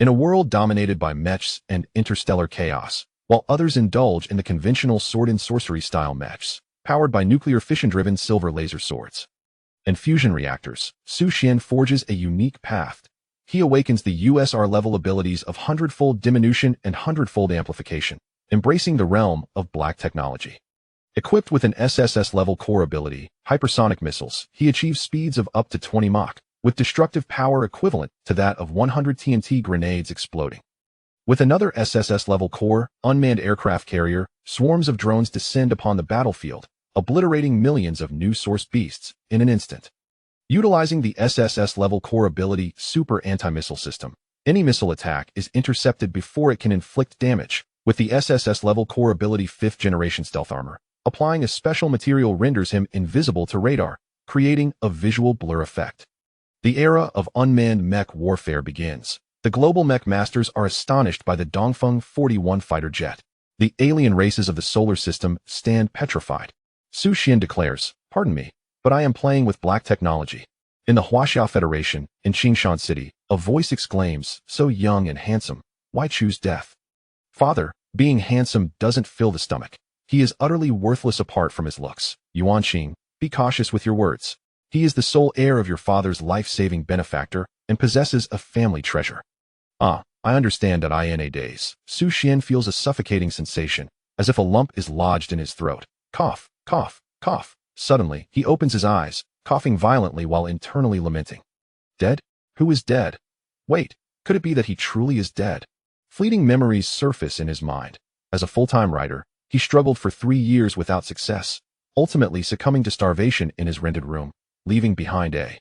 In a world dominated by mechs and interstellar chaos, while others indulge in the conventional sword and sorcery style mechs, powered by nuclear fission-driven silver laser swords and fusion reactors, Xuan forges a unique path. He awakens the USR-level abilities of Hundredfold Diminution and Hundredfold Amplification, embracing the realm of black technology. Equipped with an SSS-level core ability, Hypersonic Missiles, he achieves speeds of up to 20 Mach, with destructive power equivalent to that of 100 TNT grenades exploding. With another SSS-level core, Unmanned Aircraft Carrier, swarms of drones descend upon the battlefield, obliterating millions of new source beasts in an instant. Utilizing the SSS-level core ability Super Anti-Missile System, any missile attack is intercepted before it can inflict damage, with the SSS-level core ability 5th Generation Stealth Armor. Applying a special material renders him invisible to radar, creating a visual blur effect. The era of unmanned mech warfare begins. The global mech masters are astonished by the Dongfeng 41 fighter jet. The alien races of the solar system stand petrified. Xuan declares, "Pardon me, but I am playing with black technology." In the Huaxia Federation, in Qingshan City, a voice exclaims, "So young and handsome, why choose death?" "Father, being handsome doesn't fill the stomach. He is utterly worthless apart from his looks. Yuanqing, be cautious with your words. He is the sole heir of your father's life-saving benefactor and possesses a family treasure." "Ah, I understand that INA days." Xuan feels a suffocating sensation, as if a lump is lodged in his throat. Cough, cough, cough. Suddenly, he opens his eyes, coughing violently while internally lamenting. Dead? Who is dead? Wait, could it be that he truly is dead? Fleeting memories surface in his mind. As a full-time writer, he struggled for 3 years without success, ultimately succumbing to starvation in his rented room, leaving behind a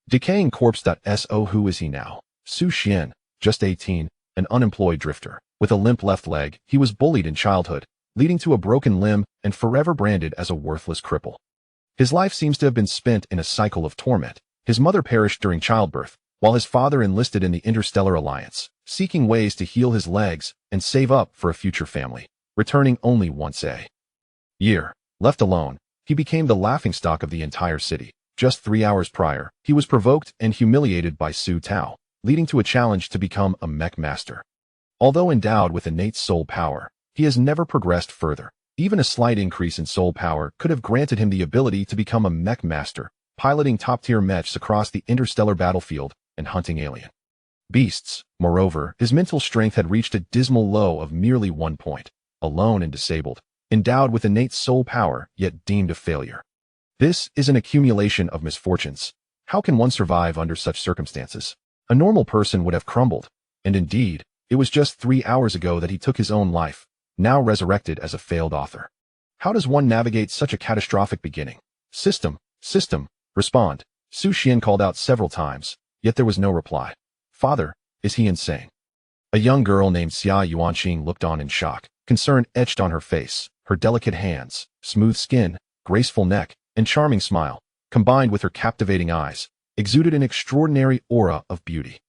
decaying corpse. So who is he now? Xuan, just 18, an unemployed drifter. With a limp left leg, he was bullied in childhood, leading to a broken limb and forever branded as a worthless cripple. His life seems to have been spent in a cycle of torment. His mother perished during childbirth, while his father enlisted in the Interstellar Alliance, seeking ways to heal his legs and save up for a future family, returning only once a year. Left alone, he became the laughingstock of the entire city. Just 3 hours prior, he was provoked and humiliated by Su Tao, leading to a challenge to become a mech master. Although endowed with innate soul power, he has never progressed further. Even a slight increase in soul power could have granted him the ability to become a mech master, piloting top-tier mechs across the interstellar battlefield and hunting alien beasts. Moreover, his mental strength had reached a dismal low of merely 1 point. Alone and disabled, endowed with innate soul power, yet deemed a failure. This is an accumulation of misfortunes. How can one survive under such circumstances? A normal person would have crumbled, and indeed, it was just 3 hours ago that he took his own life, now resurrected as a failed author. How does one navigate such a catastrophic beginning? System, respond. Xuan called out several times, yet there was no reply. Father, is he insane? A young girl named Xia Yuanqing looked on in shock, concern etched on her face. Her delicate hands, smooth skin, graceful neck, and charming smile, combined with her captivating eyes, exuded an extraordinary aura of beauty.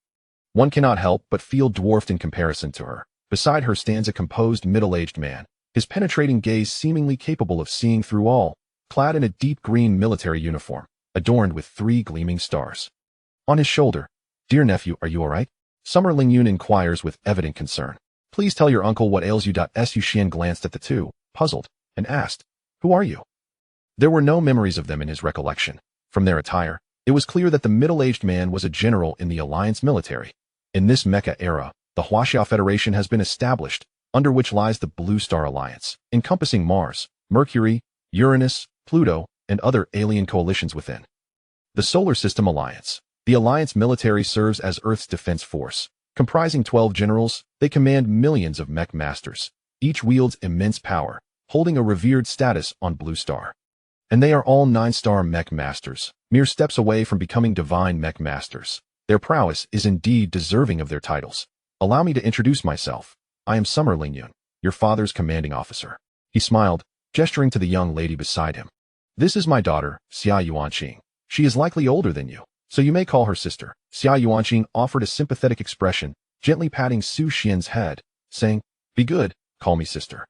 One cannot help but feel dwarfed in comparison to her. Beside her stands a composed middle-aged man, his penetrating gaze seemingly capable of seeing through all, clad in a deep green military uniform, adorned with 3 gleaming stars. On his shoulder, "Dear nephew, are you all right?" Summer Lingyun inquires with evident concern. "Please tell your uncle what ails you." Xuan glanced at the two, puzzled, and asked, "Who are you?" There were no memories of them in his recollection. From their attire, it was clear that the middle-aged man was a general in the Alliance military. In this Mecha era, the Huaxia Federation has been established, under which lies the Blue Star Alliance, encompassing Mars, Mercury, Uranus, Pluto, and other alien coalitions within the Solar System Alliance. The Alliance military serves as Earth's defense force. Comprising 12 generals, they command millions of mech masters. Each wields immense power, holding a revered status on Blue Star. And they are all 9-star mech masters, mere steps away from becoming divine mech masters. Their prowess is indeed deserving of their titles. Allow me to introduce myself. I am Summer Lingyun, your father's commanding officer. He smiled, gesturing to the young lady beside him. This is my daughter, Xia Yuanqing. She is likely older than you, so you may call her sister. Xia Yuanqing offered a sympathetic expression, gently patting Xuan's head, saying, "Be good, call me sister."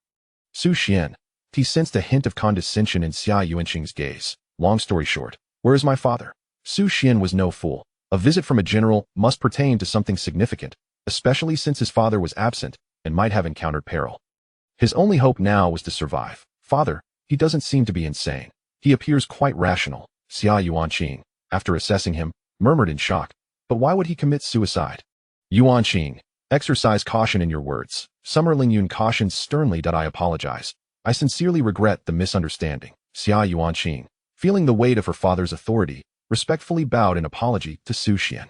Xuan. He sensed a hint of condescension in Xia Yuanqing's gaze. Long story short, where is my father? Xuan was no fool. A visit from a general must pertain to something significant, especially since his father was absent and might have encountered peril. His only hope now was to survive. Father, he doesn't seem to be insane. He appears quite rational, Xia Yuanqing, after assessing him, murmured in shock. But why would he commit suicide? Yuanqing, exercise caution in your words. Summer Lingyun cautioned sternly that I apologize. I sincerely regret the misunderstanding. Xia Yuanqing, feeling the weight of her father's authority, respectfully bowed in apology to Su Xian.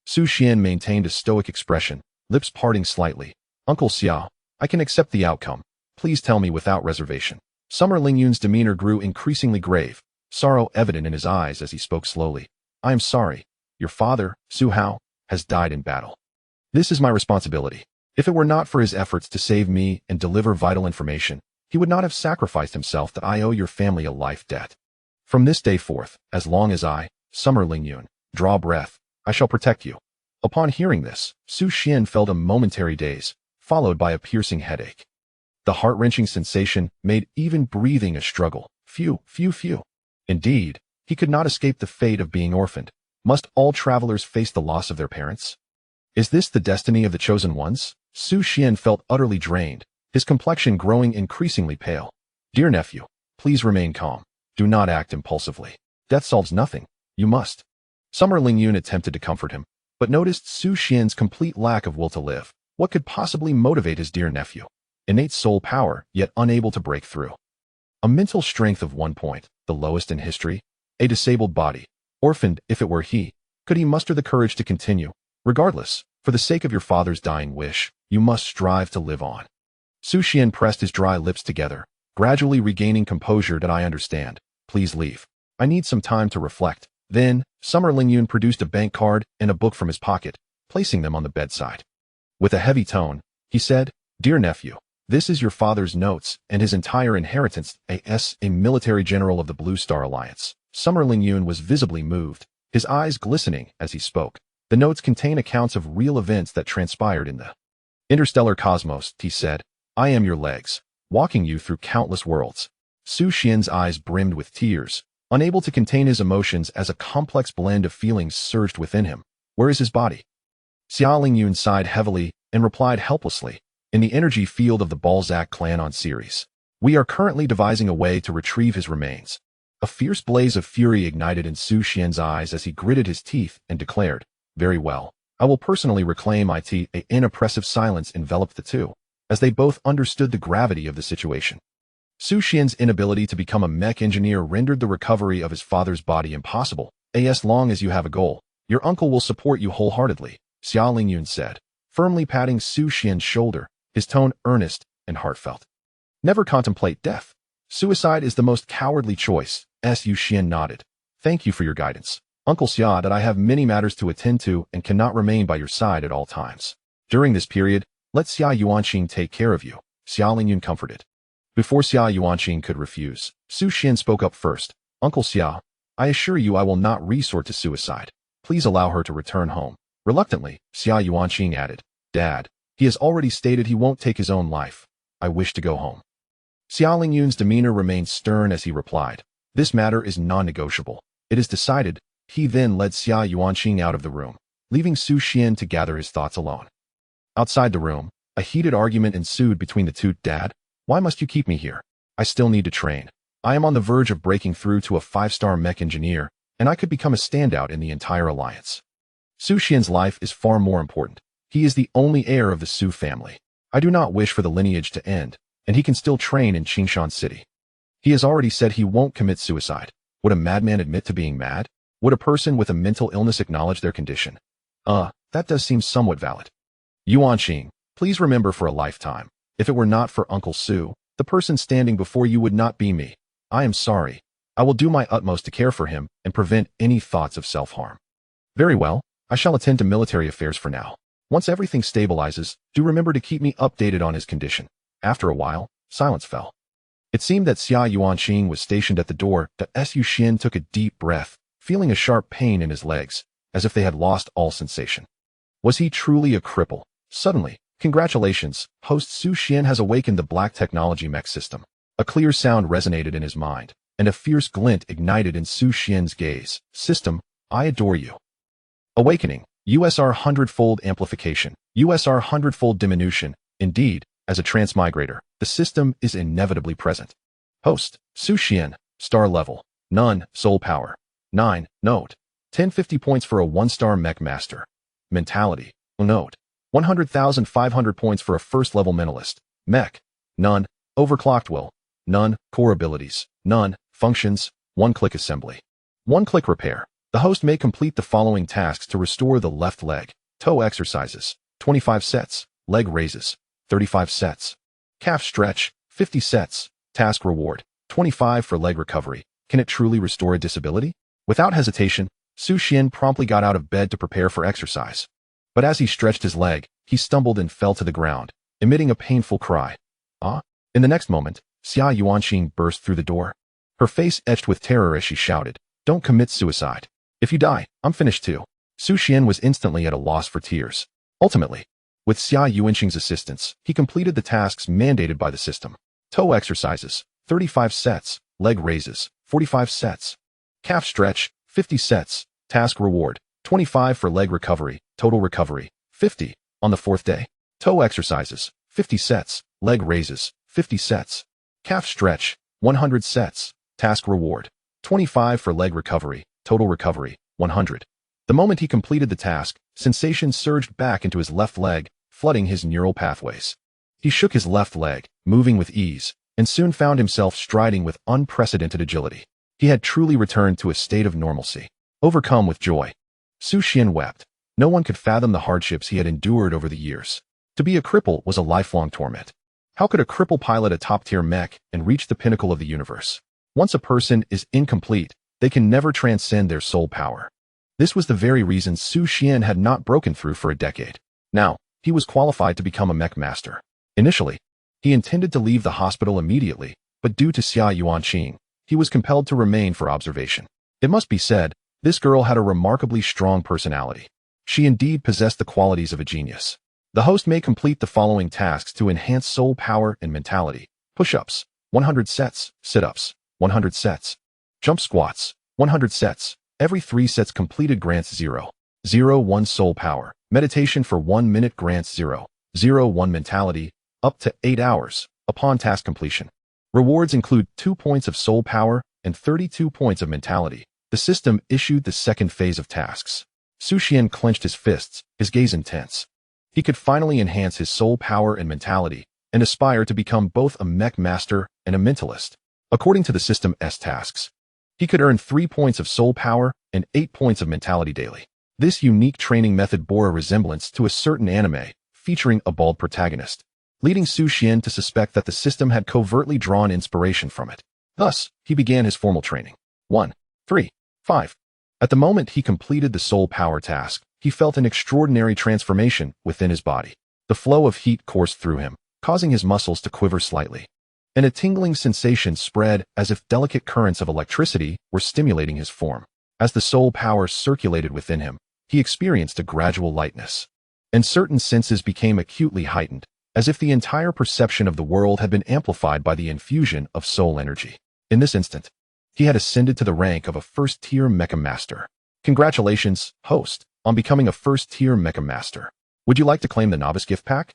Su Xian maintained a stoic expression, lips parting slightly. Uncle Xiao, I can accept the outcome. Please tell me without reservation. Summer Lingyun's demeanor grew increasingly grave, sorrow evident in his eyes as he spoke slowly. I am sorry. Your father, Su Hao, has died in battle. This is my responsibility. If it were not for his efforts to save me and deliver vital information, he would not have sacrificed himself. That I owe your family a life debt. From this day forth, as long as I, Summer Lingyun, draw breath, I shall protect you. Upon hearing this, Su Xian felt a momentary daze, followed by a piercing headache. The heart-wrenching sensation made even breathing a struggle. Phew. Indeed, he could not escape the fate of being orphaned. Must all travelers face the loss of their parents? Is this the destiny of the chosen ones? Su Xian felt utterly drained, his complexion growing increasingly pale. Dear nephew, please remain calm. Do not act impulsively. Death solves nothing. You must. Summer Lingyun attempted to comfort him, but noticed Su Xian's complete lack of will to live. What could possibly motivate his dear nephew? Innate soul power, yet unable to break through. A mental strength of 1 point, the lowest in history. A disabled body. Orphaned, if it were he. Could he muster the courage to continue? Regardless, for the sake of your father's dying wish, you must strive to live on. Su Xian pressed his dry lips together, gradually regaining composure. That I understand. Please leave. I need some time to reflect. Then, Summer Lingyun produced a bank card and a book from his pocket, placing them on the bedside. With a heavy tone, he said, Dear nephew, this is your father's notes and his entire inheritance. A military general of the Blue Star Alliance. Summer Lingyun was visibly moved, his eyes glistening as he spoke. The notes contain accounts of real events that transpired in the interstellar cosmos, he said. I am your legs, walking you through countless worlds. Su Xian's eyes brimmed with tears, unable to contain his emotions as a complex blend of feelings surged within him. Where is his body? Xia Lingyun sighed heavily and replied helplessly. In the energy field of the Balzac clan on Ceres. We are currently devising a way to retrieve his remains. A fierce blaze of fury ignited in Su Xian's eyes as he gritted his teeth and declared, Very well. I will personally reclaim it. An oppressive silence enveloped the two, as they both understood the gravity of the situation. Su Xian's inability to become a mech engineer rendered the recovery of his father's body impossible. As long as you have a goal, your uncle will support you wholeheartedly, Xia Lingyun said, firmly patting Su Xian's shoulder, his tone earnest and heartfelt. Never contemplate death. Suicide is the most cowardly choice. Su Xian nodded. Thank you for your guidance, Uncle Xia. That I have many matters to attend to and cannot remain by your side at all times. During this period, let Xia Yuanqing take care of you, Xia Lingyun comforted. Before Xia Yuanqing could refuse, Su Xian spoke up first. Uncle Xia, I assure you I will not resort to suicide. Please allow her to return home. Reluctantly, Xia Yuanqing added, Dad, he has already stated he won't take his own life. I wish to go home. Xia Lingyun's demeanor remained stern as he replied, This matter is non-negotiable. It is decided. He then led Xia Yuanqing out of the room, leaving Su Xian to gather his thoughts alone. Outside the room, a heated argument ensued between the two. Dad, why must you keep me here? I still need to train. I am on the verge of breaking through to a 5-star mech engineer, and I could become a standout in the entire alliance. Su Xian's life is far more important. He is the only heir of the Su family. I do not wish for the lineage to end, and he can still train in Qingshan City. He has already said he won't commit suicide. Would a madman admit to being mad? Would a person with a mental illness acknowledge their condition? That does seem somewhat valid. Yuanqing, please remember for a lifetime. If it were not for Uncle Su, the person standing before you would not be me. I am sorry. I will do my utmost to care for him and prevent any thoughts of self-harm. Very well, I shall attend to military affairs for now. Once everything stabilizes, do remember to keep me updated on his condition. After a while, silence fell. It seemed that Xia Yuanqing was stationed at the door. Su Xian took a deep breath, feeling a sharp pain in his legs, as if they had lost all sensation. Was he truly a cripple? Suddenly, congratulations, host Su Xian has awakened the black technology mech system. A clear sound resonated in his mind, and a fierce glint ignited in Su Xian's gaze. System, I adore you. Awakening, USR Hundredfold Amplification, USR Hundredfold Diminution. Indeed, as a transmigrator, the system is inevitably present. Host, Xuan, star level, none, soul power. 9, note. 1050 points for a 1-star mech master. Mentality, note. 100,500 points for a first-level mentalist. Mech, none. Overclocked will, none. Core abilities, none. Functions, one-click assembly. One-click repair. The host may complete the following tasks to restore the left leg. Toe exercises, 25 sets. Leg raises, 35 sets. Calf stretch, 50 sets. Task reward, 25 for leg recovery. Can it truly restore a disability? Without hesitation, Xuan promptly got out of bed to prepare for exercise. But as he stretched his leg, he stumbled and fell to the ground, emitting a painful cry. Ah! In the next moment, Xia Yuanqing burst through the door. Her face etched with terror as she shouted, "Don't commit suicide. If you die, I'm finished too." Xuan was instantly at a loss for tears. Ultimately, with Xia Yuanqing's assistance, he completed the tasks mandated by the system. Toe exercises, 35 sets. Leg raises, 45 sets. Calf stretch, 50 sets. Task reward, 25 for leg recovery. Total recovery, 50. On the 4th day. Toe exercises, 50 sets. Leg raises, 50 sets. Calf stretch, 100 sets. Task reward, 25 for leg recovery. Total recovery, 100. The moment he completed the task, sensation surged back into his left leg, flooding his neural pathways. He shook his left leg, moving with ease, and soon found himself striding with unprecedented agility. He had truly returned to a state of normalcy. Overcome with joy, Xuan wept. No one could fathom the hardships he had endured over the years. To be a cripple was a lifelong torment. How could a cripple pilot a top-tier mech and reach the pinnacle of the universe? Once a person is incomplete, they can never transcend their soul power. This was the very reason Xuan had not broken through for a decade. Now, he was qualified to become a mech master. Initially, he intended to leave the hospital immediately, but due to Xia Yuanqing, he was compelled to remain for observation. It must be said, this girl had a remarkably strong personality. She indeed possessed the qualities of a genius. The host may complete the following tasks to enhance soul power and mentality. Push-ups, 100 sets. Sit-ups, 100 sets. Jump squats, 100 sets. Every 3 sets completed grants 0.01 soul power. Meditation for 1 minute grants 0.01 mentality, up to 8 hours, upon task completion. Rewards include 2 points of soul power and 32 points of mentality. The system issued the second phase of tasks. Xuan clenched his fists, his gaze intense. He could finally enhance his soul power and mentality, and aspire to become both a mech master and a mentalist. According to the system's tasks, he could earn 3 points of soul power and 8 points of mentality daily. This unique training method bore a resemblance to a certain anime, featuring a bald protagonist, leading Xuan to suspect that the system had covertly drawn inspiration from it. Thus, he began his formal training. 1, 3, 5. At the moment he completed the soul power task, he felt an extraordinary transformation within his body. The flow of heat coursed through him, causing his muscles to quiver slightly. And a tingling sensation spread as if delicate currents of electricity were stimulating his form. As the soul power circulated within him, he experienced a gradual lightness. And certain senses became acutely heightened, as if the entire perception of the world had been amplified by the infusion of soul energy. In this instant, he had ascended to the rank of a first-tier Mecha Master. Congratulations, host, on becoming a first-tier Mecha Master. Would you like to claim the Novice Gift Pack?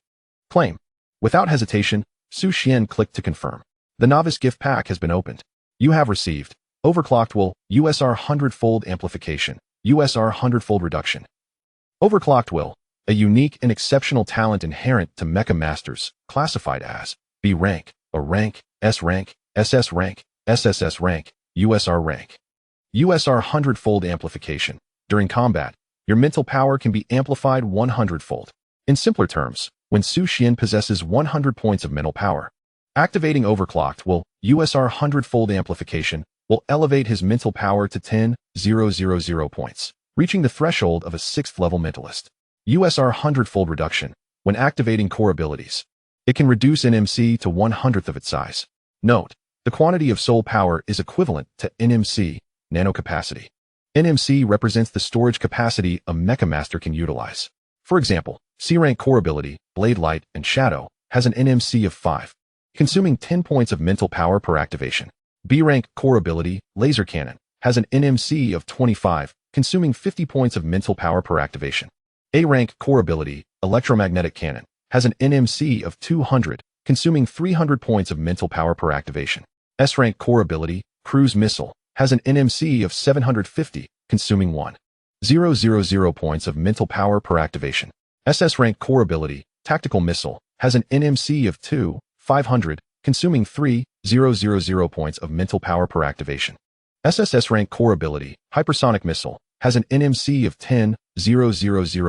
Claim. Without hesitation, Xuan clicked to confirm. The Novice Gift Pack has been opened. You have received Overclocked Will, USR Hundredfold Amplification, USR Hundredfold Reduction. Overclocked Will, a unique and exceptional talent inherent to Mecha Masters, classified as B rank, A rank, S rank, SS rank, SSS rank, USR rank. USR Hundredfold Amplification. During combat, your mental power can be amplified 100-fold. In simpler terms, when Xuan possesses 100 points of mental power, activating Overclocked Will, USR Hundredfold Amplification, will elevate his mental power to 10,000 points, reaching the threshold of a 6th-level mentalist. USR Hundredfold Reduction. When activating core abilities, it can reduce NMC to 1/100th of its size. Note, the quantity of soul power is equivalent to NMC, nanocapacity. NMC represents the storage capacity a Mecha Master can utilize. For example, C-rank core ability, Blade Light and Shadow, has an NMC of 5, consuming 10 points of mental power per activation. B-rank core ability, Laser Cannon, has an NMC of 25, consuming 50 points of mental power per activation. A rank core ability, electromagnetic cannon, has an NMC of 200, consuming 300 points of mental power per activation. S rank core ability, cruise missile, has an NMC of 750, consuming 1,000 points of mental power per activation. SS rank core ability, tactical missile, has an NMC of 2,500, consuming 3,000 points of mental power per activation. SSS rank core ability, hypersonic missile, has an NMC of 10,000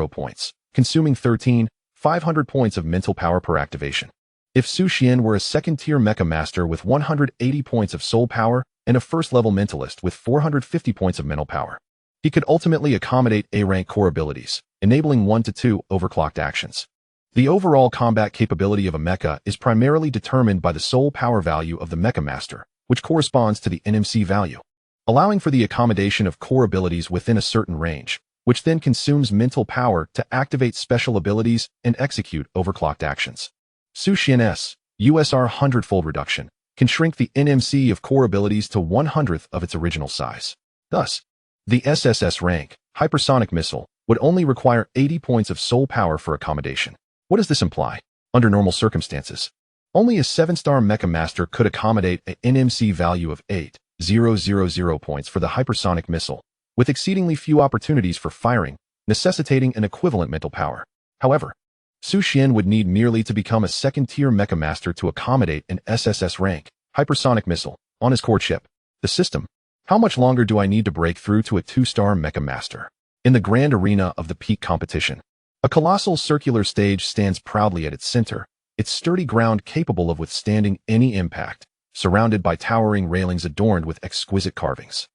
points, consuming 13,500 points of mental power per activation. If Xuan were a second-tier Mecha Master with 180 points of soul power and a first-level mentalist with 450 points of mental power, he could ultimately accommodate A-rank core abilities, enabling 1 to 2 overclocked actions. The overall combat capability of a mecha is primarily determined by the soul power value of the Mecha Master, which corresponds to the NMC value, allowing for the accommodation of core abilities within a certain range, which then consumes mental power to activate special abilities and execute overclocked actions. Xuan's USR Hundredfold Reduction can shrink the NMC of core abilities to 1/100th of its original size. Thus, the SSS rank, Hypersonic Missile, would only require 80 points of soul power for accommodation. What does this imply? Under normal circumstances, only a 7-star Mecha Master could accommodate an NMC value of 8,000 points for the Hypersonic Missile, with exceedingly few opportunities for firing, necessitating an equivalent mental power. However, Xuan would need merely to become a second-tier Mecha Master to accommodate an SSS rank, Hypersonic Missile, on his core chip. The system. How much longer do I need to break through to a 2-star Mecha Master? In the grand arena of the peak competition, a colossal circular stage stands proudly at its center, its sturdy ground capable of withstanding any impact, surrounded by towering railings adorned with exquisite carvings.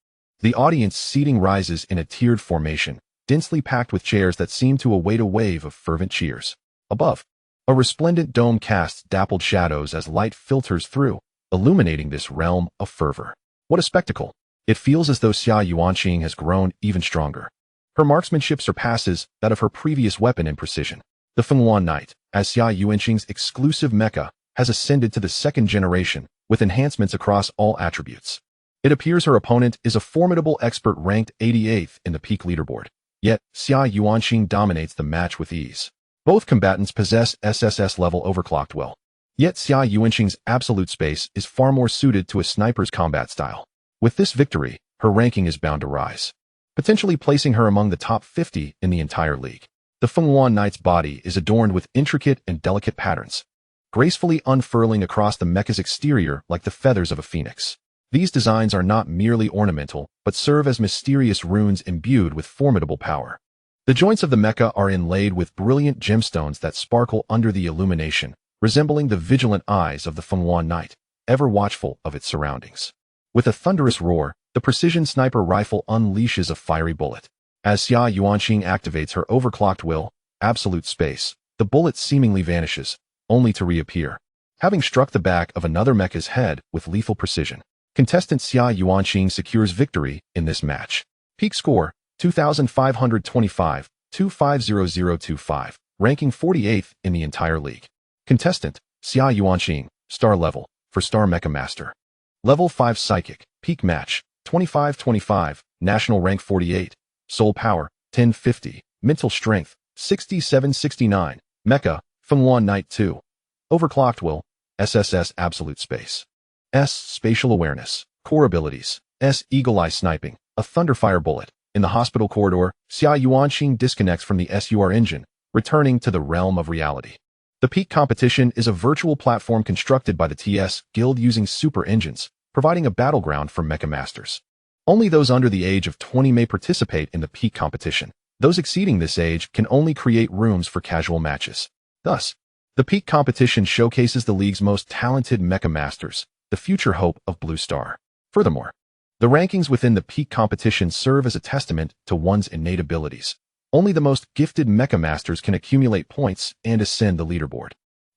The audience seating rises in a tiered formation, densely packed with chairs that seem to await a wave of fervent cheers. Above, a resplendent dome casts dappled shadows as light filters through, illuminating this realm of fervor. What a spectacle! It feels as though Xia Yuanqing has grown even stronger. Her marksmanship surpasses that of her previous weapon in precision. The Fenghuan Knight, as Xia Yuanqing's exclusive mecha, has ascended to the 2nd generation, with enhancements across all attributes. It appears her opponent is a formidable expert ranked 88th in the peak leaderboard. Yet, Xia Yuanqing dominates the match with ease. Both combatants possess SSS-level overclocked will. Yet Xia Yuanqing's absolute space is far more suited to a sniper's combat style. With this victory, her ranking is bound to rise, potentially placing her among the top 50 in the entire league. The Fenghuan Knight's body is adorned with intricate and delicate patterns, gracefully unfurling across the mecha's exterior like the feathers of a phoenix. These designs are not merely ornamental, but serve as mysterious runes imbued with formidable power. The joints of the mecha are inlaid with brilliant gemstones that sparkle under the illumination, resembling the vigilant eyes of the Fenghuan Knight, ever watchful of its surroundings. With a thunderous roar, the precision sniper rifle unleashes a fiery bullet. As Xia Yuanqing activates her overclocked will, absolute space, the bullet seemingly vanishes, only to reappear, having struck the back of another mecha's head with lethal precision. Contestant Xia Yuanqing secures victory in this match. Peak score, 2,525, 250025, ranking 48th in the entire league. Contestant, Xia Yuanqing, star level, for Star Mecha Master. Level 5 Psychic, peak match, 2525, national rank 48, soul power, 1050, mental strength, 6769, Mecha, Fenghuan Knight 2. Overclocked will, SSS absolute space. S spatial awareness, core abilities, S eagle eye sniping, a thunderfire bullet. In the hospital corridor, Xia Yuanqing disconnects from the SUR engine, returning to the realm of reality. The peak competition is a virtual platform constructed by the TS Guild using super engines, providing a battleground for Mecha Masters. Only those under the age of 20 may participate in the peak competition. Those exceeding this age can only create rooms for casual matches. Thus, the peak competition showcases the league's most talented Mecha Masters, the future hope of Blue Star. Furthermore, the rankings within the peak competition serve as a testament to one's innate abilities. Only the most gifted Mecha Masters can accumulate points and ascend the leaderboard.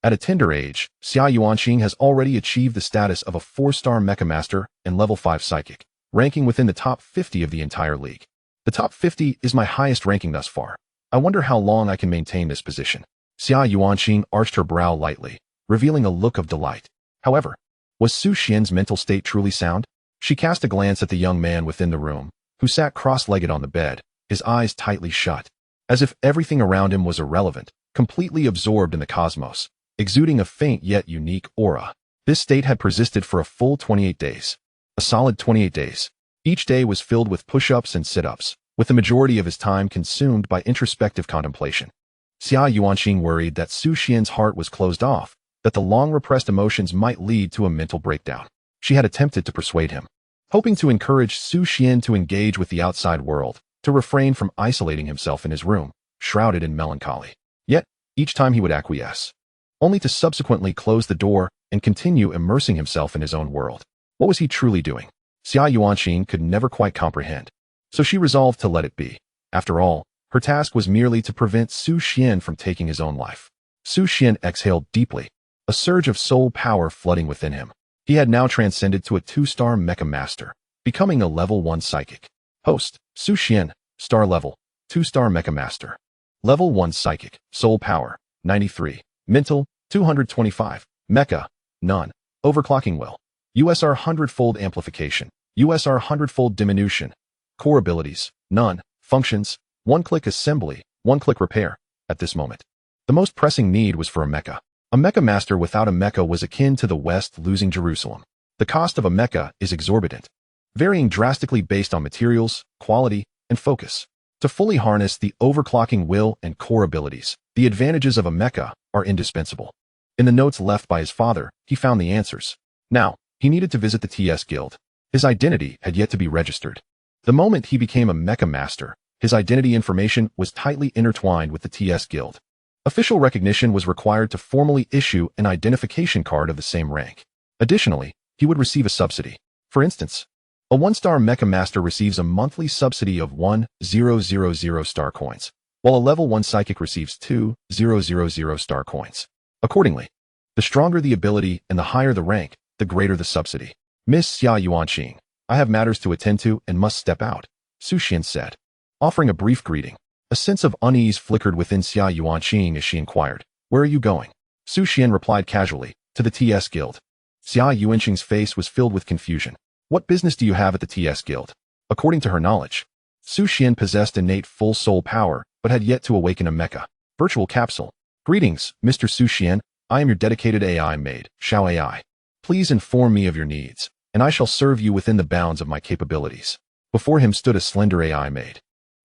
At a tender age, Xia Yuanqing has already achieved the status of a 4-star Mecha Master and level 5 Psychic, ranking within the top 50 of the entire league. The top 50 is my highest ranking thus far. I wonder how long I can maintain this position. Xia Yuanqing arched her brow lightly, revealing a look of delight. However, was Xuan's mental state truly sound? She cast a glance at the young man within the room, who sat cross-legged on the bed, his eyes tightly shut. as if everything around him was irrelevant, completely absorbed in the cosmos, exuding a faint yet unique aura. This state had persisted for a full 28 days. A solid 28 days. Each day was filled with push-ups and sit-ups, with the majority of his time consumed by introspective contemplation. Xia Yuanxing worried that Su Xian's heart was closed off, that the long-repressed emotions might lead to a mental breakdown. She had attempted to persuade him, hoping to encourage Su Xian to engage with the outside world, to refrain from isolating himself in his room, shrouded in melancholy. Yet, each time he would acquiesce, only to subsequently close the door and continue immersing himself in his own world. What was he truly doing? Xia Yuanxing could never quite comprehend, so she resolved to let it be. After all, her task was merely to prevent Su Xian from taking his own life. Su Xian exhaled deeply, a surge of soul power flooding within him. He had now transcended to a 2-star Mecha Master, becoming a level 1 psychic. Host, Su Xian, star level, 2-star Mecha Master. Level 1 psychic, soul power, 93. Mental, 225. Mecha, none. Overclocking will. USR Hundredfold Amplification. USR Hundredfold Diminution. Core abilities, none. Functions, 1-click assembly, 1-click repair. At this moment, the most pressing need was for a mecha. A Mecha Master without a mecha was akin to the West losing Jerusalem. The cost of a mecha is exorbitant, varying drastically based on materials, quality, and focus. To fully harness the overclocking will and core abilities, the advantages of a mecha are indispensable. In the notes left by his father, he found the answers. Now, he needed to visit the TS Guild. His identity had yet to be registered. The moment he became a Mecha Master, his identity information was tightly intertwined with the TS Guild. Official recognition was required to formally issue an identification card of the same rank. Additionally, he would receive a subsidy. For instance, a 1-star Mecha Master receives a monthly subsidy of 1,000 star coins, while a level 1 psychic receives 2,000 star coins. Accordingly, the stronger the ability and the higher the rank, the greater the subsidy. Miss Xia Yuanxing, I have matters to attend to and must step out, Su Xian said, offering a brief greeting. A sense of unease flickered within Xia Yuanxing as she inquired, "Where are you going?" Su Xian replied casually, "To the TS Guild." Xia Yuanxing's face was filled with confusion. What business do you have at the TS Guild? According to her knowledge, Su Xian possessed innate full soul power, but had yet to awaken a mecha. Virtual capsule. Greetings, Mr. Su Xian. I am your dedicated AI maid, Xiao AI. Please inform me of your needs, and I shall serve you within the bounds of my capabilities. Before him stood a slender AI maid,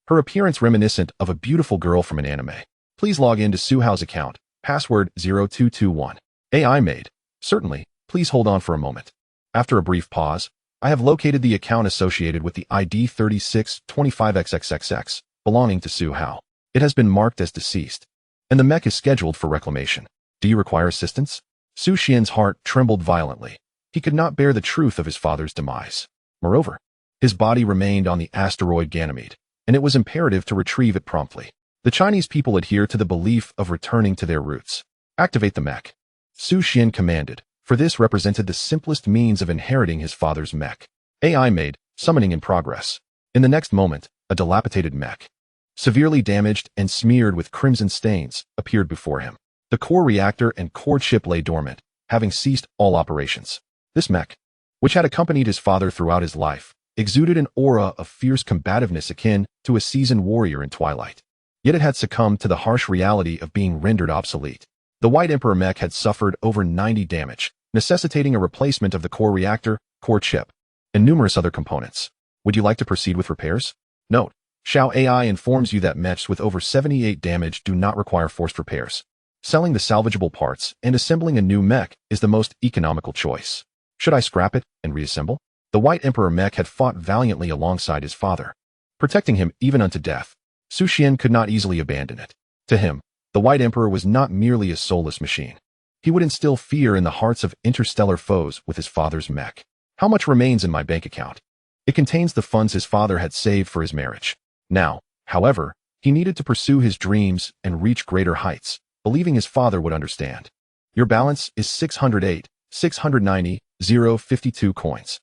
her appearance reminiscent of a beautiful girl from an anime. Please log in to Su Hao's account, password 0221. AI maid. Certainly, please hold on for a moment. After a brief pause, I have located the account associated with the ID 3625XXXX, belonging to Su Hao. It has been marked as deceased, and the mech is scheduled for reclamation. Do you require assistance? Su Xian's heart trembled violently. He could not bear the truth of his father's demise. Moreover, his body remained on the asteroid Ganymede, and it was imperative to retrieve it promptly. The Chinese people adhere to the belief of returning to their roots. Activate the mech. Su Xian commanded, for this represented the simplest means of inheriting his father's mech. AI maid, summoning in progress. In the next moment, a dilapidated mech, severely damaged and smeared with crimson stains, appeared before him. The core reactor and core chip lay dormant, having ceased all operations. This mech, which had accompanied his father throughout his life, exuded an aura of fierce combativeness akin to a seasoned warrior in twilight. Yet it had succumbed to the harsh reality of being rendered obsolete. The White Emperor mech had suffered over 90 damage, necessitating a replacement of the core reactor, core chip, and numerous other components. Would you like to proceed with repairs? Note, Xiao AI informs you that mechs with over 78 damage do not require forced repairs. Selling the salvageable parts and assembling a new mech is the most economical choice. Should I scrap it and reassemble? The White Emperor mech had fought valiantly alongside his father, protecting him even unto death. Su Xian could not easily abandon it. To him, the White Emperor was not merely a soulless machine. He would instill fear in the hearts of interstellar foes with his father's mech. How much remains in my bank account? It contains the funds his father had saved for his marriage. Now, however, he needed to pursue his dreams and reach greater heights, believing his father would understand. Your balance is 608,690,052 coins.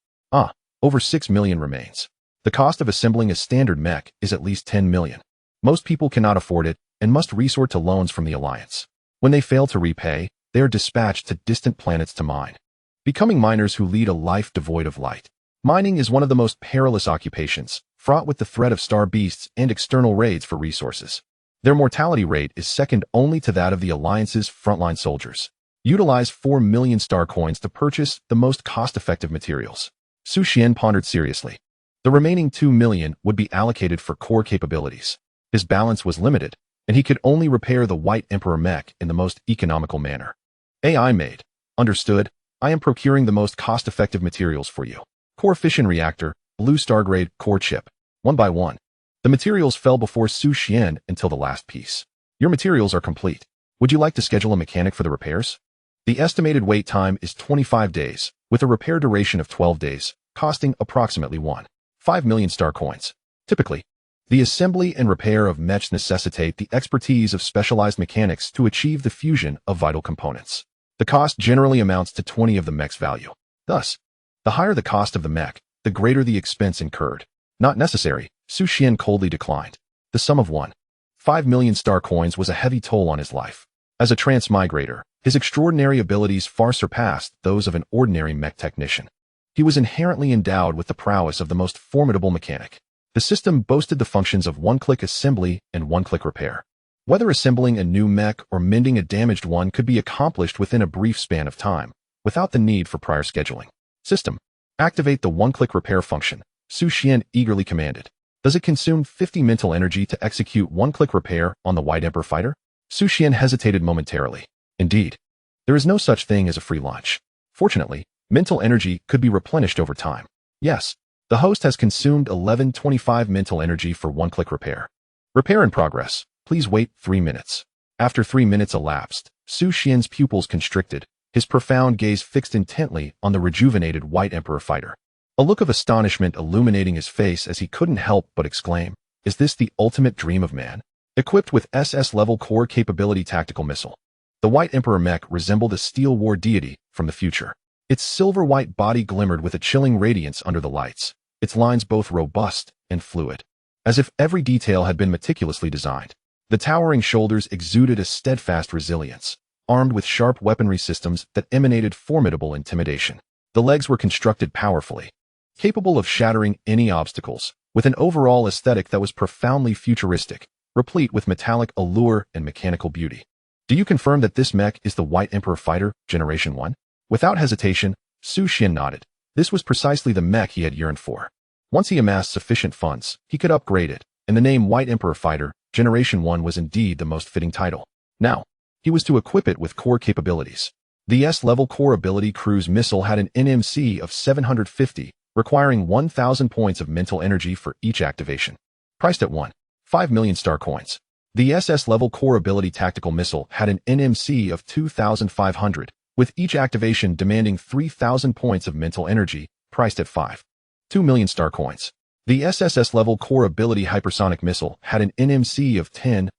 Over 6 million remains. The cost of assembling a standard mech is at least 10 million. Most people cannot afford it and must resort to loans from the Alliance. When they fail to repay, they are dispatched to distant planets to mine, becoming miners who lead a life devoid of light. Mining is one of the most perilous occupations, fraught with the threat of star beasts and external raids for resources. Their mortality rate is second only to that of the Alliance's frontline soldiers. Utilize 4 million star coins to purchase the most cost-effective materials. Xuan pondered seriously. The remaining 2 million would be allocated for core capabilities. His balance was limited, and he could only repair the White Emperor mech in the most economical manner. AI made. Understood. I am procuring the most cost-effective materials for you. Core fission reactor, blue star-grade core chip. One by one. The materials fell before Xuan until the last piece. Your materials are complete. Would you like to schedule a mechanic for the repairs? The estimated wait time is 25 days, with a repair duration of 12 days, costing approximately 1.5 million star coins. Typically, the assembly and repair of Mechs necessitate the expertise of specialized mechanics to achieve the fusion of vital components. The cost generally amounts to 20 of the mech's value. Thus, the higher the cost of the mech, the greater the expense incurred. Not necessary, Xuan coldly declined. The sum of 1.5 million star coins was a heavy toll on his life. As a transmigrator, his extraordinary abilities far surpassed those of an ordinary mech technician. He was inherently endowed with the prowess of the most formidable mechanic. The system boasted the functions of one-click assembly and one-click repair. Whether assembling a new mech or mending a damaged one could be accomplished within a brief span of time, without the need for prior scheduling. System. Activate the one-click repair function, Xuan eagerly commanded. Does it consume 50 mental energy to execute one-click repair on the White Emperor fighter? Xuan hesitated momentarily. Indeed, there is no such thing as a free lunch. Fortunately, mental energy could be replenished over time. Yes, the host has consumed 1125 mental energy for one-click repair. Repair in progress. Please wait 3 minutes. After 3 minutes elapsed, Xuan's pupils constricted, his profound gaze fixed intently on the rejuvenated White Emperor fighter. A look of astonishment illuminating his face as he couldn't help but exclaim, "Is this the ultimate dream of man?" Equipped with SS-level core capability tactical missile, the White Emperor mech resembled a steel war deity from the future. Its silver-white body glimmered with a chilling radiance under the lights, its lines both robust and fluid, as if every detail had been meticulously designed. The towering shoulders exuded a steadfast resilience, armed with sharp weaponry systems that emanated formidable intimidation. The legs were constructed powerfully, capable of shattering any obstacles, with an overall aesthetic that was profoundly futuristic, replete with metallic allure and mechanical beauty. Do you confirm that this mech is the White Emperor fighter, Generation 1? Without hesitation, Xuan nodded. This was precisely the mech he had yearned for. Once he amassed sufficient funds, he could upgrade it, and the name White Emperor Fighter, Generation 1 was indeed the most fitting title. Now, he was to equip it with core capabilities. The S-level core ability cruise missile had an NMC of 750, requiring 1,000 points of mental energy for each activation. Priced at 1.5 million star coins. The SS-level core ability tactical missile had an NMC of 2,500, with each activation demanding 3,000 points of mental energy, priced at 5.2 million star coins. The SSS-level core ability Hypersonic Missile had an NMC of 10,000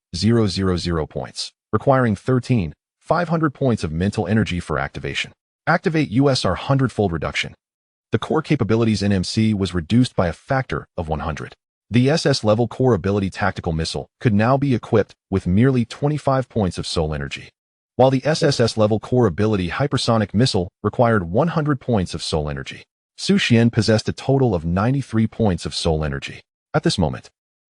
points, requiring 13,500 points of mental energy for activation. Activate USR Hundredfold Reduction. The core capability's NMC was reduced by a factor of 100. The SS-level core ability tactical missile could now be equipped with merely 25 points of soul energy, while the SSS-level core ability Hypersonic Missile required 100 points of soul energy. Xuan possessed a total of 93 points of soul energy. At this moment,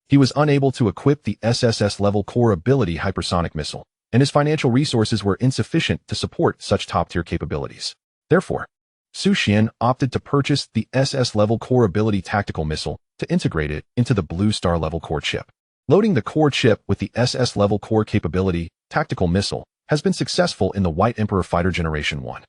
he was unable to equip the SSS-level core ability Hypersonic Missile, and his financial resources were insufficient to support such top-tier capabilities. Therefore, Xuan opted to purchase the SS-level core ability tactical missile to integrate it into the Blue Star-level core chip. Loading the core chip with the SS-level core capability tactical missile has been successful in the White Emperor Fighter Generation 1.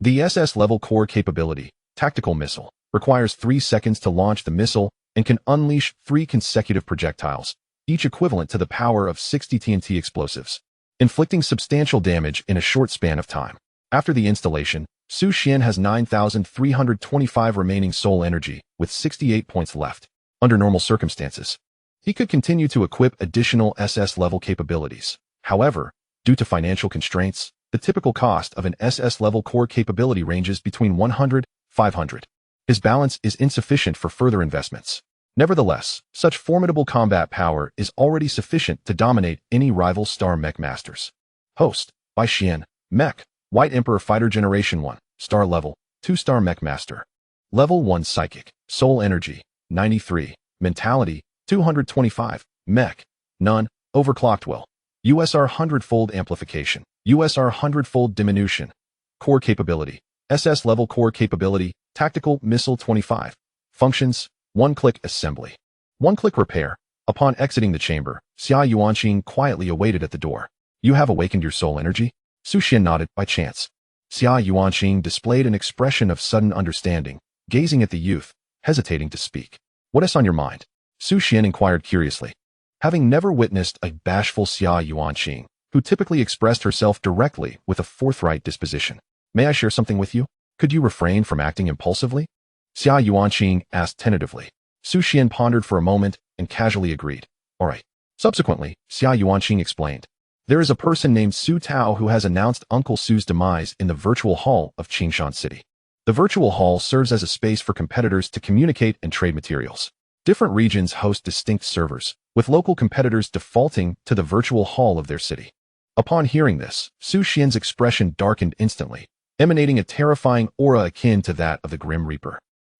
The SS-level core capability tactical missile requires 3 seconds to launch the missile and can unleash 3 consecutive projectiles, each equivalent to the power of 60 TNT explosives, inflicting substantial damage in a short span of time. After the installation, Xuan has 9,325 remaining soul energy, with 68 points left. Under normal circumstances, he could continue to equip additional SS-level capabilities. However, due to financial constraints, the typical cost of an SS-level core capability ranges between 100 and 500. His balance is insufficient for further investments. Nevertheless, such formidable combat power is already sufficient to dominate any rival star mech masters. Host, by Xuan, Mech, White Emperor Fighter Generation 1, Star Level, 2-star Mech Master. Level 1 Psychic, Soul Energy, 93, Mentality, 225, Mech, None, Overclocked will. USR Hundredfold Amplification. USR Hundredfold Diminution. Core Capability. SS-level Core Capability. Tactical Missile 25. Functions. One-click assembly. One-click repair. Upon exiting the chamber, Xia Yuanqing quietly awaited at the door. You have awakened your soul energy? Su Xian nodded by chance. Xia Yuanqing displayed an expression of sudden understanding, gazing at the youth, hesitating to speak. What is on your mind? Su Xian inquired curiously. Having never witnessed a bashful Xia Yuanqing, who typically expressed herself directly with a forthright disposition. May I share something with you? Could you refrain from acting impulsively? Xia Yuanqing asked tentatively. Su Xian pondered for a moment and casually agreed. All right. Subsequently, Xia Yuanqing explained. There is a person named Su Tao who has announced Uncle Su's demise in the virtual hall of Qingshan City. The virtual hall serves as a space for competitors to communicate and trade materials. Different regions host distinct servers, with local competitors defaulting to the virtual hall of their city. Upon hearing this, Su Xian's expression darkened instantly, emanating a terrifying aura akin to that of the Grim Reaper.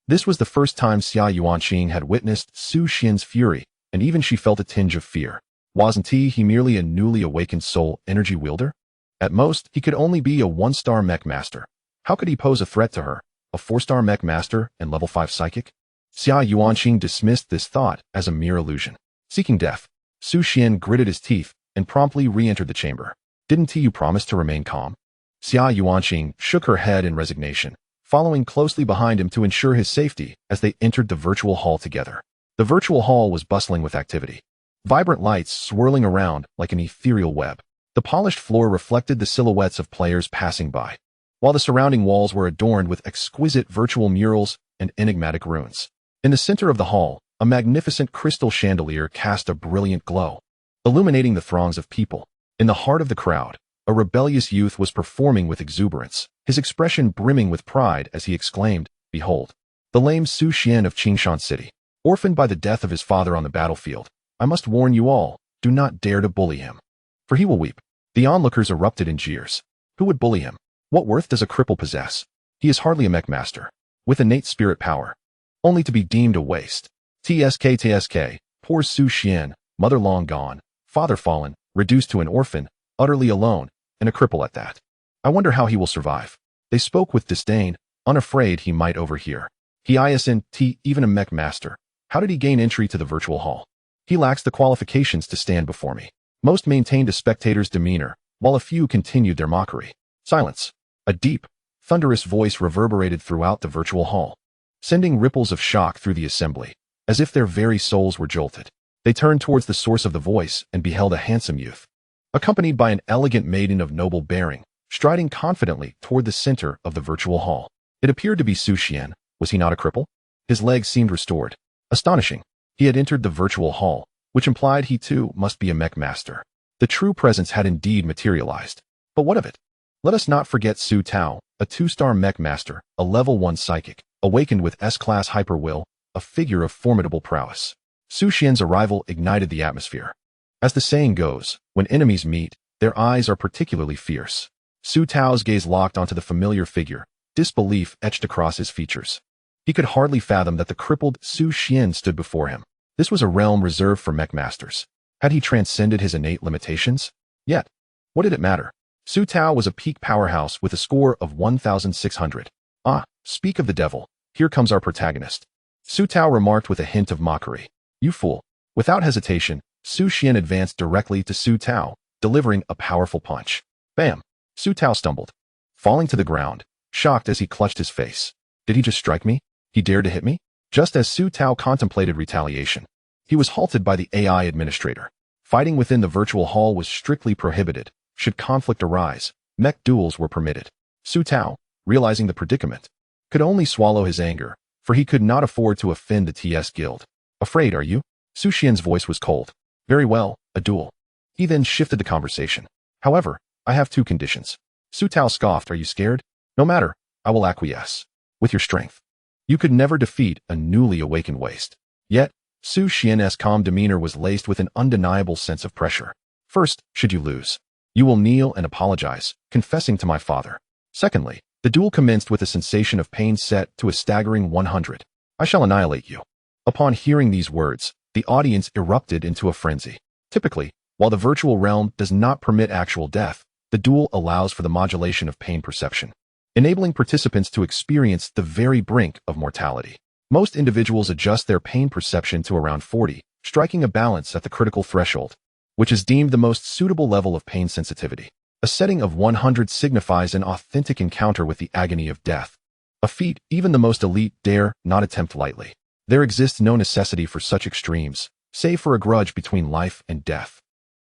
This was the first time Xia Yuanqing had witnessed Su Xian's fury, and even she felt a tinge of fear. Wasn't he merely a newly awakened soul energy wielder? At most, he could only be a 1-star mech master. How could he pose a threat to her? A 4-star mech master and level 5 psychic? Xia Yuanqing dismissed this thought as a mere illusion. Seeking death, Su Xian gritted his teeth and promptly re-entered the chamber. Didn't you promise to remain calm? Xia Yuanqing shook her head in resignation, following closely behind him to ensure his safety as they entered the virtual hall together. The virtual hall was bustling with activity. Vibrant lights swirling around like an ethereal web. The polished floor reflected the silhouettes of players passing by, while the surrounding walls were adorned with exquisite virtual murals and enigmatic runes. In the center of the hall, a magnificent crystal chandelier cast a brilliant glow, illuminating the throngs of people. In the heart of the crowd, a rebellious youth was performing with exuberance, his expression brimming with pride as he exclaimed, "Behold, the lame Su Xian of Qingshan City, orphaned by the death of his father on the battlefield. I must warn you all, do not dare to bully him, for he will weep." The onlookers erupted in jeers. Who would bully him? What worth does a cripple possess? He is hardly a mech master, with innate spirit power, only to be deemed a waste. TSK, poor Su Xian, mother long gone, father fallen, reduced to an orphan, utterly alone, and a cripple at that. I wonder how he will survive. They spoke with disdain, unafraid he might overhear. He isn't even a mech master. How did he gain entry to the virtual hall? He lacks the qualifications to stand before me. Most maintained a spectator's demeanor, while a few continued their mockery. Silence. A deep, thunderous voice reverberated throughout the virtual hall, sending ripples of shock through the assembly, as if their very souls were jolted. They turned towards the source of the voice and beheld a handsome youth, accompanied by an elegant maiden of noble bearing, striding confidently toward the center of the virtual hall. It appeared to be Su Xian. Was he not a cripple? His legs seemed restored. Astonishing. He had entered the virtual hall, which implied he too must be a mech master. The true presence had indeed materialized. But what of it? Let us not forget Su Tao, a 2-star mech master, a level 1 psychic, awakened with S-class hyper will, a figure of formidable prowess. Su Xian's arrival ignited the atmosphere. As the saying goes, when enemies meet, their eyes are particularly fierce. Su Tao's gaze locked onto the familiar figure, disbelief etched across his features. He could hardly fathom that the crippled Su Xian stood before him. This was a realm reserved for mech masters. Had he transcended his innate limitations? Yet, what did it matter? Su Tao was a peak powerhouse with a score of 1,600. Ah, speak of the devil, here comes our protagonist. Su Tao remarked with a hint of mockery. You fool. Without hesitation, Su Xian advanced directly to Su Tao, delivering a powerful punch. Bam! Su Tao stumbled, falling to the ground, shocked as he clutched his face. Did he just strike me? He dared to hit me? Just as Su Tao contemplated retaliation, he was halted by the AI administrator. Fighting within the virtual hall was strictly prohibited. Should conflict arise, mech duels were permitted. Su Tao, realizing the predicament, could only swallow his anger, for he could not afford to offend the TS Guild. Afraid, are you? Su Xian's voice was cold. Very well, a duel. He then shifted the conversation. However, I have 2 conditions. Su Tao scoffed. Are you scared? No matter, I will acquiesce. With your strength, you could never defeat a newly awakened waste. Yet, Su Xian's calm demeanor was laced with an undeniable sense of pressure. First, should you lose, you will kneel and apologize, confessing to my father. Secondly, the duel commenced with a sensation of pain set to a staggering 100. I shall annihilate you. Upon hearing these words, the audience erupted into a frenzy. Typically, While the virtual realm does not permit actual death, the duel allows for the modulation of pain perception, enabling participants to experience the very brink of mortality. Most individuals adjust their pain perception to around 40, striking a balance at the critical threshold, which is deemed the most suitable level of pain sensitivity. A setting of 100 signifies an authentic encounter with the agony of death, a feat even the most elite dare not attempt lightly. There exists no necessity for such extremes, save for a grudge between life and death.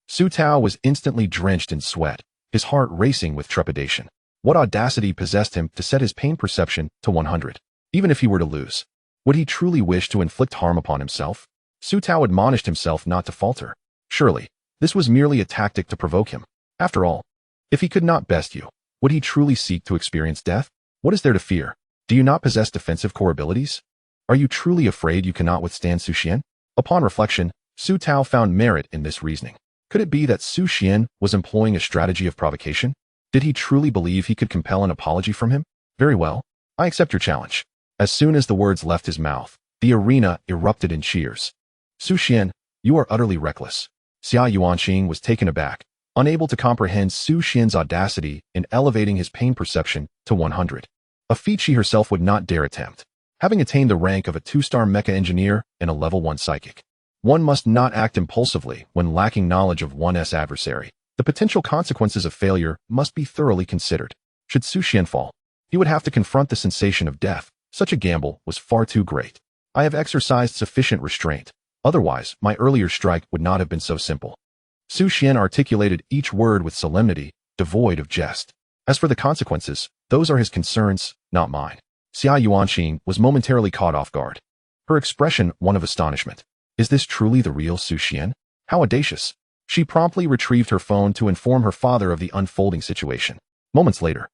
Su Tao was instantly drenched in sweat, his heart racing with trepidation. What audacity possessed him to set his pain perception to 100? Even if he were to lose, would he truly wish to inflict harm upon himself? Su Tao admonished himself not to falter. Surely, this was merely a tactic to provoke him. After all, if he could not best you, would he truly seek to experience death? What is there to fear? Do you not possess defensive core abilities? Are you truly afraid you cannot withstand Su Xian? Upon reflection, Su Tao found merit in this reasoning. Could it be that Su Xian was employing a strategy of provocation? Did he truly believe he could compel an apology from him? Very well, I accept your challenge. As soon as the words left his mouth, the arena erupted in cheers. Su Xian, you are utterly reckless. Xia Yuanqing was taken aback, unable to comprehend Su Xian's audacity in elevating his pain perception to 100, a feat she herself would not dare attempt. Having attained the rank of a 2-star mecha engineer and a level 1 psychic, one must not act impulsively when lacking knowledge of one's adversary. The potential consequences of failure must be thoroughly considered. Should Su Xian fall, he would have to confront the sensation of death. Such a gamble was far too great. I have exercised sufficient restraint. Otherwise, my earlier strike would not have been so simple. Su Xian articulated each word with solemnity, devoid of jest. As for the consequences, those are his concerns, not mine. Xia Yuanqing was momentarily caught off guard, her expression one of astonishment. Is this truly the real Su Xian? How audacious! She promptly retrieved her phone to inform her father of the unfolding situation. Moments later,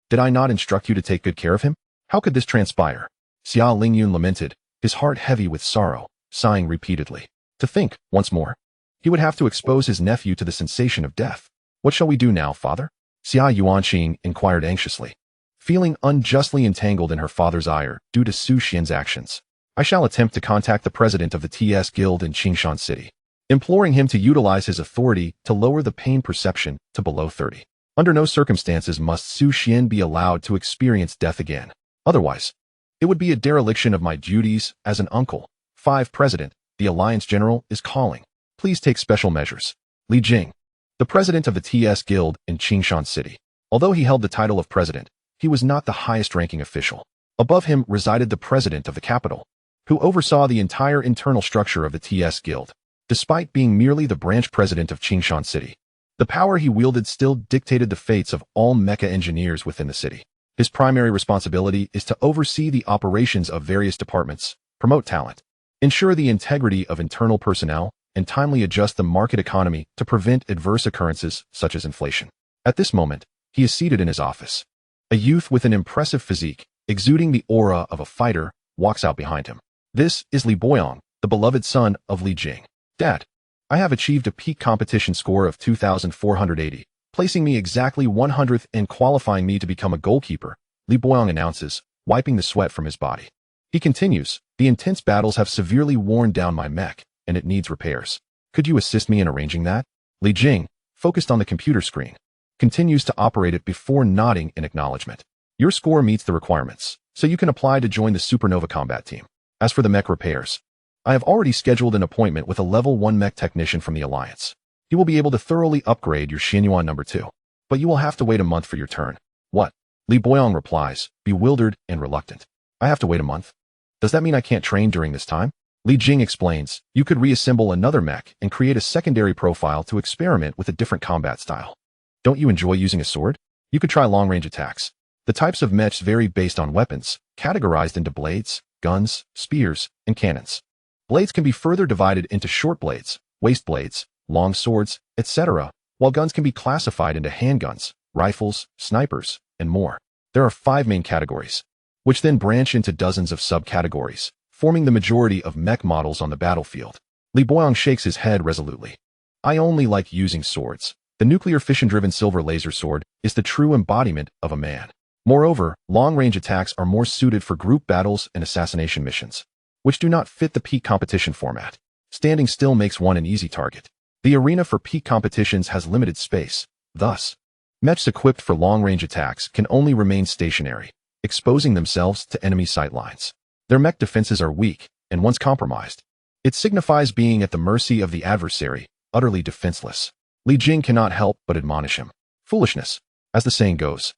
did I not instruct you to take good care of him? How could this transpire? Xia Lingyun lamented, his heart heavy with sorrow, sighing repeatedly. To think, once more, he would have to expose his nephew to the sensation of death. What shall we do now, father? Xia Yuanqing inquired anxiously, feeling unjustly entangled in her father's ire due to Su Xian's actions. I shall attempt to contact the president of the TS Guild in Qingshan City, imploring him to utilize his authority to lower the pain perception to below 30. Under no circumstances must Su Xian be allowed to experience death again. Otherwise, it would be a dereliction of my duties as an uncle. 5. President, the Alliance General is calling. Please take special measures. Li Jing, the president of the TS Guild in Qingshan City. Although he held the title of president, he was not the highest-ranking official. Above him resided the president of the capital, who oversaw the entire internal structure of the TS Guild. Despite being merely the branch president of Qingshan City, the power he wielded still dictated the fates of all mecha engineers within the city. His primary responsibility is to oversee the operations of various departments, promote talent, ensure the integrity of internal personnel, and timely adjust the market economy to prevent adverse occurrences such as inflation. At this moment, he is seated in his office. A youth with an impressive physique, exuding the aura of a fighter, walks out behind him. This is Li Boyong, the beloved son of Li Jing. Dad, I have achieved a peak competition score of 2,480, placing me exactly 100th and qualifying me to become a goalkeeper, Li Boyong announces, wiping the sweat from his body. He continues, the intense battles have severely worn down my mech, and it needs repairs. Could you assist me in arranging that? Li Jing, focused on the computer screen, continues to operate it before nodding in acknowledgement. Your score meets the requirements, so you can apply to join the Supernova combat team. As for the mech repairs, I have already scheduled an appointment with a level 1 mech technician from the Alliance. He will be able to thoroughly upgrade your Xianyuan number 2, but you will have to wait a month for your turn. What? Li Boyong replies, bewildered and reluctant. I have to wait a month? Does that mean I can't train during this time? Li Jing explains, you could reassemble another mech and create a secondary profile to experiment with a different combat style. Don't you enjoy using a sword? You could try long-range attacks. The types of mechs vary based on weapons, categorized into blades, guns, spears, and cannons. Blades can be further divided into short blades, waist blades, long swords, etc., while guns can be classified into handguns, rifles, snipers, and more. There are 5 main categories, which then branch into dozens of subcategories, forming the majority of mech models on the battlefield. Li Boyong shakes his head resolutely. I only like using swords. The nuclear fission-driven silver laser sword is the true embodiment of a man. Moreover, long-range attacks are more suited for group battles and assassination missions, which do not fit the peak competition format. Standing still makes one an easy target. The arena for peak competitions has limited space. Thus, Mechs equipped for long-range attacks can only remain stationary, exposing themselves to enemy sight lines. Their mech defenses are weak, and once compromised, it signifies being at the mercy of the adversary, utterly defenseless. Li Jing cannot help but admonish him. Foolishness, as the saying goes.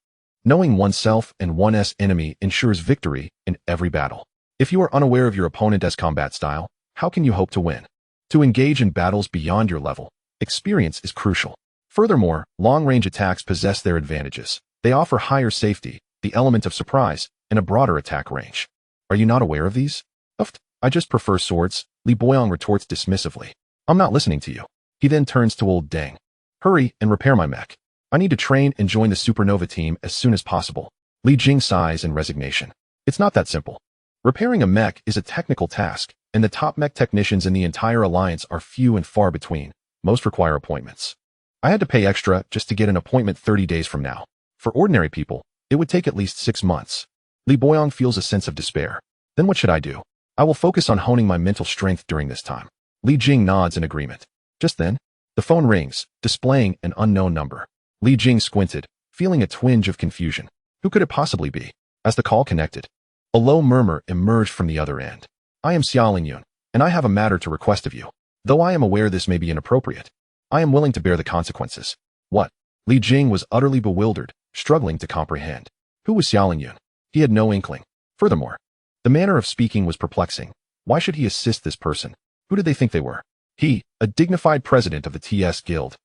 Knowing oneself and one's enemy ensures victory in every battle. If you are unaware of your opponent's combat style, how can you hope to win? To engage in battles beyond your level, experience is crucial. Furthermore, long-range attacks possess their advantages. They offer higher safety, the element of surprise, and a broader attack range. Are you not aware of these? I just prefer swords, Li Boyong retorts dismissively. I'm not listening to you. He then turns to old Deng. Hurry and repair my mech. I need to train and join the supernova team as soon as possible. Li Jing sighs in resignation. It's not that simple. Repairing a mech is a technical task, and the top mech technicians in the entire alliance are few and far between. Most require appointments. I had to pay extra just to get an appointment 30 days from now. For ordinary people, it would take at least 6 months. Li Boyong feels a sense of despair. Then what should I do? I will focus on honing my mental strength during this time. Li Jing nods in agreement. Just then, the phone rings, displaying an unknown number. Li Jing squinted, feeling a twinge of confusion. Who could it possibly be? As the call connected, a low murmur emerged from the other end. I am Xiaolingyun, and I have a matter to request of you. Though I am aware this may be inappropriate, I am willing to bear the consequences. What? Li Jing was utterly bewildered, struggling to comprehend. Who was Xiaolingyun? He had no inkling. Furthermore, the manner of speaking was perplexing. Why should he assist this person? Who did they think they were? He, a dignified president of the TS Guild,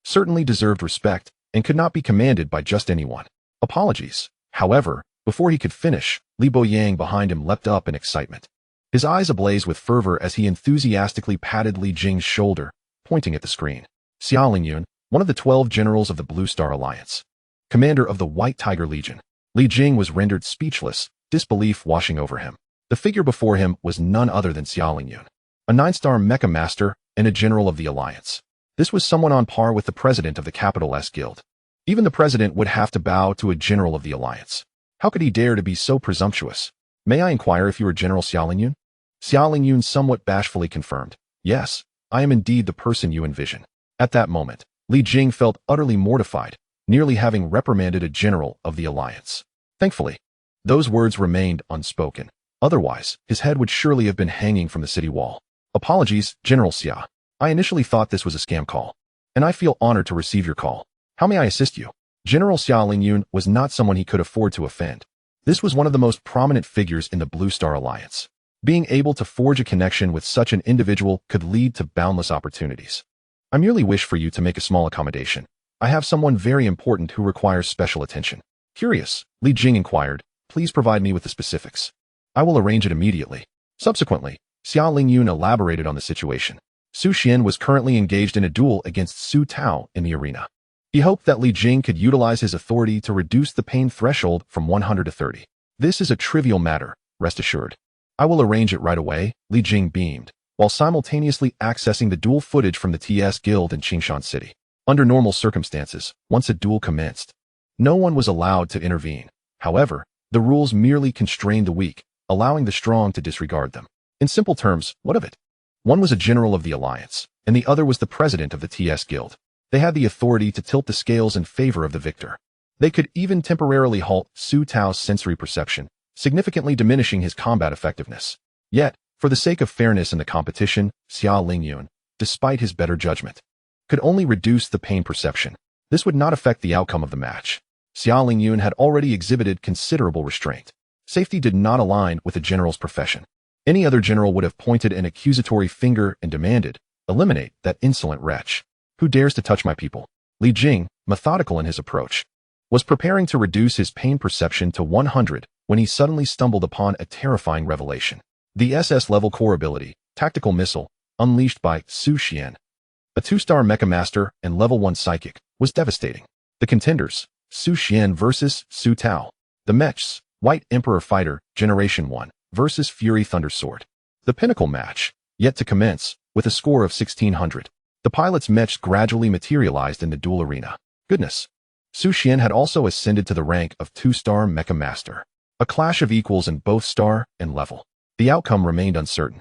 certainly deserved respect and could not be commanded by just anyone. Apologies. However, before he could finish, Li Boyang behind him leapt up in excitement. His eyes ablaze with fervor as he enthusiastically patted Li Jing's shoulder, pointing at the screen. Xiaolingyun, one of the 12 generals of the Blue Star Alliance, commander of the White Tiger Legion. Li Jing was rendered speechless, disbelief washing over him. The figure before him was none other than Xiaolingyun, a 9-star Mecha master and a general of the Alliance. This was someone on par with the president of the Capital S Guild. Even the president would have to bow to a general of the Alliance. How could he dare to be so presumptuous? May I inquire if you are General Xiaolingyun? Xiaolingyun somewhat bashfully confirmed. Yes, I am indeed the person you envision. At that moment, Li Jing felt utterly mortified, nearly having reprimanded a general of the Alliance. Thankfully, those words remained unspoken. Otherwise, his head would surely have been hanging from the city wall. Apologies, General Xia. I initially thought this was a scam call, and I feel honored to receive your call. How may I assist you? General Xiaolingyun was not someone he could afford to offend. This was one of the most prominent figures in the Blue Star Alliance. Being able to forge a connection with such an individual could lead to boundless opportunities. I merely wish for you to make a small accommodation. I have someone very important who requires special attention. Curious, Li Jing inquired. Please provide me with the specifics. I will arrange it immediately. Subsequently, Xiaolingyun elaborated on the situation. Su Xian was currently engaged in a duel against Su Tao in the arena. He hoped that Li Jing could utilize his authority to reduce the pain threshold from 100 to 30. This is a trivial matter, rest assured. I will arrange it right away, Li Jing beamed, while simultaneously accessing the duel footage from the TS Guild in Qingshan City. Under normal circumstances, once a duel commenced, no one was allowed to intervene. However, the rules merely constrained the weak, allowing the strong to disregard them. In simple terms, what of it? One was a general of the Alliance, and the other was the president of the TS Guild. They had the authority to tilt the scales in favor of the victor. They could even temporarily halt Su Tao's sensory perception, significantly diminishing his combat effectiveness. Yet, for the sake of fairness in the competition, Xiaolingyun, despite his better judgment, could only reduce the pain perception. This would not affect the outcome of the match. Xiaolingyun had already exhibited considerable restraint. Safety did not align with a general's profession. Any other general would have pointed an accusatory finger and demanded, "Eliminate that insolent wretch. Who dares to touch my people?" Li Jing, methodical in his approach, was preparing to reduce his pain perception to 100 when he suddenly stumbled upon a terrifying revelation. The SS-level core ability, Tactical Missile, unleashed by Su Xian, a 2-star Mecha Master and level 1 Psychic, was devastating. The contenders, Su Xian versus Su Tao. The Mechs, White Emperor Fighter, Generation 1, versus Fury Thunder Sword. The pinnacle match, yet to commence, with a score of 1600. The pilot's Mechs gradually materialized in the duel arena. Goodness. Su Xian had also ascended to the rank of 2-star Mecha Master. A clash of equals in both star and level. The outcome remained uncertain.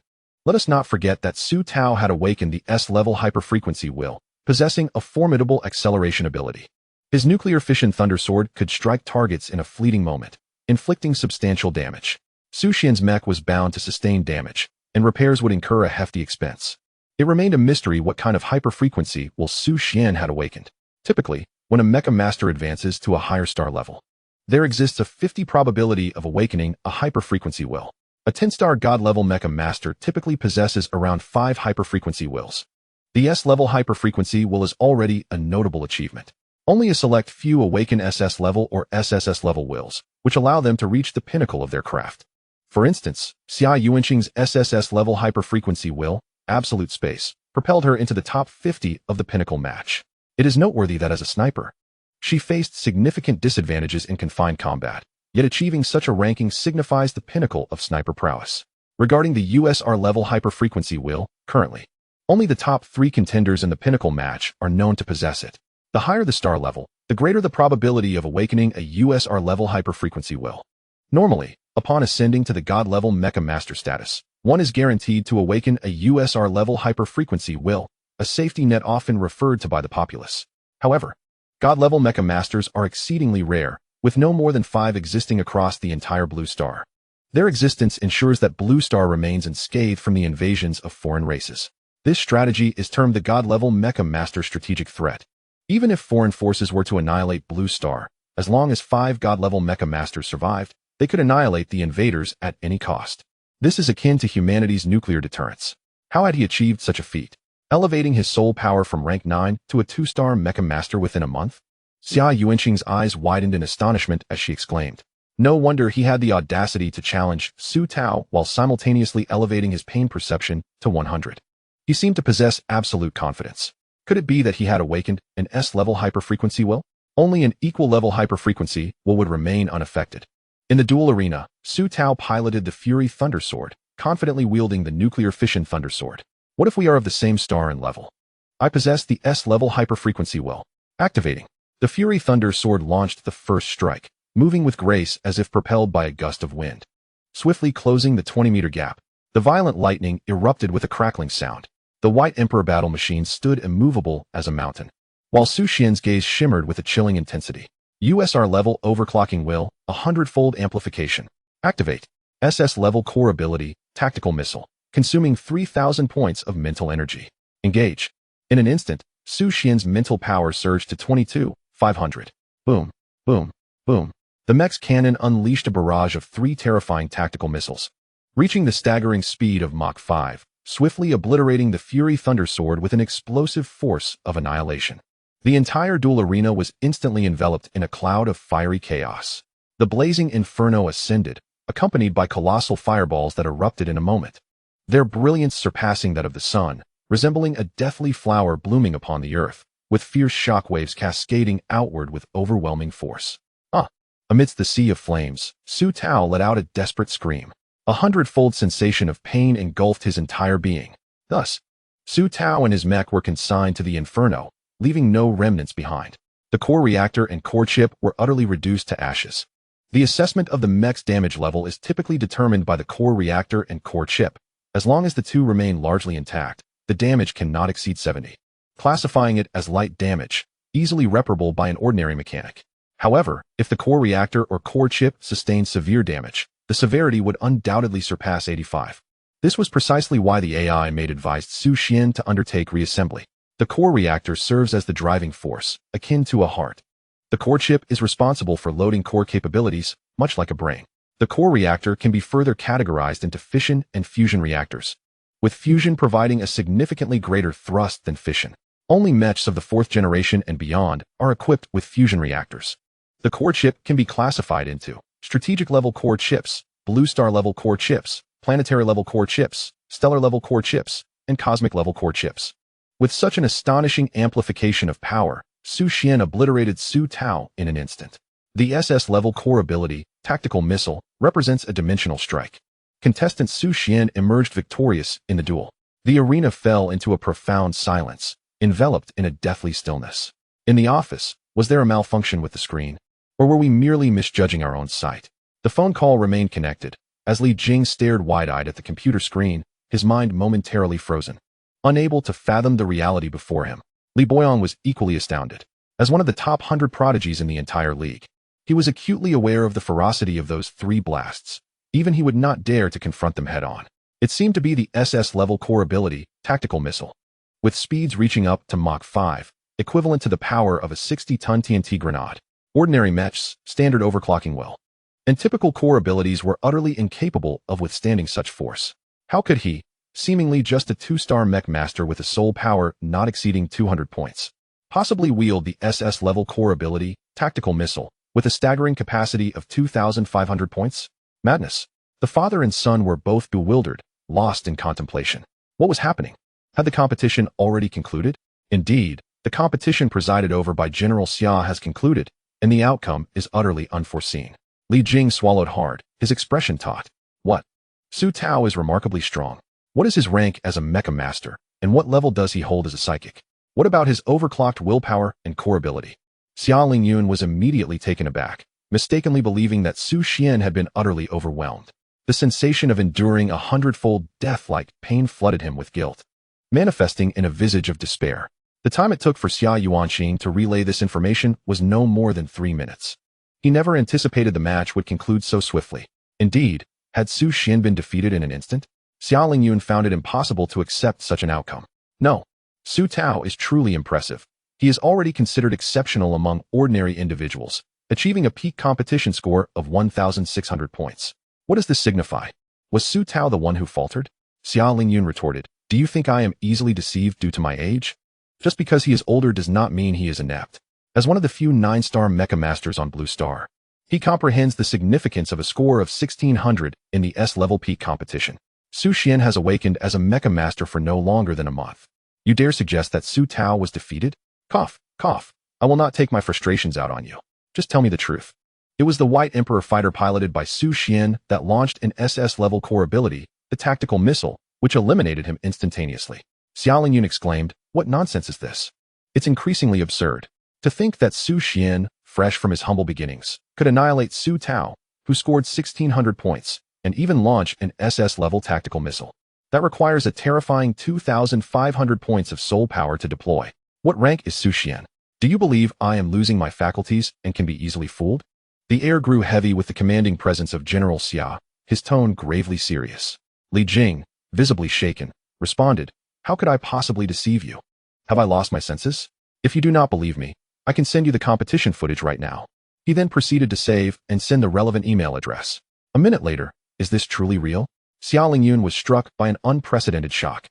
Let us not forget that Su Tao had awakened the S-level hyperfrequency will, possessing a formidable acceleration ability. His nuclear fission thunder sword could strike targets in a fleeting moment, inflicting substantial damage. Su Xian's mech was bound to sustain damage, and repairs would incur a hefty expense. It remained a mystery what kind of hyperfrequency will Su Xian had awakened. Typically, when a Mecha master advances to a higher star level, there exists a 50 probability of awakening a hyperfrequency will. A 10-star god-level Mecha master typically possesses around 5 hyperfrequency wills. The S-level hyperfrequency will is already a notable achievement. Only a select few awaken SS-level or SSS-level wills, which allow them to reach the pinnacle of their craft. For instance, Xia Yuanqing's SSS-level hyperfrequency will, Absolute Space, propelled her into the top 50 of the pinnacle match. It is noteworthy that as a sniper, she faced significant disadvantages in confined combat, yet achieving such a ranking signifies the pinnacle of sniper prowess. Regarding the USR-level hyperfrequency will, currently, only the top 3 contenders in the pinnacle match are known to possess it. The higher the star level, the greater the probability of awakening a USR-level hyperfrequency will. Normally, upon ascending to the god-level Mecha master status, one is guaranteed to awaken a USR-level hyperfrequency will, a safety net often referred to by the populace. However, god-level Mecha masters are exceedingly rare, with no more than 5 existing across the entire Blue Star. Their existence ensures that Blue Star remains unscathed from the invasions of foreign races. This strategy is termed the god-level Mecha master strategic threat. Even if foreign forces were to annihilate Blue Star, as long as 5 god-level Mecha masters survived, they could annihilate the invaders at any cost. This is akin to humanity's nuclear deterrence. How had he achieved such a feat? Elevating his soul power from rank 9 to a 2-star Mecha master within a month? Xia Yuanqing's eyes widened in astonishment as she exclaimed. No wonder he had the audacity to challenge Su Tao while simultaneously elevating his pain perception to 100. He seemed to possess absolute confidence. Could it be that he had awakened an S-level hyperfrequency will? Only an equal-level hyperfrequency will would remain unaffected. In the duel arena, Su Tao piloted the Fury Thunder Sword, confidently wielding the nuclear fission thunder sword. What if we are of the same star and level? I possess the S-level hyperfrequency will. Activating. The Fury Thunder Sword launched the first strike, moving with grace as if propelled by a gust of wind. Swiftly closing the 20-meter gap, the violent lightning erupted with a crackling sound. The White Emperor battle machine stood immovable as a mountain, while Su Xian's gaze shimmered with a chilling intensity. USR-level overclocking will, a hundredfold amplification. Activate. SS-level core ability, tactical missile, consuming 3,000 points of mental energy. Engage. In an instant, Su Xian's mental power surged to 22,500. Boom, boom, boom. The Mech's cannon unleashed a barrage of 3 terrifying tactical missiles, reaching the staggering speed of Mach 5. Swiftly obliterating the Fury Thunder Sword with an explosive force of annihilation. The entire duel arena was instantly enveloped in a cloud of fiery chaos. The blazing inferno ascended, accompanied by colossal fireballs that erupted in a moment, their brilliance surpassing that of the sun, resembling a deathly flower blooming upon the earth, with fierce shockwaves cascading outward with overwhelming force. Amidst the sea of flames, Su Tao let out a desperate scream. A hundredfold sensation of pain engulfed his entire being. Thus, Su Tao and his mech were consigned to the inferno, leaving no remnants behind. The core reactor and core chip were utterly reduced to ashes. The assessment of the mech's damage level is typically determined by the core reactor and core chip. As long as the two remain largely intact, the damage cannot exceed 70, classifying it as light damage, easily reparable by an ordinary mechanic. However, if the core reactor or core chip sustains severe damage, the severity would undoubtedly surpass 85. This was precisely why the AI made advised Su Xian to undertake reassembly. The core reactor serves as the driving force, akin to a heart. The core chip is responsible for loading core capabilities, much like a brain. The core reactor can be further categorized into fission and fusion reactors, with fusion providing a significantly greater thrust than fission. Only Mechs of the 4th generation and beyond are equipped with fusion reactors. The core chip can be classified into strategic-level core chips, Blue Star-level core chips, planetary-level core chips, stellar-level core chips, and cosmic-level core chips. With such an astonishing amplification of power, Su Xian obliterated Su Tao in an instant. The SS-level core ability, Tactical Missile, represents a dimensional strike. Contestant Su Xian emerged victorious in the duel. The arena fell into a profound silence, enveloped in a deathly stillness. In the office, was there a malfunction with the screen? Or were we merely misjudging our own sight? The phone call remained connected. As Li Jing stared wide-eyed at the computer screen, his mind momentarily frozen. Unable to fathom the reality before him, Li Boyong was equally astounded. As one of the top 100 prodigies in the entire league, he was acutely aware of the ferocity of those 3 blasts. Even he would not dare to confront them head-on. It seemed to be the SS-level core ability, tactical missile. With speeds reaching up to Mach 5, equivalent to the power of a 60-ton TNT grenade, ordinary Mechs, standard overclocking will, and typical core abilities were utterly incapable of withstanding such force. How could he, seemingly just a 2-star mech master with a soul power not exceeding 200 points, possibly wield the SS-level core ability, tactical missile, with a staggering capacity of 2,500 points? Madness. The father and son were both bewildered, lost in contemplation. What was happening? Had the competition already concluded? Indeed, the competition presided over by General Xia has concluded, and the outcome is utterly unforeseen. Li Jing swallowed hard, his expression taut. What? Su Tao is remarkably strong. What is his rank as a mecha master, and what level does he hold as a psychic? What about his overclocked willpower and core ability? Xia Lingyun was immediately taken aback, mistakenly believing that Su Xian had been utterly overwhelmed. The sensation of enduring a hundredfold death-like pain flooded him with guilt, manifesting in a visage of despair. The time it took for Xia Yuanxing to relay this information was no more than 3 minutes. He never anticipated the match would conclude so swiftly. Indeed, had Su Xian been defeated in an instant, Xia Lingyun found it impossible to accept such an outcome. No, Su Tao is truly impressive. He is already considered exceptional among ordinary individuals, achieving a peak competition score of 1,600 points. What does this signify? Was Su Tao the one who faltered? Xia Lingyun retorted, "Do you think I am easily deceived due to my age? Just because he is older does not mean he is inept. As one of the few 9-star mecha masters on Blue Star, he comprehends the significance of a score of 1,600 in the S-level peak competition. Su Xian has awakened as a mecha master for no longer than a month. You dare suggest that Su Tao was defeated? Cough, cough. I will not take my frustrations out on you. Just tell me the truth." It was the White Emperor fighter piloted by Su Xian that launched an SS-level core ability, the tactical missile, which eliminated him instantaneously. Xia Lingyun exclaimed, "What nonsense is this? It's increasingly absurd. To think that Su Xian, fresh from his humble beginnings, could annihilate Su Tao, who scored 1,600 points, and even launch an SS-level tactical missile. That requires a terrifying 2,500 points of soul power to deploy. What rank is Su Xian? Do you believe I am losing my faculties and can be easily fooled?" The air grew heavy with the commanding presence of General Xia, his tone gravely serious. Li Jing, visibly shaken, responded, "How could I possibly deceive you? Have I lost my senses? If you do not believe me, I can send you the competition footage right now." He then proceeded to save and send the relevant email address. A minute later, is this truly real? Xia Lingyun was struck by an unprecedented shock.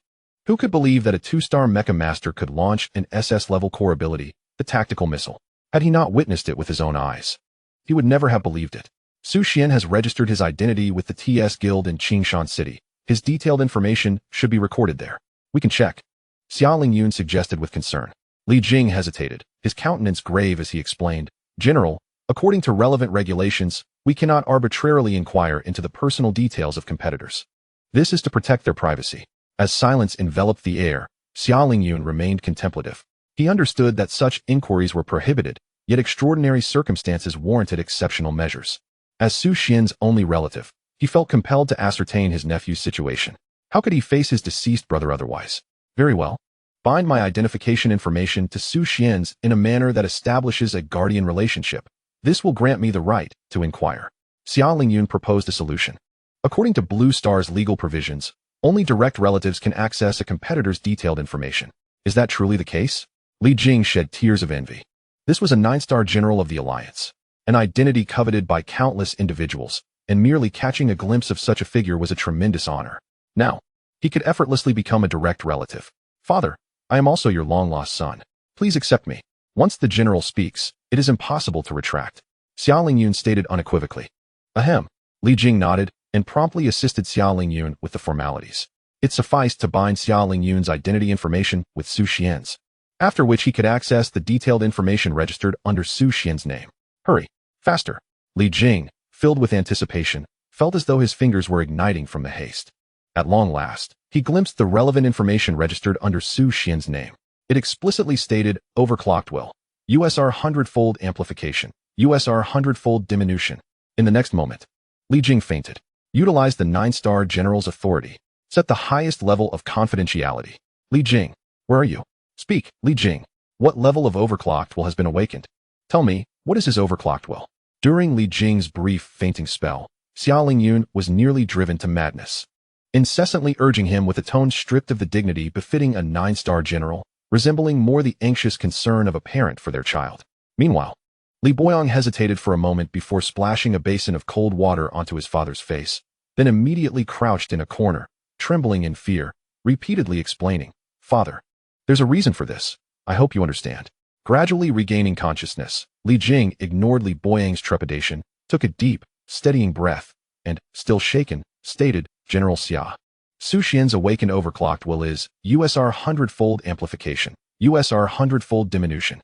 Who could believe that a 2-star mecha master could launch an SS-level core ability, the tactical missile? Had he not witnessed it with his own eyes, he would never have believed it. Su Xian has registered his identity with the TS Guild in Qingshan City. His detailed information should be recorded there. We can check. Xia Lingyun suggested with concern. Li Jing hesitated, his countenance grave as he explained, "General, according to relevant regulations, we cannot arbitrarily inquire into the personal details of competitors. This is to protect their privacy." As silence enveloped the air, Xia Lingyun remained contemplative. He understood that such inquiries were prohibited, yet extraordinary circumstances warranted exceptional measures. As Su Xian's only relative, he felt compelled to ascertain his nephew's situation. How could he face his deceased brother otherwise? Very well. Bind my identification information to Su Xian's in a manner that establishes a guardian relationship. This will grant me the right to inquire. Xia Lingyun proposed a solution. According to Blue Star's legal provisions, only direct relatives can access a competitor's detailed information. Is that truly the case? Li Jing shed tears of envy. This was a 9-star general of the Alliance, an identity coveted by countless individuals, and merely catching a glimpse of such a figure was a tremendous honor. Now, he could effortlessly become a direct relative. "Father, I am also your long-lost son. Please accept me." Once the general speaks, it is impossible to retract, Xia Lingyun stated unequivocally. Ahem. Li Jing nodded and promptly assisted Xia Lingyun with the formalities. It sufficed to bind Xia Lingyun's identity information with Su Xian's, after which he could access the detailed information registered under Su Xian's name. Hurry, faster. Li Jing, filled with anticipation, felt as though his fingers were igniting from the haste. At long last, he glimpsed the relevant information registered under Su Xian's name. It explicitly stated overclocked will, USR Hundredfold Amplification, USR Hundredfold Diminution. In the next moment, Li Jing fainted. Utilized the 9-star general's authority. Set the highest level of confidentiality. Li Jing, where are you? Speak, Li Jing. What level of overclocked will has been awakened? Tell me, what is his overclocked will? During Li Jing's brief fainting spell, Xia Lingyun was nearly driven to madness. Incessantly urging him with a tone stripped of the dignity befitting a 9-star general, resembling more the anxious concern of a parent for their child. Meanwhile, Li Boyong hesitated for a moment before splashing a basin of cold water onto his father's face, then immediately crouched in a corner, trembling in fear, repeatedly explaining, "Father, there's a reason for this. I hope you understand." Gradually regaining consciousness, Li Jing ignored Li Boyang's trepidation, took a deep, steadying breath, and, still shaken, stated, "General Xia, Su Xian's awakened overclocked will is USR Hundredfold Amplification, USR Hundredfold Diminution."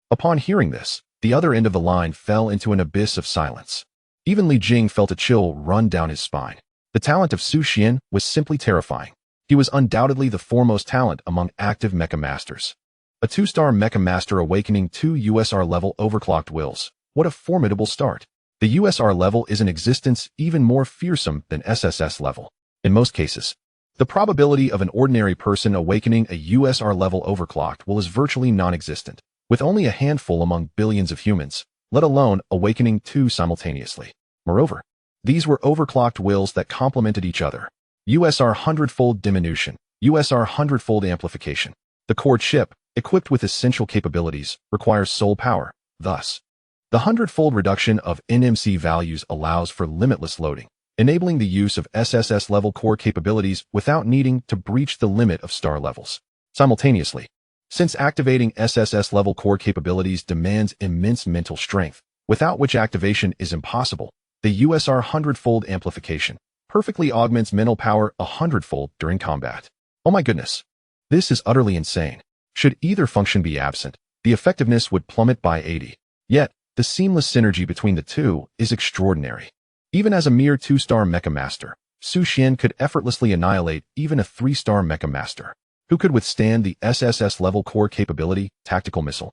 Upon hearing this, the other end of the line fell into an abyss of silence. Even Li Jing felt a chill run down his spine. The talent of Su Xian was simply terrifying. He was undoubtedly the foremost talent among active Mecha masters. A 2-star Mecha master awakening 2 USR-level overclocked wills. What a formidable start. The USR-level is in existence even more fearsome than SSS-level. In most cases, the probability of an ordinary person awakening a USR-level overclocked will is virtually non-existent, with only a handful among billions of humans, let alone awakening 2 simultaneously. Moreover, these were overclocked wills that complemented each other. USR Hundredfold Diminution, USR Hundredfold Amplification. The core chip, equipped with essential capabilities, requires soul power. Thus, the Hundredfold Reduction of NMC values allows for limitless loading, enabling the use of SSS-level core capabilities without needing to breach the limit of star levels. Simultaneously, since activating SSS-level core capabilities demands immense mental strength, without which activation is impossible, the USR Hundredfold Amplification perfectly augments mental power 100-fold during combat. Oh my goodness. This is utterly insane. Should either function be absent, the effectiveness would plummet by 80. Yet, the seamless synergy between the two is extraordinary. Even as a mere 2-star Mecha Master, Su Xian could effortlessly annihilate even a 3-star Mecha Master, who could withstand the SSS-level core capability tactical missile.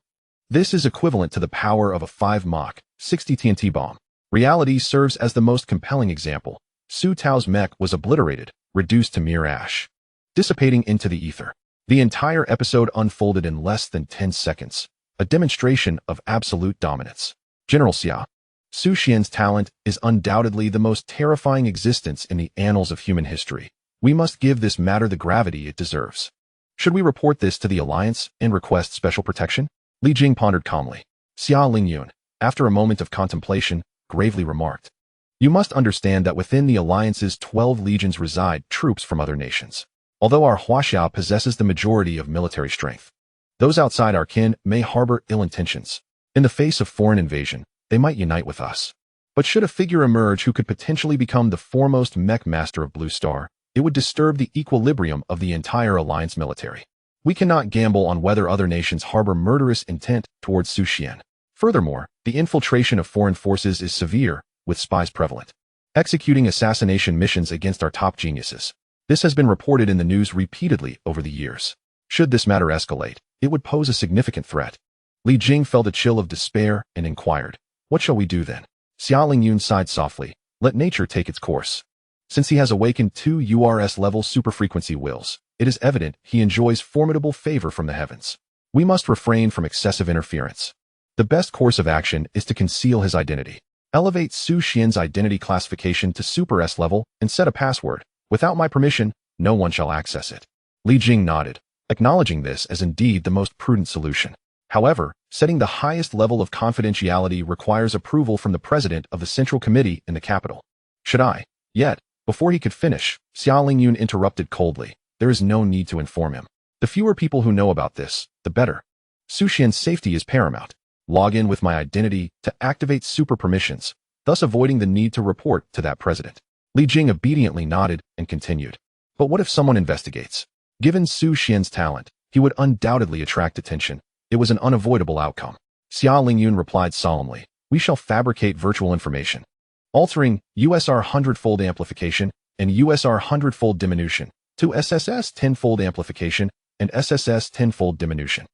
This is equivalent to the power of a 5 Mach 60 TNT bomb. Reality serves as the most compelling example. Su Tao's mech was obliterated, reduced to mere ash, dissipating into the ether. The entire episode unfolded in less than 10 seconds, a demonstration of absolute dominance. General Xia, Su Xian's talent is undoubtedly the most terrifying existence in the annals of human history. We must give this matter the gravity it deserves. Should we report this to the Alliance and request special protection? Li Jing pondered calmly. Xia Lingyun, after a moment of contemplation, gravely remarked, "You must understand that within the Alliance's 12 legions reside troops from other nations. Although our Huaxia possesses the majority of military strength, those outside our kin may harbor ill intentions. In the face of foreign invasion, they might unite with us. But should a figure emerge who could potentially become the foremost mech master of Blue Star, it would disturb the equilibrium of the entire Alliance military. We cannot gamble on whether other nations harbor murderous intent towards Su Xian. Furthermore, the infiltration of foreign forces is severe, with spies prevalent, executing assassination missions against our top geniuses. This has been reported in the news repeatedly over the years. Should this matter escalate, it would pose a significant threat." Li Jing felt a chill of despair and inquired, "What shall we do then?" Xia Lingyun sighed softly, "Let nature take its course. Since he has awakened 2 URS-level superfrequency wills, it is evident he enjoys formidable favor from the heavens. We must refrain from excessive interference. The best course of action is to conceal his identity. Elevate Su Xian's identity classification to Super S-level and set a password. Without my permission, no one shall access it." Li Jing nodded, acknowledging this as indeed the most prudent solution. However, setting the highest level of confidentiality requires approval from the president of the Central Committee in the capital. "Should I?" Yet, before he could finish, Xia Lingyun interrupted coldly. "There is no need to inform him. The fewer people who know about this, the better. Su Xian's safety is paramount. Log in with my identity to activate super permissions, thus avoiding the need to report to that president." Li Jing obediently nodded and continued. "But what if someone investigates? Given Su Xian's talent, he would undoubtedly attract attention. It was an unavoidable outcome." Xia Lingyun replied solemnly, "We shall fabricate virtual information, altering USR Hundredfold Amplification and USR Hundredfold Diminution to SSS Tenfold Amplification and SSS Tenfold Diminution.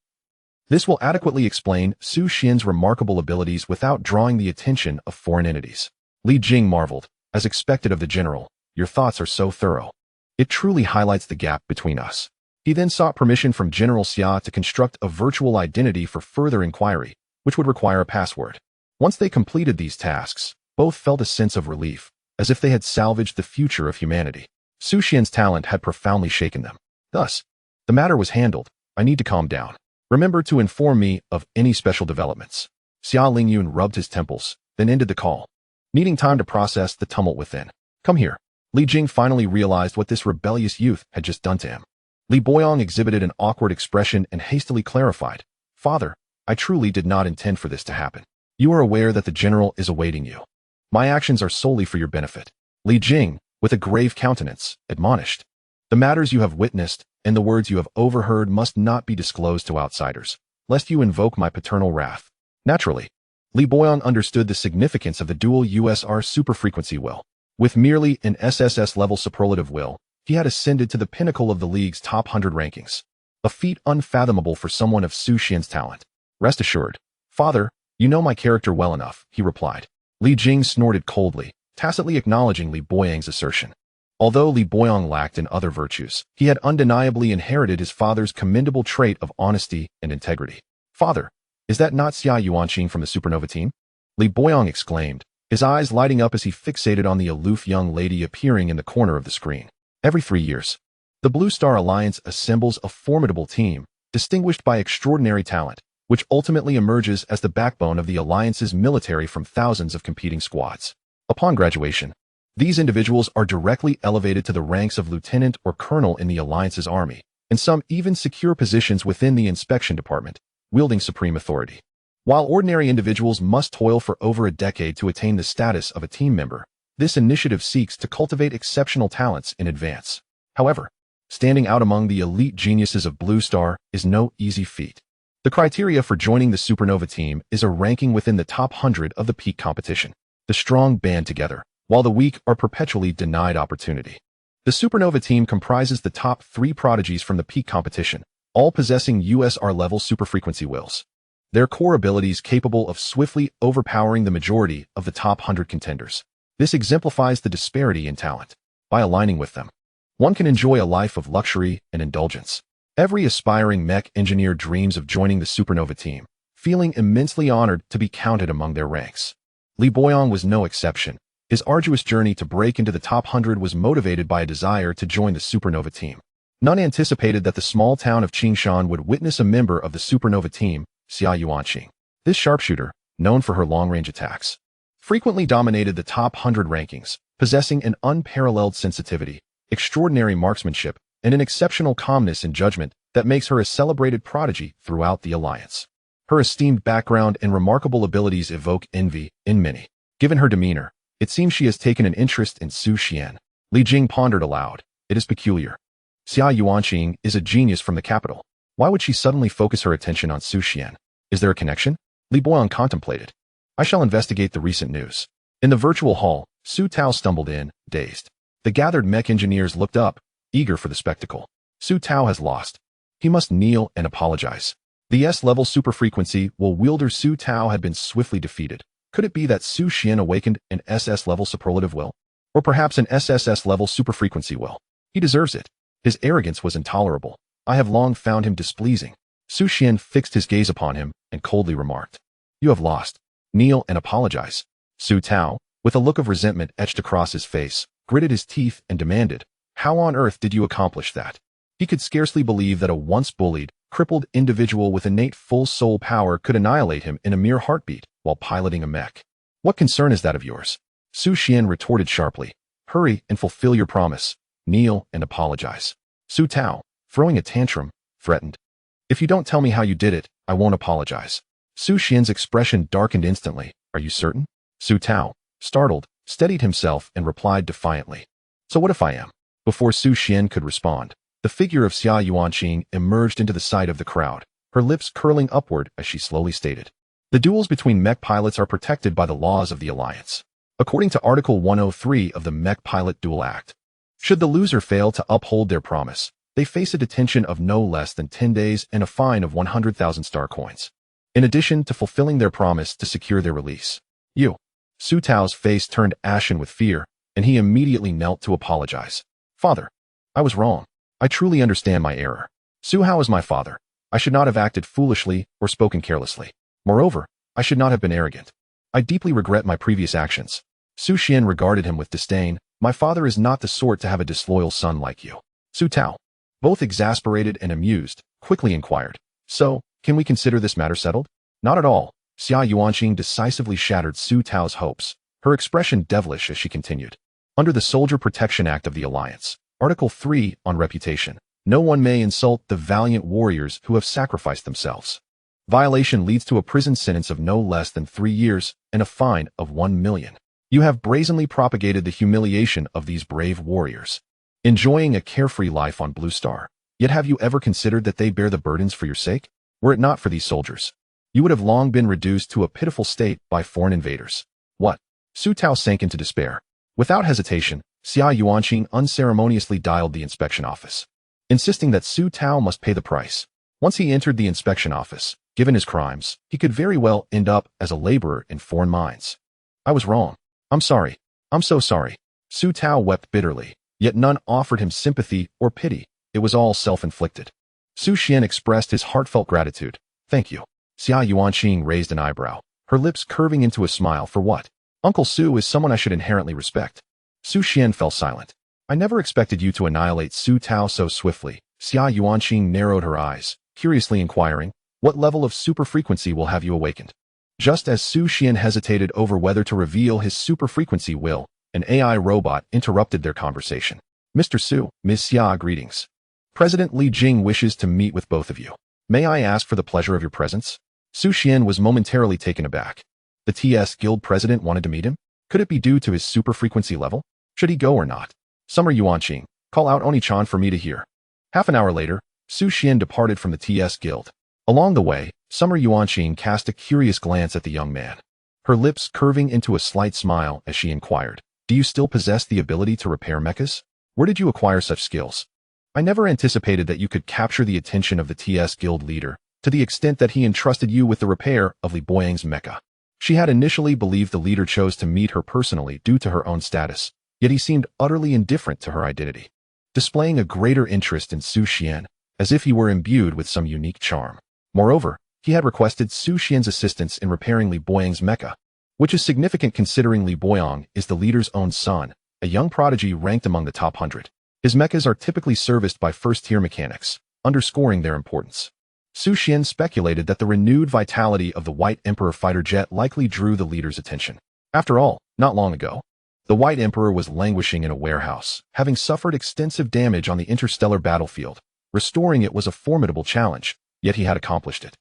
This will adequately explain Su Xian's remarkable abilities without drawing the attention of foreign entities." Li Jing marveled. "As expected of the general, your thoughts are so thorough. It truly highlights the gap between us. He then sought permission from General Xia to construct a virtual identity for further inquiry, which would require a password. Once they completed these tasks, both felt a sense of relief, as if they had salvaged the future of humanity. Su Xian's talent had profoundly shaken them. Thus, the matter was handled. I need to calm down. Remember to inform me of any special developments. Xia Lingyun rubbed his temples, then ended the call, needing time to process the tumult within. Come here. Li Jing finally realized what this rebellious youth had just done to him. Li Boyong exhibited an awkward expression and hastily clarified, Father, I truly did not intend for this to happen. You are aware that the general is awaiting you. My actions are solely for your benefit. Li Jing, with a grave countenance, admonished. The matters you have witnessed and the words you have overheard must not be disclosed to outsiders, lest you invoke my paternal wrath. Naturally, Li Boyong understood the significance of the dual USR superfrequency will. With merely an SSS-level superlative will, he had ascended to the pinnacle of the league's top 100 rankings. A feat unfathomable for someone of Su Xian's talent. Rest assured, Father, you know my character well enough, he replied. Li Jing snorted coldly, tacitly acknowledging Li Boyong's assertion. Although Li Boyong lacked in other virtues, he had undeniably inherited his father's commendable trait of honesty and integrity. Father, is that not Xia Yuanqing from the Supernova team? Li Boyong exclaimed, his eyes lighting up as he fixated on the aloof young lady appearing in the corner of the screen. Every 3 years, the Blue Star Alliance assembles a formidable team, distinguished by extraordinary talent, which ultimately emerges as the backbone of the Alliance's military from thousands of competing squads. Upon graduation, these individuals are directly elevated to the ranks of lieutenant or colonel in the Alliance's army, and some even secure positions within the inspection department, wielding supreme authority. While ordinary individuals must toil for over a decade to attain the status of a team member, this initiative seeks to cultivate exceptional talents in advance. However, standing out among the elite geniuses of Blue Star is no easy feat. The criteria for joining the Supernova team is a ranking within the top 100 of the peak competition. The strong band together, while the weak are perpetually denied opportunity. The Supernova team comprises the top 3 prodigies from the peak competition, all possessing USR-level superfrequency wills. Their core abilities capable of swiftly overpowering the majority of the top 100 contenders. This exemplifies the disparity in talent. By aligning with them, one can enjoy a life of luxury and indulgence. Every aspiring mech engineer dreams of joining the Supernova team, feeling immensely honored to be counted among their ranks. Li Boyong was no exception. His arduous journey to break into the top 100 was motivated by a desire to join the Supernova team. None anticipated that the small town of Qingshan would witness a member of the Supernova team, Xia Yuanqing. This sharpshooter, known for her long-range attacks, frequently dominated the top 100 rankings, possessing an unparalleled sensitivity, extraordinary marksmanship, and an exceptional calmness and judgment that makes her a celebrated prodigy throughout the Alliance. Her esteemed background and remarkable abilities evoke envy in many. Given her demeanor, it seems she has taken an interest in Su Xian. Li Jing pondered aloud. It is peculiar. Xia Yuanqing is a genius from the capital. Why would she suddenly focus her attention on Su Xian? Is there a connection? Li Boyong contemplated. I shall investigate the recent news. In the virtual hall, Su Tao stumbled in, dazed. The gathered mech engineers looked up, eager for the spectacle. Su Tao has lost. He must kneel and apologize. The S-level superfrequency will wielder Su Tao had been swiftly defeated. Could it be that Su Xian awakened an SS-level superlative will? Or perhaps an SSS-level superfrequency will? He deserves it. His arrogance was intolerable. I have long found him displeasing. Su Xian fixed his gaze upon him and coldly remarked, You have lost. Kneel and apologize. Su Tao, with a look of resentment etched across his face, gritted his teeth and demanded, How on earth did you accomplish that? He could scarcely believe that a once bullied, crippled individual with innate full soul power could annihilate him in a mere heartbeat while piloting a mech. What concern is that of yours? Su Xian retorted sharply. Hurry and fulfill your promise. Kneel and apologize. Su Tao, throwing a tantrum, threatened. If you don't tell me how you did it, I won't apologize. Su Xian's expression darkened instantly. Are you certain? Su Tao, startled, steadied himself and replied defiantly. So what if I am? Before Su Xian could respond, the figure of Xia Yuanqing emerged into the sight of the crowd, her lips curling upward as she slowly stated. The duels between mech pilots are protected by the laws of the Alliance. According to Article 103 of the Mech Pilot Duel Act, should the loser fail to uphold their promise, they face a detention of no less than 10 days and a fine of 100,000 star coins, in addition to fulfilling their promise to secure their release. Su Tao's face turned ashen with fear, and he immediately knelt to apologize. Father, I was wrong. I truly understand my error. Su Hao is my father. I should not have acted foolishly or spoken carelessly. Moreover, I should not have been arrogant. I deeply regret my previous actions. Su Xian regarded him with disdain. My father is not the sort to have a disloyal son like you. Su Tao, both exasperated and amused, quickly inquired. So, can we consider this matter settled? Not at all. Xia Yuanqing decisively shattered Su Tao's hopes, her expression devilish as she continued. Under the Soldier Protection Act of the Alliance, Article 3 on reputation, no one may insult the valiant warriors who have sacrificed themselves. Violation leads to a prison sentence of no less than 3 years and a fine of 1 million. You have brazenly propagated the humiliation of these brave warriors, enjoying a carefree life on Blue Star. Yet have you ever considered that they bear the burdens for your sake? Were it not for these soldiers, you would have long been reduced to a pitiful state by foreign invaders. What? Su Tao sank into despair. Without hesitation, Xia Yuanqing unceremoniously dialed the inspection office, insisting that Su Tao must pay the price. Once he entered the inspection office, given his crimes, he could very well end up as a laborer in foreign mines. I was wrong. I'm sorry. I'm so sorry. Su Tao wept bitterly, yet none offered him sympathy or pity. It was all self-inflicted. Su Xian expressed his heartfelt gratitude. Thank you. Xia Yuanqing raised an eyebrow, her lips curving into a smile. For what? Uncle Su is someone I should inherently respect. Su Xian fell silent. I never expected you to annihilate Su Tao so swiftly. Xia Yuanqing narrowed her eyes, curiously inquiring, what level of superfrequency will have you awakened? Just as Su Xian hesitated over whether to reveal his superfrequency will, an AI robot interrupted their conversation. Mr. Su, Ms. Xia, greetings. President Li Jing wishes to meet with both of you. May I ask for the pleasure of your presence? Su Xian was momentarily taken aback. The TS Guild president wanted to meet him? Could it be due to his superfrequency level? Should he go or not? Summer Yuanqing, call out Oni-chan for me to hear. Half an hour later, Su Xian departed from the TS Guild. Along the way, Summer Yuanqing cast a curious glance at the young man, her lips curving into a slight smile as she inquired, do you still possess the ability to repair mechas? Where did you acquire such skills? I never anticipated that you could capture the attention of the TS Guild leader, to the extent that he entrusted you with the repair of Li Boyang's mecha. She had initially believed the leader chose to meet her personally due to her own status, yet he seemed utterly indifferent to her identity, displaying a greater interest in Su Xian, as if he were imbued with some unique charm. Moreover, he had requested Su Xian's assistance in repairing Li Boyang's mecha, which is significant considering Li Boyang is the leader's own son, a young prodigy ranked among the top 100. His mechas are typically serviced by first-tier mechanics, underscoring their importance. Su Xian speculated that the renewed vitality of the White Emperor fighter jet likely drew the leader's attention. After all, not long ago, the White Emperor was languishing in a warehouse, having suffered extensive damage on the interstellar battlefield. Restoring it was a formidable challenge, yet he had accomplished it,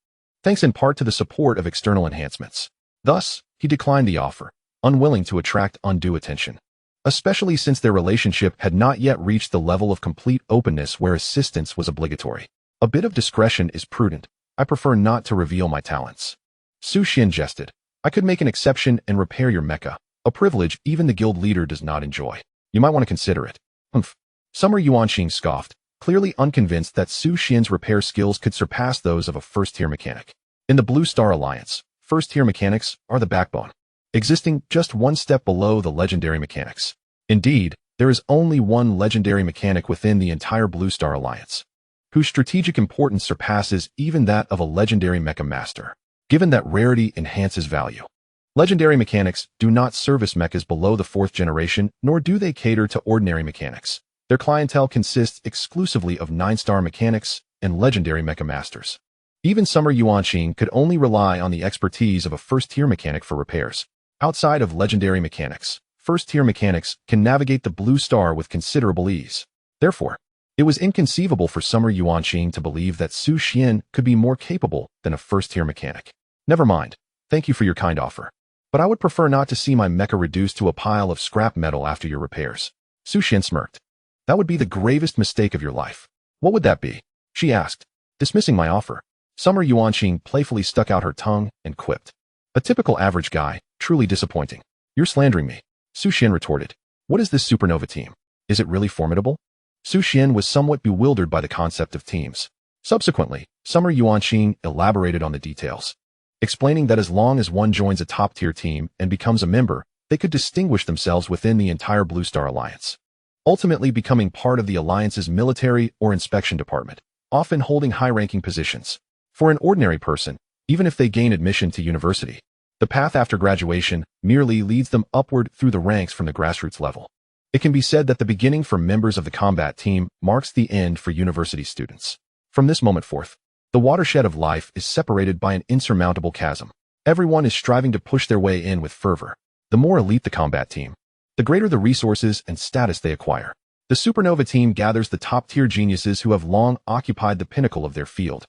thanks in part to the support of external enhancements. Thus, he declined the offer, unwilling to attract undue attention, especially since their relationship had not yet reached the level of complete openness where assistance was obligatory. A bit of discretion is prudent. I prefer not to reveal my talents. Su Xian jested. I could make an exception and repair your mecha, a privilege even the guild leader does not enjoy. You might want to consider it. Humph. Summer Yuanqing scoffed, clearly unconvinced that Su Xian's repair skills could surpass those of a first-tier mechanic. In the Blue Star Alliance, first-tier mechanics are the backbone, existing just one step below the legendary mechanics. Indeed, there is only one legendary mechanic within the entire Blue Star Alliance, whose strategic importance surpasses even that of a legendary mecha master, given that rarity enhances value. Legendary mechanics do not service mechas below the 4th generation, nor do they cater to ordinary mechanics. Their clientele consists exclusively of 9-star mechanics and legendary mecha masters. Even Summer Yuanqing could only rely on the expertise of a first-tier mechanic for repairs. Outside of legendary mechanics, first-tier mechanics can navigate the Blue Star with considerable ease. Therefore, it was inconceivable for Summer Yuanqing to believe that Su Xian could be more capable than a first-tier mechanic. Never mind. Thank you for your kind offer. But I would prefer not to see my mecha reduced to a pile of scrap metal after your repairs. Su Xian smirked. That would be the gravest mistake of your life. What would that be? She asked, dismissing my offer. Summer Yuanqing playfully stuck out her tongue and quipped. A typical average guy, truly disappointing. You're slandering me. Su Xian retorted. What is this supernova team? Is it really formidable? Su Xian was somewhat bewildered by the concept of teams. Subsequently, Summer Yuanqing elaborated on the details, explaining that as long as one joins a top-tier team and becomes a member, they could distinguish themselves within the entire Blue Star Alliance. ultimately becoming part of the Alliance's military or inspection department, often holding high-ranking positions. For an ordinary person, even if they gain admission to university, the path after graduation merely leads them upward through the ranks from the grassroots level. It can be said that the beginning for members of the combat team marks the end for university students. From this moment forth, the watershed of life is separated by an insurmountable chasm. Everyone is striving to push their way in with fervor. The more elite the combat team, the greater the resources and status they acquire. The supernova team gathers the top-tier geniuses who have long occupied the pinnacle of their field,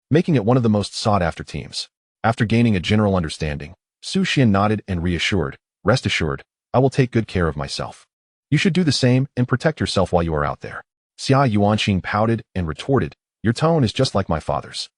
making it one of the most sought-after teams. After gaining a general understanding, Xuan nodded and reassured, "Rest assured, I will take good care of myself. You should do the same and protect yourself while you are out there." Xia Yuanqing pouted and retorted, "Your tone is just like my father's."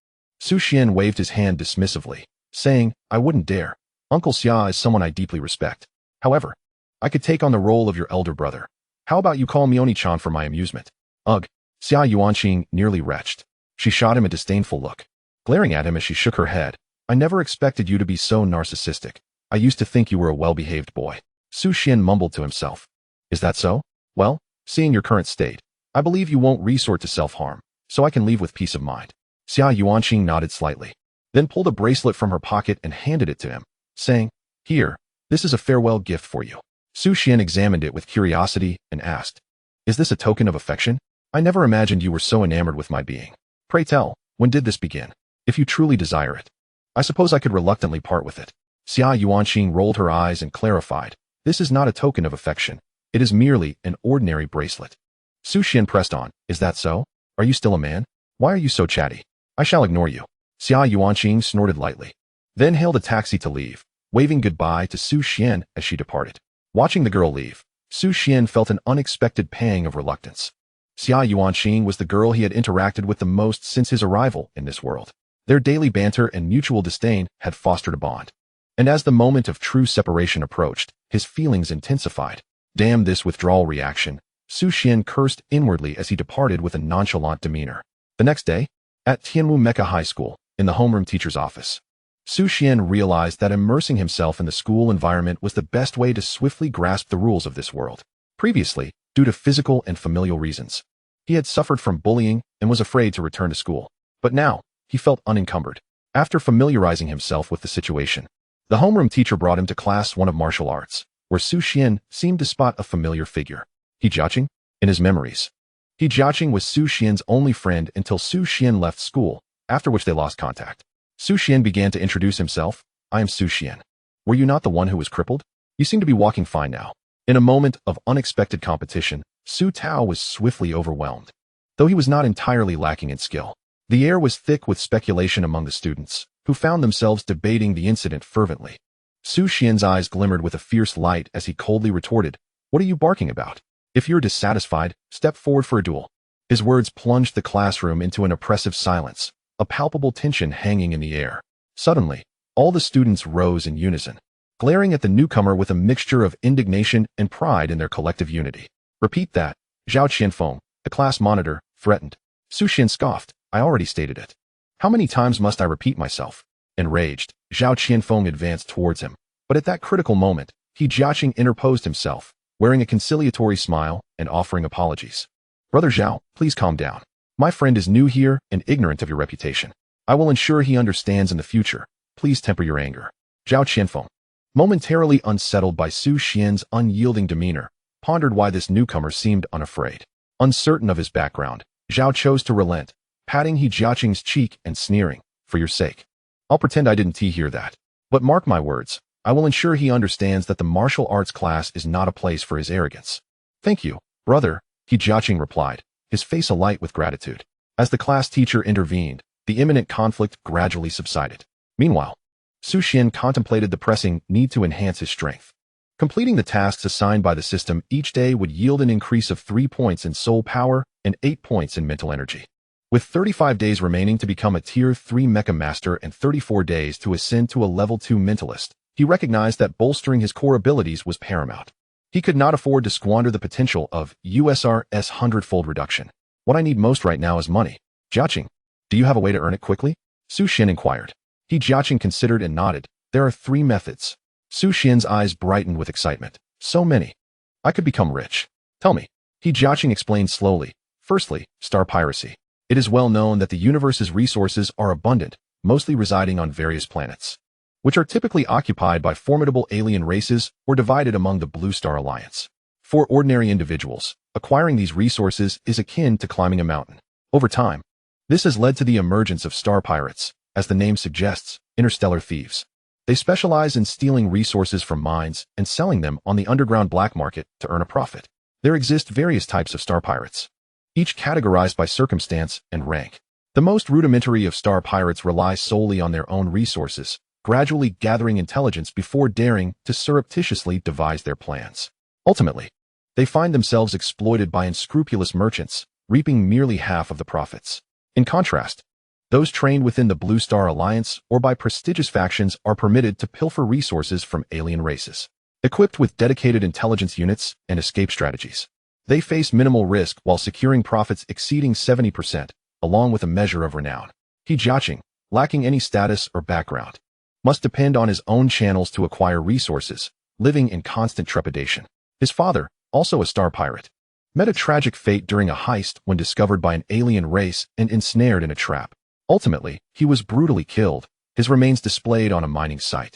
Xuan waved his hand dismissively, saying, "I wouldn't dare. Uncle Xia is someone I deeply respect. However, I could take on the role of your elder brother. How about you call me Oni-chan for my amusement?" Ugh. Xia Yuanqing nearly retched. She shot him a disdainful look, glaring at him as she shook her head. "I never expected you to be so narcissistic. I used to think you were a well-behaved boy." Xuan mumbled to himself. "Is that so? Well, seeing your current state, I believe you won't resort to self-harm, so I can leave with peace of mind." Xia Yuanqing nodded slightly, then pulled a bracelet from her pocket and handed it to him, saying, "Here, this is a farewell gift for you." Xuan examined it with curiosity and asked, "Is this a token of affection? I never imagined you were so enamored with my being. Pray tell, when did this begin? If you truly desire it, I suppose I could reluctantly part with it." Xia Yuanqing rolled her eyes and clarified, "This is not a token of affection. It is merely an ordinary bracelet." Xuan pressed on, "Is that so? Are you still a man? Why are you so chatty? I shall ignore you." Xia Yuanqing snorted lightly, then hailed a taxi to leave, waving goodbye to Xuan as she departed. Watching the girl leave, Xuan felt an unexpected pang of reluctance. Xia Yuanqing was the girl he had interacted with the most since his arrival in this world. Their daily banter and mutual disdain had fostered a bond. And as the moment of true separation approached, his feelings intensified. Damn this withdrawal reaction, Xuan cursed inwardly as he departed with a nonchalant demeanor. The next day, at Tianwu Mecha High School, in the homeroom teacher's office, Xuan realized that immersing himself in the school environment was the best way to swiftly grasp the rules of this world. Previously, due to physical and familial reasons, he had suffered from bullying and was afraid to return to school. But now, he felt unencumbered. After familiarizing himself with the situation, the homeroom teacher brought him to class 1 of martial arts, where Xuan seemed to spot a familiar figure. Jiaqing? In his memories, Jiaqing was Xuan's only friend until Xuan left school, after which they lost contact. Xuan began to introduce himself. "I am Xuan. Were you not the one who was crippled? You seem to be walking fine now." In a moment of unexpected competition, Su Tao was swiftly overwhelmed. Though he was not entirely lacking in skill, the air was thick with speculation among the students, who found themselves debating the incident fervently. Xuan's eyes glimmered with a fierce light as he coldly retorted, "What are you barking about? If you're dissatisfied, step forward for a duel." His words plunged the classroom into an oppressive silence, a palpable tension hanging in the air. Suddenly, all the students rose in unison, glaring at the newcomer with a mixture of indignation and pride in their collective unity. "Repeat that," Zhao Qianfeng, the class monitor, threatened. Xuan scoffed, "I already stated it. How many times must I repeat myself?" Enraged, Zhao Qianfeng advanced towards him, but at that critical moment, Jiaqing interposed himself, wearing a conciliatory smile and offering apologies. "Brother Zhao, please calm down. My friend is new here and ignorant of your reputation. I will ensure he understands in the future. Please temper your anger." Zhao Qianfeng, momentarily unsettled by Xuan's unyielding demeanor, pondered why this newcomer seemed unafraid. Uncertain of his background, Zhao chose to relent, patting Jiaqing's cheek and sneering, "For your sake, I'll pretend I didn't hear that. But mark my words, I will ensure he understands that the martial arts class is not a place for his arrogance." "Thank you, brother," Jiaqing replied, his face alight with gratitude. As the class teacher intervened, the imminent conflict gradually subsided. Meanwhile, Xuan contemplated the pressing need to enhance his strength. Completing the tasks assigned by the system each day would yield an increase of 3 points in soul power and 8 points in mental energy. With 35 days remaining to become a Tier 3 Mecha Master and 34 days to ascend to a Level 2 Mentalist, he recognized that bolstering his core abilities was paramount. He could not afford to squander the potential of USR's Hundredfold Reduction. "What I need most right now is money. Jiaqing, do you have a way to earn it quickly?" Xuan inquired. Jiaqing considered and nodded. "There are 3 methods." Xuan's eyes brightened with excitement. "So many. I could become rich. Tell me." He Jiaqing explained slowly. Firstly, star piracy. It is well known that the universe's resources are abundant, mostly residing on various planets, which are typically occupied by formidable alien races or divided among the Blue Star Alliance. For ordinary individuals, acquiring these resources is akin to climbing a mountain. Over time, this has led to the emergence of star pirates, as the name suggests, interstellar thieves. They specialize in stealing resources from mines and selling them on the underground black market to earn a profit. There exist various types of star pirates, each categorized by circumstance and rank. The most rudimentary of star pirates rely solely on their own resources, gradually gathering intelligence before daring to surreptitiously devise their plans. Ultimately, they find themselves exploited by unscrupulous merchants, reaping merely half of the profits. In contrast, those trained within the Blue Star Alliance or by prestigious factions are permitted to pilfer resources from alien races. Equipped with dedicated intelligence units and escape strategies, they face minimal risk while securing profits exceeding 70%, along with a measure of renown. He Jiaqing, lacking any status or background, must depend on his own channels to acquire resources, living in constant trepidation. His father, also a star pirate, met a tragic fate during a heist when discovered by an alien race and ensnared in a trap. Ultimately, he was brutally killed, his remains displayed on a mining site,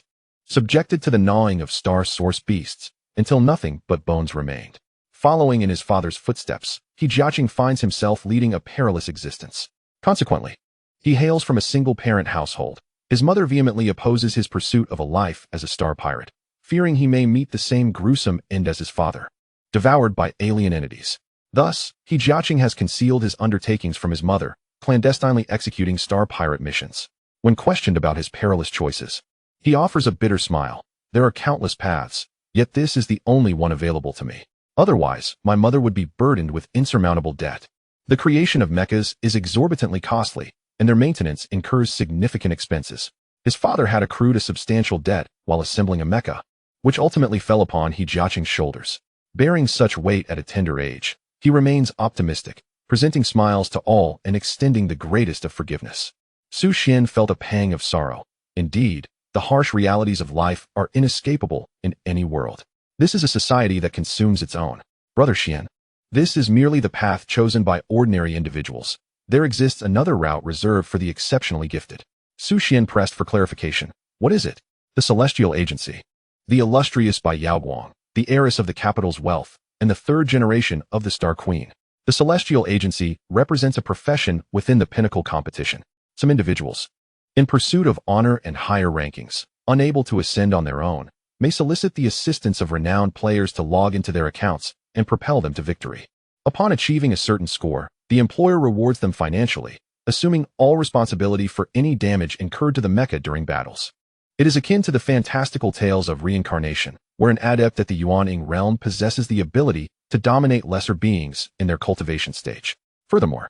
subjected to the gnawing of star source beasts, until nothing but bones remained. Following in his father's footsteps, He Jiaqing finds himself leading a perilous existence. Consequently, he hails from a single-parent household. His mother vehemently opposes his pursuit of a life as a star pirate, fearing he may meet the same gruesome end as his father, devoured by alien entities. Thus, He Jiaqing has concealed his undertakings from his mother, clandestinely executing star pirate missions. When questioned about his perilous choices, he offers a bitter smile. There are countless paths, yet this is the only one available to me. Otherwise, my mother would be burdened with insurmountable debt. The creation of mechas is exorbitantly costly, and their maintenance incurs significant expenses. His father had accrued a substantial debt while assembling a mecha, which ultimately fell upon He Jiaqing's shoulders. Bearing such weight at a tender age, he remains optimistic, presenting smiles to all and extending the greatest of forgiveness. Su Xian felt a pang of sorrow. Indeed, the harsh realities of life are inescapable in any world. This is a society that consumes its own. Brother Xian, this is merely the path chosen by ordinary individuals. There exists another route reserved for the exceptionally gifted. Su Xian pressed for clarification. What is it? The Celestial Agency. The illustrious Bai Yaoguang, the heiress of the capital's wealth, and the third generation of the Star Queen. The Celestial Agency represents a profession within the pinnacle competition. Some individuals, in pursuit of honor and higher rankings, unable to ascend on their own, may solicit the assistance of renowned players to log into their accounts and propel them to victory. Upon achieving a certain score, the employer rewards them financially, assuming all responsibility for any damage incurred to the mecha during battles. It is akin to the fantastical tales of reincarnation, where an adept at the Yuan realm possesses the ability to dominate lesser beings in their cultivation stage. Furthermore,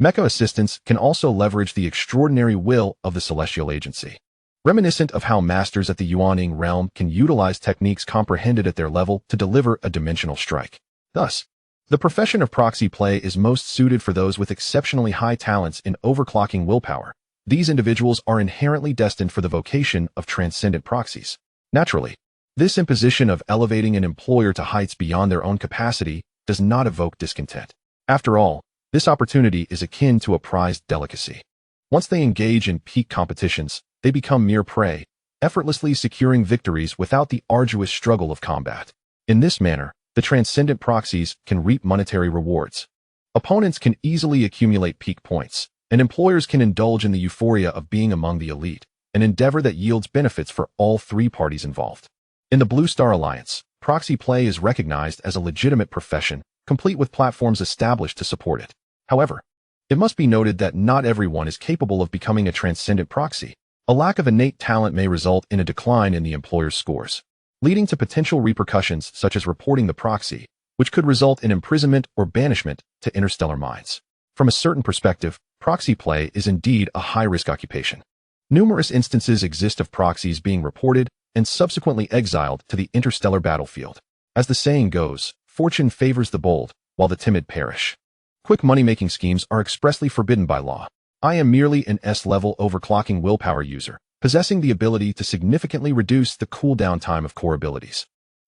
mecha assistants can also leverage the extraordinary will of the Celestial Agency, reminiscent of how masters at the Yuan realm can utilize techniques comprehended at their level to deliver a dimensional strike. Thus, the profession of proxy play is most suited for those with exceptionally high talents in overclocking willpower. These individuals are inherently destined for the vocation of transcendent proxies. Naturally, this imposition of elevating an employer to heights beyond their own capacity does not evoke discontent. After all, this opportunity is akin to a prized delicacy. Once they engage in peak competitions, they become mere prey, effortlessly securing victories without the arduous struggle of combat. In this manner, the transcendent proxies can reap monetary rewards. Opponents can easily accumulate peak points, and employers can indulge in the euphoria of being among the elite, an endeavor that yields benefits for all three parties involved. In the Blue Star Alliance, proxy play is recognized as a legitimate profession, complete with platforms established to support it. However, it must be noted that not everyone is capable of becoming a transcendent proxy. A lack of innate talent may result in a decline in the employer's scores, leading to potential repercussions such as reporting the proxy, which could result in imprisonment or banishment to interstellar mines. From a certain perspective, proxy play is indeed a high-risk occupation. Numerous instances exist of proxies being reported and subsequently exiled to the interstellar battlefield. As the saying goes, fortune favors the bold, while the timid perish. Quick money-making schemes are expressly forbidden by law. I am merely an S-level overclocking willpower user, possessing the ability to significantly reduce the cooldown time of core abilities.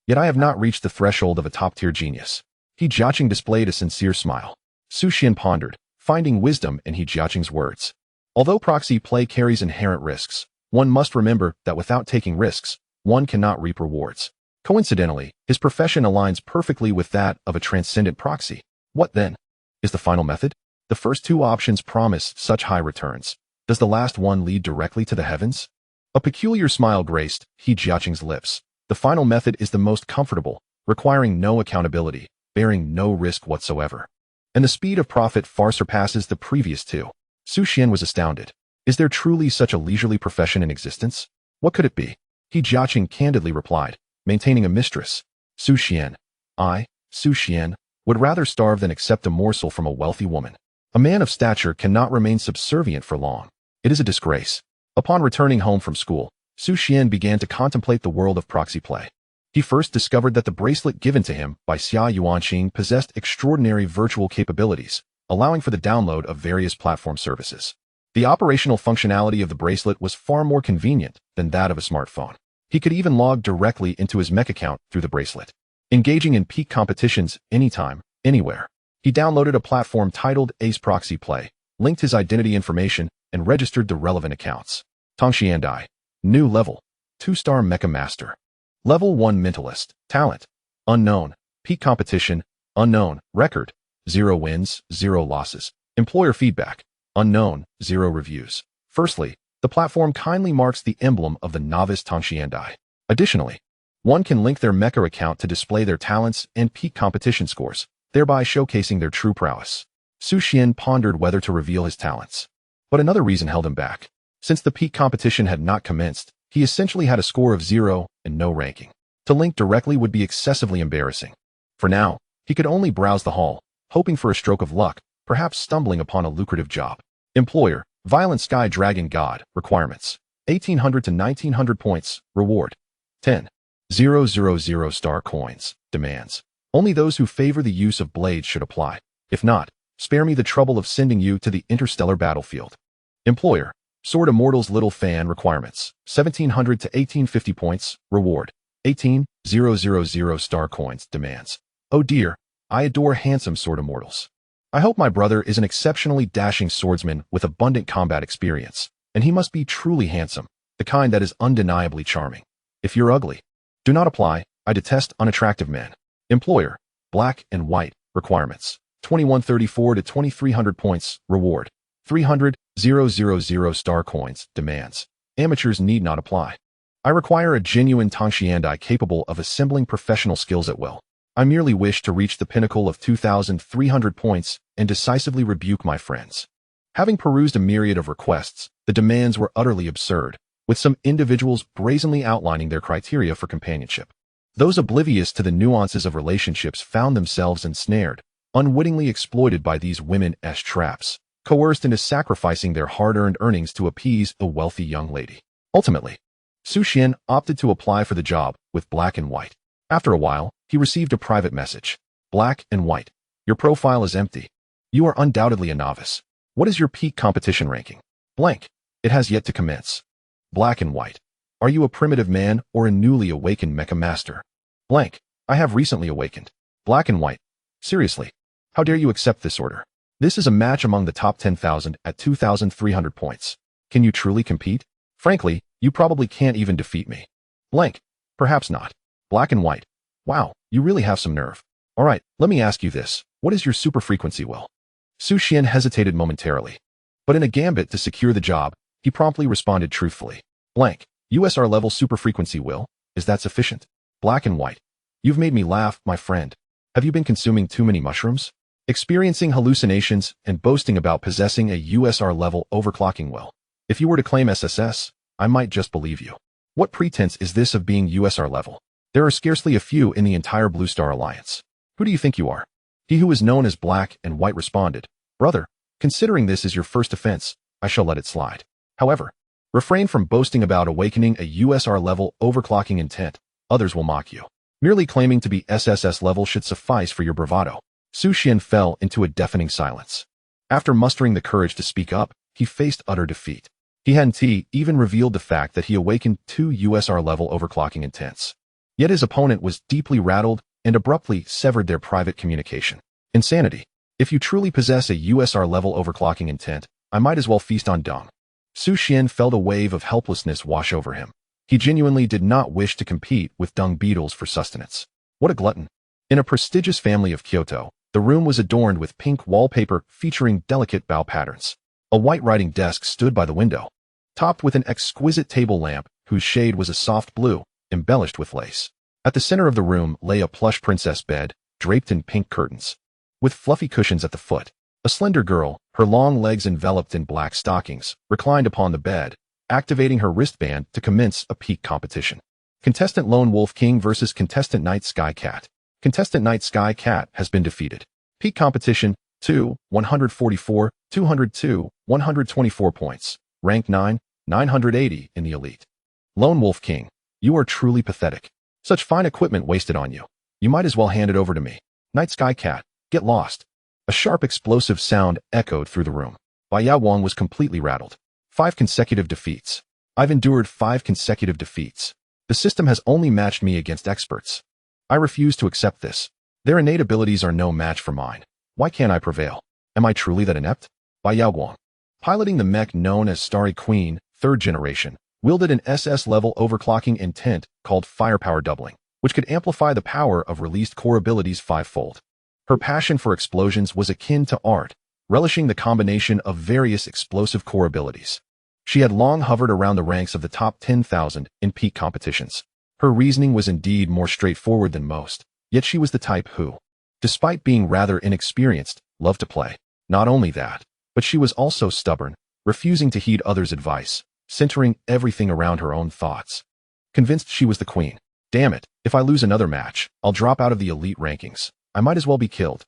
Yet I have not reached the threshold of a top-tier genius. He Jiaqing displayed a sincere smile. Xuan pondered, finding wisdom in He Jiaqing's words. Although proxy play carries inherent risks, one must remember that without taking risks, one cannot reap rewards. Coincidentally, his profession aligns perfectly with that of a transcendent proxy. What then? Is the final method? The first two options promise such high returns. Does the last one lead directly to the heavens? A peculiar smile graced He Jiaqing's lips. The final method is the most comfortable, requiring no accountability, bearing no risk whatsoever. And the speed of profit far surpasses the previous two. Xuan was astounded. Is there truly such a leisurely profession in existence? What could it be? He Jiaqing candidly replied, maintaining a mistress. Xuan, Xuan, would rather starve than accept a morsel from a wealthy woman. A man of stature cannot remain subservient for long. It is a disgrace. Upon returning home from school, Xuan began to contemplate the world of proxy play. He first discovered that the bracelet given to him by Xia Yuanqing possessed extraordinary virtual capabilities, allowing for the download of various platform services. The operational functionality of the bracelet was far more convenient than that of a smartphone. He could even log directly into his Mech account through the bracelet, engaging in peak competitions anytime, anywhere. He downloaded a platform titled Ace Proxy Play, linked his identity information, and registered the relevant accounts. Tongxiandai. New level. 2-star Mecha Master. Level 1 Mentalist. Talent. Unknown. Peak competition. Unknown. Record. 0 wins, 0 losses. Employer feedback. Unknown. 0 reviews. Firstly, the platform kindly marks the emblem of the novice Tongxiandai. Additionally, one can link their Mecha account to display their talents and peak competition scores, thereby showcasing their true prowess. Xuan pondered whether to reveal his talents. But another reason held him back. Since the peak competition had not commenced, he essentially had a score of 0 and no ranking. To link directly would be excessively embarrassing. For now, he could only browse the hall, hoping for a stroke of luck, perhaps stumbling upon a lucrative job. Employer, Violent Sky Dragon God. Requirements: 1800 to 1900 points. Reward: 10,000 star coins. Demands: only those who favor the use of blades should apply. If not, spare me the trouble of sending you to the interstellar battlefield. Employer, Sword Immortal's Little Fan. Requirements: 1700 to 1850 points. Reward: 18,000 star coins. Demands: oh dear, I adore handsome Sword Immortals. I hope my brother is an exceptionally dashing swordsman with abundant combat experience, and he must be truly handsome, the kind that is undeniably charming. If you're ugly, do not apply. I detest unattractive men. Employer, Black and White. Requirements: 2134 to 2300 points. Reward: 300,000 star coins. Demands: amateurs need not apply. I require a genuine Tongxiandai capable of assembling professional skills at will. I merely wish to reach the pinnacle of 2,300 points and decisively rebuke my friends. Having perused a myriad of requests, the demands were utterly absurd, with some individuals brazenly outlining their criteria for companionship. Those oblivious to the nuances of relationships found themselves ensnared, unwittingly exploited by these women-esque traps, coerced into sacrificing their hard-earned earnings to appease a wealthy young lady. Ultimately, Xuan opted to apply for the job with Black and White. After a while, he received a private message. Black and White, your profile is empty. You are undoubtedly a novice. What is your peak competition ranking? Blank. It has yet to commence. Black and White, are you a primitive man or a newly awakened Mecha Master? Blank. I have recently awakened. Black and White, seriously, how dare you accept this order? This is a match among the top 10,000 at 2,300 points. Can you truly compete? Frankly, you probably can't even defeat me. Blank. Perhaps not. Black and White, wow, you really have some nerve. All right, let me ask you this. What is your super frequency will? Xuan hesitated momentarily. But in a gambit to secure the job, he promptly responded truthfully. Blank. USR-level super frequency will. Is that sufficient? Black and White, you've made me laugh, my friend. Have you been consuming too many mushrooms? Experiencing hallucinations and boasting about possessing a USR-level overclocking will. If you were to claim SSS, I might just believe you. What pretense is this of being USR-level? There are scarcely a few in the entire Blue Star Alliance. Who do you think you are? He who is known as Black and White responded, Brother, considering this is your first offense, I shall let it slide. However, refrain from boasting about awakening a USR-level overclocking intent. Others will mock you. Merely claiming to be SSS-level should suffice for your bravado. Xuan fell into a deafening silence. After mustering the courage to speak up, he faced utter defeat. He hadn't even revealed the fact that he awakened 2 USR-level overclocking intents. Yet his opponent was deeply rattled and abruptly severed their private communication. Insanity. If you truly possess a USR-level overclocking intent, I might as well feast on dung. Xuan felt a wave of helplessness wash over him. He genuinely did not wish to compete with dung beetles for sustenance. What a glutton. In a prestigious family of Kyoto, the room was adorned with pink wallpaper featuring delicate bow patterns. A white writing desk stood by the window, topped with an exquisite table lamp whose shade was a soft blue, embellished with lace. At the center of the room lay a plush princess bed, draped in pink curtains, with fluffy cushions at the foot. A slender girl, her long legs enveloped in black stockings, reclined upon the bed, activating her wristband to commence a peak competition. Contestant Lone Wolf King versus Contestant Night Sky Cat. Contestant Night Sky Cat has been defeated. Peak competition, 2, 144, 202, 124 points. Rank 9, 980 in the elite. Lone Wolf King, you are truly pathetic. Such fine equipment wasted on you. You might as well hand it over to me. Night Sky Cat, get lost. A sharp explosive sound echoed through the room. Xuan was completely rattled. 5 consecutive defeats. I've endured 5 consecutive defeats. The system has only matched me against experts. I refuse to accept this. Their innate abilities are no match for mine. Why can't I prevail? Am I truly that inept? Xuan, piloting the mech known as Starry Queen, 3rd generation, wielded an SS-level overclocking intent called firepower doubling, which could amplify the power of released core abilities 5-fold. Her passion for explosions was akin to art, relishing the combination of various explosive core abilities. She had long hovered around the ranks of the top 10,000 in peak competitions. Her reasoning was indeed more straightforward than most, yet she was the type who, despite being rather inexperienced, loved to play. Not only that, but she was also stubborn, refusing to heed others' advice, centering everything around her own thoughts. Convinced she was the queen. Damn it, if I lose another match, I'll drop out of the elite rankings. I might as well be killed.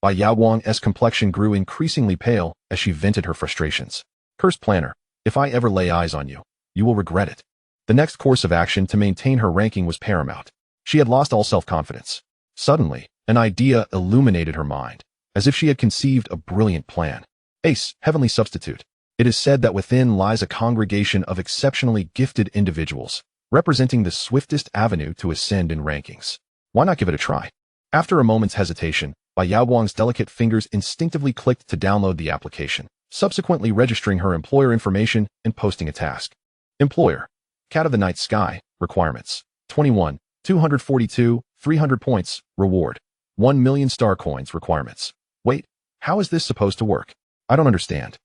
Xuan's complexion grew increasingly pale as she vented her frustrations. Cursed planner, if I ever lay eyes on you, you will regret it. The next course of action to maintain her ranking was paramount. She had lost all self-confidence. Suddenly, an idea illuminated her mind, as if she had conceived a brilliant plan. Ace, heavenly substitute. It is said that within lies a congregation of exceptionally gifted individuals, representing the swiftest avenue to ascend in rankings. Why not give it a try? After a moment's hesitation, Xuan's delicate fingers instinctively clicked to download the application, subsequently registering her employer information and posting a task. Employer, Cat of the Night Sky, requirements, 21, 242, 300 points, reward, 1 million star coins requirements. Wait, how is this supposed to work? I don't understand.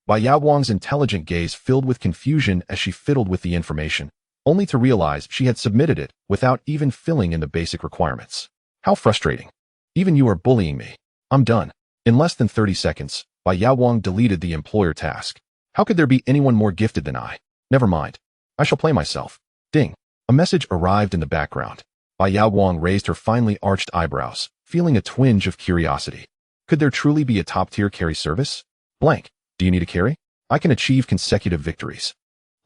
Xuan's intelligent gaze filled with confusion as she fiddled with the information, only to realize she had submitted it without even filling in the basic requirements. How frustrating. Even you are bullying me. I'm done. In less than 30 seconds, Xuan deleted the employer task. How could there be anyone more gifted than I? Never mind. I shall play myself. Ding. A message arrived in the background. Xuan raised her finely arched eyebrows, feeling a twinge of curiosity. Could there truly be a top-tier carry service? Blank. Do you need a carry? I can achieve consecutive victories.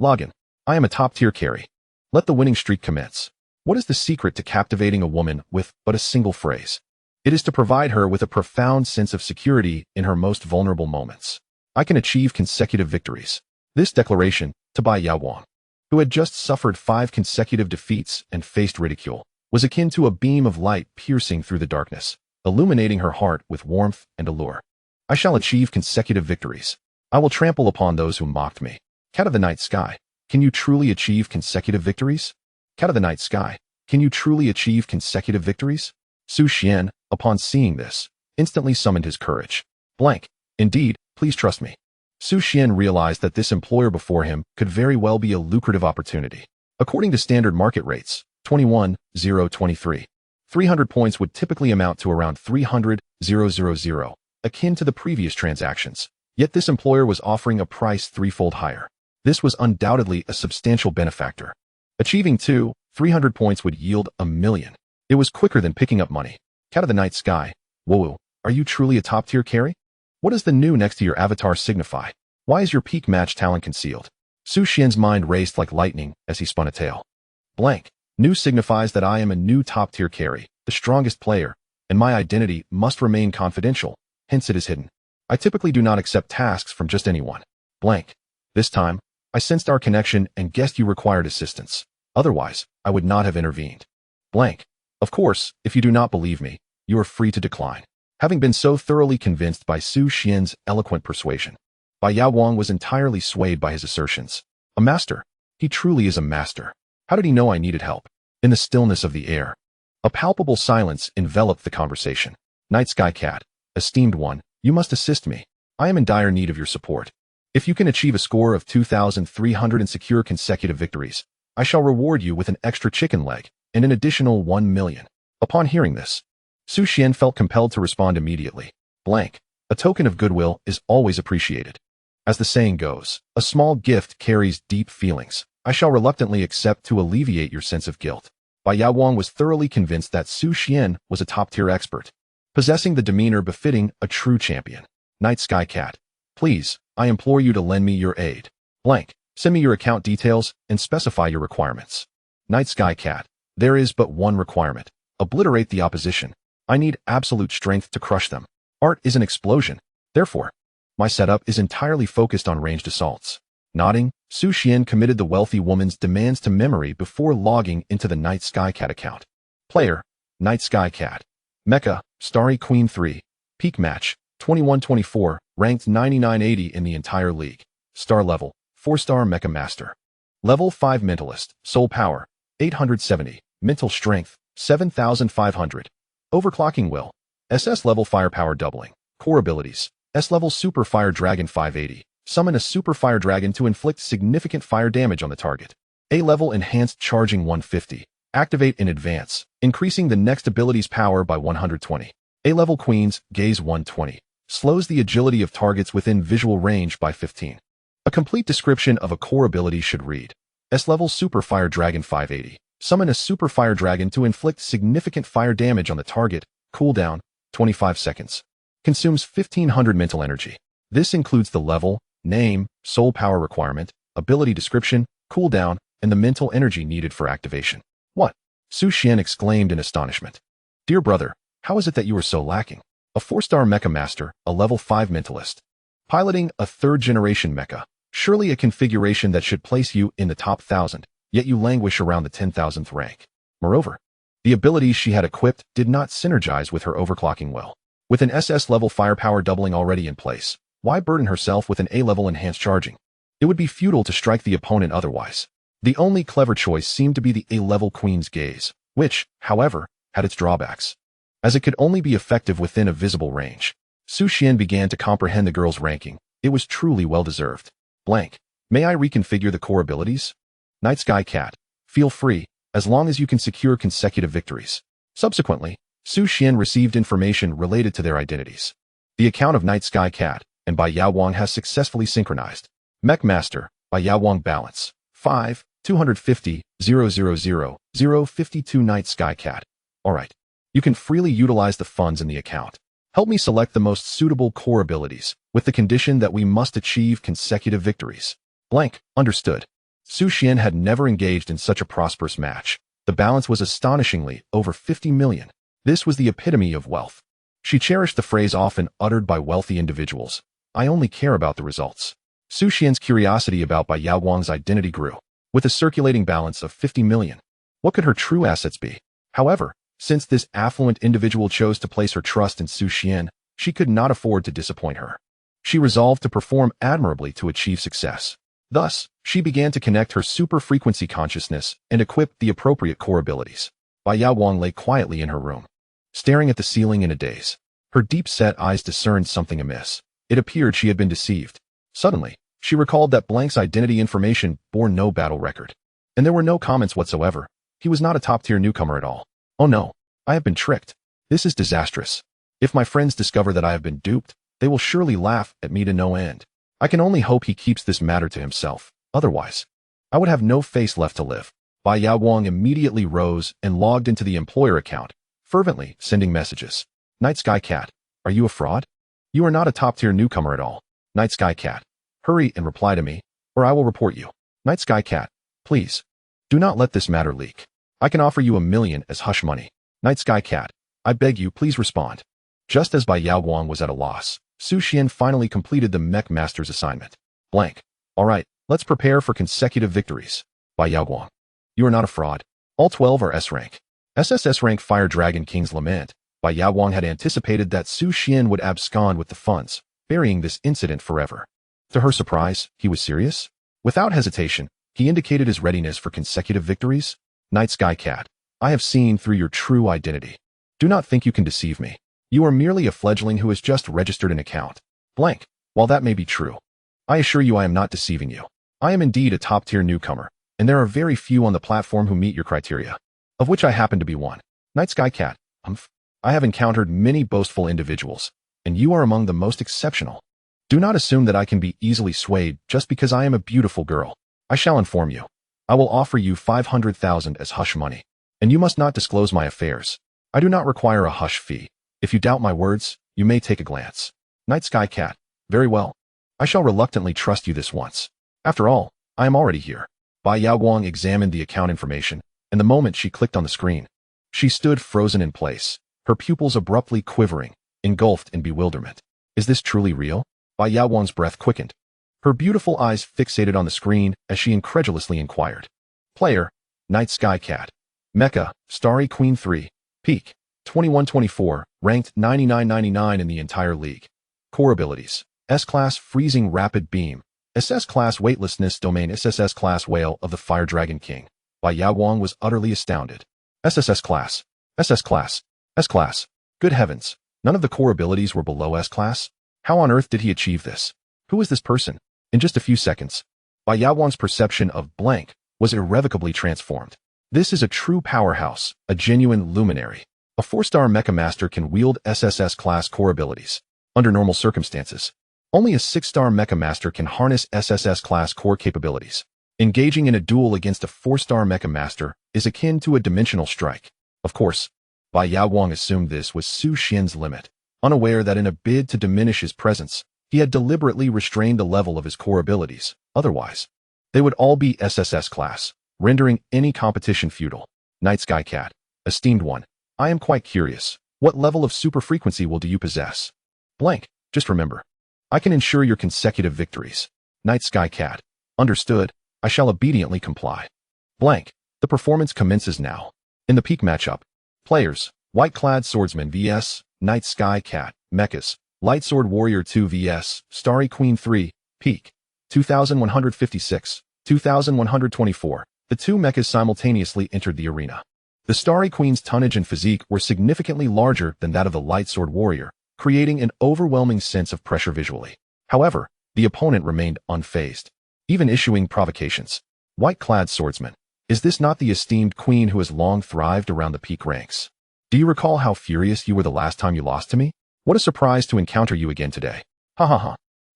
Login. I am a top-tier carry. Let the winning streak commence. What is the secret to captivating a woman with but a single phrase? It is to provide her with a profound sense of security in her most vulnerable moments. I can achieve consecutive victories. This declaration, to Xuan, who had just suffered 5 consecutive defeats and faced ridicule, was akin to a beam of light piercing through the darkness, illuminating her heart with warmth and allure. I shall achieve consecutive victories. I will trample upon those who mocked me. Cat of the Night Sky, can you truly achieve consecutive victories? Cat of the Night Sky, can you truly achieve consecutive victories? Xuan, upon seeing this, instantly summoned his courage. Blank. Indeed, please trust me. Xuan realized that this employer before him could very well be a lucrative opportunity. According to standard market rates, 21,023, 300 points would typically amount to around 300,000, akin to the previous transactions. Yet this employer was offering a price 3-fold higher. This was undoubtedly a substantial benefactor. Achieving 300 points would yield 1 million. It was quicker than picking up money. Cat of the Night Sky, whoa, are you truly a top-tier carry? What does the new next to your avatar signify? Why is your peak match talent concealed? Xuan's mind raced like lightning as he spun a tale. Blank. New signifies that I am a new top-tier carry, the strongest player, and my identity must remain confidential, hence it is hidden. I typically do not accept tasks from just anyone. Blank. This time, I sensed our connection and guessed you required assistance. Otherwise, I would not have intervened. Blank. Of course, if you do not believe me, you are free to decline. Having been so thoroughly convinced by Su Xian's eloquent persuasion, Bai Yaowang was entirely swayed by his assertions. A master. He truly is a master. How did he know I needed help? In the stillness of the air, a palpable silence enveloped the conversation. Night Sky Cat, esteemed one, you must assist me. I am in dire need of your support. If you can achieve a score of 2,300 and secure consecutive victories, I shall reward you with an extra chicken leg and an additional 1 million. Upon hearing this, Su Xian felt compelled to respond immediately. Blank. A token of goodwill is always appreciated. As the saying goes, a small gift carries deep feelings. I shall reluctantly accept to alleviate your sense of guilt. Bai Yaowang was thoroughly convinced that Su Xian was a top-tier expert, possessing the demeanor befitting a true champion. Night Sky Cat, please, I implore you to lend me your aid. Blank. Send me your account details and specify your requirements. Night Sky Cat, there is but one requirement. Obliterate the opposition. I need absolute strength to crush them. Art is an explosion. Therefore, my setup is entirely focused on ranged assaults. Nodding, Su Xian committed the wealthy woman's demands to memory before logging into the Night Sky Cat account. Player, Night Sky Cat. Mecha, Starry Queen 3. Peak match, 21-24, ranked 9980 in the entire league. Star level, 4-star Mecha Master. Level 5 Mentalist, Soul Power, 870. Mental Strength, 7500. Overclocking Will. SS-level Firepower Doubling. Core Abilities. S-level Super Fire Dragon 580. Summon a Super Fire Dragon to inflict significant fire damage on the target. A-level Enhanced Charging 150. Activate in advance, increasing the next ability's power by 120. A-level Queen's Gaze 120. Slows the agility of targets within visual range by 15. A complete description of a core ability should read. S-level Super Fire Dragon 580. Summon a Super Fire Dragon to inflict significant fire damage on the target. Cooldown, 25 seconds. Consumes 1500 mental energy. This includes the level, name, soul power requirement, ability description, cooldown, and the mental energy needed for activation. What? Su Xian exclaimed in astonishment. Dear brother, how is it that you are so lacking? A 4-star Mecha Master, a level 5 Mentalist. Piloting a 3rd-generation Mecha. Surely a configuration that should place you in the top 1,000, yet you languish around the 10,000th rank. Moreover, the abilities she had equipped did not synergize with her overclocking will. With an SS-level firepower doubling already in place, why burden herself with an A-level enhanced charging? It would be futile to strike the opponent otherwise. The only clever choice seemed to be the A-level Queen's Gaze, which, however, had its drawbacks. As it could only be effective within a visible range, Su Xian began to comprehend the girl's ranking. It was truly well-deserved. Blank. May I reconfigure the core abilities? Night Sky Cat. Feel free, as long as you can secure consecutive victories. Subsequently, Su Xian received information related to their identities. The account of Night Sky Cat and Bai Yaowang has successfully synchronized. Mech Master, Bai Yaowang balance, 5, 250, 000, 052 Night Sky Cat. Alright. You can freely utilize the funds in the account. Help me select the most suitable core abilities, with the condition that we must achieve consecutive victories. Blank. Understood. Su Xian had never engaged in such a prosperous match. The balance was astonishingly over 50 million. This was the epitome of wealth. She cherished the phrase often uttered by wealthy individuals. I only care about the results. Su Xian's curiosity about Bai Yaowang's identity grew. With a circulating balance of 50 million, what could her true assets be? However, since this affluent individual chose to place her trust in Su Xian, she could not afford to disappoint her. She resolved to perform admirably to achieve success. Thus, she began to connect her super-frequency consciousness and equip the appropriate core abilities. Bai Yaowang lay quietly in her room, staring at the ceiling in a daze. Her deep-set eyes discerned something amiss. It appeared she had been deceived. Suddenly, she recalled that Blank's identity information bore no battle record. And there were no comments whatsoever. He was not a top-tier newcomer at all. Oh no, I have been tricked. This is disastrous. If my friends discover that I have been duped, they will surely laugh at me to no end. I can only hope he keeps this matter to himself. Otherwise, I would have no face left to live. Bai Yaowang immediately rose and logged into the employer account, fervently sending messages. Night Sky Cat, are you a fraud? You are not a top-tier newcomer at all. Night Sky Cat, hurry and reply to me, or I will report you. Night Sky Cat, please, do not let this matter leak. I can offer you 1 million as hush money. Night Sky Cat, I beg you, please respond. Just as Bai Yaowang was at a loss, Su Xian finally completed the Mech Master's assignment. Blank. Alright, let's prepare for consecutive victories. Bai Yaowang, you are not a fraud. All 12 are S rank. SSS-rank Fire Dragon King's Lament, by Xuan had anticipated that Xuan would abscond with the funds, burying this incident forever. To her surprise, he was serious. Without hesitation, he indicated his readiness for consecutive victories. Night Sky Cat, I have seen through your true identity. Do not think you can deceive me. You are merely a fledgling who has just registered an account. Blank. While that may be true, I assure you I am not deceiving you. I am indeed a top-tier newcomer, and there are very few on the platform who meet your criteria, of which I happen to be one. Night Sky Cat, I have encountered many boastful individuals, and you are among the most exceptional. Do not assume that I can be easily swayed just because I am a beautiful girl. I shall inform you. I will offer you 500,000 as hush money, and you must not disclose my affairs. I do not require a hush fee. If you doubt my words, you may take a glance. Night Sky Cat, very well. I shall reluctantly trust you this once. After all, I am already here. Bai Yaoguang examined the account information, and the moment she clicked on the screen, she stood frozen in place, her pupils abruptly quivering, engulfed in bewilderment. Is this truly real? Bai Yaoguang's breath quickened. Her beautiful eyes fixated on the screen as she incredulously inquired. Player, Night Sky Cat. Mecha, Starry Queen 3. Peak, 2124, ranked 9999 in the entire league. Core abilities. S-Class Freezing Rapid Beam. SS-Class Weightlessness Domain SSS-Class Whale of the Fire Dragon King. Bai Yaoguang was utterly astounded. SSS-Class. SS-Class. S-Class. Good heavens. None of the core abilities were below S-Class? How on earth did he achieve this? Who is this person? In just a few seconds, Bai Yaoguang's perception of blank was irrevocably transformed. This is a true powerhouse, a genuine luminary. A 4-star Mecha Master can wield SSS-Class core abilities. Under normal circumstances, only a 6-star Mecha Master can harness SSS-Class core capabilities. Engaging in a duel against a 4-star Mecha Master is akin to a dimensional strike. Of course, Bai Yaoguang assumed this was Xuan's limit, unaware that in a bid to diminish his presence, he had deliberately restrained the level of his core abilities. Otherwise, they would all be SSS class, rendering any competition futile. Night Sky Cat, esteemed one, I am quite curious. What level of super frequency will do you possess? Blank, just remember, I can ensure your consecutive victories. Night Sky Cat, understood, I shall obediently comply. Blank, the performance commences now. In the peak matchup, players, White-Clad Swordsman vs. Night Sky Cat, Mechs, Light Sword Warrior 2 vs. Starry Queen 3, Peak, 2156, 2124. The two mechas simultaneously entered the arena. The Starry Queen's tonnage and physique were significantly larger than that of the Light Sword Warrior, creating an overwhelming sense of pressure visually. However, the opponent remained unfazed, even issuing provocations. White-Clad Swordsman, is this not the esteemed queen who has long thrived around the peak ranks? Do you recall how furious you were the last time you lost to me? What a surprise to encounter you again today. Ha ha ha.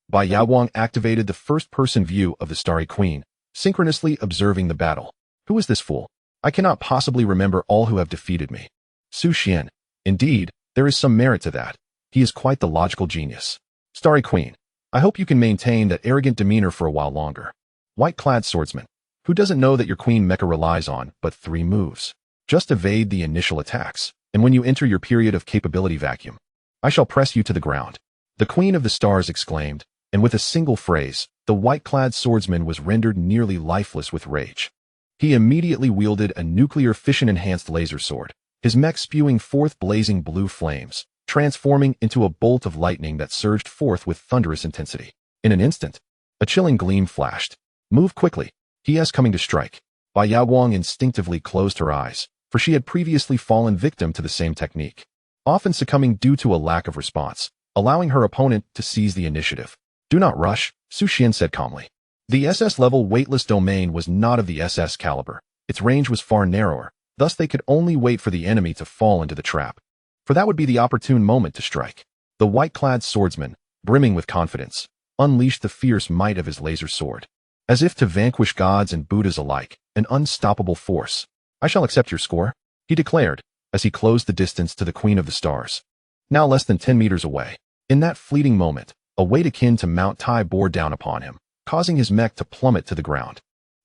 Bai Yaoguang activated the first-person view of the Starry Queen, synchronously observing the battle. Who is this fool? I cannot possibly remember all who have defeated me. Xuan. Indeed, there is some merit to that. He is quite the logical genius. Starry Queen, I hope you can maintain that arrogant demeanor for a while longer. White-Clad Swordsman, who doesn't know that your Queen Mecha relies on but 3 moves? Just evade the initial attacks, and when you enter your period of capability vacuum, I shall press you to the ground. The Queen of the Stars exclaimed, and with a single phrase, the white-clad swordsman was rendered nearly lifeless with rage. He immediately wielded a nuclear fission-enhanced laser sword, his mech spewing forth blazing blue flames, transforming into a bolt of lightning that surged forth with thunderous intensity. In an instant, a chilling gleam flashed. Move quickly. He is coming to strike. Bai Yaoguang instinctively closed her eyes, for she had previously fallen victim to the same technique, often succumbing due to a lack of response, allowing her opponent to seize the initiative. Do not rush, Xuan said calmly. The SS-level weightless domain was not of the SS caliber. Its range was far narrower, thus they could only wait for the enemy to fall into the trap. For that would be the opportune moment to strike. The white-clad swordsman, brimming with confidence, unleashed the fierce might of his laser sword. As if to vanquish gods and Buddhas alike, an unstoppable force. I shall accept your score, he declared, as he closed the distance to the Queen of the Stars. Now less than 10 meters away. In that fleeting moment, a weight akin to Mount Tai bore down upon him, causing his mech to plummet to the ground.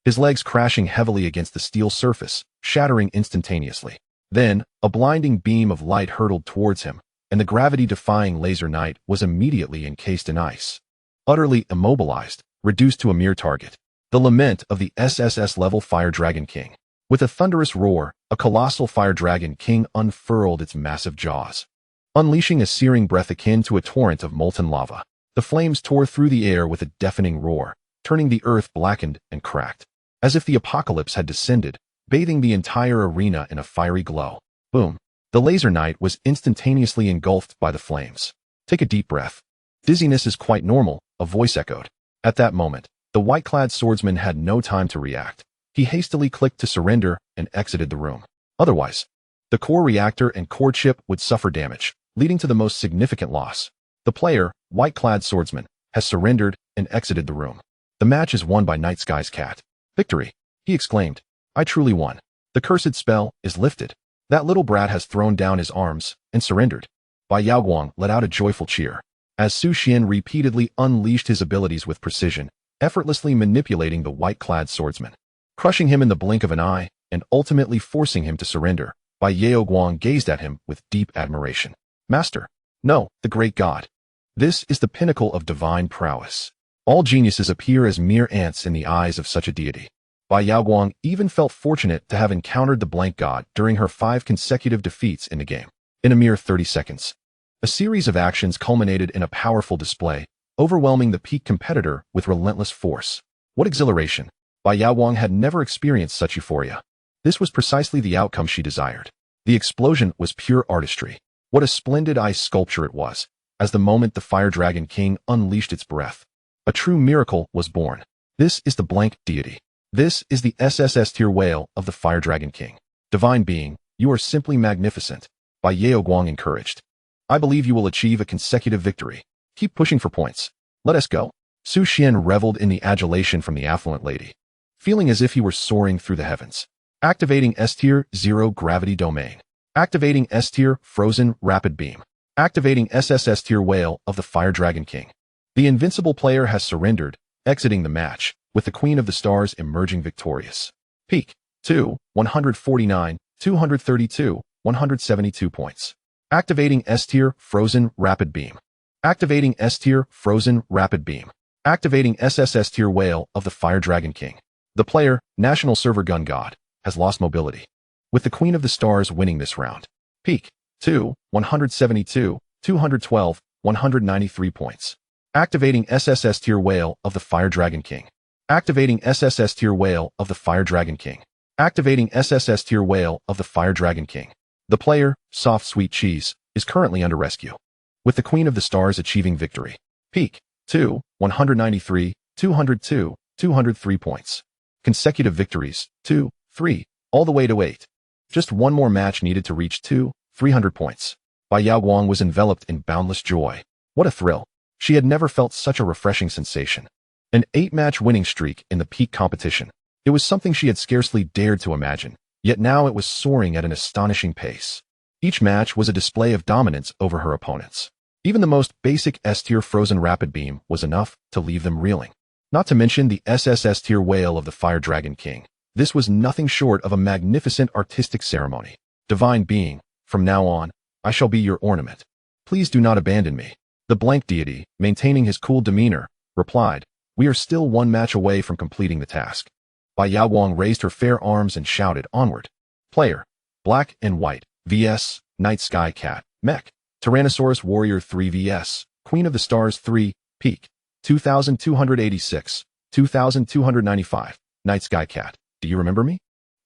His legs crashing heavily against the steel surface, shattering instantaneously. Then, a blinding beam of light hurtled towards him, and the gravity-defying laser knight was immediately encased in ice. Utterly immobilized, reduced to a mere target. The lament of the SSS-level Fire Dragon King. With a thunderous roar, a colossal fire dragon king unfurled its massive jaws. Unleashing a searing breath akin to a torrent of molten lava, the flames tore through the air with a deafening roar, turning the earth blackened and cracked. As if the apocalypse had descended, bathing the entire arena in a fiery glow. Boom. The laser knight was instantaneously engulfed by the flames. Take a deep breath. Dizziness is quite normal, a voice echoed. At that moment, the white-clad swordsman had no time to react. He hastily clicked to surrender and exited the room. Otherwise, the core reactor and core chip would suffer damage, leading to the most significant loss. The player, white-clad swordsman, has surrendered and exited the room. The match is won by Night Sky's cat. Victory! He exclaimed. I truly won. The cursed spell is lifted. That little brat has thrown down his arms and surrendered. Bai Yaoguang let out a joyful cheer, as Xuan repeatedly unleashed his abilities with precision, effortlessly manipulating the white-clad swordsman, crushing him in the blink of an eye, and ultimately forcing him to surrender. Bai Yaoguang gazed at him with deep admiration. Master! No, the great god. This is the pinnacle of divine prowess. All geniuses appear as mere ants in the eyes of such a deity. Bai Yaoguang even felt fortunate to have encountered the blank god during her 5 consecutive defeats in the game. In a mere 30 seconds, a series of actions culminated in a powerful display, overwhelming the peak competitor with relentless force. What exhilaration! Bai Yaoguang had never experienced such euphoria. This was precisely the outcome she desired. The explosion was pure artistry. What a splendid ice sculpture it was, as the moment the Fire Dragon King unleashed its breath. A true miracle was born. This is the blank deity. This is the SSS tier whale of the Fire Dragon King. Divine being, you are simply magnificent. Bai Yaoguang encouraged. I believe you will achieve a consecutive victory. Keep pushing for points. Let us go. Xuan reveled in the adulation from the affluent lady, feeling as if he were soaring through the heavens. Activating S-tier Zero Gravity Domain. Activating S-tier Frozen Rapid Beam. Activating SSS tier whale of the Fire Dragon King. The invincible player has surrendered, exiting the match, with the Queen of the Stars emerging victorious. Peak 2, 149, 232, 172 points. Activating S-tier Frozen Rapid Beam. Activating S-tier Frozen Rapid Beam. Activating SSS tier whale of the Fire Dragon King. The player, National Server Gun God, has lost mobility, with the Queen of the Stars winning this round. Peak 2, 172, 212, 193 points. Activating SSS tier whale of the Fire Dragon King. Activating SSS tier whale of the Fire Dragon King. Activating SSS tier whale of the Fire Dragon King. The player, Soft Sweet Cheese, is currently under rescue, with the Queen of the Stars achieving victory. Peak 2, 193, 202, 203 points. Consecutive victories 2, 3, all the way to 8. Just one more match needed to reach 300 points. Bai Yaoguang was enveloped in boundless joy. What a thrill! She had never felt such a refreshing sensation. An 8-match winning streak in the peak competition. It was something she had scarcely dared to imagine, yet now it was soaring at an astonishing pace. Each match was a display of dominance over her opponents. Even the most basic S-tier Frozen Rapid Beam was enough to leave them reeling. Not to mention the SSS tier whale of the Fire Dragon King. This was nothing short of a magnificent artistic ceremony. Divine being, from now on, I shall be your ornament. Please do not abandon me. The blank deity, maintaining his cool demeanor, replied, we are still one match away from completing the task. Bai Yaoguang raised her fair arms and shouted, onward. Player, Black and White, vs. Night Sky Cat, Mech, Tyrannosaurus Warrior 3 vs. Queen of the Stars 3, Peak, 2286, 2295, Night Sky Cat, do you remember me?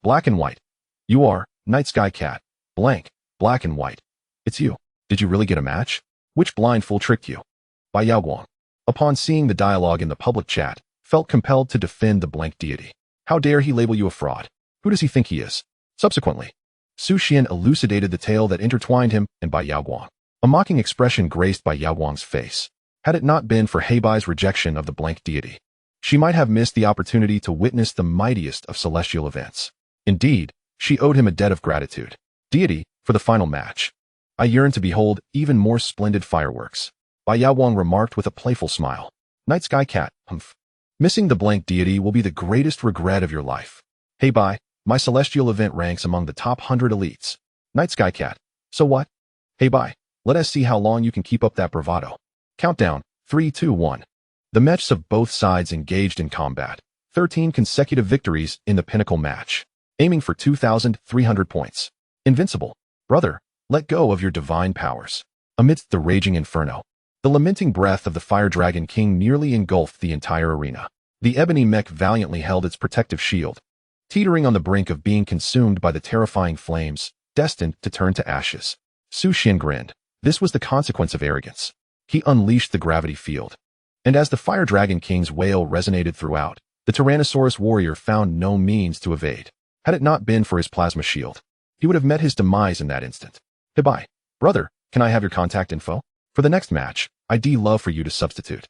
Black and White. You are, Night Sky Cat, blank, Black and White. It's you. Did you really get a match? Which blind fool tricked you? Bai Yaoguang, upon seeing the dialogue in the public chat, felt compelled to defend the blank deity. How dare he label you a fraud? Who does he think he is? Subsequently, Xuan elucidated the tale that intertwined him and Bai Yaoguang. A mocking expression graced Bai Yaoguang's face. Had it not been for Heibai's rejection of the blank deity, she might have missed the opportunity to witness the mightiest of celestial events. Indeed, she owed him a debt of gratitude. Deity, for the final match. I yearn to behold even more splendid fireworks. Bai Yaoguang remarked with a playful smile. Night Sky Cat, humph. Missing the blank deity will be the greatest regret of your life. Hey Bai, my celestial event ranks among the top 100 elites. Night Sky Cat, so what? Hey Bai, let us see how long you can keep up that bravado. Countdown, 3, 2, 1. The Mechs of both sides engaged in combat. 13 consecutive victories in the pinnacle match. aiming for 2,300 points. Invincible. Brother, let go of your divine powers. Amidst the raging inferno, the lamenting breath of the Fire Dragon King nearly engulfed the entire arena. The ebony mech valiantly held its protective shield, teetering on the brink of being consumed by the terrifying flames, destined to turn to ashes. Xuan grinned. This was the consequence of arrogance. He unleashed the gravity field. And as the Fire Dragon King's wail resonated throughout, the Tyrannosaurus warrior found no means to evade. Had it not been for his plasma shield, he would have met his demise in that instant. Goodbye. Brother, can I have your contact info? For the next match, I'd love for you to substitute.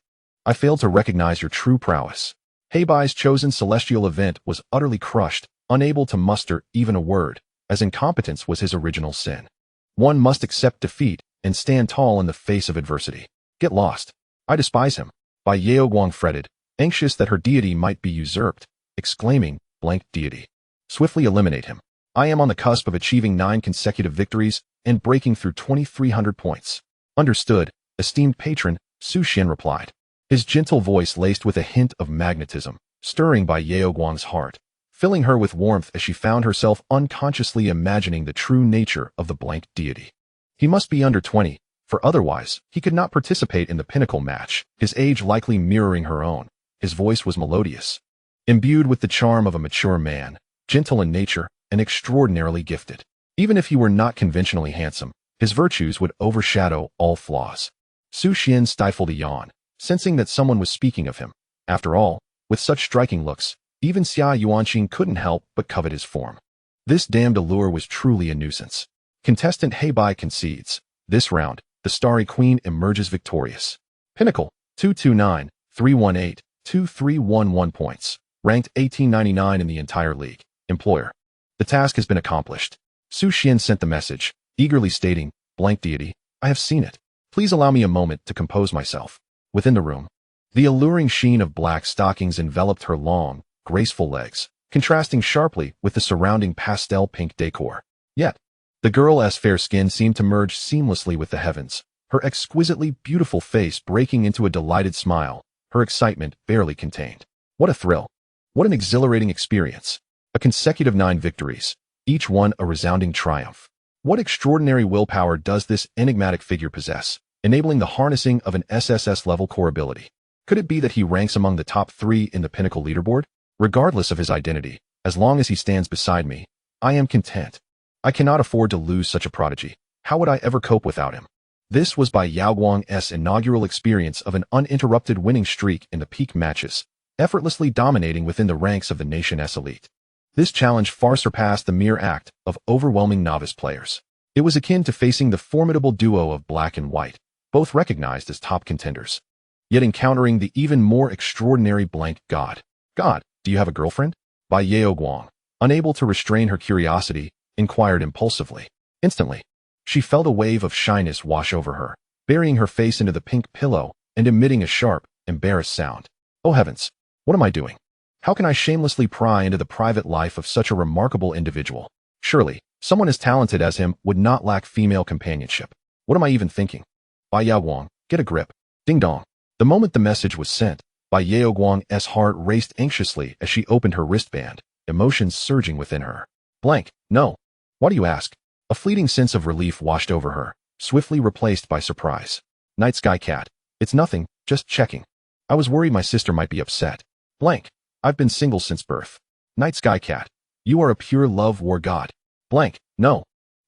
I failed to recognize your true prowess. Heibai's chosen celestial event was utterly crushed, unable to muster even a word, as incompetence was his original sin. One must accept defeat and stand tall in the face of adversity. Get lost. I despise him. Bai Yaoguang fretted, anxious that her deity might be usurped, exclaiming, blank deity. Swiftly eliminate him. I am on the cusp of achieving 9 consecutive victories and breaking through 2,300 points. Understood, esteemed patron, Xuan replied. His gentle voice laced with a hint of magnetism, stirring Bai Yaoguang's heart, filling her with warmth as she found herself unconsciously imagining the true nature of the blank deity. He must be under 20, for otherwise, he could not participate in the pinnacle match, his age likely mirroring her own. His voice was melodious, imbued with the charm of a mature man, gentle in nature, and extraordinarily gifted. Even if he were not conventionally handsome, his virtues would overshadow all flaws. Xuan stifled a yawn, sensing that someone was speaking of him. After all, with such striking looks, even Xia Yuanqing couldn't help but covet his form. This damned allure was truly a nuisance. Contestant Heibai concedes. This round, the Starry Queen emerges victorious. Pinnacle, 229, 318, 2311 points. Ranked 1899 in the entire league. Employer. The task has been accomplished. Xuan sent the message, eagerly stating, blank deity, I have seen it. Please allow me a moment to compose myself. Within the room, the alluring sheen of black stockings enveloped her long, graceful legs, contrasting sharply with the surrounding pastel pink decor. Yet, the girl's fair skin seemed to merge seamlessly with the heavens, her exquisitely beautiful face breaking into a delighted smile, her excitement barely contained. What a thrill. What an exhilarating experience. A consecutive 9 victories, each one a resounding triumph. What extraordinary willpower does this enigmatic figure possess, enabling the harnessing of an SSS-level core ability? Could it be that he ranks among the top 3 in the pinnacle leaderboard? Regardless of his identity, as long as he stands beside me, I am content. I cannot afford to lose such a prodigy. How would I ever cope without him? This was Bai Yaoguang's inaugural experience of an uninterrupted winning streak in the peak matches, effortlessly dominating within the ranks of the nation's elite. This challenge far surpassed the mere act of overwhelming novice players. It was akin to facing the formidable duo of Black and White, both recognized as top contenders, yet encountering the even more extraordinary blank God. God, do you have a girlfriend? Bai Yaoguang, unable to restrain her curiosity, inquired impulsively. Instantly, she felt a wave of shyness wash over her, burying her face into the pink pillow and emitting a sharp, embarrassed sound. Oh heavens, what am I doing? How can I shamelessly pry into the private life of such a remarkable individual? Surely, someone as talented as him would not lack female companionship. What am I even thinking? Bai Yaoguang, get a grip. Ding dong. The moment the message was sent, Bai Yaoguang's heart raced anxiously as she opened her wristband, emotions surging within her. Blank, no. Why do you ask? A fleeting sense of relief washed over her, swiftly replaced by surprise. Night Sky Cat. It's nothing, just checking. I was worried my sister might be upset. Blank. I've been single since birth. Night Sky Cat. You are a pure love war god. Blank. No.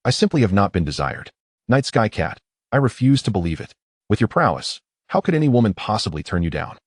I simply have not been desired. Night Sky Cat. I refuse to believe it. With your prowess, how could any woman possibly turn you down?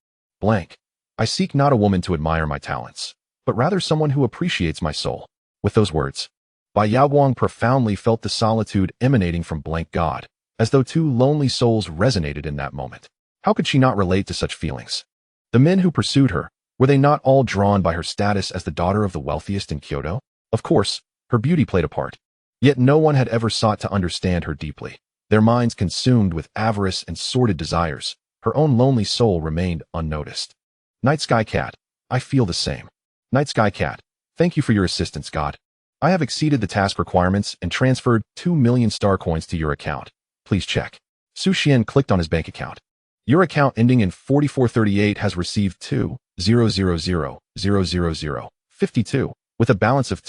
Blank. I seek not a woman to admire my talents, but rather someone who appreciates my soul. With those words, Bai Yaoguang profoundly felt the solitude emanating from blank God, as though 2 lonely souls resonated in that moment. How could she not relate to such feelings? The men who pursued her, were they not all drawn by her status as the daughter of the wealthiest in Kyoto? Of course, her beauty played a part. Yet no one had ever sought to understand her deeply. Their minds consumed with avarice and sordid desires, her own lonely soul remained unnoticed. Night Sky Cat, I feel the same. Night Sky Cat, thank you for your assistance, God. I have exceeded the task requirements and transferred 2 million star coins to your account. Please check. Xuan clicked on his bank account. Your account ending in 4438 has received 2,000,000,052, with a balance of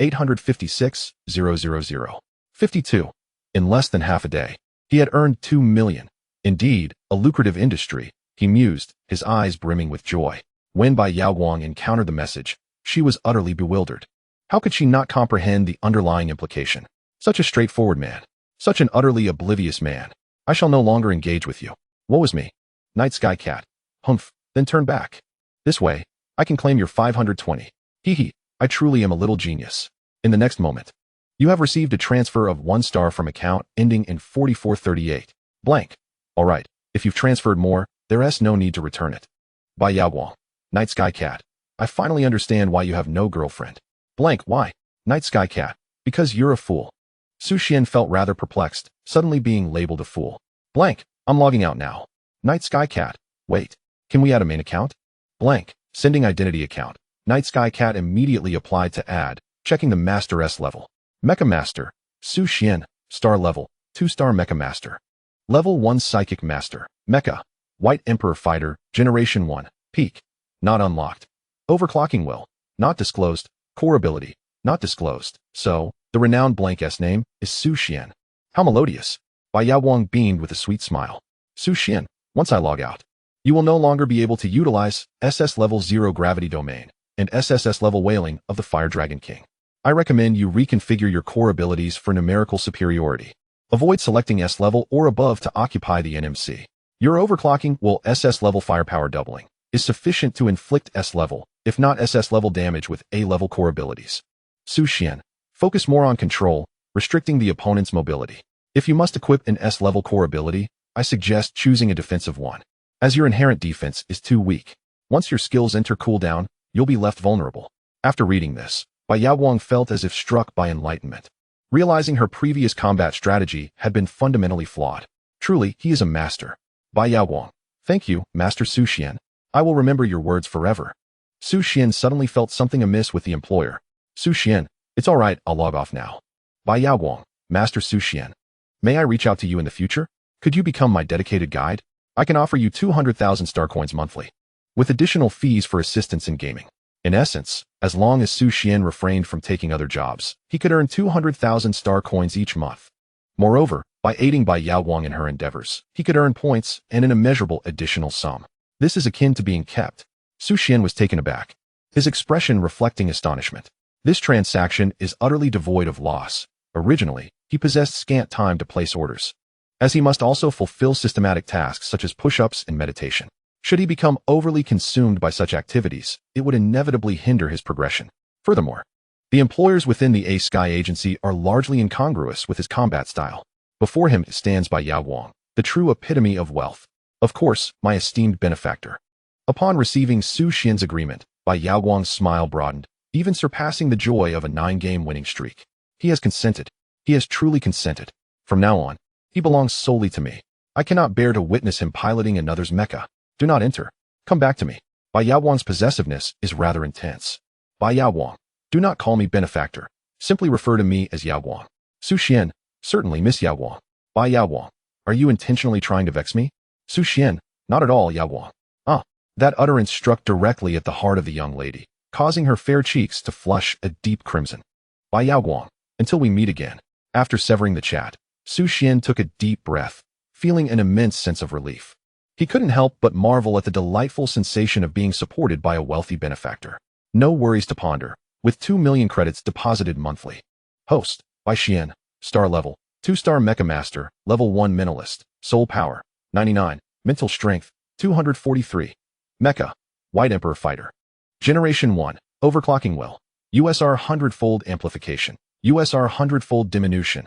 856,000. 52. In less than half a day, he had earned 2 million. Indeed, a lucrative industry, he mused, his eyes brimming with joy. When Bai Yaoguang encountered the message, she was utterly bewildered. How could she not comprehend the underlying implication? Such a straightforward man. Such an utterly oblivious man. I shall no longer engage with you. Woe is me. Night Sky Cat. Humph, then turn back. This way, I can claim your 520. Hee hee, I truly am a little genius. In the next moment, you have received a transfer of 1 star from account ending in 4438. Blank. All right, if you've transferred more, there's no need to return it. Bai Yaoguang. Night Sky Cat. I finally understand why you have no girlfriend. Blank. Why? Night Sky Cat. Because you're a fool. Su Xian felt rather perplexed, suddenly being labeled a fool. Blank. I'm logging out now. Night Sky Cat. Wait. Can we add a main account? Blank. Sending identity account. Night Sky Cat immediately applied to add, checking the Master S level. Mecha Master. Su Xian. Star level. 2-star Mecha Master. Level 1 Psychic Master. Mecha. White Emperor Fighter. Generation 1. Peak. Not unlocked. Overclocking will. Not disclosed. Core ability. Not disclosed. So, the renowned blank S name is Su Xian. How melodious. Bai Yaoguang beamed with a sweet smile. Su Xian, once I log out, you will no longer be able to utilize SS-level Zero Gravity Domain and SSS-level Whaling of the Fire Dragon King. I recommend you reconfigure your core abilities for numerical superiority. Avoid selecting S-level or above to occupy the NMC. Your overclocking will SS-level firepower doubling is sufficient to inflict S-level, if not SS-level damage with A-level core abilities. Su Xian, focus more on control, restricting the opponent's mobility. If you must equip an S-level core ability, I suggest choosing a defensive one, as your inherent defense is too weak. Once your skills enter cooldown, you'll be left vulnerable. After reading this, Bai Yaoguang felt as if struck by enlightenment, realizing her previous combat strategy had been fundamentally flawed. Truly, he is a master. Bai Yaoguang. Thank you, Master Su Xian. I will remember your words forever. Su Xian suddenly felt something amiss with the employer. Su Xian, it's all right, I'll log off now. Bai Yaoguang. Master Su Xian. May I reach out to you in the future? Could you become my dedicated guide? I can offer you 200,000 star coins monthly, with additional fees for assistance in gaming. In essence, as long as Su Xian refrained from taking other jobs, he could earn 200,000 star coins each month. Moreover, by aiding Bai Yaoguang in her endeavors, he could earn points and an immeasurable additional sum. This is akin to being kept. Su Xian was taken aback, his expression reflecting astonishment. This transaction is utterly devoid of loss. Originally, he possessed scant time to place orders, as he must also fulfill systematic tasks such as push-ups and meditation. Should he become overly consumed by such activities, it would inevitably hinder his progression. Furthermore, the employers within the A Sky Agency are largely incongruous with his combat style. Before him stands Bai Yaoguang, the true epitome of wealth. Of course, my esteemed benefactor. Upon receiving Su Xian's agreement, Bai Yaoguang's smile broadened, even surpassing the joy of a 9-game winning streak. He has consented. He has truly consented. From now on, he belongs solely to me. I cannot bear to witness him piloting another's mecha. Do not enter. Come back to me. Bai Yaoguang's possessiveness is rather intense. Bai Yaoguang, do not call me benefactor. Simply refer to me as Yaoguang. Su Xian, certainly Miss Yaoguang. Bai Yaoguang, are you intentionally trying to vex me? Su Xian, not at all, Yaoguang. That utterance struck directly at the heart of the young lady, causing her fair cheeks to flush a deep crimson. Bai Yaoguang, until we meet again. After severing the chat, Su Xian took a deep breath, feeling an immense sense of relief. He couldn't help but marvel at the delightful sensation of being supported by a wealthy benefactor. No worries to ponder, with 2 million credits deposited monthly. Host, Bai Xian, star level, 2-star Mecha Master, level 1 Mentalist, soul power, 99, mental strength, 243. Mecha, White Emperor Fighter. Generation 1, overclocking will. USR Hundredfold Amplification. USR Hundredfold Diminution.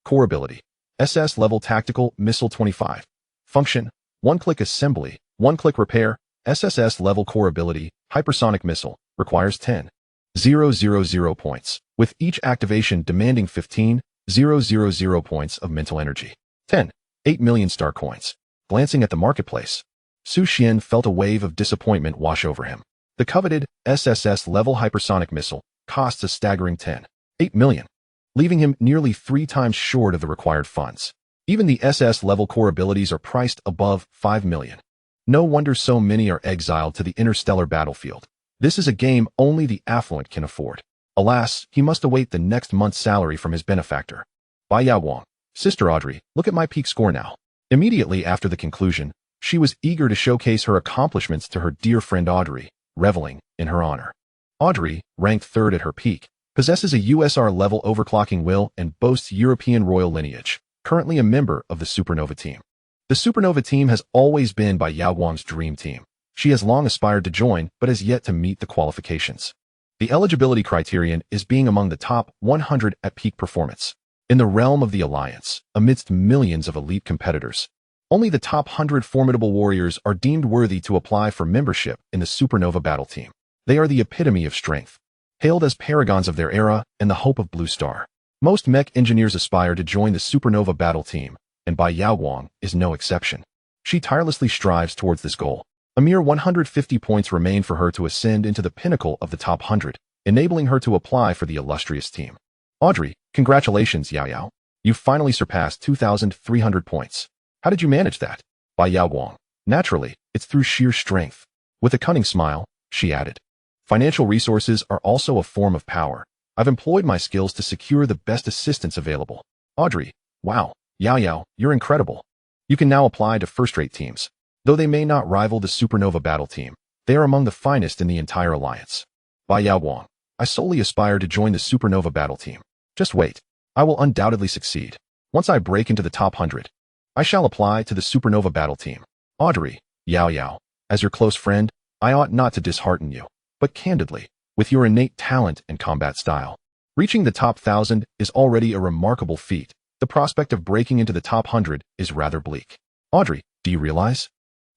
Core ability. SS-level Tactical Missile 25. Function, one-click assembly, one-click repair. SSS-level core ability, Hypersonic Missile, requires 10,000 points, with each activation demanding 15,000 points of mental energy. 8 million star coins. Glancing at the marketplace, Su Xian felt a wave of disappointment wash over him. The coveted SSS-level hypersonic missile costs a staggering 10.8 million, leaving him nearly 3 times short of the required funds. Even the SS-level core abilities are priced above 5 million. No wonder so many are exiled to the interstellar battlefield. This is a game only the affluent can afford. Alas, he must await the next month's salary from his benefactor. Bai Yaowang, Sister Audrey, look at my peak score now. Immediately after the conclusion, she was eager to showcase her accomplishments to her dear friend Audrey, reveling in her honor. Audrey, ranked third at her peak, possesses a USR-level overclocking will and boasts European royal lineage, currently a member of the Supernova team. The Supernova team has always been Bai Yaowang's dream team. She has long aspired to join, but has yet to meet the qualifications. The eligibility criterion is being among the top 100 at peak performance. In the realm of the Alliance, amidst millions of elite competitors, only the top 100 formidable warriors are deemed worthy to apply for membership in the Supernova battle team. They are the epitome of strength, hailed as paragons of their era and the hope of Blue Star. Most mech engineers aspire to join the Supernova battle team, and Bai Yaowang is no exception. She tirelessly strives towards this goal. A mere 150 points remain for her to ascend into the pinnacle of the top 100, enabling her to apply for the illustrious team. Audrey, congratulations, Yao Yao. You finally surpassed 2,300 points. How did you manage that? Bai Yaowang. Naturally, it's through sheer strength. With a cunning smile, she added. Financial resources are also a form of power. I've employed my skills to secure the best assistance available. Audrey, wow, Yao Yao, you're incredible. You can now apply to first-rate teams. Though they may not rival the Supernova battle team, they are among the finest in the entire alliance. Bai Yaowang, I solely aspire to join the Supernova battle team. Just wait. I will undoubtedly succeed. Once I break into the top 100, I shall apply to the Supernova battle team. Audrey, Yao Yao, as your close friend, I ought not to dishearten you, but candidly, with your innate talent and combat style, reaching the top 1,000 is already a remarkable feat. The prospect of breaking into the top 100 is rather bleak. Audrey, do you realize?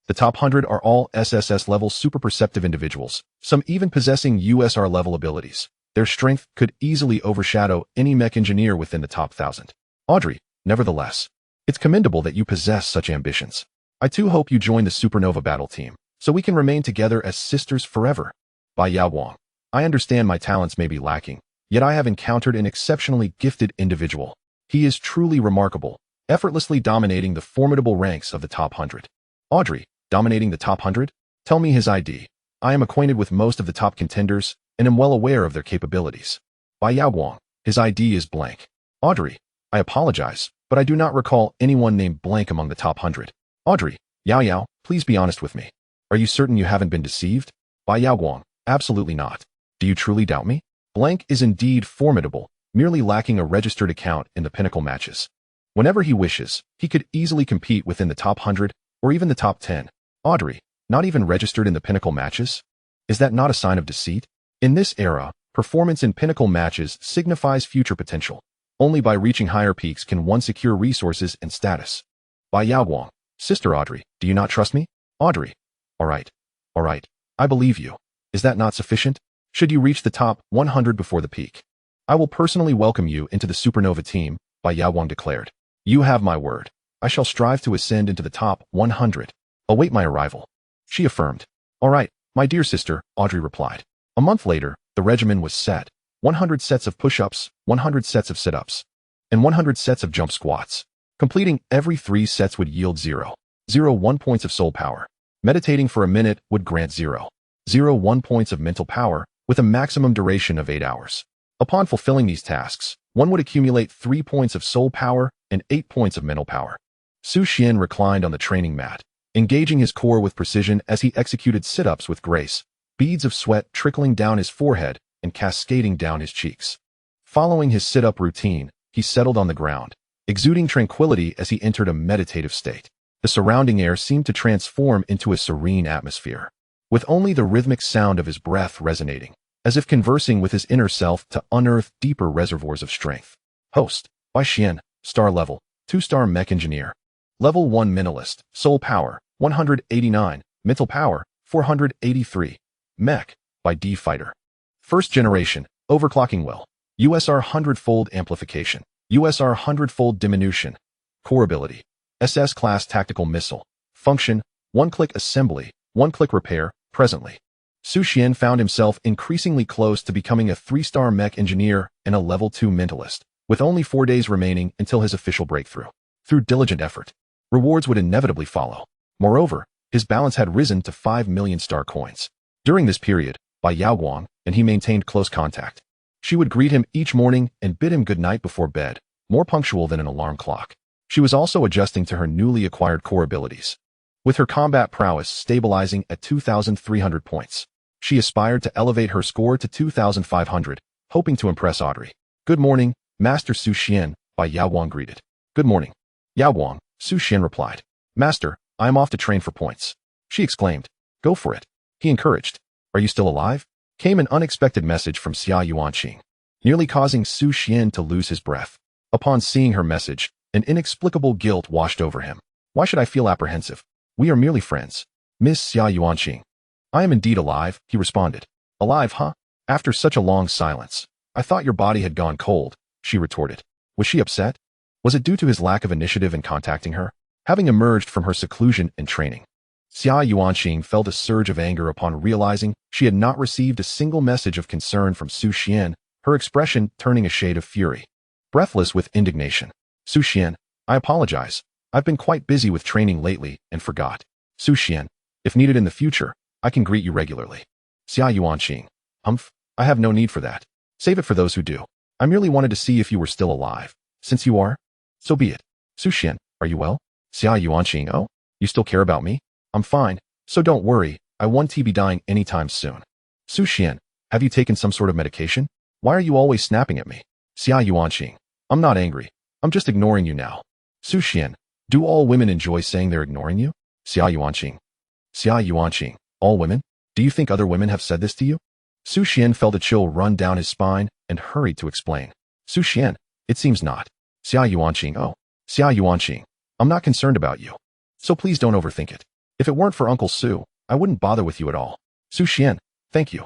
The top 100 are all SSS-level super-perceptive individuals, some even possessing USR-level abilities. Their strength could easily overshadow any mech engineer within the top 1,000. Audrey, nevertheless, it's commendable that you possess such ambitions. I too hope you join the Supernova battle team, so we can remain together as sisters forever. Bai Yaowang, I understand my talents may be lacking, yet I have encountered an exceptionally gifted individual. He is truly remarkable, effortlessly dominating the formidable ranks of the top 100. Audrey, dominating the top 100? Tell me his ID. I am acquainted with most of the top contenders, and am well aware of their capabilities. Bai Yaowang, his ID is blank. Audrey, I apologize, but I do not recall anyone named blank among the top 100. Audrey, Yao Yao, please be honest with me. Are you certain you haven't been deceived? Bai Yaowang, absolutely not. Do you truly doubt me? Blank is indeed formidable, merely lacking a registered account in the pinnacle matches. Whenever he wishes, he could easily compete within the top 100 or even the top 10. Audrey, not even registered in the pinnacle matches? Is that not a sign of deceit? In this era, performance in pinnacle matches signifies future potential. Only by reaching higher peaks can one secure resources and status. Bai Yaowang, Sister Audrey, do you not trust me? Audrey, all right, I believe you. Is that not sufficient? Should you reach the top 100 before the peak, I will personally welcome you into the Supernova team, Bai Yaowang declared. You have my word. I shall strive to ascend into the top 100. Await my arrival. She affirmed. All right, my dear sister, Audrey replied. A month later, the regimen was set. 100 sets of push-ups, 100 sets of sit-ups, and 100 sets of jump squats. Completing every 3 sets would yield 0.01 points of soul power. Meditating for a minute would grant 0.01 points of mental power, with a maximum duration of 8 hours. Upon fulfilling these tasks, one would accumulate 3 points of soul power and 8 points of mental power. Xuan reclined on the training mat, engaging his core with precision as he executed sit-ups with grace, beads of sweat trickling down his forehead and cascading down his cheeks. Following his sit-up routine, he settled on the ground, exuding tranquility as he entered a meditative state. The surrounding air seemed to transform into a serene atmosphere, with only the rhythmic sound of his breath resonating, as if conversing with his inner self to unearth deeper reservoirs of strength. Host, Bai Xian, Star Level, 2-star Mech Engineer. Level 1 Mentalist, Soul Power, 189, Mental Power, 483. Mech, by D Fighter. First Generation, Overclocking Will. USR Hundredfold Amplification. USR Hundredfold Diminution. Core Ability. SS Class Tactical Missile. Function, one-click assembly, one-click repair, presently. Xuan found himself increasingly close to becoming a 3-star Mech Engineer and a Level 2 Mentalist, with only 4 days remaining until his official breakthrough. Through diligent effort, rewards would inevitably follow. Moreover, his balance had risen to 5 million star coins. During this period, Bai Yaowang and he maintained close contact. She would greet him each morning and bid him good night before bed, more punctual than an alarm clock. She was also adjusting to her newly acquired core abilities. With her combat prowess stabilizing at 2,300 points, she aspired to elevate her score to 2,500, hoping to impress Audrey. "Good morning, Master Su Xian," Bai Yaowang greeted. "Good morning, Yaowang," Su Xian replied. "Master, I am off to train for points," she exclaimed. "Go for it," he encouraged. "Are you still alive?" Came an unexpected message from Xia Yuanqing, nearly causing Su Xian to lose his breath. Upon seeing her message, an inexplicable guilt washed over him. "Why should I feel apprehensive? We are merely friends." "Miss Xia Yuanqing." "I am indeed alive," he responded. "Alive, huh?" After such a long silence. "I thought your body had gone cold," she retorted. Was she upset? Was it due to his lack of initiative in contacting her? Having emerged from her seclusion and training, Xia Yuanqing felt a surge of anger upon realizing she had not received a single message of concern from Su Xian, her expression turning a shade of fury. Breathless with indignation. "Su Xian, I apologize. I've been quite busy with training lately and forgot." "Su Xian, if needed in the future, I can greet you regularly." Xia Yuanqing. I have no need for that. Save it for those who do. I merely wanted to see if you were still alive. Since you are, so be it." "Su Xian, are you well?" Xia Yuanqing. "Oh, you still care about me?" "I'm fine, so don't worry, I won't be dying anytime soon." "Su Xian, have you taken some sort of medication? Why are you always snapping at me?" Xia Yuanqing. "I'm not angry. I'm just ignoring you now." "Su Xian, do all women enjoy saying they're ignoring you?" Xia Yuanqing. Xia Yuanqing. "All women? Do you think other women have said this to you?" Su Xian felt a chill run down his spine and hurried to explain. "Su Xian, it seems not." Xia Yuanqing. "Oh, Xia Yuanqing, I'm not concerned about you. So please don't overthink it. If it weren't for Uncle Su, I wouldn't bother with you at all." "Su Xian, thank you."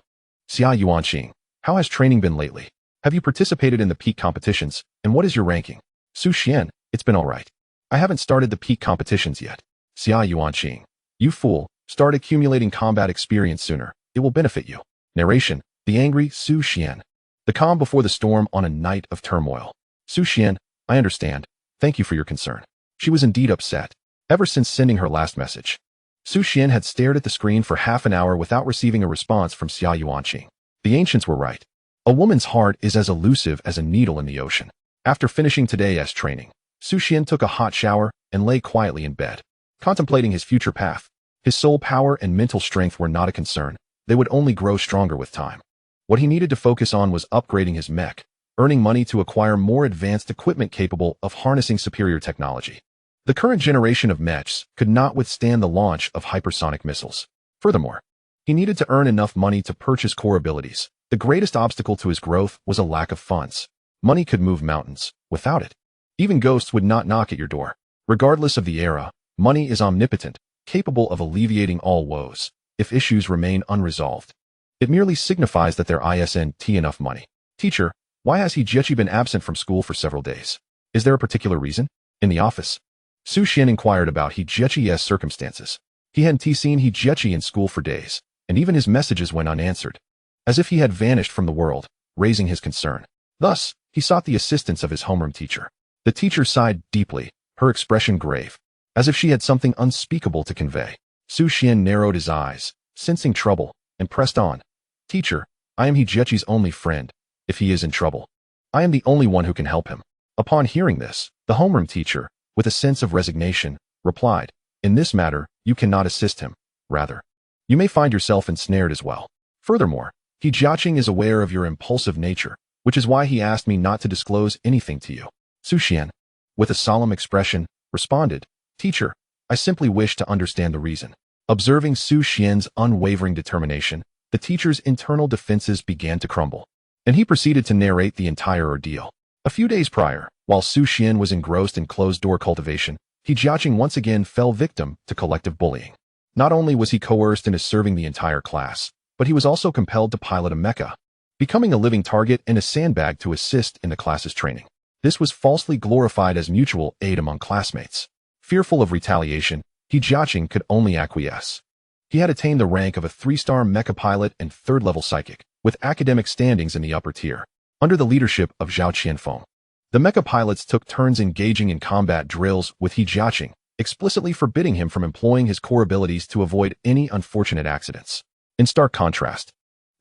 Xia Yuanqing. "How has training been lately? Have you participated in the peak competitions, and what is your ranking?" Su Xian. "It's been alright. I haven't started the peak competitions yet." Xia Yuanqing. "You fool, start accumulating combat experience sooner. It will benefit you." Narration: The angry Su Xian. The calm before the storm on a night of turmoil. "Su Xian, I understand. Thank you for your concern." She was indeed upset. Ever since sending her last message, Su Xian had stared at the screen for half an hour without receiving a response from Xia Yuanqing. The ancients were right. A woman's heart is as elusive as a needle in the ocean. After finishing today's training, Su Xian took a hot shower and lay quietly in bed, contemplating his future path. His soul power and mental strength were not a concern. They would only grow stronger with time. What he needed to focus on was upgrading his mech, earning money to acquire more advanced equipment capable of harnessing superior technology. The current generation of Mechs could not withstand the launch of hypersonic missiles. Furthermore, he needed to earn enough money to purchase core abilities. The greatest obstacle to his growth was a lack of funds. Money could move mountains. Without it, even ghosts would not knock at your door. Regardless of the era, money is omnipotent, capable of alleviating all woes. If issues remain unresolved, it merely signifies that there isn't enough money. "Teacher, why has Hijechi been absent from school for several days? Is there a particular reason?" In the office, Su Xian inquired about Hijechi's circumstances. He hadn't seen Hijechi in school for days, and even his messages went unanswered, as if he had vanished from the world, raising his concern. Thus, he sought the assistance of his homeroom teacher. The teacher sighed deeply, her expression grave, as if she had something unspeakable to convey. Su Xian narrowed his eyes, sensing trouble, and pressed on. "Teacher, I am Hijechi's only friend. If he is in trouble, I am the only one who can help him." Upon hearing this, the homeroom teacher, with a sense of resignation, replied, "In this matter, you cannot assist him. Rather, you may find yourself ensnared as well. Furthermore, Hijechi is aware of your impulsive nature, which is why he asked me not to disclose anything to you." Su Xian, with a solemn expression, responded, "Teacher, I simply wish to understand the reason." Observing Su Xian's unwavering determination, the teacher's internal defenses began to crumble, and he proceeded to narrate the entire ordeal. A few days prior, while Su Xian was engrossed in closed-door cultivation, Hijechi once again fell victim to collective bullying. Not only was he coerced into serving the entire class, but he was also compelled to pilot a mecha, becoming a living target and a sandbag to assist in the class's training. This was falsely glorified as mutual aid among classmates. Fearful of retaliation, Hijechi could only acquiesce. He had attained the rank of a 3-star mecha pilot and 3rd-level psychic, with academic standings in the upper tier. Under the leadership of Zhao Qianfeng, the mecha pilots took turns engaging in combat drills with Hijechi, explicitly forbidding him from employing his core abilities to avoid any unfortunate accidents. In stark contrast,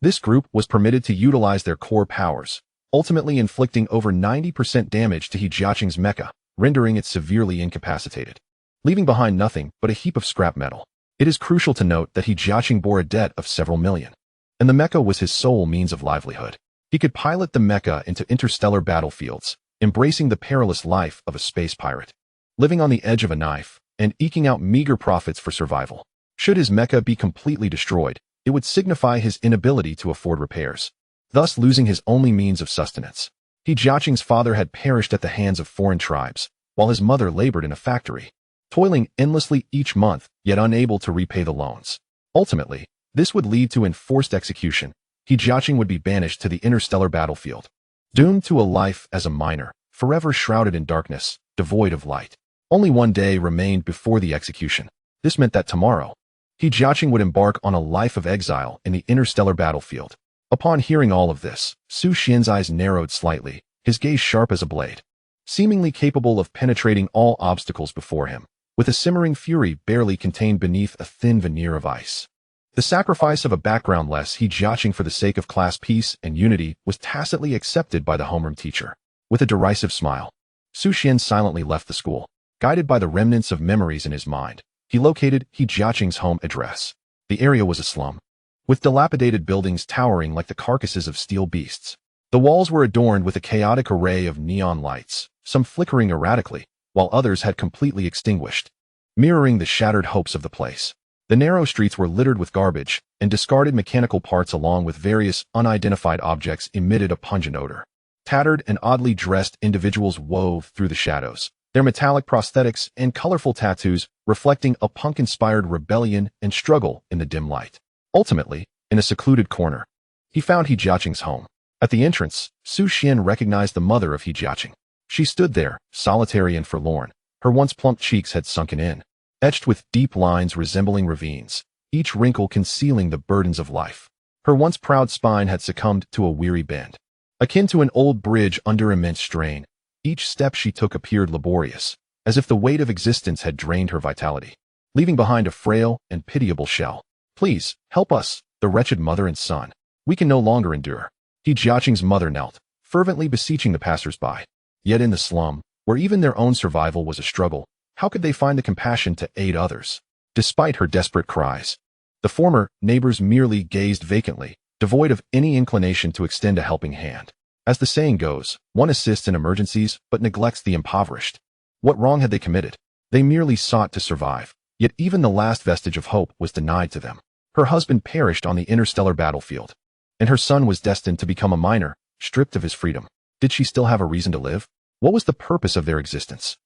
this group was permitted to utilize their core powers, ultimately inflicting over 90% damage to Jiaqing's mecha, rendering it severely incapacitated, leaving behind nothing but a heap of scrap metal. It is crucial to note that Jiaqing bore a debt of several million, and the mecha was his sole means of livelihood. He could pilot the mecha into interstellar battlefields, embracing the perilous life of a space pirate, living on the edge of a knife, and eking out meager profits for survival. Should his mecha be completely destroyed, it would signify his inability to afford repairs, thus losing his only means of sustenance. Jiaqing's father had perished at the hands of foreign tribes, while his mother labored in a factory, toiling endlessly each month, yet unable to repay the loans. Ultimately, this would lead to enforced execution. Jiaqing would be banished to the interstellar battlefield, doomed to a life as a miner, forever shrouded in darkness, devoid of light. Only one day remained before the execution. This meant that tomorrow, Jiaqing would embark on a life of exile in the interstellar battlefield. Upon hearing all of this, Su Xian's eyes narrowed slightly, his gaze sharp as a blade, seemingly capable of penetrating all obstacles before him, with a simmering fury barely contained beneath a thin veneer of ice. The sacrifice of a background-less Jiaqing for the sake of class peace and unity was tacitly accepted by the homeroom teacher. With a derisive smile, Su Xian silently left the school. Guided by the remnants of memories in his mind, he located Jiaqing's home address. The area was a slum, with dilapidated buildings towering like the carcasses of steel beasts. The walls were adorned with a chaotic array of neon lights, some flickering erratically, while others had completely extinguished, mirroring the shattered hopes of the place. The narrow streets were littered with garbage, and discarded mechanical parts along with various unidentified objects emitted a pungent odor. Tattered and oddly dressed individuals wove through the shadows, their metallic prosthetics and colorful tattoos reflecting a punk-inspired rebellion and struggle in the dim light. Ultimately, in a secluded corner, he found Jiaqing's home. At the entrance, Su Xian recognized the mother of Jiaqing. She stood there, solitary and forlorn. Her once plump cheeks had sunken in, etched with deep lines resembling ravines, each wrinkle concealing the burdens of life. Her once proud spine had succumbed to a weary bend, akin to an old bridge under immense strain. Each step she took appeared laborious, as if the weight of existence had drained her vitality, leaving behind a frail and pitiable shell. "Please, help us, the wretched mother and son. We can no longer endure." Jiaqing's mother knelt, fervently beseeching the passers-by. Yet in the slum, where even their own survival was a struggle, how could they find the compassion to aid others? Despite her desperate cries, the former neighbors merely gazed vacantly, devoid of any inclination to extend a helping hand. As the saying goes, one assists in emergencies but neglects the impoverished. What wrong had they committed? They merely sought to survive, yet even the last vestige of hope was denied to them. Her husband perished on the interstellar battlefield, and her son was destined to become a miner, stripped of his freedom. Did she still have a reason to live? What was the purpose of their existence?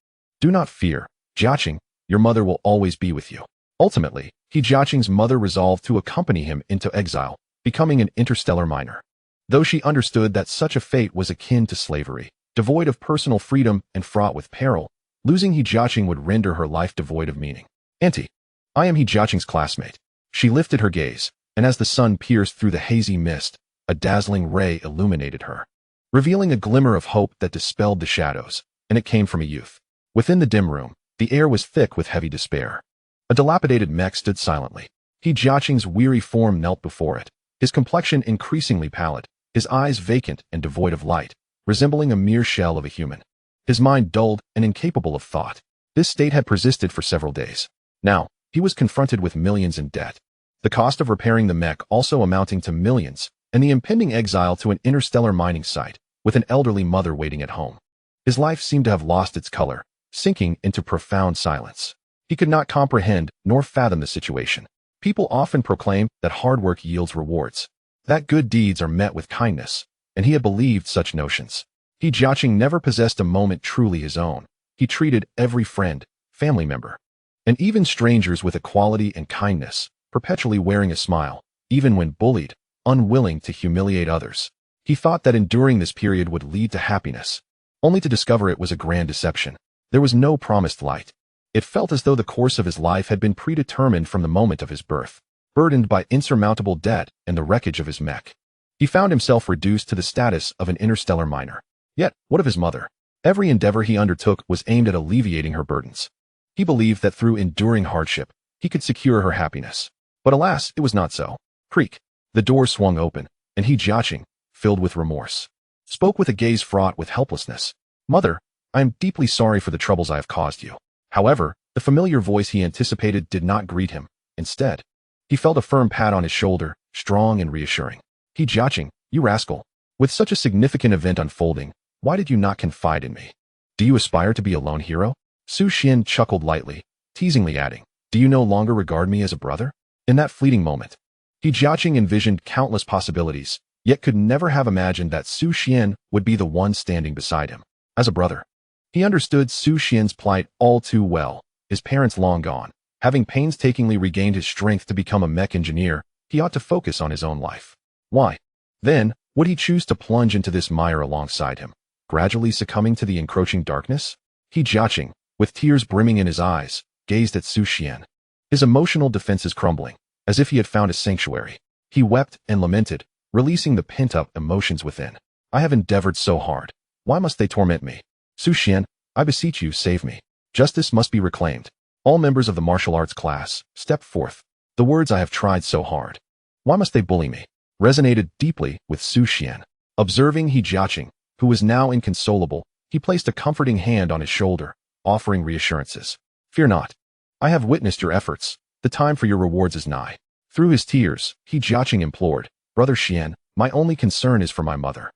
Do not fear, Jiaqing, your mother will always be with you. Ultimately, Jiaqing's mother resolved to accompany him into exile, becoming an interstellar miner. Though she understood that such a fate was akin to slavery, devoid of personal freedom and fraught with peril, losing Jiaqing would render her life devoid of meaning. "Auntie, I am Jiaqing's classmate." She lifted her gaze, and as the sun pierced through the hazy mist, a dazzling ray illuminated her, revealing a glimmer of hope that dispelled the shadows, and it came from a youth. Within the dim room, the air was thick with heavy despair. A dilapidated Mech stood silently. Jiaqing's weary form knelt before it, his complexion increasingly pallid, his eyes vacant and devoid of light, resembling a mere shell of a human. His mind dulled and incapable of thought. This state had persisted for several days. Now, he was confronted with millions in debt, the cost of repairing the Mech also amounting to millions, and the impending exile to an interstellar mining site, with an elderly mother waiting at home. His life seemed to have lost its color, sinking into profound silence. He could not comprehend nor fathom the situation. People often proclaim that hard work yields rewards, that good deeds are met with kindness, and he had believed such notions. Jiaqing never possessed a moment truly his own. He treated every friend, family member, and even strangers with equality and kindness, perpetually wearing a smile, even when bullied, unwilling to humiliate others. He thought that enduring this period would lead to happiness, only to discover it was a grand deception. There was no promised light. It felt as though the course of his life had been predetermined from the moment of his birth. Burdened by insurmountable debt and the wreckage of his Mech, he found himself reduced to the status of an interstellar miner. Yet, what of his mother? Every endeavor he undertook was aimed at alleviating her burdens. He believed that through enduring hardship, he could secure her happiness. But alas, it was not so. Creak. The door swung open, and Jiaqing, filled with remorse, spoke with a gaze fraught with helplessness. "Mother, I am deeply sorry for the troubles I have caused you." However, the familiar voice he anticipated did not greet him. Instead, he felt a firm pat on his shoulder, strong and reassuring. "He Jiaqing, you rascal. With such a significant event unfolding, why did you not confide in me? Do you aspire to be a lone hero?" Su Xian chuckled lightly, teasingly adding, "Do you no longer regard me as a brother?" In that fleeting moment, He Jiaqing envisioned countless possibilities, yet could never have imagined that Su Xian would be the one standing beside him. As a brother, he understood Su Xian's plight all too well. His parents long gone. Having painstakingly regained his strength to become a mech engineer, he ought to focus on his own life. Why? Then, would he choose to plunge into this mire alongside him, gradually succumbing to the encroaching darkness? He Jiaqing, with tears brimming in his eyes, gazed at Su Xian, his emotional defenses crumbling, as if he had found a sanctuary. He wept and lamented, releasing the pent-up emotions within. "I have endeavored so hard. Why must they torment me? Su Xian, I beseech you, save me. Justice must be reclaimed. All members of the martial arts class, step forth. The words I have tried so hard. Why must they bully me?" resonated deeply with Su Xian. Observing He Jiaqing, who was now inconsolable, he placed a comforting hand on his shoulder, offering reassurances. "Fear not. I have witnessed your efforts. The time for your rewards is nigh." Through his tears, He Jiaqing implored, "Brother Xian, my only concern is for my mother.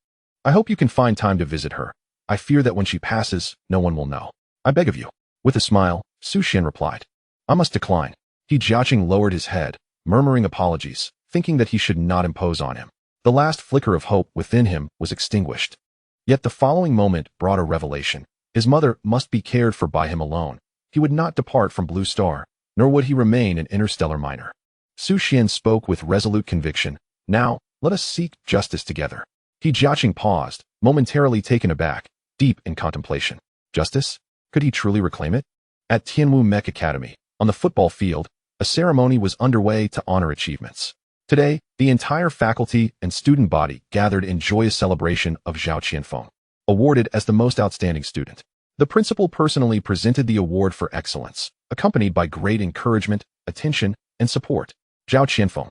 I hope you can find time to visit her. I fear that when she passes, no one will know. I beg of you." With a smile, Su Xian replied, "I must decline." He Jiaqing lowered his head, murmuring apologies, thinking that he should not impose on him. The last flicker of hope within him was extinguished. Yet the following moment brought a revelation. His mother must be cared for by him alone. He would not depart from Blue Star, nor would he remain an interstellar miner. Su Xian spoke with resolute conviction. "Now, let us seek justice together." He Jiaqing paused, momentarily taken aback, deep in contemplation. Justice? Could he truly reclaim it? At Tianwu Mech Academy, on the football field, a ceremony was underway to honor achievements. Today, the entire faculty and student body gathered in joyous celebration of Zhao Qianfeng, awarded as the most outstanding student. The principal personally presented the award for excellence, accompanied by great encouragement, attention, and support. Zhao Qianfeng,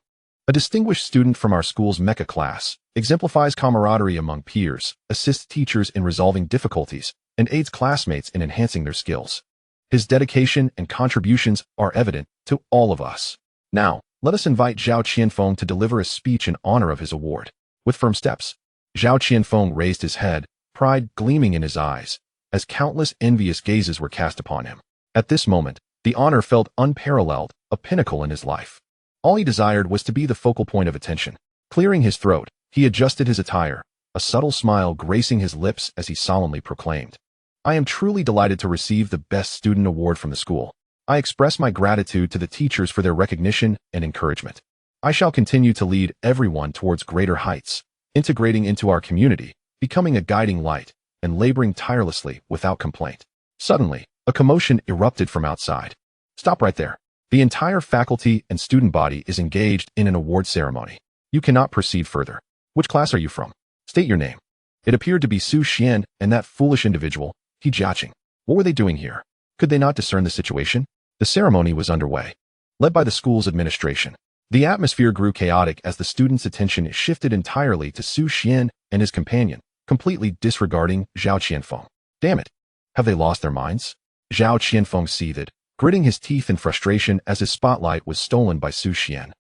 a distinguished student from our school's Mecha class, exemplifies camaraderie among peers, assists teachers in resolving difficulties, and aids classmates in enhancing their skills. His dedication and contributions are evident to all of us. Now, let us invite Zhao Qianfeng to deliver a speech in honor of his award. With firm steps, Zhao Qianfeng raised his head, pride gleaming in his eyes, as countless envious gazes were cast upon him. At this moment, the honor felt unparalleled, a pinnacle in his life. All he desired was to be the focal point of attention. Clearing his throat, he adjusted his attire, a subtle smile gracing his lips as he solemnly proclaimed, "I am truly delighted to receive the Best Student Award from the school. I express my gratitude to the teachers for their recognition and encouragement. I shall continue to lead everyone towards greater heights, integrating into our community, becoming a guiding light, and laboring tirelessly without complaint." Suddenly, a commotion erupted from outside. "Stop right there. The entire faculty and student body is engaged in an award ceremony. You cannot proceed further. Which class are you from? State your name." It appeared to be Su Xian and that foolish individual, He Jiaqing. What were they doing here? Could they not discern the situation? The ceremony was underway, led by the school's administration. The atmosphere grew chaotic as the students' attention shifted entirely to Su Xian and his companion, completely disregarding Zhao Qianfeng. Damn it! Have they lost their minds? Zhao Qianfeng seethed, gritting his teeth in frustration as his spotlight was stolen by Su Xian,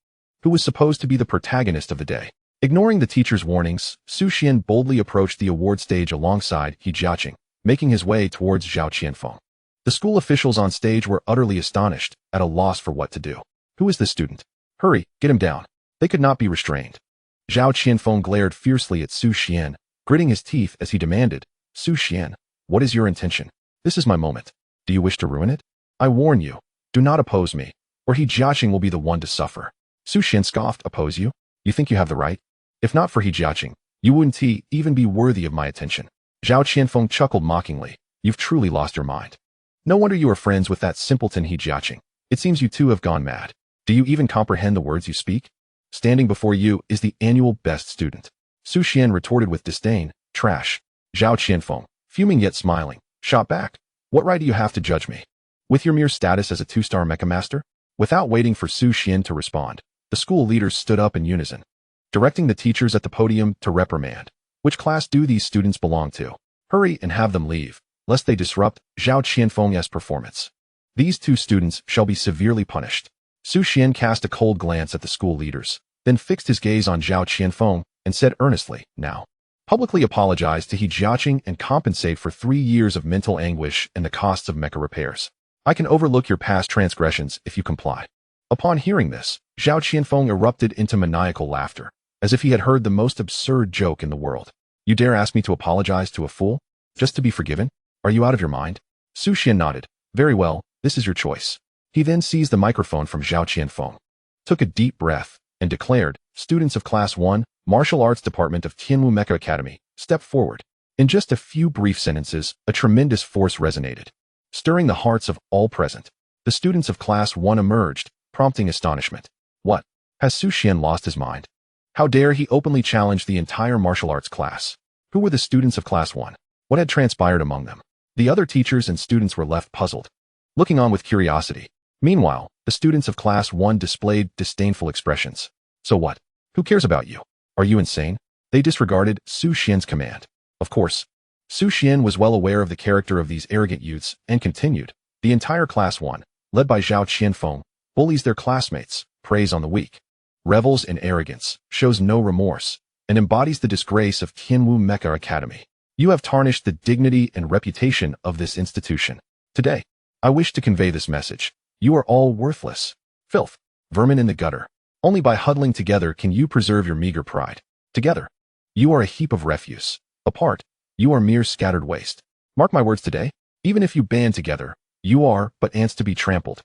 who was supposed to be the protagonist of the day. Ignoring the teacher's warnings, Su Xian boldly approached the award stage alongside He Jiaqing, making his way towards Zhao Qianfeng. The school officials on stage were utterly astonished, at a loss for what to do. Who is this student? Hurry, get him down. They could not be restrained. Zhao Qianfeng glared fiercely at Su Xian, gritting his teeth as he demanded, "Su Xian, what is your intention? This is my moment. Do you wish to ruin it? I warn you, do not oppose me, or He Jiaqing will be the one to suffer." Su Xian scoffed, "Oppose you? You think you have the right? If not for He Jiaqing, you wouldn't even be worthy of my attention." Zhao Qianfeng chuckled mockingly. "You've truly lost your mind. No wonder you are friends with that simpleton He Jiaqing. It seems you two have gone mad. Do you even comprehend the words you speak? Standing before you is the annual best student." Su Xian retorted with disdain, "Trash." Zhao Qianfeng, fuming yet smiling, shot back, "What right do you have to judge me? With your mere status as a 2-star Mecha Master?" Without waiting for Su Xian to respond, the school leaders stood up in unison, directing the teachers at the podium to reprimand. Which class do these students belong to? Hurry and have them leave, lest they disrupt Zhao Qianfeng's performance. These two students shall be severely punished. Su Xian cast a cold glance at the school leaders, then fixed his gaze on Zhao Qianfeng and said earnestly, "Now, publicly apologize to He Jiaqing and compensate for 3 years of mental anguish and the costs of Mecha repairs. I can overlook your past transgressions if you comply." Upon hearing this, Zhao Qianfeng erupted into maniacal laughter, as if he had heard the most absurd joke in the world. "You dare ask me to apologize to a fool? Just to be forgiven? Are you out of your mind?" Su Xian nodded. "Very well, this is your choice." He then seized the microphone from Zhao Qianfeng, took a deep breath, and declared, "Students of Class 1, Martial Arts Department of Tianwu Mecha Academy, step forward." In just a few brief sentences, a tremendous force resonated, stirring the hearts of all present. The students of Class 1 emerged, prompting astonishment. What? Has Su Xian lost his mind? How dare he openly challenge the entire martial arts class? Who were the students of Class 1? What had transpired among them? The other teachers and students were left puzzled, looking on with curiosity. Meanwhile, the students of Class 1 displayed disdainful expressions. "So what? Who cares about you? Are you insane?" They disregarded Su Xian's command. Of course, Su Xian was well aware of the character of these arrogant youths and continued. "The entire Class 1, led by Zhao Qianfeng, bullies their classmates, preys on the weak, revels in arrogance, shows no remorse, and embodies the disgrace of Tianwu Mecha Academy. You have tarnished the dignity and reputation of this institution. Today, I wish to convey this message. You are all worthless, filth, vermin in the gutter. Only by huddling together can you preserve your meager pride. Together, you are a heap of refuse. Apart, you are mere scattered waste. Mark my words today, even if you band together, you are but ants to be trampled."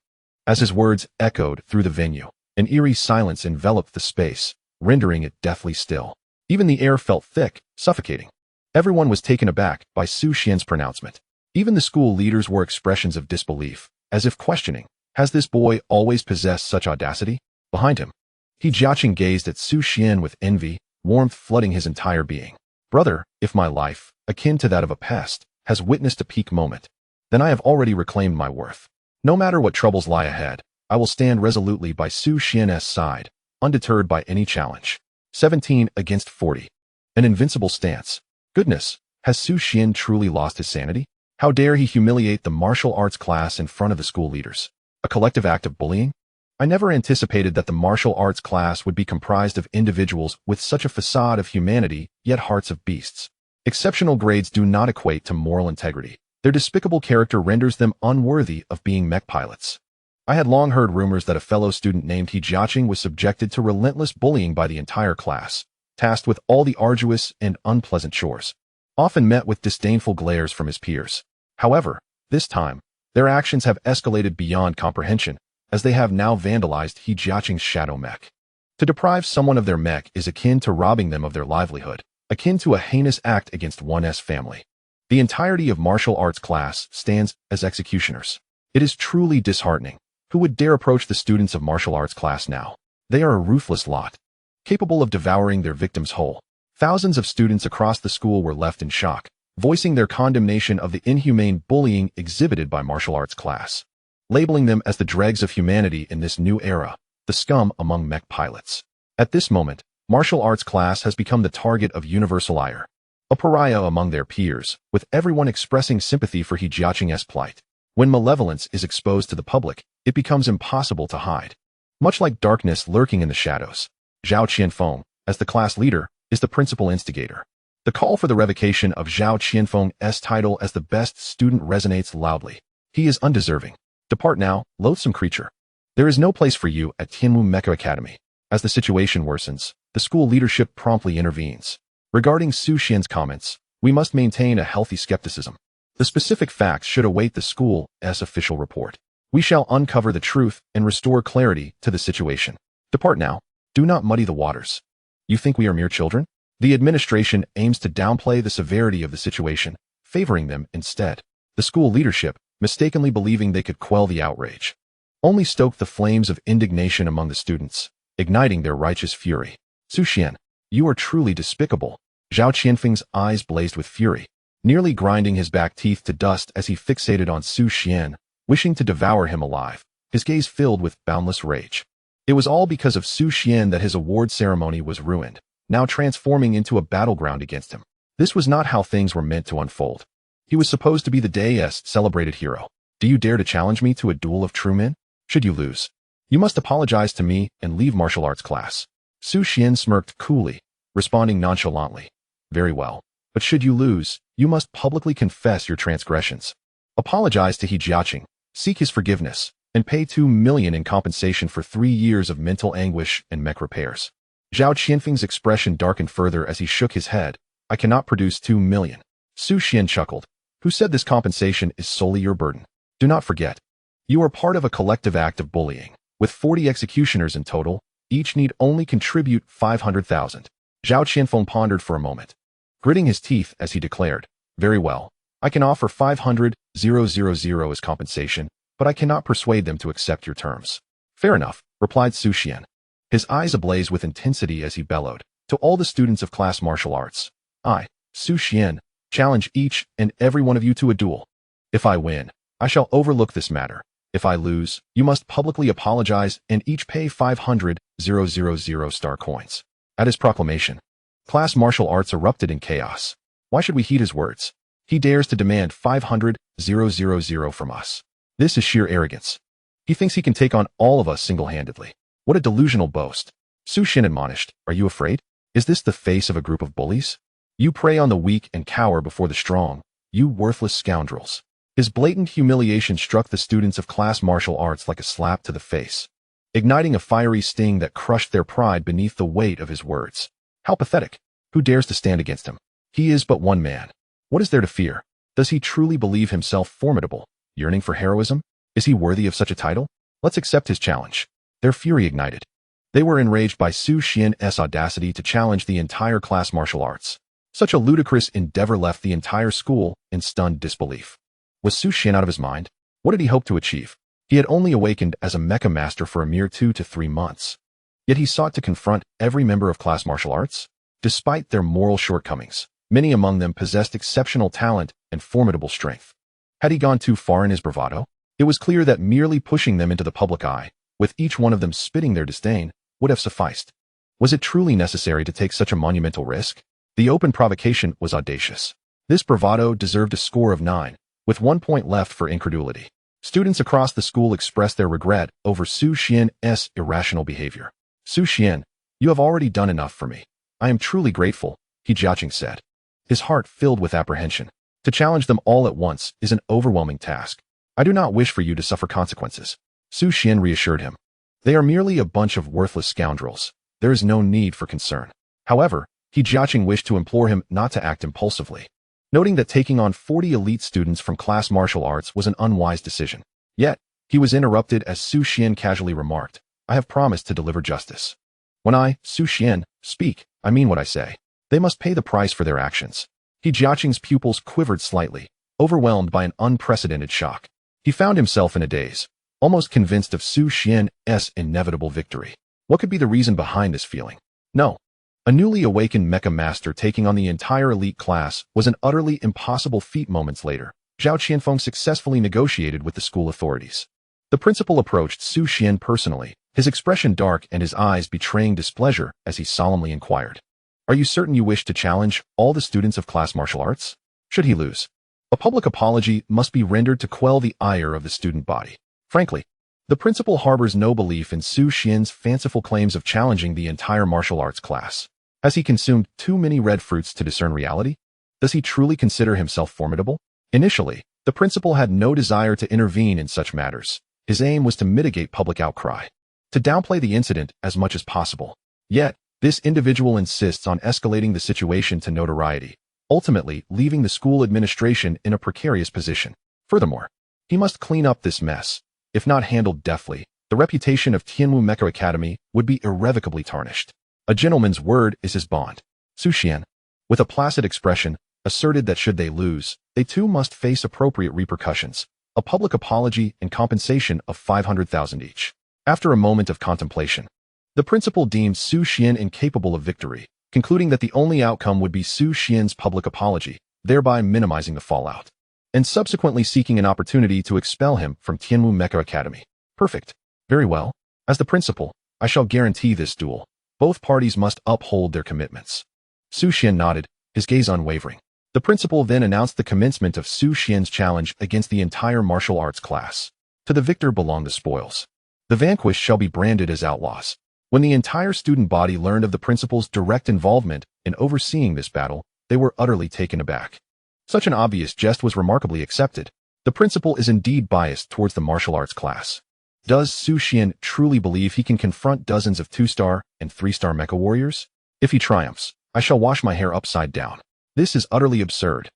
As his words echoed through the venue, an eerie silence enveloped the space, rendering it deathly still. Even the air felt thick, suffocating. Everyone was taken aback by Su Xian's pronouncement. Even the school leaders wore expressions of disbelief, as if questioning, has this boy always possessed such audacity? Behind him, He Jiaqing gazed at Su Xian with envy, warmth flooding his entire being. "Brother, if my life, akin to that of a pest, has witnessed a peak moment, then I have already reclaimed my worth. No matter what troubles lie ahead, I will stand resolutely by Su Xian's side, undeterred by any challenge." 17 against 40. An invincible stance. Goodness, has Su Xian truly lost his sanity? How dare he humiliate the martial arts class in front of the school leaders? A collective act of bullying? I never anticipated that the martial arts class would be comprised of individuals with such a facade of humanity, yet hearts of beasts. Exceptional grades do not equate to moral integrity. Their despicable character renders them unworthy of being mech pilots. I had long heard rumors that a fellow student named He Jiaqing was subjected to relentless bullying by the entire class, tasked with all the arduous and unpleasant chores, often met with disdainful glares from his peers. However, this time, their actions have escalated beyond comprehension, as they have now vandalized He Jiaqing's shadow mech. To deprive someone of their mech is akin to robbing them of their livelihood, akin to a heinous act against one's family. The entirety of martial arts class stands as executioners. It is truly disheartening. Who would dare approach the students of martial arts class now? They are a ruthless lot, capable of devouring their victims whole. Thousands of students across the school were left in shock, voicing their condemnation of the inhumane bullying exhibited by martial arts class, labeling them as the dregs of humanity in this new era, the scum among mech pilots. At this moment, martial arts class has become the target of universal ire, a pariah among their peers, with everyone expressing sympathy for He Jiaqing's plight. When malevolence is exposed to the public, it becomes impossible to hide. Much like darkness lurking in the shadows, Zhao Qianfeng, as the class leader, is the principal instigator. The call for the revocation of Zhao Qianfeng's title as the best student resonates loudly. He is undeserving. Depart now, loathsome creature. There is no place for you at Tianwu Mecha Academy. As the situation worsens, the school leadership promptly intervenes. Regarding Su Xian's comments, we must maintain a healthy skepticism. The specific facts should await the school's official report. We shall uncover the truth and restore clarity to the situation. Depart now. Do not muddy the waters. You think we are mere children? The administration aims to downplay the severity of the situation, favoring them instead. The school leadership, mistakenly believing they could quell the outrage, only stoked the flames of indignation among the students, igniting their righteous fury. Su Xian, you are truly despicable. Zhao Qianfeng's eyes blazed with fury, nearly grinding his back teeth to dust as he fixated on Su Xian, wishing to devour him alive, his gaze filled with boundless rage. It was all because of Su Xian that his award ceremony was ruined, now transforming into a battleground against him. This was not how things were meant to unfold. He was supposed to be the day's celebrated hero. Do you dare to challenge me to a duel of true men? Should you lose, you must apologize to me and leave martial arts class. Xuan smirked coolly, responding nonchalantly. Very well. But should you lose, you must publicly confess your transgressions. Apologize to He Jiaqing, seek his forgiveness, and pay 2 million in compensation for 3 years of mental anguish and mech repairs. Zhao Qianfeng's expression darkened further as he shook his head. I cannot produce 2 million. Xuan chuckled. Who said this compensation is solely your burden? Do not forget. You are part of a collective act of bullying. With 40 executioners in total, each need only contribute 500,000. Zhao Qianfeng pondered for a moment, gritting his teeth as he declared, very well. I can offer 500,000 as compensation, but I cannot persuade them to accept your terms. Fair enough, replied Xuan, his eyes ablaze with intensity as he bellowed, to all the students of class martial arts. I, Xuan, challenge each and every one of you to a duel. If I win, I shall overlook this matter. If I lose, you must publicly apologize and each pay 500,000 star coins. At his proclamation, class martial arts erupted in chaos. Why should we heed his words? He dares to demand 500,000 from us. This is sheer arrogance. He thinks he can take on all of us single-handedly. What a delusional boast. Xuan admonished, are you afraid? Is this the face of a group of bullies? You prey on the weak and cower before the strong, you worthless scoundrels. His blatant humiliation struck the students of class martial arts like a slap to the face, igniting a fiery sting that crushed their pride beneath the weight of his words. How pathetic. Who dares to stand against him? He is but one man. What is there to fear? Does he truly believe himself formidable, yearning for heroism? Is he worthy of such a title? Let's accept his challenge. Their fury ignited. They were enraged by Xuan's audacity to challenge the entire class martial arts. Such a ludicrous endeavor left the entire school in stunned disbelief. Was Xuan out of his mind? What did he hope to achieve? He had only awakened as a Mecha master for a mere 2 to 3 months. Yet he sought to confront every member of class martial arts? Despite their moral shortcomings, many among them possessed exceptional talent and formidable strength. Had he gone too far in his bravado? It was clear that merely pushing them into the public eye, with each one of them spitting their disdain, would have sufficed. Was it truly necessary to take such a monumental risk? The open provocation was audacious. This bravado deserved a score of 9, with 1 point left for incredulity. Students across the school expressed their regret over Xuan's irrational behavior. Xuan, you have already done enough for me. I am truly grateful, He Jiaqing said, his heart filled with apprehension. To challenge them all at once is an overwhelming task. I do not wish for you to suffer consequences. Xuan reassured him. They are merely a bunch of worthless scoundrels. There is no need for concern. However, He Jiaqing wished to implore him not to act impulsively, noting that taking on 40 elite students from class martial arts was an unwise decision. Yet, he was interrupted as Xuan casually remarked, I have promised to deliver justice. When I, Xuan, speak, I mean what I say. They must pay the price for their actions. He Jiaqing's pupils quivered slightly, overwhelmed by an unprecedented shock. He found himself in a daze, almost convinced of Xuan's inevitable victory. What could be the reason behind this feeling? No. A newly awakened Mecha master taking on the entire elite class was an utterly impossible feat. Moments later, Zhao Qianfeng successfully negotiated with the school authorities. The principal approached Xuan personally, his expression dark and his eyes betraying displeasure as he solemnly inquired, are you certain you wish to challenge all the students of class martial arts? Should he lose, a public apology must be rendered to quell the ire of the student body. Frankly, the principal harbors no belief in Xuan's fanciful claims of challenging the entire martial arts class. Has he consumed too many red fruits to discern reality? Does he truly consider himself formidable? Initially, the principal had no desire to intervene in such matters. His aim was to mitigate public outcry, to downplay the incident as much as possible. Yet, this individual insists on escalating the situation to notoriety, ultimately leaving the school administration in a precarious position. Furthermore, he must clean up this mess. If not handled deftly, the reputation of Tianwu Mecha Academy would be irrevocably tarnished. A gentleman's word is his bond. Xuan, with a placid expression, asserted that should they lose, they too must face appropriate repercussions, a public apology and compensation of 500,000 each. After a moment of contemplation, the principal deemed Xuan incapable of victory, concluding that the only outcome would be Xuan's public apology, thereby minimizing the fallout, and subsequently seeking an opportunity to expel him from Tianwu Mecha Academy. Perfect. Very well. As the principal, I shall guarantee this duel. Both parties must uphold their commitments. Xuan nodded, his gaze unwavering. The principal then announced the commencement of Su Xian's challenge against the entire martial arts class. To the victor belong the spoils. The vanquished shall be branded as outlaws. When the entire student body learned of the principal's direct involvement in overseeing this battle, they were utterly taken aback. Such an obvious jest was remarkably accepted. The principal is indeed biased towards the martial arts class. Does Su Xian truly believe he can confront dozens of 2-star and 3-star mecha warriors? If he triumphs, I shall wash my hair upside down. This is utterly absurd.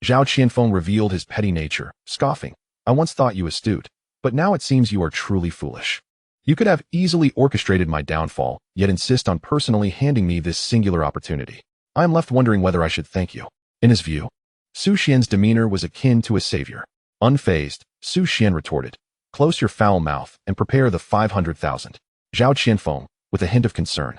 Zhao Qianfeng revealed his petty nature, scoffing. I once thought you astute, but now it seems you are truly foolish. You could have easily orchestrated my downfall, yet insist on personally handing me this singular opportunity. I am left wondering whether I should thank you. In his view, Su Xian's demeanor was akin to a savior. Unfazed, Su Xian retorted, close your foul mouth and prepare the 500,000. Zhao Qianfeng, with a hint of concern,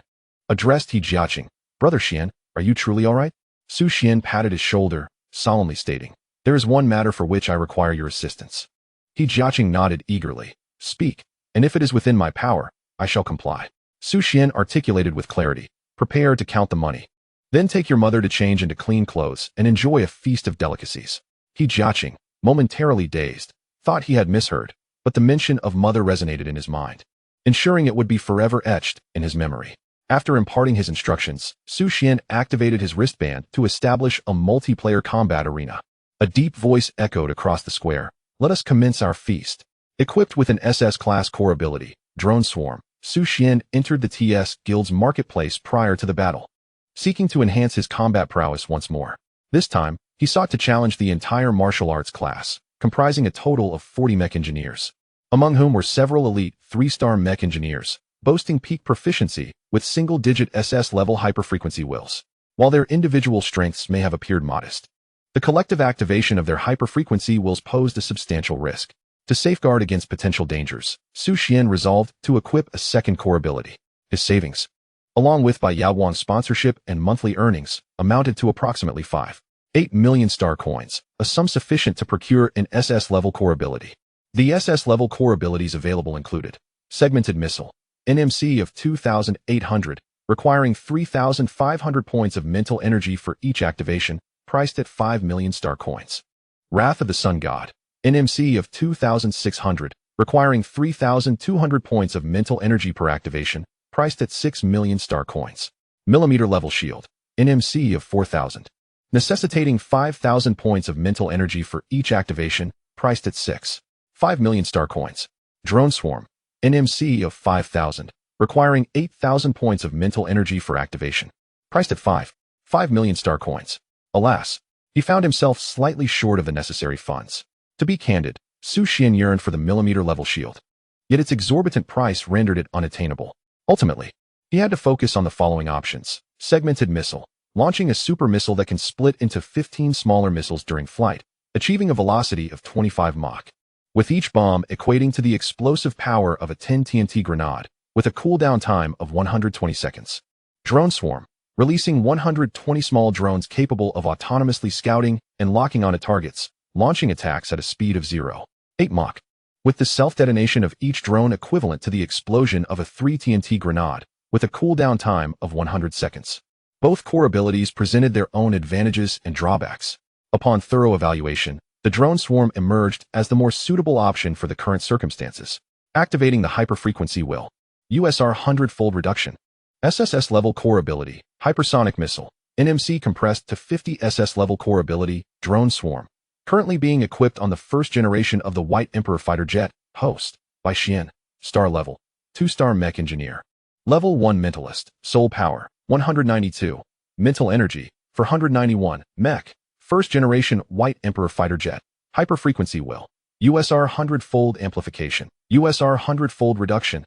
addressed He Jiaqing. Brother Xian, are you truly all right? Su Xian patted his shoulder, solemnly stating, there is one matter for which I require your assistance. He Jiaqing nodded eagerly. Speak, and if it is within my power, I shall comply. Su Xian articulated with clarity, prepare to count the money. Then take your mother to change into clean clothes and enjoy a feast of delicacies. He Jiaqing, momentarily dazed, thought he had misheard, but the mention of mother resonated in his mind, ensuring it would be forever etched in his memory. After imparting his instructions, Su Xian activated his wristband to establish a multiplayer combat arena. A deep voice echoed across the square. Let us commence our feast. Equipped with an SS-class core ability, Drone Swarm, Su Xian entered the TS Guild's marketplace prior to the battle, seeking to enhance his combat prowess once more. This time, he sought to challenge the entire martial arts class, comprising a total of 40 mech engineers, among whom were several elite 3-star mech engineers, boasting peak proficiency with single-digit SS-level hyperfrequency wills. While their individual strengths may have appeared modest, the collective activation of their hyperfrequency wills posed a substantial risk. To safeguard against potential dangers, Su Xian resolved to equip a second core ability. His savings, along with by Yaowan's sponsorship and monthly earnings, amounted to approximately 5.8 million star coins, a sum sufficient to procure an SS-level core ability. The SS-level core abilities available included Segmented Missile, NMC of 2,800, requiring 3,500 points of mental energy for each activation, priced at 5 million star coins. Wrath of the Sun God, NMC of 2,600, requiring 3,200 points of mental energy per activation, priced at 6 million star coins. Millimeter Level Shield, NMC of 4,000, necessitating 5,000 points of mental energy for each activation, priced at 6.5 million star coins. Drone Swarm, NMC of 5,000, requiring 8,000 points of mental energy for activation, priced at 5 million star coins. Alas, he found himself slightly short of the necessary funds. To be candid, Su Xian yearned for the millimeter-level shield, yet its exorbitant price rendered it unattainable. Ultimately, he had to focus on the following options. Segmented Missile, launching a super missile that can split into 15 smaller missiles during flight, achieving a velocity of 25 Mach, with each bomb equating to the explosive power of a 10 TNT grenade, with a cooldown time of 120 seconds. Drone Swarm, releasing 120 small drones capable of autonomously scouting and locking onto targets, launching attacks at a speed of 0.8 Mach, with the self-detonation of each drone equivalent to the explosion of a 3 TNT grenade, with a cooldown time of 100 seconds. Both core abilities presented their own advantages and drawbacks. Upon thorough evaluation, the Drone Swarm emerged as the more suitable option for the current circumstances. Activating the hyperfrequency will. USR Hundredfold Reduction. SSS-level core ability, Hypersonic Missile, NMC compressed to 50 SS-level core ability, Drone Swarm, currently being equipped on the first generation of the White Emperor fighter jet, Host, by Xian, star level, 2-star mech engineer. Level 1 Mentalist, Soul Power, 192, Mental Energy, 491, Mech, first generation White Emperor fighter jet, hyperfrequency will. USR Hundredfold Amplification, USR Hundredfold Reduction.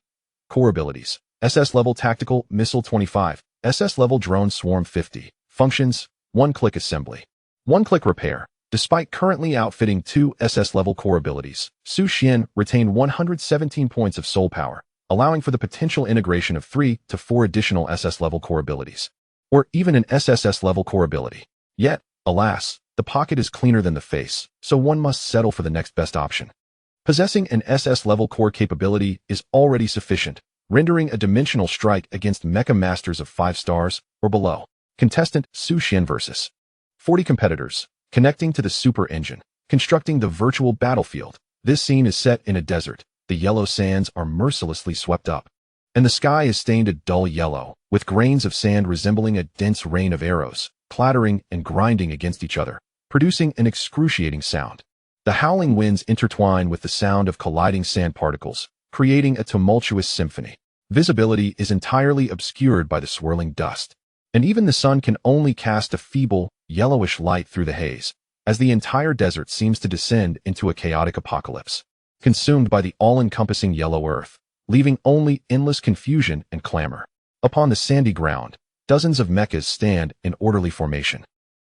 Core abilities, SS-level Tactical Missile 25, SS-level Drone Swarm 50. Functions, one-click assembly, one-click repair. Despite currently outfitting 2 SS-level core abilities, Su Xian retained 117 points of soul power, allowing for the potential integration of 3 to 4 additional SS-level core abilities, or even an SSS-level core ability. Yet, alas, the pocket is cleaner than the face, so one must settle for the next best option. Possessing an SS-level core capability is already sufficient, rendering a dimensional strike against mecha masters of 5 stars or below. Contestant Su Xian vs. 40 competitors, connecting to the super engine, constructing the virtual battlefield. This scene is set in a desert. The yellow sands are mercilessly swept up, and the sky is stained a dull yellow, with grains of sand resembling a dense rain of arrows, clattering and grinding against each other, producing an excruciating sound. The howling winds intertwine with the sound of colliding sand particles, creating a tumultuous symphony. Visibility is entirely obscured by the swirling dust, and even the sun can only cast a feeble, yellowish light through the haze, as the entire desert seems to descend into a chaotic apocalypse, consumed by the all-encompassing yellow earth, leaving only endless confusion and clamor. Upon the sandy ground, dozens of mechas stand in orderly formation,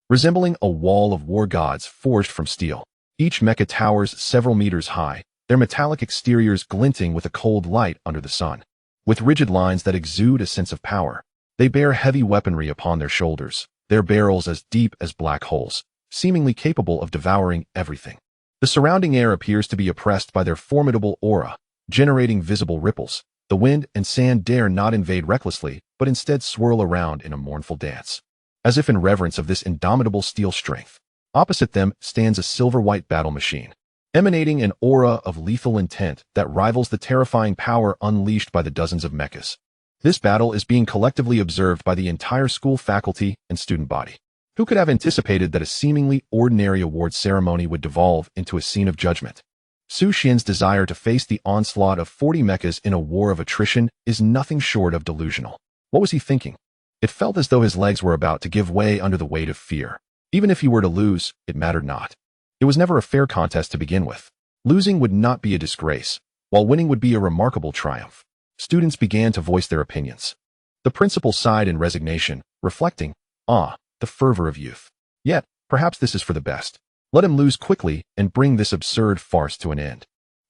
resembling a wall of war gods forged from steel. Each mecha towers several meters high, their metallic exteriors glinting with a cold light under the sun. With rigid lines that exude a sense of power, they bear heavy weaponry upon their shoulders, their barrels as deep as black holes, seemingly capable of devouring everything. The surrounding air appears to be oppressed by their formidable aura, generating visible ripples. The wind and sand dare not invade recklessly, but instead swirl around in a mournful dance, as if in reverence of this indomitable steel strength. Opposite them stands a silver-white battle machine, emanating an aura of lethal intent that rivals the terrifying power unleashed by the dozens of mechas. This battle is being collectively observed by the entire school faculty and student body. Who could have anticipated that a seemingly ordinary award ceremony would devolve into a scene of judgment? Xuan's desire to face the onslaught of 40 mechas in a war of attrition is nothing short of delusional. What was he thinking? It felt as though his legs were about to give way under the weight of fear. Even if he were to lose, it mattered not. It was never a fair contest to begin with. Losing would not be a disgrace, while winning would be a remarkable triumph. Students began to voice their opinions. The principal sighed in resignation, reflecting, the fervor of youth. Yet, perhaps this is for the best. Let him lose quickly and bring this absurd farce to an end.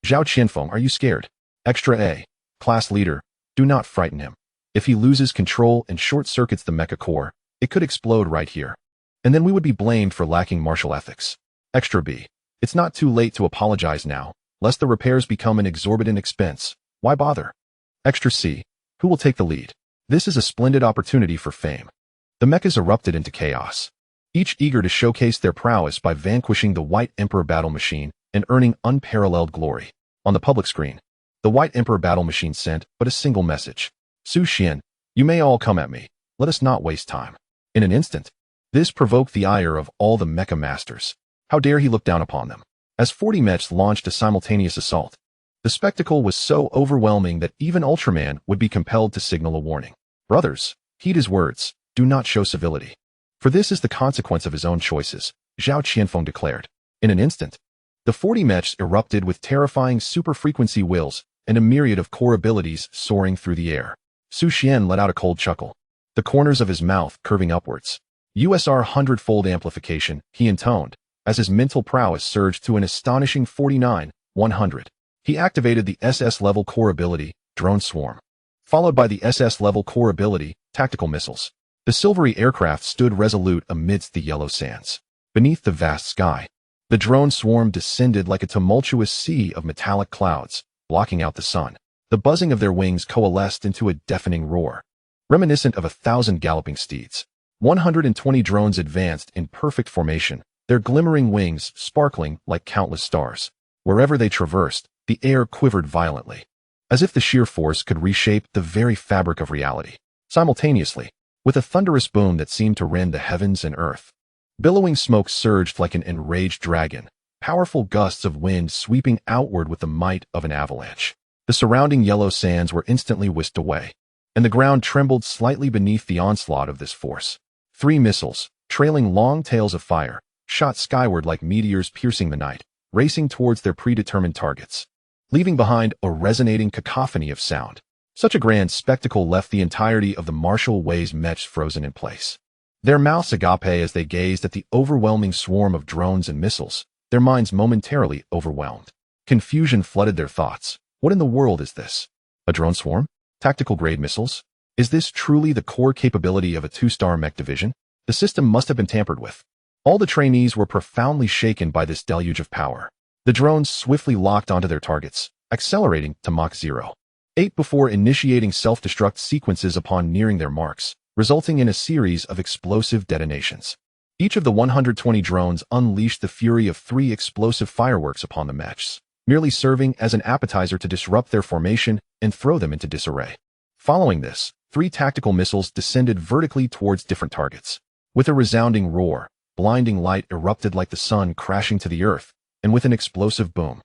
Zhao Qianfeng, are you scared? Extra A. Class leader, do not frighten him. If he loses control and short-circuits the mecha core, it could explode right here. And then we would be blamed for lacking martial ethics. Extra B. It's not too late to apologize now, lest the repairs become an exorbitant expense. Why bother? Extra C. Who will take the lead? This is a splendid opportunity for fame. The mechas erupted into chaos, each eager to showcase their prowess by vanquishing the White Emperor battle machine and earning unparalleled glory. On the public screen, the White Emperor battle machine sent but a single message. Xuan, you may all come at me. Let us not waste time. In an instant, this provoked the ire of all the mecha masters. How dare he look down upon them? As 40 Mechs launched a simultaneous assault, the spectacle was so overwhelming that even Ultraman would be compelled to signal a warning. Brothers, heed his words. Do not show civility. For this is the consequence of his own choices, Zhao Qianfeng declared. In an instant, the 40 Mechs erupted with terrifying super-frequency wills and a myriad of core abilities soaring through the air. Xuan let out a cold chuckle, the corners of his mouth curving upwards. USR Hundredfold Amplification, he intoned, as his mental prowess surged to an astonishing 49,100. He activated the SS-level core ability, Drone Swarm, followed by the SS-level core ability, Tactical Missiles. The silvery aircraft stood resolute amidst the yellow sands. Beneath the vast sky, the drone swarm descended like a tumultuous sea of metallic clouds, blocking out the sun. The buzzing of their wings coalesced into a deafening roar, reminiscent of 1,000 galloping steeds. 120 drones advanced in perfect formation, their glimmering wings sparkling like countless stars. Wherever they traversed, the air quivered violently, as if the sheer force could reshape the very fabric of reality. Simultaneously, with a thunderous boom that seemed to rend the heavens and earth, billowing smoke surged like an enraged dragon, powerful gusts of wind sweeping outward with the might of an avalanche. The surrounding yellow sands were instantly whisked away, and the ground trembled slightly beneath the onslaught of this force. 3 missiles, trailing long tails of fire, shot skyward like meteors piercing the night, racing towards their predetermined targets, leaving behind a resonating cacophony of sound. Such a grand spectacle left the entirety of the martial ways Mechs frozen in place. Their mouths agape as they gazed at the overwhelming swarm of drones and missiles, their minds momentarily overwhelmed. Confusion flooded their thoughts. What in the world is this? A drone swarm? Tactical-grade missiles? Is this truly the core capability of a 2-star mech division? The system must have been tampered with. All the trainees were profoundly shaken by this deluge of power. The drones swiftly locked onto their targets, accelerating to Mach 0.8 before initiating self-destruct sequences upon nearing their marks, resulting in a series of explosive detonations. Each of the 120 drones unleashed the fury of 3 explosive fireworks upon the Mechs, merely serving as an appetizer to disrupt their formation and throw them into disarray. Following this, 3 tactical missiles descended vertically towards different targets. With a resounding roar, blinding light erupted like the sun crashing to the earth, and with an explosive boom,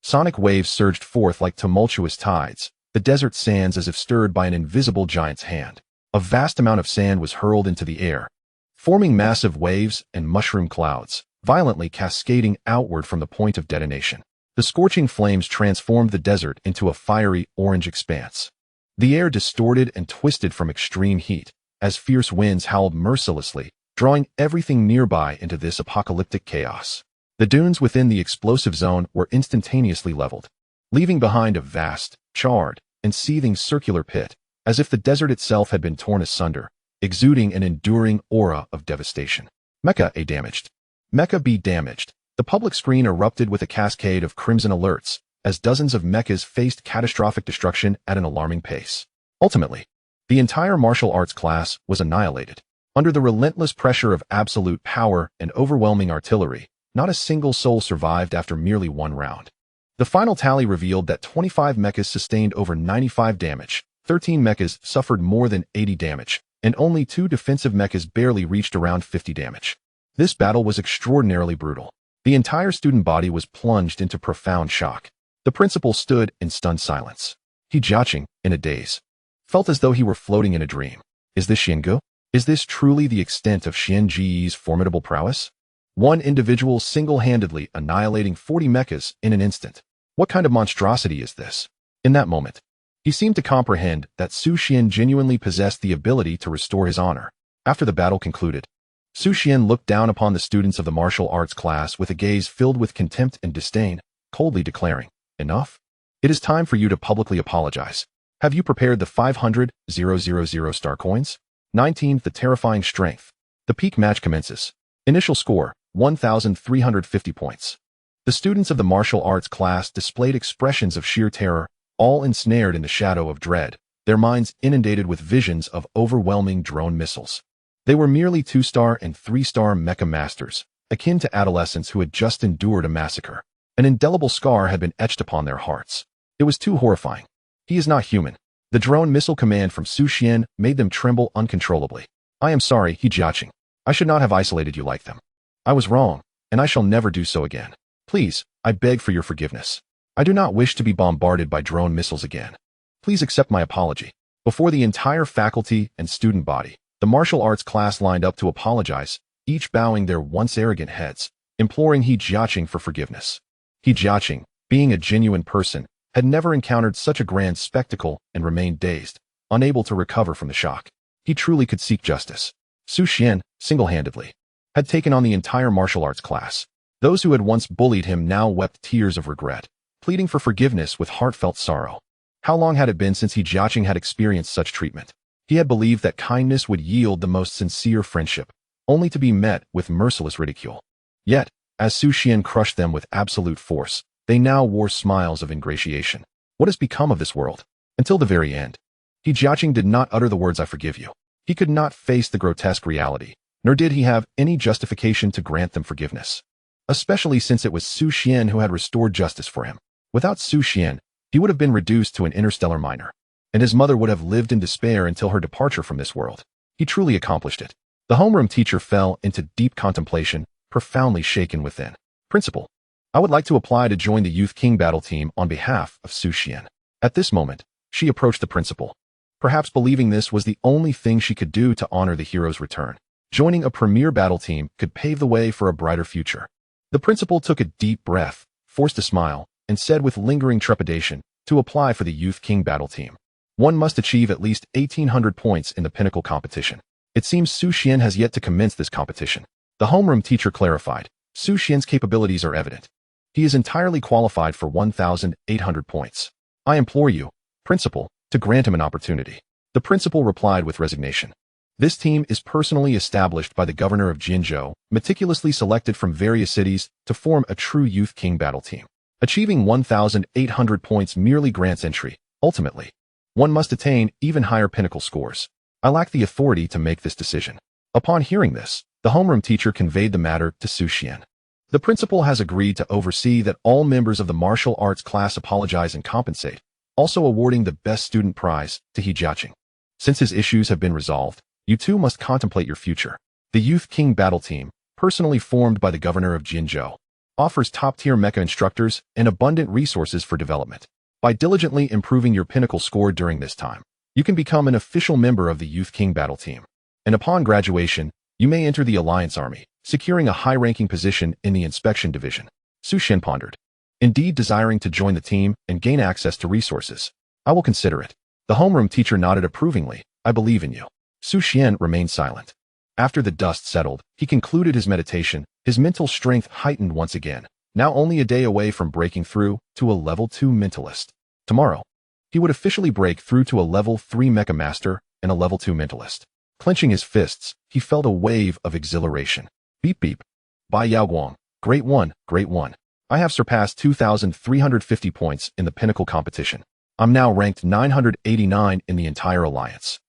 sonic waves surged forth like tumultuous tides, the desert sands as if stirred by an invisible giant's hand. A vast amount of sand was hurled into the air, forming massive waves and mushroom clouds, violently cascading outward from the point of detonation. The scorching flames transformed the desert into a fiery orange expanse. The air distorted and twisted from extreme heat, as fierce winds howled mercilessly, drawing everything nearby into this apocalyptic chaos. The dunes within the explosive zone were instantaneously leveled, leaving behind a vast, charred, and seething circular pit, as if the desert itself had been torn asunder, exuding an enduring aura of devastation. Mecha A damaged. Mecha B damaged. The public screen erupted with a cascade of crimson alerts, as dozens of mechas faced catastrophic destruction at an alarming pace. Ultimately, the entire martial arts class was annihilated. Under the relentless pressure of absolute power and overwhelming artillery, not a single soul survived after merely 1 round. The final tally revealed that 25 mechas sustained over 95 damage, 13 mechas suffered more than 80 damage, and only 2 defensive mechas barely reached around 50 damage. This battle was extraordinarily brutal. The entire student body was plunged into profound shock. The principal stood in stunned silence. He, Jiaqing, in a daze, felt as though he were floating in a dream. Is this Xiangu? Is this truly the extent of Xian Ji's formidable prowess? One individual single-handedly annihilating 40 mechas in an instant. What kind of monstrosity is this? In that moment, he seemed to comprehend that Su Xian genuinely possessed the ability to restore his honor. After the battle concluded, Su Xian looked down upon the students of the martial arts class with a gaze filled with contempt and disdain, coldly declaring, "Enough? It is time for you to publicly apologize. Have you prepared the 500,000 star coins? 19. The terrifying strength. The peak match commences. Initial score, 1,350 points. The students of the martial arts class displayed expressions of sheer terror, all ensnared in the shadow of dread, their minds inundated with visions of overwhelming drone missiles. They were merely 2-star and 3-star mecha masters, akin to adolescents who had just endured a massacre. An indelible scar had been etched upon their hearts. It was too horrifying. He is not human. The drone missile command from Su Xian made them tremble uncontrollably. I am sorry, He Jiaqing. I should not have isolated you like them. I was wrong, and I shall never do so again. Please, I beg for your forgiveness. I do not wish to be bombarded by drone missiles again. Please accept my apology. Before the entire faculty and student body, the martial arts class lined up to apologize, each bowing their once arrogant heads, imploring He Jiaqing for forgiveness. He Jiaqing, being a genuine person, had never encountered such a grand spectacle and remained dazed, unable to recover from the shock. He truly could seek justice. Su Xian, single-handedly, had taken on the entire martial arts class. Those who had once bullied him now wept tears of regret, pleading for forgiveness with heartfelt sorrow. How long had it been since He Jiaqing had experienced such treatment? He had believed that kindness would yield the most sincere friendship, only to be met with merciless ridicule. Yet, as Su Xian crushed them with absolute force, they now wore smiles of ingratiation. What has become of this world? Until the very end, He Jiaqing did not utter the words "I forgive you." He could not face the grotesque reality, nor did he have any justification to grant them forgiveness, especially since it was Su Xian who had restored justice for him. Without Su Xian, he would have been reduced to an interstellar miner, and his mother would have lived in despair until her departure from this world. He truly accomplished it. The homeroom teacher fell into deep contemplation, profoundly shaken within. Principal, I would like to apply to join the Youth King battle team on behalf of Su Xian. At this moment, she approached the principal, perhaps believing this was the only thing she could do to honor the hero's return. Joining a premier battle team could pave the way for a brighter future. The principal took a deep breath, forced a smile, and said with lingering trepidation, to apply for the Youth King battle team, one must achieve at least 1,800 points in the pinnacle competition. It seems Su Xian has yet to commence this competition. The homeroom teacher clarified, Su Xian's capabilities are evident. He is entirely qualified for 1,800 points. I implore you, principal, to grant him an opportunity. The principal replied with resignation. This team is personally established by the governor of Jinzhou, meticulously selected from various cities to form a true Youth King battle team. Achieving 1,800 points merely grants entry. Ultimately, one must attain even higher pinnacle scores. I lack the authority to make this decision. Upon hearing this, The homeroom teacher conveyed the matter to Xuan. The principal has agreed to oversee that all members of the martial arts class apologize and compensate, also awarding the best student prize to He Jiaqing. Since his issues have been resolved, you two must contemplate your future. The Youth King Battle Team, personally formed by the governor of Jinzhou, offers top-tier mecha instructors and abundant resources for development. By diligently improving your pinnacle score during this time, you can become an official member of the Youth King Battle Team. And upon graduation, you may enter the Alliance Army, securing a high-ranking position in the Inspection Division. Xuan pondered. Indeed, desiring to join the team and gain access to resources. I will consider it. The homeroom teacher nodded approvingly. I believe in you. Xuan remained silent. After the dust settled, he concluded his meditation, his mental strength heightened once again, now only a day away from breaking through to a level 2 mentalist. Tomorrow, he would officially break through to a level 3 mecha master and a level 2 mentalist. Clenching his fists, he felt a wave of exhilaration. Beep beep. Bai Yaoguang, Great One, Great One. I have surpassed 2,350 points in the pinnacle competition. I'm now ranked 989 in the entire alliance.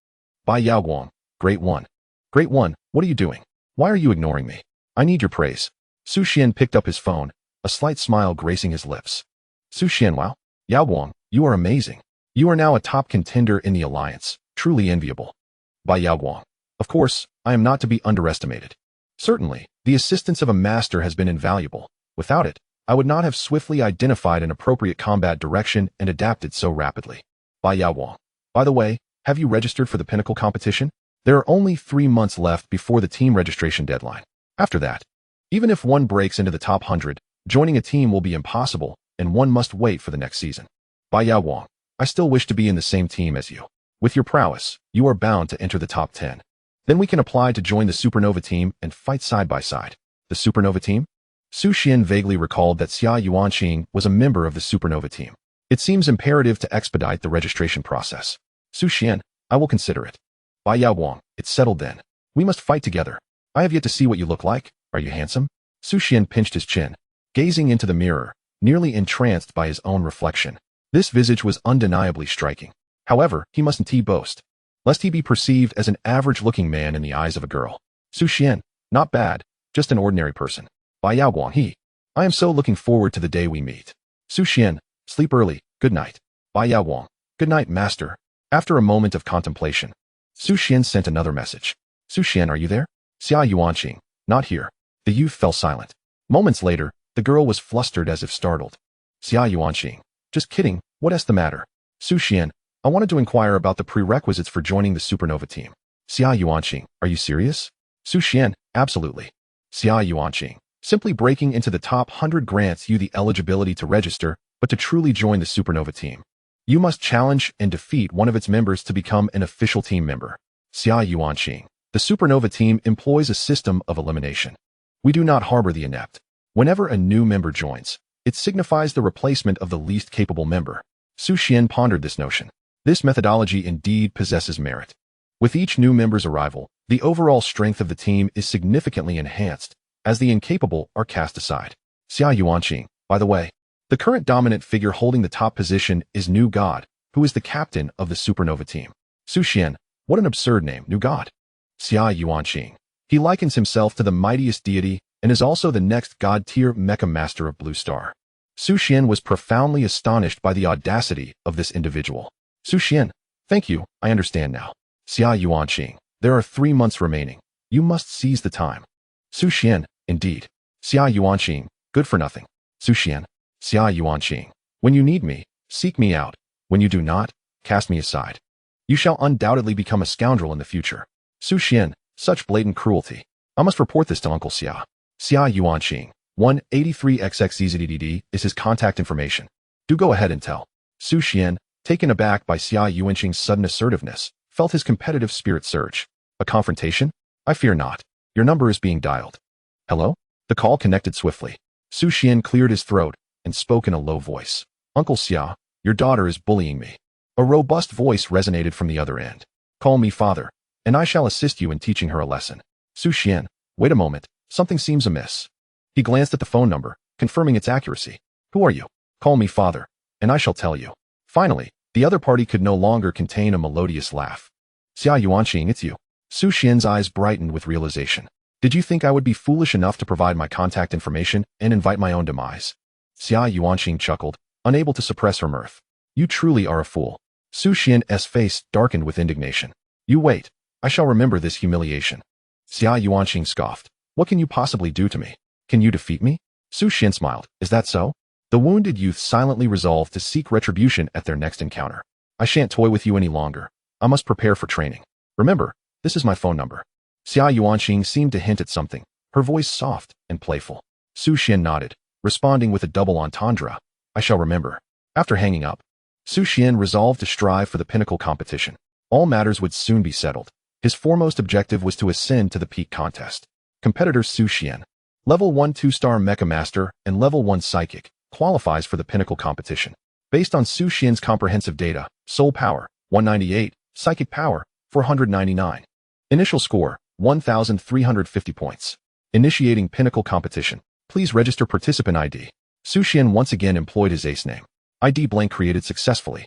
Bai Yaoguang, Great One. Great One, what are you doing? Why are you ignoring me? I need your praise. Xuan picked up his phone, a slight smile gracing his lips. Xuan, wow. Yaoguang, you are amazing. You are now a top contender in the alliance, truly enviable. Bai Yaoguang. Of course, I am not to be underestimated. Certainly, the assistance of a master has been invaluable. Without it, I would not have swiftly identified an appropriate combat direction and adapted so rapidly. Bai Yaoguang. By the way, have you registered for the pinnacle competition? There are only 3 months left before the team registration deadline. After that, even if one breaks into the top 100, joining a team will be impossible, and one must wait for the next season. Bai Yaoguang. I still wish to be in the same team as you. With your prowess, you are bound to enter the top 10. Then we can apply to join the Supernova team and fight side by side. The Supernova team? Xuan vaguely recalled that Xia Yuanqing was a member of the Supernova team. It seems imperative to expedite the registration process. Xuan, I will consider it. Bai Yaoguang, it's settled then. We must fight together. I have yet to see what you look like. Are you handsome? Xuan pinched his chin, gazing into the mirror, nearly entranced by his own reflection. This visage was undeniably striking. However, he mustn't boast, lest he be perceived as an average-looking man in the eyes of a girl. Xuan, not bad, just an ordinary person. Bai Yaoguang, I am so looking forward to the day we meet. Xuan, sleep early, good night. Bai Yaoguang, good night, master. After a moment of contemplation, Xuan sent another message. Xuan, are you there? Xia Yuanqing, not here. The youth fell silent. Moments later, the girl was flustered as if startled. Xia Yuanqing, just kidding, what's the matter? Xuan, I wanted to inquire about the prerequisites for joining the Supernova team. Xia Yuanqing, are you serious? Xuan, absolutely. Xia Yuanqing, simply breaking into the top 100 grants you the eligibility to register, but to truly join the Supernova team, you must challenge and defeat one of its members to become an official team member. Xia Yuanqing, the Supernova team employs a system of elimination. We do not harbor the inept. Whenever a new member joins, it signifies the replacement of the least capable member. Xuan pondered this notion. This methodology indeed possesses merit. With each new member's arrival, the overall strength of the team is significantly enhanced, as the incapable are cast aside. Xia Yuanqing, by the way, the current dominant figure holding the top position is New God, who is the captain of the Supernova team. Xuan, what an absurd name, New God. Xia Yuanqing. He likens himself to the mightiest deity and is also the next god-tier mecha master of Blue Star. Xuan was profoundly astonished by the audacity of this individual. Xuan, thank you, I understand now. Xia Yuanqing, there are 3 months remaining. You must seize the time. Xuan, indeed. Xia Yuanqing, good for nothing. Xuan, Xia Yuanqing, when you need me, seek me out. When you do not, cast me aside. You shall undoubtedly become a scoundrel in the future. Xuan, such blatant cruelty. I must report this to Uncle Xia. Xia Yuanqing, 183XXZZDD is his contact information. Do go ahead and tell. Xuan, taken aback by Xia Yuanqing's sudden assertiveness, felt his competitive spirit surge. A confrontation? I fear not. Your number is being dialed. Hello? The call connected swiftly. Xuan cleared his throat and spoke in a low voice. Uncle Xia, your daughter is bullying me. A robust voice resonated from the other end. Call me father, and I shall assist you in teaching her a lesson. Xuan, wait a moment, something seems amiss. He glanced at the phone number, confirming its accuracy. Who are you? Call me father, and I shall tell you. Finally, the other party could no longer contain a melodious laugh. Xia Yuanqing, it's you. Xuan's eyes brightened with realization. Did you think I would be foolish enough to provide my contact information and invite my own demise? Xia Yuanqing chuckled, unable to suppress her mirth. You truly are a fool. Su Xian's face darkened with indignation. You wait. I shall remember this humiliation. Xia Yuanqing scoffed. What can you possibly do to me? Can you defeat me? Su Xian smiled. Is that so? The wounded youth silently resolved to seek retribution at their next encounter. I shan't toy with you any longer. I must prepare for training. Remember, this is my phone number. Xia Yuanqing seemed to hint at something, her voice soft and playful. Su Xian nodded, responding with a double entendre. I shall remember. After hanging up, Su Xian resolved to strive for the pinnacle competition. All matters would soon be settled. His foremost objective was to ascend to the peak contest. Competitor Su Xian, Level 1 2-star Mecha Master and Level 1 Psychic, qualifies for the pinnacle competition. Based on Su Xian's comprehensive data, Soul Power, 198, Psychic Power, 499. Initial score, 1,350 points. Initiating pinnacle competition. Please register participant ID. Su Xian once again employed his ace name. ID blank created successfully.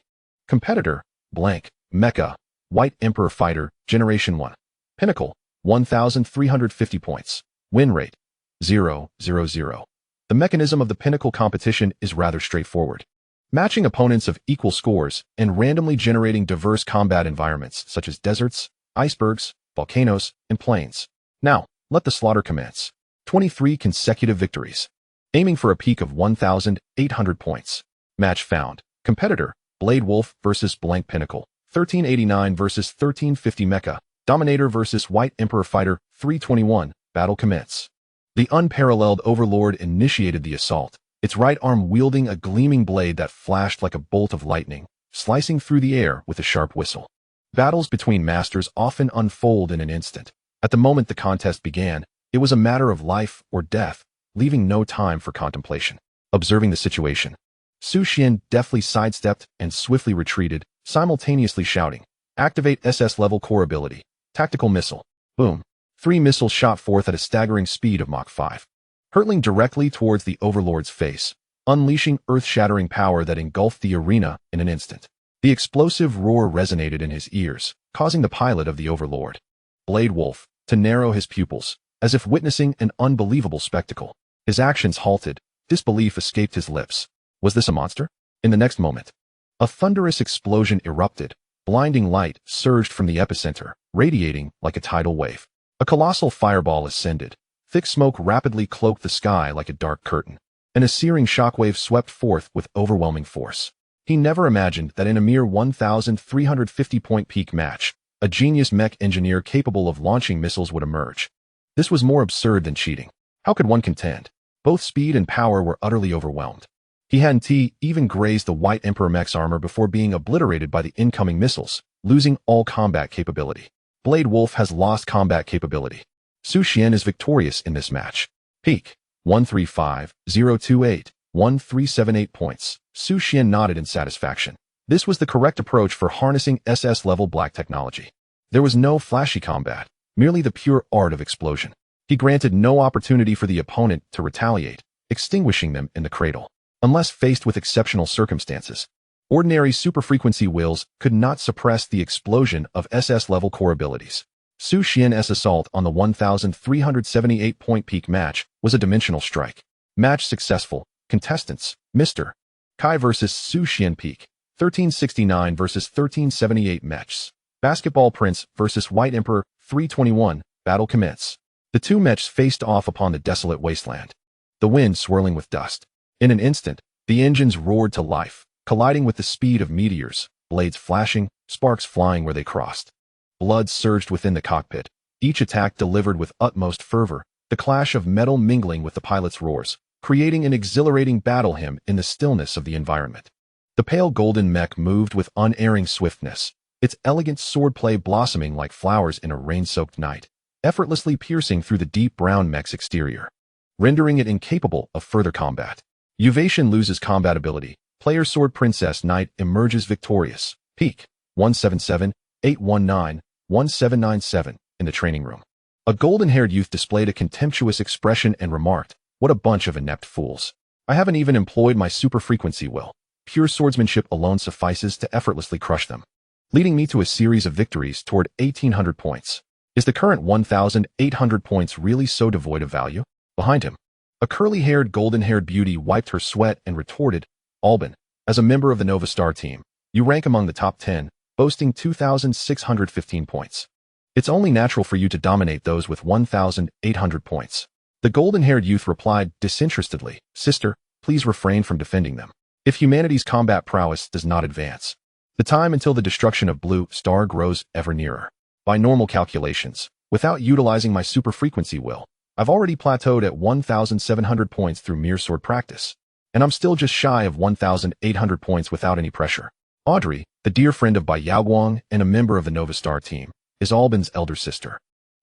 Competitor, blank, Mecha, White Emperor Fighter, Generation 1. Pinnacle, 1,350 points. Win rate, 0, 0, 0. The mechanism of the pinnacle competition is rather straightforward. Matching opponents of equal scores and randomly generating diverse combat environments such as deserts, icebergs, volcanoes, and plains. Now, let the slaughter commence. 23 consecutive victories. Aiming for a peak of 1,800 points. Match found. Competitor, Blade Wolf versus Blank Pinnacle. 1389 versus 1350 Mecha. Dominator versus White Emperor Fighter. 321. Battle commence. The unparalleled Overlord initiated the assault, its right arm wielding a gleaming blade that flashed like a bolt of lightning, slicing through the air with a sharp whistle. Battles between masters often unfold in an instant. At the moment the contest began, it was a matter of life or death, leaving no time for contemplation. Observing the situation, Su Xian deftly sidestepped and swiftly retreated, simultaneously shouting, "Activate SS-level core ability. Tactical missile." Boom. 3 missiles shot forth at a staggering speed of Mach 5, hurtling directly towards the Overlord's face, unleashing earth-shattering power that engulfed the arena in an instant. The explosive roar resonated in his ears, causing the pilot of the Overlord, Blade Wolf, to narrow his pupils, as if witnessing an unbelievable spectacle. His actions halted, disbelief escaped his lips. Was this a monster? In the next moment, a thunderous explosion erupted, blinding light surged from the epicenter, radiating like a tidal wave. A colossal fireball ascended. Thick smoke rapidly cloaked the sky like a dark curtain, and a searing shockwave swept forth with overwhelming force. He never imagined that in a mere 1,350-point peak match, a genius mech engineer capable of launching missiles would emerge. This was more absurd than cheating. How could one contend? Both speed and power were utterly overwhelmed. He hadn't even grazed the White Emperor mech's armor before being obliterated by the incoming missiles, losing all combat capability. Blade Wolf has lost combat capability. Su Xian is victorious in this match. Peak, 135,028, 1378 points. Su Xian nodded in satisfaction. This was the correct approach for harnessing SS-level black technology. There was no flashy combat, merely the pure art of explosion. He granted no opportunity for the opponent to retaliate, extinguishing them in the cradle. Unless faced with exceptional circumstances, ordinary superfrequency wills could not suppress the explosion of SS-level core abilities. Su Xian's assault on the 1,378-point peak match was a dimensional strike. Match successful. Contestants, Mr. Kai versus Su Xian Peak, 1369 versus 1378 Mechs. Basketball Prince versus White Emperor, 321, battle commence. The two Mechs faced off upon the desolate wasteland, the wind swirling with dust. In an instant, the engines roared to life, colliding with the speed of meteors, blades flashing, sparks flying where they crossed. Blood surged within the cockpit, each attack delivered with utmost fervor, the clash of metal mingling with the pilot's roars, creating an exhilarating battle hymn in the stillness of the environment. The pale golden mech moved with unerring swiftness, its elegant swordplay blossoming like flowers in a rain-soaked night, effortlessly piercing through the deep brown mech's exterior, rendering it incapable of further combat. Uvation loses combat ability. Player Sword Princess Knight emerges victorious. Peak, 177, 819, 1797, in the training room. A golden-haired youth displayed a contemptuous expression and remarked, "What a bunch of inept fools. I haven't even employed my super-frequency will. Pure swordsmanship alone suffices to effortlessly crush them," leading me to a series of victories toward 1,800 points. Is the current 1,800 points really so devoid of value? Behind him, a curly-haired, golden-haired beauty wiped her sweat and retorted, Albin, as a member of the Nova Star team, you rank among the top 10, boasting 2,615 points. It's only natural for you to dominate those with 1,800 points. The golden-haired youth replied disinterestedly, Sister, please refrain from defending them. If humanity's combat prowess does not advance, the time until the destruction of Blue Star grows ever nearer. By normal calculations, without utilizing my super-frequency will, I've already plateaued at 1,700 points through mere sword practice, and I'm still just shy of 1,800 points without any pressure. Audrey, the dear friend of Bai Yaoguang and a member of the Nova Star team, is Albin's elder sister.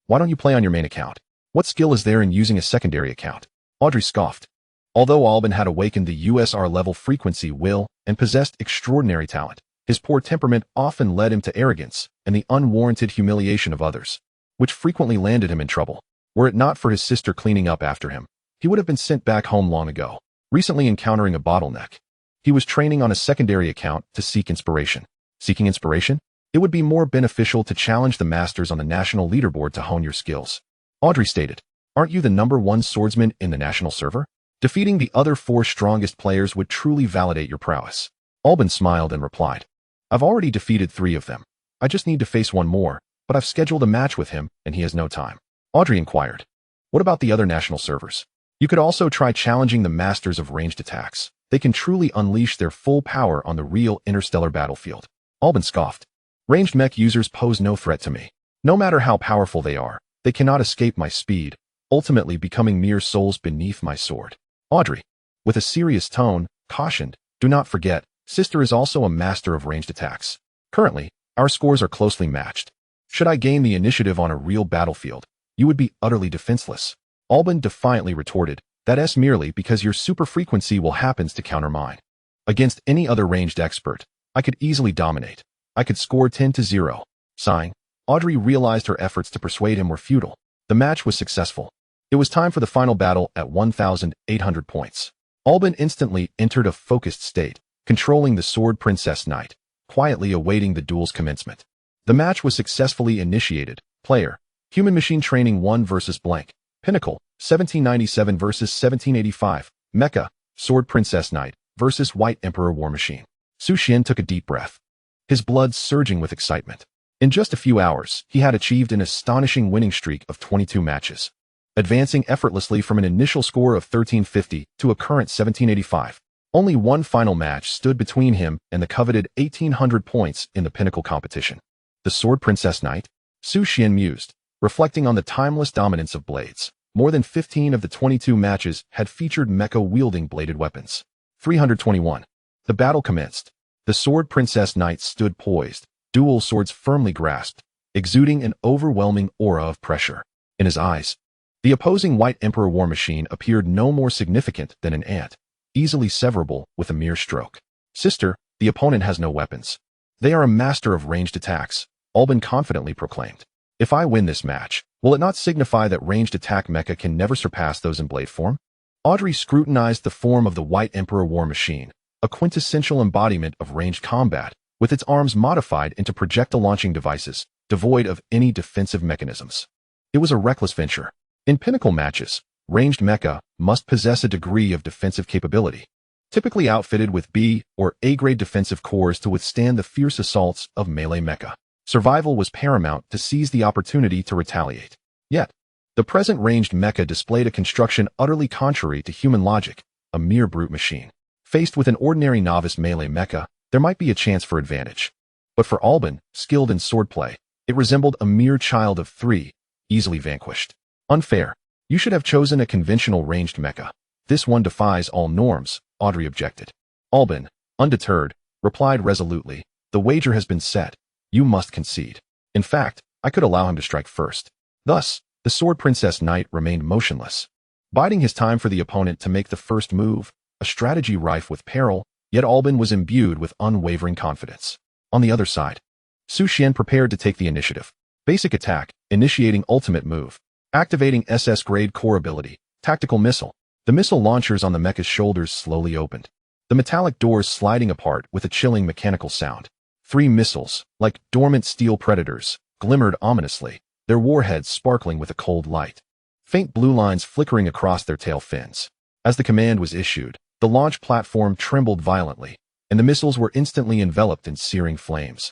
Why don't you play on your main account? What skill is there in using a secondary account? Audrey scoffed. Although Albin had awakened the USR-level frequency will and possessed extraordinary talent, his poor temperament often led him to arrogance and the unwarranted humiliation of others, which frequently landed him in trouble. Were it not for his sister cleaning up after him, he would have been sent back home long ago. Recently encountering a bottleneck, he was training on a secondary account to seek inspiration. Seeking inspiration? It would be more beneficial to challenge the masters on the national leaderboard to hone your skills. Audrey stated, aren't you the #1 swordsman in the national server? Defeating the other 4 strongest players would truly validate your prowess. Albin smiled and replied, I've already defeated 3 of them. I just need to face 1 more, but I've scheduled a match with him and he has no time. Audrey inquired, what about the other national servers? You could also try challenging the masters of ranged attacks. They can truly unleash their full power on the real interstellar battlefield. Albin scoffed. Ranged mech users pose no threat to me. No matter how powerful they are, they cannot escape my speed, ultimately becoming mere souls beneath my sword. Audrey, with a serious tone, cautioned, do not forget, Sister is also a master of ranged attacks. Currently, our scores are closely matched. Should I gain the initiative on a real battlefield, you would be utterly defenseless. Albin defiantly retorted, that's merely because your super frequency will happens to counter mine. Against any other ranged expert, I could easily dominate. I could score 10-0. Sighing, Audrey realized her efforts to persuade him were futile. The match was successful. It was time for the final battle at 1,800 points. Albin instantly entered a focused state, controlling the Sword Princess Knight, quietly awaiting the duel's commencement. The match was successfully initiated. Player, Human Machine Training 1 versus blank. Pinnacle, 1797 versus 1785. Mecha, Sword Princess Knight versus White Emperor War Machine. Xuan took a deep breath, his blood surging with excitement. In just a few hours, he had achieved an astonishing winning streak of 22 matches, advancing effortlessly from an initial score of 1350 to a current 1785. Only one final match stood between him and the coveted 1,800 points in the pinnacle competition. The Sword Princess Knight? Xuan mused, reflecting on the timeless dominance of blades. More than 15 of the 22 matches had featured Mecha-wielding bladed weapons. 321. The battle commenced. The Sword Princess Knight stood poised, dual swords firmly grasped, exuding an overwhelming aura of pressure. In his eyes, the opposing White Emperor War Machine appeared no more significant than an ant, easily severable with a mere stroke. Sister, the opponent has no weapons. They are a master of ranged attacks, Albin confidently proclaimed. If I win this match, will it not signify that ranged attack mecha can never surpass those in blade form? Audrey scrutinized the form of the White Emperor War Machine, a quintessential embodiment of ranged combat, with its arms modified into projectile-launching devices, devoid of any defensive mechanisms. It was a reckless venture. In pinnacle matches, ranged mecha must possess a degree of defensive capability, typically outfitted with B or A-grade defensive cores to withstand the fierce assaults of melee mecha. Survival was paramount to seize the opportunity to retaliate. Yet, the present ranged mecha displayed a construction utterly contrary to human logic, a mere brute machine. Faced with an ordinary novice melee mecha, there might be a chance for advantage. But for Albin, skilled in swordplay, it resembled a mere child of 3, easily vanquished. Unfair. You should have chosen a conventional ranged mecha. This one defies all norms, Audrey objected. Albin, undeterred, replied resolutely, the wager has been set. You must concede. In fact, I could allow him to strike first. Thus, the Sword Princess Knight remained motionless, biding his time for the opponent to make the first move, a strategy rife with peril, yet Albin was imbued with unwavering confidence. On the other side, Xuan prepared to take the initiative. Basic attack, initiating ultimate move, activating SS-grade core ability, tactical missile. The missile launchers on the mecha's shoulders slowly opened, the metallic doors sliding apart with a chilling mechanical sound. 3 missiles, like dormant steel predators, glimmered ominously, their warheads sparkling with a cold light. Faint blue lines flickering across their tail fins. As the command was issued, the launch platform trembled violently, and the missiles were instantly enveloped in searing flames.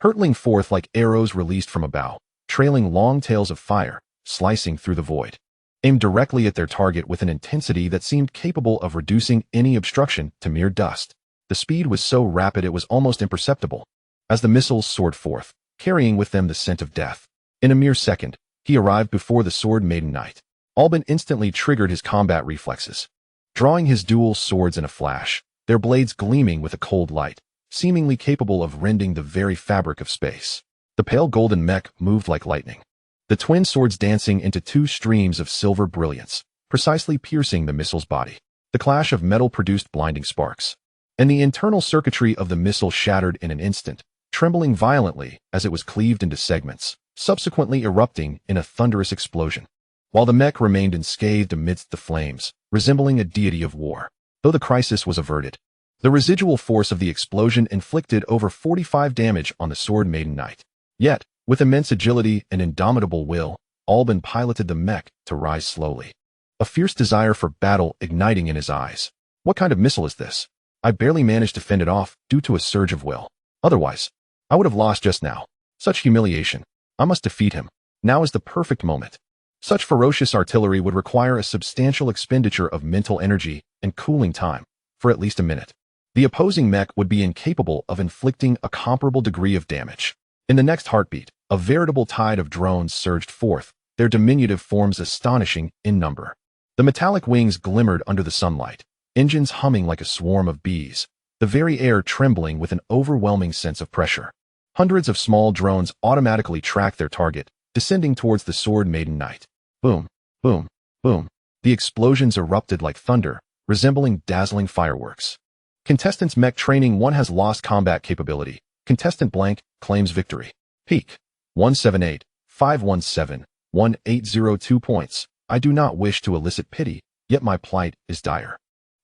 Hurtling forth like arrows released from a bow, trailing long tails of fire, slicing through the void. Aimed directly at their target with an intensity that seemed capable of reducing any obstruction to mere dust. The speed was so rapid it was almost imperceptible. As the missiles soared forth, carrying with them the scent of death. In a mere second, he arrived before the sword-maiden knight. Albin instantly triggered his combat reflexes. Drawing his dual swords in a flash, their blades gleaming with a cold light, seemingly capable of rending the very fabric of space. The pale golden mech moved like lightning. The twin swords dancing into two streams of silver brilliance, precisely piercing the missile's body. The clash of metal produced blinding sparks, and the internal circuitry of the missile shattered in an instant, trembling violently as it was cleaved into segments, subsequently erupting in a thunderous explosion. While the mech remained unscathed amidst the flames, resembling a deity of war. Though the crisis was averted, the residual force of the explosion inflicted over 45 damage on the sword-maiden knight. Yet, with immense agility and indomitable will, Albin piloted the mech to rise slowly. A fierce desire for battle igniting in his eyes. What kind of missile is this? I barely managed to fend it off due to a surge of will. Otherwise, I would have lost just now. Such humiliation. I must defeat him. Now is the perfect moment. Such ferocious artillery would require a substantial expenditure of mental energy and cooling time for at least a minute. The opposing mech would be incapable of inflicting a comparable degree of damage. In the next heartbeat, a veritable tide of drones surged forth, their diminutive forms astonishing in number. The metallic wings glimmered under the sunlight, engines humming like a swarm of bees, the very air trembling with an overwhelming sense of pressure. Hundreds of small drones automatically tracked their target, descending towards the sword-maiden knight. Boom, boom, boom. The explosions erupted like thunder, resembling dazzling fireworks. Contestant's Mech Training 1 has lost combat capability. Contestant blank claims victory. Peak 178-517-1802 points. I do not wish to elicit pity, yet my plight is dire.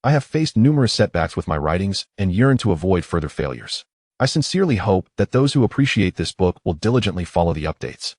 I have faced numerous setbacks with my writings and yearn to avoid further failures. I sincerely hope that those who appreciate this book will diligently follow the updates.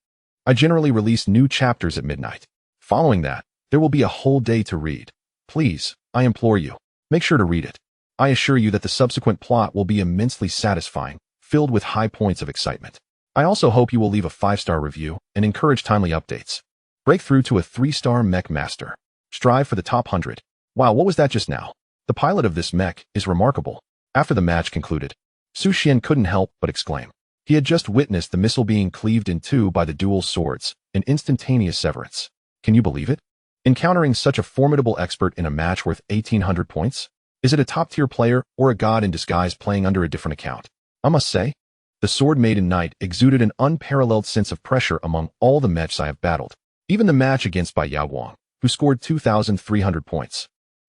I generally release new chapters at midnight. Following that, there will be a whole day to read. Please, I implore you, make sure to read it. I assure you that the subsequent plot will be immensely satisfying, filled with high points of excitement. I also hope you will leave a 5-star review and encourage timely updates. Break through to a 3-star mech master. Strive for the top 100. Wow, what was that just now? The pilot of this mech is remarkable. After the match concluded, Xuan couldn't help but exclaim. He had just witnessed the missile being cleaved in two by the dual swords, an instantaneous severance. Can you believe it? Encountering such a formidable expert in a match worth 1,800 points? Is it a top-tier player or a god in disguise playing under a different account? I must say, the sword-maiden knight exuded an unparalleled sense of pressure among all the mechs I have battled. Even the match against Bai Yaoguang, who scored 2,300 points,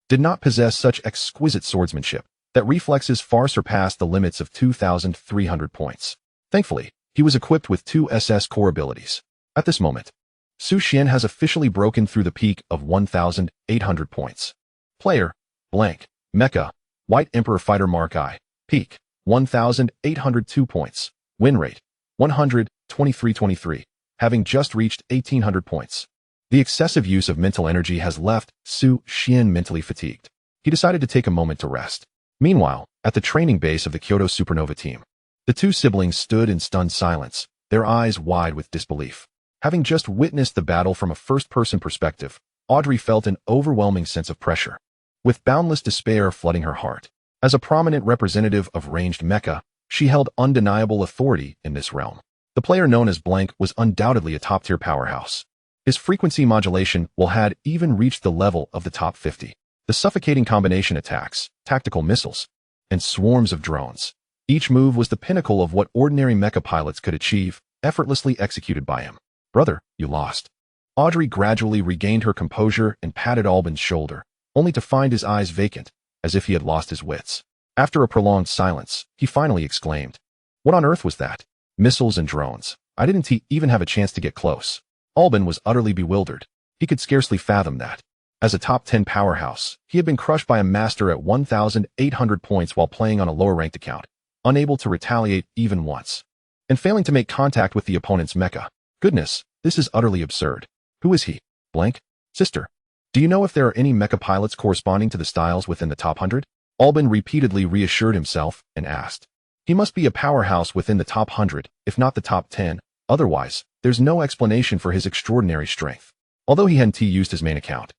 did not possess such exquisite swordsmanship that reflexes far surpassed the limits of 2,300 points. Thankfully, he was equipped with 2 SS core abilities. At this moment, Xuan has officially broken through the peak of 1,800 points. Player, blank, Mecha, White Emperor Fighter Mark I, peak, 1,802 points, win rate, 123-23, having just reached 1,800 points. The excessive use of mental energy has left Xuan mentally fatigued. He decided to take a moment to rest. Meanwhile, at the training base of the Kyoto Supernova team, the two siblings stood in stunned silence, their eyes wide with disbelief. Having just witnessed the battle from a first-person perspective, Audrey felt an overwhelming sense of pressure, with boundless despair flooding her heart. As a prominent representative of ranged mecha, she held undeniable authority in this realm. The player known as Blank was undoubtedly a top-tier powerhouse. His frequency modulation had even reached the level of the top 50. The suffocating combination attacks, tactical missiles, and swarms of drones. Each move was the pinnacle of what ordinary mecha pilots could achieve, effortlessly executed by him. Brother, you lost. Audrey gradually regained her composure and patted Albin's shoulder, only to find his eyes vacant, as if he had lost his wits. After a prolonged silence, he finally exclaimed, "What on earth was that? Missiles and drones. I didn't even have a chance to get close." Albin was utterly bewildered. He could scarcely fathom that. As a top 10 powerhouse, he had been crushed by a master at 1,800 points while playing on a lower-ranked account, unable to retaliate even once, and failing to make contact with the opponent's mecha. Goodness, this is utterly absurd. Who is he? Blank? Sister. Do you know if there are any mecha pilots corresponding to the styles within the top 100? Albin repeatedly reassured himself and asked. He must be a powerhouse within the top 100, if not the top 10. Otherwise, there's no explanation for his extraordinary strength. Although he hadn't used his main account,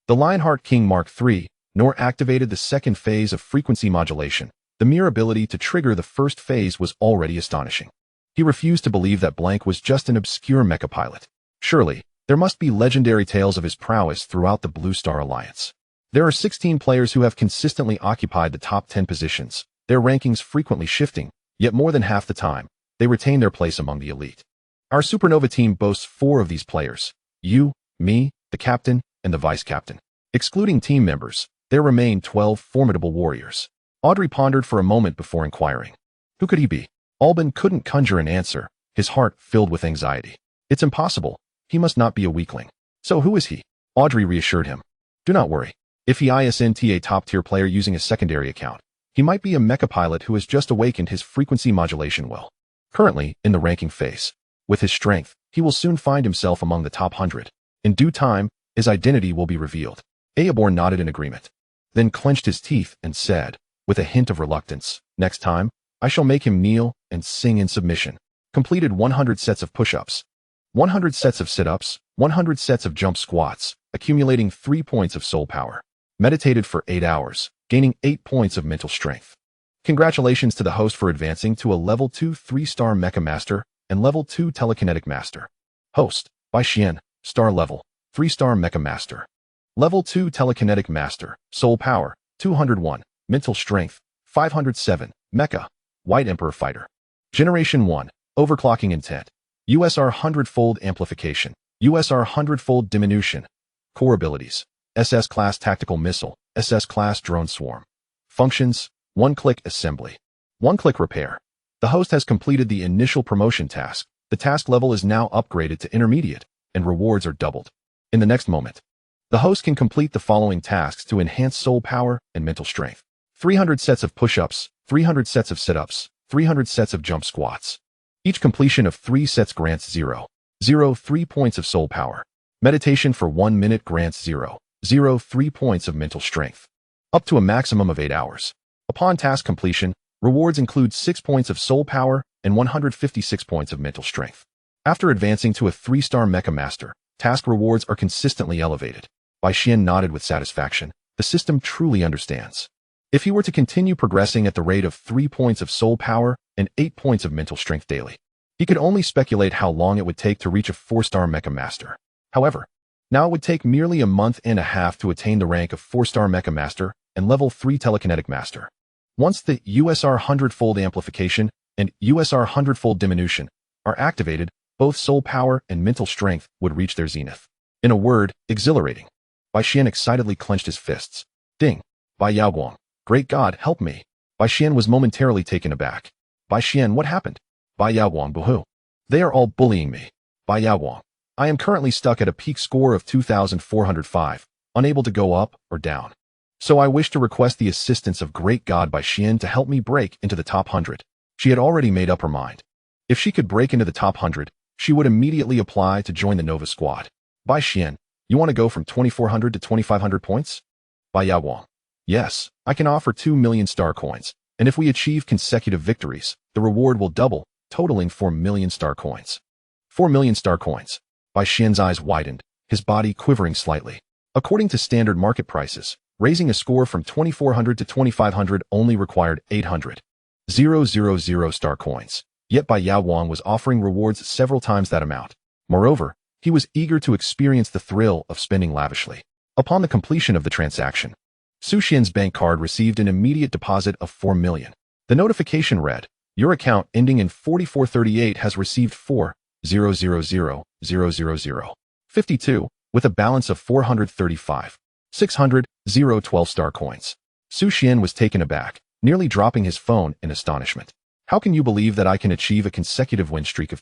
the Lionheart King Mark III, nor activated the second phase of frequency modulation, the mere ability to trigger the first phase was already astonishing. He refused to believe that Blank was just an obscure mecha pilot. Surely, there must be legendary tales of his prowess throughout the Blue Star Alliance. There are 16 players who have consistently occupied the top 10 positions, their rankings frequently shifting, yet more than half the time, they retain their place among the elite. Our Supernova team boasts 4 of these players: you, me, the captain, and the vice-captain. Excluding team members, there remain 12 formidable warriors. Audrey pondered for a moment before inquiring. Who could he be? Albin couldn't conjure an answer, his heart filled with anxiety. It's impossible. He must not be a weakling. So who is he? Audrey reassured him. Do not worry. If he isn't a top-tier player using a secondary account, he might be a mecha pilot who has just awakened his frequency modulation well. Currently, in the ranking phase. With his strength, he will soon find himself among the top 100. In due time, his identity will be revealed. Eobor nodded in agreement, then clenched his teeth and said, with a hint of reluctance, next time, I shall make him kneel and sing in submission. Completed 100 sets of push-ups, 100 sets of sit-ups, 100 sets of jump squats, accumulating 3 points of soul power. Meditated for 8 hours, gaining 8 points of mental strength. Congratulations to the host for advancing to a level 2 3-star Mecha Master and level 2 Telekinetic Master. Host, by Xuan, Star Level, 3-star Mecha Master. Level 2 Telekinetic Master, Soul Power, 201, Mental Strength, 507, Mecha, White Emperor Fighter. Generation 1, Overclocking Intent. USR Hundredfold Amplification, USR Hundredfold Diminution. Core Abilities: SS-class Tactical Missile, SS-class Drone Swarm. Functions: 1-click Assembly, 1-click Repair. The host has completed the initial promotion task. The task level is now upgraded to Intermediate, and rewards are doubled. In the next moment, the host can complete the following tasks to enhance soul power and mental strength. 300 sets of push-ups, 300 sets of sit-ups, 300 sets of jump squats. Each completion of 3 sets grants 3 points of soul power. Meditation for 1 minute grants 3 points of mental strength. Up to a maximum of 8 hours. Upon task completion, rewards include 6 points of soul power and 156 points of mental strength. After advancing to a 3-star Mecha Master, task rewards are consistently elevated. Bai Xian nodded with satisfaction. The system truly understands. If he were to continue progressing at the rate of 3 points of soul power and 8 points of mental strength daily, he could only speculate how long it would take to reach a 4-star Mecha Master. However, now it would take merely a month and a half to attain the rank of 4-star Mecha Master and level 3 Telekinetic Master. Once the USR Hundredfold Amplification and USR Hundredfold Diminution are activated, both soul power and mental strength would reach their zenith. In a word, exhilarating. Bai Xian excitedly clenched his fists. Ding! Bai Yaoguang. Great God, help me! Bai Xian was momentarily taken aback. Bai Xian, what happened? Bai Yaoguang, boo-hoo. They are all bullying me. Bai Yaoguang. I am currently stuck at a peak score of 2,405, unable to go up or down. So I wish to request the assistance of Great God Bai Xian to help me break into the top 100. She had already made up her mind. If she could break into the top 100, she would immediately apply to join the Nova Squad. Bai Xian, you want to go from 2,400 to 2,500 points? Bai Yaoguang. Yes, I can offer 2 million star coins, and if we achieve consecutive victories, the reward will double, totaling 4 million star coins. 4 million star coins. Bai Xian's eyes widened, his body quivering slightly. According to standard market prices, raising a score from 2,400 to 2,500 only required 800,000 star coins. Yet Bai Yaoguang was offering rewards several times that amount. Moreover, he was eager to experience the thrill of spending lavishly. Upon the completion of the transaction, Su Xian's bank card received an immediate deposit of 4 million. The notification read, your account ending in 4438 has received 4,000,000,052, with a balance of 435,600,012 star coins. Su Xian was taken aback, nearly dropping his phone in astonishment. How can you believe that I can achieve a consecutive win streak of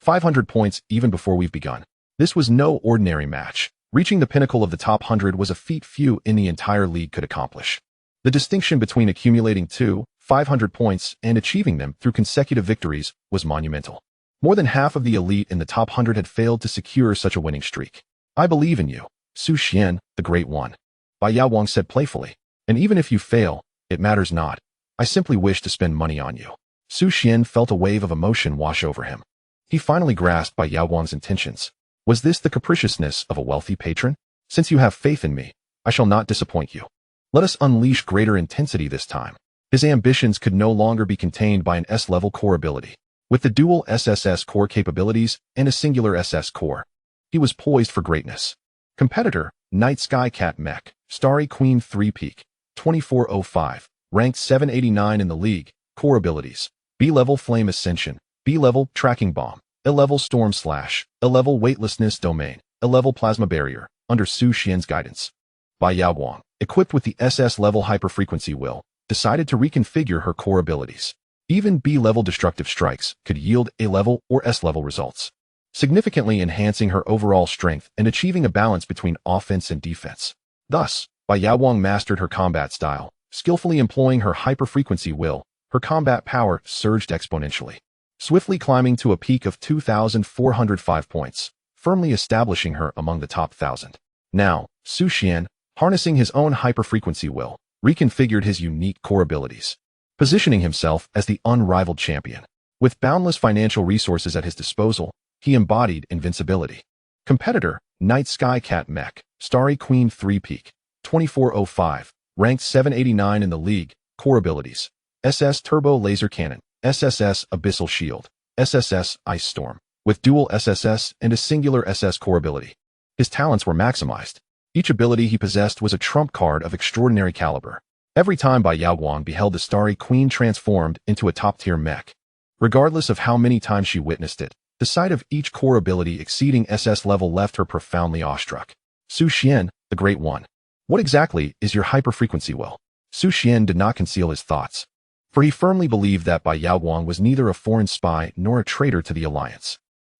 500 points even before we've begun? This was no ordinary match. Reaching the pinnacle of the top 100 was a feat few in the entire league could accomplish. The distinction between accumulating 500 points and achieving them through consecutive victories was monumental. More than half of the elite in the top 100 had failed to secure such a winning streak. I believe in you, Xuan, the Great One. Bai Yaowang said playfully. And even if you fail, it matters not. I simply wish to spend money on you. Xuan felt a wave of emotion wash over him. He finally grasped Bai Yaowang's intentions. Was this the capriciousness of a wealthy patron? Since you have faith in me, I shall not disappoint you. Let us unleash greater intensity this time. His ambitions could no longer be contained by an S-level core ability. With the dual SSS core capabilities and a singular SS core, he was poised for greatness. Competitor, Night Sky Cat Mech, Starry Queen 3 Peak, 2405, ranked 789 in the league, core abilities, B-level Flame Ascension, B-level Tracking Bomb, A-level Storm Slash, A-level Weightlessness Domain, A-level Plasma Barrier, under Xuan's guidance. Bai Yaowang, equipped with the SS-level hyperfrequency will, decided to reconfigure her core abilities. Even B-level destructive strikes could yield A-level or S-level results, significantly enhancing her overall strength and achieving a balance between offense and defense. Thus, Bai Yaowang mastered her combat style, skillfully employing her hyperfrequency will. Her combat power surged exponentially, swiftly climbing to a peak of 2,405 points, firmly establishing her among the top 1,000. Now, Xuan, harnessing his own hyperfrequency will, reconfigured his unique core abilities, positioning himself as the unrivaled champion. With boundless financial resources at his disposal, he embodied invincibility. Competitor, Night Sky Cat Mech, Starry Queen 3 Peak, 2405, ranked 789 in the league, core abilities, SS Turbo Laser Cannon, SSS Abyssal Shield, SSS Ice Storm, with dual SSS and a singular SS core ability. His talents were maximized. Each ability he possessed was a trump card of extraordinary caliber. Every time Bai Yaowang beheld the Starry Queen transformed into a top-tier mech, regardless of how many times she witnessed it, the sight of each core ability exceeding SS level left her profoundly awestruck. Xuan, the Great One. What exactly is your hyperfrequency will? Xuan did not conceal his thoughts, for he firmly believed that Bai Yaowang was neither a foreign spy nor a traitor to the alliance.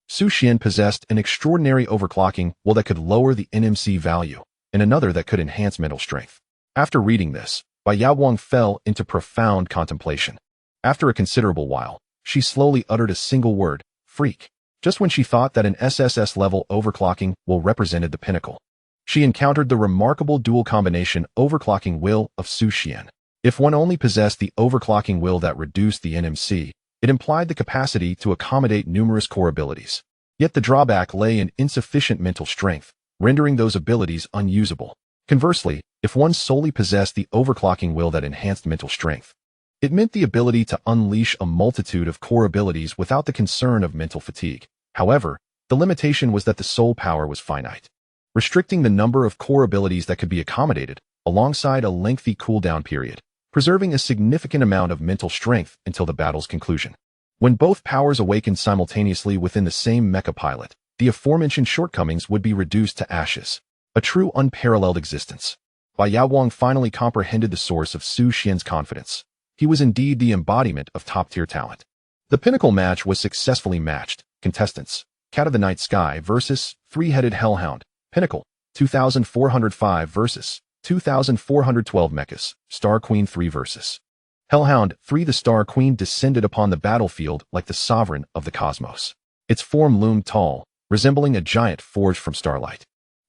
Xuan possessed an extraordinary overclocking will that could lower the NMC value, and another that could enhance mental strength. After reading this, Bai Yaowang fell into profound contemplation. After a considerable while, she slowly uttered a single word, freak. Just when she thought that an SSS-level overclocking will represented the pinnacle, she encountered the remarkable dual combination overclocking will of Xuan. If one only possessed the overclocking will that reduced the NMC, it implied the capacity to accommodate numerous core abilities. Yet the drawback lay in insufficient mental strength, rendering those abilities unusable. Conversely, if one solely possessed the overclocking will that enhanced mental strength, it meant the ability to unleash a multitude of core abilities without the concern of mental fatigue. However, the limitation was that the soul power was finite, restricting the number of core abilities that could be accommodated, alongside a lengthy cooldown period, preserving a significant amount of mental strength until the battle's conclusion. When both powers awakened simultaneously within the same mecha pilot, the aforementioned shortcomings would be reduced to ashes. A true unparalleled existence. Bai Yaowang finally comprehended the source of Xuan's confidence. He was indeed the embodiment of top-tier talent. The pinnacle match was successfully matched. Contestants, Cat of the Night Sky versus Three-Headed Hellhound. Pinnacle, 2,405 versus 2,412 Mechs, Star Queen 3 versus Hellhound 3. The Star Queen descended upon the battlefield like the sovereign of the cosmos. Its form loomed tall, resembling a giant forged from starlight,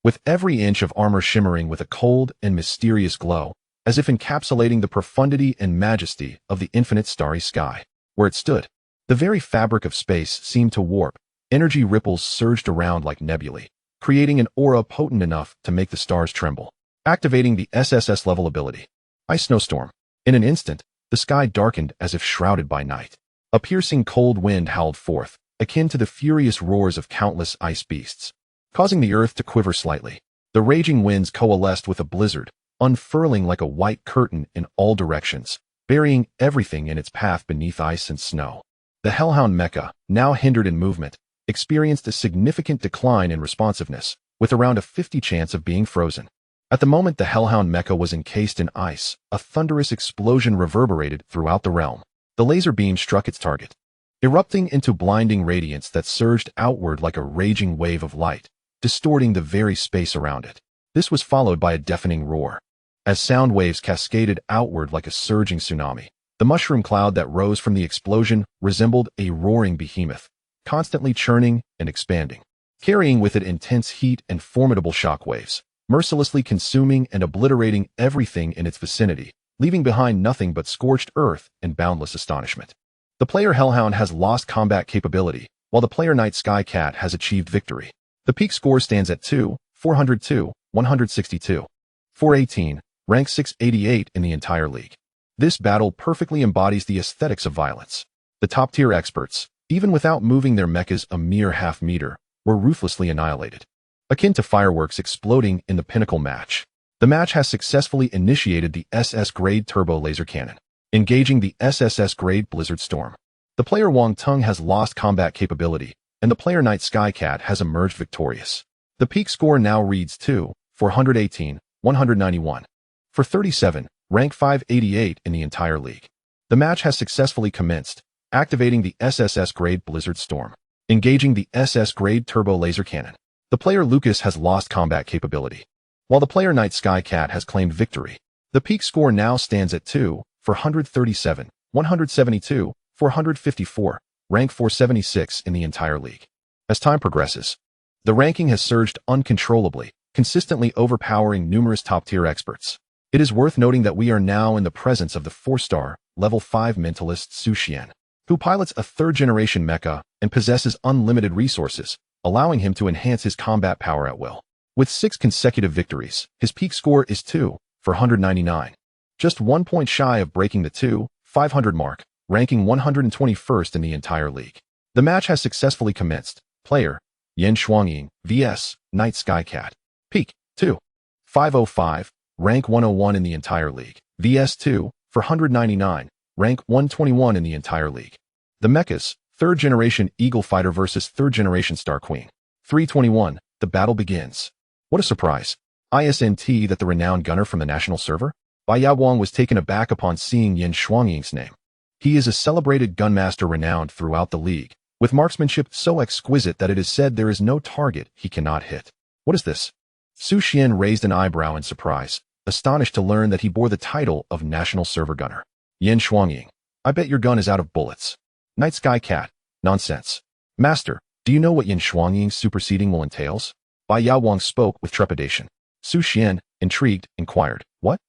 with every inch of armor shimmering with a cold and mysterious glow, as if encapsulating the profundity and majesty of the infinite starry sky. Where it stood, the very fabric of space seemed to warp. Energy ripples surged around like nebulae, creating an aura potent enough to make the stars tremble. Activating the SSS-level ability, Ice Snowstorm. In an instant, the sky darkened as if shrouded by night. A piercing cold wind howled forth, akin to the furious roars of countless ice beasts, causing the earth to quiver slightly. The raging winds coalesced with a blizzard, unfurling like a white curtain in all directions, burying everything in its path beneath ice and snow. The Hellhound Mecha, now hindered in movement, experienced a significant decline in responsiveness, with around a 50% chance of being frozen. At the moment the Hellhound Mecha was encased in ice, a thunderous explosion reverberated throughout the realm. The laser beam struck its target, erupting into blinding radiance that surged outward like a raging wave of light, distorting the very space around it. This was followed by a deafening roar, as sound waves cascaded outward like a surging tsunami. The mushroom cloud that rose from the explosion resembled a roaring behemoth, constantly churning and expanding, carrying with it intense heat and formidable shock waves, mercilessly consuming and obliterating everything in its vicinity, leaving behind nothing but scorched earth and boundless astonishment. The player Hellhound has lost combat capability, while the player Night Sky Cat has achieved victory. The peak score stands at 2, 402, 162. 418, rank 688 in the entire league. This battle perfectly embodies the aesthetics of violence. The top-tier experts, even without moving their mechas a mere half-meter, were ruthlessly annihilated. Akin to fireworks exploding in the pinnacle match, the match has successfully initiated the SS-grade turbo laser cannon, engaging the SSS-grade Blizzard Storm. The player Wong Tung has lost combat capability, and the player Night Sky Cat has emerged victorious. The peak score now reads 2, 418, 191. For 37, rank 588 in the entire league. The match has successfully commenced, activating the SSS-grade Blizzard Storm, engaging the SS-grade turbo laser cannon. The player Lucas has lost combat capability, while the player Night Sky Cat has claimed victory. The peak score now stands at 2, 437, 172, 454, rank 476 in the entire league. As time progresses, the ranking has surged uncontrollably, consistently overpowering numerous top-tier experts. It is worth noting that we are now in the presence of the 4-star, level 5 mentalist Xuan, who pilots a third-generation mecha and possesses unlimited resources, allowing him to enhance his combat power at will. With 6 consecutive victories, his peak score is 2, 499. Just 1 point shy of breaking the 2, 500 mark, ranking 121st in the entire league. The match has successfully commenced. Player, Yen Shuangying, vs. Night Sky Cat. Peak, 2, 505, rank 101 in the entire league. vs. 2, 499, rank 121 in the entire league. The Mechas, 3rd generation Eagle Fighter vs. 3rd generation Star Queen. 321, the battle begins. What a surprise. ISNT that the renowned gunner from the national server? Bai Yaguang was taken aback upon seeing Yen Shuangying's name. He is a celebrated gunmaster renowned throughout the league, with marksmanship so exquisite that it is said there is no target he cannot hit. What is this? Su Xian raised an eyebrow in surprise, astonished to learn that he bore the title of National Server Gunner. Yen Shuangying, I bet your gun is out of bullets. Night Sky Cat, nonsense. Master, do you know what Yen Shuangying's superseding will entails? Bai Yaguang spoke with trepidation. Su Xian, intrigued, inquired, what?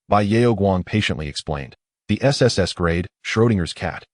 Bai Yaoguang patiently explained. The SSS grade, Schrodinger's cat.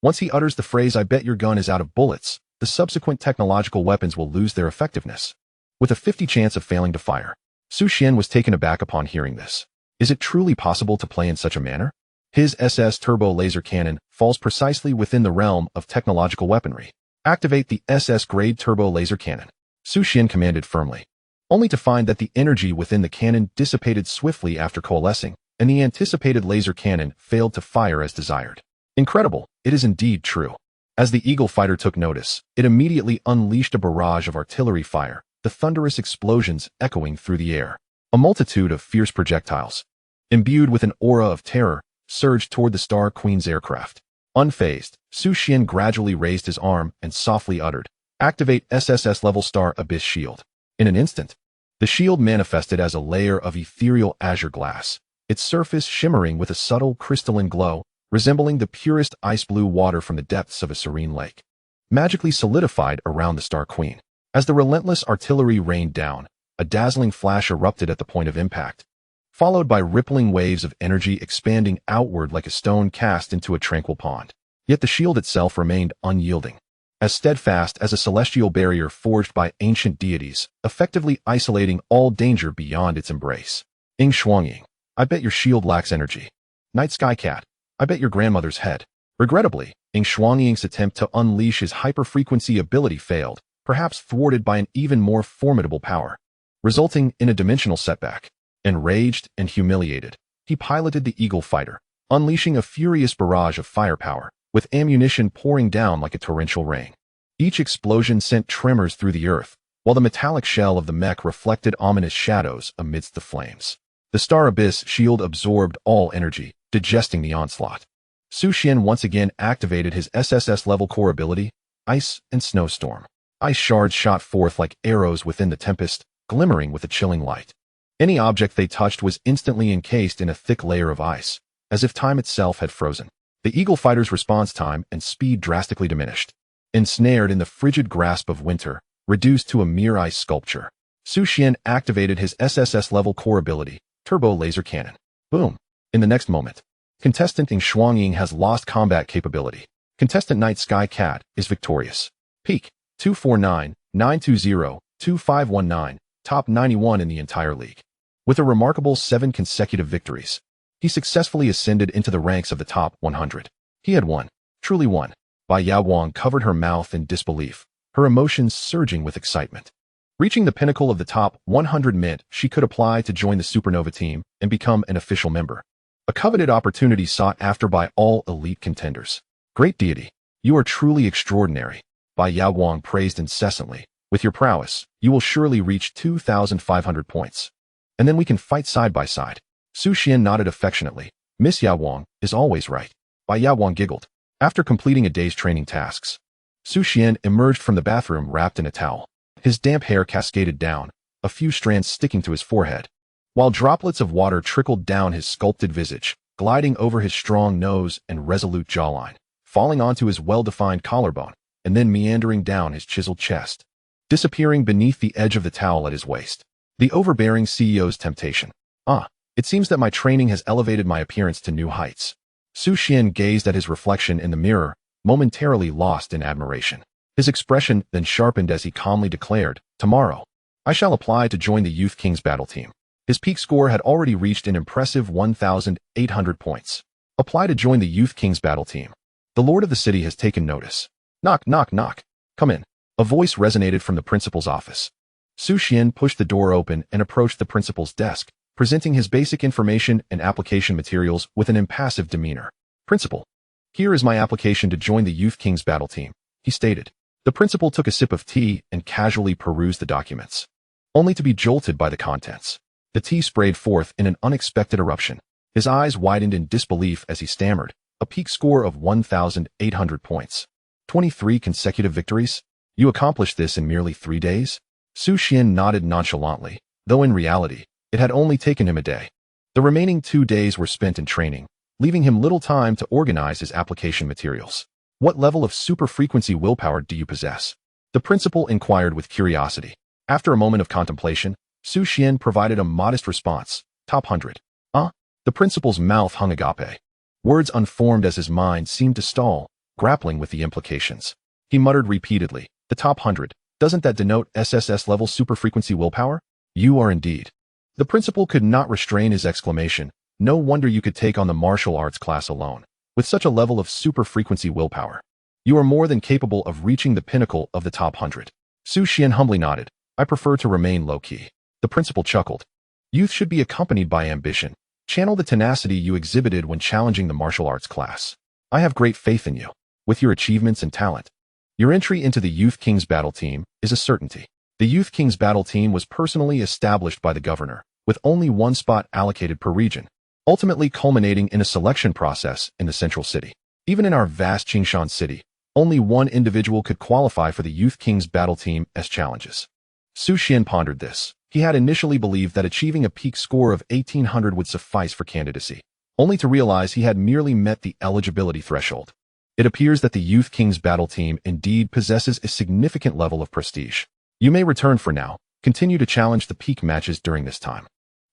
Once he utters the phrase I bet your gun is out of bullets, the subsequent technological weapons will lose their effectiveness, with a 50 chance of failing to fire. Su Xian was taken aback upon hearing this. Is it truly possible to play in such a manner? His SS turbo laser cannon falls precisely within the realm of technological weaponry. Activate the SS grade turbo laser cannon. Su Xian commanded firmly, only to find that the energy within the cannon dissipated swiftly after coalescing, and the anticipated laser cannon failed to fire as desired. Incredible, it is indeed true. As the Eagle fighter took notice, it immediately unleashed a barrage of artillery fire, the thunderous explosions echoing through the air. A multitude of fierce projectiles, imbued with an aura of terror, surged toward the Star Queen's aircraft. Unfazed, Su Xian gradually raised his arm and softly uttered, activate SSS-level Star Abyss Shield. In an instant, the shield manifested as a layer of ethereal azure glass, its surface shimmering with a subtle crystalline glow, resembling the purest ice blue water from the depths of a serene lake, magically solidified around the Star Queen. As the relentless artillery rained down, a dazzling flash erupted at the point of impact, followed by rippling waves of energy expanding outward like a stone cast into a tranquil pond. Yet the shield itself remained unyielding, as steadfast as a celestial barrier forged by ancient deities, effectively isolating all danger beyond its embrace. Ing Shuangying, I bet your shield lacks energy. Night Sky Cat, I bet your grandmother's head. Regrettably, Ing Shuangying's attempt to unleash his hyperfrequency ability failed, perhaps thwarted by an even more formidable power, resulting in a dimensional setback. Enraged and humiliated, he piloted the Eagle fighter, unleashing a furious barrage of firepower, with ammunition pouring down like a torrential rain. Each explosion sent tremors through the earth, while the metallic shell of the mech reflected ominous shadows amidst the flames. The Star Abyss shield absorbed all energy, digesting the onslaught. Su Xian once again activated his SSS-level core ability, Ice and Snowstorm. Ice shards shot forth like arrows within the tempest, glimmering with a chilling light. Any object they touched was instantly encased in a thick layer of ice, as if time itself had frozen. The Eagle fighter's response time and speed drastically diminished. Ensnared in the frigid grasp of winter, reduced to a mere ice sculpture, Xuan activated his SSS-level core ability, Turbo Laser Cannon. Boom. In the next moment, Contestant Xuan has lost combat capability. Contestant Night Sky Cat is victorious. Peak 249-920-2519, top 91 in the entire league. With a remarkable 7 consecutive victories, he successfully ascended into the ranks of the top 100. He had won. Truly won. Bai Yaowang covered her mouth in disbelief, her emotions surging with excitement. Reaching the pinnacle of the top 100 meant she could apply to join the Supernova team and become an official member. A coveted opportunity sought after by all elite contenders. Great deity, you are truly extraordinary. Bai Yaowang praised incessantly. With your prowess, you will surely reach 2,500 points. And then we can fight side by side. Xuan nodded affectionately. Miss Yaowang is always right. Bai Yaowang giggled. After completing a day's training tasks, Xuan emerged from the bathroom wrapped in a towel. His damp hair cascaded down, a few strands sticking to his forehead, while droplets of water trickled down his sculpted visage, gliding over his strong nose and resolute jawline, falling onto his well-defined collarbone, and then meandering down his chiseled chest, disappearing beneath the edge of the towel at his waist. The overbearing CEO's temptation. It seems that my training has elevated my appearance to new heights. Xuan gazed at his reflection in the mirror, momentarily lost in admiration. His expression then sharpened as he calmly declared, "Tomorrow, I shall apply to join the Youth King's battle team." His peak score had already reached an impressive 1,800 points. Apply to join the Youth King's battle team. The Lord of the City has taken notice. Knock, knock, knock. Come in. A voice resonated from the principal's office. Xuan pushed the door open and approached the principal's desk, presenting his basic information and application materials with an impassive demeanor. "Principal, here is my application to join the Youth King's battle team," he stated. The principal took a sip of tea and casually perused the documents, only to be jolted by the contents. The tea sprayed forth in an unexpected eruption. His eyes widened in disbelief as he stammered, "A peak score of 1,800 points. 23 consecutive victories? You accomplished this in merely 3 days?" Xuan nodded nonchalantly, though in reality, it had only taken him a day. The remaining 2 days were spent in training, leaving him little time to organize his application materials. "What level of super-frequency willpower do you possess?" the principal inquired with curiosity. After a moment of contemplation, Xuan provided a modest response, "Top 100. The principal's mouth hung agape. Words unformed as his mind seemed to stall, grappling with the implications. He muttered repeatedly, "The top 100. Doesn't that denote SSS-level super-frequency willpower?" "You are indeed." The principal could not restrain his exclamation. "No wonder you could take on the martial arts class alone. With such a level of super-frequency willpower, you are more than capable of reaching the pinnacle of the top 100. Xuan humbly nodded. "I prefer to remain low-key." The principal chuckled. "Youth should be accompanied by ambition. Channel the tenacity you exhibited when challenging the martial arts class. I have great faith in you. With your achievements and talent, your entry into the Youth King's battle team is a certainty." The Youth King's battle team was personally established by the governor, with only 1 spot allocated per region, ultimately culminating in a selection process in the central city. Even in our vast Qingshan city, only 1 individual could qualify for the Youth King's battle team as challenges. Xuan pondered this. He had initially believed that achieving a peak score of 1,800 would suffice for candidacy, only to realize he had merely met the eligibility threshold. It appears that the Youth King's battle team indeed possesses a significant level of prestige. You may return for now. Continue to challenge the peak matches during this time,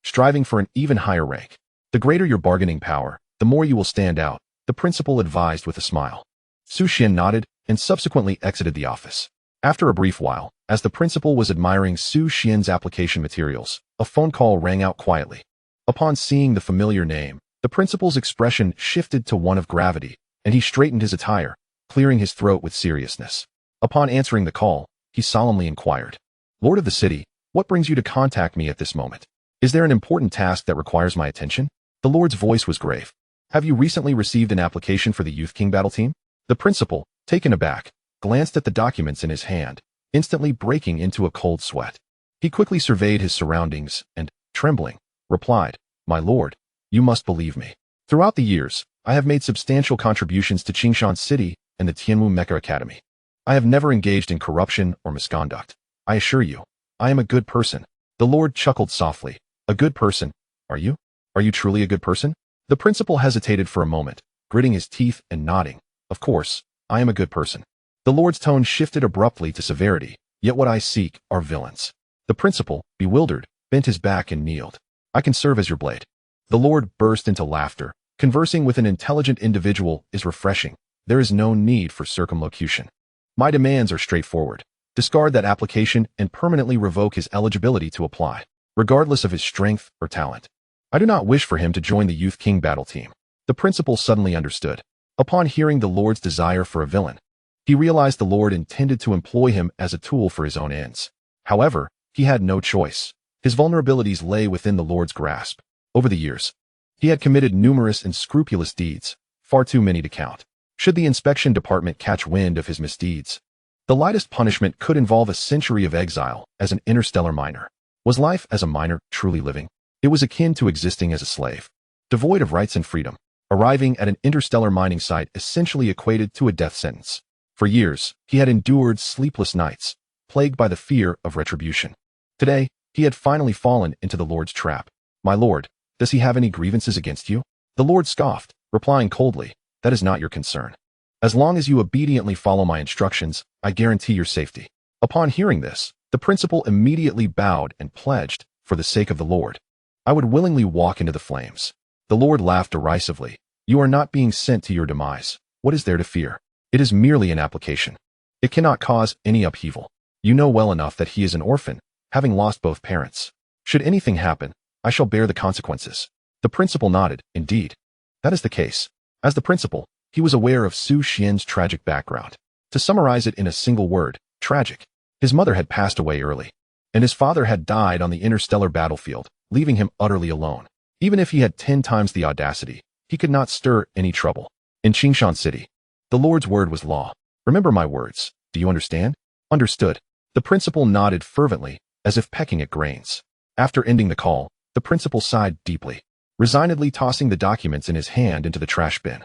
striving for an even higher rank. The greater your bargaining power, the more you will stand out, the principal advised with a smile. Xuan nodded and subsequently exited the office. After a brief while, as the principal was admiring Xuan's application materials, a phone call rang out quietly. Upon seeing the familiar name, the principal's expression shifted to one of gravity, and he straightened his attire, clearing his throat with seriousness. Upon answering the call, he solemnly inquired, "Lord of the City, what brings you to contact me at this moment? Is there an important task that requires my attention?" The Lord's voice was grave. "Have you recently received an application for the Youth King battle team?" The principal, taken aback, glanced at the documents in his hand, instantly breaking into a cold sweat. He quickly surveyed his surroundings and, trembling, replied, "My lord, you must believe me. Throughout the years, I have made substantial contributions to Qingshan City and the Tianwu Mecha Academy. I have never engaged in corruption or misconduct. I assure you, I am a good person." The Lord chuckled softly. "A good person? Are you? Are you truly a good person?" The principal hesitated for a moment, gritting his teeth and nodding. "Of course, I am a good person." The Lord's tone shifted abruptly to severity. Yet what I seek are villains. The principal, bewildered, bent his back and kneeled. I can serve as your blade. The Lord burst into laughter. Conversing with an intelligent individual is refreshing. There is no need for circumlocution. My demands are straightforward. Discard that application and permanently revoke his eligibility to apply, regardless of his strength or talent. I do not wish for him to join the Youth King battle team. The principal suddenly understood. Upon hearing the Lord's desire for a villain, he realized the Lord intended to employ him as a tool for his own ends. However, he had no choice. His vulnerabilities lay within the Lord's grasp. Over the years, he had committed numerous and scrupulous deeds, far too many to count. Should the inspection department catch wind of his misdeeds, the lightest punishment could involve a century of exile as an interstellar miner. Was life as a miner truly living? It was akin to existing as a slave, devoid of rights and freedom. Arriving at an interstellar mining site essentially equated to a death sentence. For years, he had endured sleepless nights, plagued by the fear of retribution. Today, he had finally fallen into the Lord's trap. My Lord, does he have any grievances against you? The Lord scoffed, replying coldly, that is not your concern. As long as you obediently follow my instructions, I guarantee your safety. Upon hearing this, the principal immediately bowed and pledged, for the sake of the Lord, I would willingly walk into the flames. The Lord laughed derisively. You are not being sent to your demise. What is there to fear? It is merely an application. It cannot cause any upheaval. You know well enough that he is an orphan, having lost both parents. Should anything happen, I shall bear the consequences. The principal nodded. Indeed, that is the case. As the principal, he was aware of Su Xian's tragic background. To summarize it in a single word, tragic. His mother had passed away early, and his father had died on the interstellar battlefield, leaving him utterly alone. Even if he had 10 times the audacity, he could not stir any trouble. In Qingshan City, the Lord's word was law. Remember my words. Do you understand? Understood. The principal nodded fervently, as if pecking at grains. After ending the call, the principal sighed deeply, resignedly tossing the documents in his hand into the trash bin.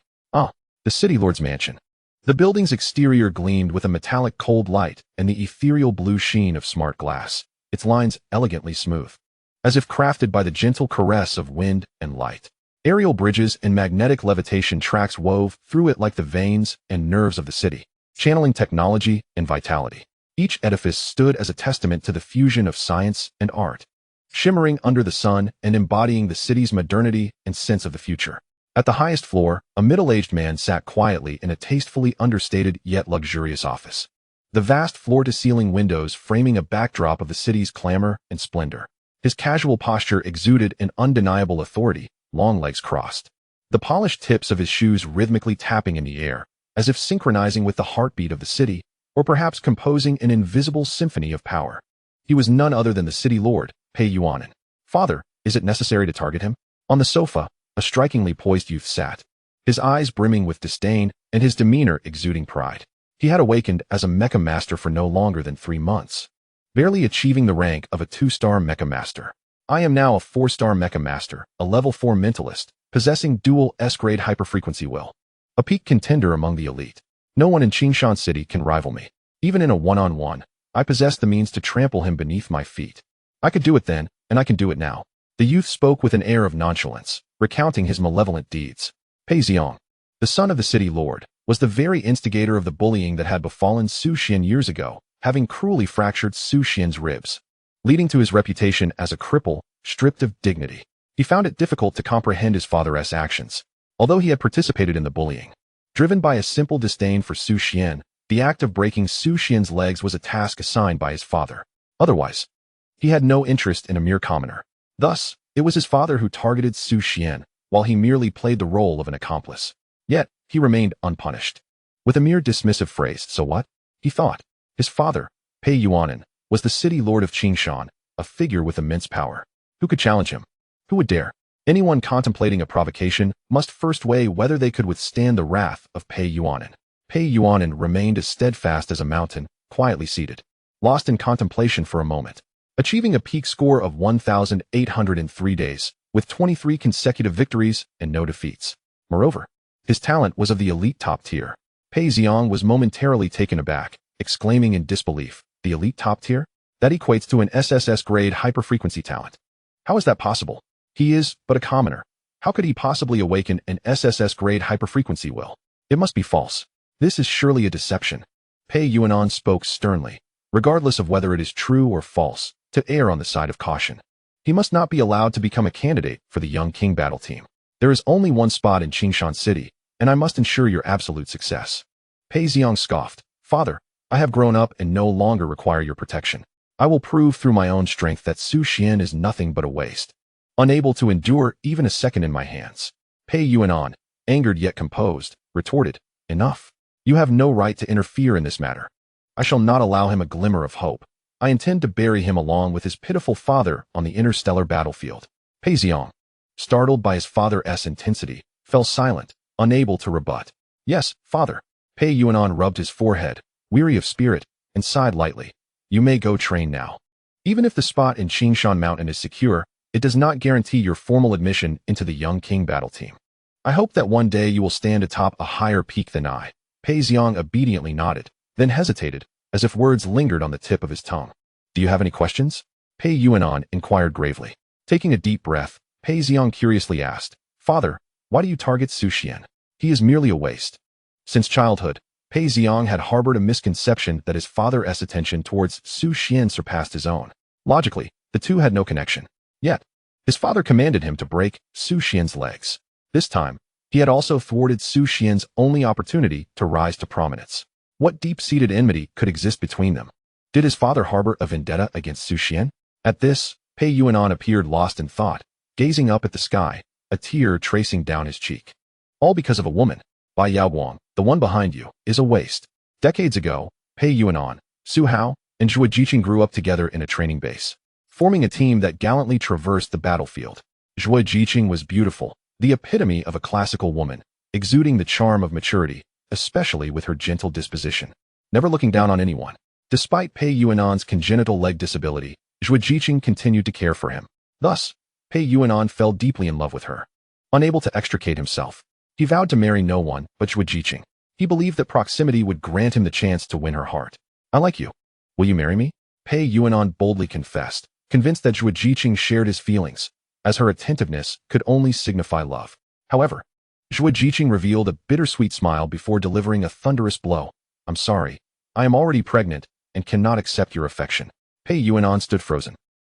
The city lord's mansion. The building's exterior gleamed with a metallic cold light and the ethereal blue sheen of smart glass, its lines elegantly smooth, as if crafted by the gentle caress of wind and light. Aerial bridges and magnetic levitation tracks wove through it like the veins and nerves of the city, channeling technology and vitality. Each edifice stood as a testament to the fusion of science and art, shimmering under the sun and embodying the city's modernity and sense of the future. At the highest floor, a middle-aged man sat quietly in a tastefully understated yet luxurious office. The vast floor-to-ceiling windows framing a backdrop of the city's clamor and splendor. His casual posture exuded an undeniable authority, long legs crossed, the polished tips of his shoes rhythmically tapping in the air, as if synchronizing with the heartbeat of the city, or perhaps composing an invisible symphony of power. He was none other than the city lord, Pei Yuanin. Father, is it necessary to target him? On the sofa, a strikingly poised youth sat, his eyes brimming with disdain and his demeanor exuding pride. He had awakened as a Mecha master for no longer than 3 months, barely achieving the rank of a 2-star Mecha master. I am now a 4-star Mecha master, a level 4 mentalist, possessing dual S-grade hyperfrequency will. A peak contender among the elite. No one in Qingshan City can rival me. Even in a one-on-one, I possess the means to trample him beneath my feet. I could do it then, and I can do it now. The youth spoke with an air of nonchalance, recounting his malevolent deeds. Pei Xiong, the son of the city lord, was the very instigator of the bullying that had befallen Su Xian years ago, having cruelly fractured Su Xian's ribs, leading to his reputation as a cripple, stripped of dignity. He found it difficult to comprehend his father's actions, although he had participated in the bullying. Driven by a simple disdain for Su Xian, the act of breaking Su Xian's legs was a task assigned by his father. Otherwise, he had no interest in a mere commoner. Thus, it was his father who targeted Su Xian, while he merely played the role of an accomplice. Yet, he remained unpunished. With a mere dismissive phrase, so what? He thought. His father, Pei Yuanin, was the city lord of Qingshan, a figure with immense power. Who could challenge him? Who would dare? Anyone contemplating a provocation must first weigh whether they could withstand the wrath of Pei Yuanin. Pei Yuanin remained as steadfast as a mountain, quietly seated, lost in contemplation for a moment, achieving a peak score of 1,803 days, with 23 consecutive victories and no defeats. Moreover, his talent was of the elite top tier. Pei Xiong was momentarily taken aback, exclaiming in disbelief, the elite top tier? That equates to an SSS-grade hyperfrequency talent. How is that possible? He is but a commoner. How could he possibly awaken an SSS-grade hyperfrequency will? It must be false. This is surely a deception. Pei Yuanan spoke sternly, regardless of whether it is true or false, to err on the side of caution. He must not be allowed to become a candidate for the young king battle team. There is only one spot in Qingshan City, and I must ensure your absolute success. Pei Xiong scoffed. Father, I have grown up and no longer require your protection. I will prove through my own strength that Su Xian is nothing but a waste. Unable to endure even a second in my hands. Pei Yuanan, angered yet composed, retorted, Enough. You have no right to interfere in this matter. I shall not allow him a glimmer of hope. I intend to bury him along with his pitiful father on the interstellar battlefield. Pei Xiong, startled by his father's intensity, fell silent, unable to rebut. Yes, father. Pei Yuanan rubbed his forehead, weary of spirit, and sighed lightly. You may go train now. Even if the spot in Qingshan Mountain is secure, it does not guarantee your formal admission into the young king battle team. I hope that one day you will stand atop a higher peak than I. Pei Xiong obediently nodded, then hesitated, as if words lingered on the tip of his tongue. Do you have any questions? Pei Yuanan inquired gravely. Taking a deep breath, Pei Xiong curiously asked, Father, why do you target Su Xian? He is merely a waste. Since childhood, Pei Xiong had harbored a misconception that his father's attention towards Su Xian surpassed his own. Logically, the two had no connection. Yet, his father commanded him to break Su Xian's legs. This time, he had also thwarted Su Xian's only opportunity to rise to prominence. What deep-seated enmity could exist between them? Did his father harbor a vendetta against Su Xian? At this, Pei Yuanan appeared lost in thought, gazing up at the sky, a tear tracing down his cheek. All because of a woman. Bai Yaoguang, the one behind you, is a waste. Decades ago, Pei Yuanan, Su Hao, and Zhuo Jiqing grew up together in a training base, forming a team that gallantly traversed the battlefield. Zhuo Jiqing was beautiful, the epitome of a classical woman, exuding the charm of maturity, especially with her gentle disposition, never looking down on anyone. Despite Pei Yuanan's congenital leg disability, Zhuo Jiqing continued to care for him. Thus, Pei Yuanan fell deeply in love with her. Unable to extricate himself, he vowed to marry no one but Zhuo Jiqing. He believed that proximity would grant him the chance to win her heart. I like you. Will you marry me? Pei Yuanan boldly confessed, convinced that Zhuo Jiqing shared his feelings, as her attentiveness could only signify love. However, Zhuo Jiqing revealed a bittersweet smile before delivering a thunderous blow. I'm sorry. I am already pregnant and cannot accept your affection. Pei Yuanan stood frozen,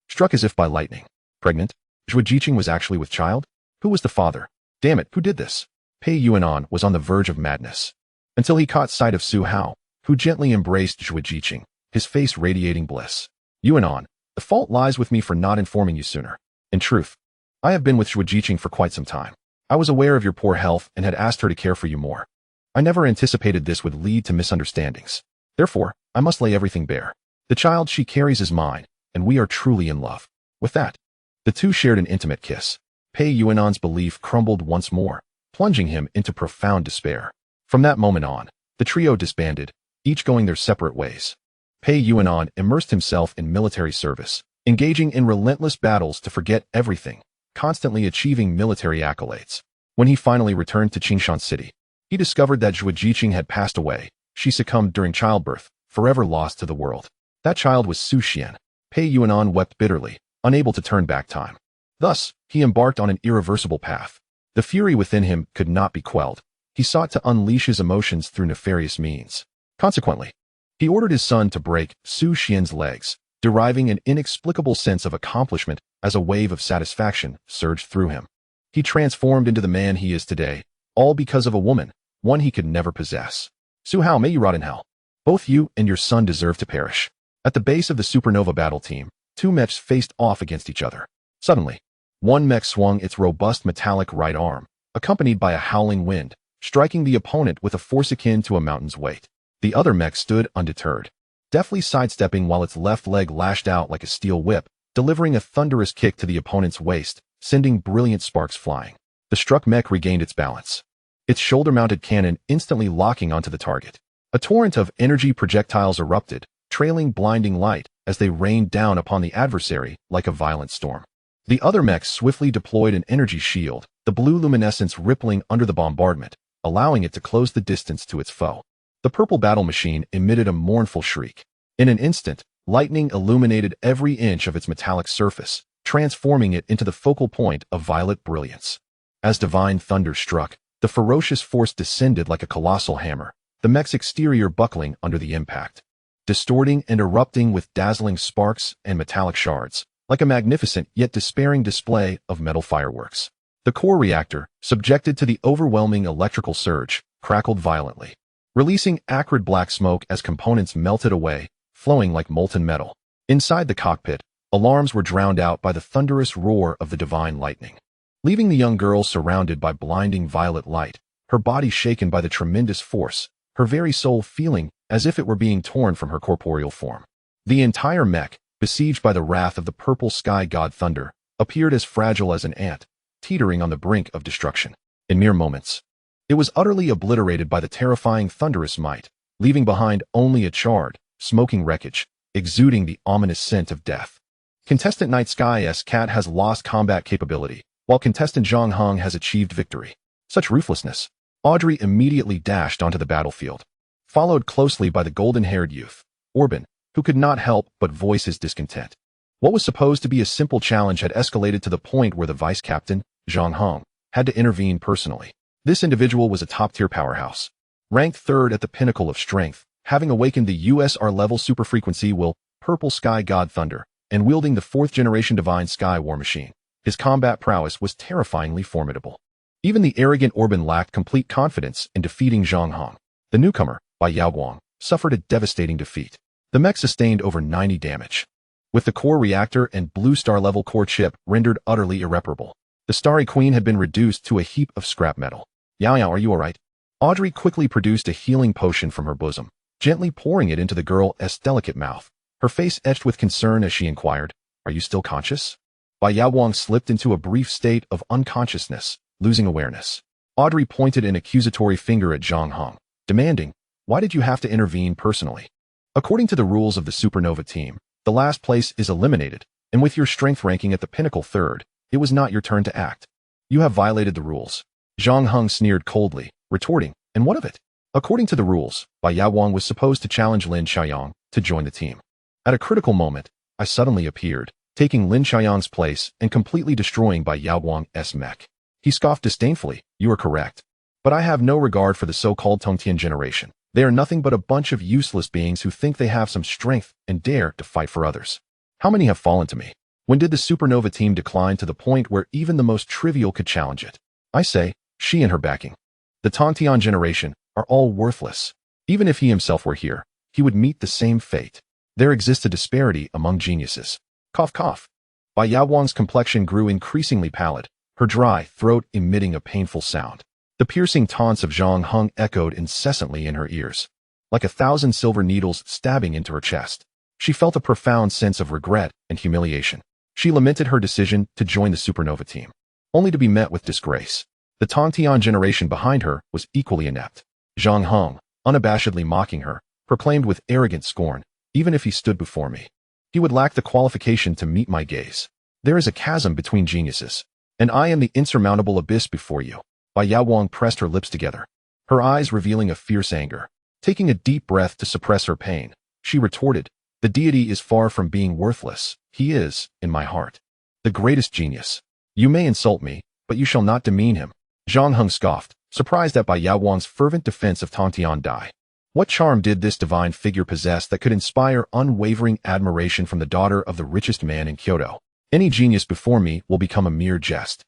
struck as if by lightning. Pregnant? Zhuo Jiqing was actually with child? Who was the father? Damn it, who did this? Pei Yuanan was on the verge of madness, until he caught sight of Su Hao, who gently embraced Zhuo Jiqing, his face radiating bliss. Yuanan, the fault lies with me for not informing you sooner. In truth, I have been with Zhuo Jiqing for quite some time. I was aware of your poor health and had asked her to care for you more. I never anticipated this would lead to misunderstandings. Therefore, I must lay everything bare. The child she carries is mine, and we are truly in love. With that, the two shared an intimate kiss. Pei Yuanan's belief crumbled once more, plunging him into profound despair. From that moment on, the trio disbanded, each going their separate ways. Pei Yuanan immersed himself in military service, engaging in relentless battles to forget everything, constantly achieving military accolades. When he finally returned to Qingshan City, he discovered that Zhuo Jiqing had passed away. She succumbed during childbirth, forever lost to the world. That child was Su Xian. Pei Yuanan wept bitterly, unable to turn back time. Thus, he embarked on an irreversible path. The fury within him could not be quelled. He sought to unleash his emotions through nefarious means. Consequently, he ordered his son to break Su Xian's legs, deriving an inexplicable sense of accomplishment as a wave of satisfaction surged through him. He transformed into the man he is today, all because of a woman, one he could never possess. Su Hao, may you rot in hell. Both you and your son deserve to perish. At the base of the supernova battle team, two mechs faced off against each other. Suddenly, one mech swung its robust metallic right arm, accompanied by a howling wind, striking the opponent with a force akin to a mountain's weight. The other mech stood undeterred, deftly sidestepping while its left leg lashed out like a steel whip, delivering a thunderous kick to the opponent's waist, sending brilliant sparks flying. The struck mech regained its balance, its shoulder-mounted cannon instantly locking onto the target. A torrent of energy projectiles erupted, trailing blinding light as they rained down upon the adversary like a violent storm. The other mech swiftly deployed an energy shield, the blue luminescence rippling under the bombardment, allowing it to close the distance to its foe. The purple battle machine emitted a mournful shriek. In an instant, lightning illuminated every inch of its metallic surface, transforming it into the focal point of violet brilliance. As divine thunder struck, the ferocious force descended like a colossal hammer, the mech's exterior buckling under the impact, distorting and erupting with dazzling sparks and metallic shards, like a magnificent yet despairing display of metal fireworks. The core reactor, subjected to the overwhelming electrical surge, crackled violently, releasing acrid black smoke as components melted away, flowing like molten metal. Inside the cockpit, alarms were drowned out by the thunderous roar of the divine lightning, leaving the young girl surrounded by blinding violet light, her body shaken by the tremendous force, her very soul feeling as if it were being torn from her corporeal form. The entire mech, besieged by the wrath of the purple sky god Thunder, appeared as fragile as an ant, teetering on the brink of destruction. In mere moments, it was utterly obliterated by the terrifying thunderous might, leaving behind only a charred, smoking wreckage, exuding the ominous scent of death. Contestant Night Sky's cat has lost combat capability, while contestant Zhang Heng has achieved victory. Such ruthlessness. Audrey immediately dashed onto the battlefield, followed closely by the golden-haired youth, Orban, who could not help but voice his discontent. What was supposed to be a simple challenge had escalated to the point where the vice-captain, Zhang Heng, had to intervene personally. This individual was a top-tier powerhouse, ranked third at the pinnacle of strength, having awakened the USR-level superfrequency will, purple sky god Thunder, and wielding the fourth-generation divine sky war machine. His combat prowess was terrifyingly formidable. Even the arrogant Orban lacked complete confidence in defeating Zhang Heng. The newcomer, Bai Yaoguang, suffered a devastating defeat. The mech sustained over 90 damage, with the core reactor and blue star-level core chip rendered utterly irreparable. The Starry Queen had been reduced to a heap of scrap metal. Yao Yao, are you alright? Audrey quickly produced a healing potion from her bosom, gently pouring it into the girl's delicate mouth, her face etched with concern as she inquired, "Are you still conscious?" Bai Yaoguang slipped into a brief state of unconsciousness, losing awareness. Audrey pointed an accusatory finger at Zhang Heng, demanding, "Why did you have to intervene personally? According to the rules of the Supernova team, the last place is eliminated, and with your strength ranking at the pinnacle third, it was not your turn to act. You have violated the rules." Zhang Heng sneered coldly, retorting, "And what of it?" According to the rules, Bai Yaoguang was supposed to challenge Lin Xiaoyang to join the team. At a critical moment, I suddenly appeared, taking Lin Xiaoyang's place and completely destroying Bai Yaoguang's mech. He scoffed disdainfully, "You are correct. But I have no regard for the so-called Tongtian generation. They are nothing but a bunch of useless beings who think they have some strength and dare to fight for others. How many have fallen to me? When did the Supernova team decline to the point where even the most trivial could challenge it? I say, she and her backing, the Tongtian generation, are all worthless. Even if he himself were here, he would meet the same fate. There exists a disparity among geniuses." Cough cough. Bai Yaoguang's complexion grew increasingly pallid, her dry throat emitting a painful sound. The piercing taunts of Zhang Heng echoed incessantly in her ears, like 1,000 silver needles stabbing into her chest. She felt a profound sense of regret and humiliation. She lamented her decision to join the Supernova team, only to be met with disgrace. The Tongtian generation behind her was equally inept. Zhang Heng, unabashedly mocking her, proclaimed with arrogant scorn, "Even if he stood before me, he would lack the qualification to meet my gaze. There is a chasm between geniuses, and I am the insurmountable abyss before you." Bai Yaoguang pressed her lips together, her eyes revealing a fierce anger. Taking a deep breath to suppress her pain, she retorted, "The deity is far from being worthless. He is, in my heart, the greatest genius. You may insult me, but you shall not demean him." Zhang Heng scoffed, surprised at Bai Yaoguang's fervent defense of Tongtian Dai. What charm did this divine figure possess that could inspire unwavering admiration from the daughter of the richest man in Kyoto? "Any genius before me will become a mere jest.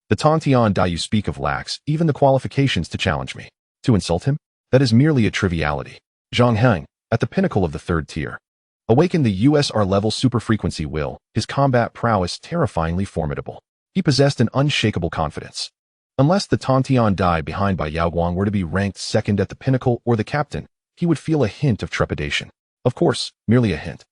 The Tongtian Dai you speak of lacks even the qualifications to challenge me. To insult him? That is merely a triviality." Zhang Heng, at the pinnacle of the third tier, awakened the USR-level superfrequency will, his combat prowess terrifyingly formidable. He possessed an unshakable confidence. Unless the Tongtian Dai behind Bai Yaoguang were to be ranked second at the pinnacle or the captain, he would feel a hint of trepidation. Of course, merely a hint.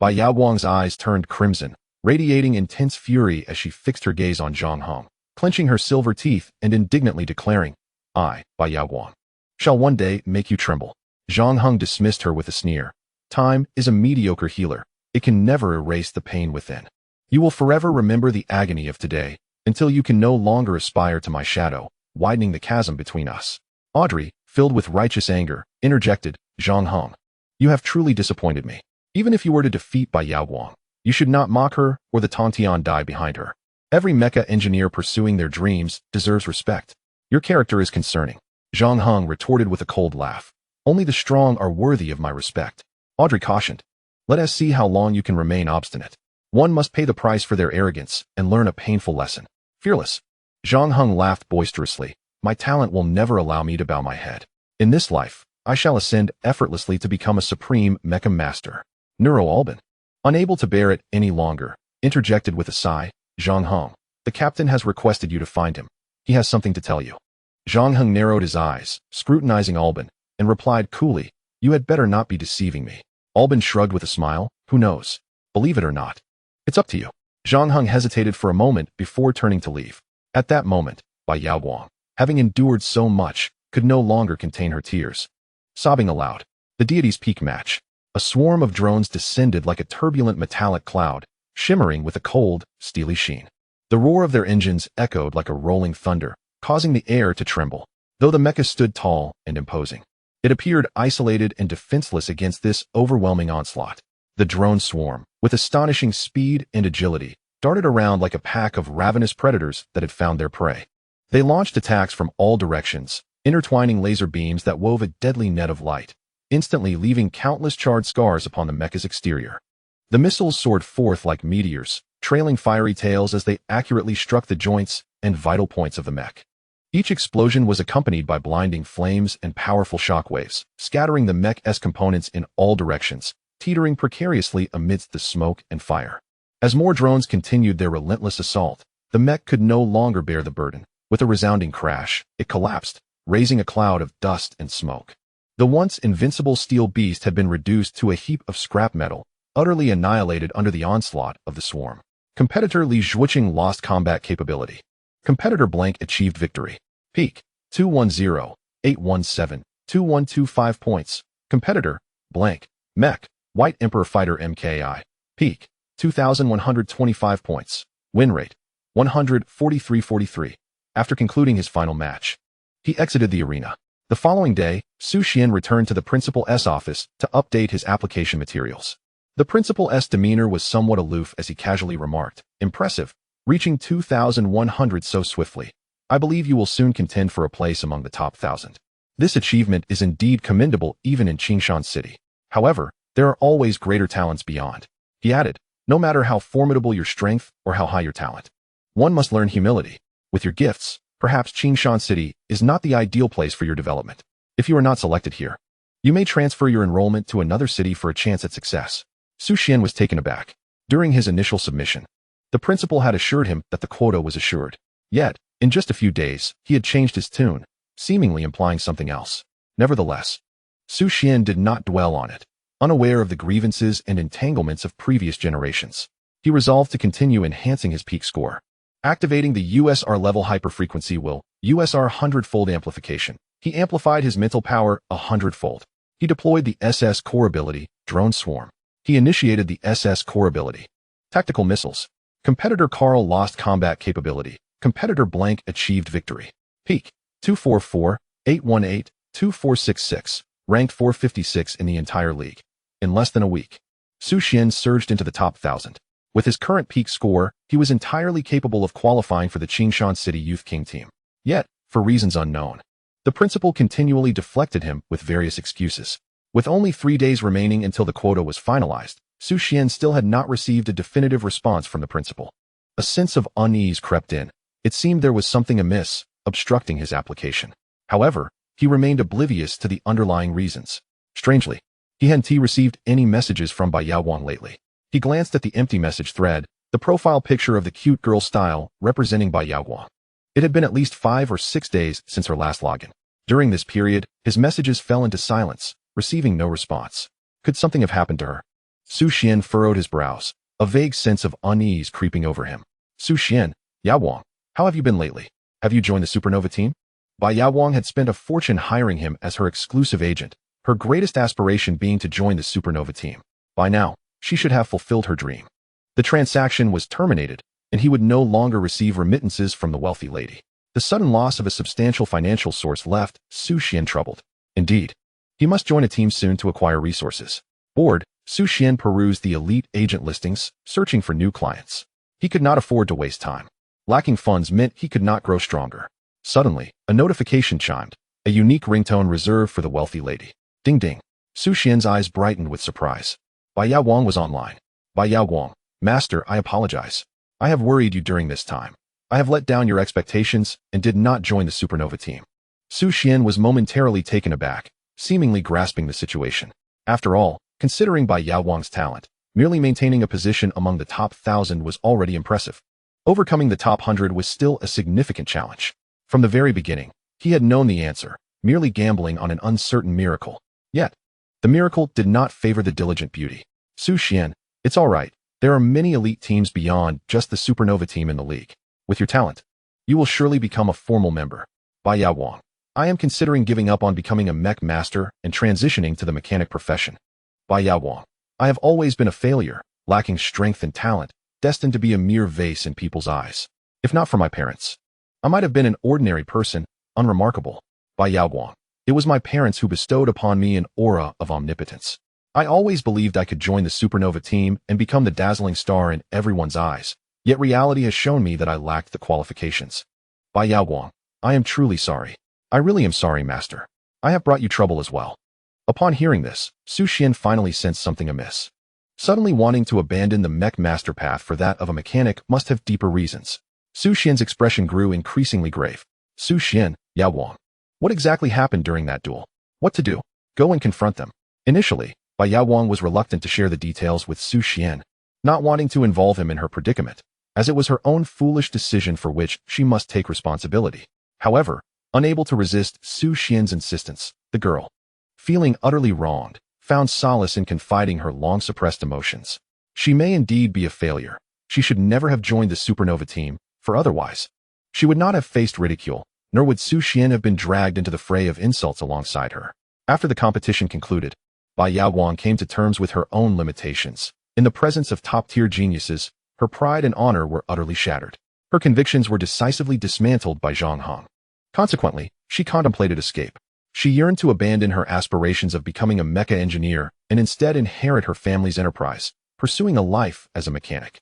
Bai Yaoguang's eyes turned crimson, radiating intense fury as she fixed her gaze on Zhang Heng, clenching her silver teeth and indignantly declaring, "I, Bai Yaoguang, shall one day make you tremble." Zhang Heng dismissed her with a sneer. "Time is a mediocre healer. It can never erase the pain within. You will forever remember the agony of today, until you can no longer aspire to my shadow, widening the chasm between us." Audrey, filled with righteous anger, interjected, "Zhang Heng, you have truly disappointed me. Even if you were to defeat Bai Yaoguang, you should not mock her or the Tongtian Dai behind her. Every mecha engineer pursuing their dreams deserves respect. Your character is concerning." Zhang Heng retorted with a cold laugh. Only the strong are worthy of my respect. Audrey cautioned. Let us see how long you can remain obstinate. One must pay the price for their arrogance and learn a painful lesson. Fearless. Zhang Heng laughed boisterously. My talent will never allow me to bow my head. In this life, I shall ascend effortlessly to become a supreme Mecha master. Neuro Albin. Unable to bear it any longer, interjected with a sigh, Zhang Heng. The captain has requested you to find him. He has something to tell you. Zhang Heng narrowed his eyes, scrutinizing Albin, and replied coolly, You had better not be deceiving me. Albin shrugged with a smile. Who knows? Believe it or not. It's up to you. Zhang Heng hesitated for a moment before turning to leave. At that moment, Bai Yaoguang, having endured so much, could no longer contain her tears. Sobbing aloud, the deity's peak match. A swarm of drones descended like a turbulent metallic cloud, shimmering with a cold, steely sheen. The roar of their engines echoed like a rolling thunder, causing the air to tremble. Though the Mecha stood tall and imposing, it appeared isolated and defenseless against this overwhelming onslaught. The drone swarm, with astonishing speed and agility, darted around like a pack of ravenous predators that had found their prey. They launched attacks from all directions, intertwining laser beams that wove a deadly net of light, instantly leaving countless charred scars upon the Mecha's exterior. The missiles soared forth like meteors, trailing fiery tails as they accurately struck the joints and vital points of the Mech. Each explosion was accompanied by blinding flames and powerful shockwaves, scattering the Mech's components in all directions, teetering precariously amidst the smoke and fire. As more drones continued their relentless assault, the Mech could no longer bear the burden. With a resounding crash, it collapsed, raising a cloud of dust and smoke. The once invincible steel beast had been reduced to a heap of scrap metal, utterly annihilated under the onslaught of the swarm. Competitor Li Zhuoqing lost combat capability. Competitor blank achieved victory. Peak 210-817, 2125 points. Competitor blank Mech White Emperor Fighter MKI. Peak 2,125 points. Win rate 143-43. After concluding his final match, he exited the arena. The following day, Xuan returned to the Principal S office to update his application materials. The Principal S demeanor was somewhat aloof as he casually remarked, Impressive, reaching 2,100 so swiftly. I believe you will soon contend for a place among the top 1,000. This achievement is indeed commendable even in Qingshan City. However, there are always greater talents beyond. He added, no matter how formidable your strength or how high your talent, one must learn humility. With your gifts, perhaps Qingshan City is not the ideal place for your development. If you are not selected here, you may transfer your enrollment to another city for a chance at success. Xuan was taken aback. During his initial submission, the principal had assured him that the quota was assured. Yet, in just a few days, he had changed his tune, seemingly implying something else. Nevertheless, Xuan did not dwell on it. Unaware of the grievances and entanglements of previous generations, he resolved to continue enhancing his peak score. Activating the USR-level hyperfrequency will, USR Hundredfold Amplification. He amplified his mental power 100-fold. He deployed the SS core ability, Drone Swarm. He initiated the SS core ability. Tactical Missiles. Competitor Carl lost combat capability. Competitor blank achieved victory. Peak 244-818, 2466. Ranked 456 in the entire league. In less than a week, Xuan surged into the top 1,000. With his current peak score, he was entirely capable of qualifying for the Qingshan City Youth King team. Yet, for reasons unknown, the principal continually deflected him with various excuses. With only 3 days remaining until the quota was finalized, Xuan still had not received a definitive response from the principal. A sense of unease crept in. It seemed there was something amiss, obstructing his application. However, he remained oblivious to the underlying reasons. Strangely, he hadn't received any messages from Bai Yaoguang lately. He glanced at the empty message thread, the profile picture of the cute girl style representing Bai Yaoguang. It had been at least 5 or 6 days since her last login. During this period, his messages fell into silence, receiving no response. Could something have happened to her? Xuan furrowed his brows, a vague sense of unease creeping over him. Xuan, Yaoguang, how have you been lately? Have you joined the Supernova team? Bai Yaoguang had spent a fortune hiring him as her exclusive agent, her greatest aspiration being to join the Supernova team. By now, she should have fulfilled her dream. The transaction was terminated, and he would no longer receive remittances from the wealthy lady. The sudden loss of a substantial financial source left Xuan troubled. Indeed, he must join a team soon to acquire resources. Bored, Xuan perused the elite agent listings, searching for new clients. He could not afford to waste time. Lacking funds meant he could not grow stronger. Suddenly, a notification chimed, a unique ringtone reserved for the wealthy lady. Ding ding. Su Xian's eyes brightened with surprise. Bai Yao Wang was online. Bai Yao Wang, Master, I apologize. I have worried you during this time. I have let down your expectations and did not join the supernova team. Su Xian was momentarily taken aback, seemingly grasping the situation. After all, considering Bai Yao Wang's talent, merely maintaining a position among the top 1,000 was already impressive. Overcoming the top 100 was still a significant challenge. From the very beginning, he had known the answer, merely gambling on an uncertain miracle. Yet, the miracle did not favor the diligent beauty. Su Xian, it's all right. There are many elite teams beyond just the supernova team in the league. With your talent, you will surely become a formal member. Bai Yao Wang, I am considering giving up on becoming a mech master and transitioning to the mechanic profession. Bai Yao Wang, I have always been a failure, lacking strength and talent, destined to be a mere vase in people's eyes. If not for my parents, I might have been an ordinary person, unremarkable. Bai Yao Wang, it was my parents who bestowed upon me an aura of omnipotence. I always believed I could join the supernova team and become the dazzling star in everyone's eyes, yet reality has shown me that I lacked the qualifications. Bai Yao Wang, I am truly sorry. I really am sorry, Master. I have brought you trouble as well. Upon hearing this, Su Xian finally sensed something amiss. Suddenly wanting to abandon the mech master path for that of a mechanic must have deeper reasons. Su Xian's expression grew increasingly grave. Su Xian, Yao Wang, what exactly happened during that duel? What to do? Go and confront them. Initially, Bai Yao Wang was reluctant to share the details with Su Xian, not wanting to involve him in her predicament, as it was her own foolish decision for which she must take responsibility. However, unable to resist Su Xian's insistence, the girl, feeling utterly wronged, found solace in confiding her long-suppressed emotions. She may indeed be a failure. She should never have joined the supernova team, for otherwise, she would not have faced ridicule, nor would Su Xian have been dragged into the fray of insults alongside her. After the competition concluded, Bai Yao Wang came to terms with her own limitations. In the presence of top-tier geniuses, her pride and honor were utterly shattered. Her convictions were decisively dismantled by Zhang Hong. Consequently, she contemplated escape. She yearned to abandon her aspirations of becoming a mecha engineer and instead inherit her family's enterprise, pursuing a life as a mechanic.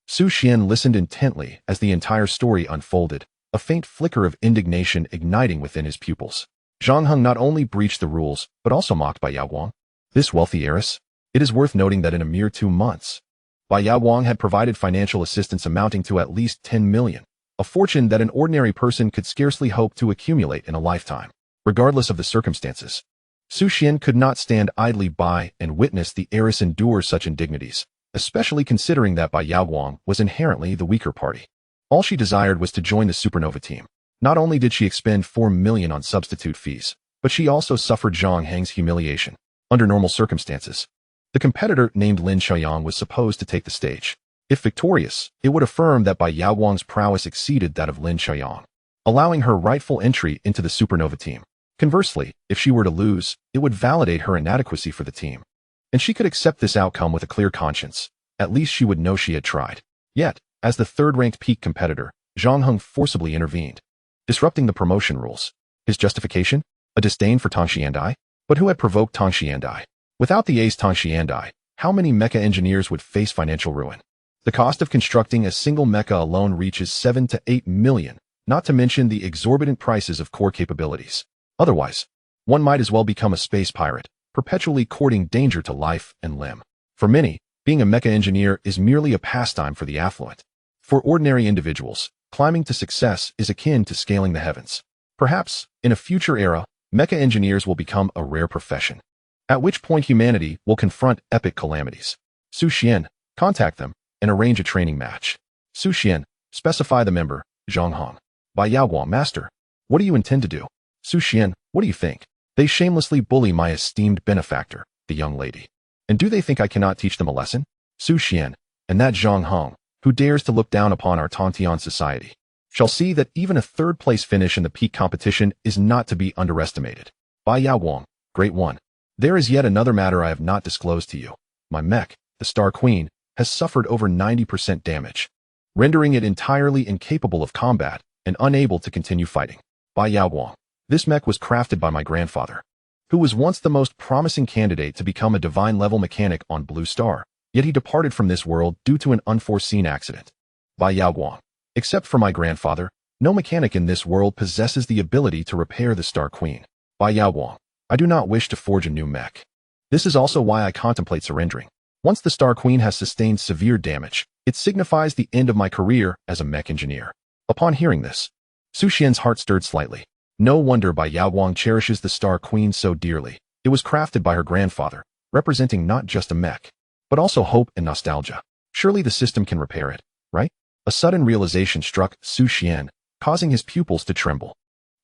Su Xian listened intently as the entire story unfolded, a faint flicker of indignation igniting within his pupils. Zhang Hong not only breached the rules, but also mocked Bai Yao Wang. This wealthy heiress? It is worth noting that in a mere 2 months, Bai Yao Wang had provided financial assistance amounting to at least 10 million, a fortune that an ordinary person could scarcely hope to accumulate in a lifetime. Regardless of the circumstances, Su Xian could not stand idly by and witness the heiress endure such indignities, especially considering that Bai Yao Wang was inherently the weaker party. All she desired was to join the supernova team. Not only did she expend 4 million on substitute fees, but she also suffered Zhang Heng's humiliation. Under normal circumstances, the competitor named Lin Xiaoyang was supposed to take the stage. If victorious, it would affirm that Bai Yao Wang's prowess exceeded that of Lin Xiaoyang, allowing her rightful entry into the supernova team. Conversely, if she were to lose, it would validate her inadequacy for the team. And she could accept this outcome with a clear conscience. At least she would know she had tried. Yet, as the third-ranked peak competitor, Zhang Heng forcibly intervened, disrupting the promotion rules. His justification? A disdain for Tang Xiandai? But who had provoked Tang Xiandai? Without the ace Tang Xiandai, how many mecha engineers would face financial ruin? The cost of constructing a single mecha alone reaches 7 to 8 million, not to mention the exorbitant prices of core capabilities. Otherwise, one might as well become a space pirate, perpetually courting danger to life and limb. For many, being a mecha engineer is merely a pastime for the affluent. For ordinary individuals, climbing to success is akin to scaling the heavens. Perhaps, in a future era, mecha engineers will become a rare profession, at which point humanity will confront epic calamities. Su Xian, contact them and arrange a training match. Su Xian, specify the member, Zhang Hong. Bai Yao Wang, Master, what do you intend to do? Su Xian, what do you think? They shamelessly bully my esteemed benefactor, the young lady. And do they think I cannot teach them a lesson? Su Xian, and that Zhang Hong, who dares to look down upon our Tongtian society, shall see that even a third-place finish in the peak competition is not to be underestimated. Bai Yao Wang, Great One. There is yet another matter I have not disclosed to you. My mech, the Star Queen, has suffered over 90% damage, rendering it entirely incapable of combat and unable to continue fighting. Bai Yao Wang. This mech was crafted by my grandfather, who was once the most promising candidate to become a divine-level mechanic on Blue Star, yet he departed from this world due to an unforeseen accident. Bai Yao Wang. Except for my grandfather, no mechanic in this world possesses the ability to repair the Star Queen. Bai Yao Wang. I do not wish to forge a new mech. This is also why I contemplate surrendering. Once the Star Queen has sustained severe damage, it signifies the end of my career as a mech engineer. Upon hearing this, Xuan's heart stirred slightly. No wonder Bai Yaowang cherishes the Star Queen so dearly. It was crafted by her grandfather, representing not just a mech, but also hope and nostalgia. Surely the system can repair it, right? A sudden realization struck Xuan, causing his pupils to tremble.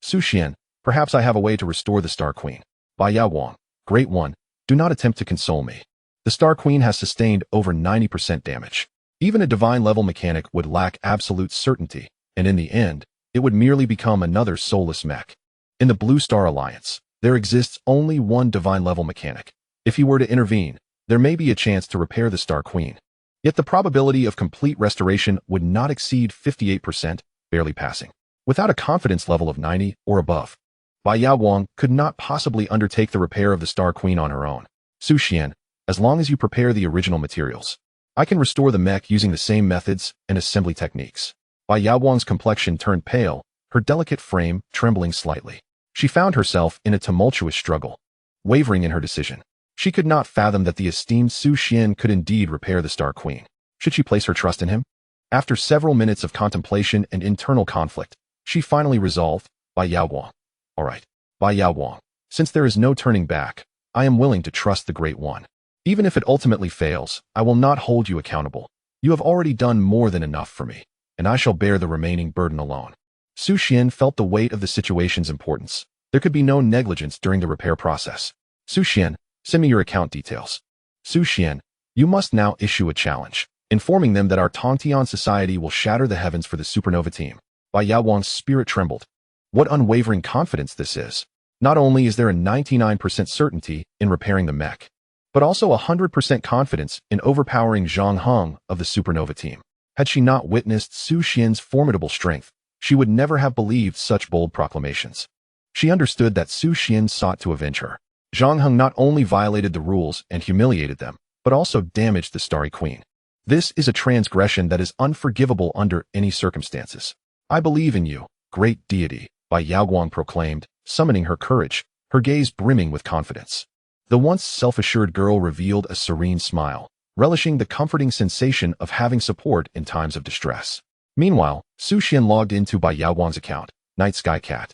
Xuan, perhaps I have a way to restore the Star Queen. Bai Yaowang, Great One, do not attempt to console me. The Star Queen has sustained over 90% damage. Even a divine-level mechanic would lack absolute certainty, and in the end, it would merely become another soulless mech. In the Blue Star Alliance, there exists only one divine-level mechanic. If he were to intervene, there may be a chance to repair the Star Queen. Yet the probability of complete restoration would not exceed 58%, barely passing. Without a confidence level of 90 or above, Bai Yaowang could not possibly undertake the repair of the Star Queen on her own. Xuan, as long as you prepare the original materials, I can restore the mech using the same methods and assembly techniques. Bai Yaowang's complexion turned pale, her delicate frame trembling slightly. She found herself in a tumultuous struggle, wavering in her decision. She could not fathom that the esteemed Xuan could indeed repair the Star Queen. Should she place her trust in him? After several minutes of contemplation and internal conflict, she finally resolved, Bai Yaowang. All right, Bai Yaowang, since there is no turning back, I am willing to trust the Great One. Even if it ultimately fails, I will not hold you accountable. You have already done more than enough for me, and I shall bear the remaining burden alone. Xuan felt the weight of the situation's importance. There could be no negligence during the repair process. Xuan, send me your account details. Xuan, you must now issue a challenge, informing them that our Tongtian society will shatter the heavens for the supernova team. Bai Yaowang's spirit trembled. What unwavering confidence this is. Not only is there a 99% certainty in repairing the mech, but also 100% confidence in overpowering Zhang Heng of the supernova team. Had she not witnessed Xuan's formidable strength, she would never have believed such bold proclamations. She understood that Xuan sought to avenge her. Zhang Heng not only violated the rules and humiliated them, but also damaged the Starry Queen. This is a transgression that is unforgivable under any circumstances. I believe in you, great deity, Bai Yaowang proclaimed, summoning her courage, her gaze brimming with confidence. The once self-assured girl revealed a serene smile, relishing the comforting sensation of having support in times of distress. Meanwhile, Xuan logged into Bai Yaowang's account, Night Sky Cat,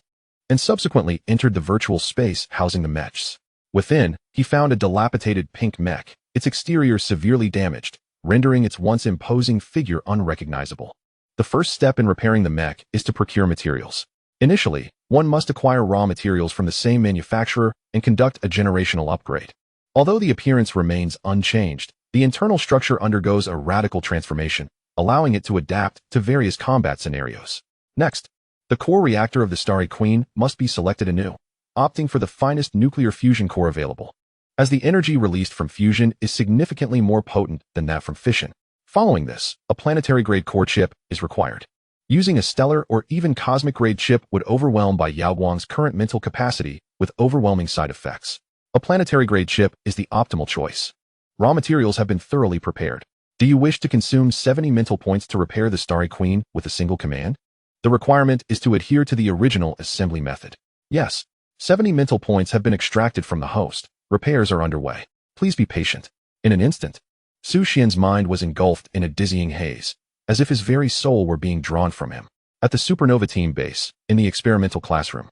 and subsequently entered the virtual space housing the Mechs. Within, he found a dilapidated pink mech, its exterior severely damaged, rendering its once imposing figure unrecognizable. The first step in repairing the mech is to procure materials. Initially, one must acquire raw materials from the same manufacturer and conduct a generational upgrade. Although the appearance remains unchanged, the internal structure undergoes a radical transformation, allowing it to adapt to various combat scenarios. Next, the core reactor of the Starry Queen must be selected anew, opting for the finest nuclear fusion core available, as the energy released from fusion is significantly more potent than that from fission. Following this, a planetary-grade core chip is required. Using a stellar or even cosmic-grade chip would overwhelm Bai Yaowang's current mental capacity with overwhelming side effects. A planetary-grade chip is the optimal choice. Raw materials have been thoroughly prepared. Do you wish to consume 70 mental points to repair the Starry Queen with a single command? The requirement is to adhere to the original assembly method. Yes, 70 mental points have been extracted from the host. Repairs are underway. Please be patient. In an instant, Xuan's mind was engulfed in a dizzying haze, as if his very soul were being drawn from him. At the supernova team base, in the experimental classroom,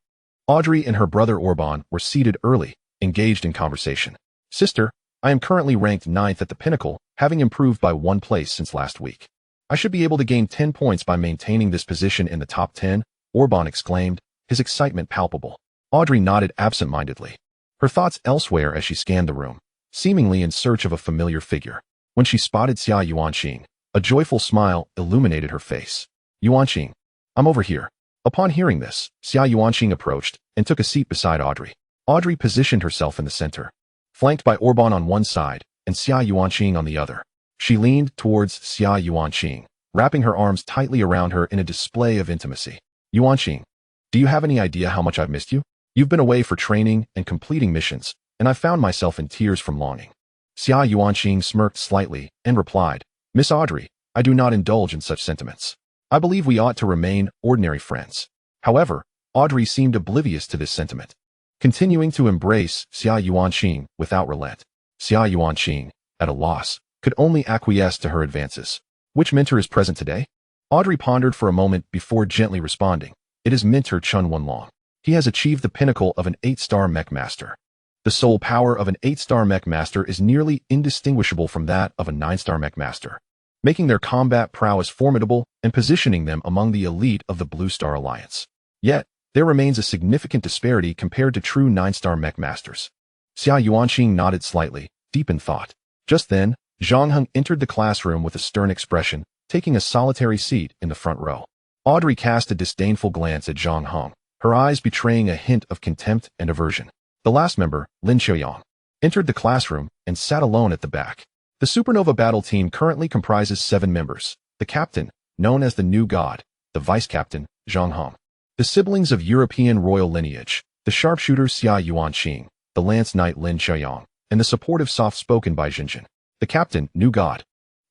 Audrey and her brother Orban were seated early, engaged in conversation. Sister, I am currently ranked 9th at the pinnacle, having improved by 1 place since last week. I should be able to gain 10 points by maintaining this position in the top 10, Orban exclaimed, his excitement palpable. Audrey nodded absent-mindedly, her thoughts elsewhere as she scanned the room, seemingly in search of a familiar figure. When she spotted Xia Yuanqing, a joyful smile illuminated her face. Yuanqing, I'm over here. Upon hearing this, Xia Yuanqing approached and took a seat beside Audrey. Audrey positioned herself in the center, flanked by Orban on one side and Xia Yuanqing on the other. She leaned towards Xia Yuanqing, wrapping her arms tightly around her in a display of intimacy. Yuanqing, do you have any idea how much I've missed you? You've been away for training and completing missions, and I found myself in tears from longing. Xia Yuanqing smirked slightly and replied, Miss Audrey, I do not indulge in such sentiments. I believe we ought to remain ordinary friends. However, Audrey seemed oblivious to this sentiment. continuing to embrace Xia Yuanqing without relent. Xia Yuanqing, at a loss, could only acquiesce to her advances. Which mentor is present today? Audrey pondered for a moment before gently responding. It is mentor Chun Wenlong. He has achieved the pinnacle of an 8-star mech master. The soul power of an 8-star mech master is nearly indistinguishable from that of a 9-star mech master, making their combat prowess formidable and positioning them among the elite of the Blue Star Alliance. Yet, there remains a significant disparity compared to true 9-star mech masters. Xia Yuanqing nodded slightly, deep in thought. Just then, Zhang Heng entered the classroom with a stern expression, taking a solitary seat in the front row. Audrey cast a disdainful glance at Zhang Heng, her eyes betraying a hint of contempt and aversion. The last member, Lin Qiuyang, entered the classroom and sat alone at the back. The Supernova battle team currently comprises 7 members. The captain, known as the New God, the vice-captain, Zhang Heng, the siblings of European royal lineage, the sharpshooter Xia Yuanqing, the lance knight Lin Qiuyang, and the supportive soft-spoken Bai Jinjin. The captain, New God,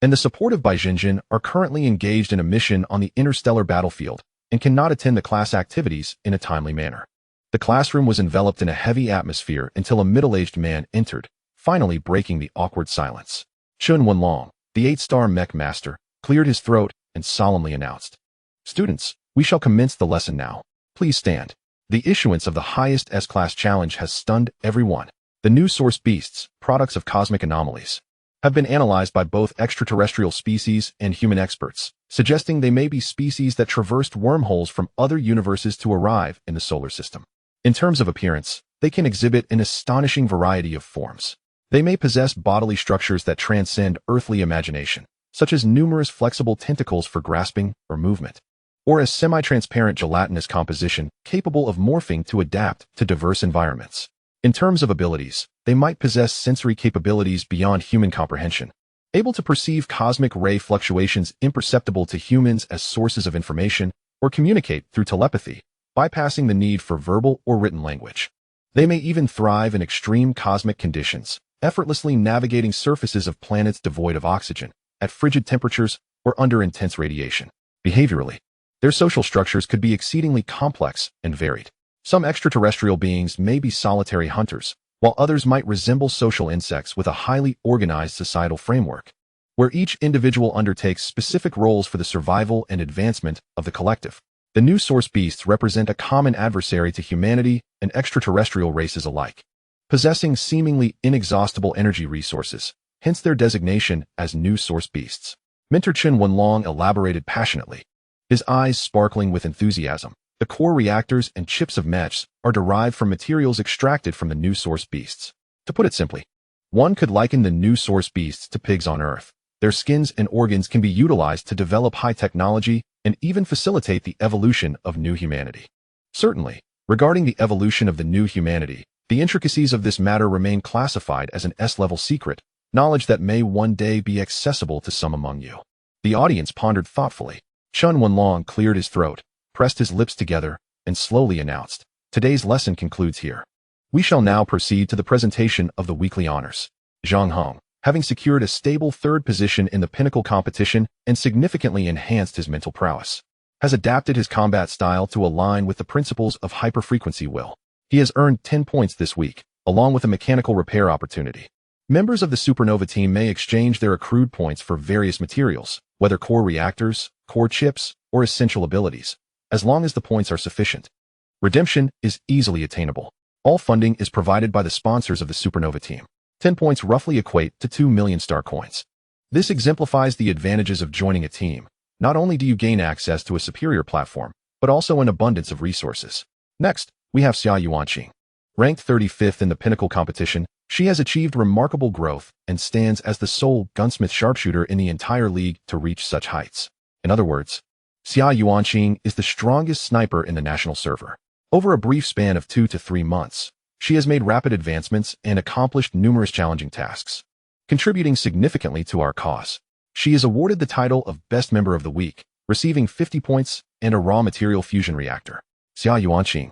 and the supportive Bai Jinjin are currently engaged in a mission on the interstellar battlefield and cannot attend the class activities in a timely manner. The classroom was enveloped in a heavy atmosphere until a middle-aged man entered, finally breaking the awkward silence. Chun Wenlong, the 8-star mech master, cleared his throat and solemnly announced, "Students, we shall commence the lesson now. Please stand." The issuance of the highest S-class challenge has stunned everyone. The new source beasts, products of cosmic anomalies, have been analyzed by both extraterrestrial species and human experts, suggesting they may be species that traversed wormholes from other universes to arrive in the solar system. In terms of appearance, they can exhibit an astonishing variety of forms. They may possess bodily structures that transcend earthly imagination, such as numerous flexible tentacles for grasping or movement, or a semi-transparent gelatinous composition capable of morphing to adapt to diverse environments. In terms of abilities, they might possess sensory capabilities beyond human comprehension, able to perceive cosmic ray fluctuations imperceptible to humans as sources of information, or communicate through telepathy, bypassing the need for verbal or written language. They may even thrive in extreme cosmic conditions, effortlessly navigating surfaces of planets devoid of oxygen, at frigid temperatures, or under intense radiation. Behaviorally, their social structures could be exceedingly complex and varied. Some extraterrestrial beings may be solitary hunters, while others might resemble social insects with a highly organized societal framework, where each individual undertakes specific roles for the survival and advancement of the collective. The new source beasts represent a common adversary to humanity and extraterrestrial races alike, possessing seemingly inexhaustible energy resources, hence their designation as new source beasts. Mentor Chun Wenlong elaborated passionately, his eyes sparkling with enthusiasm. The core reactors and chips of Mechs are derived from materials extracted from the new source beasts. To put it simply, one could liken the new source beasts to pigs on Earth. Their skins and organs can be utilized to develop high technology and even facilitate the evolution of new humanity. Certainly, regarding the evolution of the new humanity, the intricacies of this matter remain classified as an S-level secret, knowledge that may one day be accessible to some among you. The audience pondered thoughtfully. Chun Wenlong cleared his throat, pressed his lips together, and slowly announced, "Today's lesson concludes here. We shall now proceed to the presentation of the weekly honors." Zhang Heng, having secured a stable 3rd position in the pinnacle competition and significantly enhanced his mental prowess, has adapted his combat style to align with the principles of hyperfrequency will. He has earned 10 points this week, along with a mechanical repair opportunity. Members of the Supernova team may exchange their accrued points for various materials, whether core reactors, core chips, or essential abilities, as long as the points are sufficient. Redemption is easily attainable. All funding is provided by the sponsors of the Supernova team. 10 points roughly equate to 2 million star coins. This exemplifies the advantages of joining a team. Not only do you gain access to a superior platform, but also an abundance of resources. Next, we have Xia Yuanqing. Ranked 35th in the pinnacle competition, she has achieved remarkable growth and stands as the sole gunsmith sharpshooter in the entire league to reach such heights. In other words, Xia Yuanqing is the strongest sniper in the national server. Over a brief span of 2 to 3 months, she has made rapid advancements and accomplished numerous challenging tasks, contributing significantly to our cause. She is awarded the title of Best Member of the Week, receiving 50 points and a raw material fusion reactor. Xia Yuanqing,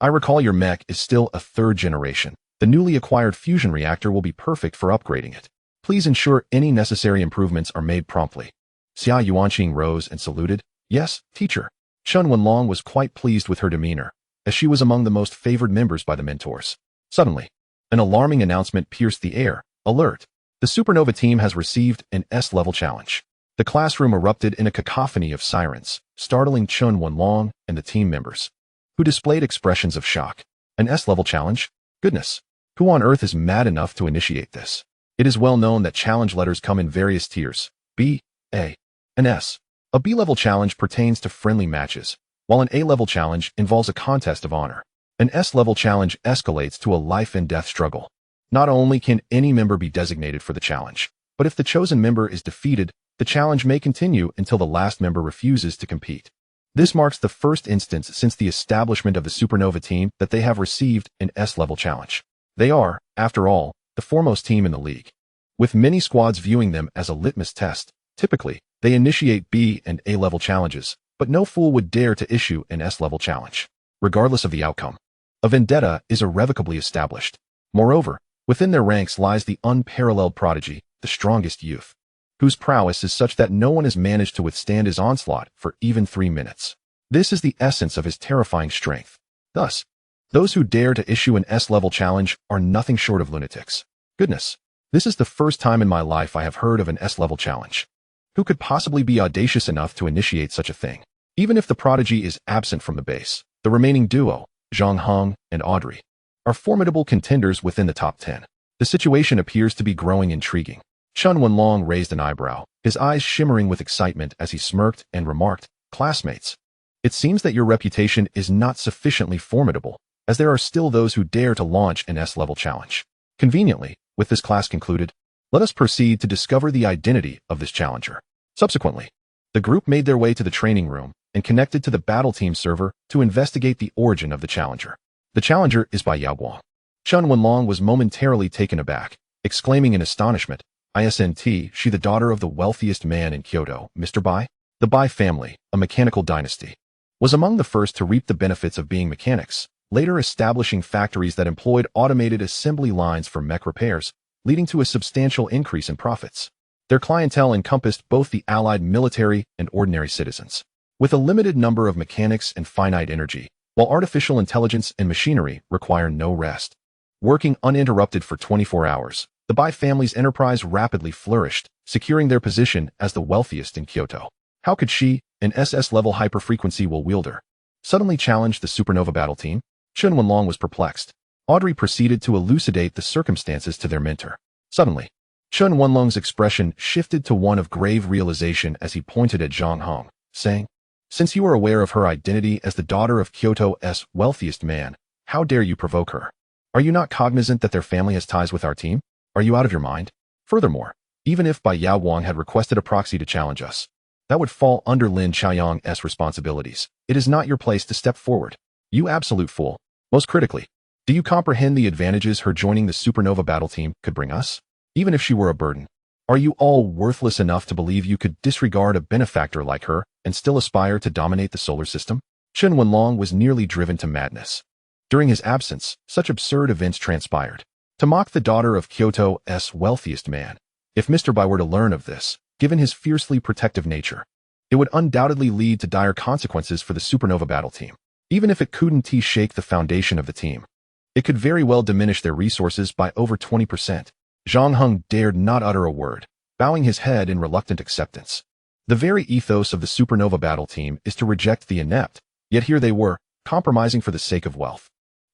I recall your mech is still a 3rd generation. The newly acquired fusion reactor will be perfect for upgrading it. Please ensure any necessary improvements are made promptly. Xia Yuanqing rose and saluted. Yes, teacher. Chun Wenlong was quite pleased with her demeanor, as she was among the most favored members by the mentors. Suddenly, an alarming announcement pierced the air. Alert! The Supernova team has received an S-level challenge. The classroom erupted in a cacophony of sirens, startling Xuan Wenlong and the team members, who displayed expressions of shock. An S-level challenge? Goodness! Who on earth is mad enough to initiate this? It is well known that challenge letters come in various tiers: B, A, and S. A B-level challenge pertains to friendly matches, while an A-level challenge involves a contest of honor. An S-level challenge escalates to a life-and-death struggle. Not only can any member be designated for the challenge, but if the chosen member is defeated, the challenge may continue until the last member refuses to compete. This marks the first instance since the establishment of the Supernova team that they have received an S-level challenge. They are, after all, the foremost team in the league. With many squads viewing them as a litmus test, typically, they initiate B and A-level challenges, but no fool would dare to issue an S-level challenge. Regardless of the outcome, a vendetta is irrevocably established. Moreover, within their ranks lies the unparalleled prodigy, the strongest youth, whose prowess is such that no one has managed to withstand his onslaught for even 3 minutes. This is the essence of his terrifying strength. Thus, those who dare to issue an S-level challenge are nothing short of lunatics. Goodness, this is the first time in my life I have heard of an S-level challenge. Who could possibly be audacious enough to initiate such a thing? Even if the prodigy is absent from the base, the remaining duo, Zhang Heng and Audrey, are formidable contenders within the top 10. The situation appears to be growing intriguing. Xuan Wenlong raised an eyebrow, his eyes shimmering with excitement as he smirked and remarked, "Classmates, it seems that your reputation is not sufficiently formidable, as there are still those who dare to launch an S-level challenge. Conveniently, with this class concluded, let us proceed to discover the identity of this challenger." Subsequently, the group made their way to the training room and connected to the battle team server to investigate the origin of the challenger. The challenger is Bai Yaoguang. Xuan Wenlong was momentarily taken aback, exclaiming in astonishment, "Isn't she the daughter of the wealthiest man in Kyoto, Mr. Bai?" The Bai family, a mechanical dynasty, was among the first to reap the benefits of being mechanics, later establishing factories that employed automated assembly lines for mech repairs, leading to a substantial increase in profits. Their clientele encompassed both the allied military and ordinary citizens. With a limited number of mechanics and finite energy, while artificial intelligence and machinery require no rest, working uninterrupted for 24 hours, the Bai family's enterprise rapidly flourished, securing their position as the wealthiest in Kyoto. How could she, an SS-level hyperfrequency wielder, suddenly challenge the Supernova battle team? Xuan Wenlong was perplexed. Audrey proceeded to elucidate the circumstances to their mentor. Suddenly, Xuan Wenlong's expression shifted to one of grave realization as he pointed at Zhang Heng, saying, "Since you are aware of her identity as the daughter of Kyoto's wealthiest man, how dare you provoke her? Are you not cognizant that their family has ties with our team? Are you out of your mind? Furthermore, even if Bai Yaoguang had requested a proxy to challenge us, that would fall under Lin Chaoyang's responsibilities. It is not your place to step forward. You absolute fool. Most critically, do you comprehend the advantages her joining the Supernova battle team could bring us? Even if she were a burden, are you all worthless enough to believe you could disregard a benefactor like her and still aspire to dominate the solar system?" Xuan Wenlong was nearly driven to madness. During his absence, such absurd events transpired. To mock the daughter of Kyoto's wealthiest man. If Mr. Bai were to learn of this, given his fiercely protective nature, it would undoubtedly lead to dire consequences for the Supernova battle team. Even if it couldn't shake the foundation of the team, it could very well diminish their resources by over 20%. Zhang Heng dared not utter a word, bowing his head in reluctant acceptance. The very ethos of the Supernova battle team is to reject the inept, yet here they were, compromising for the sake of wealth.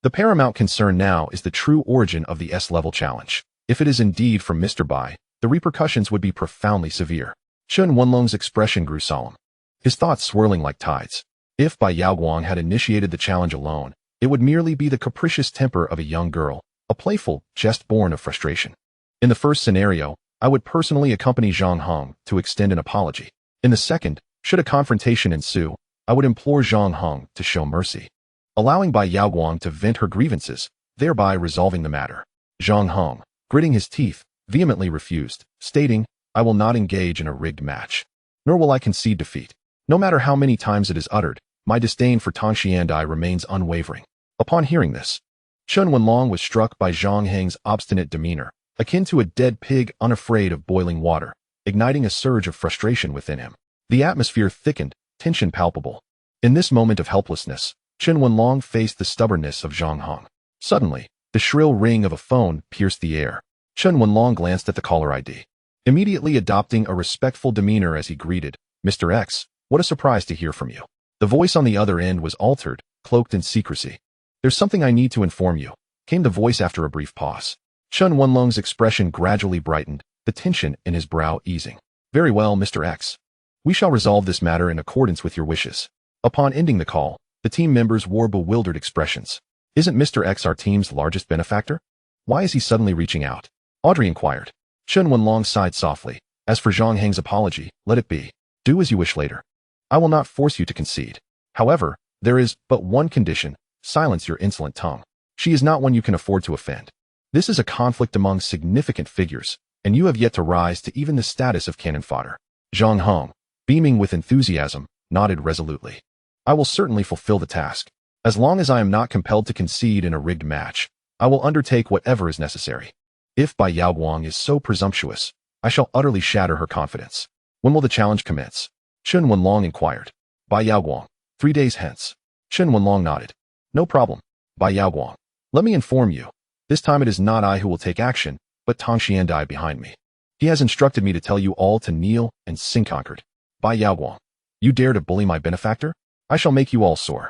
The paramount concern now is the true origin of the S-level challenge. If it is indeed from Mr. Bai, the repercussions would be profoundly severe. Xuan Wenlong's expression grew solemn, his thoughts swirling like tides. If Bai Yaoguang had initiated the challenge alone, it would merely be the capricious temper of a young girl, a playful jest born of frustration. In the first scenario, I would personally accompany Zhang Heng to extend an apology. In the second, should a confrontation ensue, I would implore Zhang Heng to show mercy, allowing Bai Yaoguang to vent her grievances, thereby resolving the matter. Zhang Heng, gritting his teeth, vehemently refused, stating, "I will not engage in a rigged match, nor will I concede defeat. No matter how many times it is uttered, my disdain for Tang Xiandai remains unwavering." Upon hearing this, Xuan Wenlong was struck by Zhang Heng's obstinate demeanor, akin to a dead pig unafraid of boiling water, igniting a surge of frustration within him. The atmosphere thickened, tension palpable. In this moment of helplessness, Chen Wenlong faced the stubbornness of Zhang Hong. Suddenly, the shrill ring of a phone pierced the air. Chen Wenlong glanced at the caller ID, immediately adopting a respectful demeanor as he greeted, "Mr. X, what a surprise to hear from you." The voice on the other end was altered, cloaked in secrecy. "There's something I need to inform you," came the voice after a brief pause. Chen Wenlong's expression gradually brightened, the tension in his brow easing. "Very well, Mr. X. We shall resolve this matter in accordance with your wishes." Upon ending the call, the team members wore bewildered expressions. "Isn't Mr. X our team's largest benefactor? Why is he suddenly reaching out?" Audrey inquired. Chen Wenlong sighed softly. "As for Zhang Heng's apology, let it be. Do as you wish later. I will not force you to concede. However, there is but one condition: silence your insolent tongue. She is not one you can afford to offend. This is a conflict among significant figures, and you have yet to rise to even the status of cannon fodder." Zhang Hong, beaming with enthusiasm, nodded resolutely. "I will certainly fulfill the task. As long as I am not compelled to concede in a rigged match, I will undertake whatever is necessary. If Bai Yaoguang is so presumptuous, I shall utterly shatter her confidence." "When will the challenge commence?" Chen Wenlong inquired. "Bai Yaoguang, 3 days hence." Chen Wenlong nodded. "No problem, Bai Yaoguang. Let me inform you. This time it is not I who will take action, but Tang Xiandai behind me. He has instructed me to tell you all to kneel and sing conquered. Bai Yaoguang, you dare to bully my benefactor? I shall make you all sore."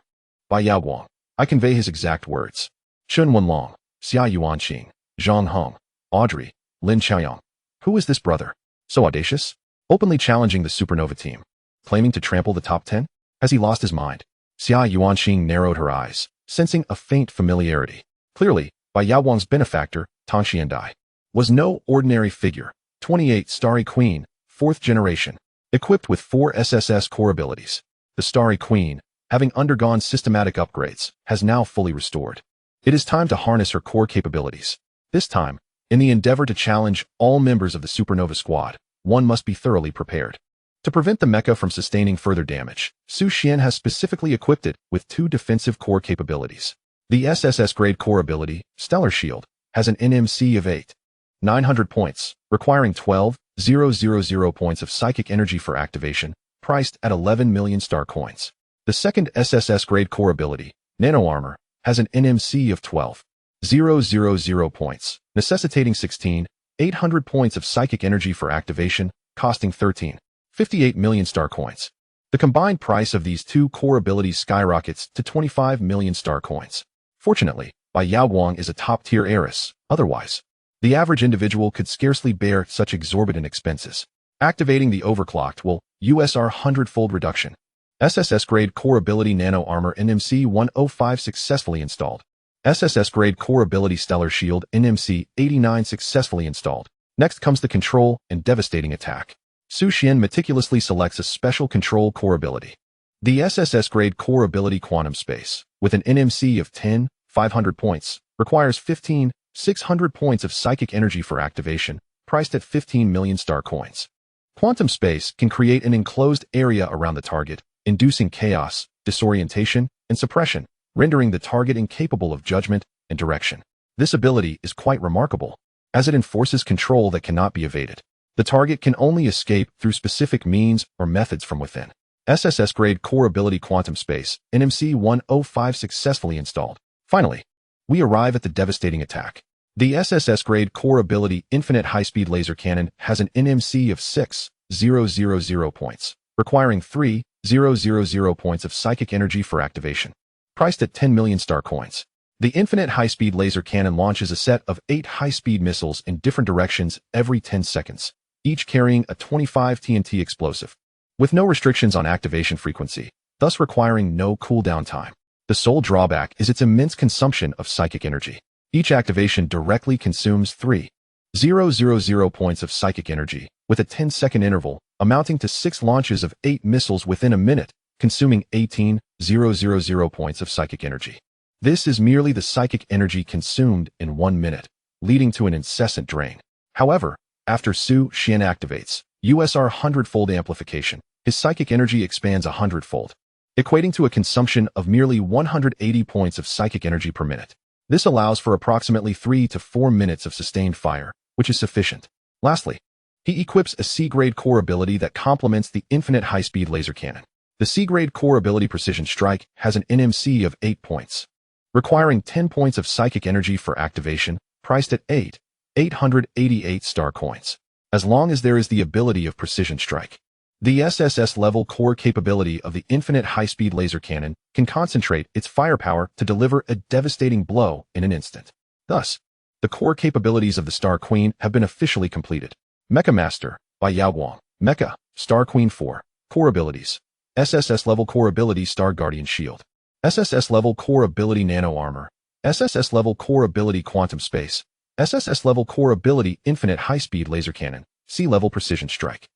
Bai Yaoguang, I convey his exact words. Chen Wenlong, Xia Yuanqing, Zhang Hong, Audrey, Lin Qiaoyang. Who is this brother? So audacious? Openly challenging the supernova team. Claiming to trample the top 10? Has he lost his mind? Xia Yuanqing narrowed her eyes, sensing a faint familiarity. Clearly, Bai Yaoguang's benefactor, Tang Xiandai, was no ordinary figure. 28 Starry Queen, 4th generation. Equipped with 4 SSS core abilities. The Starry Queen, having undergone systematic upgrades, has now fully restored. It is time to harness her core capabilities. This time, in the endeavor to challenge all members of the Supernova Squad, one must be thoroughly prepared. To prevent the Mecha from sustaining further damage, Su Xian has specifically equipped it with 2 defensive core capabilities. The SSS-grade core ability, Stellar Shield, has an NMC of 8,900 points, requiring 12,000 points of psychic energy for activation, priced at 11 million star coins. The second SSS-grade core ability, Nano Armor, has an NMC of 12,000 points, necessitating 16,800 points of psychic energy for activation, costing 13,58 million star coins. The combined price of these 2 core abilities skyrockets to 25 million star coins. Fortunately, Bai Yaoguang is a top-tier heiress, otherwise, the average individual could scarcely bear such exorbitant expenses. Activating the overclocked will USR Hundredfold Reduction. SSS-grade core ability Nano Armor NMC 105 successfully installed. SSS-grade core ability Stellar Shield NMC 89 successfully installed. Next comes the control and devastating attack. Su Xian meticulously selects a special control core ability. The SSS-grade core ability Quantum Space, with an NMC of 10,500 points, requires 15,600 points of psychic energy for activation, priced at 15 million star coins. Quantum Space can create an enclosed area around the target, inducing chaos, disorientation, and suppression, rendering the target incapable of judgment and direction. This ability is quite remarkable, as it enforces control that cannot be evaded. The target can only escape through specific means or methods from within. SSS-grade core ability Quantum Space, NMC 105 successfully installed. Finally, we arrive at the devastating attack. The SSS-grade core ability Infinite High-Speed Laser Cannon has an NMC of 6,000 points, requiring 3,000 points of psychic energy for activation. Priced at 10 million star coins. The Infinite High-Speed Laser Cannon launches a set of 8 high-speed missiles in different directions every 10 seconds, each carrying a 25 TNT explosive, with no restrictions on activation frequency, thus requiring no cooldown time. The sole drawback is its immense consumption of psychic energy. Each activation directly consumes 3,000 points of psychic energy, with a 10-second interval, amounting to 6 launches of 8 missiles within a minute, consuming 18,000 points of psychic energy. This is merely the psychic energy consumed in 1 minute, leading to an incessant drain. However, after Su Xian activates USR Hundredfold Amplification, his psychic energy expands 100-fold, equating to a consumption of merely 180 points of psychic energy per minute. This allows for approximately 3 to 4 minutes of sustained fire, which is sufficient. Lastly, he equips a C-grade core ability that complements the Infinite High-Speed Laser Cannon. The C-grade core ability Precision Strike has an NMC of 8 points, requiring 10 points of psychic energy for activation, priced at 888 star coins, as long as there is the ability of Precision Strike. The SSS-level core capability of the infinite high-speed laser cannon can concentrate its firepower to deliver a devastating blow in an instant. Thus, the core capabilities of the Star Queen have been officially completed. Mecha Master by Xuan. Mecha, Star Queen 4. Core abilities. SSS-level core ability Star Guardian Shield. SSS-level core ability Nano Armor. SSS-level core ability Quantum Space. SSS-level core ability Infinite High-Speed Laser Cannon. C-level Precision Strike.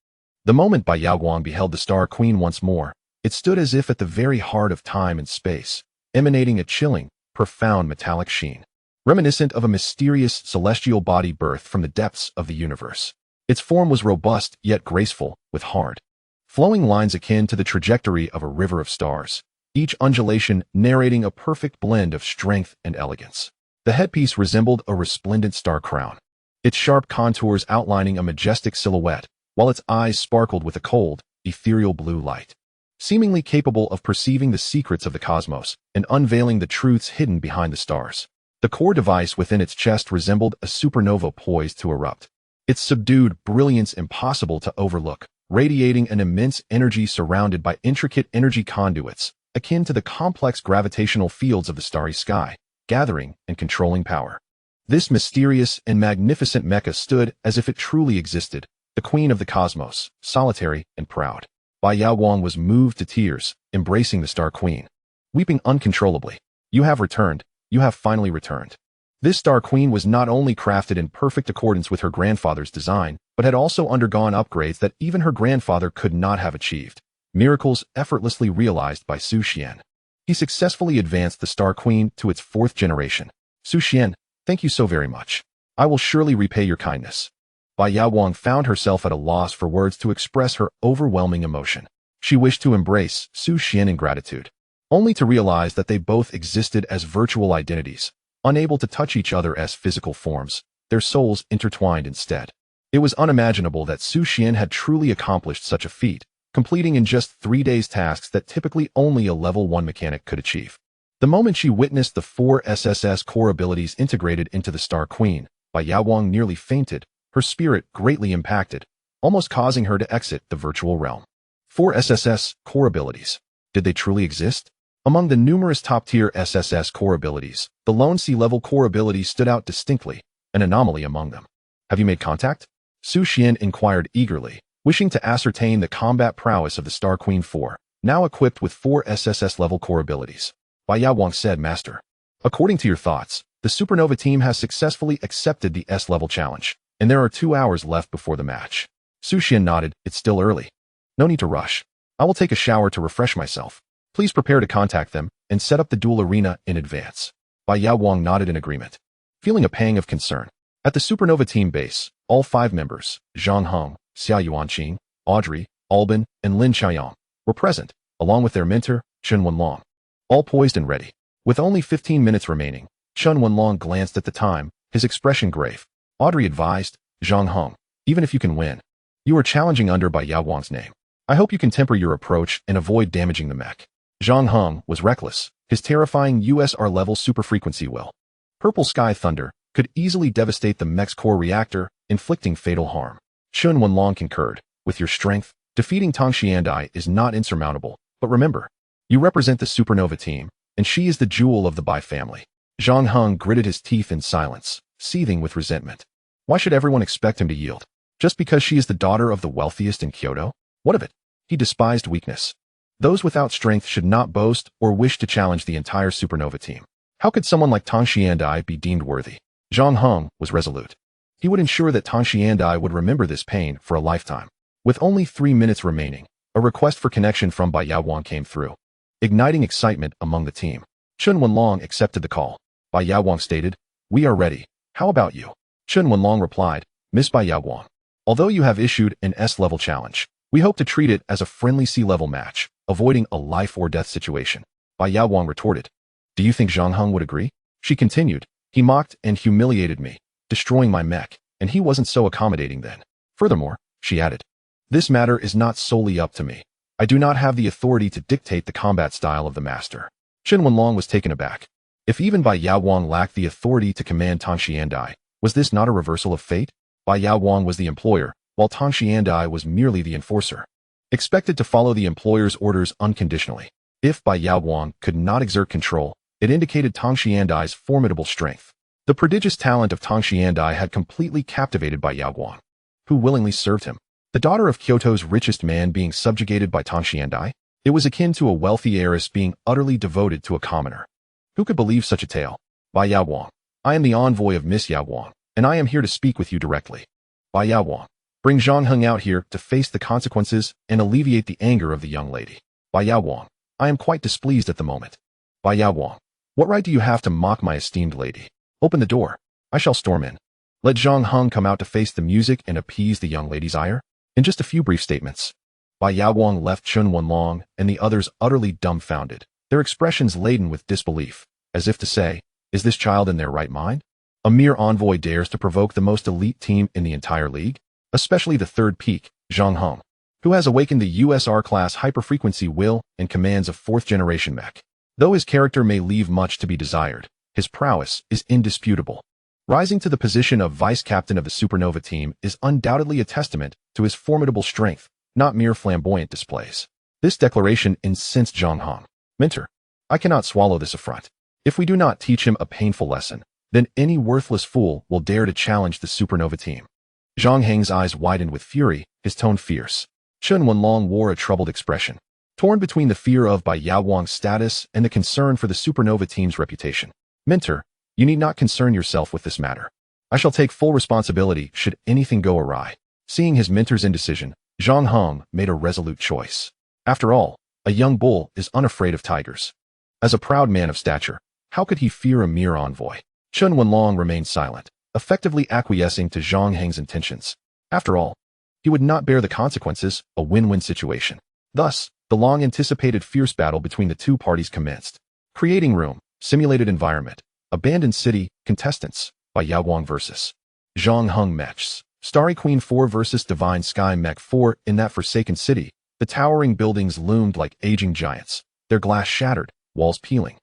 The moment Bai Yaoguang beheld the Star Queen once more, it stood as if at the very heart of time and space, emanating a chilling, profound metallic sheen, reminiscent of a mysterious celestial body birthed from the depths of the universe. Its form was robust yet graceful, with hard, flowing lines akin to the trajectory of a river of stars, each undulation narrating a perfect blend of strength and elegance. The headpiece resembled a resplendent star crown, its sharp contours outlining a majestic silhouette, while its eyes sparkled with a cold, ethereal blue light, seemingly capable of perceiving the secrets of the cosmos and unveiling the truths hidden behind the stars. The core device within its chest resembled a supernova poised to erupt, its subdued brilliance impossible to overlook, radiating an immense energy surrounded by intricate energy conduits, akin to the complex gravitational fields of the starry sky, gathering and controlling power. This mysterious and magnificent mecha stood as if it truly existed, the queen of the cosmos, solitary and proud. Bai Yaoguang was moved to tears, embracing the Star Queen, weeping uncontrollably. "You have returned. You have finally returned." This Star Queen was not only crafted in perfect accordance with her grandfather's design, but had also undergone upgrades that even her grandfather could not have achieved. Miracles effortlessly realized by Su Xian. He successfully advanced the Star Queen to its 4th generation. "Su Xian, thank you so very much. I will surely repay your kindness." Bai Yaoguang found herself at a loss for words to express her overwhelming emotion. She wished to embrace Su Xian in gratitude, only to realize that they both existed as virtual identities, unable to touch each other as physical forms, their souls intertwined instead. It was unimaginable that Su Xian had truly accomplished such a feat, completing in just 3 days tasks that typically only a level 1 mechanic could achieve. The moment she witnessed the 4 SSS core abilities integrated into the Star Queen, Bai Yaoguang nearly fainted, her spirit greatly impacted, almost causing her to exit the virtual realm. 4 SSS core abilities. Did they truly exist? Among the numerous top-tier SSS core abilities, the lone C-level core ability stood out distinctly, an anomaly among them. "Have you made contact?" Su Xian inquired eagerly, wishing to ascertain the combat prowess of the Star Queen 4, now equipped with 4 SSS-level core abilities. Bai Yaoguang said, "Master, according to your thoughts, the Supernova team has successfully accepted the S-level challenge, and there are 2 hours left before the match." Su Xian nodded. "It's still early. No need to rush. I will take a shower to refresh myself. Please prepare to contact them and set up the duel arena in advance." Bai Yaoguang nodded in agreement, feeling a pang of concern. At the Supernova team base, all 5 members, Zhang Heng, Xia Yuanqing, Audrey, Albin, and Lin Xiaoyang, were present, along with their mentor, Chen Wenlong, all poised and ready. With only 15 minutes remaining, Chen Wenlong glanced at the time, his expression grave. Audrey advised, "Zhang Heng, even if you can win, you are challenging under Bai Yaoguang's name. I hope you can temper your approach and avoid damaging the mech." Zhang Heng was reckless. His terrifying USR-level superfrequency will, Purple Sky Thunder, could easily devastate the mech's core reactor, inflicting fatal harm. Chen Wenlong concurred. "With your strength, defeating Tang Xiandai is not insurmountable, but remember, you represent the Supernova team, and she is the jewel of the Bai family." Zhang Heng gritted his teeth in silence, seething with resentment. Why should everyone expect him to yield? Just because she is the daughter of the wealthiest in Kyoto? What of it? He despised weakness. Those without strength should not boast or wish to challenge the entire Supernova team. How could someone like Tang Xiandai be deemed worthy? Zhang Heng was resolute. He would ensure that Tang Xiandai would remember this pain for a lifetime. With only 3 minutes remaining, a request for connection from Bai Yaoguang came through, igniting excitement among the team. Chen Wenlong accepted the call. Bai Yaoguang stated, "We are ready. How about you?" Chen Wenlong replied, "Miss Bai Yaoguang, although you have issued an S-level challenge, we hope to treat it as a friendly C-level match, avoiding a life-or-death situation." Bai Yaoguang retorted, "Do you think Zhang Heng would agree?" She continued, "He mocked and humiliated me, destroying my mech, and he wasn't so accommodating then. Furthermore," she added, "this matter is not solely up to me. I do not have the authority to dictate the combat style of the master. Xuan Wenlong was taken aback. If even Bai Yaowang lacked the authority to command Tang Xiandai, was this not a reversal of fate? Bai Yaowang was the employer, while Tang Xiandai was merely the enforcer, expected to follow the employer's orders unconditionally. If Bai Yaowang could not exert control, it indicated Tang Xiandai's formidable strength. The prodigious talent of Tang Xiandai had completely captivated Bai Yaowang, who willingly served him. The daughter of Kyoto's richest man being subjugated by Tang Xiandai? It was akin to a wealthy heiress being utterly devoted to a commoner. Who could believe such a tale? Bai Yaowang, I am the envoy of Miss Yaowang, and I am here to speak with you directly. Bai Yaowang, bring Zhang Heng out here to face the consequences and alleviate the anger of the young lady. Bai Yaowang, I am quite displeased at the moment. Bai Yaowang, what right do you have to mock my esteemed lady? Open the door. I shall storm in. Let Zhang Heng come out to face the music and appease the young lady's ire. In just a few brief statements, Bai Yaowang left Xuan Wenlong and the others utterly dumbfounded, their expressions laden with disbelief, as if to say, is this child in their right mind? A mere envoy dares to provoke the most elite team in the entire league, especially the third peak, Zhang Heng, who has awakened the USR-class hyperfrequency will and commands a fourth-generation mech. Though his character may leave much to be desired, his prowess is indisputable. Rising to the position of vice-captain of the Supernova team is undoubtedly a testament to his formidable strength, not mere flamboyant displays. This declaration incensed Zhang Heng. Mentor, I cannot swallow this affront. If we do not teach him a painful lesson, then any worthless fool will dare to challenge the Supernova team. Zhang Heng's eyes widened with fury, his tone fierce. Xuan Wenlong wore a troubled expression, torn between the fear of Bai Yaowang's status and the concern for the Supernova team's reputation. Mentor, you need not concern yourself with this matter. I shall take full responsibility should anything go awry. Seeing his mentor's indecision, Zhang Heng made a resolute choice. After all, a young bull is unafraid of tigers. As a proud man of stature, how could he fear a mere envoy? Xuan Wenlong remained silent, effectively acquiescing to Zhang Heng's intentions. After all, he would not bear the consequences, a win-win situation. Thus, the long-anticipated fierce battle between the two parties commenced. Creating room, simulated environment, abandoned city, contestants, Bai Yaowang vs. Zhang Heng Mechs. Starry Queen 4 vs. Divine Sky Mech 4. In that forsaken city, the towering buildings loomed like aging giants, their glass shattered, walls peeling,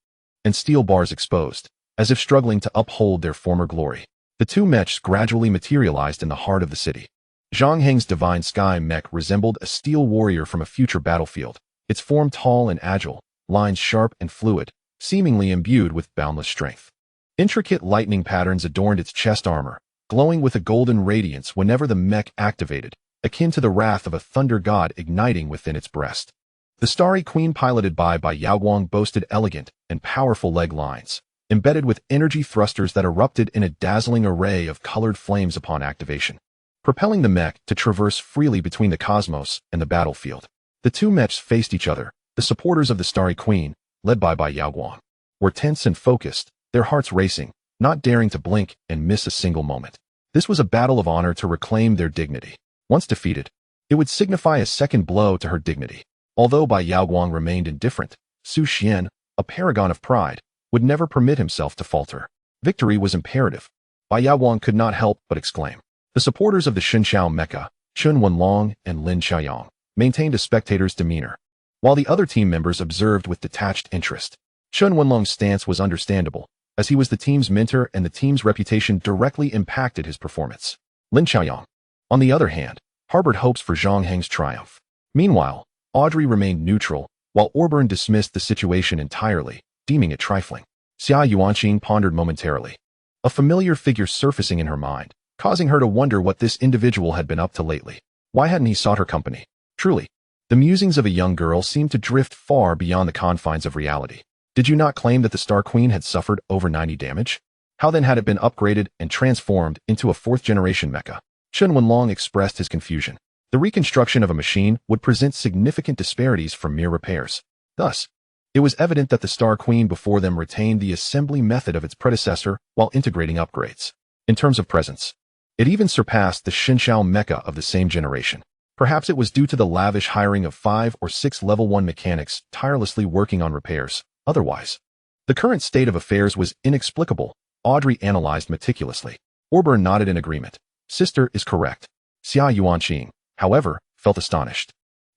and steel bars exposed, as if struggling to uphold their former glory. The two mechs gradually materialized in the heart of the city. Zhang Heng's Divine Sky Mech resembled a steel warrior from a future battlefield, its form tall and agile, lines sharp and fluid, seemingly imbued with boundless strength. Intricate lightning patterns adorned its chest armor, glowing with a golden radiance whenever the mech activated, akin to the wrath of a thunder god igniting within its breast. The Starry Queen piloted by Bai Yaowang boasted elegant and powerful leg lines, embedded with energy thrusters that erupted in a dazzling array of colored flames upon activation, propelling the mech to traverse freely between the cosmos and the battlefield. The two mechs faced each other. The supporters of the Starry Queen, led by Bai Yaowang, were tense and focused, their hearts racing, not daring to blink and miss a single moment. This was a battle of honor to reclaim their dignity. Once defeated, it would signify a second blow to her dignity. Although Bai Yaowang remained indifferent, Su Xian, a paragon of pride, would never permit himself to falter. Victory was imperative. Bai Yaowang could not help but exclaim. The supporters of the Xinqiao Mecha, Xuan Wenlong and Lin Xiaoyang, maintained a spectator's demeanor, while the other team members observed with detached interest. Xuan Wenlong's stance was understandable, as he was the team's mentor and the team's reputation directly impacted his performance. Lin Xiaoyang, on the other hand, harbored hopes for Zhang Heng's triumph. Meanwhile, Audrey remained neutral, while Orburn dismissed the situation entirely, deeming it trifling. Xia Yuanqing pondered momentarily, a familiar figure surfacing in her mind, causing her to wonder what this individual had been up to lately. Why hadn't he sought her company? Truly, the musings of a young girl seemed to drift far beyond the confines of reality. Did you not claim that the Star Queen had suffered over 90 damage? How then had it been upgraded and transformed into a fourth-generation mecha? Xuan Wenlong expressed his confusion. The reconstruction of a machine would present significant disparities from mere repairs. Thus, it was evident that the Star Queen before them retained the assembly method of its predecessor while integrating upgrades. In terms of presence, it even surpassed the Xinqiao Mecha of the same generation. Perhaps it was due to the lavish hiring of 5 or 6 level 1 mechanics tirelessly working on repairs. Otherwise, the current state of affairs was inexplicable. Audrey analyzed meticulously. Orburn nodded in agreement. Sister is correct. Xia Yuanqing, however, felt astonished.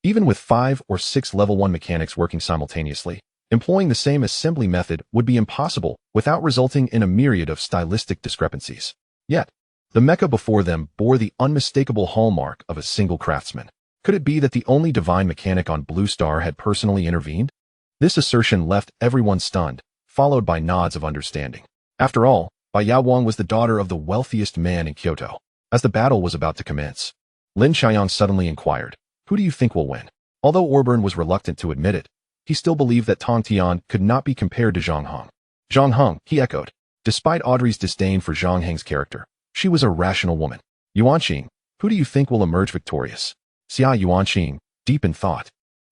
Even with 5 or 6 level 1 mechanics working simultaneously, employing the same assembly method would be impossible without resulting in a myriad of stylistic discrepancies. Yet, the mecha before them bore the unmistakable hallmark of a single craftsman. Could it be that the only divine mechanic on Blue Star had personally intervened? This assertion left everyone stunned, followed by nods of understanding. After all, Bai Yaowang was the daughter of the wealthiest man in Kyoto. As the battle was about to commence, Lin Xiaoyang suddenly inquired, "Who do you think will win?" Although Orburn was reluctant to admit it, he still believed that Tang Tian could not be compared to Zhang Heng. Zhang Heng, he echoed. Despite Audrey's disdain for Zhang Heng's character, she was a rational woman. Yuanqing, who do you think will emerge victorious? Xia Yuanqing, deep in thought,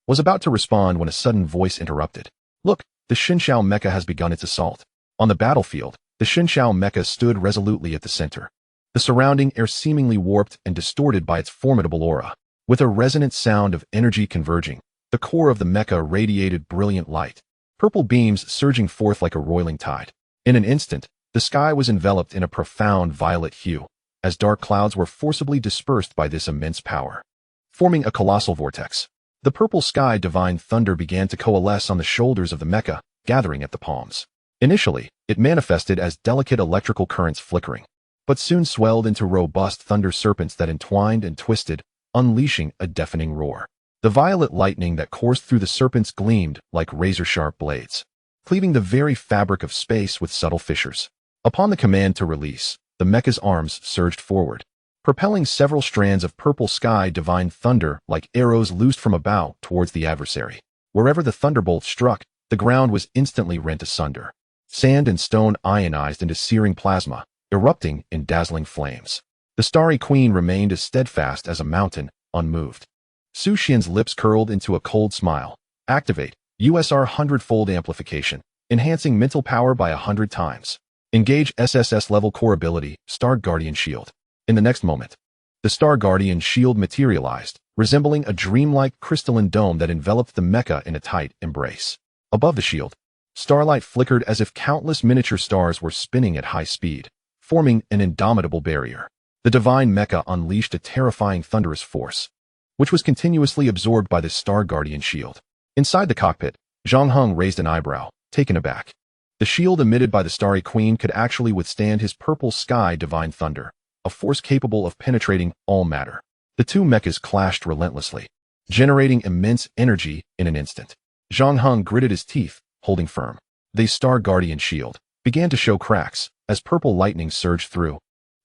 was about to respond when a sudden voice interrupted. Look, the Xinxiao Mecha has begun its assault. On the battlefield, the Xinxiao Mecha stood resolutely at the center, the surrounding air seemingly warped and distorted by its formidable aura. With a resonant sound of energy converging, the core of the mecha radiated brilliant light, purple beams surging forth like a roiling tide. In an instant, the sky was enveloped in a profound violet hue, as dark clouds were forcibly dispersed by this immense power, forming a colossal vortex. The purple sky divine thunder began to coalesce on the shoulders of the mecha, gathering at the palms. Initially, it manifested as delicate electrical currents flickering, but soon swelled into robust thunder serpents that entwined and twisted, unleashing a deafening roar. The violet lightning that coursed through the serpents gleamed like razor-sharp blades, cleaving the very fabric of space with subtle fissures. Upon the command to release, the mecha's arms surged forward, propelling several strands of purple sky divine thunder like arrows loosed from a bow towards the adversary. Wherever the thunderbolt struck, the ground was instantly rent asunder. Sand and stone ionized into searing plasma, erupting in dazzling flames. The Starry Queen remained as steadfast as a mountain, unmoved. Su Xian's lips curled into a cold smile. Activate USR Hundredfold Amplification, enhancing mental power by 100 times. Engage SSS-level core ability, Star Guardian Shield. In the next moment, the Star Guardian Shield materialized, resembling a dreamlike crystalline dome that enveloped the mecha in a tight embrace. Above the shield, starlight flickered as if countless miniature stars were spinning at high speed, forming an indomitable barrier. The divine mecha unleashed a terrifying thunderous force, which was continuously absorbed by the Star Guardian Shield. Inside the cockpit, Zhang Heng raised an eyebrow, taken aback. The shield emitted by the Starry Queen could actually withstand his purple sky divine thunder, a force capable of penetrating all matter. The two mechas clashed relentlessly, generating immense energy in an instant. Zhang Heng gritted his teeth, holding firm. The Star Guardian Shield began to show cracks as purple lightning surged through,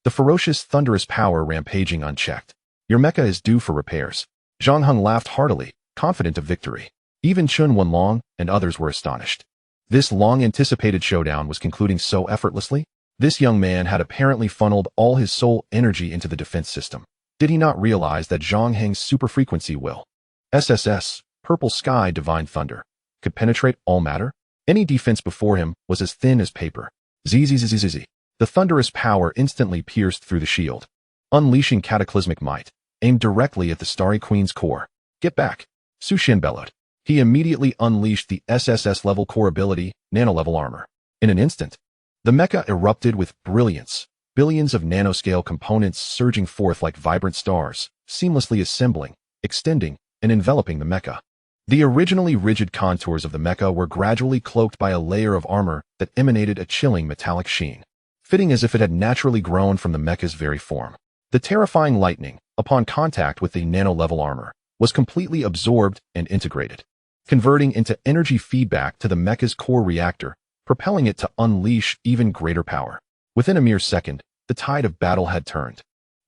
the ferocious thunderous power rampaging unchecked. Your mecha is due for repairs. Zhang Heng laughed heartily, confident of victory. Even Chun Wenlong and others were astonished. This long-anticipated showdown was concluding so effortlessly. This young man had apparently funneled all his soul energy into the defense system. Did he not realize that Zhang Heng's superfrequency will, SSS, purple sky divine thunder, could penetrate all matter? Any defense before him was as thin as paper. Zzzzzzz. The thunderous power instantly pierced through the shield, unleashing cataclysmic might, aimed directly at the Starry Queen's core. Get back! Su Xian bellowed. He immediately unleashed the SSS-level core ability, nano-level armor. In an instant, the mecha erupted with brilliance, billions of nanoscale components surging forth like vibrant stars, seamlessly assembling, extending, and enveloping the mecha. The originally rigid contours of the mecha were gradually cloaked by a layer of armor that emanated a chilling metallic sheen, fitting as if it had naturally grown from the mecha's very form. The terrifying lightning, upon contact with the nano-level armor, was completely absorbed and integrated, converting into energy feedback to the mecha's core reactor, propelling it to unleash even greater power. Within a mere second, the tide of battle had turned.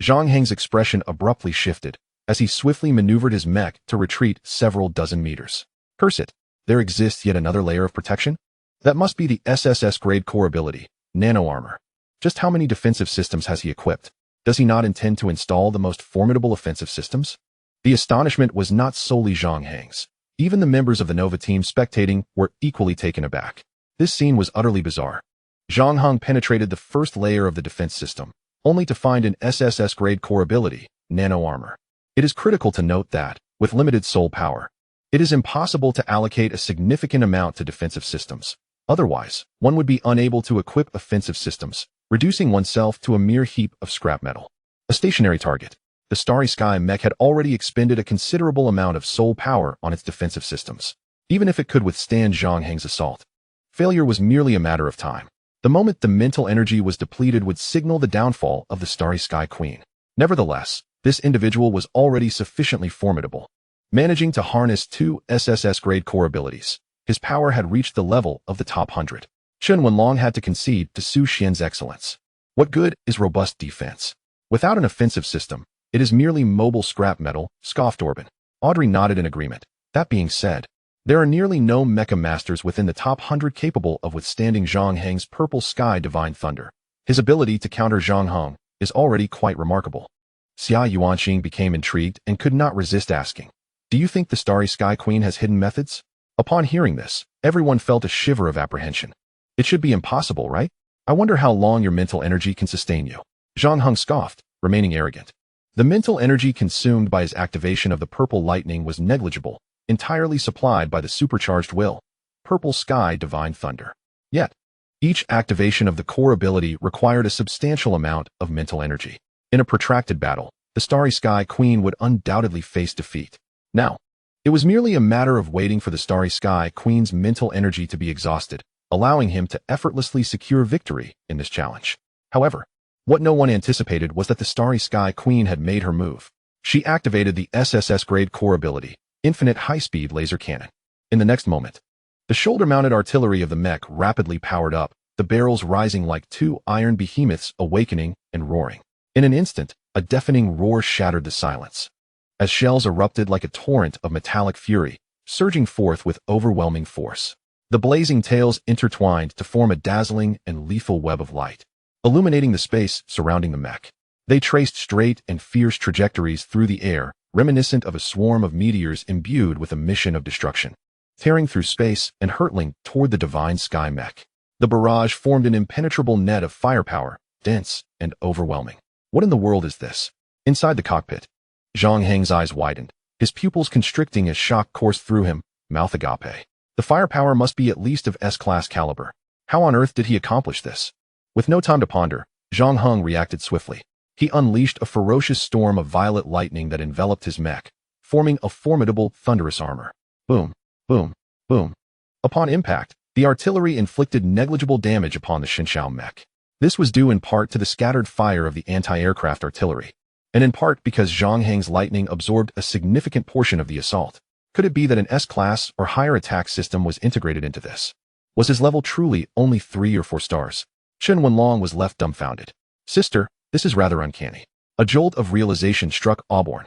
Zhang Heng's expression abruptly shifted, as he swiftly maneuvered his mech to retreat several dozen meters. Curse it, there exists yet another layer of protection? That must be the SSS-grade core ability, nano armor. Just how many defensive systems has he equipped? Does he not intend to install the most formidable offensive systems? The astonishment was not solely Zhang Heng's. Even the members of the Nova team spectating were equally taken aback. This scene was utterly bizarre. Zhang Heng penetrated the first layer of the defense system, only to find an SSS-grade core ability, nano armor. It is critical to note that, with limited soul power, it is impossible to allocate a significant amount to defensive systems. Otherwise, one would be unable to equip offensive systems, reducing oneself to a mere heap of scrap metal. A stationary target. The Starry Sky mech had already expended a considerable amount of soul power on its defensive systems. Even if it could withstand Zhang Heng's assault, failure was merely a matter of time. The moment the mental energy was depleted would signal the downfall of the Starry Sky Queen. Nevertheless, this individual was already sufficiently formidable. Managing to harness 2 SSS-grade core abilities, his power had reached the level of the top 100. Xuan long had to concede to Su Xian's excellence. What good is robust defense? Without an offensive system, it is merely mobile scrap metal, scoffed Orban. Audrey nodded in agreement. That being said, there are nearly no mecha masters within the top 100 capable of withstanding Zhang Heng's Purple Sky Divine Thunder. His ability to counter Zhang Heng is already quite remarkable. Xia Yuanxing became intrigued and could not resist asking, "Do you think the Starry Sky Queen has hidden methods?" Upon hearing this, everyone felt a shiver of apprehension. It should be impossible, right? I wonder how long your mental energy can sustain you. Zhang Heng scoffed, remaining arrogant. The mental energy consumed by his activation of the Purple Lightning was negligible, entirely supplied by the supercharged will, Purple Sky Divine Thunder. Yet, each activation of the core ability required a substantial amount of mental energy. In a protracted battle, the Starry Sky Queen would undoubtedly face defeat. Now, it was merely a matter of waiting for the Starry Sky Queen's mental energy to be exhausted, allowing him to effortlessly secure victory in this challenge. However, what no one anticipated was that the Starry Sky Queen had made her move. She activated the SSS-grade core ability, Infinite High-Speed Laser Cannon. In the next moment, the shoulder-mounted artillery of the mech rapidly powered up, the barrels rising like 2 iron behemoths awakening and roaring. In an instant, a deafening roar shattered the silence, as shells erupted like a torrent of metallic fury, surging forth with overwhelming force. The blazing tails intertwined to form a dazzling and lethal web of light, illuminating the space surrounding the mech. They traced straight and fierce trajectories through the air, reminiscent of a swarm of meteors imbued with a mission of destruction, tearing through space and hurtling toward the Divine Sky mech. The barrage formed an impenetrable net of firepower, dense and overwhelming. What in the world is this? Inside the cockpit, Zhang Heng's eyes widened, his pupils constricting as shock coursed through him, mouth agape. The firepower must be at least of S-class caliber. How on earth did he accomplish this? With no time to ponder, Zhang Heng reacted swiftly. He unleashed a ferocious storm of violet lightning that enveloped his mech, forming a formidable, thunderous armor. Boom, boom, boom. Upon impact, the artillery inflicted negligible damage upon the Xinshao mech. This was due in part to the scattered fire of the anti-aircraft artillery, and in part because Zhang Heng's lightning absorbed a significant portion of the assault. Could it be that an S-class or higher attack system was integrated into this? Was his level truly only 3 or 4 stars? Chen Wenlong was left dumbfounded. Sister, this is rather uncanny. A jolt of realization struck Auburn,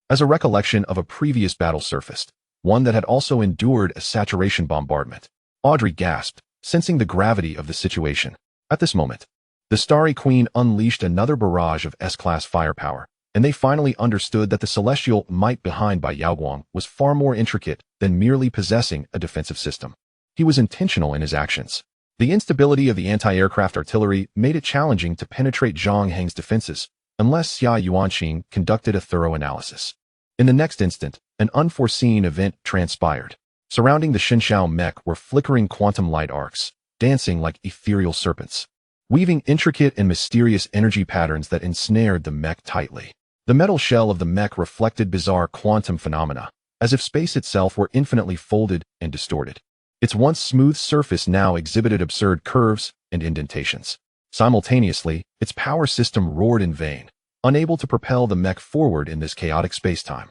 as a recollection of a previous battle surfaced, one that had also endured a saturation bombardment. Audrey gasped, sensing the gravity of the situation. At this moment, the Starry Queen unleashed another barrage of S-class firepower, and they finally understood that the celestial might behind by Yaoguang was far more intricate than merely possessing a defensive system. He was intentional in his actions. The instability of the anti-aircraft artillery made it challenging to penetrate Zhang Heng's defenses, unless Xia Yuanxing conducted a thorough analysis. In the next instant, an unforeseen event transpired. Surrounding the Xinshao mech were flickering quantum light arcs, dancing like ethereal serpents, weaving intricate and mysterious energy patterns that ensnared the mech tightly. The metal shell of the mech reflected bizarre quantum phenomena, as if space itself were infinitely folded and distorted. Its once smooth surface now exhibited absurd curves and indentations. Simultaneously, its power system roared in vain, unable to propel the mech forward in this chaotic spacetime.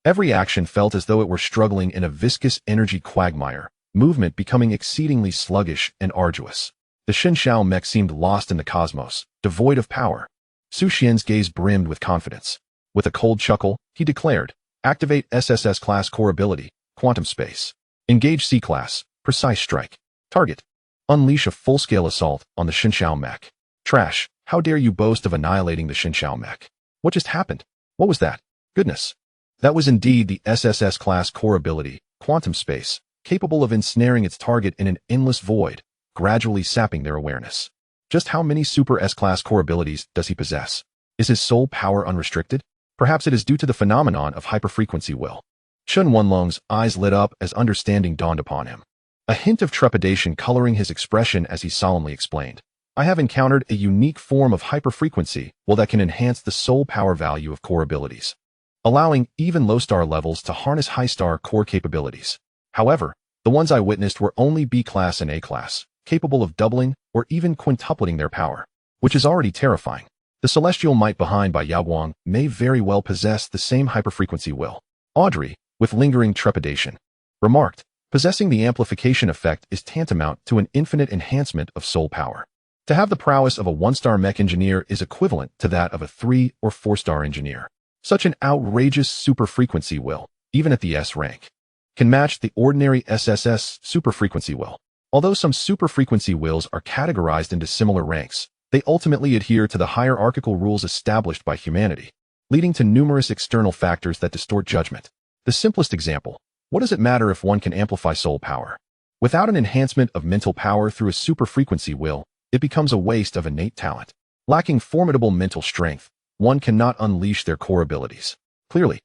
Every action felt as though it were struggling in a viscous energy quagmire, movement becoming exceedingly sluggish and arduous. The Xinshao mech seemed lost in the cosmos, devoid of power. Su Xian's gaze brimmed with confidence. With a cold chuckle, he declared, "Activate SSS-class core ability, Quantum Space. Engage C-class, Precise Strike. Target. Unleash a full-scale assault on the Xinshao mech." Trash, how dare you boast of annihilating the Xinshao mech? What just happened? What was that? Goodness. That was indeed the SSS-class core ability, Quantum Space, capable of ensnaring its target in an endless void, gradually sapping their awareness. Just how many Super S-class core abilities does he possess? Is his soul power unrestricted? Perhaps it is due to the phenomenon of hyperfrequency will. Chen Wenlong's eyes lit up as understanding dawned upon him, a hint of trepidation coloring his expression as he solemnly explained. I have encountered a unique form of hyperfrequency, that can enhance the soul power value of core abilities, allowing even low star levels to harness high star core capabilities. However, the ones I witnessed were only B class and A class, capable of doubling or even quintupling their power, which is already terrifying. The celestial might behind by Yaoguang may very well possess the same hyperfrequency will. Audrey, with lingering trepidation, remarked, possessing the amplification effect is tantamount to an infinite enhancement of soul power. To have the prowess of a 1-star mech engineer is equivalent to that of a 3- or 4-star engineer. Such an outrageous superfrequency will, even at the S rank, can match the ordinary SSS superfrequency will. Although some superfrequency wills are categorized into similar ranks, they ultimately adhere to the hierarchical rules established by humanity, leading to numerous external factors that distort judgment. The simplest example: what does it matter if one can amplify soul power? Without an enhancement of mental power through a superfrequency will, it becomes a waste of innate talent. Lacking formidable mental strength, one cannot unleash their core abilities. Clearly,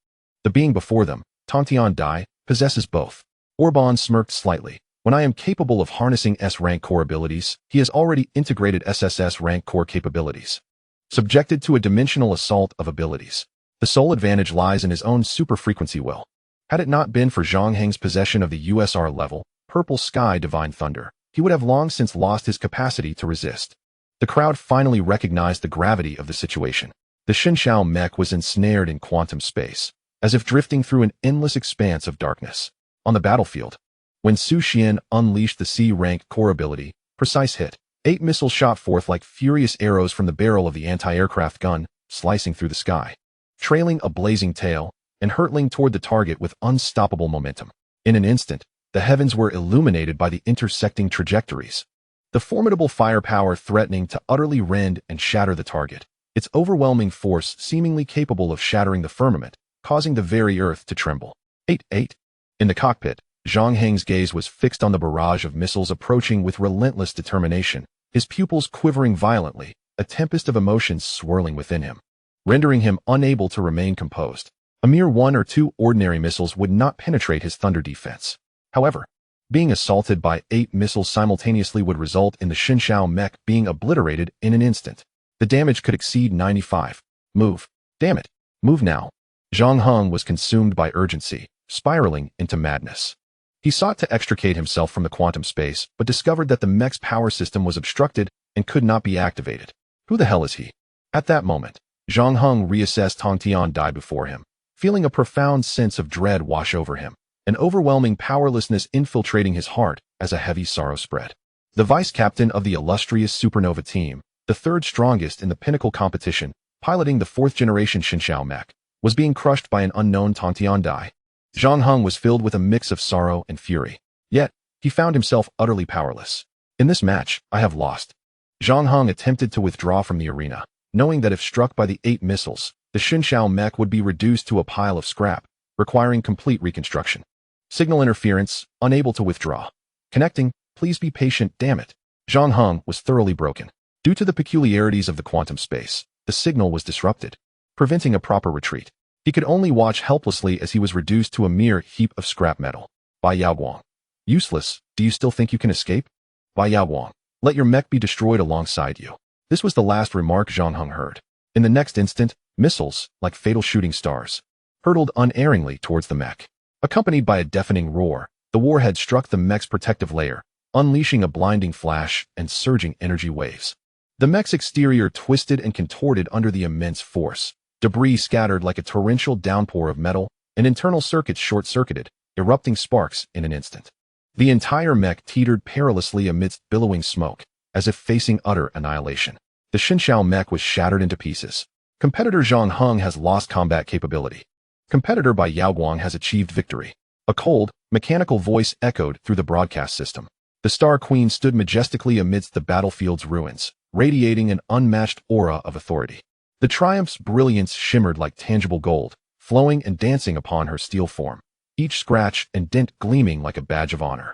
the being before them, Tongtian Dai, possesses both. Orban smirked slightly. When I am capable of harnessing S-rank core abilities, he has already integrated SSS-rank core capabilities. Subjected to a dimensional assault of abilities, the sole advantage lies in his own superfrequency will. Had it not been for Zhang Heng's possession of the USR-level, Purple Sky Divine Thunder, he would have long since lost his capacity to resist. The crowd finally recognized the gravity of the situation. The Xinxiao mech was ensnared in quantum space, as if drifting through an endless expanse of darkness. On the battlefield, when Su Xian unleashed the C-rank core ability, Precise Hit, 8 missiles shot forth like furious arrows from the barrel of the anti-aircraft gun, slicing through the sky, trailing a blazing tail, and hurtling toward the target with unstoppable momentum. In an instant, the heavens were illuminated by the intersecting trajectories, the formidable firepower threatening to utterly rend and shatter the target, its overwhelming force seemingly capable of shattering the firmament, causing the very earth to tremble. 8-8. In the cockpit, Zhang Heng's gaze was fixed on the barrage of missiles approaching with relentless determination, his pupils quivering violently, a tempest of emotions swirling within him, rendering him unable to remain composed. A mere 1 or 2 ordinary missiles would not penetrate his thunder defense. However, being assaulted by 8 missiles simultaneously would result in the Xinxiao mech being obliterated in an instant. The damage could exceed 95. Move. Damn it. Move now. Zhang Heng was consumed by urgency, spiraling into madness. He sought to extricate himself from the quantum space, but discovered that the mech's power system was obstructed and could not be activated. Who the hell is he? At that moment, Zhang Heng reassessed Tongtian Dai before him, feeling a profound sense of dread wash over him, an overwhelming powerlessness infiltrating his heart as a heavy sorrow spread. The vice captain of the illustrious Supernova team, the 3rd strongest in the pinnacle competition, piloting the 4th-generation Xinxiao mech, was being crushed by an unknown Tongtian Dai. Zhang Heng was filled with a mix of sorrow and fury. Yet, he found himself utterly powerless. In this match, I have lost. Zhang Heng attempted to withdraw from the arena, knowing that if struck by the 8 missiles, the Xinxiao mech would be reduced to a pile of scrap, requiring complete reconstruction. Signal interference, unable to withdraw. Connecting, please be patient, damn it. Zhang Heng was thoroughly broken. Due to the peculiarities of the quantum space, the signal was disrupted, preventing a proper retreat. He could only watch helplessly as he was reduced to a mere heap of scrap metal. By Yaoguang. Useless, do you still think you can escape? By Yaoguang. Let your mech be destroyed alongside you. This was the last remark Zhang Heng heard. In the next instant, missiles, like fatal shooting stars, hurtled unerringly towards the mech. Accompanied by a deafening roar, the warhead struck the mech's protective layer, unleashing a blinding flash and surging energy waves. The mech's exterior twisted and contorted under the immense force. Debris scattered like a torrential downpour of metal, and internal circuits short-circuited, erupting sparks in an instant. The entire mech teetered perilously amidst billowing smoke, as if facing utter annihilation. The Xinxiao mech was shattered into pieces. Competitor Zhang Heng has lost combat capability. Competitor by Yaoguang has achieved victory. A cold, mechanical voice echoed through the broadcast system. The Star Queen stood majestically amidst the battlefield's ruins, radiating an unmatched aura of authority. The Triumph's brilliance shimmered like tangible gold, flowing and dancing upon her steel form, each scratch and dent gleaming like a badge of honor.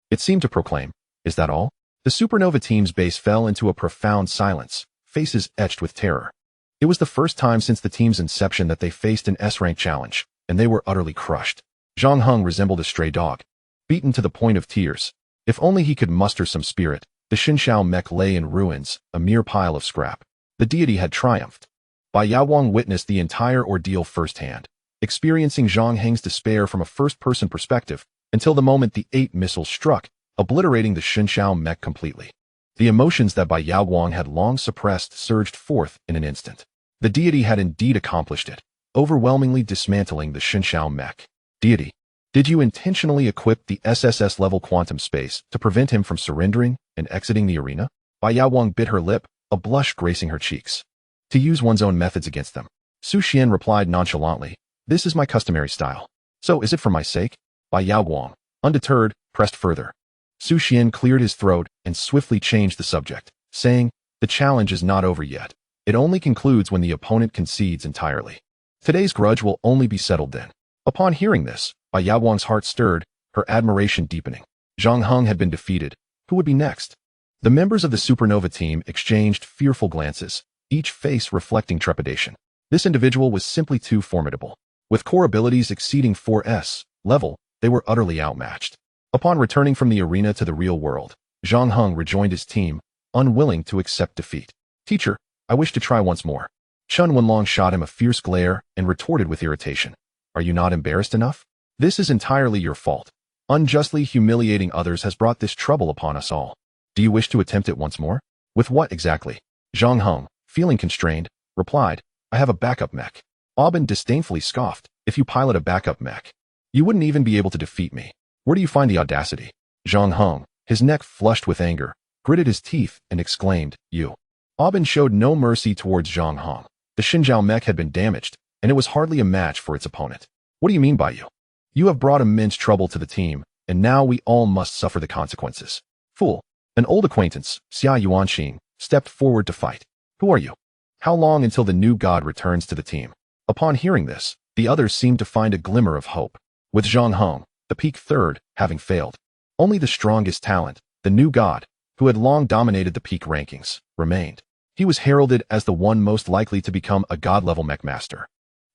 It seemed to proclaim, "Is that all?" The Supernova team's base fell into a profound silence, faces etched with terror. It was the first time since the team's inception that they faced an S-rank challenge, and they were utterly crushed. Zhang Heng resembled a stray dog, beaten to the point of tears. If only he could muster some spirit, The Xinxiao mech lay in ruins, a mere pile of scrap. The deity had triumphed. Bai Yaowang witnessed the entire ordeal firsthand, experiencing Zhang Heng's despair from a first-person perspective until the moment the 8 missiles struck, obliterating the Xinxiao mech completely. The emotions that Bai Yaowang had long suppressed surged forth in an instant. The deity had indeed accomplished it, overwhelmingly dismantling the Xinxiao mech. Deity, did you intentionally equip the SSS-level quantum space to prevent him from surrendering and exiting the arena? Bai Yaowang bit her lip, a blush gracing her cheeks. To use one's own methods against them. Su Xian replied nonchalantly, "This is my customary style. So is it for my sake?" Bai Yaowang, undeterred, pressed further. Su Xian cleared his throat and swiftly changed the subject, saying, "The challenge is not over yet. It only concludes when the opponent concedes entirely. Today's grudge will only be settled then." Upon hearing this, Bai Yaowang's heart stirred, her admiration deepening. Zhang Heng had been defeated. Who would be next? The members of the supernova team exchanged fearful glances, each face reflecting trepidation. This individual was simply too formidable. With core abilities exceeding 4S-level, they were utterly outmatched. Upon returning from the arena to the real world, Zhang Heng rejoined his team, unwilling to accept defeat. "Teacher, I wish to try once more." Chen Wenlong shot him a fierce glare and retorted with irritation. "Are you not embarrassed enough? This is entirely your fault. Unjustly humiliating others has brought this trouble upon us all. Do you wish to attempt it once more?" "With what exactly?" Zhang Heng, feeling constrained, replied, "I have a backup mech." Aubin disdainfully scoffed, "If you pilot a backup mech, you wouldn't even be able to defeat me. Where do you find the audacity?" Zhang Heng, his neck flushed with anger, gritted his teeth and exclaimed, "You." Aubin showed no mercy towards Zhang Heng. The Xinjiao mech had been damaged, and it was hardly a match for its opponent. "What do you mean by you? You have brought immense trouble to the team, and now we all must suffer the consequences." "Fool." An old acquaintance, Xia Yuanxing, stepped forward to fight. "Who are you? How long until the new god returns to the team?" Upon hearing this, the others seemed to find a glimmer of hope. With Zhang Heng, the peak third, having failed, only the strongest talent, the new god, who had long dominated the peak rankings, remained. He was heralded as the one most likely to become a god-level mech master,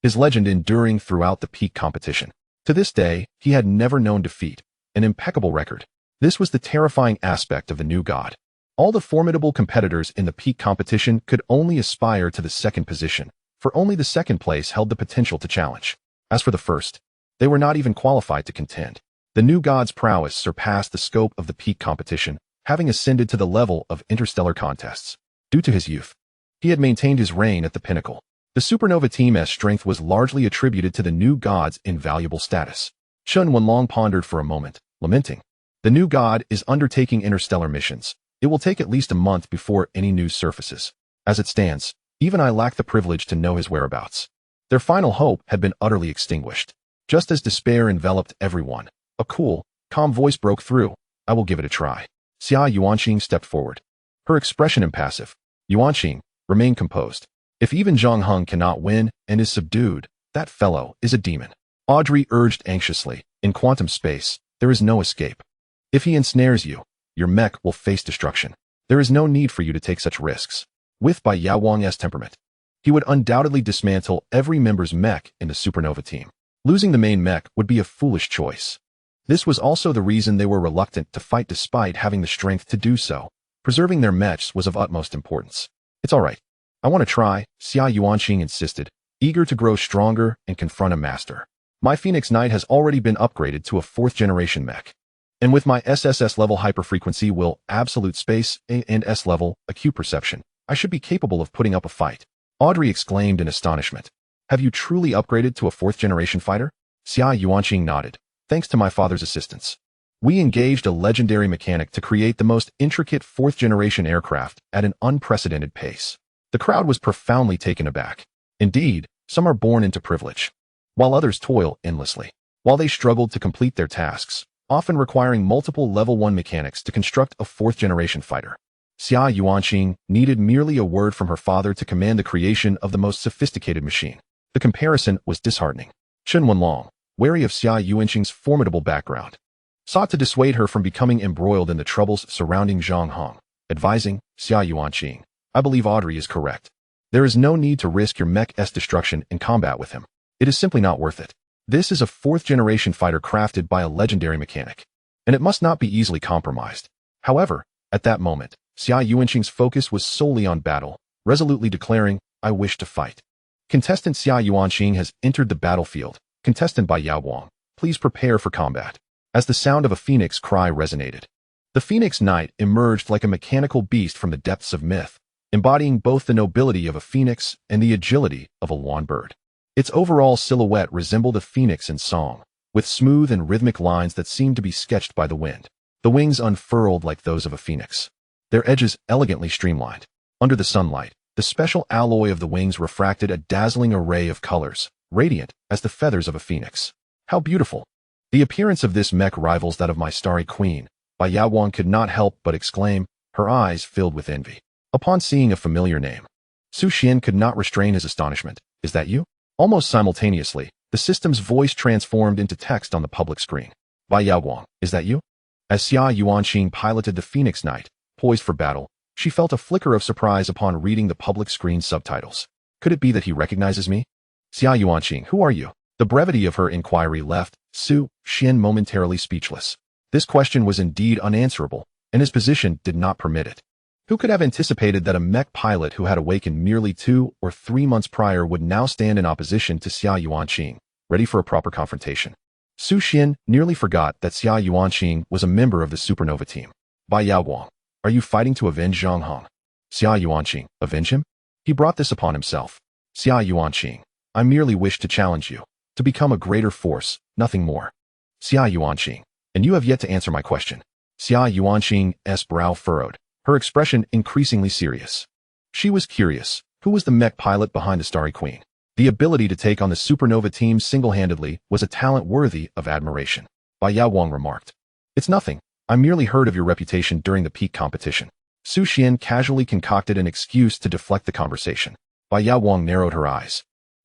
his legend enduring throughout the peak competition. To this day, he had never known defeat, an impeccable record. This was the terrifying aspect of the new god. All the formidable competitors in the peak competition could only aspire to the second position, for only the second place held the potential to challenge. As for the first, they were not even qualified to contend. The new god's prowess surpassed the scope of the peak competition, having ascended to the level of interstellar contests. Due to his youth, he had maintained his reign at the pinnacle. The supernova team's strength was largely attributed to the new god's invaluable status. Chen Wenlong pondered for a moment, lamenting, "The new god is undertaking interstellar missions. It will take at least a month before any news surfaces. As it stands, even I lack the privilege to know his whereabouts." Their final hope had been utterly extinguished. Just as despair enveloped everyone, a cool, calm voice broke through. "I will give it a try." Xia Yuanxing stepped forward, her expression impassive. Yuanxing, remain composed. If even Zhang Heng cannot win and is subdued, that fellow is a demon. Audrey urged anxiously, "In quantum space, there is no escape. If he ensnares you, your mech will face destruction. There is no need for you to take such risks." With Bai Yaowang's temperament, he would undoubtedly dismantle every member's mech in the supernova team. Losing the main mech would be a foolish choice. This was also the reason they were reluctant to fight despite having the strength to do so. Preserving their mechs was of utmost importance. "It's all right. I want to try," Xia Yuanxing insisted, eager to grow stronger and confront a master. "My Phoenix Knight has already been upgraded to a 4th-generation mech. And with my SSS-level hyperfrequency will, absolute space, and S-level, acute perception, I should be capable of putting up a fight." Audrey exclaimed in astonishment. "Have you truly upgraded to a 4th-generation fighter?" Xia Yuanxing nodded. "Thanks to my father's assistance. We engaged a legendary mechanic to create the most intricate 4th-generation aircraft at an unprecedented pace." The crowd was profoundly taken aback. Indeed, some are born into privilege, while others toil endlessly. While they struggled to complete their tasks, often requiring multiple level 1 mechanics to construct a 4th-generation fighter, Xia Yuanxing needed merely a word from her father to command the creation of the most sophisticated machine. The comparison was disheartening. Chen Wenlong, wary of Xia Yuanxing's formidable background, sought to dissuade her from becoming embroiled in the troubles surrounding Zhang Heng, advising, "Xia Yuanxing, I believe Audrey is correct. There is no need to risk your mech's destruction in combat with him. It is simply not worth it. This is a 4th-generation fighter crafted by a legendary mechanic, and it must not be easily compromised." However, At that moment, Xia Yuanqing's focus was solely on battle, resolutely declaring, "I wish to fight." Contestant Xia Yuanqing has entered the battlefield. Contestant Bai Yaowang, please prepare for combat. As the sound of a phoenix cry resonated, the Phoenix Knight emerged like a mechanical beast from the depths of myth, embodying both the nobility of a phoenix and the agility of a lawn bird. Its overall silhouette resembled a phoenix in song, with smooth and rhythmic lines that seemed to be sketched by the wind. The wings unfurled like those of a phoenix, their edges elegantly streamlined. Under the sunlight, the special alloy of the wings refracted a dazzling array of colors, radiant as the feathers of a phoenix. How beautiful! The appearance of this mech rivals that of my starry queen. Bai Yaowang could not help but exclaim, her eyes filled with envy. Upon seeing a familiar name, Su Xian could not restrain his astonishment. Is that you? Almost simultaneously, the system's voice transformed into text on the public screen. Bai Yaowang, is that you? As Xia Yuanqing piloted the Phoenix Knight, poised for battle, she felt a flicker of surprise upon reading the public screen subtitles. Could it be that he recognizes me? Xia Yuanqing, who are you? The brevity of her inquiry left Su Xian momentarily speechless. This question was indeed unanswerable, and his position did not permit it. Who could have anticipated that a mech pilot who had awakened merely 2 or 3 months prior would now stand in opposition to Xia Yuanqing, ready for a proper confrontation? Su Xian nearly forgot that Xia Yuanqing was a member of the supernova team. Bai Yaowang, are you fighting to avenge Zhang Hong? Xia Yuanqing, avenge him? He brought this upon himself. Xia Yuanqing, I merely wish to challenge you, to become a greater force, nothing more. Xia Yuanqing, and you have yet to answer my question. Xia Yuanqing's brow furrowed, her expression increasingly serious. She was curious. Who was the mech pilot behind the Starry Queen? The ability to take on the supernova team single-handedly was a talent worthy of admiration. Bai Yaowang remarked. It's nothing. I merely heard of your reputation during the peak competition. Su Xian casually concocted an excuse to deflect the conversation. Bai Yaowang narrowed her eyes,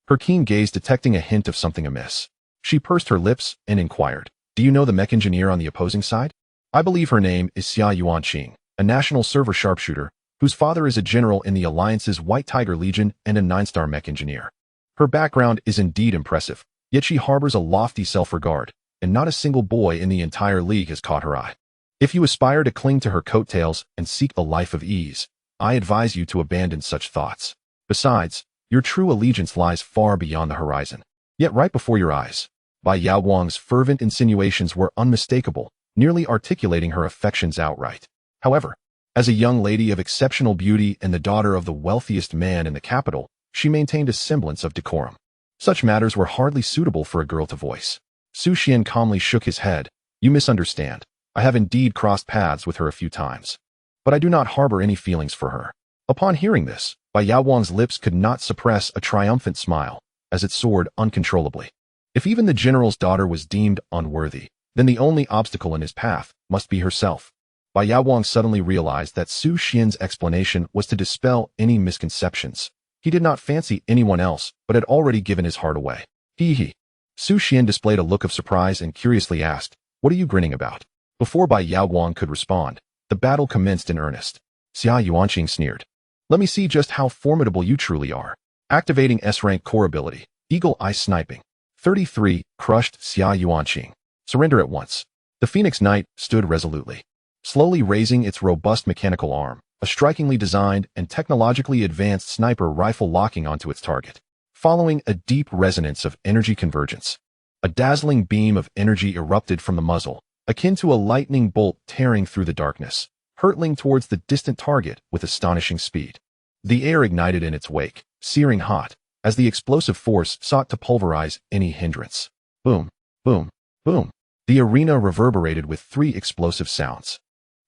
her keen gaze detecting a hint of something amiss. She pursed her lips and inquired, do you know the mech engineer on the opposing side? I believe her name is Xia Yuanqing, a national server sharpshooter, whose father is a general in the Alliance's White Tiger Legion and a 9-star mech engineer. Her background is indeed impressive, yet she harbors a lofty self-regard, and not a single boy in the entire league has caught her eye. If you aspire to cling to her coattails and seek a life of ease, I advise you to abandon such thoughts. Besides, your true allegiance lies far beyond the horizon, yet right before your eyes. Bai Yaowang's fervent insinuations were unmistakable, nearly articulating her affections outright. However, as a young lady of exceptional beauty and the daughter of the wealthiest man in the capital, she maintained a semblance of decorum. Such matters were hardly suitable for a girl to voice. Su Xian calmly shook his head. You misunderstand. I have indeed crossed paths with her a few times, but I do not harbor any feelings for her. Upon hearing this, Bai Yaowang's lips could not suppress a triumphant smile, as it soared uncontrollably. If even the general's daughter was deemed unworthy, then the only obstacle in his path must be herself. Bai Yaowang suddenly realized that Su Xian's explanation was to dispel any misconceptions. He did not fancy anyone else, but had already given his heart away. Hee. Su Xian displayed a look of surprise and curiously asked, what are you grinning about? Before Bai Yaowang could respond, the battle commenced in earnest. Xia Yuanqing sneered. Let me see just how formidable you truly are. Activating S-rank core ability, Eagle Eye Sniping. 33, crushed Xia Yuanqing. Surrender at once. The Phoenix Knight stood resolutely, slowly raising its robust mechanical arm, a strikingly designed and technologically advanced sniper rifle locking onto its target. Following a deep resonance of energy convergence, a dazzling beam of energy erupted from the muzzle, akin to a lightning bolt tearing through the darkness, hurtling towards the distant target with astonishing speed. The air ignited in its wake, searing hot, as the explosive force sought to pulverize any hindrance. Boom, boom, boom. The arena reverberated with 3 explosive sounds.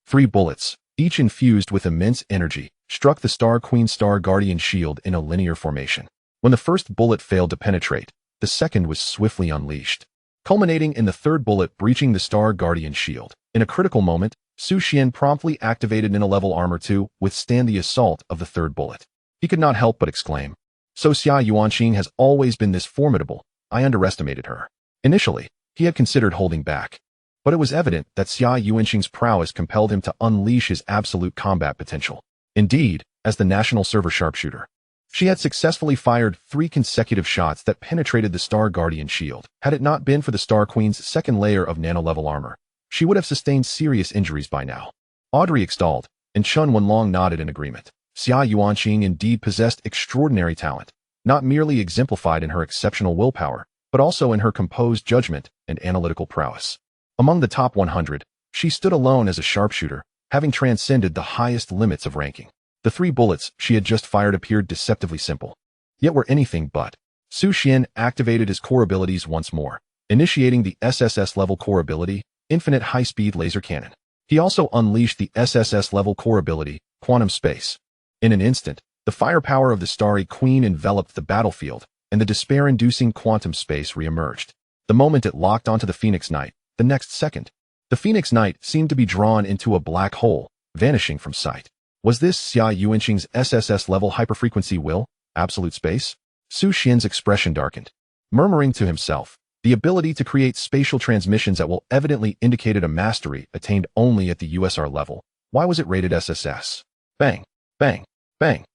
3 bullets, each infused with immense energy, struck the Star Queen Star Guardian shield in a linear formation. When the first bullet failed to penetrate, the second was swiftly unleashed, culminating in the third bullet breaching the Star Guardian shield. In a critical moment, Su Xian promptly activated in-level armor to withstand the assault of the third bullet. He could not help but exclaim, so Xia Yuanqing has always been this formidable. I underestimated her. Initially, he had considered holding back, but it was evident that Xia Yuanqing's prowess compelled him to unleash his absolute combat potential. Indeed, as the national server sharpshooter, she had successfully fired 3 consecutive shots that penetrated the Star Guardian shield. Had it not been for the Star Queen's second layer of nano-level armor, she would have sustained serious injuries by now. Audrey extolled, and Chun Wenlong nodded in agreement. Xia Yuanqing indeed possessed extraordinary talent, not merely exemplified in her exceptional willpower, but also in her composed judgment and analytical prowess. Among the top 100, she stood alone as a sharpshooter, having transcended the highest limits of ranking. The 3 bullets she had just fired appeared deceptively simple, yet were anything but. Su Xian activated his core abilities once more, initiating the SSS-level core ability, Infinite High-Speed Laser Cannon. He also unleashed the SSS-level core ability, Quantum Space. In an instant, the firepower of the Starry Queen enveloped the battlefield, and the despair-inducing quantum space re-emerged. The moment it locked onto the Phoenix Knight, the next second, the Phoenix Knight seemed to be drawn into a black hole, vanishing from sight. Was this Xia Yuanqing's SSS-level hyperfrequency will, absolute space? Su Xian's expression darkened. Murmuring to himself, the ability to create spatial transmissions at will evidently indicated a mastery attained only at the USR level. Why was it rated SSS? Bang, bang, bang.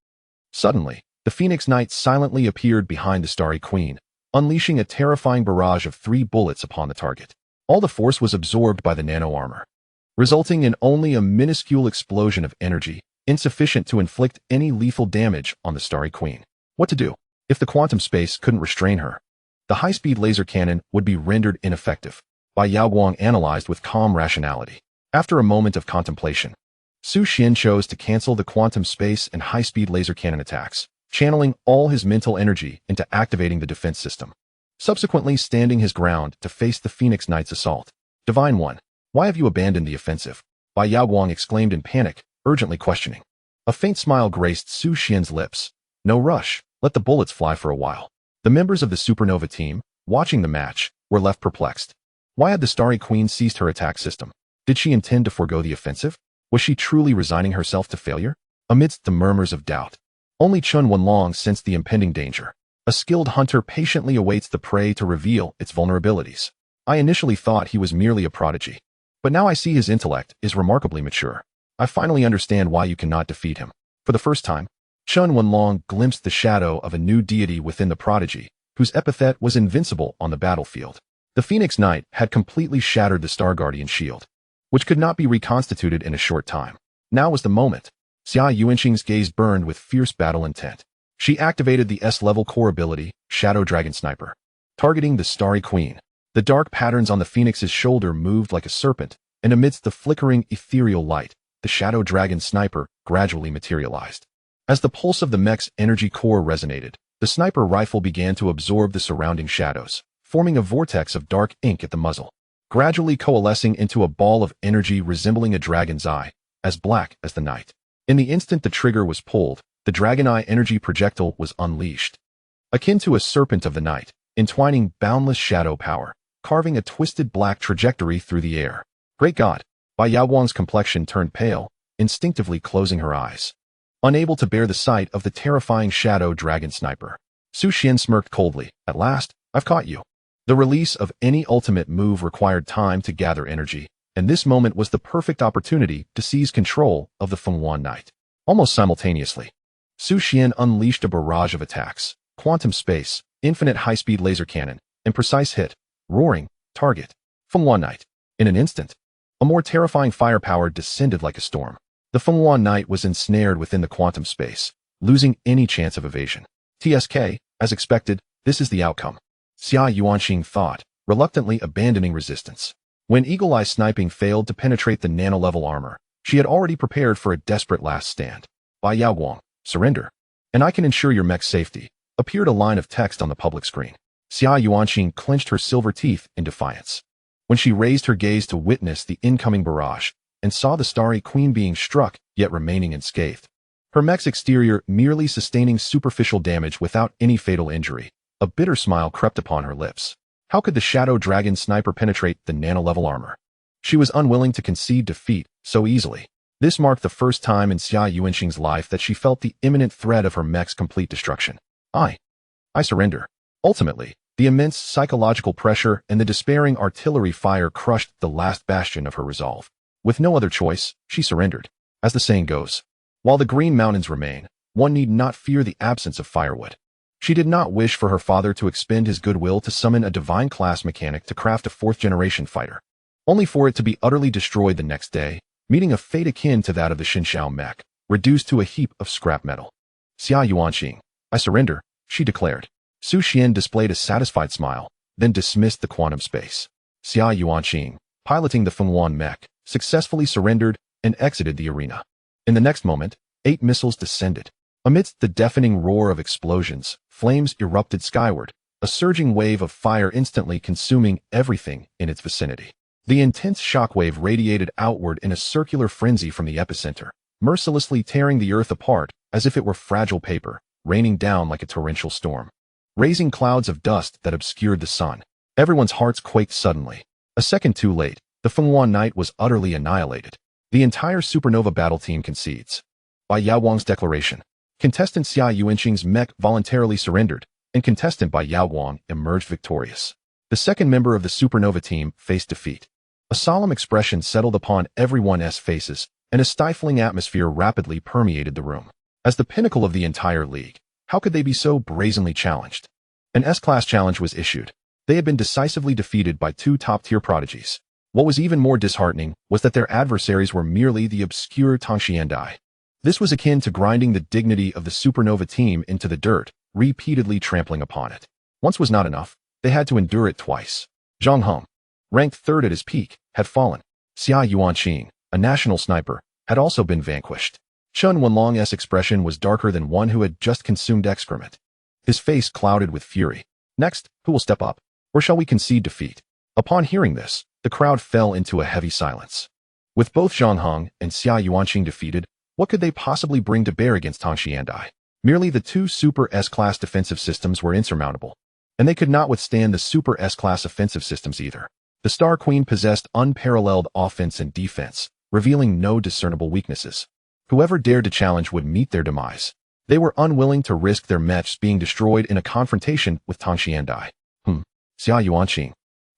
Suddenly, the Phoenix Knight silently appeared behind the Starry Queen, unleashing a terrifying barrage of 3 bullets upon the target. All the force was absorbed by the nano-armor, resulting in only a minuscule explosion of energy, insufficient to inflict any lethal damage on the Starry Queen. What to do? If the quantum space couldn't restrain her, the high-speed laser cannon would be rendered ineffective. Bai Yaoguang analyzed with calm rationality. After a moment of contemplation, Su Xian chose to cancel the quantum space and high-speed laser cannon attacks, channeling all his mental energy into activating the defense system, subsequently standing his ground to face the Phoenix Knight's assault. Divine One, why have you abandoned the offensive? Bai Yaoguang exclaimed in panic, urgently questioning. A faint smile graced Su Xian's lips. No rush, let the bullets fly for a while. The members of the Supernova team, watching the match, were left perplexed. Why had the Starry Queen ceased her attack system? Did she intend to forego the offensive? Was she truly resigning herself to failure? Amidst the murmurs of doubt, only Chun Wenlong sensed the impending danger. A skilled hunter patiently awaits the prey to reveal its vulnerabilities. I initially thought he was merely a prodigy, but now I see his intellect is remarkably mature. I finally understand why you cannot defeat him. For the first time, Chun Wenlong glimpsed the shadow of a new deity within the prodigy, whose epithet was invincible on the battlefield. The Phoenix Knight had completely shattered the Star Guardian shield, which could not be reconstituted in a short time. Now was the moment. Xia Yuanqing's gaze burned with fierce battle intent. She activated the S-level core ability, Shadow Dragon Sniper, targeting the Starry Queen. The dark patterns on the Phoenix's shoulder moved like a serpent, and amidst the flickering ethereal light, the Shadow Dragon Sniper gradually materialized. As the pulse of the Mech's energy core resonated, the sniper rifle began to absorb the surrounding shadows, forming a vortex of dark ink at the muzzle, gradually coalescing into a ball of energy resembling a dragon's eye, as black as the night. In the instant the trigger was pulled, the dragon eye energy projectile was unleashed. Akin to a serpent of the night, entwining boundless shadow power, carving a twisted black trajectory through the air. Great God! Bai Yaoguang's complexion turned pale, instinctively closing her eyes, unable to bear the sight of the terrifying Shadow Dragon Sniper. Su Xian smirked coldly. At last, I've caught you. The release of any ultimate move required time to gather energy, and this moment was the perfect opportunity to seize control of the Fenghuan Knight. Almost simultaneously, Su Xian unleashed a barrage of attacks, quantum space, infinite high-speed laser cannon, and precise hit, roaring, target, Fenghuan Knight. In an instant, a more terrifying firepower descended like a storm. The Fenghuan Knight was ensnared within the quantum space, losing any chance of evasion. TSK, as expected, this is the outcome. Xia Yuanqing thought, reluctantly abandoning resistance. When Eagle Eye sniping failed to penetrate the nano-level armor, she had already prepared for a desperate last stand. Bai Yaoguang, surrender, and I can ensure your mech's safety, appeared a line of text on the public screen. Xia Yuanqing clenched her silver teeth in defiance. When she raised her gaze to witness the incoming barrage, and saw the Starry Queen being struck, yet remaining unscathed, her mech's exterior merely sustaining superficial damage without any fatal injury, a bitter smile crept upon her lips. How could the Shadow Dragon Sniper penetrate the nano-level armor? She was unwilling to concede defeat so easily. This marked the first time in Xia Yuanqing's life that she felt the imminent threat of her mech's complete destruction. I surrender. Ultimately, the immense psychological pressure and the despairing artillery fire crushed the last bastion of her resolve. With no other choice, she surrendered. As the saying goes, while the Green Mountains remain, one need not fear the absence of firewood. She did not wish for her father to expend his goodwill to summon a divine-class mechanic to craft a fourth-generation fighter, only for it to be utterly destroyed the next day, meeting a fate akin to that of the Xinxiao mech, reduced to a heap of scrap metal. Xia Yuanqing, I surrender, she declared. Su Xian displayed a satisfied smile, then dismissed the quantum space. Xia Yuanqing, piloting the Fenghuan mech, successfully surrendered and exited the arena. In the next moment, 8 missiles descended. Amidst the deafening roar of explosions, flames erupted skyward, a surging wave of fire instantly consuming everything in its vicinity. The intense shockwave radiated outward in a circular frenzy from the epicenter, mercilessly tearing the earth apart as if it were fragile paper, raining down like a torrential storm, raising clouds of dust that obscured the sun. Everyone's hearts quaked suddenly. A second too late, the Fenghuan Knight was utterly annihilated. The entire supernova battle team concedes. By Yao Guang's declaration, contestant Xia Yuanqing's mech voluntarily surrendered, and contestant by Yao Guang emerged victorious. The second member of the supernova team faced defeat. A solemn expression settled upon everyone's faces, and a stifling atmosphere rapidly permeated the room. As the pinnacle of the entire league, how could they be so brazenly challenged? An S-class challenge was issued. They had been decisively defeated by 2 top-tier prodigies. What was even more disheartening was that their adversaries were merely the obscure Tangxiandai. This was akin to grinding the dignity of the supernova team into the dirt, repeatedly trampling upon it. Once was not enough, they had to endure it twice. Zhang Heng, ranked 3rd at his peak, had fallen. Xia Yuanqing, a national sniper, had also been vanquished. Chen Wenlong's expression was darker than one who had just consumed excrement. His face clouded with fury. Next, who will step up? Or shall we concede defeat? Upon hearing this, the crowd fell into a heavy silence. With both Zhang Heng and Xia Yuanqing defeated, what could they possibly bring to bear against Tangxiandai? Merely the 2 Super S-class defensive systems were insurmountable, and they could not withstand the Super S-class offensive systems either. The Star Queen possessed unparalleled offense and defense, revealing no discernible weaknesses. Whoever dared to challenge would meet their demise. They were unwilling to risk their mechs being destroyed in a confrontation with Tangxiandai. Xia Yuanqing,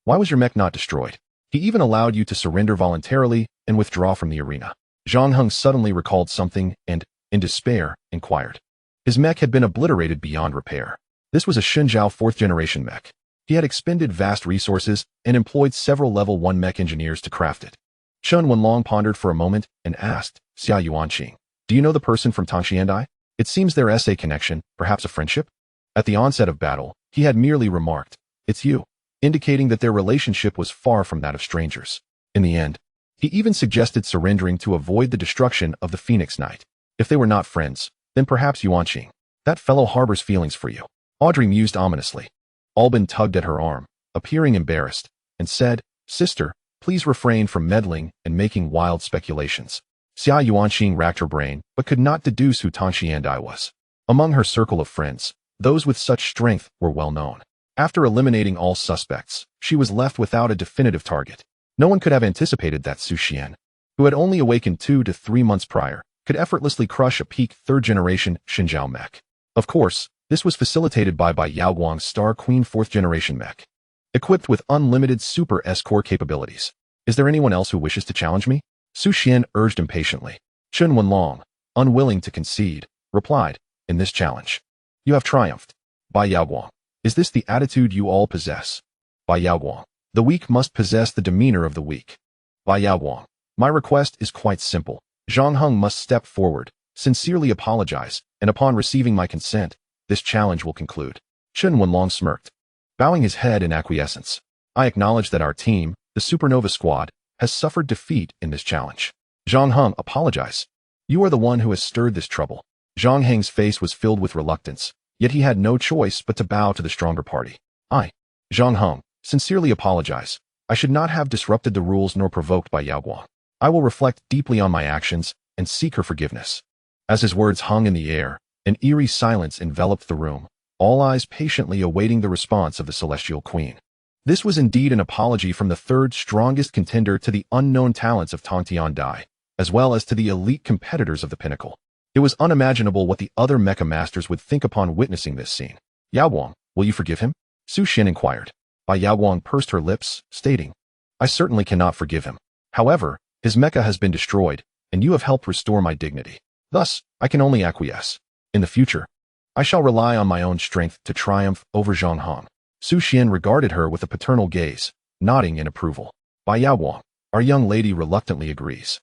why was your mech not destroyed? He even allowed you to surrender voluntarily and withdraw from the arena. Zhang Heng suddenly recalled something and, in despair, inquired. His mech had been obliterated beyond repair. This was a Xinjiao 4th-generation mech. He had expended vast resources and employed several level 1 mech engineers to craft it. Chen Wenlong pondered for a moment and asked, Xia Yuanqing, do you know the person from Tangxiandai? It seems there's a connection, perhaps a friendship? At the onset of battle, he had merely remarked, it's you, indicating that their relationship was far from that of strangers. In the end, he even suggested surrendering to avoid the destruction of the Phoenix Knight. If they were not friends, then perhaps Yuanqing, that fellow harbors feelings for you. Audrey mused ominously. Albin tugged at her arm, appearing embarrassed, and said, Sister, please refrain from meddling and making wild speculations. Xia Yuanqing racked her brain, but could not deduce who Tangxiandai was. Among her circle of friends, those with such strength were well known. After eliminating all suspects, she was left without a definitive target. No one could have anticipated that Su Xian, who had only awakened 2 to 3 months prior, could effortlessly crush a peak 3rd-generation Xinjiao mech. Of course, this was facilitated by Yao Guang's Star Queen 4th-generation mech, equipped with unlimited Super S-core capabilities. Is there anyone else who wishes to challenge me? Su Xian urged impatiently. Chen Wenlong, unwilling to concede, replied, in this challenge, you have triumphed. By Yao Guang, is this the attitude you all possess? By Yao Guang, the weak must possess the demeanor of the weak. By Yao Guang, my request is quite simple. Zhang Heng must step forward, sincerely apologize, and upon receiving my consent, this challenge will conclude. Chen Wenlong smirked, bowing his head in acquiescence. I acknowledge that our team, the Supernova Squad, has suffered defeat in this challenge. Zhang Heng, apologize. You are the one who has stirred this trouble. Zhang Heng's face was filled with reluctance, yet he had no choice but to bow to the stronger party. I, Zhang Heng, sincerely apologize. I should not have disrupted the rules nor provoked by Yao Guang. I will reflect deeply on my actions and seek her forgiveness. As his words hung in the air, an eerie silence enveloped the room, all eyes patiently awaiting the response of the Celestial Queen. This was indeed an apology from the 3rd strongest contender to the unknown talents of Tangxiandai, as well as to the elite competitors of the pinnacle. It was unimaginable what the other Mecha masters would think upon witnessing this scene. Yao Guang, will you forgive him? Su Xian inquired. Yao Guang pursed her lips, stating, I certainly cannot forgive him. However, his Mecha has been destroyed, and you have helped restore my dignity. Thus, I can only acquiesce. In the future, I shall rely on my own strength to triumph over Zhang Heng. Su Xian regarded her with a paternal gaze, nodding in approval. By Yao Guang, our young lady reluctantly agrees.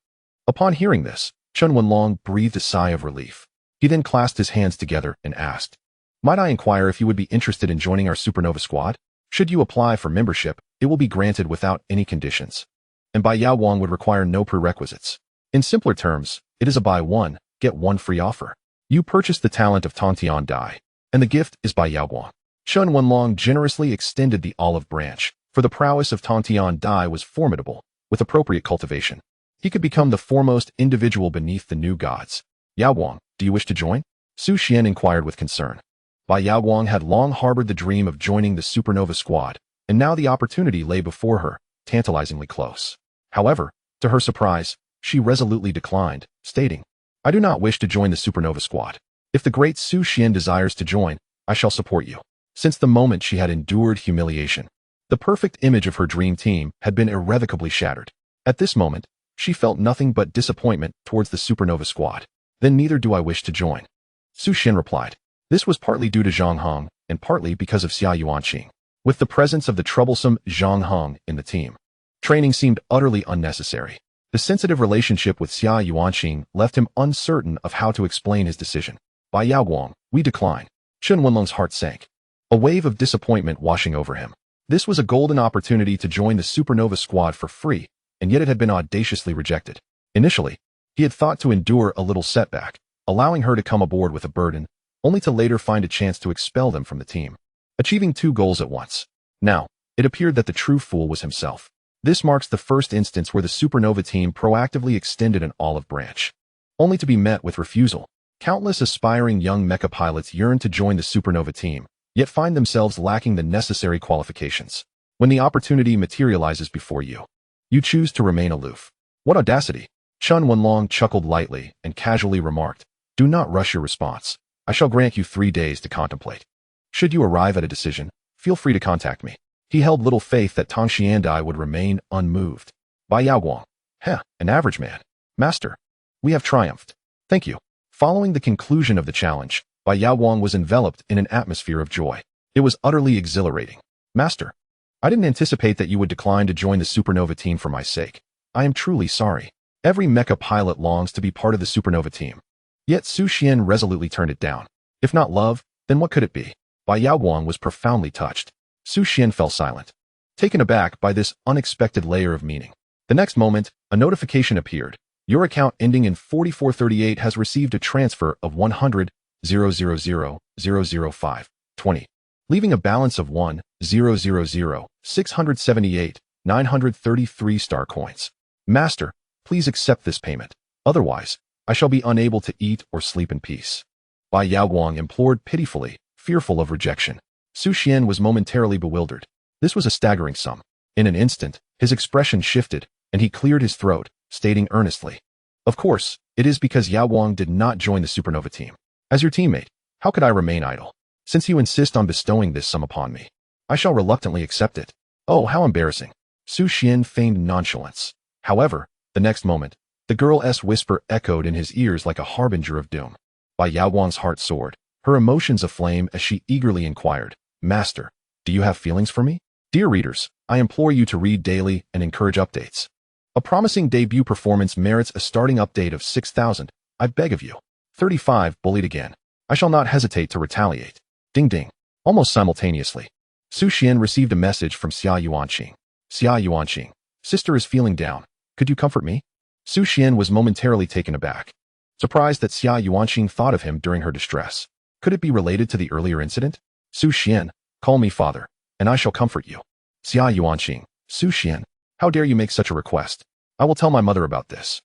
Upon hearing this, Chun Wenlong breathed a sigh of relief. He then clasped his hands together and asked, "Might I inquire if you would be interested in joining our supernova squad? Should you apply for membership, it will be granted without any conditions. And Bai Yao Wang would require no prerequisites. In simpler terms, it is a buy one, get one free offer. You purchase the talent of Tong Tian Dai, and the gift is Bai Yao Wang." Chun Wenlong generously extended the olive branch, for the prowess of Tong Tian Dai was formidable, with appropriate cultivation. He could become the foremost individual beneath the new gods. "Yao Wang, do you wish to join?" Su Xian inquired with concern. Bai Yao Wang had long harbored the dream of joining the supernova squad, and now the opportunity lay before her, tantalizingly close. However, to her surprise, she resolutely declined, stating, "I do not wish to join the supernova squad. If the great Su Xian desires to join, I shall support you." Since the moment she had endured humiliation, the perfect image of her dream team had been irrevocably shattered. At this moment, she felt nothing but disappointment towards the supernova squad. "Then neither do I wish to join," Su Xian replied. This was partly due to Zhang Hong, and partly because of Xia Yuanqing. With the presence of the troublesome Zhang Hong in the team, training seemed utterly unnecessary. The sensitive relationship with Xia Yuanqing left him uncertain of how to explain his decision. "Bai Yao Wang, we decline." Chun Wenlong's heart sank, a wave of disappointment washing over him. This was a golden opportunity to join the supernova squad for free, and yet it had been audaciously rejected. Initially, he had thought to endure a little setback, allowing her to come aboard with a burden, only to later find a chance to expel them from the team, achieving two goals at once. Now, it appeared that the true fool was himself. This marks the first instance where the supernova team proactively extended an olive branch, only to be met with refusal. Countless aspiring young mecha pilots yearn to join the supernova team, yet find themselves lacking the necessary qualifications. When the opportunity materializes before you, you choose to remain aloof. What audacity! Chun Wenlong chuckled lightly and casually remarked, "Do not rush your response. I shall grant you 3 days to contemplate. Should you arrive at a decision, feel free to contact me." He held little faith that Tong Xiandai would remain unmoved. "Bai Yao Wang, an average man. Master, we have triumphed. Thank you." Following the conclusion of the challenge, Bai Yao Wang was enveloped in an atmosphere of joy. It was utterly exhilarating. "Master, I didn't anticipate that you would decline to join the supernova team for my sake. I am truly sorry. Every mecha pilot longs to be part of the supernova team." Yet Su Xian resolutely turned it down. If not love, then what could it be? Bai Yao Wang was profoundly touched. Su Xian fell silent, taken aback by this unexpected layer of meaning. The next moment, a notification appeared. "Your account ending in 4438 has received a transfer of 100,000,005,20, leaving a balance of 1,000,678,933 star coins. Master, please accept this payment. Otherwise, I shall be unable to eat or sleep in peace." Bai Yao Wang implored pitifully, fearful of rejection. Su Xian was momentarily bewildered. This was a staggering sum. In an instant, his expression shifted, and he cleared his throat, stating earnestly, "Of course, it is because Yao Wang did not join the supernova team. As your teammate, how could I remain idle? Since you insist on bestowing this sum upon me, I shall reluctantly accept it." "Oh, how embarrassing." Su Xian feigned nonchalance. However, the next moment, the girl's whisper echoed in his ears like a harbinger of doom. Bai Yao Wang's heart soared, her emotions aflame as she eagerly inquired, "Master, do you have feelings for me?" Dear readers, I implore you to read daily and encourage updates. A promising debut performance merits a starting update of 6,000. I beg of you. 35 bullied again. I shall not hesitate to retaliate. Ding ding. Almost simultaneously, Su Xian received a message from Xia Yuanqing. "Xia Yuanqing, sister is feeling down. Could you comfort me?" Su Xian was momentarily taken aback, surprised that Xia Yuanqing thought of him during her distress. Could it be related to the earlier incident? "Su Xian, call me father, and I shall comfort you." Xia Yuanqing, "Su Xian, how dare you make such a request? I will tell my mother about this."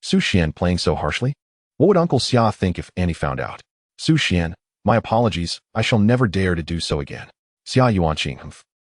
Su Xian playing so harshly? What would Uncle Xia think if Annie found out? Su Xian, my apologies, I shall never dare to do so again. Xia Yuanqing,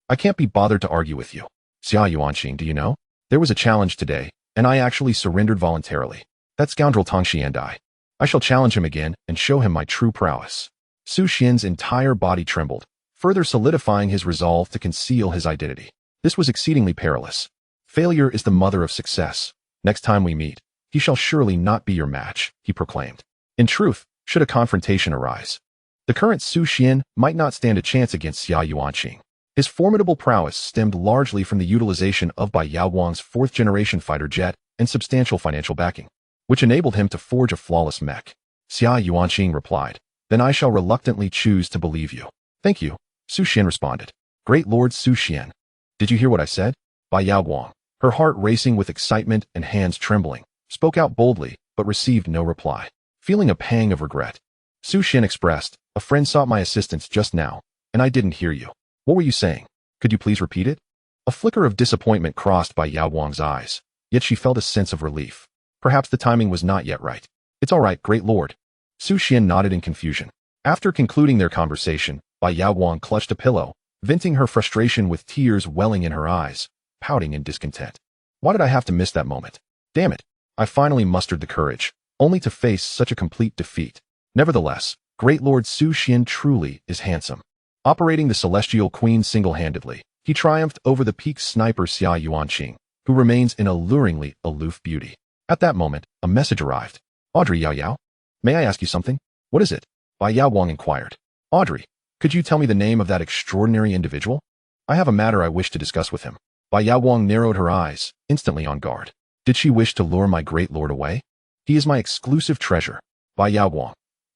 I can't be bothered to argue with you. Xia Yuanqing, do you know? There was a challenge today, and I actually surrendered voluntarily. That scoundrel Tong Xiandai. I shall challenge him again and show him my true prowess. Su Xian's entire body trembled, further solidifying his resolve to conceal his identity. This was exceedingly perilous. Failure is the mother of success. Next time we meet, he shall surely not be your match, he proclaimed. In truth, should a confrontation arise, the current Su Xian might not stand a chance against Xia Yuanqing. His formidable prowess stemmed largely from the utilization of Bai Yao Wang's fourth-generation fighter jet and substantial financial backing, which enabled him to forge a flawless mech. Xia Yuanqing replied, "Then I shall reluctantly choose to believe you." "Thank you," Su Xian responded. "Great Lord Su Xian. Did you hear what I said?" Bai Yaoguang, her heart racing with excitement and hands trembling, spoke out boldly, but received no reply. Feeling a pang of regret, Su Xian expressed, "A friend sought my assistance just now, and I didn't hear you. What were you saying? Could you please repeat it?" A flicker of disappointment crossed Bai Yaoguang's eyes, yet she felt a sense of relief. Perhaps the timing was not yet right. "It's all right, Great Lord." Su Xian nodded in confusion. After concluding their conversation, Bai Yaoguang clutched a pillow, venting her frustration with tears welling in her eyes, pouting in discontent. "Why did I have to miss that moment? Damn it. I finally mustered the courage, only to face such a complete defeat. Nevertheless, Great Lord Su Xian truly is handsome." Operating the Celestial Queen single-handedly, he triumphed over the peak sniper Xia Yuanqing, who remains an alluringly aloof beauty. At that moment, a message arrived. "Audrey Yao Yao? May I ask you something?" "What is it?" Bai Yaoguang inquired. "Audrey, could you tell me the name of that extraordinary individual? I have a matter I wish to discuss with him." Bai Yaoguang narrowed her eyes, instantly on guard. Did she wish to lure my great lord away? "He is my exclusive treasure, Bai Yaoguang.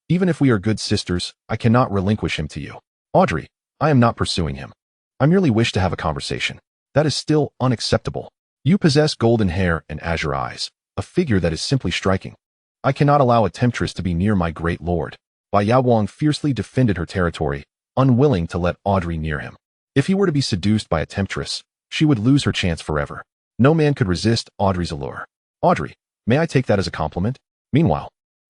Even if we are good sisters, I cannot relinquish him to you." "Audrey, I am not pursuing him. I merely wish to have a conversation." "That is still unacceptable. You possess golden hair and azure eyes, a figure that is simply striking. I cannot allow a temptress to be near my great lord." Bai Yaoguang fiercely defended her territory, unwilling to let Audrey near him. If he were to be seduced by a temptress, she would lose her chance forever. No man could resist Audrey's allure. "Audrey, may I take that as a compliment?" Meanwhile,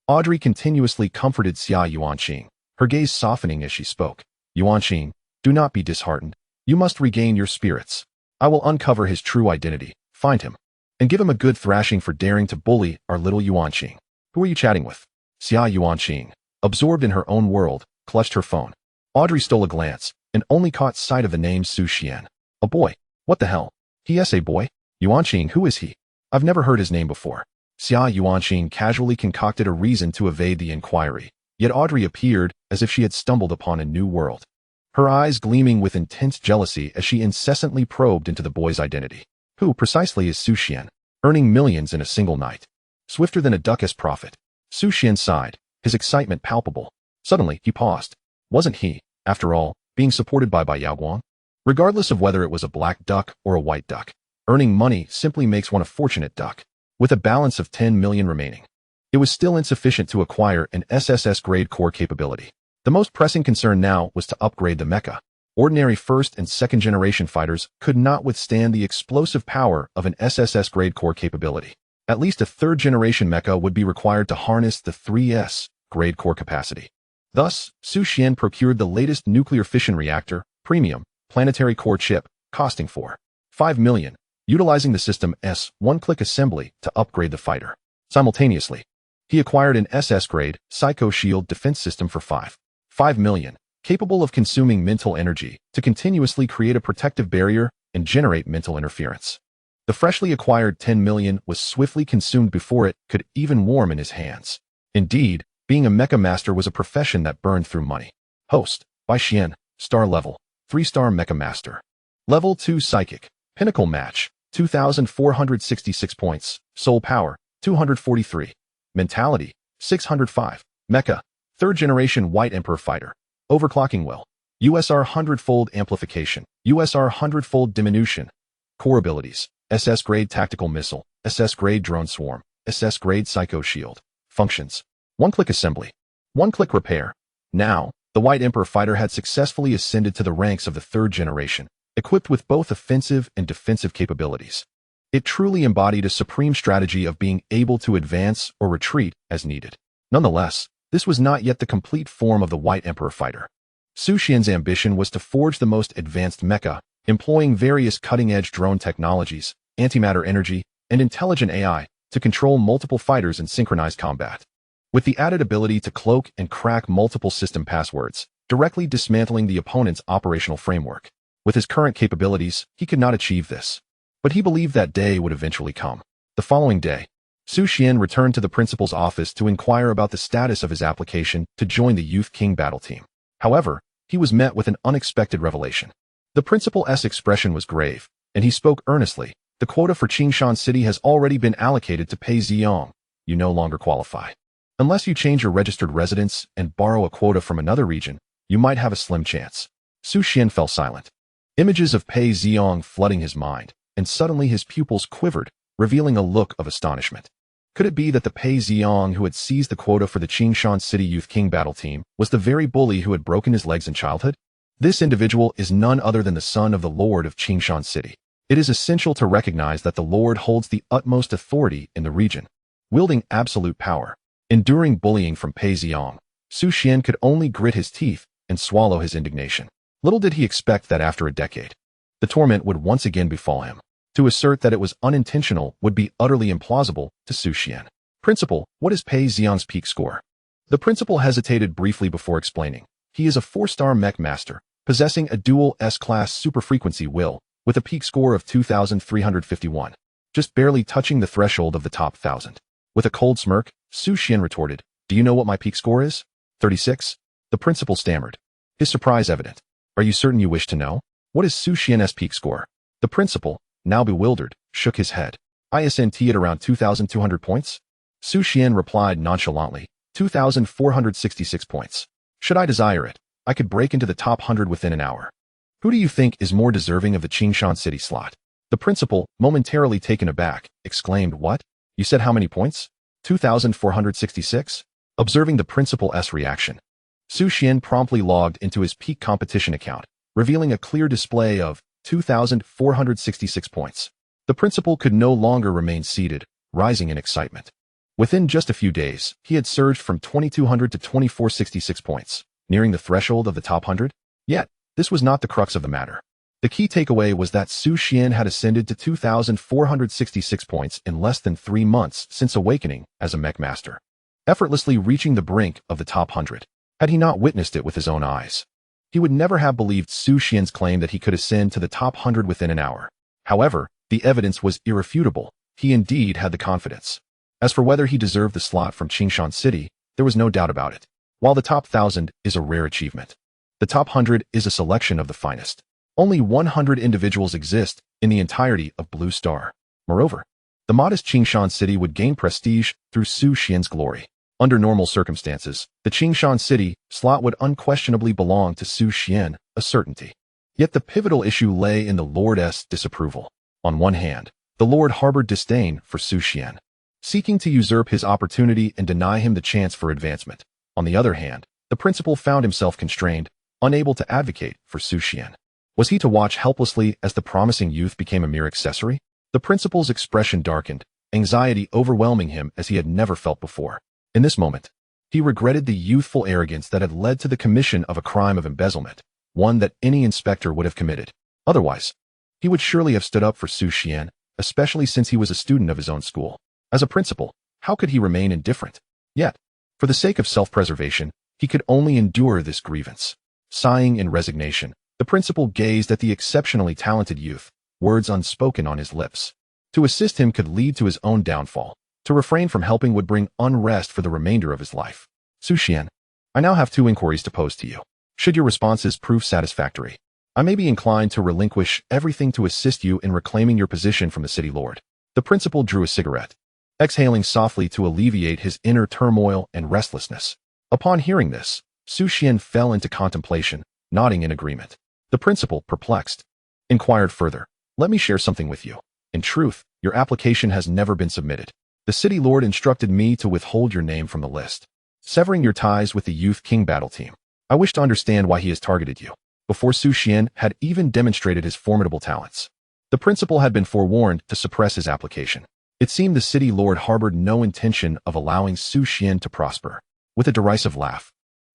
Audrey continuously comforted Xia Yuanqing, her gaze softening as she spoke. "Yuanqing, do not be disheartened. You must regain your spirits. I will uncover his true identity, find him, and give him a good thrashing for daring to bully our little Yuanqing." "Who are you chatting with?" Xia Yuanqing, absorbed in her own world, clutched her phone. Audrey stole a glance, and only caught sight of the name Su Xian. "A boy. What the hell? He is a boy? Yuanqing, who is he? I've never heard his name before." Xia Yuanqing casually concocted a reason to evade the inquiry, yet Audrey appeared as if she had stumbled upon a new world, her eyes gleaming with intense jealousy as she incessantly probed into the boy's identity. "Who precisely is Su Xian, earning millions in a single night? Swifter than a duck as profit." Su Xian sighed, his excitement palpable. Suddenly, he paused. Wasn't he, after all, being supported by Bai Yaoguang? Regardless of whether it was a black duck or a white duck, earning money simply makes one a fortunate duck. With a balance of 10 million remaining, it was still insufficient to acquire an SSS-grade core capability. The most pressing concern now was to upgrade the Mecha. Ordinary first and second generation fighters could not withstand the explosive power of an SSS-grade core capability. At least a third generation Mecha would be required to harness the 3S-grade core capacity. Thus, Su Xian procured the latest nuclear fission reactor, premium, planetary core chip, costing 5 million, utilizing the system S one-click assembly to upgrade the fighter. Simultaneously, he acquired an SS-grade Psycho Shield defense system for 5 million, capable of consuming mental energy to continuously create a protective barrier and generate mental interference. The freshly acquired 10 million was swiftly consumed before it could even warm in his hands. Indeed, being a Mecha master was a profession that burned through money. Host, Bai Xian, Star Level, 3-star Mecha Master. Level 2 Psychic, Pinnacle Match, 2,466 points, Soul Power, 243, Mentality, 605, Mecha, 3rd Generation White Emperor Fighter, Overclocking Will, USR Hundredfold Amplification, USR Hundredfold Diminution. Core Abilities, SS-grade Tactical Missile, SS-grade Drone Swarm, SS-grade Psycho Shield. Functions, one-click assembly, one-click repair. Now, the White Emperor Fighter had successfully ascended to the ranks of the 3rd generation, equipped with both offensive and defensive capabilities. It truly embodied a supreme strategy of being able to advance or retreat as needed. Nonetheless, this was not yet the complete form of the White Emperor Fighter. Su Xian's ambition was to forge the most advanced mecha, employing various cutting-edge drone technologies, antimatter energy, and intelligent AI to control multiple fighters in synchronized combat. With the added ability to cloak and crack multiple system passwords, directly dismantling the opponent's operational framework. With his current capabilities, he could not achieve this. But he believed that day would eventually come. The following day, Su Xian returned to the principal's office to inquire about the status of his application to join the Youth King battle team. However, he was met with an unexpected revelation. The principal's expression was grave, and he spoke earnestly, The quota for Qingshan City has already been allocated to Pei Ziyang. You no longer qualify. Unless you change your registered residence and borrow a quota from another region, you might have a slim chance. Su Xian fell silent. Images of Pei Ziyang flooding his mind, and suddenly his pupils quivered, revealing a look of astonishment. Could it be that the Pei Ziyang who had seized the quota for the Qingshan City Youth King battle team was the very bully who had broken his legs in childhood? This individual is none other than the son of the Lord of Qingshan City. It is essential to recognize that the Lord holds the utmost authority in the region, wielding absolute power. Enduring bullying from Pei Ziyang, Su Xian could only grit his teeth and swallow his indignation. Little did he expect that after a decade, the torment would once again befall him. To assert that it was unintentional would be utterly implausible to Su Xian. Principal, what is Pei Ziyang's peak score? The principal hesitated briefly before explaining. He is a 4-star mech master, possessing a dual S-class superfrequency will, with a peak score of 2,351, just barely touching the threshold of the top 1,000. With a cold smirk, Su Xian retorted, "Do you know what my peak score is?" 36? The principal stammered, his surprise evident. "Are you certain you wish to know? What is Su Xian's peak score?" The principal, now bewildered, shook his head. "ISNT at around 2,200 points?" Su Xian replied nonchalantly, 2,466 points. "Should I desire it, I could break into the top 100 within an hour. Who do you think is more deserving of the Qingshan City slot?" The principal, momentarily taken aback, exclaimed, "What? You said how many points? 2,466? Observing the principal's reaction, Su Xian promptly logged into his peak competition account, revealing a clear display of 2,466 points. The principal could no longer remain seated, rising in excitement. Within just a few days, he had surged from 2,200 to 2,466 points, nearing the threshold of the top 100. Yet, this was not the crux of the matter. The key takeaway was that Su Xian had ascended to 2,466 points in less than 3 months since awakening as a mech master, effortlessly reaching the brink of the top 100. Had he not witnessed it with his own eyes, he would never have believed Su Xian's claim that he could ascend to the top 100 within an hour. However, the evidence was irrefutable. He indeed had the confidence. As for whether he deserved the slot from Qingshan City, there was no doubt about it. While the top 1,000 is a rare achievement, the top 100 is a selection of the finest. Only 100 individuals exist in the entirety of Blue Star. Moreover, the modest Qingshan City would gain prestige through Su Xian's glory. Under normal circumstances, the Qingshan City slot would unquestionably belong to Su Xian, a certainty. Yet the pivotal issue lay in the Lord's disapproval. On one hand, the Lord harbored disdain for Su Xian, seeking to usurp his opportunity and deny him the chance for advancement. On the other hand, the principal found himself constrained, unable to advocate for Su Xian. Was he to watch helplessly as the promising youth became a mere accessory? The principal's expression darkened, anxiety overwhelming him as he had never felt before. In this moment, he regretted the youthful arrogance that had led to the commission of a crime of embezzlement, one that any inspector would have committed. Otherwise, he would surely have stood up for Su Xian, especially since he was a student of his own school. As a principal, how could he remain indifferent? Yet, for the sake of self-preservation, he could only endure this grievance. Sighing in resignation, the principal gazed at the exceptionally talented youth, words unspoken on his lips. To assist him could lead to his own downfall. To refrain from helping would bring unrest for the remainder of his life. Su Xian, I now have 2 inquiries to pose to you. Should your responses prove satisfactory, I may be inclined to relinquish everything to assist you in reclaiming your position from the city lord. The principal drew a cigarette, exhaling softly to alleviate his inner turmoil and restlessness. Upon hearing this, Su Xian fell into contemplation, nodding in agreement. The principal, perplexed, inquired further, "Let me share something with you. In truth, your application has never been submitted. The city lord instructed me to withhold your name from the list, severing your ties with the Youth King battle team. I wish to understand why he has targeted you." Before Su Xian had even demonstrated his formidable talents, the principal had been forewarned to suppress his application. It seemed the city lord harbored no intention of allowing Su Xian to prosper. With a derisive laugh,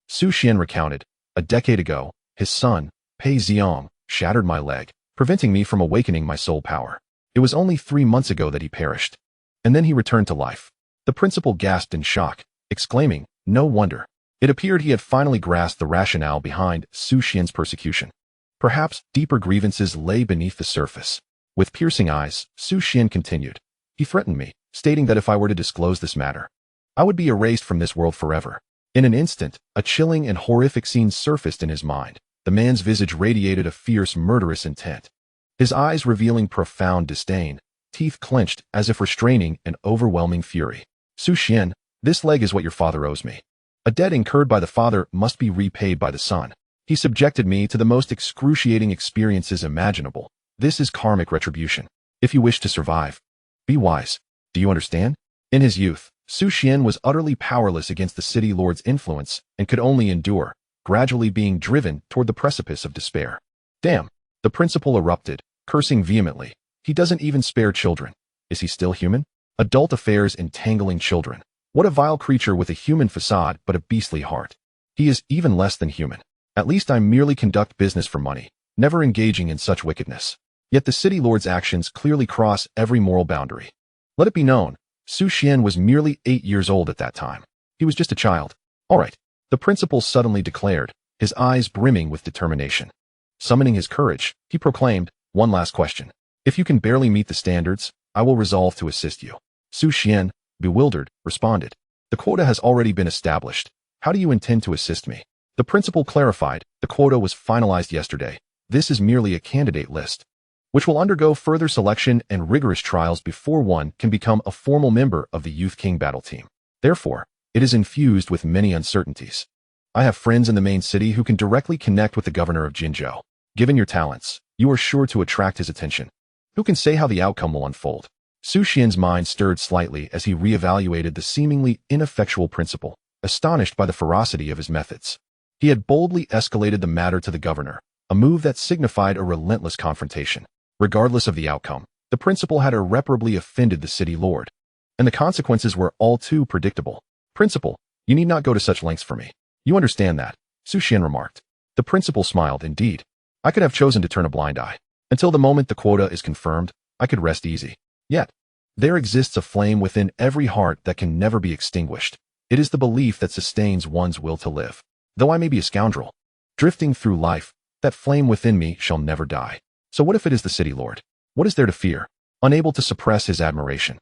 Su Xian recounted, "A decade ago, his son, Pei Ziyang, shattered my leg, preventing me from awakening my soul power. It was only 3 months ago that he perished. And then he returned to life." The principal gasped in shock, exclaiming, "No wonder." It appeared he had finally grasped the rationale behind Su Xian's persecution. Perhaps deeper grievances lay beneath the surface. With piercing eyes, Su Xian continued, "He threatened me, stating that if I were to disclose this matter, I would be erased from this world forever." In an instant, a chilling and horrific scene surfaced in his mind. The man's visage radiated a fierce, murderous intent, his eyes revealing profound disdain. teeth clenched as if restraining an overwhelming fury. Xuan, this leg is what your father owes me. A debt incurred by the father must be repaid by the son. He subjected me to the most excruciating experiences imaginable. This is karmic retribution. If you wish to survive, be wise. Do you understand? In his youth, Xuan was utterly powerless against the city lord's influence and could only endure, gradually being driven toward the precipice of despair. Damn! The principal erupted, cursing vehemently. He doesn't even spare children. Is he still human? Adult affairs entangling children. What a vile creature with a human facade but a beastly heart. He is even less than human. At least I merely conduct business for money, never engaging in such wickedness. Yet the city lord's actions clearly cross every moral boundary. Let it be known, Xuan was merely 8 years old at that time. He was just a child. All right, the principal suddenly declared, his eyes brimming with determination. Summoning his courage, he proclaimed, one last question. If you can barely meet the standards, I will resolve to assist you. Xuan, bewildered, responded. The quota has already been established. How do you intend to assist me? The principal clarified, the quota was finalized yesterday. This is merely a candidate list, which will undergo further selection and rigorous trials before one can become a formal member of the Youth King battle team. Therefore, it is infused with many uncertainties. I have friends in the main city who can directly connect with the governor of Jinzhou. Given your talents, you are sure to attract his attention. Who can say how the outcome will unfold? Xuan's mind stirred slightly as he reevaluated the seemingly ineffectual principal, astonished by the ferocity of his methods. He had boldly escalated the matter to the governor, a move that signified a relentless confrontation. Regardless of the outcome, the principal had irreparably offended the city lord, and the consequences were all too predictable. Principal, you need not go to such lengths for me. You understand that, Xuan remarked. The principal smiled. Indeed, I could have chosen to turn a blind eye. Until the moment the quota is confirmed, I could rest easy. Yet, there exists a flame within every heart that can never be extinguished. It is the belief that sustains one's will to live. Though I may be a scoundrel, drifting through life, that flame within me shall never die. So what if it is the city lord? What is there to fear? Unable to suppress his admiration,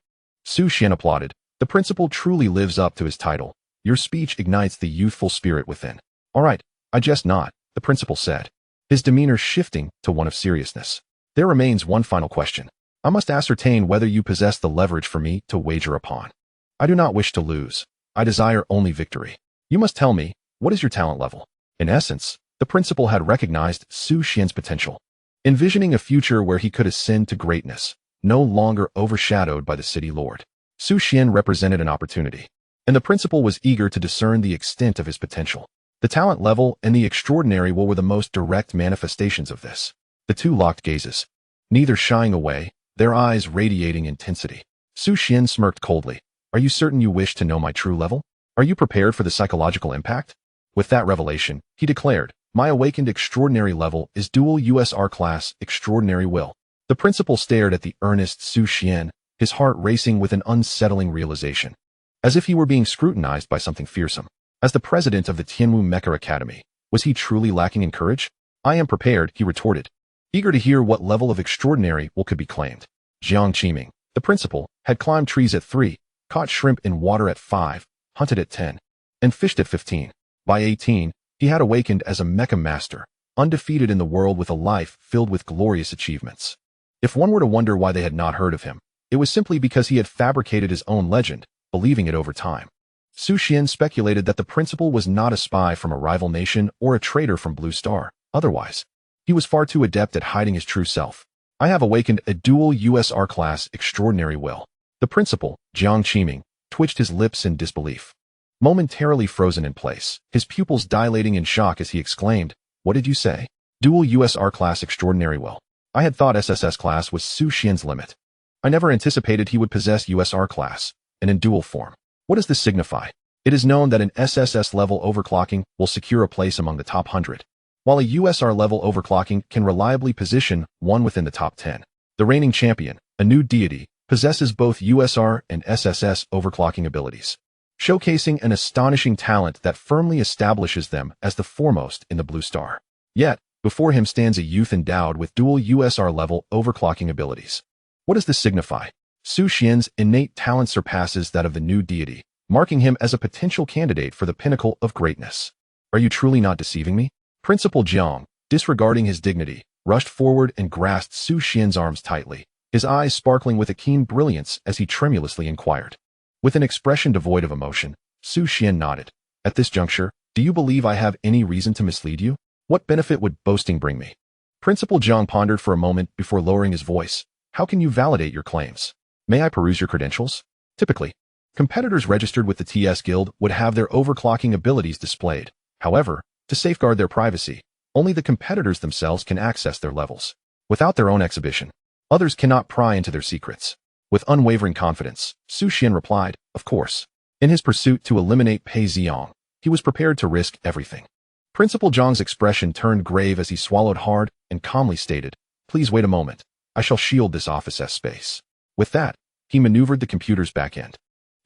Xuan applauded. The principal truly lives up to his title. Your speech ignites the youthful spirit within. All right, I jest not, the principal said, his demeanor shifting to one of seriousness. There remains one final question. I must ascertain whether you possess the leverage for me to wager upon. I do not wish to lose. I desire only victory. You must tell me, what is your talent level? In essence, the principal had recognized Xuan's potential, envisioning a future where he could ascend to greatness, no longer overshadowed by the city lord. Xuan represented an opportunity, and the principal was eager to discern the extent of his potential. The talent level and the extraordinary were the most direct manifestations of this. The two locked gazes, neither shying away, their eyes radiating intensity. Xuan smirked coldly. Are you certain you wish to know my true level? Are you prepared for the psychological impact? With that revelation, he declared, my awakened extraordinary level is dual USR class extraordinary will. The principal stared at the earnest Xuan, his heart racing with an unsettling realization, as if he were being scrutinized by something fearsome. As the president of the Tianwu Mecha Academy, was he truly lacking in courage? I am prepared, he retorted, eager to hear what level of extraordinary will could be claimed. Jiang Qiming, the principal, had climbed trees at 3, caught shrimp in water at 5, hunted at 10, and fished at 15. By 18, he had awakened as a Mecha master, undefeated in the world with a life filled with glorious achievements. If one were to wonder why they had not heard of him, it was simply because he had fabricated his own legend, believing it over time. Xuan speculated that the principal was not a spy from a rival nation or a traitor from Blue Star. Otherwise, he was far too adept at hiding his true self. I have awakened a dual USR class extraordinary will. The principal, Jiang Qiming, twitched his lips in disbelief, momentarily frozen in place, his pupils dilating in shock as he exclaimed, what did you say? Dual USR class extraordinary will. I had thought SSS class was Xuan's limit. I never anticipated he would possess USR class, and in dual form. What does this signify? It is known that an SSS-level overclocking will secure a place among the top 100, while a USR-level overclocking can reliably position one within the top 10. The reigning champion, a new deity, possesses both USR and SSS overclocking abilities, showcasing an astonishing talent that firmly establishes them as the foremost in the Blue Star. Yet, before him stands a youth endowed with dual USR-level overclocking abilities. What does this signify? Xuan's innate talent surpasses that of the new deity, marking him as a potential candidate for the pinnacle of greatness. Are you truly not deceiving me? Principal Jiang, disregarding his dignity, rushed forward and grasped Xuan's arms tightly, his eyes sparkling with a keen brilliance as he tremulously inquired. With an expression devoid of emotion, Xuan nodded. At this juncture, do you believe I have any reason to mislead you? What benefit would boasting bring me? Principal Zhang pondered for a moment before lowering his voice. How can you validate your claims? May I peruse your credentials? Typically, competitors registered with the TS Guild would have their overclocking abilities displayed. However, to safeguard their privacy, only the competitors themselves can access their levels. Without their own exhibition, others cannot pry into their secrets. With unwavering confidence, Xuan replied, of course. In his pursuit to eliminate Pei Xiong, he was prepared to risk everything. Principal Zhang's expression turned grave as he swallowed hard and calmly stated, please wait a moment. I shall shield this office space. With that, he maneuvered the computer's back end,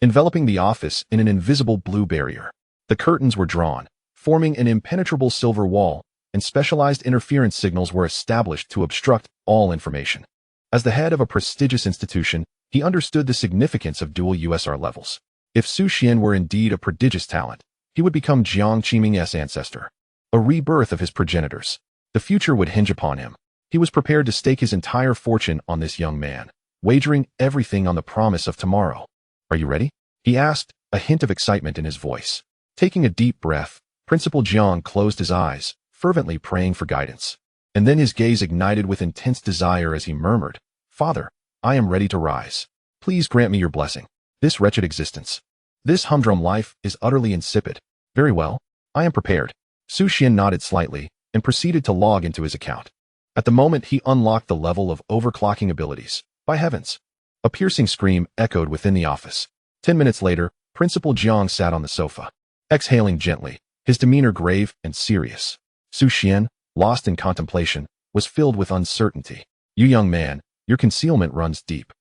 enveloping the office in an invisible blue barrier. The curtains were drawn, forming an impenetrable silver wall, and specialized interference signals were established to obstruct all information. As the head of a prestigious institution, he understood the significance of dual USR levels. If Xuan were indeed a prodigious talent, he would become Jiang Qiming's ancestor, a rebirth of his progenitors. The future would hinge upon him. He was prepared to stake his entire fortune on this young man, wagering everything on the promise of tomorrow. Are you ready? He asked, a hint of excitement in his voice. Taking a deep breath, Principal Jiang closed his eyes, fervently praying for guidance. And then his gaze ignited with intense desire as he murmured, Father, I am ready to rise. Please grant me your blessing. This wretched existence, this humdrum life is utterly insipid. Very well, I am prepared. Xuan nodded slightly and proceeded to log into his account. At the moment he unlocked the level of overclocking abilities. By heavens! A piercing scream echoed within the office. 10 minutes later, Principal Jiang sat on the sofa, exhaling gently, his demeanor grave and serious. Xuan, lost in contemplation, was filled with uncertainty. You young man, your concealment runs deep.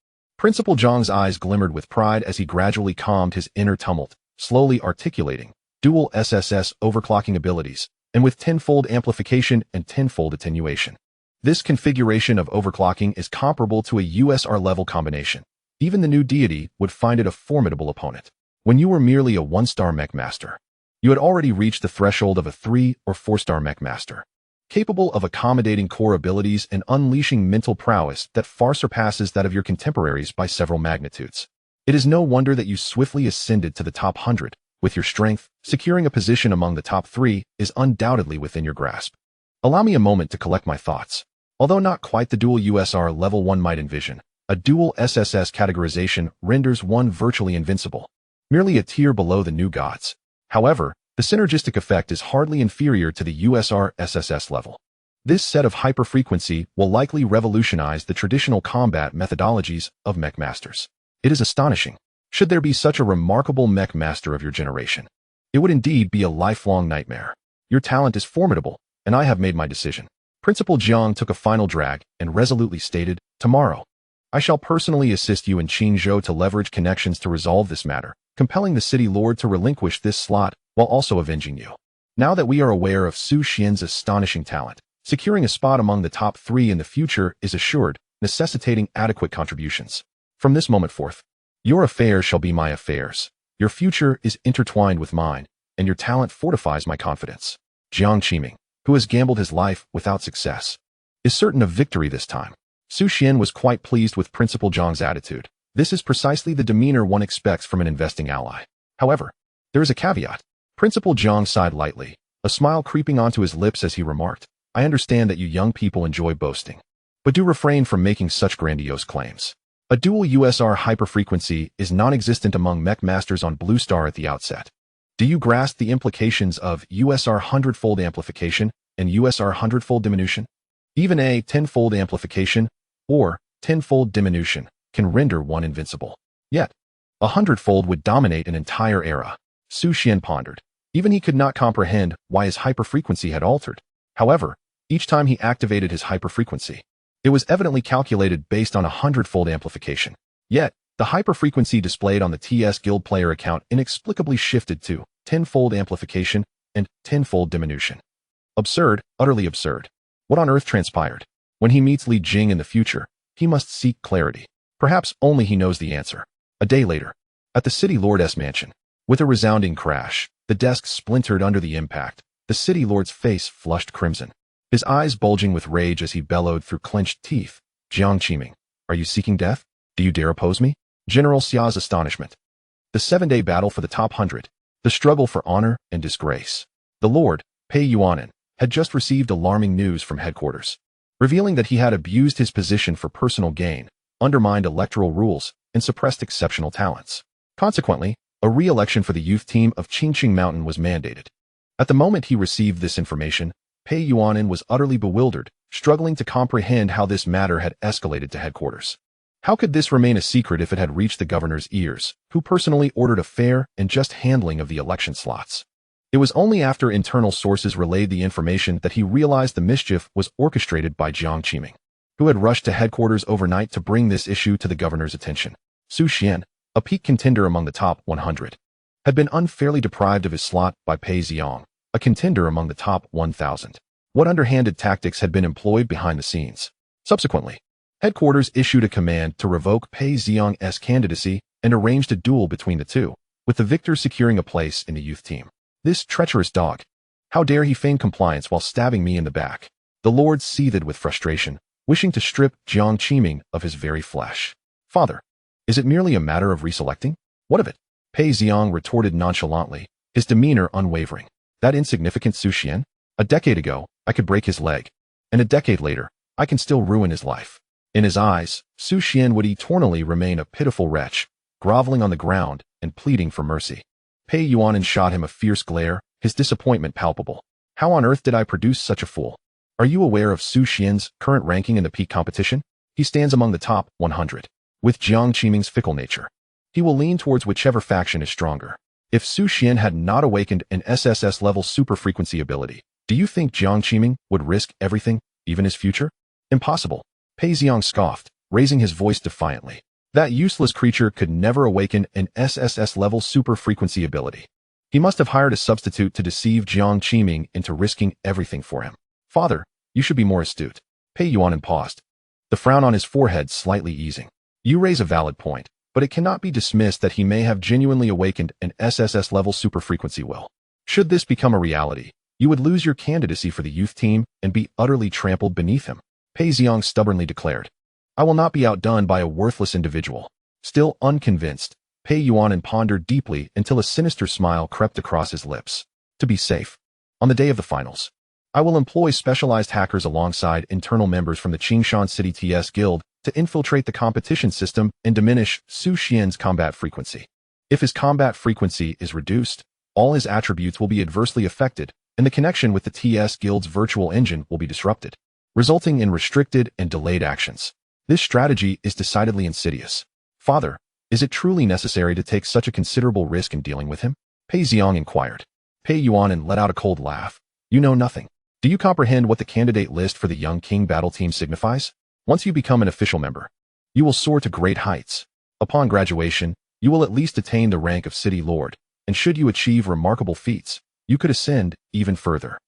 Principal Zhang's eyes glimmered with pride as he gradually calmed his inner tumult, slowly articulating dual SSS overclocking abilities, and with tenfold amplification and tenfold attenuation. This configuration of overclocking is comparable to a USR-level combination. Even the new deity would find it a formidable opponent. When you were merely a 1-star mech master, you had already reached the threshold of a 3- or 4-star mech master, capable of accommodating core abilities and unleashing mental prowess that far surpasses that of your contemporaries by several magnitudes. It is no wonder that you swiftly ascended to the top 100. With your strength, securing a position among the top 3 is undoubtedly within your grasp. Allow me a moment to collect my thoughts. Although not quite the dual USR level one might envision, a dual SSS categorization renders one virtually invincible, merely a tier below the new gods. However, the synergistic effect is hardly inferior to the USR-SSS level. This set of hyperfrequency will likely revolutionize the traditional combat methodologies of mech masters. It is astonishing. Should there be such a remarkable mech master of your generation, it would indeed be a lifelong nightmare. Your talent is formidable, and I have made my decision. Principal Jiang took a final drag and resolutely stated, tomorrow, I shall personally assist you in Qingzhou to leverage connections to resolve this matter, compelling the city lord to relinquish this slot while also avenging you. Now that we are aware of Xuan's astonishing talent, securing a spot among the top 3 in the future is assured, necessitating adequate contributions. From this moment forth, your affairs shall be my affairs. Your future is intertwined with mine, and your talent fortifies my confidence. Jiang Qiming, who has gambled his life without success, is certain of victory this time. Xuan was quite pleased with Principal Zhang's attitude. This is precisely the demeanor one expects from an investing ally. However, there is a caveat. Principal Zhang sighed lightly, a smile creeping onto his lips as he remarked, I understand that you young people enjoy boasting, but do refrain from making such grandiose claims. A dual USR hyperfrequency is non-existent among mech masters on Blue Star at the outset. Do you grasp the implications of USR hundredfold amplification and USR hundredfold diminution? Even a tenfold amplification or tenfold diminution can render one invincible. Yet, a hundredfold would dominate an entire era. Xuan pondered. Even he could not comprehend why his hyperfrequency had altered. However, each time he activated his hyperfrequency, it was evidently calculated based on a hundredfold amplification. Yet, the hyperfrequency displayed on the TS Guild player account inexplicably shifted to tenfold amplification and tenfold diminution. Absurd, utterly absurd. What on earth transpired? When he meets Li Jing in the future, he must seek clarity. Perhaps only he knows the answer. A day later, at the city lord's mansion, with a resounding crash, the desk splintered under the impact. The city lord's face flushed crimson, his eyes bulging with rage as he bellowed through clenched teeth, Jiang Qiming, Are you seeking death? Do you dare oppose me? General Xia's astonishment. The 7-day battle for the top 100. The struggle for honor and disgrace. The Lord, Pei Yuanin, had just received alarming news from headquarters, revealing that he had abused his position for personal gain, undermined electoral rules, and suppressed exceptional talents. Consequently, a re-election for the youth team of Qingqing Mountain was mandated. At the moment he received this information, Pei Yuanin was utterly bewildered, struggling to comprehend how this matter had escalated to headquarters. How could this remain a secret if it had reached the governor's ears, who personally ordered a fair and just handling of the election slots? It was only after internal sources relayed the information that he realized the mischief was orchestrated by Jiang Qiming, who had rushed to headquarters overnight to bring this issue to the governor's attention. Su Xian, a peak contender among the top 100, had been unfairly deprived of his slot by Pei Xiang, a contender among the top 1,000. What underhanded tactics had been employed behind the scenes? Subsequently, headquarters issued a command to revoke Pei Xiang's candidacy and arranged a duel between the two, with the victor securing a place in the youth team. This treacherous dog! How dare he feign compliance while stabbing me in the back? The Lord seethed with frustration, wishing to strip Jiang Qiming of his very flesh. Father, is it merely a matter of reselecting? What of it? Pei Xiang retorted nonchalantly, his demeanor unwavering. That insignificant Su Xian? A decade ago, I could break his leg, and a decade later, I can still ruin his life. In his eyes, Su Xian would eternally remain a pitiful wretch, groveling on the ground and pleading for mercy. Pei Yuanin shot him a fierce glare, his disappointment palpable. How on earth did I produce such a fool? Are you aware of Su Xian's current ranking in the peak competition? He stands among the top 100. With Jiang Qiming's fickle nature, he will lean towards whichever faction is stronger. If Su Xian had not awakened an SSS-level super-frequency ability, do you think Jiang Qiming would risk everything, even his future? Impossible. Pei Xiang scoffed, raising his voice defiantly. That useless creature could never awaken an SSS-level super-frequency ability. He must have hired a substitute to deceive Jiang Qiming into risking everything for him. Father, you should be more astute. Pei Yuanin paused, the frown on his forehead slightly easing. You raise a valid point, but it cannot be dismissed that he may have genuinely awakened an SSS-level super-frequency will. Should this become a reality, you would lose your candidacy for the youth team and be utterly trampled beneath him. Pei Xiang stubbornly declared. I will not be outdone by a worthless individual. Still unconvinced, Pei Yuanin pondered deeply until a sinister smile crept across his lips. To be safe, on the day of the finals, I will employ specialized hackers alongside internal members from the Qingshan City TS Guild to infiltrate the competition system and diminish Su Xian's combat frequency. If his combat frequency is reduced, all his attributes will be adversely affected, and the connection with the TS Guild's virtual engine will be disrupted, resulting in restricted and delayed actions. This strategy is decidedly insidious. Father, is it truly necessary to take such a considerable risk in dealing with him? Pei Xiang inquired. Pei Yuanin let out a cold laugh. You know nothing. Do you comprehend what the candidate list for the Young King battle team signifies? Once you become an official member, you will soar to great heights. Upon graduation, you will at least attain the rank of City Lord, and should you achieve remarkable feats, you could ascend even further.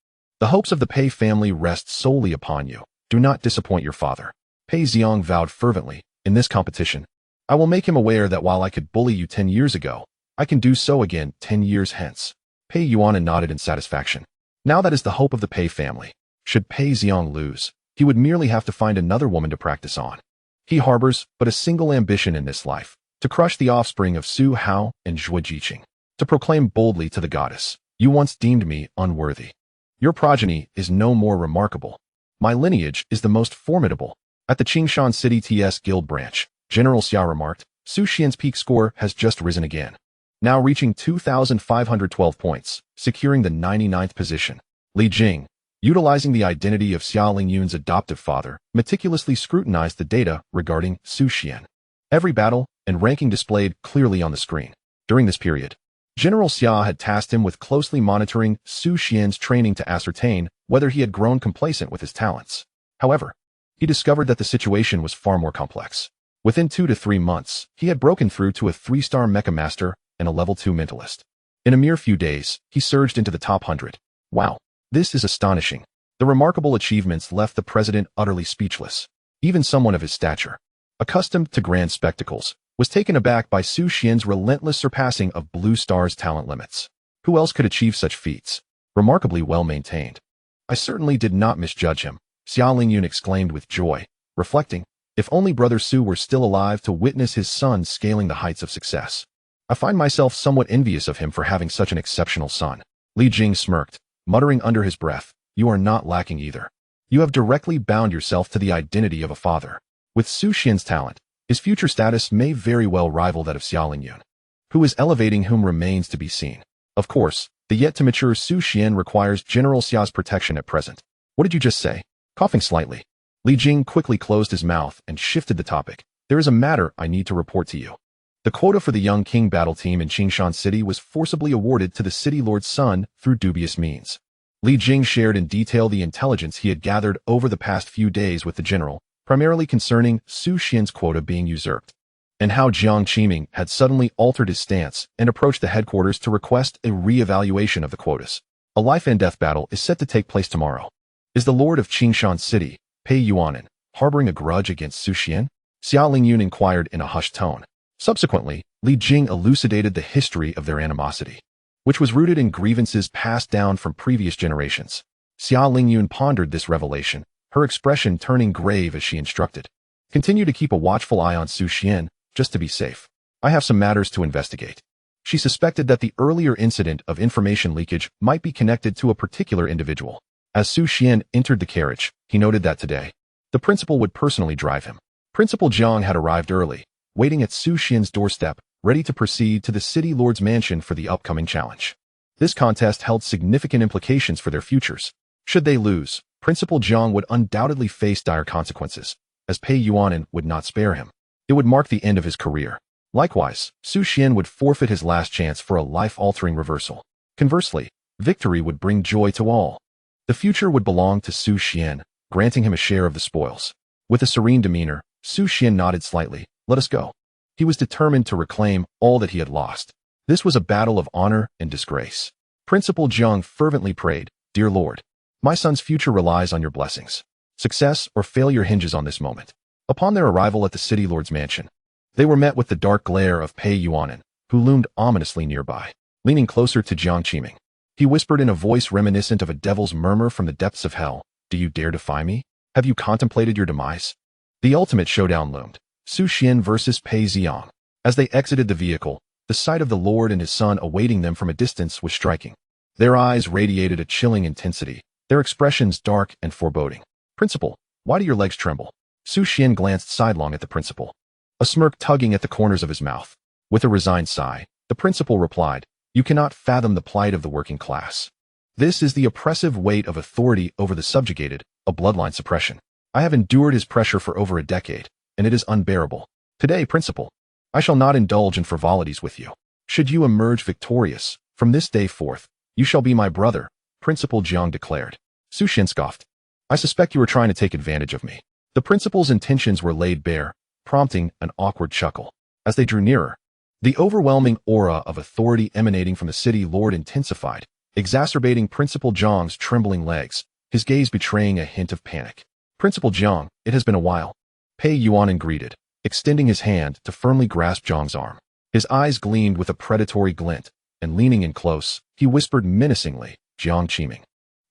The hopes of the Pei family rest solely upon you. Do not disappoint your father. Pei Xiang vowed fervently, in this competition, I will make him aware that while I could bully you 10 years ago, I can do so again 10 years hence. Pei Yuanin nodded in satisfaction. Now that is the hope of the Pei family. Should Pei Xiang lose, he would merely have to find another woman to practice on. He harbors but a single ambition in this life, to crush the offspring of Su Hao and Zhuo Jiqing, to proclaim boldly to the goddess, you once deemed me unworthy. Your progeny is no more remarkable. My lineage is the most formidable. At the Qingshan City TS Guild branch, General Xia remarked, Su Xian's peak score has just risen again, now reaching 2,512 points, securing the 99th position. Li Jing, utilizing the identity of Xia Lingyun's adoptive father, meticulously scrutinized the data regarding Su Xian. Every battle and ranking displayed clearly on the screen. During this period, General Xia had tasked him with closely monitoring Su Xian's training to ascertain whether he had grown complacent with his talents. However, he discovered that the situation was far more complex. Within 2 to 3 months, he had broken through to a 3-star Mecha Master and a level 2 Mentalist. In a mere few days, he surged into the top 100. Wow, this is astonishing. The remarkable achievements left the president utterly speechless. Even someone of his stature, accustomed to grand spectacles, was taken aback by Su Xian's relentless surpassing of Blue Star's talent limits. Who else could achieve such feats? Remarkably well maintained. I certainly did not misjudge him, Xia Lingyun exclaimed with joy, reflecting, If only Brother Su were still alive to witness his son scaling the heights of success. I find myself somewhat envious of him for having such an exceptional son. Li Jing smirked, muttering under his breath, you are not lacking either. You have directly bound yourself to the identity of a father. With Su Xian's talent, his future status may very well rival that of Xia Lingyun. Who is elevating whom remains to be seen. Of course, the yet-to-mature Su Xian requires General Xia's protection at present. What did you just say? Coughing slightly, Li Jing quickly closed his mouth and shifted the topic. There is a matter I need to report to you. The quota for the Young King battle team in Qingshan City was forcibly awarded to the city lord's son through dubious means. Li Jing shared in detail the intelligence he had gathered over the past few days with the general, primarily concerning Su Xian's quota being usurped, and how Jiang Qiming had suddenly altered his stance and approached the headquarters to request a re-evaluation of the quotas. A life-and-death battle is set to take place tomorrow. Is the lord of Qingshan City, Pei Yuanan, harboring a grudge against Su Xian? Xia Lingyun inquired in a hushed tone. Subsequently, Li Jing elucidated the history of their animosity, which was rooted in grievances passed down from previous generations. Xia Lingyun pondered this revelation, her expression turning grave as she instructed. Continue to keep a watchful eye on Su Xian, just to be safe. I have some matters to investigate. She suspected that the earlier incident of information leakage might be connected to a particular individual. As Su Xian entered the carriage, he noted that today, the principal would personally drive him. Principal Jiang had arrived early, waiting at Su Xian's doorstep, ready to proceed to the city lord's mansion for the upcoming challenge. This contest held significant implications for their futures. Should they lose, Principal Jiang would undoubtedly face dire consequences, as Pei Yuanan would not spare him. It would mark the end of his career. Likewise, Su Xian would forfeit his last chance for a life-altering reversal. Conversely, victory would bring joy to all. The future would belong to Su Xian, granting him a share of the spoils. With a serene demeanor, Su Xian nodded slightly. Let us go. He was determined to reclaim all that he had lost. This was a battle of honor and disgrace. Principal Jiang fervently prayed, Dear Lord, my son's future relies on your blessings. Success or failure hinges on this moment. Upon their arrival at the city lord's mansion, they were met with the dark glare of Pei Yuanan, who loomed ominously nearby. Leaning closer to Jiang Qiming, he whispered in a voice reminiscent of a devil's murmur from the depths of hell, Do you dare defy me? Have you contemplated your demise? The ultimate showdown loomed. Su Xian versus Pei Xiang. As they exited the vehicle, the sight of the lord and his son awaiting them from a distance was striking. Their eyes radiated a chilling intensity, their expressions dark and foreboding. Principal, why do your legs tremble? Su Xian glanced sidelong at the principal, a smirk tugging at the corners of his mouth. With a resigned sigh, the principal replied, You cannot fathom the plight of the working class. This is the oppressive weight of authority over the subjugated, a bloodline suppression. I have endured his pressure for over a decade, and it is unbearable. Today, Principal, I shall not indulge in frivolities with you. Should you emerge victorious, from this day forth, you shall be my brother, Principal Jiang declared. Su Xian scoffed. I suspect you are trying to take advantage of me. The principal's intentions were laid bare, prompting an awkward chuckle. As they drew nearer, the overwhelming aura of authority emanating from the city lord intensified, exacerbating Principal Jiang's trembling legs, his gaze betraying a hint of panic. Principal Jiang, it has been a while. Pei Yuanan greeted, extending his hand to firmly grasp Jiang's arm. His eyes gleamed with a predatory glint, and leaning in close, he whispered menacingly, Jiang Qiming.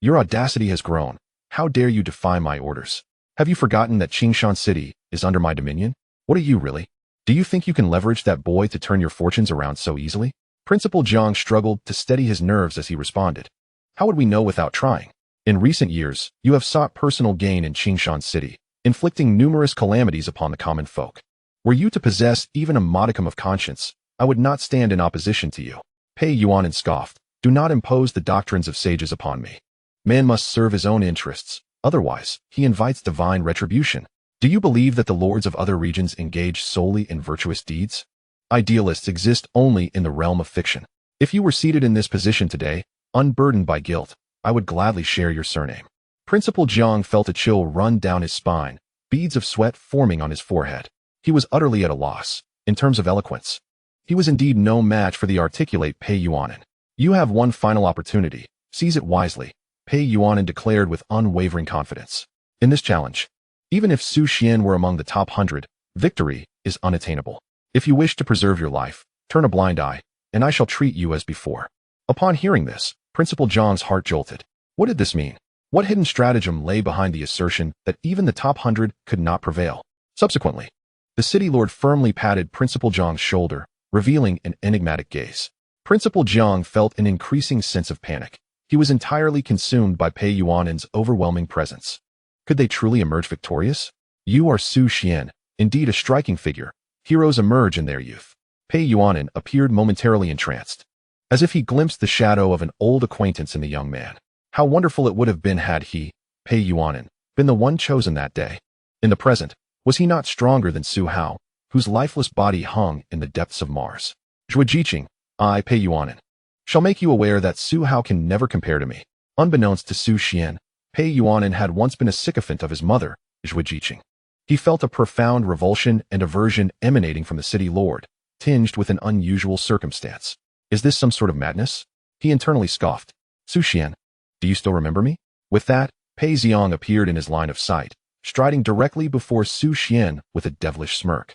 Your audacity has grown. How dare you defy my orders? Have you forgotten that Qingshan City is under my dominion? What are you really? Do you think you can leverage that boy to turn your fortunes around so easily? Principal Jiang struggled to steady his nerves as he responded. How would we know without trying? In recent years, you have sought personal gain in Qingshan City, inflicting numerous calamities upon the common folk. Were you to possess even a modicum of conscience, I would not stand in opposition to you. Pei Yuanan scoffed. Do not impose the doctrines of sages upon me. Man must serve his own interests, otherwise, he invites divine retribution. Do you believe that the lords of other regions engage solely in virtuous deeds? Idealists exist only in the realm of fiction. If you were seated in this position today, unburdened by guilt, I would gladly share your surname. Principal Jiang felt a chill run down his spine, beads of sweat forming on his forehead. He was utterly at a loss, in terms of eloquence. He was indeed no match for the articulate Pei Yuanan. You have one final opportunity. Seize it wisely, Pei Yuanan declared with unwavering confidence. In this challenge, even if Su Xian were among the top 100, victory is unattainable. If you wish to preserve your life, turn a blind eye, and I shall treat you as before. Upon hearing this, Principal Jiang's heart jolted. What did this mean? What hidden stratagem lay behind the assertion that even the top 100 could not prevail? Subsequently, the city lord firmly patted Principal Zhang's shoulder, revealing an enigmatic gaze. Principal Zhang felt an increasing sense of panic. He was entirely consumed by Pei Yuanen's overwhelming presence. Could they truly emerge victorious? You are Su Xian, indeed a striking figure. Heroes emerge in their youth. Pei Yuanen appeared momentarily entranced, as if he glimpsed the shadow of an old acquaintance in the young man. How wonderful it would have been had he, Pei Yuanen, been the one chosen that day. In the present, was he not stronger than Su Hao, whose lifeless body hung in the depths of Mars? Zhujiqing, I, Pei Yuanen, shall make you aware that Su Hao can never compare to me. Unbeknownst to Su Xian, Pei Yuanen had once been a sycophant of his mother, Zhujiqing. He felt a profound revulsion and aversion emanating from the city lord, tinged with an unusual circumstance. Is this some sort of madness? He internally scoffed. Su Xian, do you still remember me? With that, Pei Xiang appeared in his line of sight, striding directly before Su Xian with a devilish smirk,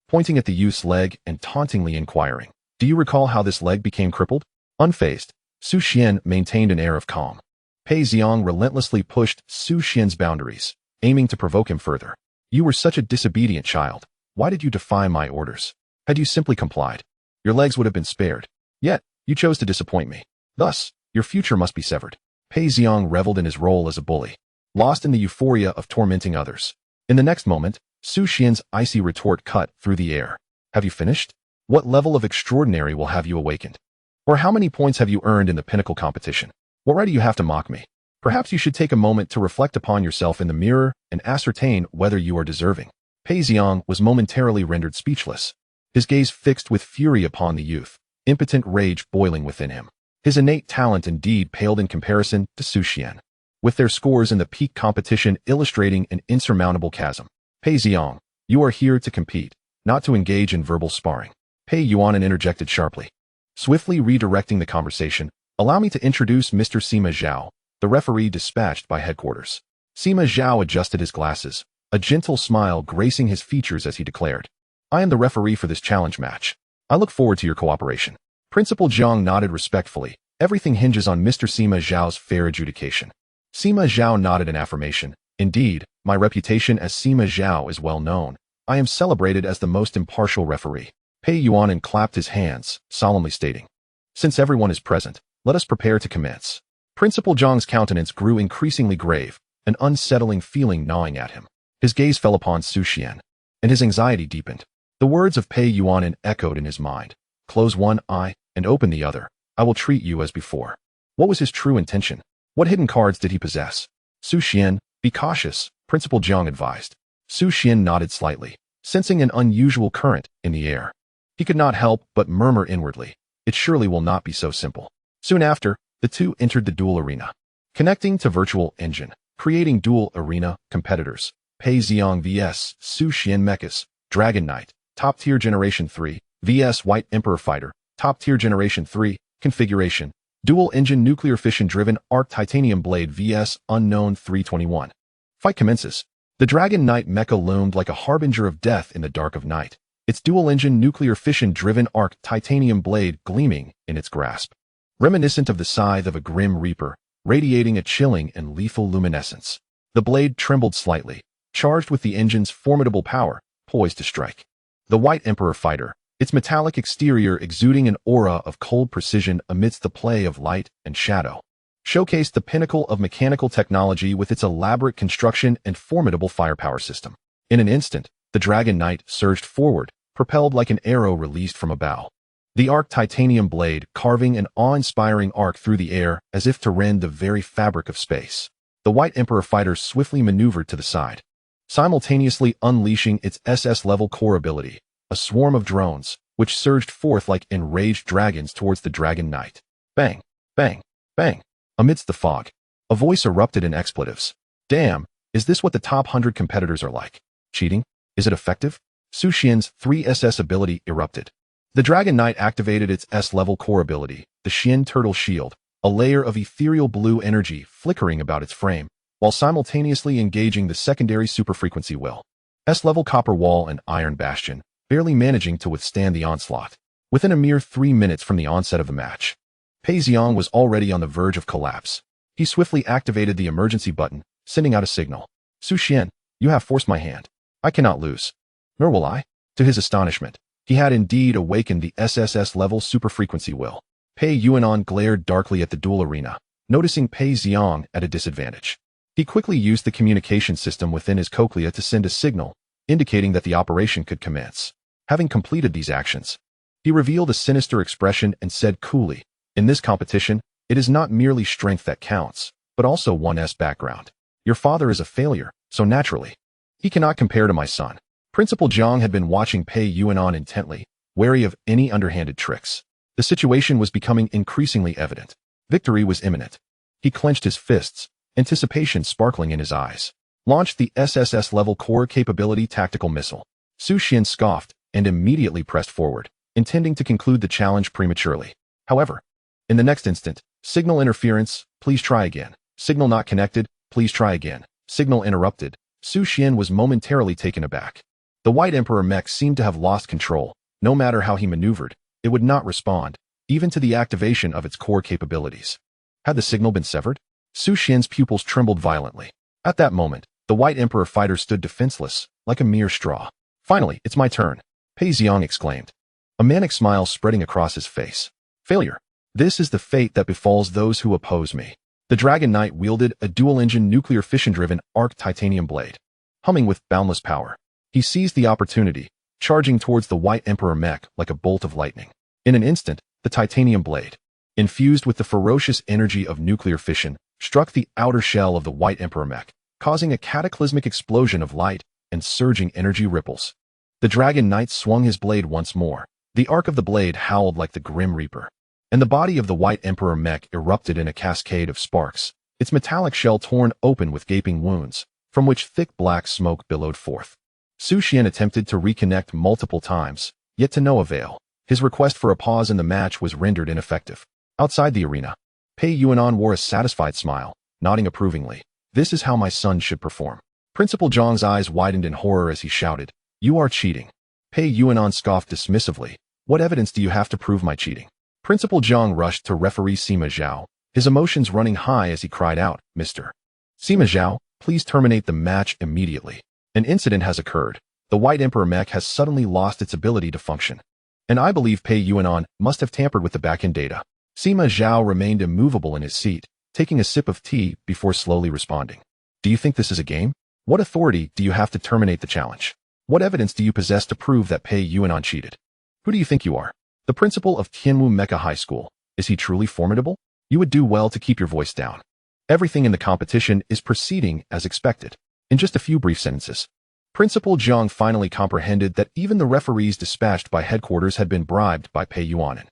pointing at the youth's leg and tauntingly inquiring, do you recall how this leg became crippled? Unfazed, Su Xian maintained an air of calm. Pei Xiang relentlessly pushed Su Xian's boundaries, aiming to provoke him further. You were such a disobedient child. Why did you defy my orders? Had you simply complied, your legs would have been spared. Yet, you chose to disappoint me. Thus, your future must be severed. Pei Xiang reveled in his role as a bully, lost in the euphoria of tormenting others. In the next moment, Su Xian's icy retort cut through the air. Have you finished? What level of extraordinary will have you awakened? Or how many points have you earned in the pinnacle competition? What right do you have to mock me? Perhaps you should take a moment to reflect upon yourself in the mirror and ascertain whether you are deserving. Pei Xiang was momentarily rendered speechless, his gaze fixed with fury upon the youth, impotent rage boiling within him. His innate talent indeed paled in comparison to Su Xian, with their scores in the peak competition illustrating an insurmountable chasm. Pei Xiang, you are here to compete, not to engage in verbal sparring. Pei Yuanen interjected sharply, swiftly redirecting the conversation. Allow me to introduce Mr. Sima Zhao, the referee dispatched by headquarters. Sima Zhao adjusted his glasses, a gentle smile gracing his features as he declared, I am the referee for this challenge match. I look forward to your cooperation. Principal Zhang nodded respectfully. Everything hinges on Mr. Sima Zhao's fair adjudication. Sima Zhao nodded in affirmation. Indeed, my reputation as Sima Zhao is well known. I am celebrated as the most impartial referee. Pei Yuanen clapped his hands, solemnly stating, since everyone is present, let us prepare to commence. Principal Zhang's countenance grew increasingly grave, an unsettling feeling gnawing at him. His gaze fell upon Su Xian, and his anxiety deepened. The words of Pei Yuanen echoed in his mind. Close one eye and open the other. I will treat you as before. What was his true intention? What hidden cards did he possess? Su Xian, be cautious, Principal Zhang advised. Su Xian nodded slightly, sensing an unusual current in the air. He could not help but murmur inwardly, it surely will not be so simple. Soon after, the two entered the duel arena, connecting to virtual engine, creating duel arena competitors. Pei Xiang vs. Su Xian Mechs, Dragon Knight, Top Tier Generation 3, vs. White Emperor Fighter, Top Tier Generation 3, Configuration, Dual Engine Nuclear Fission-Driven Arc Titanium Blade vs. Unknown 321. Fight commences. The Dragon Knight Mecha loomed like a harbinger of death in the dark of night, its dual-engine nuclear fission-driven arc titanium blade gleaming in its grasp, reminiscent of the scythe of a grim reaper, radiating a chilling and lethal luminescence. The blade trembled slightly, charged with the engine's formidable power, poised to strike. The White Emperor Fighter, its metallic exterior exuding an aura of cold precision amidst the play of light and shadow, showcased the pinnacle of mechanical technology with its elaborate construction and formidable firepower system. In an instant, the Dragon Knight surged forward, propelled like an arrow released from a bow. The arc titanium blade carving an awe-inspiring arc through the air as if to rend the very fabric of space. The White Emperor Fighter swiftly maneuvered to the side, simultaneously unleashing its SS-level core ability, a swarm of drones, which surged forth like enraged dragons towards the Dragon Knight. Bang, bang, bang. Amidst the fog, a voice erupted in expletives. Damn, is this what the top 100 competitors are like? Cheating? Is it effective? Su Xian's 3SS ability erupted. The Dragon Knight activated its S-level core ability, the Xian Turtle Shield, a layer of ethereal blue energy flickering about its frame, while simultaneously engaging the secondary superfrequency will. S-level Copper Wall and Iron Bastion, barely managing to withstand the onslaught. Within a mere 3 minutes from the onset of the match, Pei Xiang was already on the verge of collapse. He swiftly activated the emergency button, sending out a signal. Su Xian, you have forced my hand. I cannot lose. Nor will I. To his astonishment, he had indeed awakened the SSS-level superfrequency will. Pei Yuan glared darkly at the duel arena, noticing Pei Xiang at a disadvantage. He quickly used the communication system within his cochlea to send a signal, indicating that the operation could commence. Having completed these actions, he revealed a sinister expression and said coolly, "In this competition, it is not merely strength that counts, but also one's background. Your father is a failure, so naturally, he cannot compare to my son." Principal Zhang had been watching Pei Yuan intently, wary of any underhanded tricks. The situation was becoming increasingly evident. Victory was imminent. He clenched his fists, anticipation sparkling in his eyes. Launched the SSS-level core capability tactical missile. Su Xian scoffed and immediately pressed forward, intending to conclude the challenge prematurely. However, in the next instant, signal interference, please try again. Signal not connected, please try again. Signal interrupted. Su Xian was momentarily taken aback. The White Emperor Mech seemed to have lost control. No matter how he maneuvered, it would not respond, even to the activation of its core capabilities. Had the signal been severed? Su Xian's pupils trembled violently. At that moment, the White Emperor fighter stood defenseless, like a mere straw. "Finally, it's my turn," Pei Xiang exclaimed, a manic smile spreading across his face. "Failure. This is the fate that befalls those who oppose me." The Dragon Knight wielded a dual-engine nuclear fission-driven arc titanium blade. Humming with boundless power, he seized the opportunity, charging towards the White Emperor Mech like a bolt of lightning. In an instant, the titanium blade, infused with the ferocious energy of nuclear fission, struck the outer shell of the White Emperor Mech, causing a cataclysmic explosion of light and surging energy ripples. The Dragon Knight swung his blade once more. The arc of the blade howled like the Grim Reaper, and the body of the White Emperor Mech erupted in a cascade of sparks, its metallic shell torn open with gaping wounds, from which thick black smoke billowed forth. Su Xian attempted to reconnect multiple times, yet to no avail. His request for a pause in the match was rendered ineffective. Outside the arena, Pei Yuan wore a satisfied smile, nodding approvingly. "This is how my son should perform." Principal Zhang's eyes widened in horror as he shouted, "You are cheating." Pei Yuan scoffed dismissively. "What evidence do you have to prove my cheating?" Principal Zhang rushed to referee Sima Zhao, his emotions running high as he cried out, "Mr. Sima Zhao, please terminate the match immediately. An incident has occurred. The White Emperor Mech has suddenly lost its ability to function, and I believe Pei Yuan must have tampered with the back-end data." Sima Zhao remained immovable in his seat, taking a sip of tea before slowly responding. "Do you think this is a game? What authority do you have to terminate the challenge? What evidence do you possess to prove that Pei Yuan cheated? Who do you think you are? The principal of Tianwu Mecha High School? Is he truly formidable? You would do well to keep your voice down. Everything in the competition is proceeding as expected." In just a few brief sentences, Principal Zhang finally comprehended that even the referees dispatched by headquarters had been bribed by Pei Yuan.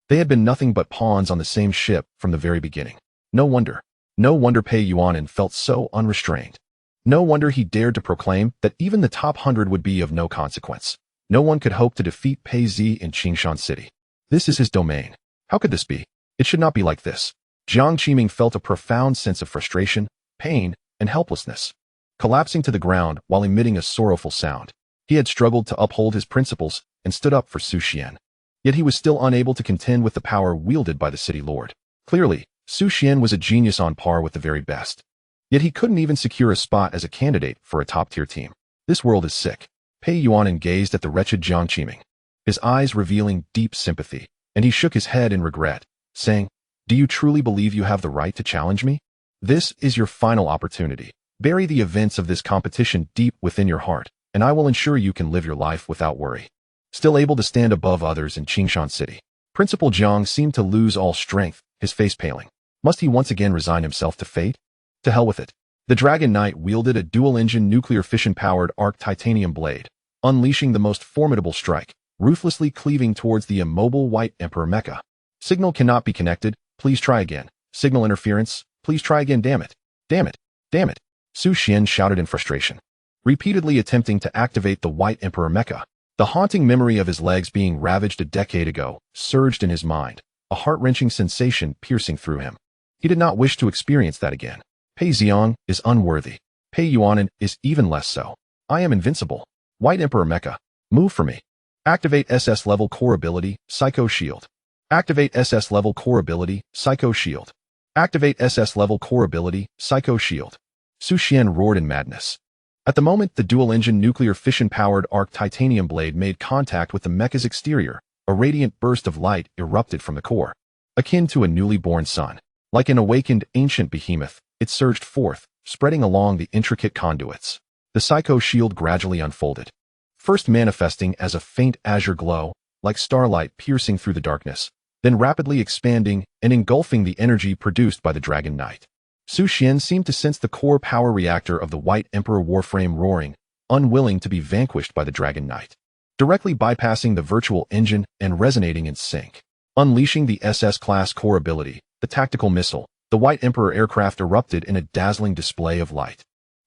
They had been nothing but pawns on the same ship from the very beginning. No wonder Pei Yuan felt so unrestrained. No wonder he dared to proclaim that even the top 100 would be of no consequence. No one could hope to defeat Pei Zi in Qingshan City. This is his domain. How could this be? It should not be like this. Jiang Qiming felt a profound sense of frustration, pain, and helplessness. Collapsing to the ground while emitting a sorrowful sound, he had struggled to uphold his principles and stood up for Su Xian. Yet he was still unable to contend with the power wielded by the city lord. Clearly, Su Xian was a genius on par with the very best. Yet he couldn't even secure a spot as a candidate for a top-tier team. This world is sick. Pei Yuan gazed at the wretched Jiang Qiming, his eyes revealing deep sympathy, and he shook his head in regret, saying, "Do you truly believe you have the right to challenge me? This is your final opportunity. Bury the events of this competition deep within your heart, and I will ensure you can live your life without worry." Still able to stand above others in Qingshan City, Principal Zhang seemed to lose all strength, his face paling. Must he once again resign himself to fate? To hell with it. The Dragon Knight wielded a dual-engine nuclear fission-powered arc titanium blade, unleashing the most formidable strike, ruthlessly cleaving towards the immobile White Emperor Mecha. "Signal cannot be connected. Please try again. Signal interference. Please try again. Damn it. Damn it. Damn it." Su Xian shouted in frustration, repeatedly attempting to activate the White Emperor Mecha. The haunting memory of his legs being ravaged a decade ago surged in his mind, a heart-wrenching sensation piercing through him. He did not wish to experience that again. Pei Xiang is unworthy. Pei Yuan is even less so. I am invincible. White Emperor Mecha, move for me. Activate SS-level core ability, Psycho Shield. Activate SS-level core ability, Psycho Shield. Activate SS-level core ability, Psycho Shield. Su Xian roared in madness. At the moment, the dual-engine nuclear fission-powered arc titanium blade made contact with the Mecha's exterior, a radiant burst of light erupted from the core. Akin to a newly born sun. Like an awakened ancient behemoth, it surged forth, spreading along the intricate conduits. The psycho shield gradually unfolded, first manifesting as a faint azure glow, like starlight piercing through the darkness, then rapidly expanding and engulfing the energy produced by the Dragon Knight. Xuan seemed to sense the core power reactor of the White Emperor warframe roaring, unwilling to be vanquished by the Dragon Knight, directly bypassing the virtual engine and resonating in sync. Unleashing the SS-class core ability, the tactical missile, the White Emperor aircraft erupted in a dazzling display of light.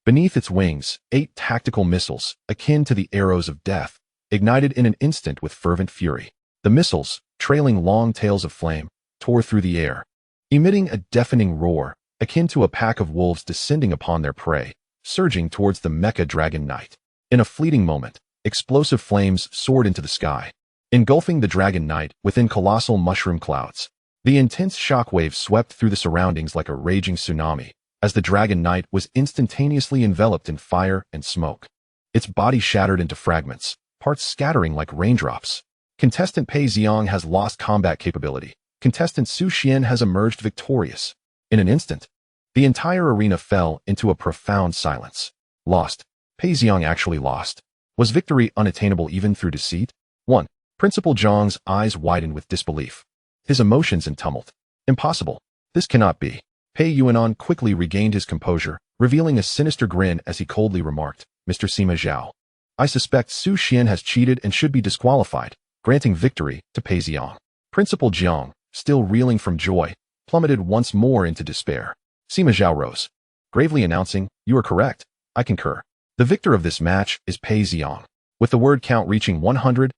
Beneath its wings, 8 tactical missiles, akin to the arrows of death, ignited in an instant with fervent fury. The missiles, trailing long tails of flame, tore through the air, emitting a deafening roar, akin to a pack of wolves descending upon their prey, surging towards the Mecha Dragon Knight. In a fleeting moment, explosive flames soared into the sky, engulfing the Dragon Knight within colossal mushroom clouds. The intense shockwave swept through the surroundings like a raging tsunami, as the Dragon Knight was instantaneously enveloped in fire and smoke. Its body shattered into fragments, parts scattering like raindrops. Contestant Pei Xiang has lost combat capability. Contestant Xuan has emerged victorious. In an instant, the entire arena fell into a profound silence. Lost. Pei Xiang actually lost. Was victory unattainable even through deceit? 1. Principal Zhang's eyes widened with disbelief. His emotions in tumult. Impossible. This cannot be. Pei Yuanan quickly regained his composure, revealing a sinister grin as he coldly remarked, Mr. Sima Zhao, I suspect Xuan has cheated and should be disqualified, granting victory to Pei Xiang. Principal Zhang, still reeling from joy, plummeted once more into despair. Sima Zhao rose, gravely announcing, You are correct. I concur. The victor of this match is Pei Xiang. With the word count reaching 100,000,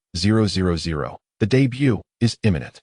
the debut is imminent.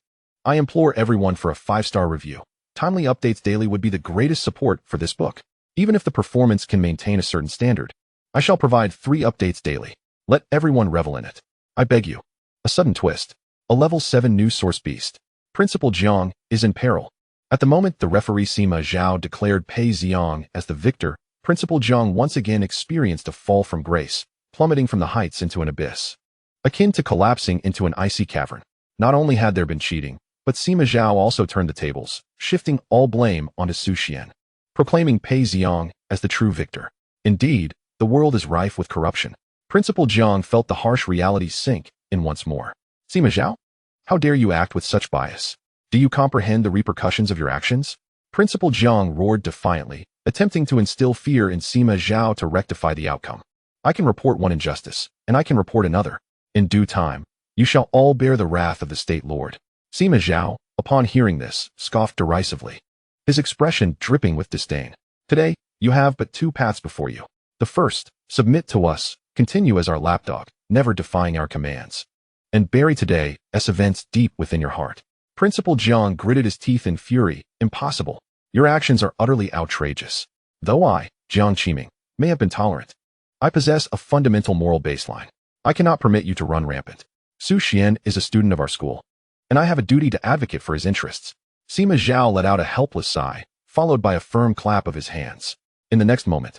I implore everyone for a 5-star review. Timely updates daily would be the greatest support for this book. Even if the performance can maintain a certain standard, I shall provide 3 updates daily. Let everyone revel in it. I beg you. A sudden twist. A level 7 new source beast. Principal Zhang is in peril. At the moment the referee Sima Zhao declared Pei Xiang as the victor, Principal Zhang once again experienced a fall from grace, plummeting from the heights into an abyss, akin to collapsing into an icy cavern. Not only had there been cheating, but Sima Zhao also turned the tables, shifting all blame onto Xuan, proclaiming Pei Xiang as the true victor. Indeed, the world is rife with corruption. Principal Zhang felt the harsh reality sink in once more. Sima Zhao? How dare you act with such bias? Do you comprehend the repercussions of your actions? Principal Zhang roared defiantly, attempting to instill fear in Sima Zhao to rectify the outcome. I can report one injustice, and I can report another. In due time, you shall all bear the wrath of the State Lord. Sima Zhao, upon hearing this, scoffed derisively, his expression dripping with disdain. Today, you have but 2 paths before you. The first, submit to us, continue as our lapdog, never defying our commands, and bury today's events deep within your heart. Principal Zhang gritted his teeth in fury. Impossible. Your actions are utterly outrageous. Though I, Jiang Qiming, may have been tolerant, I possess a fundamental moral baseline. I cannot permit you to run rampant. Xuan is a student of our school, and I have a duty to advocate for his interests. Sima Zhao let out a helpless sigh, followed by a firm clap of his hands. In the next moment,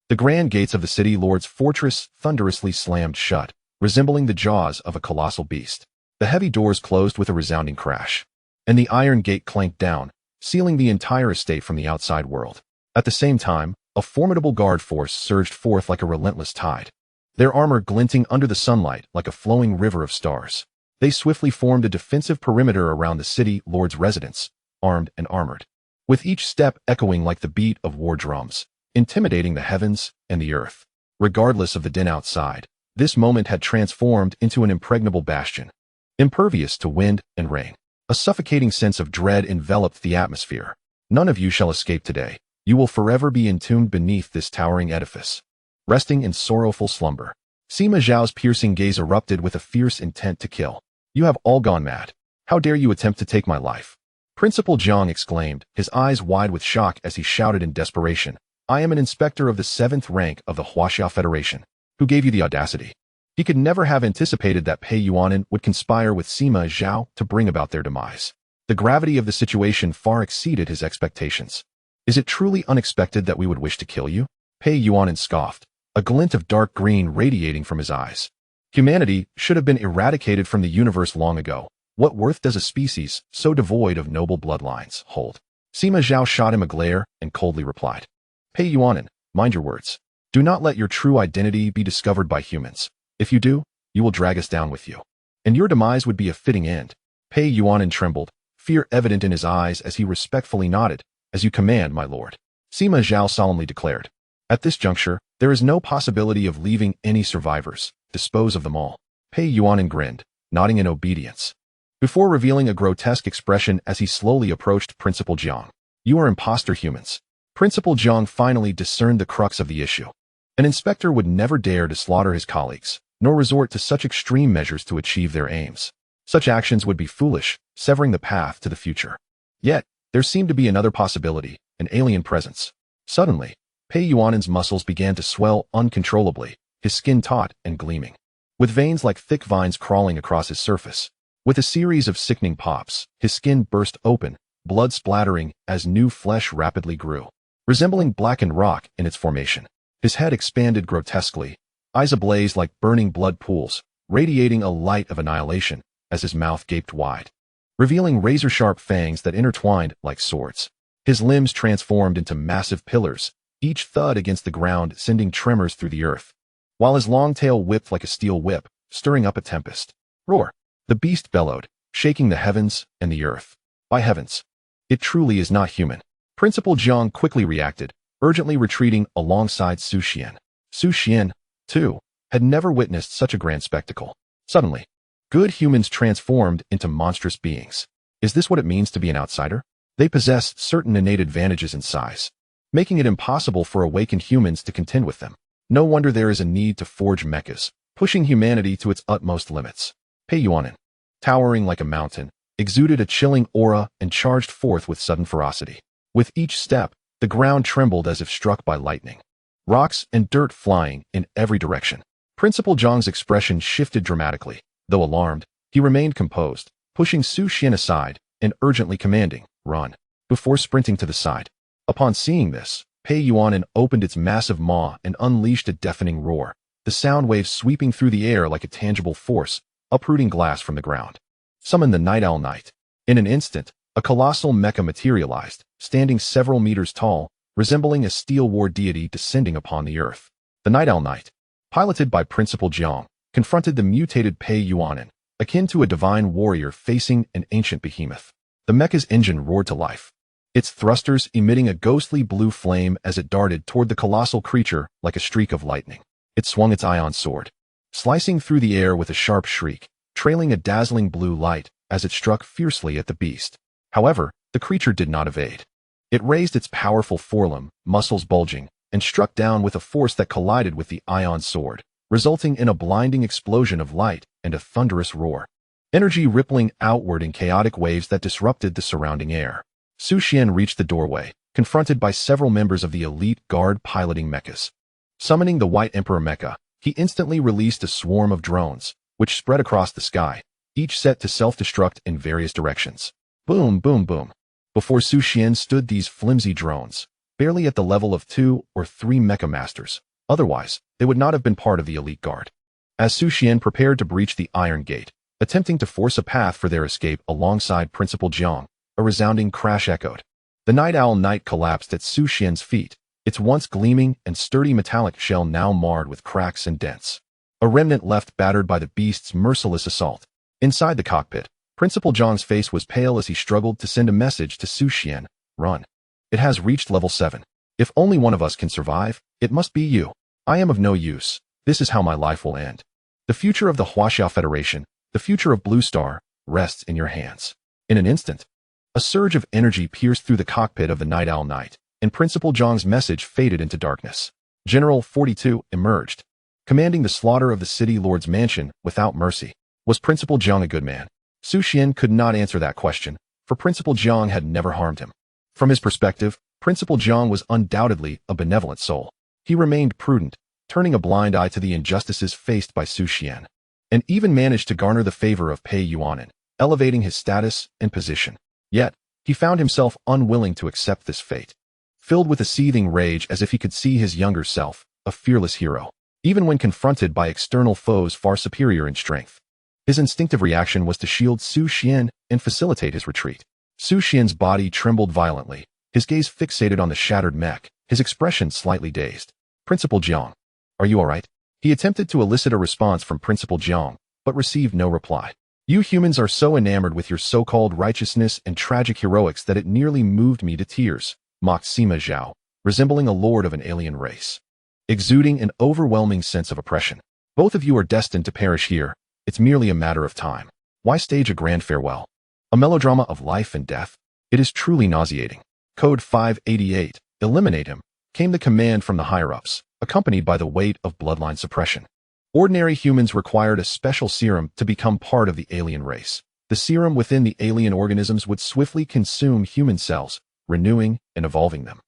the grand gates of the city lord's fortress thunderously slammed shut, resembling the jaws of a colossal beast. The heavy doors closed with a resounding crash, and the iron gate clanked down, sealing the entire estate from the outside world. At the same time, a formidable guard force surged forth like a relentless tide, their armor glinting under the sunlight like a flowing river of stars. They swiftly formed a defensive perimeter around the city lord's residence, armed and armored, with each step echoing like the beat of war drums, intimidating the heavens and the earth. Regardless of the din outside, this moment had transformed into an impregnable bastion, impervious to wind and rain. A suffocating sense of dread enveloped the atmosphere. None of you shall escape today. You will forever be entombed beneath this towering edifice, resting in sorrowful slumber. Sima Zhao's piercing gaze erupted with a fierce intent to kill. You have all gone mad. How dare you attempt to take my life? Principal Zhang exclaimed, his eyes wide with shock as he shouted in desperation. I am an inspector of the 7th rank of the Huaxia Federation. Who gave you the audacity? He could never have anticipated that Pei Yuanan would conspire with Sima Zhao to bring about their demise. The gravity of the situation far exceeded his expectations. Is it truly unexpected that we would wish to kill you? Pei Yuanan scoffed, a glint of dark green radiating from his eyes. Humanity should have been eradicated from the universe long ago. What worth does a species so devoid of noble bloodlines hold? Sima Zhao shot him a glare and coldly replied, Pei Yuanin, mind your words. Do not let your true identity be discovered by humans. If you do, you will drag us down with you. And your demise would be a fitting end. Pei Yuanin trembled, fear evident in his eyes as he respectfully nodded. As you command, my lord. Sima Zhao solemnly declared. At this juncture, there is no possibility of leaving any survivors. Dispose of them all. Pei Yuanin grinned, nodding in obedience, before revealing a grotesque expression as he slowly approached Principal Jiang. You are imposter humans. Principal Jiang finally discerned the crux of the issue. An inspector would never dare to slaughter his colleagues, nor resort to such extreme measures to achieve their aims. Such actions would be foolish, severing the path to the future. Yet, there seemed to be another possibility, an alien presence. Suddenly, Pei Yuanin's muscles began to swell uncontrollably, his skin taut and gleaming, with veins like thick vines crawling across his surface. With a series of sickening pops, his skin burst open, blood splattering as new flesh rapidly grew, resembling blackened rock in its formation. His head expanded grotesquely, eyes ablaze like burning blood pools, radiating a light of annihilation as his mouth gaped wide, revealing razor-sharp fangs that intertwined like swords. His limbs transformed into massive pillars, each thud against the ground sending tremors through the earth, while his long tail whipped like a steel whip, stirring up a tempest. Roar! The beast bellowed, shaking the heavens and the earth. By heavens! It truly is not human. Principal Jiang quickly reacted, urgently retreating alongside Su Xian. Su Xian, too, had never witnessed such a grand spectacle. Suddenly, good humans transformed into monstrous beings. Is this what it means to be an outsider? They possess certain innate advantages in size, making it impossible for awakened humans to contend with them. No wonder there is a need to forge mechas, pushing humanity to its utmost limits. Pei Yuanin, towering like a mountain, exuded a chilling aura and charged forth with sudden ferocity. With each step, the ground trembled as if struck by lightning, rocks and dirt flying in every direction. Principal Jiang's expression shifted dramatically. Though alarmed, he remained composed, pushing Su Xian aside and urgently commanding, run, before sprinting to the side. Upon seeing this, Pei Yuanin opened its massive maw and unleashed a deafening roar, the sound waves sweeping through the air like a tangible force, uprooting glass from the ground. Summon the Night Owl Knight. In an instant, a colossal mecha materialized, standing several meters tall, resembling a steel war deity descending upon the earth. The Night Owl Knight, piloted by Principal Jiang, confronted the mutated Pei Yuanin, akin to a divine warrior facing an ancient behemoth. The mecha's engine roared to life, its thrusters emitting a ghostly blue flame as it darted toward the colossal creature like a streak of lightning. It swung its ion sword, slicing through the air with a sharp shriek, trailing a dazzling blue light as it struck fiercely at the beast. However, the creature did not evade. It raised its powerful forelimb, muscles bulging, and struck down with a force that collided with the ion sword, resulting in a blinding explosion of light and a thunderous roar, energy rippling outward in chaotic waves that disrupted the surrounding air. Su Xian reached the doorway, confronted by several members of the elite guard piloting mechas. Summoning the White Emperor Mecha, he instantly released a swarm of drones, which spread across the sky, each set to self-destruct in various directions. Boom, boom, boom. Before Su Xian stood these flimsy drones, barely at the level of 2 or 3 mecha masters. Otherwise, they would not have been part of the elite guard. As Su Xian prepared to breach the Iron Gate, attempting to force a path for their escape alongside Principal Jiang, a resounding crash echoed. The Night Owl Knight collapsed at Su Xian's feet, its once gleaming and sturdy metallic shell now marred with cracks and dents, a remnant left battered by the beast's merciless assault. Inside the cockpit, Principal Jiang's face was pale as he struggled to send a message to Su Xian, run. It has reached level 7. If only one of us can survive, it must be you. I am of no use. This is how my life will end. The future of the Huaxiao Federation, the future of Blue Star, rests in your hands. In an instant, a surge of energy pierced through the cockpit of the Night Owl Knight, and Principal Jiang's message faded into darkness. General 42 emerged, commanding the slaughter of the city lord's mansion without mercy. Was Principal Jiang a good man? Su Xian could not answer that question, for Principal Jiang had never harmed him. From his perspective, Principal Jiang was undoubtedly a benevolent soul. He remained prudent, turning a blind eye to the injustices faced by Su Xian, and even managed to garner the favor of Pei Yuanin, elevating his status and position. Yet, he found himself unwilling to accept this fate. Filled with a seething rage as if he could see his younger self, a fearless hero, even when confronted by external foes far superior in strength. His instinctive reaction was to shield Xuan and facilitate his retreat. Xuan's body trembled violently, his gaze fixated on the shattered mech, his expression slightly dazed. Principal Jiang, are you all right? He attempted to elicit a response from Principal Jiang, but received no reply. You humans are so enamored with your so-called righteousness and tragic heroics that it nearly moved me to tears, mocked Sima Zhao, resembling a lord of an alien race, exuding an overwhelming sense of oppression. Both of you are destined to perish here. It's merely a matter of time. Why stage a grand farewell? A melodrama of life and death? It is truly nauseating. Code 588, eliminate him, came the command from the higher-ups, accompanied by the weight of bloodline suppression. Ordinary humans required a special serum to become part of the alien race. The serum within the alien organisms would swiftly consume human cells, renewing and evolving them,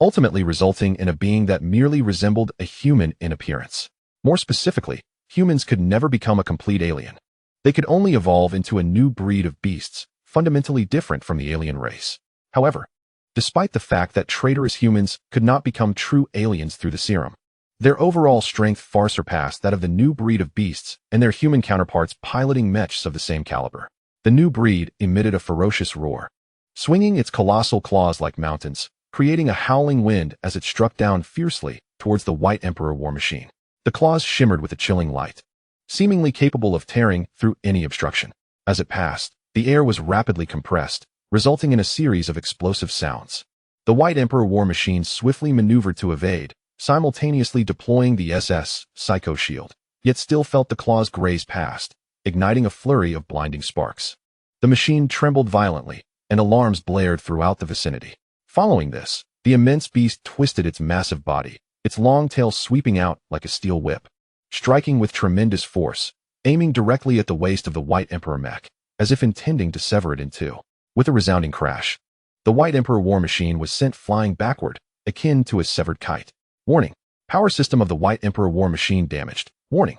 ultimately resulting in a being that merely resembled a human in appearance. More specifically, humans could never become a complete alien. They could only evolve into a new breed of beasts, fundamentally different from the alien race. However, despite the fact that traitorous humans could not become true aliens through the serum, their overall strength far surpassed that of the new breed of beasts and their human counterparts piloting Mechs of the same caliber. The new breed emitted a ferocious roar, swinging its colossal claws like mountains, creating a howling wind as it struck down fiercely towards the White Emperor war machine. The claws shimmered with a chilling light, seemingly capable of tearing through any obstruction. As it passed, the air was rapidly compressed, resulting in a series of explosive sounds. The White Emperor war machine swiftly maneuvered to evade, simultaneously deploying the SS Psycho Shield, yet still felt the claws graze past, igniting a flurry of blinding sparks. The machine trembled violently, and alarms blared throughout the vicinity. Following this, the immense beast twisted its massive body, its long tail sweeping out like a steel whip, striking with tremendous force, aiming directly at the waist of the White Emperor mech, as if intending to sever it in two. With a resounding crash, the White Emperor war machine was sent flying backward, akin to a severed kite. Warning. Power system of the White Emperor war machine damaged. Warning.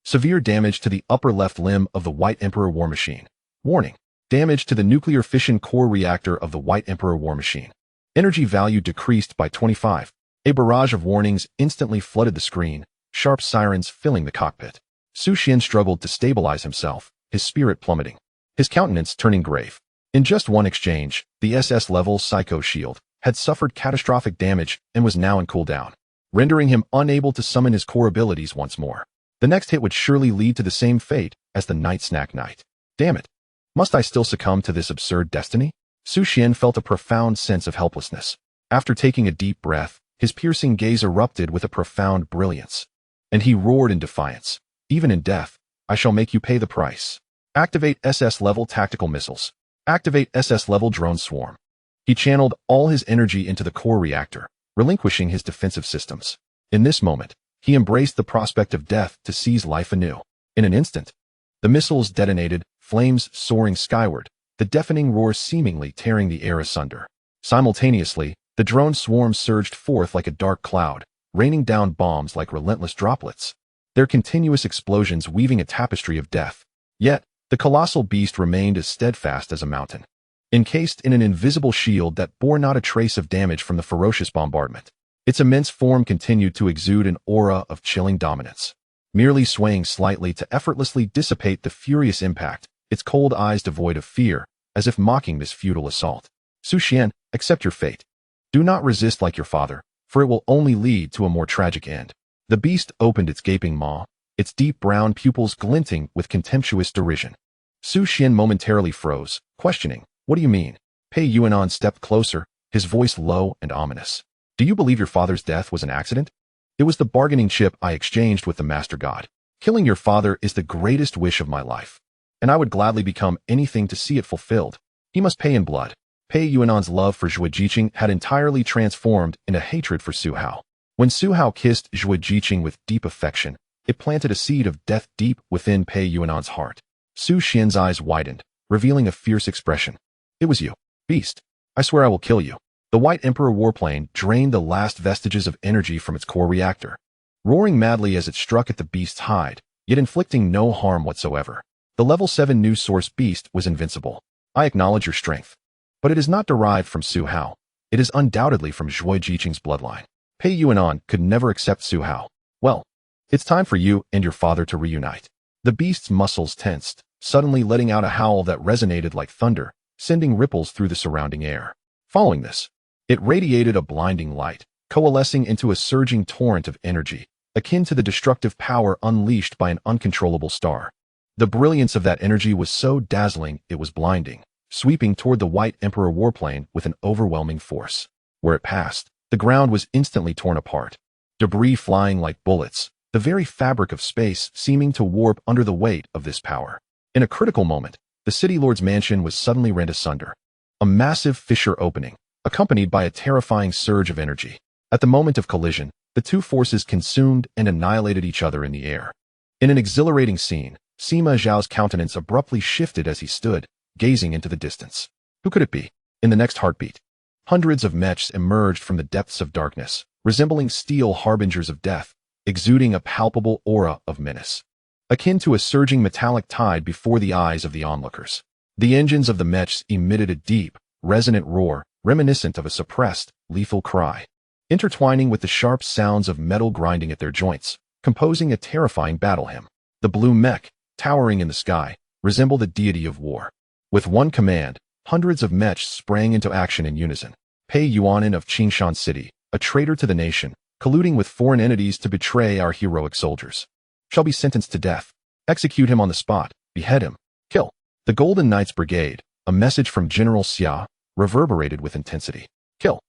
Severe damage to the upper left limb of the White Emperor war machine. Warning. Damage to the nuclear fission core reactor of the White Emperor war machine. Energy value decreased by 25. A barrage of warnings instantly flooded the screen, sharp sirens filling the cockpit. Xuan struggled to stabilize himself, his spirit plummeting, his countenance turning grave. In just one exchange, the SS-level Psycho Shield had suffered catastrophic damage and was now in cooldown, rendering him unable to summon his core abilities once more. The next hit would surely lead to the same fate as the Night Snack Knight. Damn it. Must I still succumb to this absurd destiny? Xuan felt a profound sense of helplessness. After taking a deep breath, his piercing gaze erupted with a profound brilliance, and he roared in defiance. Even in death, I shall make you pay the price. Activate SS-level tactical missiles. Activate SS-level drone swarm. He channeled all his energy into the core reactor, relinquishing his defensive systems. In this moment, he embraced the prospect of death to seize life anew. In an instant, the missiles detonated, flames soaring skyward, the deafening roar seemingly tearing the air asunder. Simultaneously, the drone swarm surged forth like a dark cloud, raining down bombs like relentless droplets, their continuous explosions weaving a tapestry of death. Yet, the colossal beast remained as steadfast as a mountain, encased in an invisible shield that bore not a trace of damage from the ferocious bombardment. Its immense form continued to exude an aura of chilling dominance, merely swaying slightly to effortlessly dissipate the furious impact, its cold eyes devoid of fear, as if mocking this futile assault. Xuan, accept your fate. Do not resist like your father, for it will only lead to a more tragic end. The beast opened its gaping maw, its deep brown pupils glinting with contemptuous derision. Xuan momentarily froze, questioning, what do you mean? Pei Yuanan stepped closer, his voice low and ominous. Do you believe your father's death was an accident? It was the bargaining chip I exchanged with the Master God. Killing your father is the greatest wish of my life, and I would gladly become anything to see it fulfilled. He must pay in blood. Pei Yuanan's love for Zhuo Jiqing had entirely transformed into hatred for Su Hao. When Su Hao kissed Zhuo Jiqing with deep affection, it planted a seed of death deep within Pei Yuanan's heart. Xuan's eyes widened, revealing a fierce expression. It was you, beast. I swear I will kill you. The White Emperor warplane drained the last vestiges of energy from its core reactor, roaring madly as it struck at the beast's hide, yet inflicting no harm whatsoever. The level 7 new source beast was invincible. I acknowledge your strength, but it is not derived from Su Hao. It is undoubtedly from Zhuo Jiqing's bloodline. Pei Yuanan could never accept Su Hao. Well, it's time for you and your father to reunite. The beast's muscles tensed, suddenly letting out a howl that resonated like thunder, sending ripples through the surrounding air. Following this, it radiated a blinding light, coalescing into a surging torrent of energy, akin to the destructive power unleashed by an uncontrollable star. The brilliance of that energy was so dazzling it was blinding, sweeping toward the White Emperor warplane with an overwhelming force. Where it passed, the ground was instantly torn apart, debris flying like bullets, the very fabric of space seeming to warp under the weight of this power. In a critical moment, the City Lord's mansion was suddenly rent asunder. A massive fissure opening, accompanied by a terrifying surge of energy. At the moment of collision, the two forces consumed and annihilated each other in the air. In an exhilarating scene, Sima Zhao's countenance abruptly shifted as he stood, gazing into the distance. Who could it be? In the next heartbeat, hundreds of Mechs emerged from the depths of darkness, resembling steel harbingers of death, exuding a palpable aura of menace, akin to a surging metallic tide before the eyes of the onlookers. The engines of the Mechs emitted a deep, resonant roar, reminiscent of a suppressed, lethal cry, intertwining with the sharp sounds of metal grinding at their joints, composing a terrifying battle hymn. The blue Mech, towering in the sky, resembled a deity of war. With one command, hundreds of Mechs sprang into action in unison. Pei Yuanan of Qingshan City, a traitor to the nation, colluding with foreign entities to betray our heroic soldiers, shall be sentenced to death. Execute him on the spot, behead him, kill. The Golden Knights Brigade, a message from General Xia, reverberated with intensity. Kill.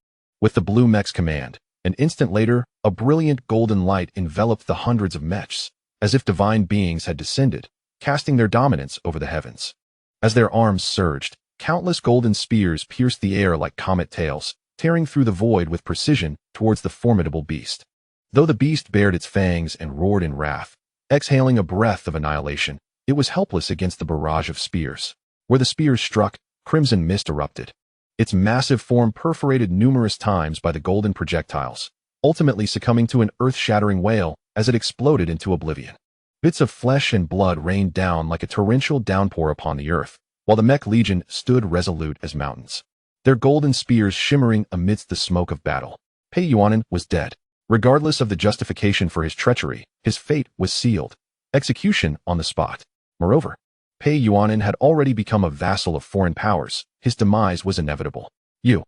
With the blue Mech's command, an instant later, a brilliant golden light enveloped the hundreds of Mechs, as if divine beings had descended, casting their dominance over the heavens. As their arms surged, countless golden spears pierced the air like comet tails, tearing through the void with precision towards the formidable beast. Though the beast bared its fangs and roared in wrath, exhaling a breath of annihilation, it was helpless against the barrage of spears. Where the spears struck, crimson mist erupted. Its massive form perforated numerous times by the golden projectiles, ultimately succumbing to an earth-shattering wail as it exploded into oblivion. Bits of flesh and blood rained down like a torrential downpour upon the earth, while the Mech Legion stood resolute as mountains, their golden spears shimmering amidst the smoke of battle. Pei Yuanan was dead. Regardless of the justification for his treachery, his fate was sealed. Execution on the spot. Moreover, Pei Yuanan had already become a vassal of foreign powers. His demise was inevitable. Sima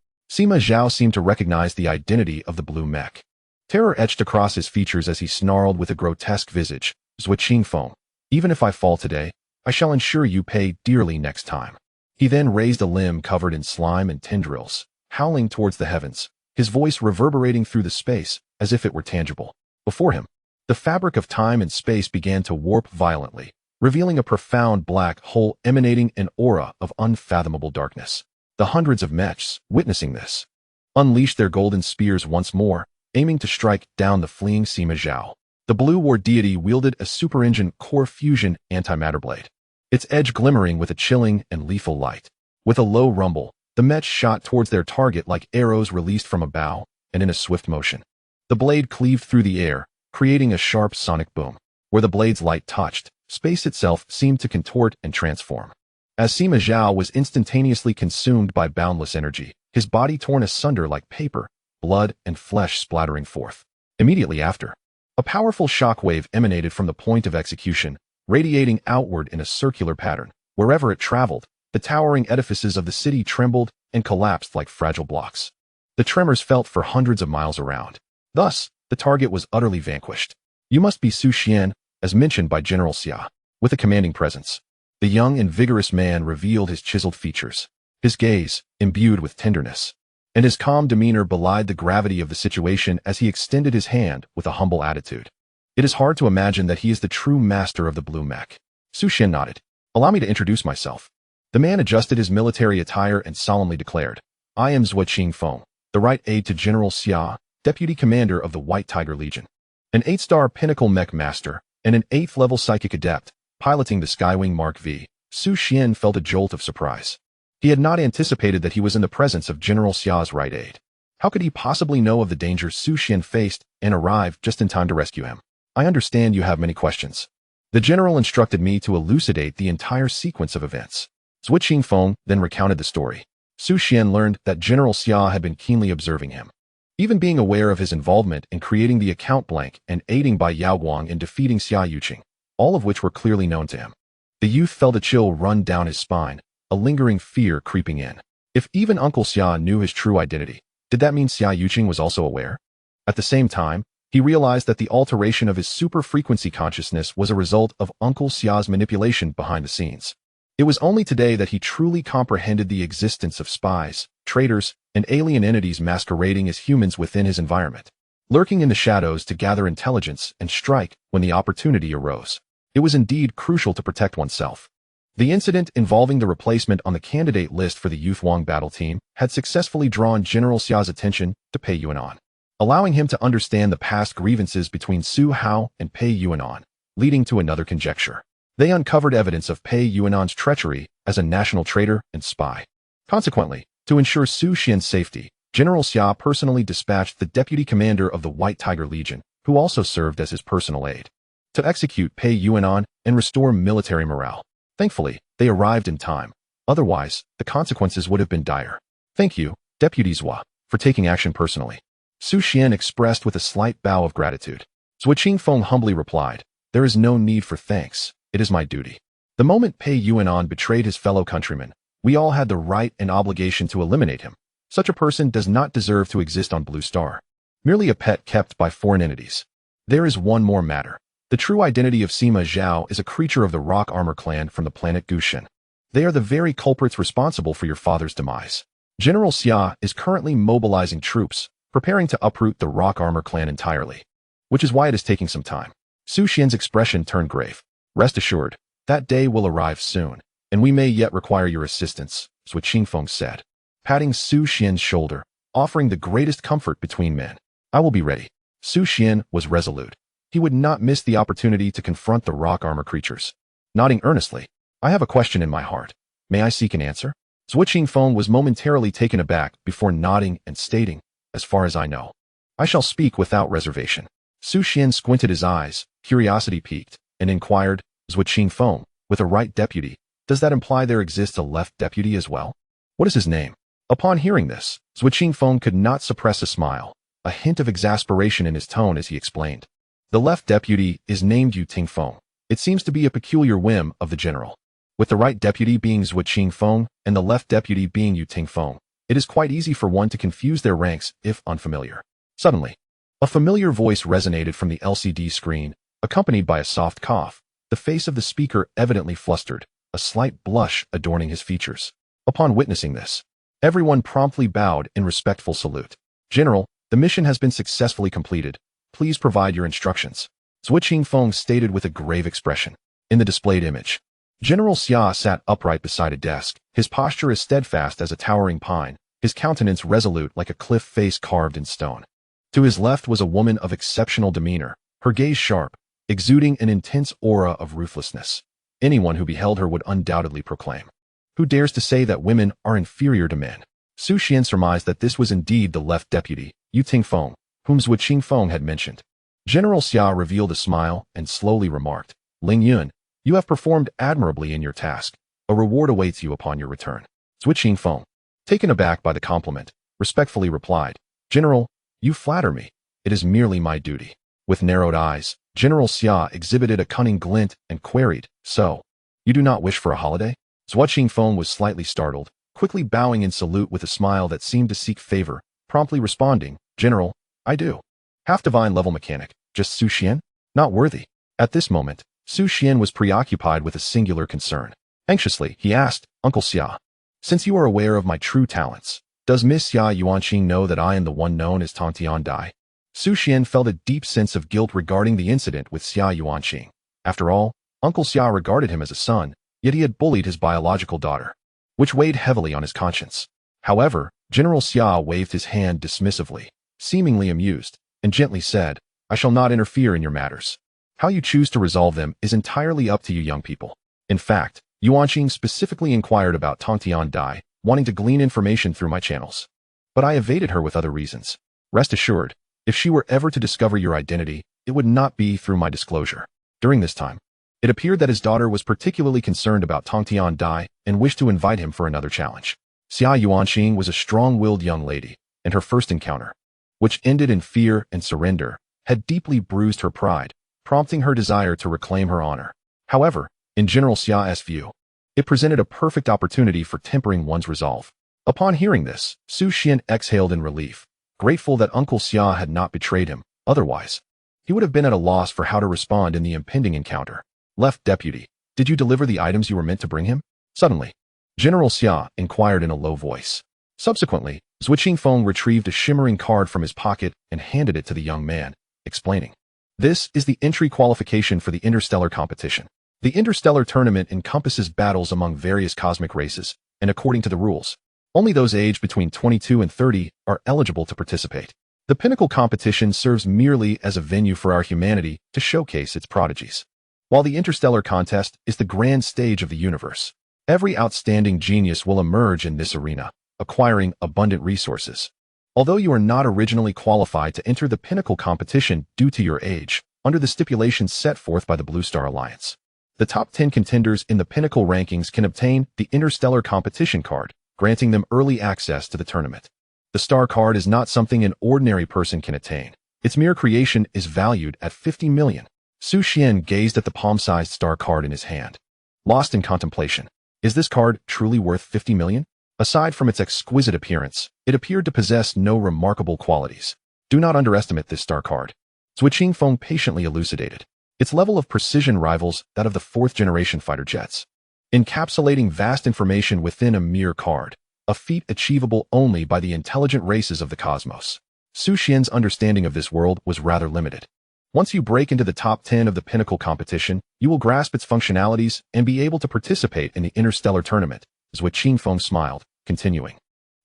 Zhao seemed to recognize the identity of the blue Mech. Terror etched across his features as he snarled with a grotesque visage. Xuan Feng, even if I fall today, I shall ensure you pay dearly next time. He then raised a limb covered in slime and tendrils, howling towards the heavens, his voice reverberating through the space as if it were tangible. Before him, the fabric of time and space began to warp violently, revealing a profound black hole emanating an aura of unfathomable darkness. The hundreds of Mechs, witnessing this, unleashed their golden spears once more, aiming to strike down the fleeing Sima Zhao. The blue war deity wielded a super-engine core fusion antimatter blade, its edge glimmering with a chilling and lethal light. With a low rumble, the Mechs shot towards their target like arrows released from a bow, and in a swift motion, the blade cleaved through the air, creating a sharp sonic boom. Where the blade's light touched, space itself seemed to contort and transform. As Sima Zhao was instantaneously consumed by boundless energy, his body torn asunder like paper, blood and flesh splattering forth. Immediately after, a powerful shockwave emanated from the point of execution, radiating outward in a circular pattern. Wherever it traveled, the towering edifices of the city trembled and collapsed like fragile blocks. The tremors felt for hundreds of miles around. Thus, the target was utterly vanquished. You must be Su Xian, as mentioned by General Xia. With a commanding presence, the young and vigorous man revealed his chiseled features, his gaze imbued with tenderness, and his calm demeanor belied the gravity of the situation as he extended his hand with a humble attitude. It is hard to imagine that he is the true master of the blue Mech. Su Xian nodded. Allow me to introduce myself. The man adjusted his military attire and solemnly declared, I am Xuan Feng, the right aide to General Xia, deputy commander of the White Tiger Legion, an 8-star pinnacle Mech master, and an 8th-level psychic adept, piloting the Skywing Mark V. Su Xian felt a jolt of surprise. He had not anticipated that he was in the presence of General Xia's right aide. How could he possibly know of the danger Su Xian faced and arrive just in time to rescue him? I understand you have many questions. The general instructed me to elucidate the entire sequence of events. Xuan Feng then recounted the story. Su Xian learned that General Xia had been keenly observing him. even being aware of his involvement in creating the account blank and aiding by Yao Guang in defeating Xia Yuqing, all of which were clearly known to him. The youth felt a chill run down his spine, a lingering fear creeping in. If even Uncle Xia knew his true identity, did that mean Xia Yuqing was also aware? At the same time, he realized that the alteration of his super-frequency consciousness was a result of Uncle Xia's manipulation behind the scenes. It was only today that he truly comprehended the existence of spies, traitors, and alien entities masquerading as humans within his environment, lurking in the shadows to gather intelligence and strike when the opportunity arose. It was indeed crucial to protect oneself. The incident involving the replacement on the candidate list for the Youth Wang battle team had successfully drawn General Xia's attention to Pei Yuanan, allowing him to understand the past grievances between Su Hao and Pei Yuanan, leading to another conjecture. They uncovered evidence of Pei Yuanan's treachery as a national traitor and spy. Consequently, to ensure Su Xian's safety, General Xia personally dispatched the deputy commander of the White Tiger Legion, who also served as his personal aide, to execute Pei Yuanan and restore military morale. Thankfully, they arrived in time. Otherwise, the consequences would have been dire. Thank you, Deputy Zhua, for taking action personally. Su Xian expressed with a slight bow of gratitude. Zhua Qingfeng humbly replied, "There is no need for thanks. It is my duty." The moment Pei Yuanan betrayed his fellow countrymen, we all had the right and obligation to eliminate him. Such a person does not deserve to exist on Blue Star. Merely a pet kept by foreign entities. There is one more matter. The true identity of Sima Zhao is a creature of the Rock Armor clan from the planet Gushan. They are the very culprits responsible for your father's demise. General Xia is currently mobilizing troops, preparing to uproot the Rock Armor clan entirely, which is why it is taking some time. Su Xian's expression turned grave. Rest assured, that day will arrive soon, and we may yet require your assistance, Zhua Qingfeng said, patting Su Xian's shoulder, offering the greatest comfort between men. I will be ready. Su Xian was resolute. He would not miss the opportunity to confront the Rock Armor creatures. Nodding earnestly, I have a question in my heart. May I seek an answer? Zhua Qingfeng was momentarily taken aback before nodding and stating, as far as I know, I shall speak without reservation. Su Xian squinted his eyes, curiosity piqued, and inquired, Zhua Qingfeng, with a right deputy, does that imply there exists a left deputy as well? What is his name? Upon hearing this, Zhua Qingfeng could not suppress a smile, a hint of exasperation in his tone as he explained. The left deputy is named Yu Tingfeng. It seems to be a peculiar whim of the general. With the right deputy being Zhua Qingfeng and the left deputy being Yu Tingfeng, it is quite easy for one to confuse their ranks if unfamiliar. Suddenly, a familiar voice resonated from the LCD screen, accompanied by a soft cough. The face of the speaker evidently flustered, a slight blush adorning his features. Upon witnessing this, everyone promptly bowed in respectful salute. General, the mission has been successfully completed. Please provide your instructions. Zhua Qingfeng stated with a grave expression. In the displayed image, General Xia sat upright beside a desk, his posture as steadfast as a towering pine, his countenance resolute like a cliff face carved in stone. To his left was a woman of exceptional demeanor, her gaze sharp, exuding an intense aura of ruthlessness. Anyone who beheld her would undoubtedly proclaim, "Who dares to say that women are inferior to men?" Su Xian surmised that this was indeed the left deputy, Yu Tingfeng, whom Zhua Qingfeng had mentioned. General Xia revealed a smile and slowly remarked, Ling Yun, you have performed admirably in your task. A reward awaits you upon your return. Zhua Qingfeng, taken aback by the compliment, respectfully replied, General, you flatter me. It is merely my duty. With narrowed eyes, General Xia exhibited a cunning glint and queried, So, you do not wish for a holiday? Zhua Qingfeng was slightly startled, quickly bowing in salute with a smile that seemed to seek favor, promptly responding, General, I do. Half-divine level mechanic, just Su Xian? Not worthy. At this moment, Su Xian was preoccupied with a singular concern. Anxiously, he asked, Uncle Xia, since you are aware of my true talents, does Miss Xia Yuanqing know that I am the one known as Tongtian Dai? Su Xian felt a deep sense of guilt regarding the incident with Xia Yuanqing. After all, Uncle Xia regarded him as a son, yet he had bullied his biological daughter, which weighed heavily on his conscience. However, General Xia waved his hand dismissively, seemingly amused, and gently said, I shall not interfere in your matters. How you choose to resolve them is entirely up to you young people. In fact, Yuanqing specifically inquired about Tongtian Dai, wanting to glean information through my channels. But I evaded her with other reasons. Rest assured, if she were ever to discover your identity, it would not be through my disclosure. During this time, it appeared that his daughter was particularly concerned about Tongtian Dai and wished to invite him for another challenge. Xia Yuanqing was a strong-willed young lady, and her first encounter which ended in fear and surrender, had deeply bruised her pride, prompting her desire to reclaim her honor. However, in General Xia's view, it presented a perfect opportunity for tempering one's resolve. Upon hearing this, Su Xian exhaled in relief, grateful that Uncle Xia had not betrayed him. Otherwise, he would have been at a loss for how to respond in the impending encounter. Left Deputy, did you deliver the items you were meant to bring him? Suddenly, General Xia inquired in a low voice. Subsequently, Zhuo Qingfeng retrieved a shimmering card from his pocket and handed it to the young man, explaining, "This is the entry qualification for the interstellar competition. The interstellar tournament encompasses battles among various cosmic races, and according to the rules, only those aged between 22 and 30 are eligible to participate. The pinnacle competition serves merely as a venue for our humanity to showcase its prodigies. While the interstellar contest is the grand stage of the universe, every outstanding genius will emerge in this arena, acquiring abundant resources. Although you are not originally qualified to enter the pinnacle competition due to your age, under the stipulations set forth by the Blue Star Alliance, the top 10 contenders in the pinnacle rankings can obtain the interstellar competition card, granting them early access to the tournament. The star card is not something an ordinary person can attain. Its mere creation is valued at 50 million. Su Xian gazed at the palm-sized star card in his hand, lost in contemplation. Is this card truly worth 50 million? Aside from its exquisite appearance, it appeared to possess no remarkable qualities. Do not underestimate this star card. Zhuo Qingfeng patiently elucidated. Its level of precision rivals that of the fourth-generation fighter jets, encapsulating vast information within a mere card, a feat achievable only by the intelligent races of the cosmos. Su Xian's understanding of this world was rather limited. Once you break into the top 10 of the pinnacle competition, you will grasp its functionalities and be able to participate in the interstellar tournament. Zhuo Qingfeng smiled, continuing,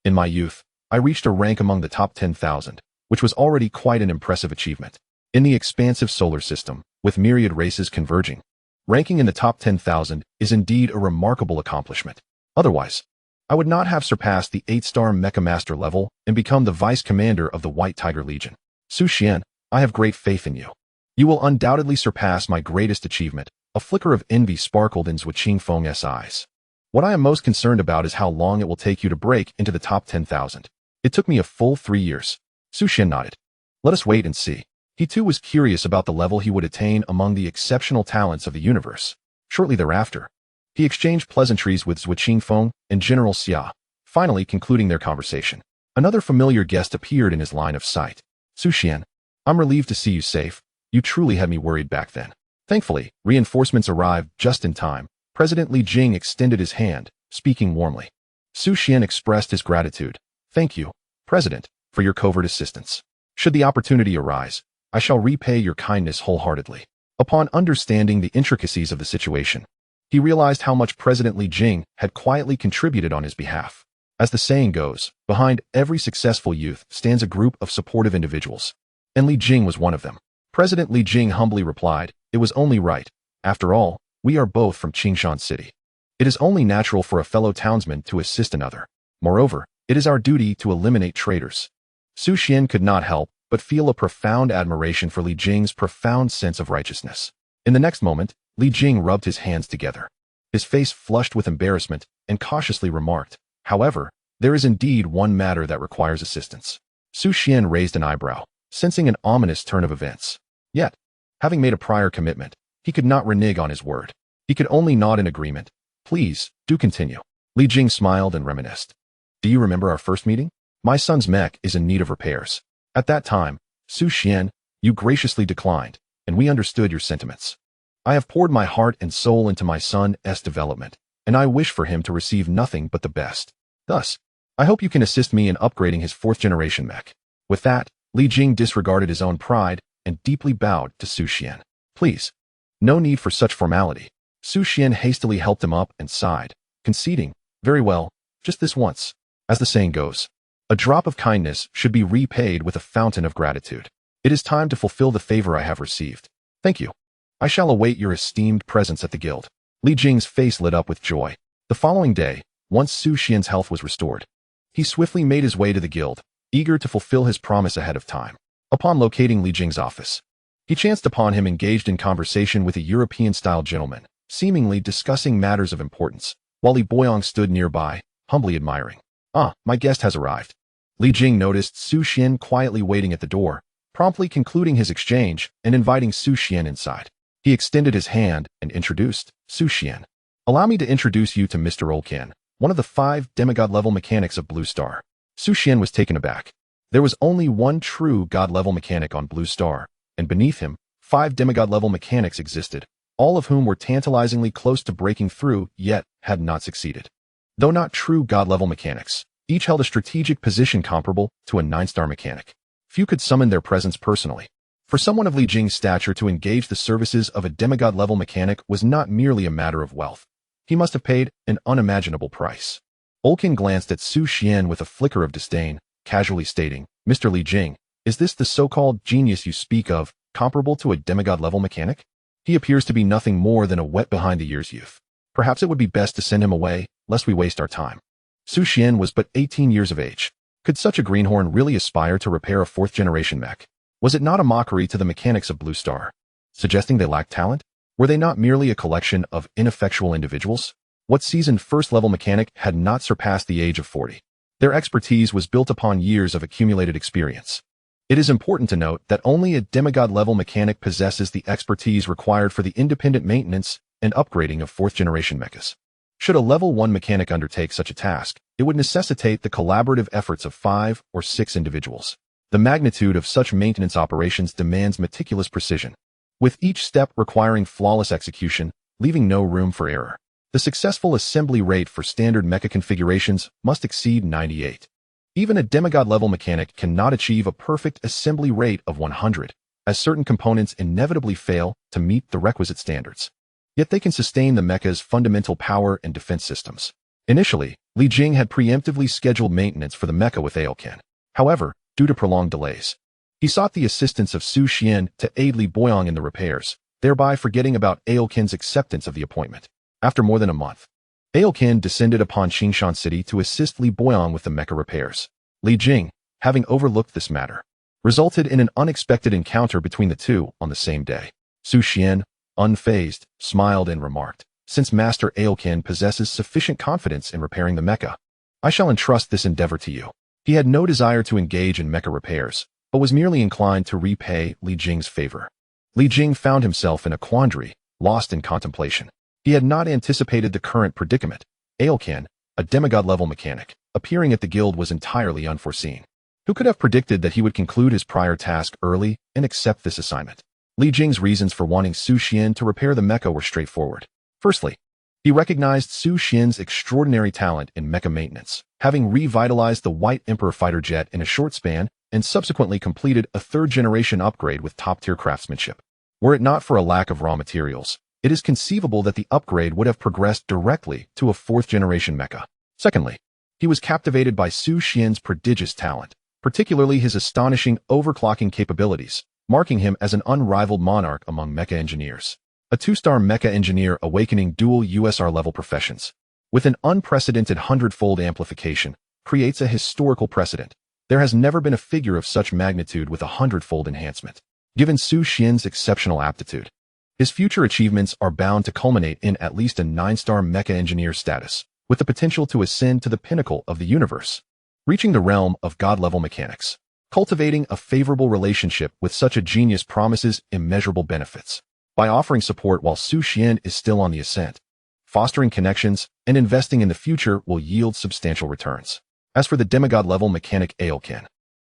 "In my youth, I reached a rank among the top 10,000, which was already quite an impressive achievement. In the expansive solar system, with myriad races converging, ranking in the top 10,000 is indeed a remarkable accomplishment. Otherwise, I would not have surpassed the 8-star Mecha Master level and become the Vice Commander of the White Tiger Legion. Su Xian, I have great faith in you. You will undoubtedly surpass my greatest achievement." A flicker of envy sparkled in Zhuo Qingfeng's eyes. "What I am most concerned about is how long it will take you to break into the top 10,000. It took me a full 3 years. Su Xian nodded. Let us wait and see. He too was curious about the level he would attain among the exceptional talents of the universe. Shortly thereafter, he exchanged pleasantries with Zhuo Qingfeng and General Xia, finally concluding their conversation. Another familiar guest appeared in his line of sight. Su Xian, I'm relieved to see you safe. You truly had me worried back then. Thankfully, reinforcements arrived just in time. President Li Jing extended his hand, speaking warmly. Su Xian expressed his gratitude. Thank you, President, for your covert assistance. Should the opportunity arise, I shall repay your kindness wholeheartedly. Upon understanding the intricacies of the situation, he realized how much President Li Jing had quietly contributed on his behalf. As the saying goes, behind every successful youth stands a group of supportive individuals. And Li Jing was one of them. President Li Jing humbly replied, "It was only right. After all, we are both from Qingshan City. It is only natural for a fellow townsman to assist another. Moreover, it is our duty to eliminate traitors." Su Xian could not help but feel a profound admiration for Li Jing's profound sense of righteousness. In the next moment, Li Jing rubbed his hands together. His face flushed with embarrassment and cautiously remarked, "However, there is indeed one matter that requires assistance." Su Xian raised an eyebrow, sensing an ominous turn of events. Yet, having made a prior commitment, he could not renege on his word. He could only nod in agreement. "Please, do continue." Li Jing smiled and reminisced. "Do you remember our first meeting? My son's mech is in need of repairs. At that time, Su Xian, you graciously declined, and we understood your sentiments. I have poured my heart and soul into my son's development, and I wish for him to receive nothing but the best. Thus, I hope you can assist me in upgrading his 4th-generation mech." With that, Li Jing disregarded his own pride and deeply bowed to Su Xian. "Please, no need for such formality." Su Xian hastily helped him up and sighed, conceding, "Very well, just this once. As the saying goes, a drop of kindness should be repaid with a fountain of gratitude. It is time to fulfill the favor I have received. Thank you. I shall await your esteemed presence at the guild." Li Jing's face lit up with joy. The following day, once Su Xian's health was restored, he swiftly made his way to the guild, eager to fulfill his promise ahead of time. Upon locating Li Jing's office, he chanced upon him engaged in conversation with a European-style gentleman, seemingly discussing matters of importance, while Li Boyong stood nearby, humbly admiring. "Ah, my guest has arrived." Li Jing noticed Su Xian quietly waiting at the door, promptly concluding his exchange and inviting Su Xian inside. He extended his hand and introduced Su Xian. "Allow me to introduce you to Mr. Olcan, one of the 5 demigod-level mechanics of Blue Star." Su Xian was taken aback. There was only one true god-level mechanic on Blue Star, and beneath him, 5 demigod-level mechanics existed, all of whom were tantalizingly close to breaking through, yet had not succeeded. Though not true god-level mechanics, each held a strategic position comparable to a 9-star mechanic. Few could summon their presence personally. For someone of Li Jing's stature to engage the services of a demigod-level mechanic was not merely a matter of wealth. He must have paid an unimaginable price. Olcan glanced at Su Xian with a flicker of disdain, casually stating, "Mr. Li Jing, is this the so-called genius you speak of, comparable to a demigod-level mechanic? He appears to be nothing more than a wet-behind-the-ears youth. Perhaps it would be best to send him away, lest we waste our time." Su Xian was but 18 years of age. Could such a greenhorn really aspire to repair a 4th-generation mech? Was it not a mockery to the mechanics of Blue Star, suggesting they lacked talent? Were they not merely a collection of ineffectual individuals? What seasoned 1st-level mechanic had not surpassed the age of 40? Their expertise was built upon years of accumulated experience. It is important to note that only a demigod-level mechanic possesses the expertise required for the independent maintenance and upgrading of 4th-generation mechas. Should a level 1 mechanic undertake such a task, it would necessitate the collaborative efforts of 5 or 6 individuals. The magnitude of such maintenance operations demands meticulous precision, with each step requiring flawless execution, leaving no room for error. The successful assembly rate for standard mecha configurations must exceed 98. Even a demigod-level mechanic cannot achieve a perfect assembly rate of 100, as certain components inevitably fail to meet the requisite standards. Yet they can sustain the mecha's fundamental power and defense systems. Initially, Li Jing had preemptively scheduled maintenance for the mecha with Aokan. However, due to prolonged delays, he sought the assistance of Su Xian to aid Li Boyong in the repairs, thereby forgetting about Aokan's acceptance of the appointment. After more than a month, Aokan descended upon Qingshan City to assist Li Boyong with the mecha repairs. Li Jing, having overlooked this matter, resulted in an unexpected encounter between the two on the same day. Su Xian, unfazed, smiled and remarked, "Since Master Aokan possesses sufficient confidence in repairing the mecha, I shall entrust this endeavor to you." He had no desire to engage in mecha repairs, but was merely inclined to repay Li Jing's favor. Li Jing found himself in a quandary, lost in contemplation. He had not anticipated the current predicament. Aokan, a demigod-level mechanic, appearing at the guild was entirely unforeseen. Who could have predicted that he would conclude his prior task early and accept this assignment? Li Jing's reasons for wanting Su Xian to repair the mecha were straightforward. Firstly, he recognized Su Xian's extraordinary talent in mecha maintenance, having revitalized the White Emperor fighter jet in a short span and subsequently completed a 3rd-generation upgrade with top-tier craftsmanship. Were it not for a lack of raw materials, it is conceivable that the upgrade would have progressed directly to a 4th-generation mecha. Secondly, he was captivated by Su Xian's prodigious talent, particularly his astonishing overclocking capabilities, marking him as an unrivaled monarch among mecha engineers. A 2-star mecha engineer awakening dual USR-level professions, with an unprecedented hundredfold amplification, creates a historical precedent. There has never been a figure of such magnitude with a hundredfold enhancement. Given Su Xian's exceptional aptitude, his future achievements are bound to culminate in at least a 9-star mecha engineer status, with the potential to ascend to the pinnacle of the universe, reaching the realm of god-level mechanics. Cultivating a favorable relationship with such a genius promises immeasurable benefits. By offering support while Su Xian is still on the ascent, fostering connections, and investing in the future will yield substantial returns. As for the demigod-level mechanic Aokan,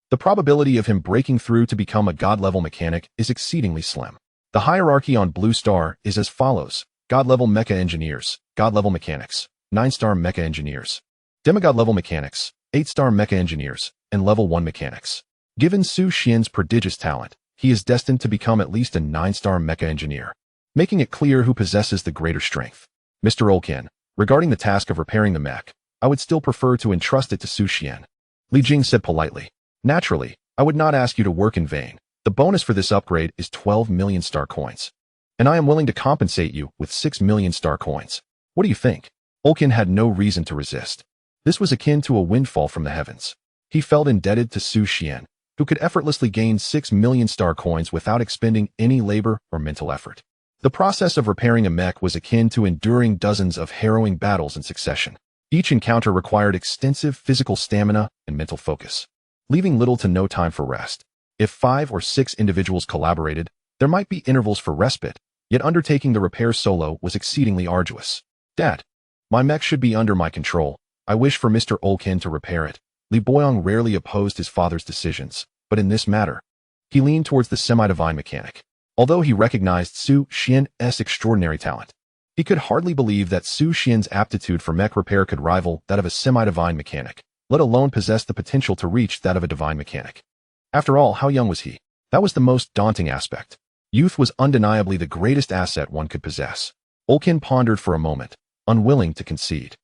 the probability of him breaking through to become a god-level mechanic is exceedingly slim. The hierarchy on Blue Star is as follows: God-level mecha engineers, God-level mechanics, 9-star mecha engineers, demigod-level mechanics, 8-star mecha engineers, and level 1 mechanics. Given Su Xian's prodigious talent, he is destined to become at least a 9-star mecha engineer, making it clear who possesses the greater strength. Mr. Olcan, regarding the task of repairing the mech, I would still prefer to entrust it to Su Xian. Li Jing said politely. Naturally, I would not ask you to work in vain. The bonus for this upgrade is 12 million star coins, and I am willing to compensate you with 6 million star coins. What do you think? Olcan had no reason to resist. This was akin to a windfall from the heavens. He felt indebted to Su Xian, who could effortlessly gain 6 million star coins without expending any labor or mental effort. The process of repairing a mech was akin to enduring dozens of harrowing battles in succession. Each encounter required extensive physical stamina and mental focus. leaving little to no time for rest. If 5 or 6 individuals collaborated, there might be intervals for respite, yet undertaking the repair solo was exceedingly arduous. Dad, my mech should be under my control. I wish for Mr. Olkin to repair it. Li Boyong rarely opposed his father's decisions, but in this matter, he leaned towards the semi-divine mechanic. Although he recognized Su Xian's extraordinary talent, he could hardly believe that Su Xian's aptitude for mech repair could rival that of a semi-divine mechanic, let alone possess the potential to reach that of a divine mechanic. After all, how young was he? That was the most daunting aspect. Youth was undeniably the greatest asset one could possess. Olkin pondered for a moment, unwilling to concede,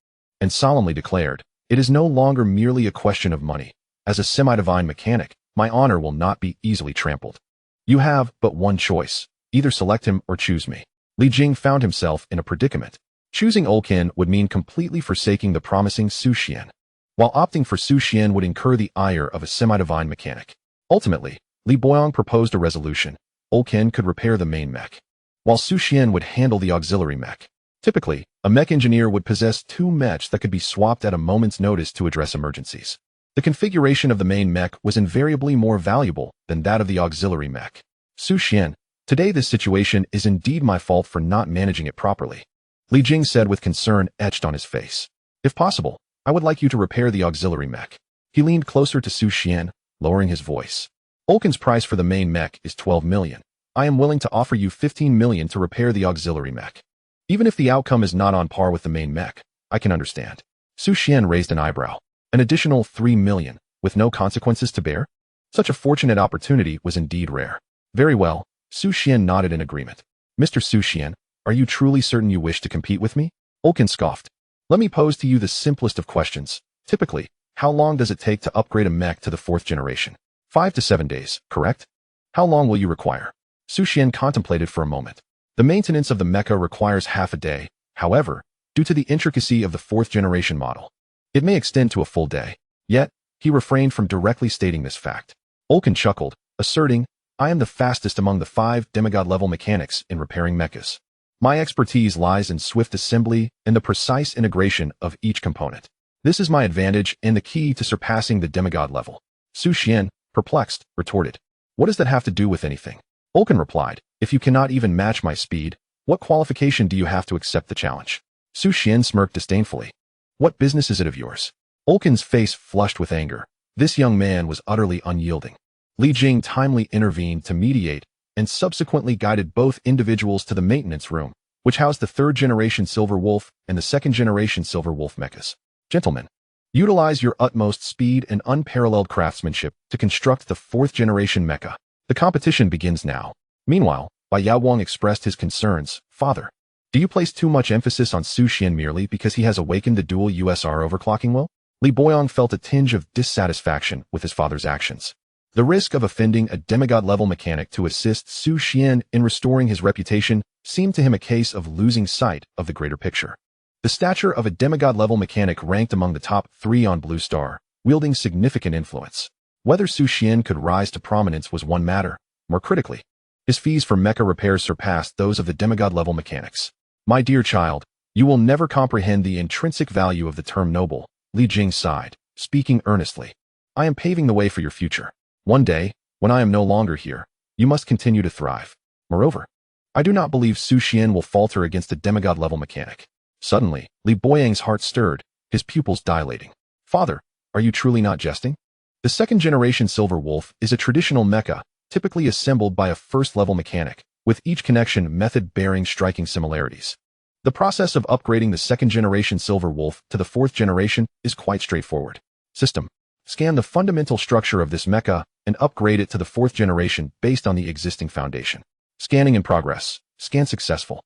and solemnly declared, "It is no longer merely a question of money. As a semi-divine mechanic, my honor will not be easily trampled. You have but one choice. Either select him or choose me." Li Jing found himself in a predicament. Choosing Olkin would mean completely forsaking the promising Su Xian, while opting for Su Xian would incur the ire of a semi-divine mechanic. Ultimately, Li Boyong proposed a resolution. Olkin could repair the main mech, while Su Xian would handle the auxiliary mech. Typically, a mech engineer would possess 2 mechs that could be swapped at a moment's notice to address emergencies. The configuration of the main mech was invariably more valuable than that of the auxiliary mech. Su Xian, today this situation is indeed my fault for not managing it properly, Li Jing said with concern etched on his face. If possible, I would like you to repair the auxiliary mech. He leaned closer to Su Xian, lowering his voice. Olkin's price for the main mech is 12 million. I am willing to offer you 15 million to repair the auxiliary mech. Even if the outcome is not on par with the main mech, I can understand. Su Xian raised an eyebrow. An additional 3 million, with no consequences to bear? Such a fortunate opportunity was indeed rare. Very well, Su Xian nodded in agreement. Mr. Su Xian, are you truly certain you wish to compete with me? Olkin scoffed. Let me pose to you the simplest of questions. Typically, how long does it take to upgrade a mech to the 4th generation? 5 to 7 days, correct? How long will you require? Su Xian contemplated for a moment. The maintenance of the mecha requires half a day. However, due to the intricacy of the 4th generation model, it may extend to a full day. Yet, he refrained from directly stating this fact. Olkin chuckled, asserting, I am the fastest among the 5 demigod-level mechanics in repairing mechas. My expertise lies in swift assembly and the precise integration of each component. This is my advantage and the key to surpassing the demigod level. Su Xian, perplexed, retorted. What does that have to do with anything? Olkin replied, if you cannot even match my speed, what qualification do you have to accept the challenge? Su Xian smirked disdainfully. What business is it of yours? Olkin's face flushed with anger. This young man was utterly unyielding. Li Jing timely intervened to mediate and subsequently guided both individuals to the maintenance room, which housed the 3rd generation Silver Wolf and the 2nd generation Silver Wolf mechas. Gentlemen, utilize your utmost speed and unparalleled craftsmanship to construct the 4th generation mecha. The competition begins now. Meanwhile, Bai Yaowang expressed his concerns. Father, do you place too much emphasis on Su Xian merely because he has awakened the dual USR overclocking will? Li Boyong felt a tinge of dissatisfaction with his father's actions. The risk of offending a demigod-level mechanic to assist Su Xian in restoring his reputation seemed to him a case of losing sight of the greater picture. The stature of a demigod-level mechanic ranked among the top 3 on Blue Star, wielding significant influence. Whether Su Xian could rise to prominence was one matter. More critically, his fees for mecha repairs surpassed those of the demigod-level mechanics. My dear child, you will never comprehend the intrinsic value of the term noble, Li Jing sighed, speaking earnestly. I am paving the way for your future. One day, when I am no longer here, you must continue to thrive. Moreover, I do not believe Su Xian will falter against a demigod-level mechanic. Suddenly, Li Boyang's heart stirred, his pupils dilating. Father, are you truly not jesting? The 2nd generation Silver Wolf is a traditional mecha, typically assembled by a 1st-level mechanic, with each connection method bearing striking similarities. The process of upgrading the 2nd generation Silver Wolf to the 4th generation is quite straightforward. System. Scan the fundamental structure of this mecha and upgrade it to the 4th generation based on the existing foundation. Scanning in progress. Scan successful.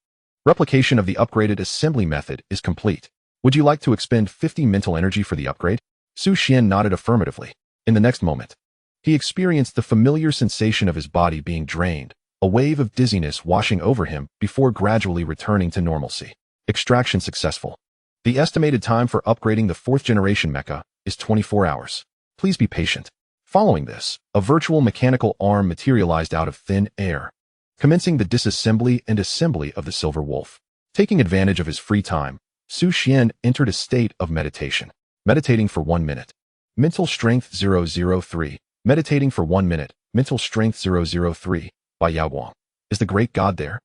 Replication of the upgraded assembly method is complete. Would you like to expend 50 mental energy for the upgrade? Su Xian nodded affirmatively. In the next moment, he experienced the familiar sensation of his body being drained, a wave of dizziness washing over him before gradually returning to normalcy. Extraction successful. The estimated time for upgrading the 4th generation mecha is 24 hours. Please be patient. Following this, a virtual mechanical arm materialized out of thin air, commencing the disassembly and assembly of the Silver Wolf. Taking advantage of his free time, Su Xian entered a state of meditation, meditating for 1 minute. Mental Strength 003. Meditating for 1 minute. Mental Strength 003. By Yao Guang. Is the great god there?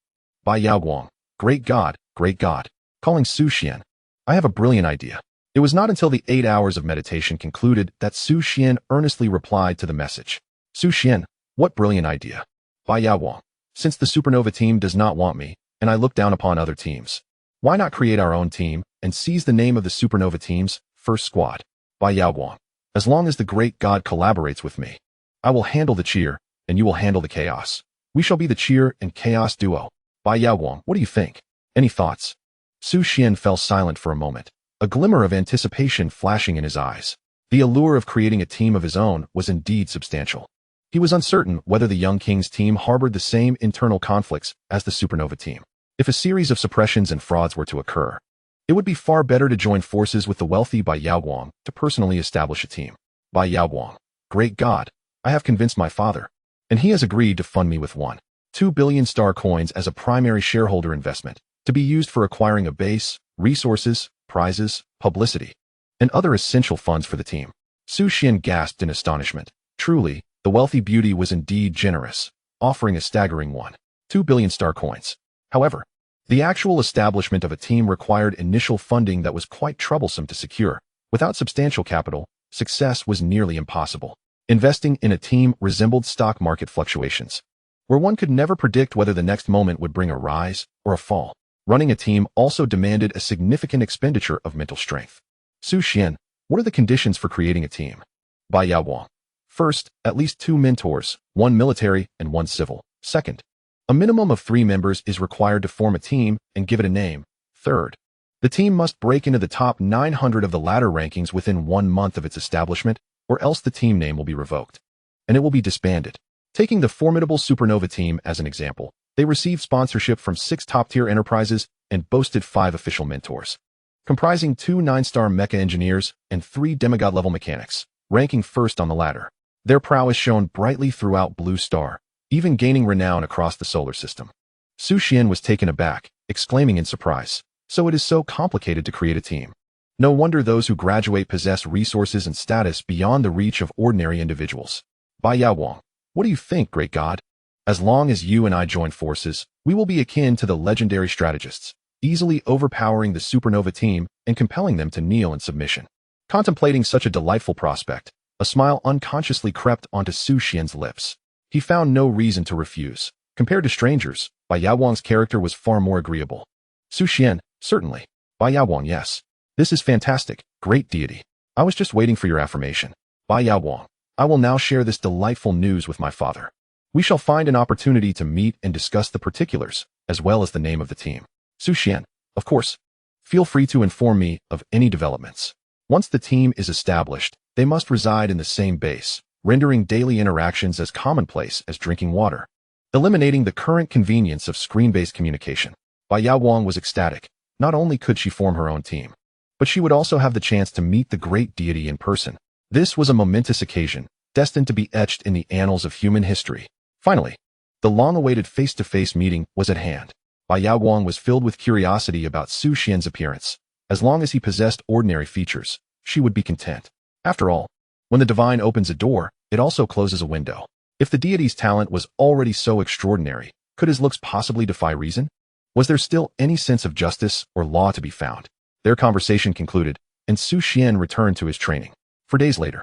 By Yao Guang. Great god, great god. Calling Su Xian. I have a brilliant idea. It was not until the 8 hours of meditation concluded that Su Xian earnestly replied to the message. Su Xian, what brilliant idea. By Yao Guang. Since the supernova team does not want me, and I look down upon other teams, why not create our own team and seize the name of the supernova team's first squad? By Yao Guang. As long as the great god collaborates with me, I will handle the cheer, and you will handle the chaos. We shall be the cheer and chaos duo. By Yao Guang. What do you think? Any thoughts? Su Xian fell silent for a moment, a glimmer of anticipation flashing in his eyes. The allure of creating a team of his own was indeed substantial. He was uncertain whether the young king's team harbored the same internal conflicts as the supernova team. If a series of suppressions and frauds were to occur, it would be far better to join forces with the wealthy by Yao Guang to personally establish a team. By Yao Guang. Great God, I have convinced my father, and he has agreed to fund me with 1.2 billion star coins as a primary shareholder investment, to be used for acquiring a base, resources, prizes, publicity, and other essential funds for the team. Su Xian gasped in astonishment. Truly, the wealthy beauty was indeed generous, offering a staggering 1.2 billion star coins. However, the actual establishment of a team required initial funding that was quite troublesome to secure. Without substantial capital, success was nearly impossible. Investing in a team resembled stock market fluctuations, where one could never predict whether the next moment would bring a rise or a fall. Running a team also demanded a significant expenditure of mental strength. Su Xian, what are the conditions for creating a team? By Yao Guang. First, at least 2 mentors, 1 military and 1 civil. Second, a minimum of 3 members is required to form a team and give it a name. Third, the team must break into the top 900 of the ladder rankings within 1 month of its establishment, or else the team name will be revoked, and it will be disbanded. Taking the formidable supernova team as an example, they received sponsorship from 6 top-tier enterprises and boasted 5 official mentors, comprising 2 9-star mecha engineers and 3 demigod-level mechanics, ranking first on the ladder. Their prowess shone brightly throughout Blue Star, even gaining renown across the solar system. Su Xian was taken aback, exclaiming in surprise, so it is so complicated to create a team. No wonder those who graduate possess resources and status beyond the reach of ordinary individuals. By Yao Guang. What do you think, great god? As long as you and I join forces, we will be akin to the legendary strategists, easily overpowering the supernova team and compelling them to kneel in submission. Contemplating such a delightful prospect, a smile unconsciously crept onto Su Xian's lips. He found no reason to refuse. Compared to strangers, Bai Yao Guang's character was far more agreeable. Su Xian, certainly. Bai Yao Guang, yes. This is fantastic, great deity. I was just waiting for your affirmation. Bai Yao Guang. I will now share this delightful news with my father. We shall find an opportunity to meet and discuss the particulars, as well as the name of the team. Su Xian, of course. Feel free to inform me of any developments. Once the team is established, they must reside in the same base, rendering daily interactions as commonplace as drinking water, eliminating the current convenience of screen-based communication. Bai Yao Guang was ecstatic. Not only could she form her own team, but she would also have the chance to meet the great deity in person. This was a momentous occasion, destined to be etched in the annals of human history. Finally, the long-awaited face-to-face meeting was at hand. Bai Yao Guang was filled with curiosity about Su Xian's appearance. As long as he possessed ordinary features, she would be content. After all, when the divine opens a door, it also closes a window. If the deity's talent was already so extraordinary, could his looks possibly defy reason? Was there still any sense of justice or law to be found? Their conversation concluded, and Su Xian returned to his training. 4 days later,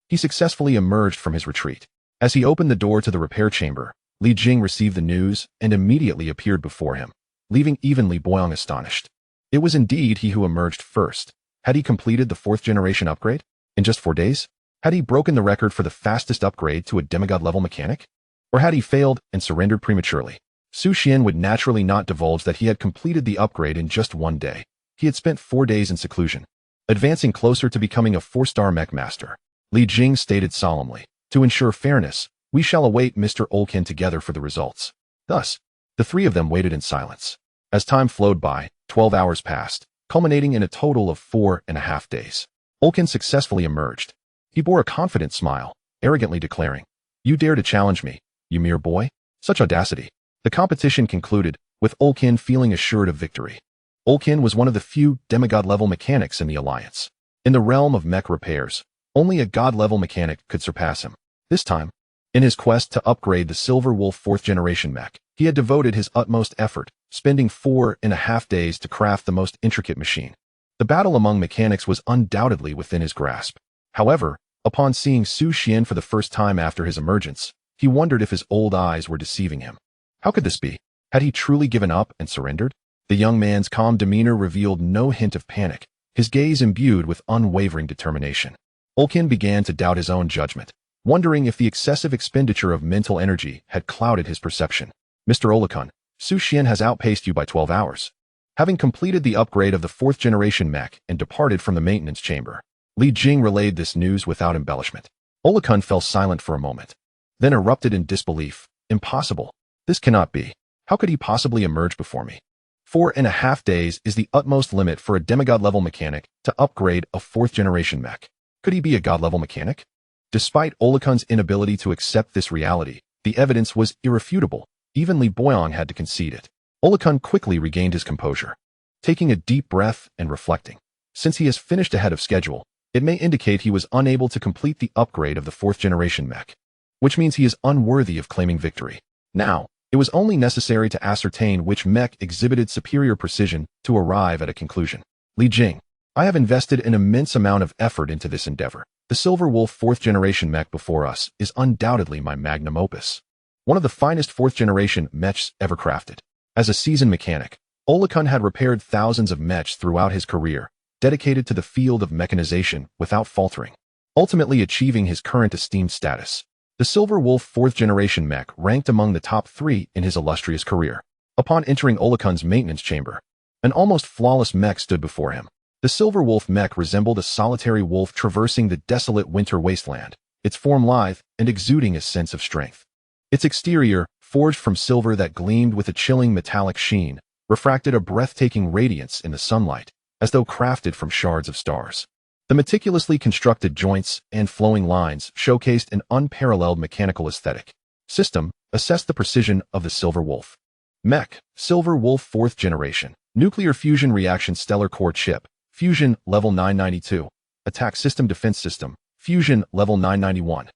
he successfully emerged from his retreat. As he opened the door to the repair chamber, Li Jing received the news and immediately appeared before him, leaving even Li Boyang astonished. It was indeed he who emerged first. Had he completed the 4th-generation upgrade? In just 4 days? Had he broken the record for the fastest upgrade to a demigod-level mechanic? Or had he failed and surrendered prematurely? Su Xian would naturally not divulge that he had completed the upgrade in just 1 day. He had spent 4 days in seclusion, advancing closer to becoming a 4-star mech master. Li Jing stated solemnly, "To ensure fairness, we shall await Mr. Olkin together for the results." Thus, the 3 of them waited in silence. As time flowed by, 12 hours passed, culminating in a total of 4.5 days. Olkin successfully emerged. He bore a confident smile, arrogantly declaring, "You dare to challenge me, you mere boy? Such audacity." The competition concluded, with Olkin feeling assured of victory. Olkin was one of the few demigod-level mechanics in the Alliance. In the realm of mech repairs, Only a god-level mechanic could surpass him. This time, in his quest to upgrade the Silver Wolf 4th generation mech, he had devoted his utmost effort, spending 4.5 days to craft the most intricate machine. The battle among mechanics was undoubtedly within his grasp. However, upon seeing Xuan for the first time after his emergence, he wondered if his old eyes were deceiving him. How could this be? Had he truly given up and surrendered? The young man's calm demeanor revealed no hint of panic, his gaze imbued with unwavering determination. Ulkan began to doubt his own judgment, wondering if the excessive expenditure of mental energy had clouded his perception. Mr. Ulkan, Xuan has outpaced you by 12 hours. Having completed the upgrade of the 4th generation mech and departed from the maintenance chamber, Li Jing relayed this news without embellishment. Ulkan fell silent for a moment, then erupted in disbelief. Impossible. This cannot be. How could he possibly emerge before me? 4.5 days is the utmost limit for a demigod-level mechanic to upgrade a 4th generation mech. Could he be a god-level mechanic? Despite Ulkan's inability to accept this reality, the evidence was irrefutable. Even Li Boyong had to concede it. Ulkan quickly regained his composure, taking a deep breath and reflecting. Since he has finished ahead of schedule, it may indicate he was unable to complete the upgrade of the 4th generation mech, which means he is unworthy of claiming victory. Now, it was only necessary to ascertain which mech exhibited superior precision to arrive at a conclusion. Li Jing, I have invested an immense amount of effort into this endeavor. The Silver Wolf 4th generation mech before us is undoubtedly my magnum opus, one of the finest 4th generation Mechs ever crafted. As a seasoned mechanic, Ulkan had repaired thousands of Mechs throughout his career, dedicated to the field of mechanization without faltering, ultimately achieving his current esteemed status. The Silver Wolf 4th generation mech ranked among the top 3 in his illustrious career. Upon entering Ulkan's maintenance chamber, an almost flawless mech stood before him. The Silver Wolf mech resembled a solitary wolf traversing the desolate winter wasteland, its form lithe and exuding a sense of strength. Its exterior, forged from silver that gleamed with a chilling metallic sheen, refracted a breathtaking radiance in the sunlight, as though crafted from shards of stars. The meticulously constructed joints and flowing lines showcased an unparalleled mechanical aesthetic. System, assess the precision of the Silver Wolf. Mech, Silver Wolf 4th generation, nuclear fusion reaction stellar core chip, fusion level 992, attack system defense system, fusion level 991.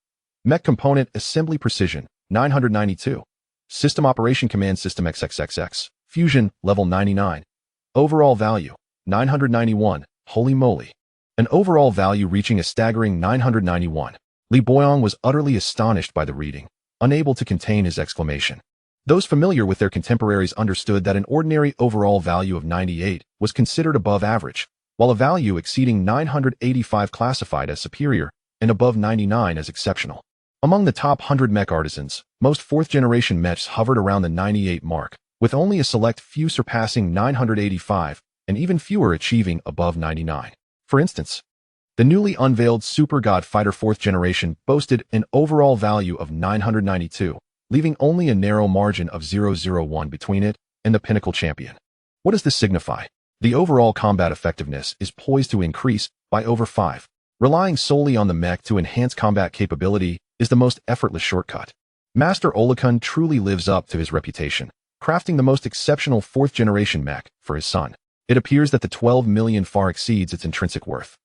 Mech component assembly precision, 992. System operation command system XXXX, fusion level 99. Overall value, 991, holy moly. An overall value reaching a staggering 991. Li Boyong was utterly astonished by the reading, unable to contain his exclamation. Those familiar with their contemporaries understood that an ordinary overall value of 98 was considered above average, while a value exceeding 985 classified as superior and above 99 as exceptional. Among the top 100 mech artisans, most 4th generation mechs hovered around the 98 mark, with only a select few surpassing 985 and even fewer achieving above 99. For instance, the newly unveiled Super God Fighter 4th generation boasted an overall value of 992, leaving only a narrow margin of 001 between it and the pinnacle champion. What does this signify? The overall combat effectiveness is poised to increase by over 5. Relying solely on the mech to enhance combat capability is the most effortless shortcut. Master Ulkan truly lives up to his reputation, crafting the most exceptional 4th generation mech for his son. It appears that the 12 million far exceeds its intrinsic worth.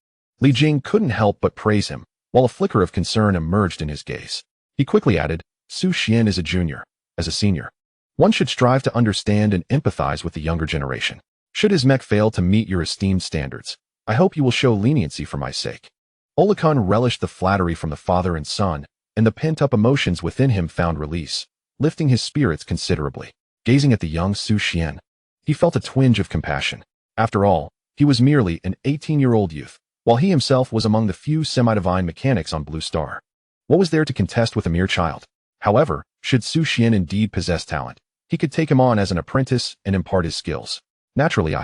Li Jing couldn't help but praise him, while a flicker of concern emerged in his gaze. He quickly added, Xuan is a junior. As a senior, one should strive to understand and empathize with the younger generation. Should his mech fail to meet your esteemed standards, I hope you will show leniency for my sake. Ulkan relished the flattery from the father and son, and the pent-up emotions within him found release, lifting his spirits considerably. Gazing at the young Xuan, he felt a twinge of compassion. After all, he was merely an 18-year-old youth, while he himself was among the few semi-divine mechanics on Blue Star. What was there to contest with a mere child? However, should Xuan indeed possess talent, he could take him on as an apprentice and impart his skills. Naturally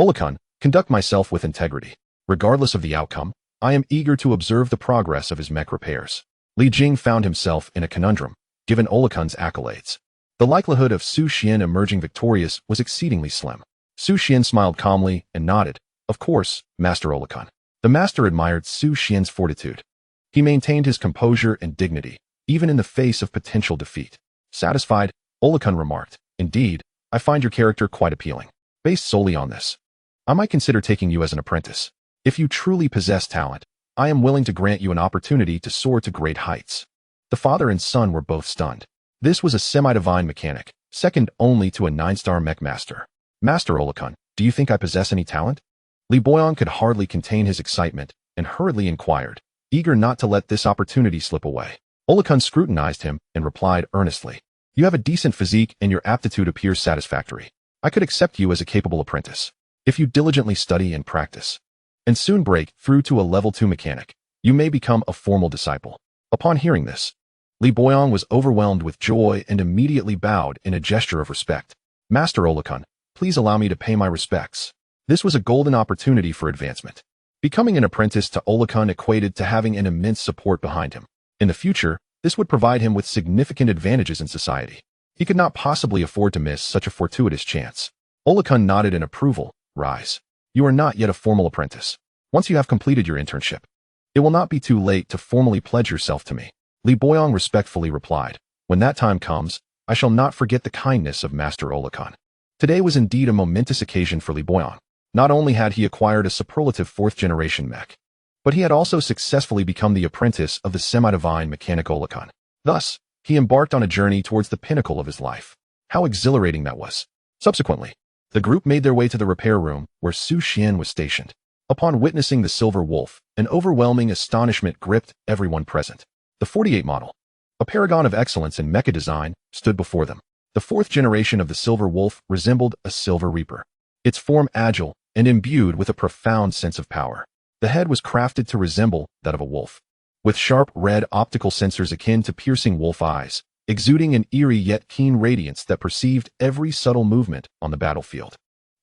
Ulkan, conduct myself with integrity. Regardless of the outcome, I am eager to observe the progress of his mech repairs. Li Jing found himself in a conundrum, given Ulkan's accolades. The likelihood of Xuan emerging victorious was exceedingly slim. Xuan smiled calmly and nodded. Of course, Master Ulkan. The master admired Xuan's fortitude. He maintained his composure and dignity, even in the face of potential defeat. Satisfied, Ulkan remarked, Indeed, I find your character quite appealing. Based solely on this, I might consider taking you as an apprentice. If you truly possess talent, I am willing to grant you an opportunity to soar to great heights. The father and son were both stunned. This was a semi-divine mechanic, second only to a 9-star mech master. Master Olakun, do you think I possess any talent? Li Boyong could hardly contain his excitement and hurriedly inquired, eager not to let this opportunity slip away. Olakun scrutinized him and replied earnestly, you have a decent physique and your aptitude appears satisfactory. I could accept you as a capable apprentice. If you diligently study and practice, and soon break through to a level 2 mechanic, you may become a formal disciple. Upon hearing this, Li Boyong was overwhelmed with joy and immediately bowed in a gesture of respect. Master Olakun, please allow me to pay my respects. This was a golden opportunity for advancement. Becoming an apprentice to Olakun equated to having an immense support behind him. In the future, this would provide him with significant advantages in society. He could not possibly afford to miss such a fortuitous chance. Olakun nodded in approval. Rise. You are not yet a formal apprentice. Once you have completed your internship, it will not be too late to formally pledge yourself to me. Li Boyong respectfully replied, when that time comes, I shall not forget the kindness of Master Olakun. Today was indeed a momentous occasion for Li Boyong. Not only had he acquired a superlative 4th-generation mech, but he had also successfully become the apprentice of the semi-divine mechanic Olakun. Thus, he embarked on a journey towards the pinnacle of his life. How exhilarating that was. Subsequently, the group made their way to the repair room where Xuan was stationed. Upon witnessing the Silver Wolf, an overwhelming astonishment gripped everyone present. The 48 model, a paragon of excellence in mecha design, stood before them. The 4th generation of the Silver Wolf resembled a silver reaper. Its form agile and imbued with a profound sense of power. The head was crafted to resemble that of a wolf, with sharp red optical sensors akin to piercing wolf eyes, exuding an eerie yet keen radiance that perceived every subtle movement on the battlefield.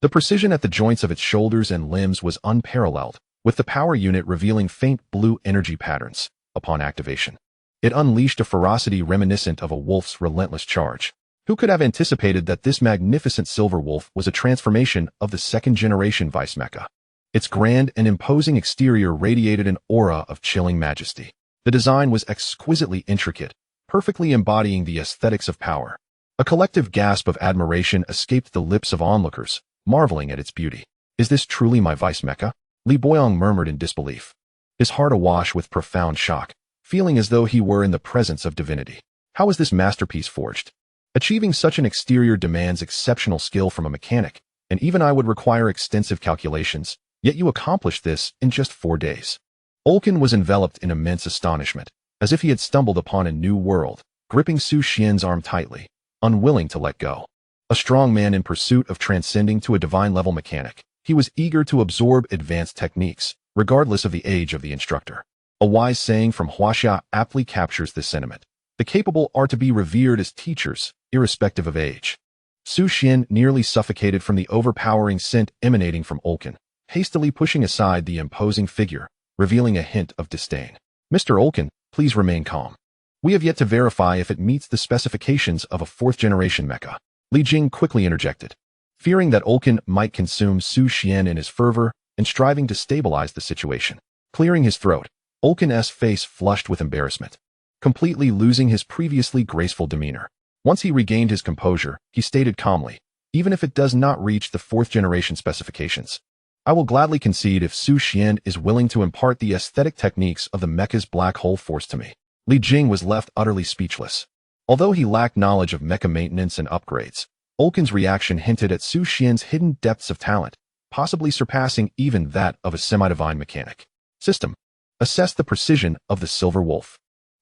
The precision at the joints of its shoulders and limbs was unparalleled, with the power unit revealing faint blue energy patterns. Upon activation, it unleashed a ferocity reminiscent of a wolf's relentless charge. Who could have anticipated that this magnificent Silver Wolf was a transformation of the 2nd-generation Vice Mecha? Its grand and imposing exterior radiated an aura of chilling majesty. The design was exquisitely intricate, perfectly embodying the aesthetics of power. A collective gasp of admiration escaped the lips of onlookers, marveling at its beauty. Is this truly my Vice Mecha? Li Boyong murmured in disbelief, his heart awash with profound shock, feeling as though he were in the presence of divinity. How was this masterpiece forged? Achieving such an exterior demands exceptional skill from a mechanic, and even I would require extensive calculations, yet you accomplished this in just 4 days. Olakun was enveloped in immense astonishment, as if he had stumbled upon a new world, gripping Xuan's arm tightly, unwilling to let go. A strong man in pursuit of transcending to a divine-level mechanic, he was eager to absorb advanced techniques, regardless of the age of the instructor. A wise saying from Huaxia aptly captures this sentiment. The capable are to be revered as teachers, irrespective of age. Xuan nearly suffocated from the overpowering scent emanating from Olakun, hastily pushing aside the imposing figure, revealing a hint of disdain. Mr. Olakun, please remain calm. We have yet to verify if it meets the specifications of a 4th-generation mecha. Li Jing quickly interjected, fearing that Olakun might consume Xuan in his fervor and striving to stabilize the situation. Clearing his throat, Olakun's face flushed with embarrassment, completely losing his previously graceful demeanor. Once he regained his composure, he stated calmly, even if it does not reach the 4th-generation specifications, I will gladly concede if Xuan is willing to impart the aesthetic techniques of the mecha's black hole force to me. Li Jing was left utterly speechless. Although he lacked knowledge of mecha maintenance and upgrades, Olakun's reaction hinted at Xuan's hidden depths of talent, possibly surpassing even that of a semi-divine mechanic. System. Assess the precision of the Silver Wolf.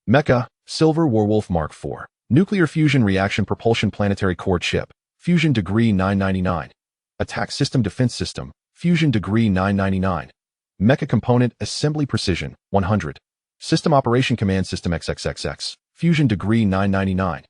Mecha, Silver Werewolf Mark IV. Nuclear Fusion Reaction Propulsion Planetary Core Chip, Fusion Degree 999. Attack System Defense System, Fusion Degree 999. Mecha Component Assembly Precision, 100. System Operation Command System XXXX, Fusion Degree 999.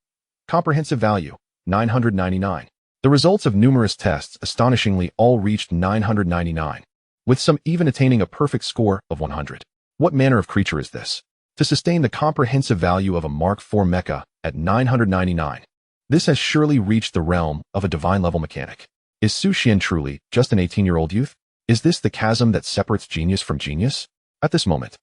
Comprehensive Value, 999. The results of numerous tests astonishingly all reached 999, with some even attaining a perfect score of 100. What manner of creature is this? To sustain the comprehensive value of a Mark IV mecha at 999, this has surely reached the realm of a divine-level mechanic. Is Xuan truly just an 18-year-old youth? Is this the chasm that separates genius from genius? At this moment,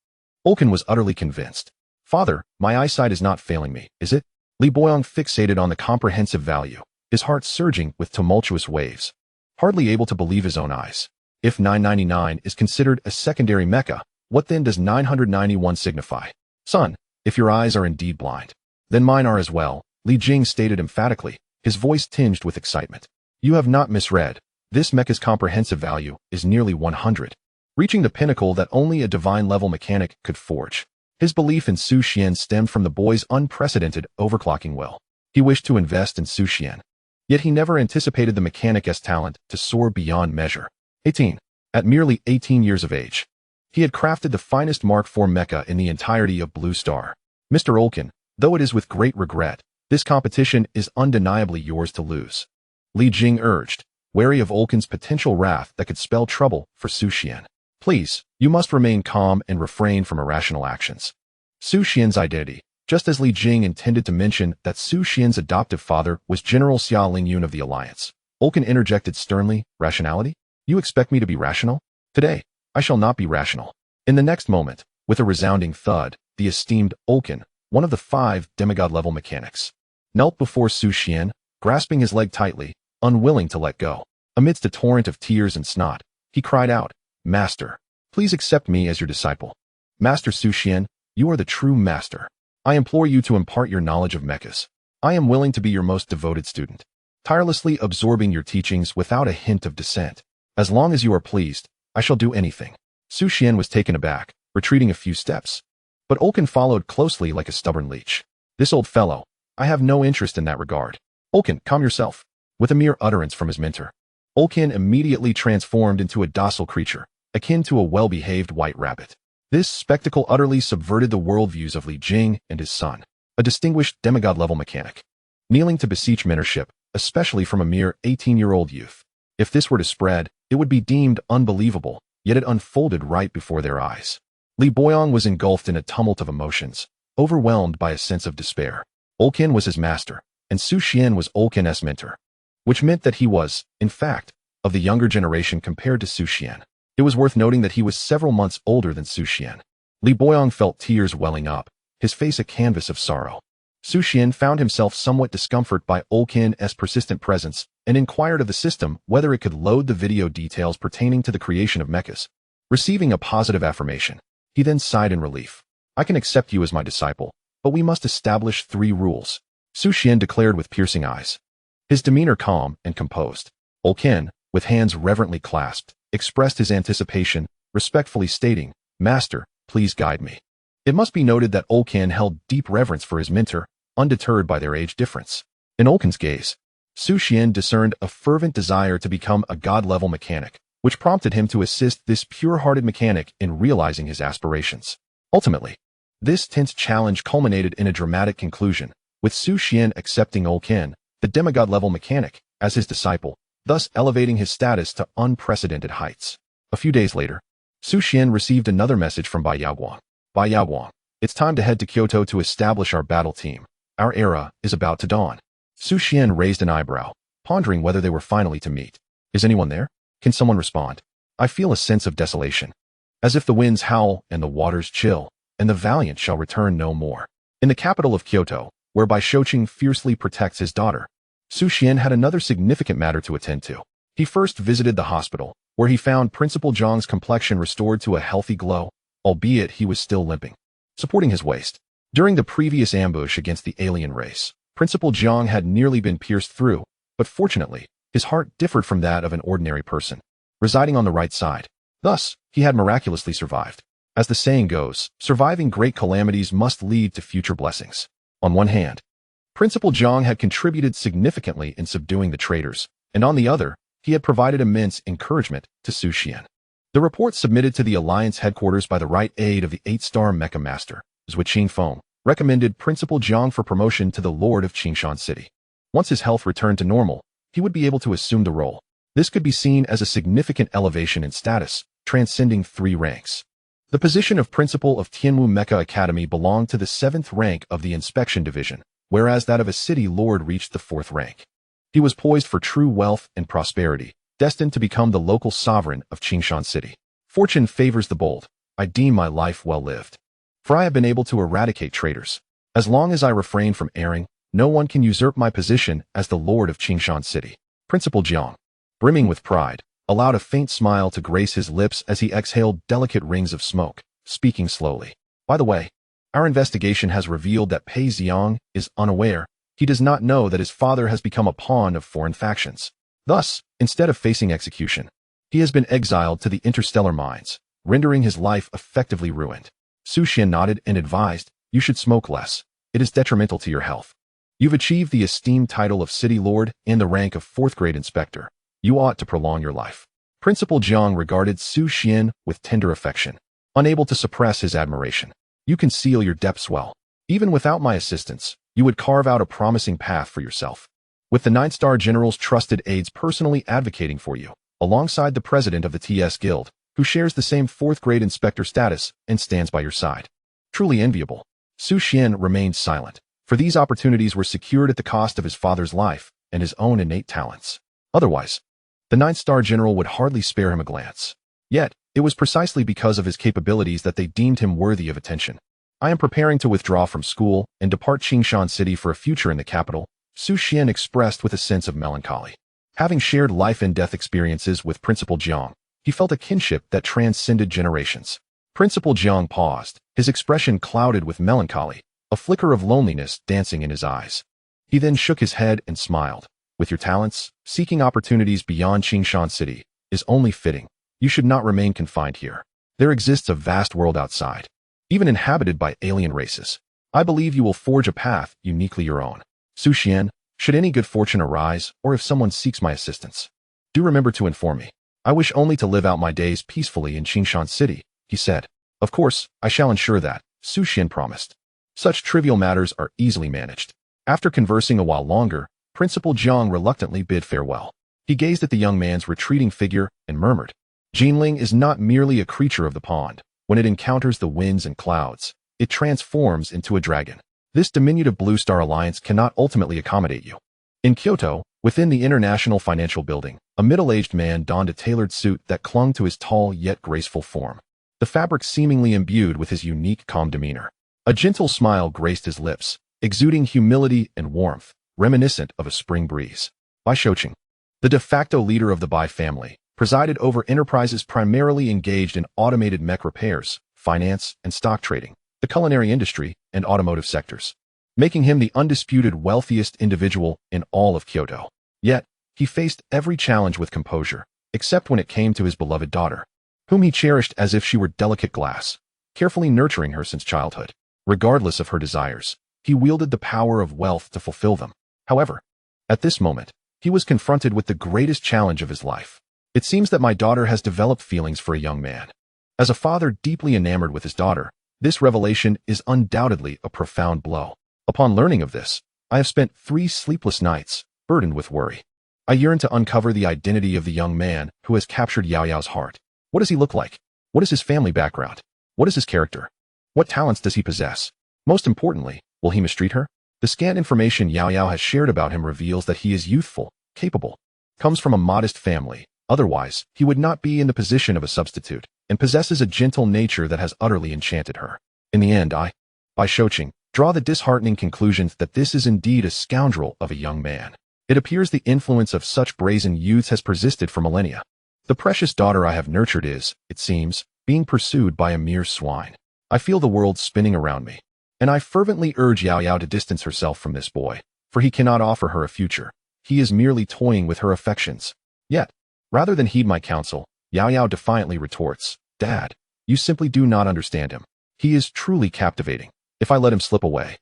Olakun was utterly convinced. Father, my eyesight is not failing me, is it? Li Boyong fixated on the comprehensive value, his heart surging with tumultuous waves, hardly able to believe his own eyes. If 999 is considered a secondary mecha, What then does 991 signify? Son, if your eyes are indeed blind, then mine are as well, Li Jing stated emphatically, his voice tinged with excitement. You have not misread. This mecha's comprehensive value is nearly 100, reaching the pinnacle that only a divine-level mechanic could forge. His belief in Su Xian stemmed from the boy's unprecedented overclocking will. He wished to invest in Su Xian, yet he never anticipated the mechanic's talent to soar beyond measure. 18. At merely 18 years of age, he had crafted the finest Mark IV mecha in the entirety of Blue Star. Mr. Olkin, though it is with great regret, this competition is undeniably yours to lose, Li Jing urged, wary of Olkin's potential wrath that could spell trouble for Su Xian. Please, you must remain calm and refrain from irrational actions. Su Xian's identity, just as Li Jing intended to mention that Su Xian's adoptive father was General Xia Lingyun of the Alliance, Olkin interjected sternly, rationality? You expect me to be rational? Today, I shall not be rational. In the next moment, with a resounding thud, the esteemed Olkin, one of the 5 demigod-level mechanics, knelt before Su Xian, grasping his leg tightly, unwilling to let go. Amidst a torrent of tears and snot, he cried out, Master, please accept me as your disciple. Master Su Xian, you are the true master. I implore you to impart your knowledge of mechas. I am willing to be your most devoted student, tirelessly absorbing your teachings without a hint of dissent. As long as you are pleased, I shall do anything. Su Xian was taken aback, retreating a few steps. But Olkin followed closely like a stubborn leech. This old fellow, I have no interest in that regard. Olkin, calm yourself. With a mere utterance from his mentor, Olkin immediately transformed into a docile creature, akin to a well-behaved white rabbit. This spectacle utterly subverted the worldviews of Li Jing and his son, a distinguished demigod-level mechanic, kneeling to beseech mentorship, especially from a mere 18-year-old youth. If this were to spread, it would be deemed unbelievable, yet it unfolded right before their eyes. Li Boyong was engulfed in a tumult of emotions, overwhelmed by a sense of despair. Olkin was his master, and Su Xian was Olkin's mentor, which meant that he was, in fact, of the younger generation compared to Su Xian. It was worth noting that he was several months older than Su Xian. Li Boyong felt tears welling up, his face a canvas of sorrow. Su Xian found himself somewhat discomforted by Olkin's persistent presence and inquired of the system whether it could load the video details pertaining to the creation of mechas. Receiving a positive affirmation, he then sighed in relief. I can accept you as my disciple, but we must establish 3 rules, Su Xian declared with piercing eyes, his demeanor calm and composed. Olkin, with hands reverently clasped, expressed his anticipation, respectfully stating, Master, please guide me. It must be noted that Olkin held deep reverence for his mentor, undeterred by their age difference. In Olkin's gaze, Su Xian discerned a fervent desire to become a god-level mechanic, which prompted him to assist this pure-hearted mechanic in realizing his aspirations. Ultimately, this tense challenge culminated in a dramatic conclusion, with Su Xian accepting Olkin, the demigod-level mechanic, as his disciple, thus elevating his status to unprecedented heights. A few days later, Su Xian received another message from Bai Yaoguang. Bai Yaoguang, it's time to head to Kyoto to establish our battle team. Our era is about to dawn. Su Xian raised an eyebrow, pondering whether they were finally to meet. Is anyone there? Can someone respond? I feel a sense of desolation, as if the winds howl and the waters chill, and the valiant shall return no more. In the capital of Kyoto, where Bai Shouqing fiercely protects his daughter, Su Xian had another significant matter to attend to. He first visited the hospital, where he found Principal Zhang's complexion restored to a healthy glow, albeit he was still limping, supporting his waist. During the previous ambush against the alien race, Principal Zhang had nearly been pierced through, but fortunately, his heart differed from that of an ordinary person, residing on the right side. Thus, he had miraculously survived. As the saying goes, surviving great calamities must lead to future blessings. On one hand, Principal Zhang had contributed significantly in subduing the traitors, and on the other, he had provided immense encouragement to Su Xian. The report submitted to the Alliance headquarters by the right aide of the 8-star Mecha Master, Zui Qingfeng, recommended Principal Zhang for promotion to the Lord of Qingshan City. Once his health returned to normal, he would be able to assume the role. This could be seen as a significant elevation in status, transcending 3 ranks. The position of Principal of Tianwu Mecha Academy belonged to the 7th rank of the Inspection Division, whereas that of a city lord reached the 4th rank. He was poised for true wealth and prosperity, destined to become the local sovereign of Qingshan City. Fortune favors the bold. I deem my life well lived, for I have been able to eradicate traitors. As long as I refrain from erring, no one can usurp my position as the Lord of Qingshan City. Principal Zhang, brimming with pride, allowed a faint smile to grace his lips as he exhaled delicate rings of smoke, speaking slowly. By the way, our investigation has revealed that Pei Xiang is unaware. He does not know that his father has become a pawn of foreign factions. Thus, instead of facing execution, he has been exiled to the interstellar mines, rendering his life effectively ruined. Su Xian nodded and advised, "You should smoke less. It is detrimental to your health. You've achieved the esteemed title of City Lord and the rank of 4th-grade inspector. You ought to prolong your life." Principal Jiang regarded Su Xian with tender affection, unable to suppress his admiration. "You conceal your depths well. Even without my assistance, you would carve out a promising path for yourself. With the 9-star General's trusted aides personally advocating for you, alongside the president of the TS Guild, who shares the same 4th-grade inspector status and stands by your side. Truly enviable." Su Xian remained silent, for these opportunities were secured at the cost of his father's life and his own innate talents. Otherwise, the 9-star General would hardly spare him a glance. Yet, it was precisely because of his capabilities that they deemed him worthy of attention. "I am preparing to withdraw from school and depart Qingshan City for a future in the capital," Su Xian expressed with a sense of melancholy. Having shared life and death experiences with Principal Jiang, he felt a kinship that transcended generations. Principal Jiang paused, his expression clouded with melancholy, a flicker of loneliness dancing in his eyes. He then shook his head and smiled. "With your talents, seeking opportunities beyond Qingshan City is only fitting. You should not remain confined here. There exists a vast world outside, even inhabited by alien races. I believe you will forge a path uniquely your own. Su Xian, should any good fortune arise, or if someone seeks my assistance, do remember to inform me. I wish only to live out my days peacefully in Qingshan City," he said. "Of course, I shall ensure that," Su Xian promised. Such trivial matters are easily managed. After conversing a while longer, Principal Jiang reluctantly bid farewell. He gazed at the young man's retreating figure and murmured, "Jinling is not merely a creature of the pond. When it encounters the winds and clouds, it transforms into a dragon. This diminutive Blue Star Alliance cannot ultimately accommodate you." In Kyoto, within the International Financial Building, a middle-aged man donned a tailored suit that clung to his tall yet graceful form, the fabric seemingly imbued with his unique calm demeanor. A gentle smile graced his lips, exuding humility and warmth, reminiscent of a spring breeze. Bai Shouqing, the de facto leader of the Bai family, presided over enterprises primarily engaged in automated mech repairs, finance and stock trading, the culinary industry, and automotive sectors, making him the undisputed wealthiest individual in all of Kyoto. Yet, he faced every challenge with composure, except when it came to his beloved daughter, whom he cherished as if she were delicate glass, carefully nurturing her since childhood. Regardless of her desires, he wielded the power of wealth to fulfill them. However, at this moment, he was confronted with the greatest challenge of his life. "It seems that my daughter has developed feelings for a young man." As a father deeply enamored with his daughter, this revelation is undoubtedly a profound blow. Upon learning of this, I have spent 3 sleepless nights, burdened with worry. I yearn to uncover the identity of the young man who has captured Yao Yao's heart. What does he look like? What is his family background? What is his character? What talents does he possess? Most importantly, will he mistreat her? The scant information Yao Yao has shared about him reveals that he is youthful, capable, comes from a modest family. Otherwise, he would not be in the position of a substitute, and possesses a gentle nature that has utterly enchanted her. In the end, Bai Shouqing, draw the disheartening conclusion that this is indeed a scoundrel of a young man. It appears the influence of such brazen youths has persisted for millennia. The precious daughter I have nurtured is, it seems, being pursued by a mere swine. I feel the world spinning around me, and I fervently urge Yao Yao to distance herself from this boy, for he cannot offer her a future. He is merely toying with her affections. Yet, rather than heed my counsel, Yao Yao defiantly retorts, "Dad, you simply do not understand him. He is truly captivating. If I let him slip away,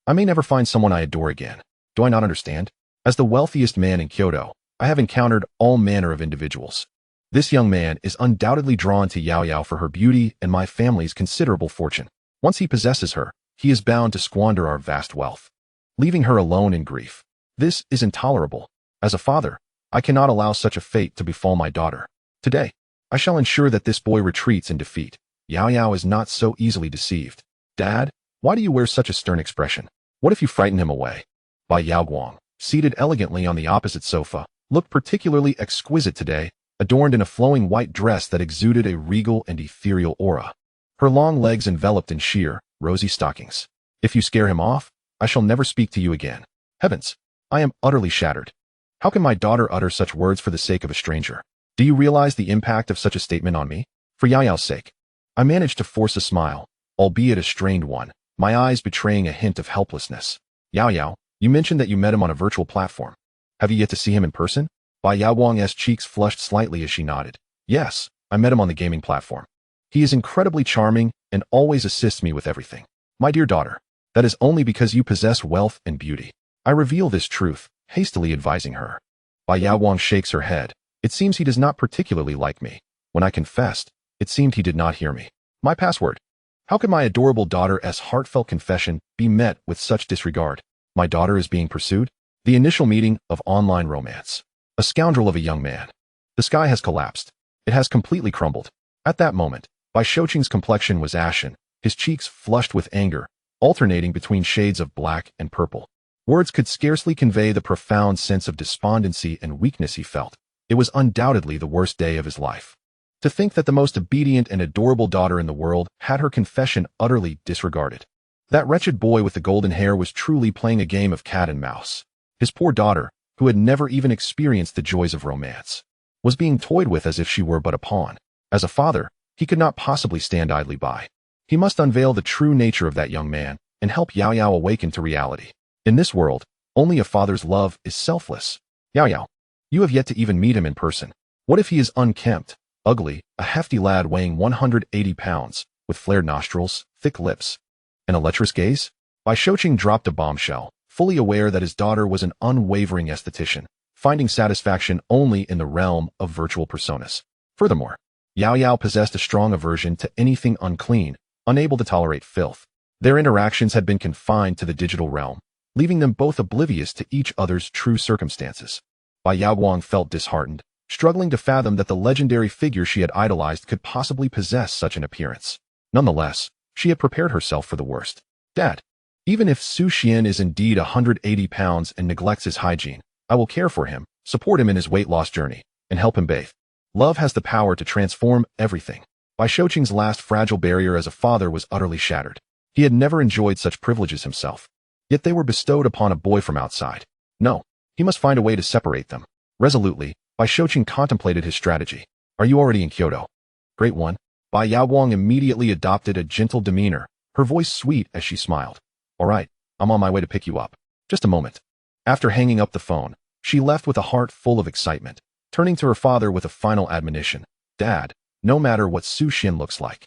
I may never find someone I adore again. Do I not understand? As the wealthiest man in Kyoto, I have encountered all manner of individuals. This young man is undoubtedly drawn to Yao Yao for her beauty and my family's considerable fortune. Once he possesses her, he is bound to squander our vast wealth, leaving her alone in grief. This is intolerable. As a father, I cannot allow such a fate to befall my daughter. Today, I shall ensure that this boy retreats in defeat. Yao Yao is not so easily deceived. Dad, why do you wear such a stern expression? What if you frighten him away?" Bai Yaoguang, seated elegantly on the opposite sofa, looked particularly exquisite today, adorned in a flowing white dress that exuded a regal and ethereal aura. Her long legs enveloped in sheer, rosy stockings. "If you scare him off, I shall never speak to you again. Heavens, I am utterly shattered. How can my daughter utter such words for the sake of a stranger? Do you realize the impact of such a statement on me? For Yao Yao's sake, I managed to force a smile, albeit a strained one, my eyes betraying a hint of helplessness. Yao Yao, you mentioned that you met him on a virtual platform. Have you yet to see him in person? Bai Yaowang's cheeks flushed slightly as she nodded. Yes, I met him on the gaming platform. He is incredibly charming and always assists me with everything. My dear daughter, that is only because you possess wealth and beauty. I reveal this truth, hastily advising her. Bai Yaowang shakes her head. It seems he does not particularly like me. When I confessed, it seemed he did not hear me. My password. How could my adorable daughter's heartfelt confession be met with such disregard? My daughter is being pursued? The initial meeting of online romance. A scoundrel of a young man. The sky has collapsed. It has completely crumbled. At that moment, Bai Shouqing's complexion was ashen, his cheeks flushed with anger, alternating between shades of black and purple. Words could scarcely convey the profound sense of despondency and weakness he felt. It was undoubtedly the worst day of his life. To think that the most obedient and adorable daughter in the world had her confession utterly disregarded. That wretched boy with the golden hair was truly playing a game of cat and mouse. His poor daughter, who had never even experienced the joys of romance, was being toyed with as if she were but a pawn. As a father, he could not possibly stand idly by. He must unveil the true nature of that young man and help Yao Yao awaken to reality. In this world, only a father's love is selfless. Yao Yao, you have yet to even meet him in person. What if he is unkempt, ugly, a hefty lad weighing 180 pounds, with flared nostrils, thick lips, and a lecherous gaze? Bai Shouqing dropped a bombshell, fully aware that his daughter was an unwavering esthetician, finding satisfaction only in the realm of virtual personas. Furthermore, Yao Yao possessed a strong aversion to anything unclean, unable to tolerate filth. Their interactions had been confined to the digital realm, leaving them both oblivious to each other's true circumstances. Bai Yaowang felt disheartened, struggling to fathom that the legendary figure she had idolized could possibly possess such an appearance. Nonetheless, she had prepared herself for the worst. Dad, even if Su Xian is indeed 180 pounds and neglects his hygiene, I will care for him, support him in his weight loss journey, and help him bathe. Love has the power to transform everything. Bai Shouqing's last fragile barrier as a father was utterly shattered. He had never enjoyed such privileges himself. Yet they were bestowed upon a boy from outside. No, he must find a way to separate them. Resolutely, Bai Shouqing contemplated his strategy. Are you already in Kyoto? Great one. Bai Yaowang immediately adopted a gentle demeanor, her voice sweet as she smiled. All right, I'm on my way to pick you up. Just a moment. After hanging up the phone, she left with a heart full of excitement, turning to her father with a final admonition. Dad, no matter what Su Xian looks like,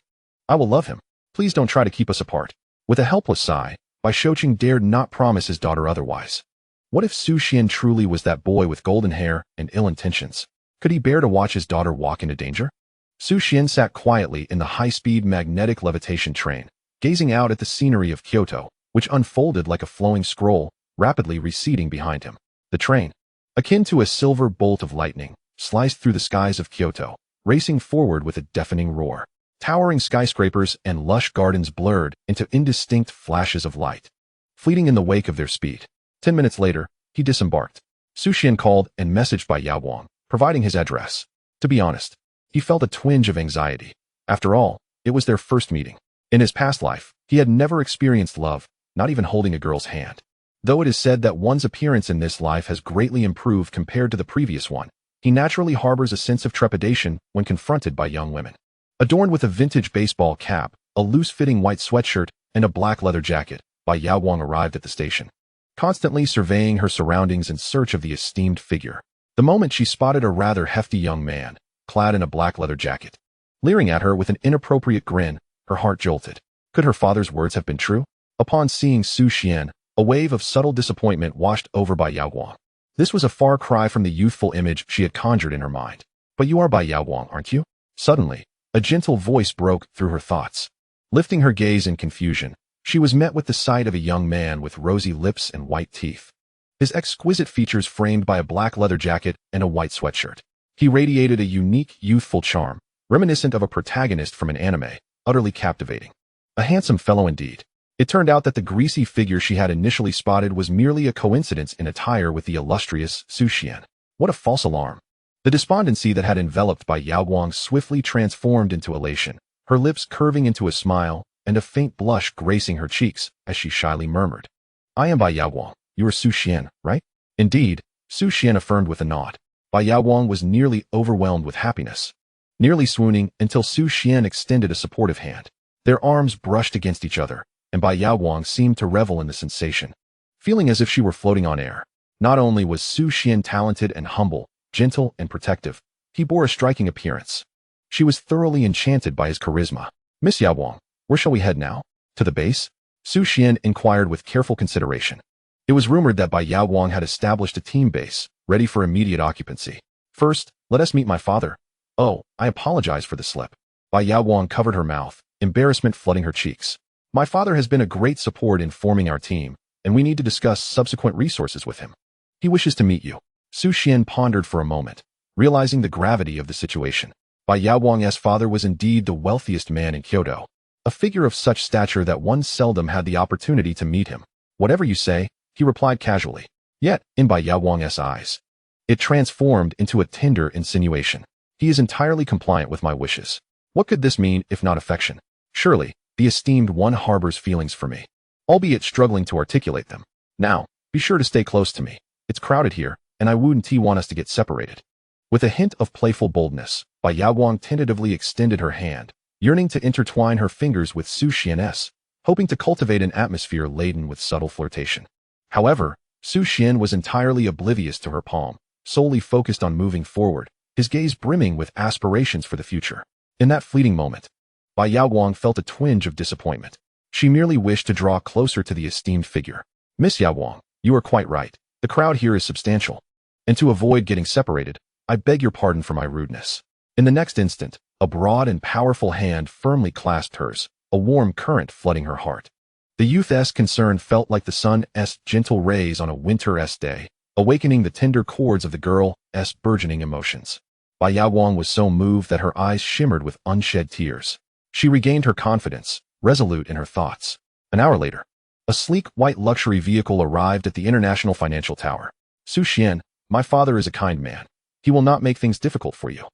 I will love him. Please don't try to keep us apart. With a helpless sigh, Bai Shouqing dared not promise his daughter otherwise. What if Su Xian truly was that boy with golden hair and ill intentions? Could he bear to watch his daughter walk into danger? Su Xian sat quietly in the high-speed magnetic levitation train, gazing out at the scenery of Kyoto, which unfolded like a flowing scroll, rapidly receding behind him. The train, akin to a silver bolt of lightning, sliced through the skies of Kyoto, racing forward with a deafening roar. Towering skyscrapers and lush gardens blurred into indistinct flashes of light, fleeting in the wake of their speed. 10 minutes later, he disembarked. Su Xian called and messaged Bai Yaowang, providing his address. To be honest, he felt a twinge of anxiety. After all, it was their first meeting. In his past life, he had never experienced love, not even holding a girl's hand. Though it is said that one's appearance in this life has greatly improved compared to the previous one, he naturally harbors a sense of trepidation when confronted by young women. Adorned with a vintage baseball cap, a loose-fitting white sweatshirt, and a black leather jacket, Bai Yaowang arrived at the station, constantly surveying her surroundings in search of the esteemed figure. The moment she spotted a rather hefty young man, clad in a black leather jacket, leering at her with an inappropriate grin, her heart jolted. Could her father's words have been true? Upon seeing Su Xian, a wave of subtle disappointment washed over Bai Yaowang. This was a far cry from the youthful image she had conjured in her mind. But you are Bai Yaowang, aren't you? Suddenly, a gentle voice broke through her thoughts. Lifting her gaze in confusion, she was met with the sight of a young man with rosy lips and white teeth. His exquisite features framed by a black leather jacket and a white sweatshirt. He radiated a unique, youthful charm, reminiscent of a protagonist from an anime, utterly captivating. A handsome fellow indeed. It turned out that the greasy figure she had initially spotted was merely a coincidence in attire with the illustrious Su Xian. What a false alarm. The despondency that had enveloped Bai Yaowang swiftly transformed into elation, her lips curving into a smile, and a faint blush gracing her cheeks as she shyly murmured. I am Bai Yaowang. You are Su Xian, right? Indeed, Su Xian affirmed with a nod. Bai Yaowang was nearly overwhelmed with happiness. nearly swooning until Su Xian extended a supportive hand. Their arms brushed against each other, and Bai Yaoguang seemed to revel in the sensation, feeling as if she were floating on air. Not only was Su Xian talented and humble, gentle and protective, he bore a striking appearance. She was thoroughly enchanted by his charisma. Miss Yaoguang, where shall we head now? To the base? Su Xian inquired with careful consideration. It was rumored that Bai Yaoguang had established a team base, ready for immediate occupancy. First, let us meet my father. Oh, I apologize for the slip. Bai Yaoguang covered her mouth, embarrassment flooding her cheeks. My father has been a great support in forming our team, and we need to discuss subsequent resources with him. He wishes to meet you. Su Xian pondered for a moment, realizing the gravity of the situation. Bai Yaoguang's father was indeed the wealthiest man in Kyoto, a figure of such stature that one seldom had the opportunity to meet him. Whatever you say, he replied casually. Yet, in Bai Yaoguang's eyes, it transformed into a tender insinuation. He is entirely compliant with my wishes. What could this mean if not affection? Surely, the esteemed one harbors feelings for me, albeit struggling to articulate them. Now, be sure to stay close to me. It's crowded here, and I wouldn't want us to get separated. With a hint of playful boldness, Bai Yaoguang tentatively extended her hand, yearning to intertwine her fingers with Su Xian's, hoping to cultivate an atmosphere laden with subtle flirtation. However, Su Xian was entirely oblivious to her palm, solely focused on moving forward, his gaze brimming with aspirations for the future. In that fleeting moment, Bai Yaoguang felt a twinge of disappointment. She merely wished to draw closer to the esteemed figure. Miss Yaoguang, you are quite right. The crowd here is substantial, and to avoid getting separated, I beg your pardon for my rudeness. In the next instant, a broad and powerful hand firmly clasped hers, a warm current flooding her heart. The youth's concern felt like the sun's gentle rays on a winter's day, awakening the tender chords of the girl's burgeoning emotions. Bai Yaoguang was so moved that her eyes shimmered with unshed tears. She regained her confidence, resolute in her thoughts. An hour later, a sleek white luxury vehicle arrived at the International Financial Tower. Su Xian, my father is a kind man. He will not make things difficult for you.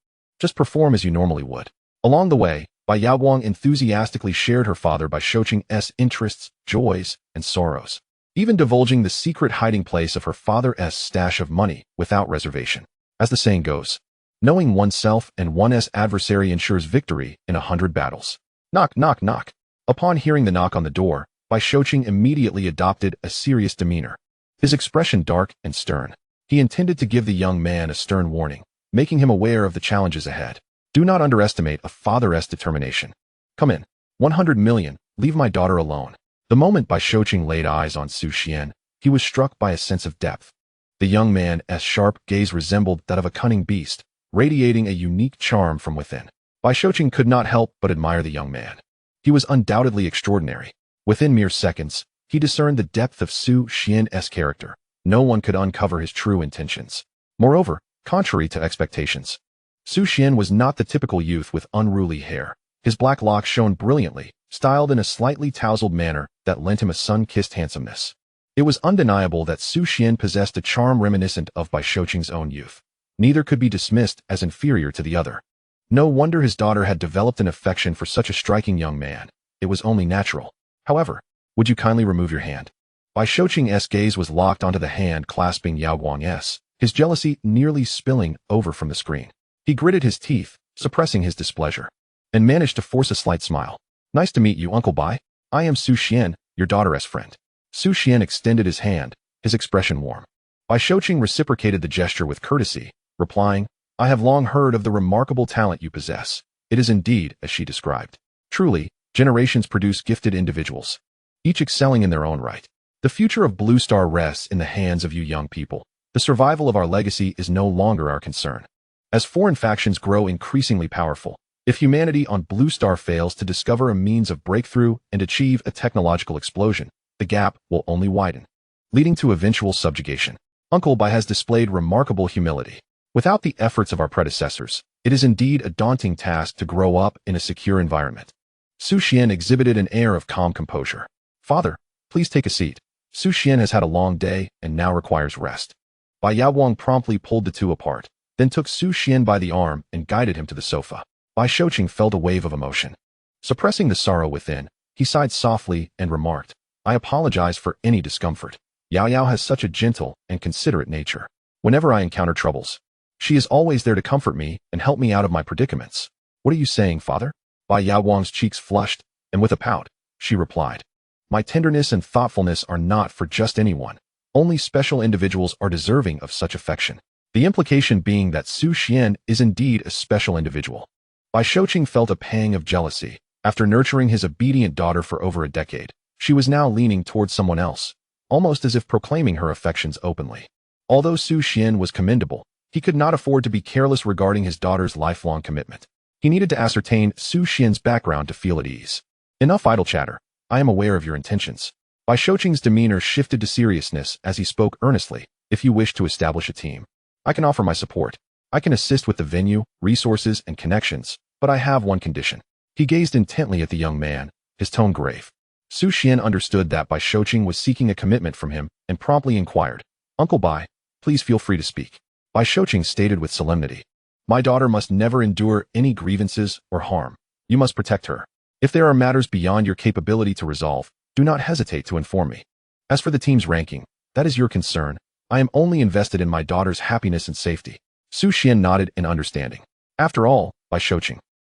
Just perform as you normally would. Along the way, Bai Yaoguang enthusiastically shared her father Bai Shouqing's interests, joys, and sorrows, even divulging the secret hiding place of her father's stash of money without reservation. As the saying goes, knowing oneself and one's adversary ensures victory in 100 battles. Knock, knock, knock. Upon hearing the knock on the door, Bai Shouqing immediately adopted a serious demeanor, his expression dark and stern. He intended to give the young man a stern warning, making him aware of the challenges ahead. Do not underestimate a father's determination. Come in. 100 million, leave my daughter alone. The moment Bai Shouqing laid eyes on Su Xian, he was struck by a sense of depth. The young man's sharp gaze resembled that of a cunning beast, radiating a unique charm from within. Bai Shouqing could not help but admire the young man. He was undoubtedly extraordinary. Within mere seconds, he discerned the depth of Su Xian's character. No one could uncover his true intentions. Moreover, contrary to expectations, Su Xian was not the typical youth with unruly hair. His black locks shone brilliantly, styled in a slightly tousled manner that lent him a sun-kissed handsomeness. It was undeniable that Su Xian possessed a charm reminiscent of Bai Shouqing's own youth. Neither could be dismissed as inferior to the other. No wonder his daughter had developed an affection for such a striking young man. It was only natural. However, would you kindly remove your hand? Bai Shouqing's gaze was locked onto the hand clasping Yaoguang's, his jealousy nearly spilling over from the screen. He gritted his teeth, suppressing his displeasure, and managed to force a slight smile. Nice to meet you, Uncle Bai. I am Su Xian, your daughter's friend. Su Xian extended his hand, his expression warm. Bai Shouqing reciprocated the gesture with courtesy, replying, I have long heard of the remarkable talent you possess. It is indeed, as she described. Truly, generations produce gifted individuals, each excelling in their own right. The future of Blue Star rests in the hands of you young people. The survival of our legacy is no longer our concern. As foreign factions grow increasingly powerful, if humanity on Blue Star fails to discover a means of breakthrough and achieve a technological explosion, the gap will only widen, leading to eventual subjugation. Uncle Bai has displayed remarkable humility. Without the efforts of our predecessors, it is indeed a daunting task to grow up in a secure environment. Su Xian exhibited an air of calm composure. Father, please take a seat. Su Xian has had a long day and now requires rest. Bai Yaoguang promptly pulled the two apart, then took Su Xian by the arm and guided him to the sofa. Bai Shouqing felt a wave of emotion. Suppressing the sorrow within, he sighed softly and remarked, I apologize for any discomfort. Yao Yao has such a gentle and considerate nature. Whenever I encounter troubles, she is always there to comfort me and help me out of my predicaments. What are you saying, father? Bai Yaowang's cheeks flushed, and with a pout, she replied, my tenderness and thoughtfulness are not for just anyone. Only special individuals are deserving of such affection. The implication being that Su Xian is indeed a special individual. Bai Shouqing felt a pang of jealousy. After nurturing his obedient daughter for over a decade, she was now leaning towards someone else, almost as if proclaiming her affections openly. Although Su Xian was commendable, he could not afford to be careless regarding his daughter's lifelong commitment. He needed to ascertain Su Xian's background to feel at ease. Enough idle chatter. I am aware of your intentions. Bai Shouqing's demeanor shifted to seriousness as he spoke earnestly. If you wish to establish a team, I can offer my support. I can assist with the venue, resources, and connections, but I have one condition. He gazed intently at the young man, his tone grave. Su Xian understood that Bai Shouqing was seeking a commitment from him and promptly inquired, Uncle Bai, please feel free to speak. Bai Shouqing stated with solemnity, my daughter must never endure any grievances or harm. You must protect her. If there are matters beyond your capability to resolve, do not hesitate to inform me. As for the team's ranking, that is your concern. I am only invested in my daughter's happiness and safety. Su Xian nodded in understanding. After all, Bai Shouqing,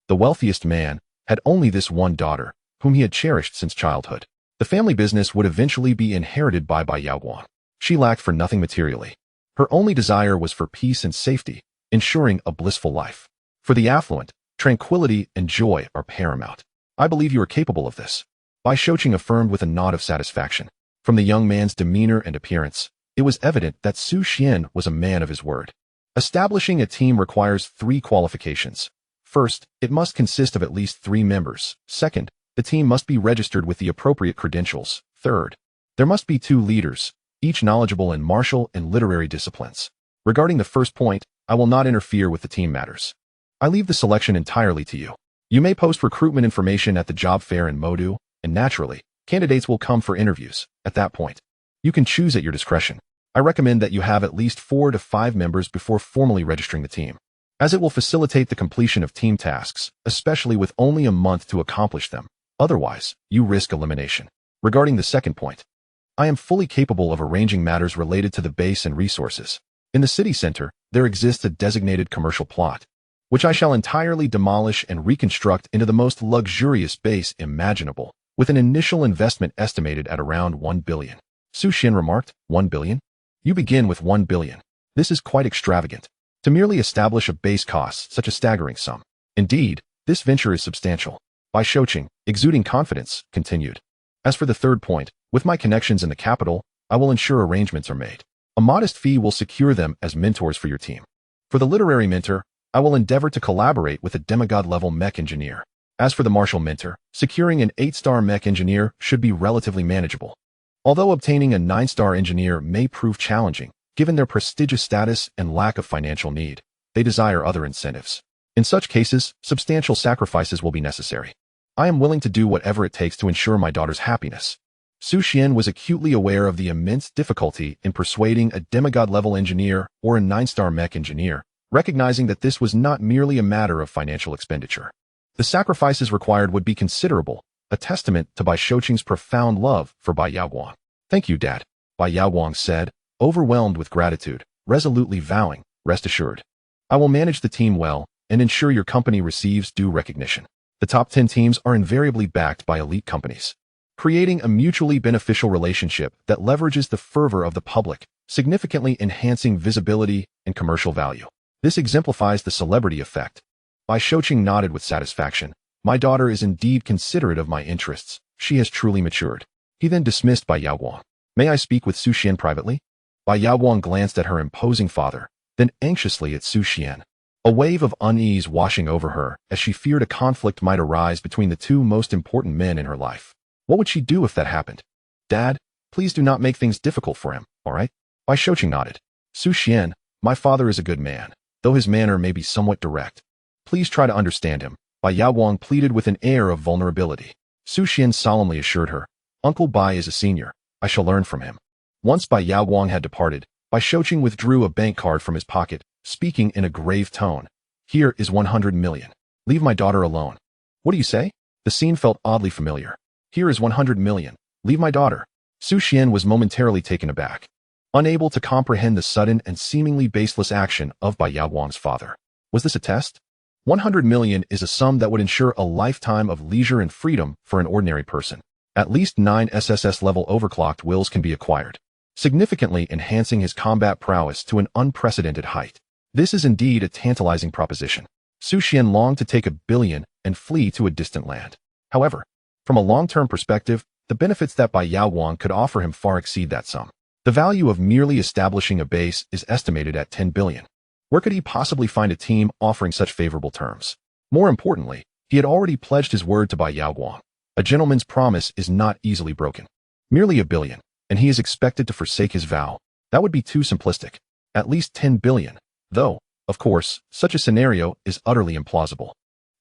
the wealthiest man, had only this one daughter, whom he had cherished since childhood. The family business would eventually be inherited by Bai Yaowang. She lacked for nothing materially. Her only desire was for peace and safety, ensuring a blissful life. For the affluent, tranquility and joy are paramount. I believe you are capable of this. Bai Shouqing affirmed with a nod of satisfaction. From the young man's demeanor and appearance, it was evident that Su Xian was a man of his word. Establishing a team requires 3 qualifications. First, it must consist of at least 3 members. Second, the team must be registered with the appropriate credentials. Third, there must be 2 leaders, each knowledgeable in martial and literary disciplines. Regarding the first point, I will not interfere with the team matters. I leave the selection entirely to you. You may post recruitment information at the job fair in Modu, and naturally, candidates will come for interviews. At that point, you can choose at your discretion. I recommend that you have at least 4 to 5 members before formally registering the team, as it will facilitate the completion of team tasks, especially with only a month to accomplish them. Otherwise, you risk elimination. Regarding the second point, I am fully capable of arranging matters related to the base and resources. In the city center, there exists a designated commercial plot, which I shall entirely demolish and reconstruct into the most luxurious base imaginable, with an initial investment estimated at around 1 billion. Su Xian remarked, 1 billion? You begin with 1 billion. This is quite extravagant. To merely establish a base costs such a staggering sum. Indeed, this venture is substantial. Bai Shouqing, exuding confidence, continued. As for the third point, with my connections in the capital, I will ensure arrangements are made. A modest fee will secure them as mentors for your team. For the literary mentor, I will endeavor to collaborate with a demigod-level mech engineer. As for the martial mentor, securing an 8-star mech engineer should be relatively manageable. Although obtaining a 9-star engineer may prove challenging, given their prestigious status and lack of financial need, they desire other incentives. In such cases, substantial sacrifices will be necessary. I am willing to do whatever it takes to ensure my daughter's happiness. Su Xian was acutely aware of the immense difficulty in persuading a demigod-level engineer or a 9-star mech engineer, recognizing that this was not merely a matter of financial expenditure. The sacrifices required would be considerable, a testament to Bai Shouqing's profound love for Bai Yaowang. Thank you, Dad, Bai Yaowang said, overwhelmed with gratitude, resolutely vowing, rest assured. I will manage the team well and ensure your company receives due recognition. The top 10 teams are invariably backed by elite companies, creating a mutually beneficial relationship that leverages the fervor of the public, significantly enhancing visibility and commercial value. This exemplifies the celebrity effect. Bai Shouqing nodded with satisfaction. My daughter is indeed considerate of my interests. She has truly matured. He then dismissed Bai Yaowang. May I speak with Su Xian privately? Bai Yaowang glanced at her imposing father, then anxiously at Su Xian. A wave of unease washing over her as she feared a conflict might arise between the 2 most important men in her life. What would she do if that happened? Dad, please do not make things difficult for him, all right? Bai Shouqing nodded. Su Xian, my father is a good man, though his manner may be somewhat direct. Please try to understand him, Bai Yaowang pleaded with an air of vulnerability. Su Xian solemnly assured her, Uncle Bai is a senior. I shall learn from him. Once Bai Yaowang had departed, Bai Shouqing withdrew a bank card from his pocket, speaking in a grave tone. Here is 100 million. Leave my daughter alone. What do you say? The scene felt oddly familiar. Here is 100 million. Leave my daughter. Su Xian was momentarily taken aback, unable to comprehend the sudden and seemingly baseless action of Bai Yaowang's father. Was this a test? 100 million is a sum that would ensure a lifetime of leisure and freedom for an ordinary person. At least 9 SSS-level overclocked wills can be acquired, significantly enhancing his combat prowess to an unprecedented height. This is indeed a tantalizing proposition. Xuan longed to take 1 billion and flee to a distant land. However, from a long-term perspective, the benefits that Bai Yaowang could offer him far exceed that sum. The value of merely establishing a base is estimated at 10 billion. Where could he possibly find a team offering such favorable terms? More importantly, he had already pledged his word to Bai Yaowang. A gentleman's promise is not easily broken. Merely 1 billion, and he is expected to forsake his vow. That would be too simplistic. At least 10 billion. Though, of course, such a scenario is utterly implausible.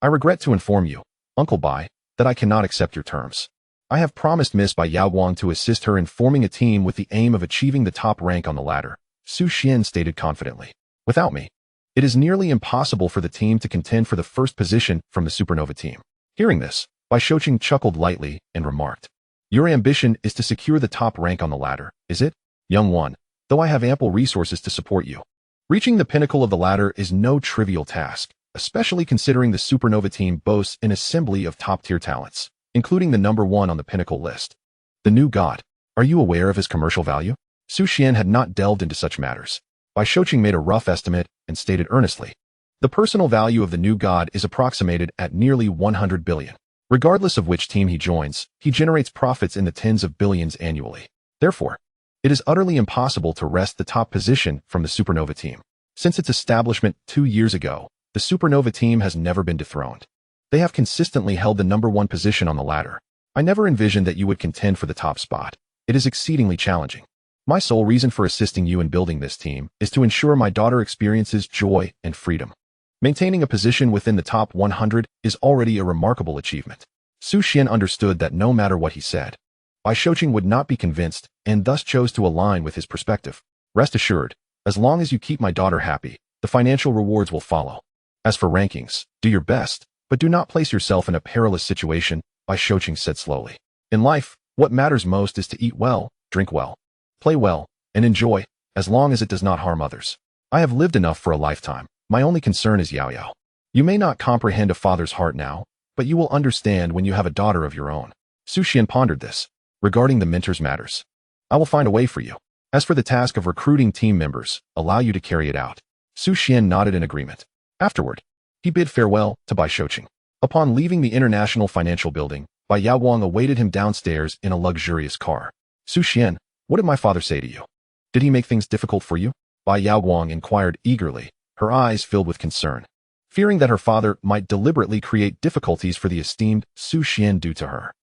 I regret to inform you, Uncle Bai, that I cannot accept your terms. I have promised Miss Bai Yaowang to assist her in forming a team with the aim of achieving the top rank on the ladder, Xuan stated confidently. Without me, it is nearly impossible for the team to contend for the first position from the supernova team. Hearing this, Bai Shoqing chuckled lightly and remarked, "Your ambition is to secure the top rank on the ladder, is it? Young one, though I have ample resources to support you. Reaching the pinnacle of the ladder is no trivial task, especially considering the supernova team boasts an assembly of top-tier talents, including the number 1 on the pinnacle list. The new god. Are you aware of his commercial value?" Xuan had not delved into such matters. Bai Shoqing made a rough estimate and stated earnestly, "The personal value of the new god is approximated at nearly 100 billion. Regardless of which team he joins, he generates profits in the tens of billions annually. Therefore, it is utterly impossible to wrest the top position from the supernova team. Since its establishment 2 years ago, the supernova team has never been dethroned. They have consistently held the number 1 position on the ladder. I never envisioned that you would contend for the top spot. It is exceedingly challenging. My sole reason for assisting you in building this team is to ensure my daughter experiences joy and freedom. Maintaining a position within the top 100 is already a remarkable achievement." Xuan understood that no matter what he said, Bai Shoqing would not be convinced and thus chose to align with his perspective. "Rest assured, as long as you keep my daughter happy, the financial rewards will follow. As for rankings, do your best, but do not place yourself in a perilous situation," Bai Shoqing said slowly. "In life, what matters most is to eat well, drink well, play well, and enjoy, as long as it does not harm others. I have lived enough for a lifetime. My only concern is Yao Yao. You may not comprehend a father's heart now, but you will understand when you have a daughter of your own." Xuan pondered this. "Regarding the mentor's matters, I will find a way for you. As for the task of recruiting team members, allow you to carry it out." Xuan nodded in agreement. Afterward, he bid farewell to Bai Shoqing. Upon leaving the International Financial Building, Bai Yaowang awaited him downstairs in a luxurious car. "Xuan, what did my father say to you? Did he make things difficult for you?" Bai Yaowang inquired eagerly, her eyes filled with concern, fearing that her father might deliberately create difficulties for the esteemed Xuan due to her.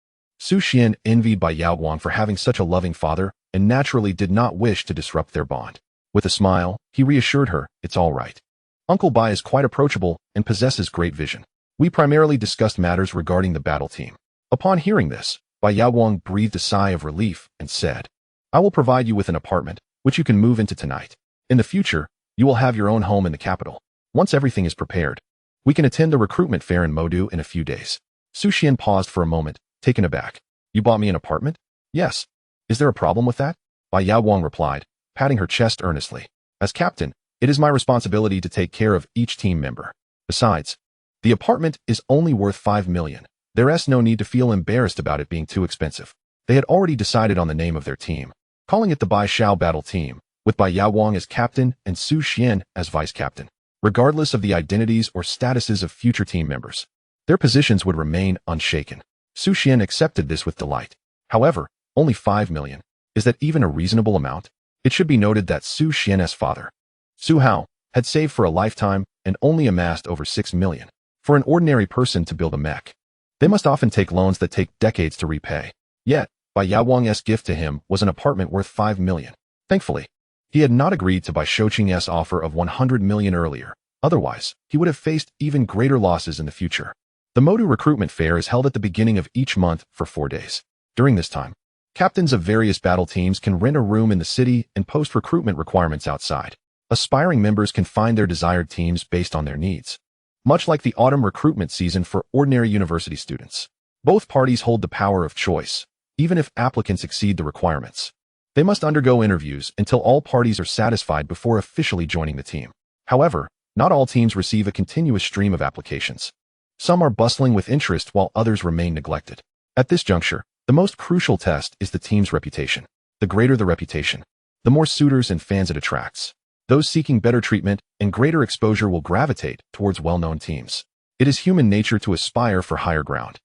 Xuan envied Bai Yaowang for having such a loving father and naturally did not wish to disrupt their bond. With a smile, he reassured her, "It's all right. Uncle Bai is quite approachable and possesses great vision. We primarily discussed matters regarding the battle team." Upon hearing this, Bai Yaowang breathed a sigh of relief and said, "I will provide you with an apartment, which you can move into tonight. In the future, you will have your own home in the capital. Once everything is prepared, we can attend the recruitment fair in Modu in a few days." Xuan paused for a moment, taken aback. "You bought me an apartment?" "Yes. Is there a problem with that?" Bai Yaowang replied, patting her chest earnestly. "As captain, it is my responsibility to take care of each team member. Besides, the apartment is only worth 5 million. There's no need to feel embarrassed about it being too expensive." They had already decided on the name of their team, calling it the Bai Shao Battle Team, with Bai Yaowang as captain and Xuan as vice captain. Regardless of the identities or statuses of future team members, their positions would remain unshaken. Xuan accepted this with delight. However, only 5 million. Is that even a reasonable amount? It should be noted that Xuan's father, Su Hao, had saved for a lifetime and only amassed over 6 million. For an ordinary person to build a mech, they must often take loans that take decades to repay. Yet, Bai Yaowang's gift to him was an apartment worth 5 million. Thankfully, he had not agreed to Bai Shoqing's offer of 100 million earlier. Otherwise, he would have faced even greater losses in the future. The Modu recruitment fair is held at the beginning of each month for 4 days. During this time, captains of various battle teams can rent a room in the city and post recruitment requirements outside. Aspiring members can find their desired teams based on their needs. Much like the autumn recruitment season for ordinary university students, both parties hold the power of choice, even if applicants exceed the requirements. They must undergo interviews until all parties are satisfied before officially joining the team. However, Not all teams receive a continuous stream of applications. Some are bustling with interest while others remain neglected. At this juncture, the most crucial test is the team's reputation. The greater the reputation, the more suitors and fans it attracts. Those seeking better treatment and greater exposure will gravitate towards well-known teams. It is human nature to aspire for higher ground.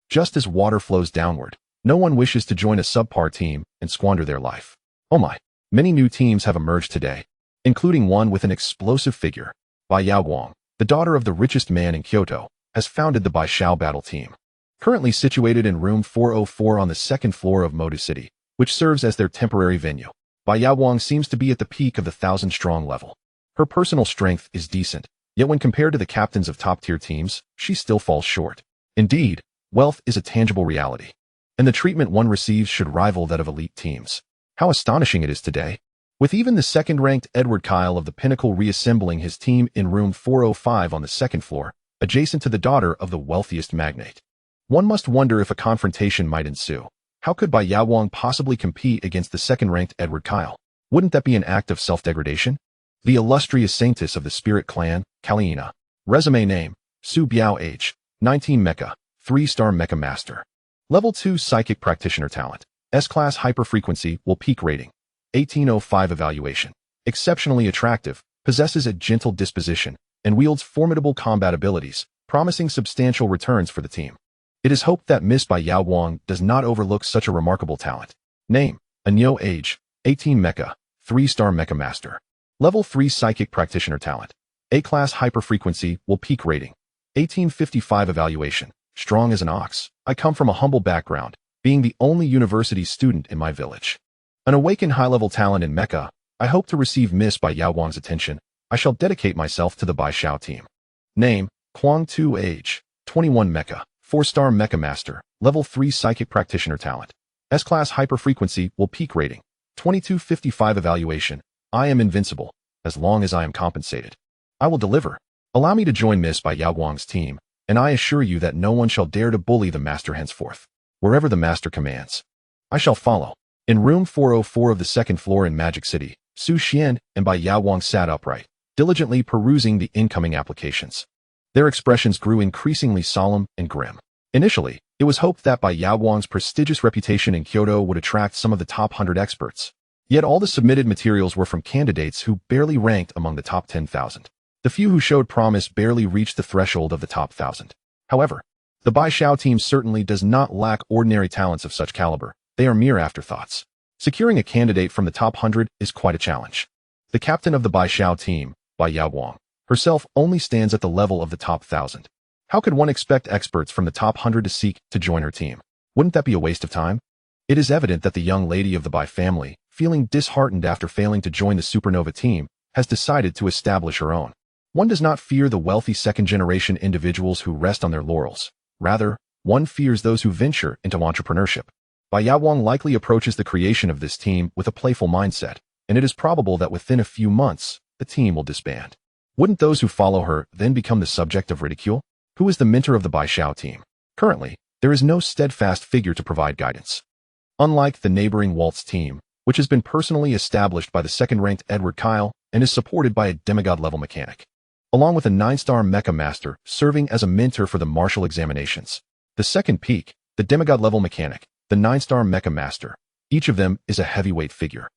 Just as water flows downward, no one wishes to join a subpar team and squander their life. Oh my, many new teams have emerged today, including one with an explosive figure. Bai Yaoguang, the daughter of the richest man in Kyoto, has founded the Bai Xiao battle team. Currently situated in room 404 on the second floor of Modu City, which serves as their temporary venue, Bai Yaoguang seems to be at the peak of the 1,000-strong level. Her personal strength is decent, yet when compared to the captains of top-tier teams, she still falls short. Indeed, wealth is a tangible reality, and the treatment one receives should rival that of elite teams. How astonishing it is today, with even the second-ranked Edward Kyle of the Pinnacle reassembling his team in room 405 on the second floor, adjacent to the daughter of the wealthiest magnate. One must wonder if a confrontation might ensue. How could Bai Yaoguang possibly compete against the second-ranked Edward Kyle? Wouldn't that be an act of self-degradation? The illustrious saintess of the spirit clan, Kaliina. Resume name, Su Biao age, 19 Mecha, 3-star Mecha Master. Level 2 Psychic Practitioner Talent. S-Class Hyperfrequency will peak rating. 1805 Evaluation. Exceptionally attractive, possesses a gentle disposition, and wields formidable combat abilities, promising substantial returns for the team. It is hoped that Miss Bai Yaoguang does not overlook such a remarkable talent. Name, Anyo age, 18 Mecha, 3-star Mecha Master. Level 3 Psychic Practitioner Talent. A-Class Hyperfrequency will peak rating. 1855 Evaluation. Strong as an ox. I come from a humble background, being the only university student in my village. An awakened high-level talent in Mecha, I hope to receive Miss Bai Yaoguang's attention. I shall dedicate myself to the Bai Xiao team. Name, Kwang Tu age, 21 Mecha, 4-star Mecha Master, Level 3 Psychic Practitioner Talent. S-Class Hyperfrequency will peak rating. 2255 Evaluation. I am invincible, as long as I am compensated. I will deliver. Allow me to join Miss Bai Yaoguang's team, and I assure you that no one shall dare to bully the Master henceforth. Wherever the Master commands, I shall follow. In room 404 of the second floor in Magic City, Su Xian and Bai Yaoguang sat upright, diligently perusing the incoming applications. Their expressions grew increasingly solemn and grim. Initially, it was hoped that Bai Yaoguang's prestigious reputation in Kyoto would attract some of the top 100 experts. Yet all the submitted materials were from candidates who barely ranked among the top 10,000. The few who showed promise barely reached the threshold of the top 1,000. However, the Bai Xiao team certainly does not lack ordinary talents of such caliber. They are mere afterthoughts. Securing a candidate from the top 100 is quite a challenge. The captain of the Bai Xiao team, Bai Yaoguang, herself only stands at the level of the top 1,000. How could one expect experts from the top 100 to seek to join her team? Wouldn't that be a waste of time? It is evident that the young lady of the Bai family, feeling disheartened after failing to join the supernova team, has decided to establish her own. One does not fear the wealthy second-generation individuals who rest on their laurels. Rather, one fears those who venture into entrepreneurship. Bai Yaoguang likely approaches the creation of this team with a playful mindset, and it is probable that within a few months, the team will disband. Wouldn't those who follow her then become the subject of ridicule? Who is the mentor of the Bai Xiao team? Currently, there is no steadfast figure to provide guidance. Unlike the neighboring Waltz team, which has been personally established by the second-ranked Edward Kyle and is supported by a demigod-level mechanic, along with a 9-star Mecha Master serving as a mentor for the martial examinations. The second peak, the demigod-level mechanic, the 9-star Mecha Master, each of them is a heavyweight figure.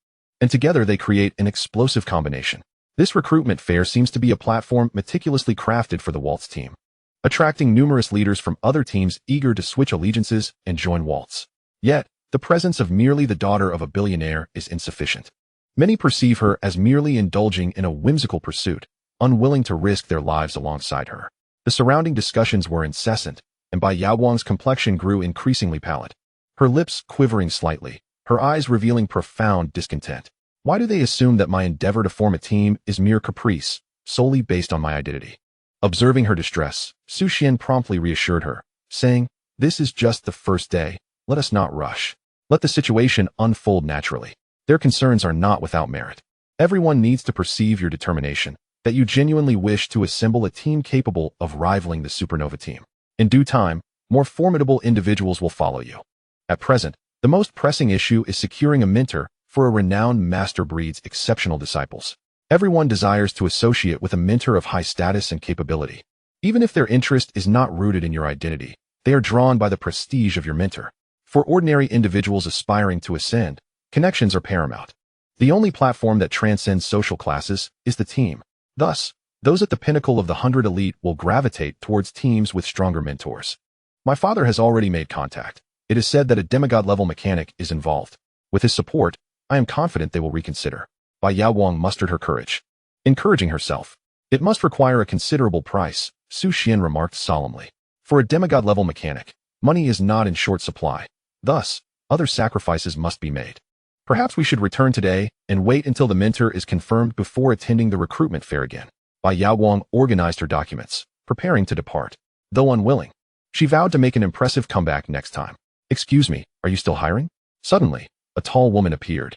And together they create an explosive combination. This recruitment fair seems to be a platform meticulously crafted for the Waltz team, attracting numerous leaders from other teams eager to switch allegiances and join Waltz. Yet, the presence of merely the daughter of a billionaire is insufficient. Many perceive her as merely indulging in a whimsical pursuit, unwilling to risk their lives alongside her. The surrounding discussions were incessant, and Bai Yaoguang's complexion grew increasingly pallid, her lips quivering slightly, her eyes revealing profound discontent. Why do they assume that my endeavor to form a team is mere caprice, solely based on my identity? Observing her distress, Su Xian promptly reassured her, saying, "This is just the first day. Let us not rush. Let the situation unfold naturally. Their concerns are not without merit. Everyone needs to perceive your determination, that you genuinely wish to assemble a team capable of rivaling the supernova team. In due time, more formidable individuals will follow you. At present, the most pressing issue is securing a mentor for a renowned master breed's exceptional disciples. Everyone desires to associate with a mentor of high status and capability. Even if their interest is not rooted in your identity, they are drawn by the prestige of your mentor. For ordinary individuals aspiring to ascend, connections are paramount. The only platform that transcends social classes is the team. Thus, those at the pinnacle of the 100 elite will gravitate towards teams with stronger mentors. My father has already made contact. It is said that a demigod-level mechanic is involved. With his support, I am confident they will reconsider. Bai Yaowang mustered her courage. Encouraging herself. It must require a considerable price, Su Xian remarked solemnly. For a demigod-level mechanic, money is not in short supply. Thus, other sacrifices must be made. Perhaps we should return today and wait until the mentor is confirmed before attending the recruitment fair again. Bai Yaowang organized her documents, preparing to depart. Though unwilling, she vowed to make an impressive comeback next time. Excuse me, are you still hiring? Suddenly, a tall woman appeared.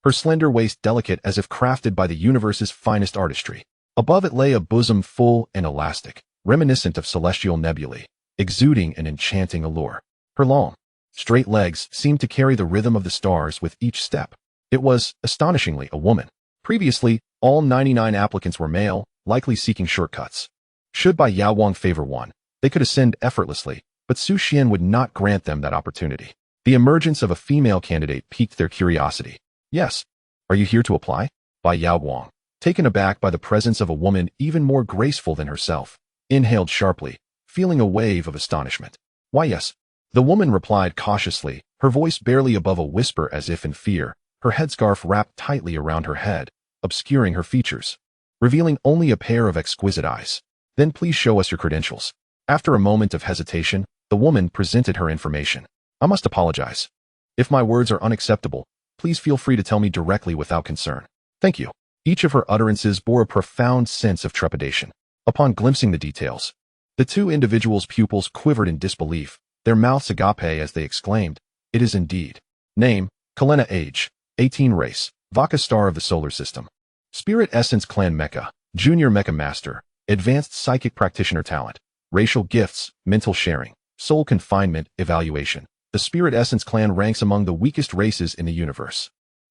Her slender waist delicate as if crafted by the universe's finest artistry. Above it lay a bosom full and elastic, reminiscent of celestial nebulae, exuding an enchanting allure. Her long, straight legs seemed to carry the rhythm of the stars with each step. It was, astonishingly, a woman. Previously, all 99 applicants were male, likely seeking shortcuts. Should Bai Yaowang favor one, they could ascend effortlessly, but Su Xian would not grant them that opportunity. The emergence of a female candidate piqued their curiosity. Yes. Are you here to apply? Bai Yaowang, taken aback by the presence of a woman even more graceful than herself, inhaled sharply, feeling a wave of astonishment. Why yes. The woman replied cautiously, her voice barely above a whisper as if in fear, her headscarf wrapped tightly around her head, obscuring her features, revealing only a pair of exquisite eyes. Then please show us your credentials. After a moment of hesitation, the woman presented her information. I must apologize. If my words are unacceptable, please feel free to tell me directly without concern. Thank you. Each of her utterances bore a profound sense of trepidation. Upon glimpsing the details, the two individuals' pupils quivered in disbelief, their mouths agape as they exclaimed, "It is indeed." Name, Kalena. Age, 18. Race, Vaka star of the solar system. Spirit Essence Clan Mecha, Junior Mecha Master, Advanced Psychic Practitioner Talent. Racial gifts, mental sharing, soul confinement, evaluation. The Spirit Essence Clan ranks among the weakest races in the universe.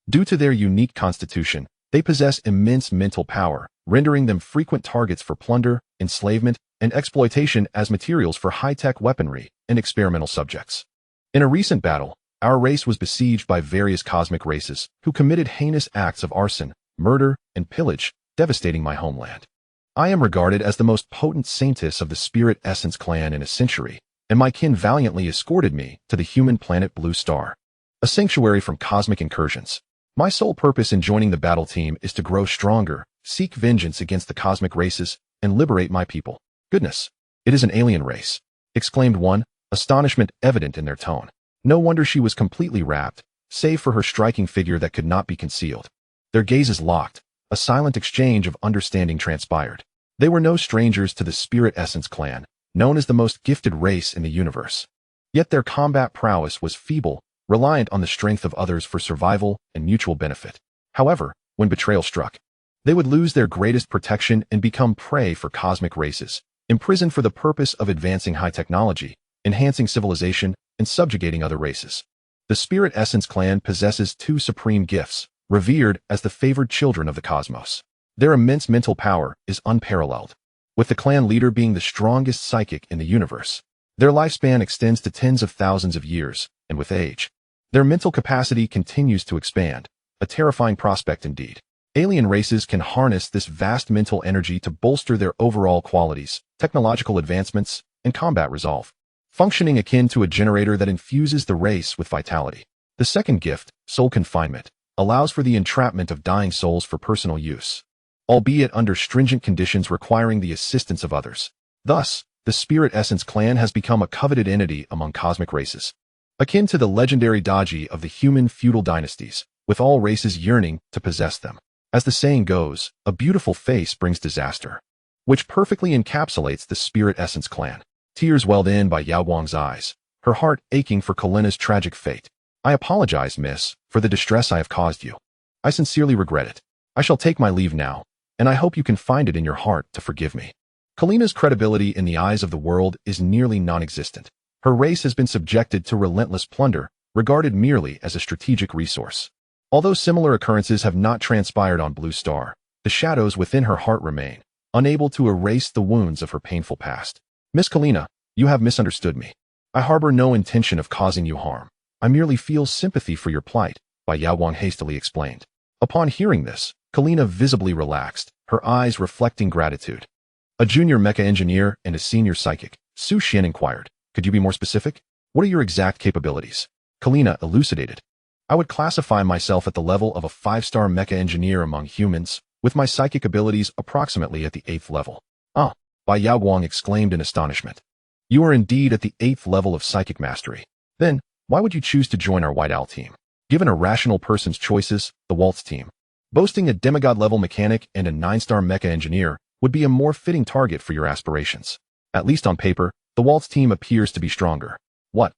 Due to their unique constitution, they possess immense mental power, rendering them frequent targets for plunder, enslavement, and exploitation as materials for high-tech weaponry and experimental subjects. In a recent battle, our race was besieged by various cosmic races who committed heinous acts of arson, murder, and pillage, devastating my homeland. I am regarded as the most potent saintess of the Spirit Essence Clan in a century, and my kin valiantly escorted me to the human planet Blue Star, a sanctuary from cosmic incursions. My sole purpose in joining the battle team is to grow stronger, seek vengeance against the cosmic races, and liberate my people. Goodness, it is an alien race, exclaimed one, astonishment evident in their tone. No wonder she was completely wrapped, save for her striking figure that could not be concealed. Their gazes locked, a silent exchange of understanding transpired. They were no strangers to the Spirit Essence Clan, known as the most gifted race in the universe. Yet their combat prowess was feeble, reliant on the strength of others for survival and mutual benefit. However, when betrayal struck, they would lose their greatest protection and become prey for cosmic races, imprisoned for the purpose of advancing high technology, enhancing civilization, and subjugating other races. The Spirit Essence Clan possesses two supreme gifts, revered as the favored children of the cosmos. Their immense mental power is unparalleled, with the clan leader being the strongest psychic in the universe. Their lifespan extends to tens of thousands of years, and with age, their mental capacity continues to expand, a terrifying prospect indeed. Alien races can harness this vast mental energy to bolster their overall qualities, technological advancements, and combat resolve, functioning akin to a generator that infuses the race with vitality. The second gift, soul confinement, allows for the entrapment of dying souls for personal use, albeit under stringent conditions requiring the assistance of others. Thus, the Spirit Essence Clan has become a coveted entity among cosmic races, akin to the legendary Daji of the human feudal dynasties, with all races yearning to possess them. As the saying goes, a beautiful face brings disaster, which perfectly encapsulates the Spirit Essence Clan. Tears welled in by Yaowang's eyes, her heart aching for Kalena's tragic fate. I apologize, miss, for the distress I have caused you. I sincerely regret it. I shall take my leave now, and I hope you can find it in your heart to forgive me. Kalena's credibility in the eyes of the world is nearly non-existent. Her race has been subjected to relentless plunder, regarded merely as a strategic resource. Although similar occurrences have not transpired on Blue Star, The shadows within her heart remain, unable to erase the wounds of her painful past. Miss Kalina, you have misunderstood me. I harbor no intention of causing you harm. I merely feel sympathy for your plight, Bai Yaowang hastily explained. Upon hearing this, Kalina visibly relaxed, her eyes reflecting gratitude. A junior mecha engineer and a senior psychic, Su Xian inquired. Could you be more specific? What are your exact capabilities? Kalina elucidated. I would classify myself at the level of a 5-star mecha engineer among humans, with my psychic abilities approximately at the 8th level. Ah, Bai Yaowang exclaimed in astonishment. You are indeed at the 8th level of psychic mastery. Then, why would you choose to join our White Owl team? Given a rational person's choices, the Waltz team, boasting a demigod-level mechanic and a 9-star mecha engineer, would be a more fitting target for your aspirations. At least on paper, the Waltz team appears to be stronger. What,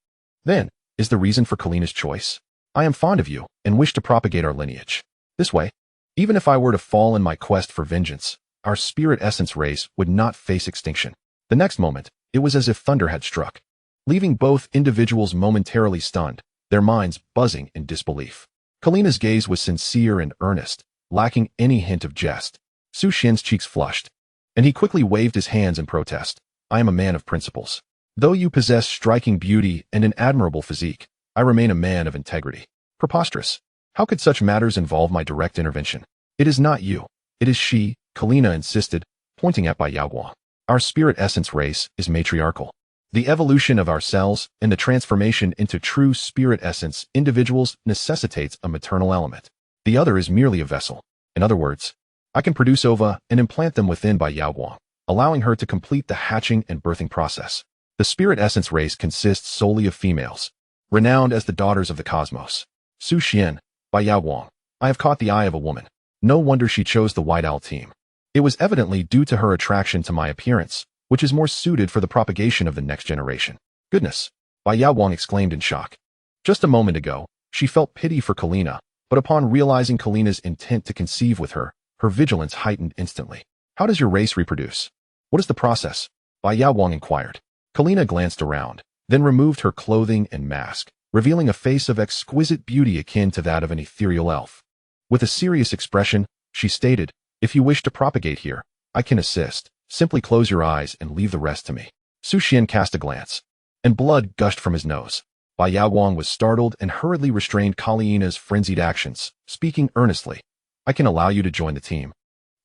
then, is the reason for Kalina's choice? I am fond of you and wish to propagate our lineage. This way, even if I were to fall in my quest for vengeance, our spirit essence race would not face extinction. The next moment, it was as if thunder had struck, leaving both individuals momentarily stunned, their minds buzzing in disbelief. Kalina's gaze was sincere and earnest, lacking any hint of jest. Su Xian's cheeks flushed, and he quickly waved his hands in protest. I am a man of principles. Though you possess striking beauty and an admirable physique, I remain a man of integrity. Preposterous. How could such matters involve my direct intervention? It is not you. It is she, Kalina insisted, pointing at Bai Yaowang. Our spirit essence race is matriarchal. The evolution of our cells and the transformation into true spirit essence individuals necessitates a maternal element. The other is merely a vessel. In other words, I can produce ova and implant them within Bai Yaowang, allowing her to complete the hatching and birthing process. The spirit essence race consists solely of females, renowned as the daughters of the cosmos. Su Xian, Bai Yaowang, I have caught the eye of a woman. No wonder she chose the White Owl team. It was evidently due to her attraction to my appearance, which is more suited for the propagation of the next generation. Goodness, Bai Yaowang exclaimed in shock. Just a moment ago, she felt pity for Kalina, but upon realizing Kalina's intent to conceive with her, her vigilance heightened instantly. How does your race reproduce? What is the process? Bai Yaowang inquired. Kalina glanced around, then removed her clothing and mask, revealing a face of exquisite beauty akin to that of an ethereal elf. With a serious expression, she stated, if you wish to propagate here, I can assist. Simply close your eyes and leave the rest to me. Su Xian cast a glance, and blood gushed from his nose. Bai Yaowang was startled and hurriedly restrained Kalina's frenzied actions, speaking earnestly. I can allow you to join the team.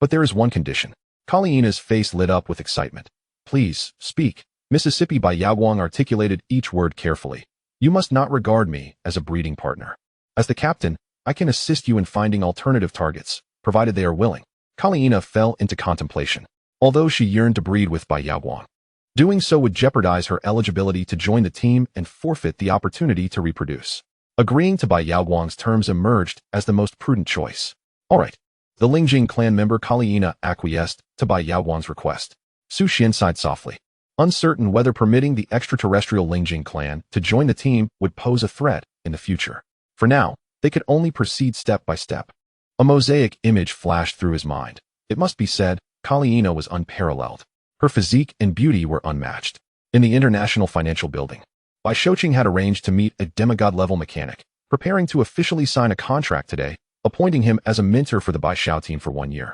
But there is one condition. Kalina's face lit up with excitement. Please, speak. Mississippi Bai Yaowang articulated each word carefully. You must not regard me as a breeding partner. As the captain, I can assist you in finding alternative targets, provided they are willing. Kalina fell into contemplation. Although she yearned to breed with Bai Yaowang, doing so would jeopardize her eligibility to join the team and forfeit the opportunity to reproduce. Agreeing to Bai Yaowang's terms emerged as the most prudent choice. All right. The Lingjing clan member Kalina acquiesced to Bai Yaowang's request. Su Xian sighed softly, uncertain whether permitting the extraterrestrial Lingjing clan to join the team would pose a threat in the future. For now, they could only proceed step by step. A mosaic image flashed through his mind. It must be said, Kalina was unparalleled. Her physique and beauty were unmatched. In the International Financial Building, Bai Shoqing had arranged to meet a demigod-level mechanic, preparing to officially sign a contract today, appointing him as a mentor for the Bai Shao team for 1 year.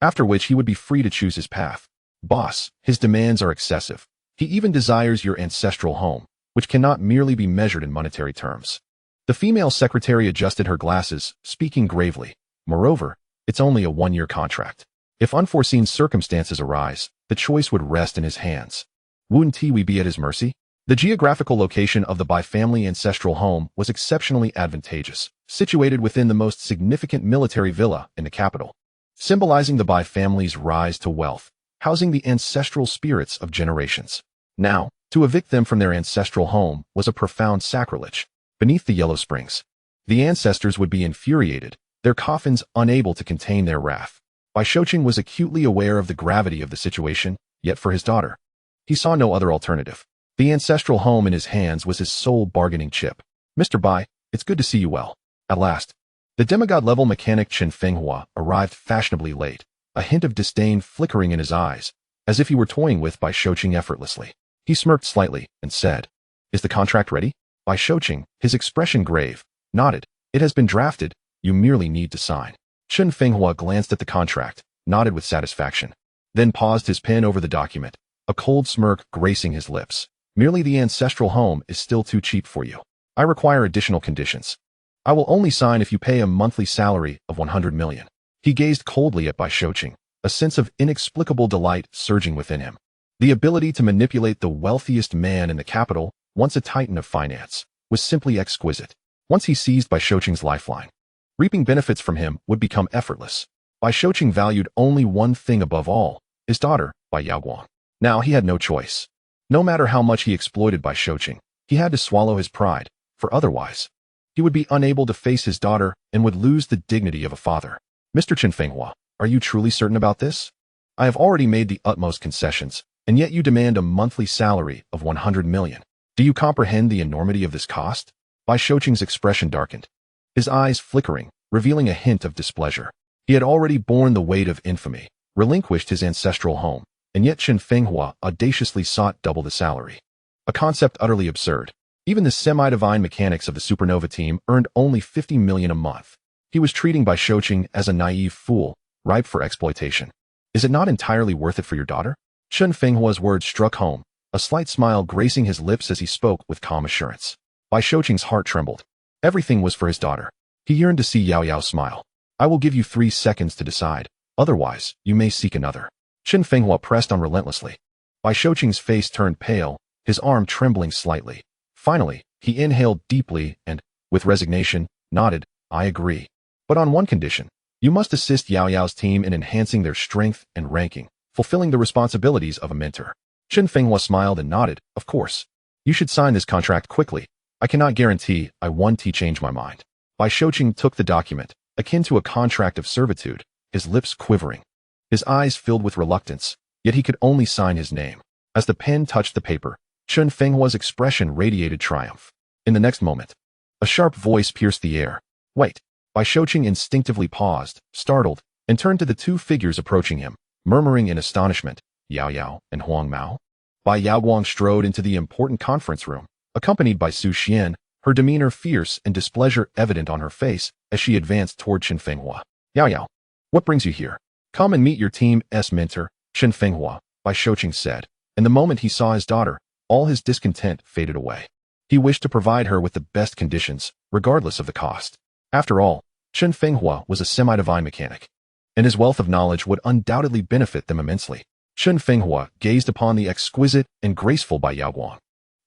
After which he would be free to choose his path. Boss, his demands are excessive. He even desires your ancestral home, which cannot merely be measured in monetary terms. The female secretary adjusted her glasses, speaking gravely. Moreover, it's only a 1-year contract. If unforeseen circumstances arise, the choice would rest in his hands. Wouldn't we be at his mercy? The geographical location of the Bai family ancestral home was exceptionally advantageous, situated within the most significant military villa in the capital, symbolizing the Bai family's rise to wealth, housing the ancestral spirits of generations. Now, to evict them from their ancestral home was a profound sacrilege. Beneath the Yellow Springs, the ancestors would be infuriated, their coffins unable to contain their wrath. Bai Shoqing was acutely aware of the gravity of the situation, yet for his daughter, he saw no other alternative. The ancestral home in his hands was his sole bargaining chip. Mr. Bai, it's good to see you well. At last, the demigod-level mechanic Chen Fenghua arrived fashionably late, a hint of disdain flickering in his eyes, as if he were toying with Bai Shoqing effortlessly. He smirked slightly and said, Is the contract ready? Bai Shoqing, his expression grave, nodded. It has been drafted. You merely need to sign. Chen Fenghua glanced at the contract, nodded with satisfaction, then paused his pen over the document, a cold smirk gracing his lips. Merely the ancestral home is still too cheap for you. I require additional conditions. I will only sign if you pay a monthly salary of 100 million. He gazed coldly at Bai Shouqing, a sense of inexplicable delight surging within him. The ability to manipulate the wealthiest man in the capital, once a titan of finance, was simply exquisite. Once he seized Bai Shouqing's lifeline, reaping benefits from him would become effortless. Bai Shouqing valued only one thing above all, his daughter, Bai Yaoguang. Now he had no choice. No matter how much he exploited Bai Shouqing, he had to swallow his pride, for otherwise, he would be unable to face his daughter and would lose the dignity of a father. Mr. Chen Fenghua, are you truly certain about this? I have already made the utmost concessions, and yet you demand a monthly salary of 100 million. Do you comprehend the enormity of this cost? Bai Shouqing's expression darkened, his eyes flickering, revealing a hint of displeasure. He had already borne the weight of infamy, relinquished his ancestral home, and yet Chen Fenghua audaciously sought double the salary. A concept utterly absurd. Even the semi-divine mechanics of the supernova team earned only 50 million a month. He was treating Bai Shouqing as a naive fool, ripe for exploitation. Is it not entirely worth it for your daughter? Chen Fenghua's words struck home, a slight smile gracing his lips as he spoke with calm assurance. Bai Shouqing's heart trembled. Everything was for his daughter. He yearned to see Yao Yao smile. I will give you 3 seconds to decide. Otherwise, you may seek another. Chen Fenghua pressed on relentlessly. Bai Shouqing's face turned pale, his arm trembling slightly. Finally, he inhaled deeply and, with resignation, nodded, I agree. But on one condition. You must assist Yao Yao's team in enhancing their strength and ranking, fulfilling the responsibilities of a mentor. Chen Fenghua smiled and nodded, of course. You should sign this contract quickly. I cannot guarantee I won't change my mind. Bai Shouqing took the document, akin to a contract of servitude, his lips quivering. His eyes filled with reluctance, yet he could only sign his name. As the pen touched the paper, Chen Fenghua's expression radiated triumph. In the next moment, a sharp voice pierced the air. Wait. Bai Shouqing instinctively paused, startled, and turned to the 2 figures approaching him, murmuring in astonishment, Yao Yao and Huang Mao. Bai Yaoguang strode into the important conference room, accompanied by Su Xian, her demeanor fierce and displeasure evident on her face as she advanced toward Chen Fenghua. Yao Yao, what brings you here? Come and meet your team's mentor, Chen Fenghua, Bai Shouqing said, and the moment he saw his daughter, all his discontent faded away. He wished to provide her with the best conditions, regardless of the cost. After all, Chen Fenghua was a semi-divine mechanic, and his wealth of knowledge would undoubtedly benefit them immensely. Chen Fenghua gazed upon the exquisite and graceful Bai Yaoguang,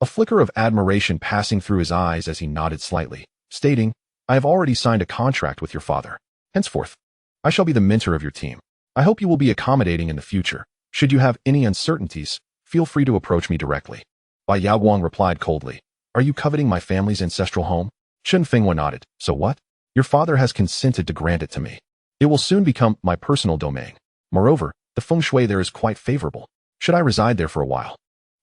a flicker of admiration passing through his eyes as he nodded slightly, stating, I have already signed a contract with your father. Henceforth, I shall be the mentor of your team. I hope you will be accommodating in the future. Should you have any uncertainties, feel free to approach me directly. Bai Yaoguang replied coldly, Are you coveting my family's ancestral home? Chen Fenghua nodded, So what? Your father has consented to grant it to me. It will soon become my personal domain. Moreover, the feng shui there is quite favorable. Should I reside there for a while,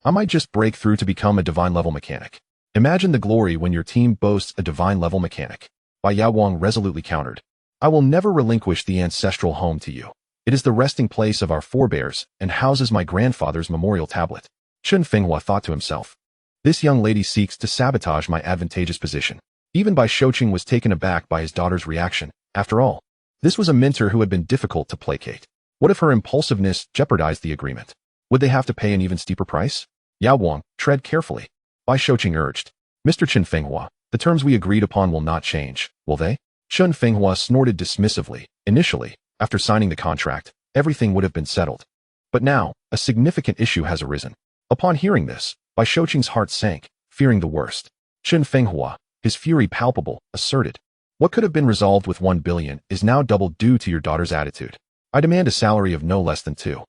I might just break through to become a divine-level mechanic. Imagine the glory when your team boasts a divine-level mechanic. Bai Yaoguang resolutely countered, I will never relinquish the ancestral home to you. It is the resting place of our forebears and houses my grandfather's memorial tablet. Chen Fenghua thought to himself, This young lady seeks to sabotage my advantageous position. Even Bai Shouqing was taken aback by his daughter's reaction. After all, this was a mentor who had been difficult to placate. What if her impulsiveness jeopardized the agreement? Would they have to pay an even steeper price? Yaoguang, tread carefully. Bai Shouqing urged. Mr. Chen Fenghua, the terms we agreed upon will not change, will they? Chen Fenghua snorted dismissively. Initially, after signing the contract, everything would have been settled. But now, a significant issue has arisen. Upon hearing this, Bai Shouqing's heart sank, fearing the worst. Chen Fenghua, his fury palpable, asserted, What could have been resolved with 1 billion is now doubled due to your daughter's attitude. I demand a salary of no less than 2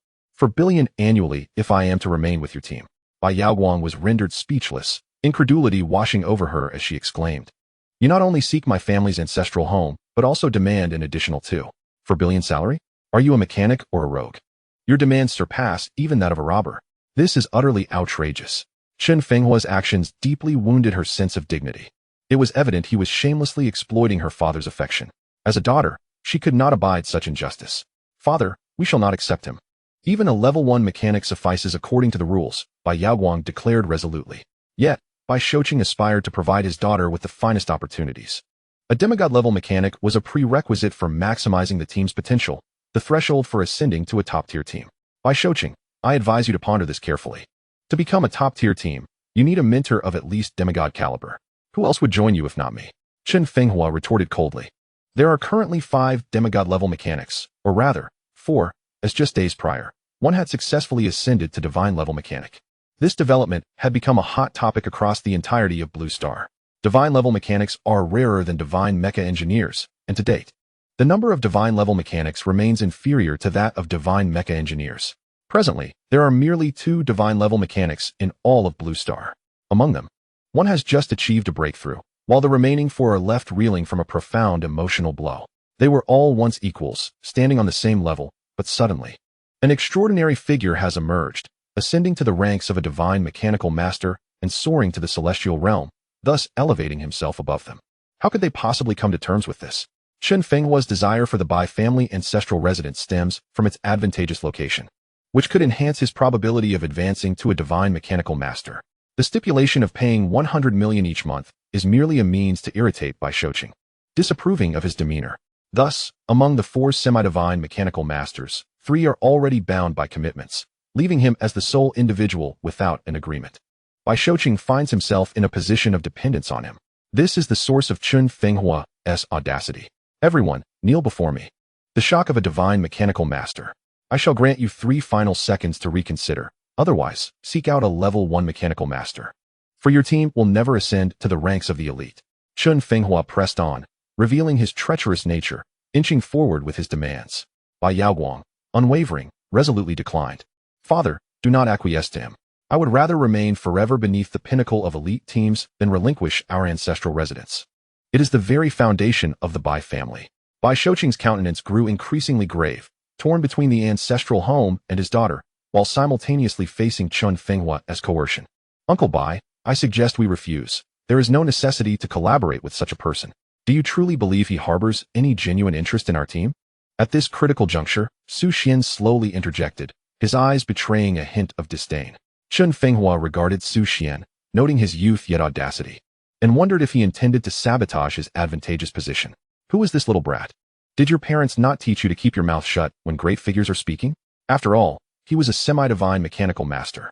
billion annually if I am to remain with your team. Bai Yaoguang was rendered speechless, incredulity washing over her as she exclaimed, You not only seek my family's ancestral home, but also demand an additional 2 billion salary? Are you a mechanic or a rogue? Your demands surpass even that of a robber. This is utterly outrageous. Chen Fenghua's actions deeply wounded her sense of dignity. It was evident he was shamelessly exploiting her father's affection. As a daughter, she could not abide such injustice. Father, we shall not accept him. Even a level 1 mechanic suffices according to the rules, Bai Yaoguang declared resolutely. Yet, Bai Shouqing aspired to provide his daughter with the finest opportunities. A demigod-level mechanic was a prerequisite for maximizing the team's potential, the threshold for ascending to a top-tier team. By Xuan, I advise you to ponder this carefully. To become a top-tier team, you need a mentor of at least demigod caliber. Who else would join you if not me? Chen Fenghua retorted coldly. There are currently 5 demigod-level mechanics, or rather, 4, as just days prior. One had successfully ascended to divine-level mechanic. This development had become a hot topic across the entirety of Blue Star. Divine-level mechanics are rarer than divine mecha engineers, and to date, the number of divine-level mechanics remains inferior to that of divine mecha engineers. Presently, there are merely 2 divine-level mechanics in all of Blue Star. Among them, one has just achieved a breakthrough, while the remaining 4 are left reeling from a profound emotional blow. They were all once equals, standing on the same level, but suddenly, an extraordinary figure has emerged, ascending to the ranks of a divine mechanical master and soaring to the celestial realm, thus elevating himself above them. How could they possibly come to terms with this? Chen Fenghua's desire for the Bai family ancestral residence stems from its advantageous location, which could enhance his probability of advancing to a divine mechanical master. The stipulation of paying 100 million each month is merely a means to irritate Bai Xuan, disapproving of his demeanor. Thus, among the 4 semi-divine mechanical masters, 3 are already bound by commitments, leaving him as the sole individual without an agreement. Bai Xuan finds himself in a position of dependence on him. This is the source of Chen Fenghua's audacity. Everyone, kneel before me. The shock of a divine mechanical master. I shall grant you 3 final seconds to reconsider. Otherwise, seek out a level 1 mechanical master. For your team will never ascend to the ranks of the elite. Chen Fenghua pressed on, revealing his treacherous nature, inching forward with his demands. Bai Yaoguang, unwavering, resolutely declined. Father, do not acquiesce to him. I would rather remain forever beneath the pinnacle of elite teams than relinquish our ancestral residence. It is the very foundation of the Bai family. Bai Xuan's countenance grew increasingly grave, torn between the ancestral home and his daughter, while simultaneously facing Chen Fenghua as coercion. Uncle Bai, I suggest we refuse. There is no necessity to collaborate with such a person. Do you truly believe he harbors any genuine interest in our team? At this critical juncture, Su Xian slowly interjected, his eyes betraying a hint of disdain. Chen Fenghua regarded Su Xian, noting his youth yet audacity, and wondered if he intended to sabotage his advantageous position. Who is this little brat? Did your parents not teach you to keep your mouth shut when great figures are speaking? After all, he was a semi-divine mechanical master.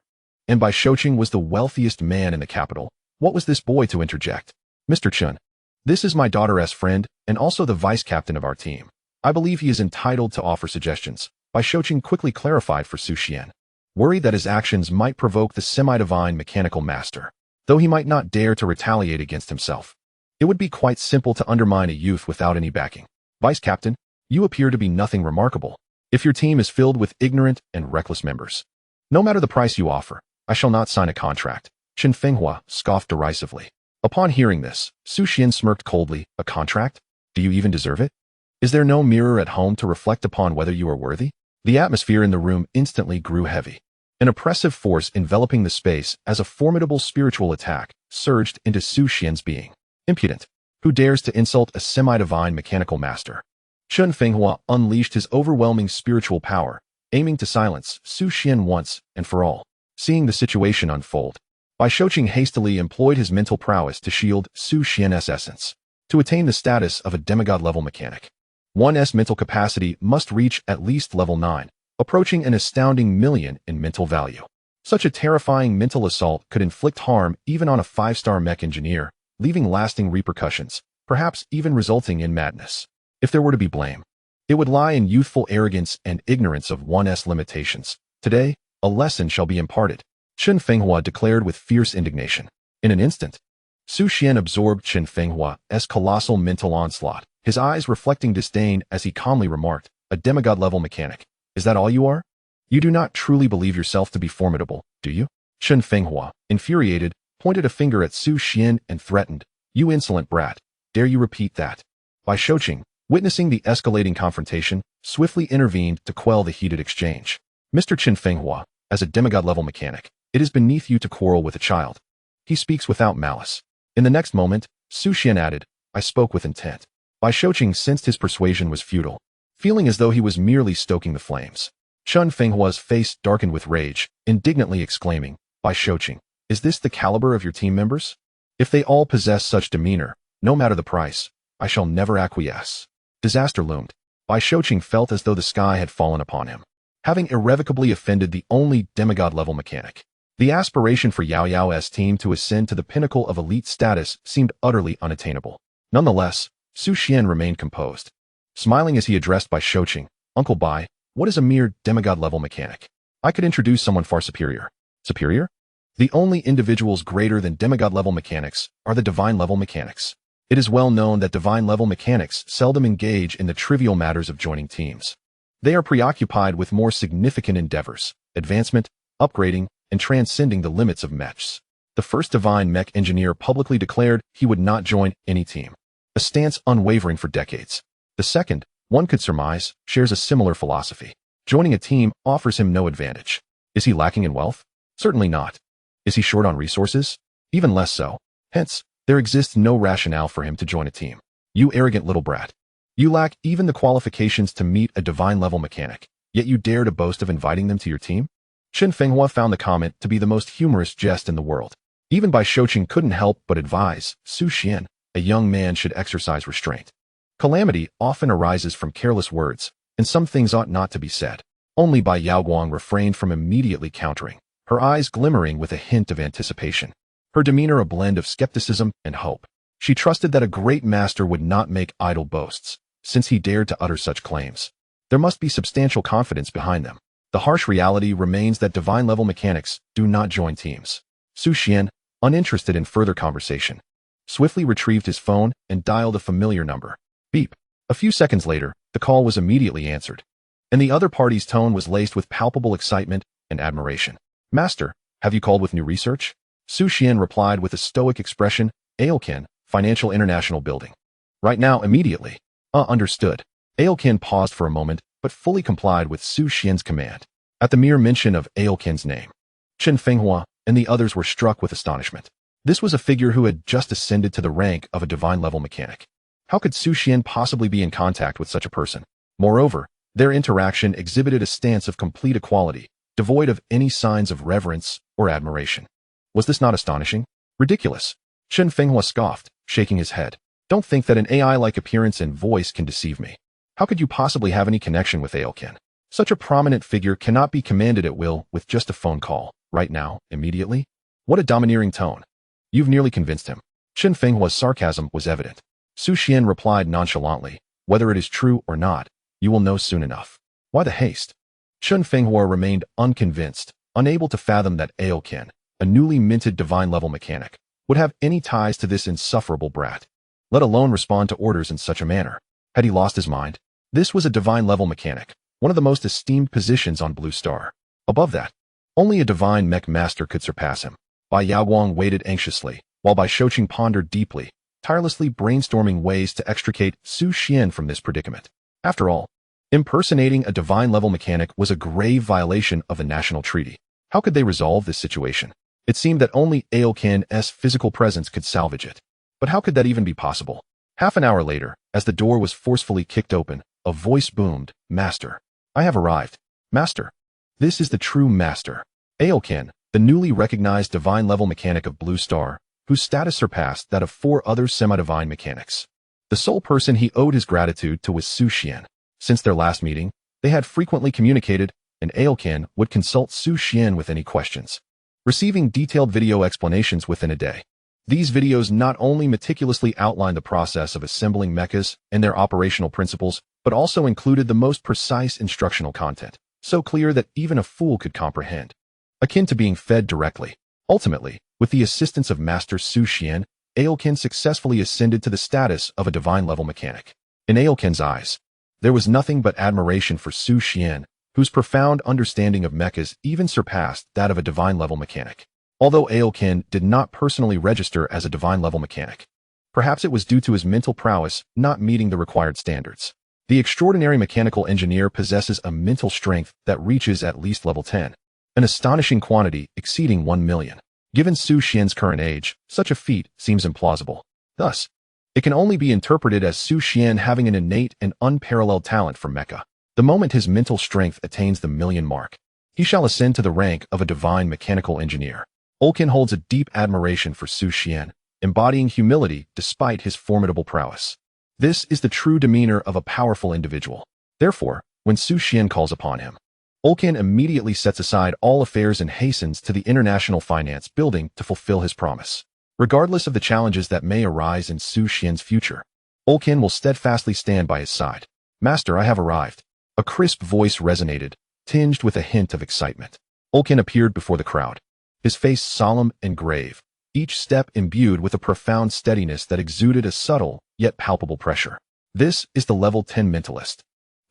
And Bai Xuan was the wealthiest man in the capital. What was this boy to interject? Mr. Chen, this is my daughter's friend and also the vice captain of our team. I believe he is entitled to offer suggestions. Bai Xuan quickly clarified for Su Xian, worried that his actions might provoke the semi-divine mechanical master. Though he might not dare to retaliate against himself, it would be quite simple to undermine a youth without any backing. Vice Captain, you appear to be nothing remarkable. If your team is filled with ignorant and reckless members, no matter the price you offer, I shall not sign a contract. Chen Fenghua scoffed derisively. Upon hearing this, Su Xian smirked coldly. A contract? Do you even deserve it? Is there no mirror at home to reflect upon whether you are worthy? The atmosphere in the room instantly grew heavy. An oppressive force enveloping the space as a formidable spiritual attack surged into Su Xian's being. Impudent. Who dares to insult a semi-divine mechanical master? Chen Fenghua unleashed his overwhelming spiritual power, aiming to silence Su Xian once and for all. Seeing the situation unfold, Bai Xuan hastily employed his mental prowess to shield Su Xian's essence. To attain the status of a demigod-level mechanic, one's mental capacity must reach at least level 9, approaching an astounding million in mental value. Such a terrifying mental assault could inflict harm even on a 5-star mech engineer, leaving lasting repercussions, perhaps even resulting in madness. If there were to be blame, it would lie in youthful arrogance and ignorance of one's limitations. Today, a lesson shall be imparted, Chen Fenghua declared with fierce indignation. In an instant, Su Xian absorbed Chen Fenghua's colossal mental onslaught, his eyes reflecting disdain as he calmly remarked, a demigod-level mechanic. Is that all you are? You do not truly believe yourself to be formidable, do you? Chen Fenghua, infuriated, pointed a finger at Su Xian and threatened, you insolent brat, dare you repeat that? Bai Xuan, witnessing the escalating confrontation, swiftly intervened to quell the heated exchange. Mr. Chen Fenghua, as a demigod-level mechanic, it is beneath you to quarrel with a child. He speaks without malice. In the next moment, Su Xian added, I spoke with intent. Bai Xuan sensed his persuasion was futile, feeling as though he was merely stoking the flames. Chen Fenghua's face darkened with rage, indignantly exclaiming, Bai Xuan, is this the caliber of your team members? If they all possess such demeanor, no matter the price, I shall never acquiesce. Disaster loomed. Bai Shouqing felt as though the sky had fallen upon him. Having irrevocably offended the only demigod-level mechanic, the aspiration for Yao Yao's team to ascend to the pinnacle of elite status seemed utterly unattainable. Nonetheless, Su Xian remained composed. Smiling as he addressed Bai Shouqing, "Uncle Bai, what is a mere demigod-level mechanic? I could introduce someone far superior." Superior? The only individuals greater than demigod-level mechanics are the divine-level mechanics. It is well known that divine-level mechanics seldom engage in the trivial matters of joining teams. They are preoccupied with more significant endeavors, advancement, upgrading, and transcending the limits of Mechs. The first divine mech engineer publicly declared he would not join any team, a stance unwavering for decades. The second, one could surmise, shares a similar philosophy. Joining a team offers him no advantage. Is he lacking in wealth? Certainly not. Is he short on resources? Even less so. Hence, there exists no rationale for him to join a team. You arrogant little brat. You lack even the qualifications to meet a divine-level mechanic, yet you dare to boast of inviting them to your team? Chen Fenghua found the comment to be the most humorous jest in the world. Even Bai Shouqing couldn't help but advise Su Xian, a young man should exercise restraint. Calamity often arises from careless words, and some things ought not to be said. Only Bai Yaoguang refrained from immediately countering, her eyes glimmering with a hint of anticipation, her demeanor a blend of skepticism and hope. She trusted that a great master would not make idle boasts, since he dared to utter such claims. There must be substantial confidence behind them. The harsh reality remains that divine-level mechanics do not join teams. Su Xian, uninterested in further conversation, swiftly retrieved his phone and dialed a familiar number. Beep. A few seconds later, the call was immediately answered, and the other party's tone was laced with palpable excitement and admiration. "Master, have you called with new research?" Su Xian replied with a stoic expression. "Aokin, Financial International Building. Right now, immediately." Understood. Aokin paused for a moment, but fully complied with Su Xian's command. At the mere mention of Aokin's name, Chen Fenghua and the others were struck with astonishment. This was a figure who had just ascended to the rank of a divine-level mechanic. How could Su Xian possibly be in contact with such a person? Moreover, their interaction exhibited a stance of complete equality, devoid of any signs of reverence or admiration. Was this not astonishing? Ridiculous. Chen Fenghua scoffed, shaking his head. "Don't think that an AI-like appearance and voice can deceive me. How could you possibly have any connection with Aokin? Such a prominent figure cannot be commanded at will with just a phone call, right now, immediately." What a domineering tone. "You've nearly convinced him." Chen Fenghua's sarcasm was evident. Su Xian replied nonchalantly, "Whether it is true or not, you will know soon enough." Why the haste? Chen Fenghua remained unconvinced, unable to fathom that Aokin, a newly minted divine-level mechanic, would have any ties to this insufferable brat, let alone respond to orders in such a manner. Had he lost his mind? This was a divine-level mechanic, one of the most esteemed positions on Blue Star. Above that, only a divine mech master could surpass him. Bai Yaoguang waited anxiously, while Bai Shouqing pondered deeply, tirelessly brainstorming ways to extricate Su Xian from this predicament. After all, impersonating a divine-level mechanic was a grave violation of the national treaty. How could they resolve this situation? It seemed that only Aokin's physical presence could salvage it. But how could that even be possible? Half an hour later, as the door was forcefully kicked open, a voice boomed, "Master, I have arrived. Master, this is the true master." Aokin, the newly recognized divine-level mechanic of Blue Star, whose status surpassed that of 4 other semi-divine mechanics. The sole person he owed his gratitude to was Su Xian. Since their last meeting, they had frequently communicated, and Aokin would consult Su Xian with any questions, receiving detailed video explanations within a day. These videos not only meticulously outlined the process of assembling mechas and their operational principles, but also included the most precise instructional content, so clear that even a fool could comprehend. Akin to being fed directly. Ultimately, with the assistance of Master Su Xian, Aokin successfully ascended to the status of a divine-level mechanic. In Aokin's eyes, there was nothing but admiration for Su Xian, whose profound understanding of mechas even surpassed that of a divine-level mechanic. Although Aokin did not personally register as a divine-level mechanic, perhaps it was due to his mental prowess not meeting the required standards. The extraordinary mechanical engineer possesses a mental strength that reaches at least level 10, an astonishing quantity exceeding 1 million. Given Su Xian's current age, such a feat seems implausible. Thus, it can only be interpreted as Su Xian having an innate and unparalleled talent for Mecha. The moment his mental strength attains the 1,000,000 mark, he shall ascend to the rank of a divine mechanical engineer. Aokin holds a deep admiration for Su Xian, embodying humility despite his formidable prowess. This is the true demeanor of a powerful individual. Therefore, when Su Xian calls upon him, Ulcan immediately sets aside all affairs and hastens to the International Finance Building to fulfill his promise. Regardless of the challenges that may arise in Su Xian's future, Ulcan will steadfastly stand by his side. Master, I have arrived. A crisp voice resonated, tinged with a hint of excitement. Ulcan appeared before the crowd, his face solemn and grave, each step imbued with a profound steadiness that exuded a subtle, yet palpable pressure. This is the Level 10 Mentalist.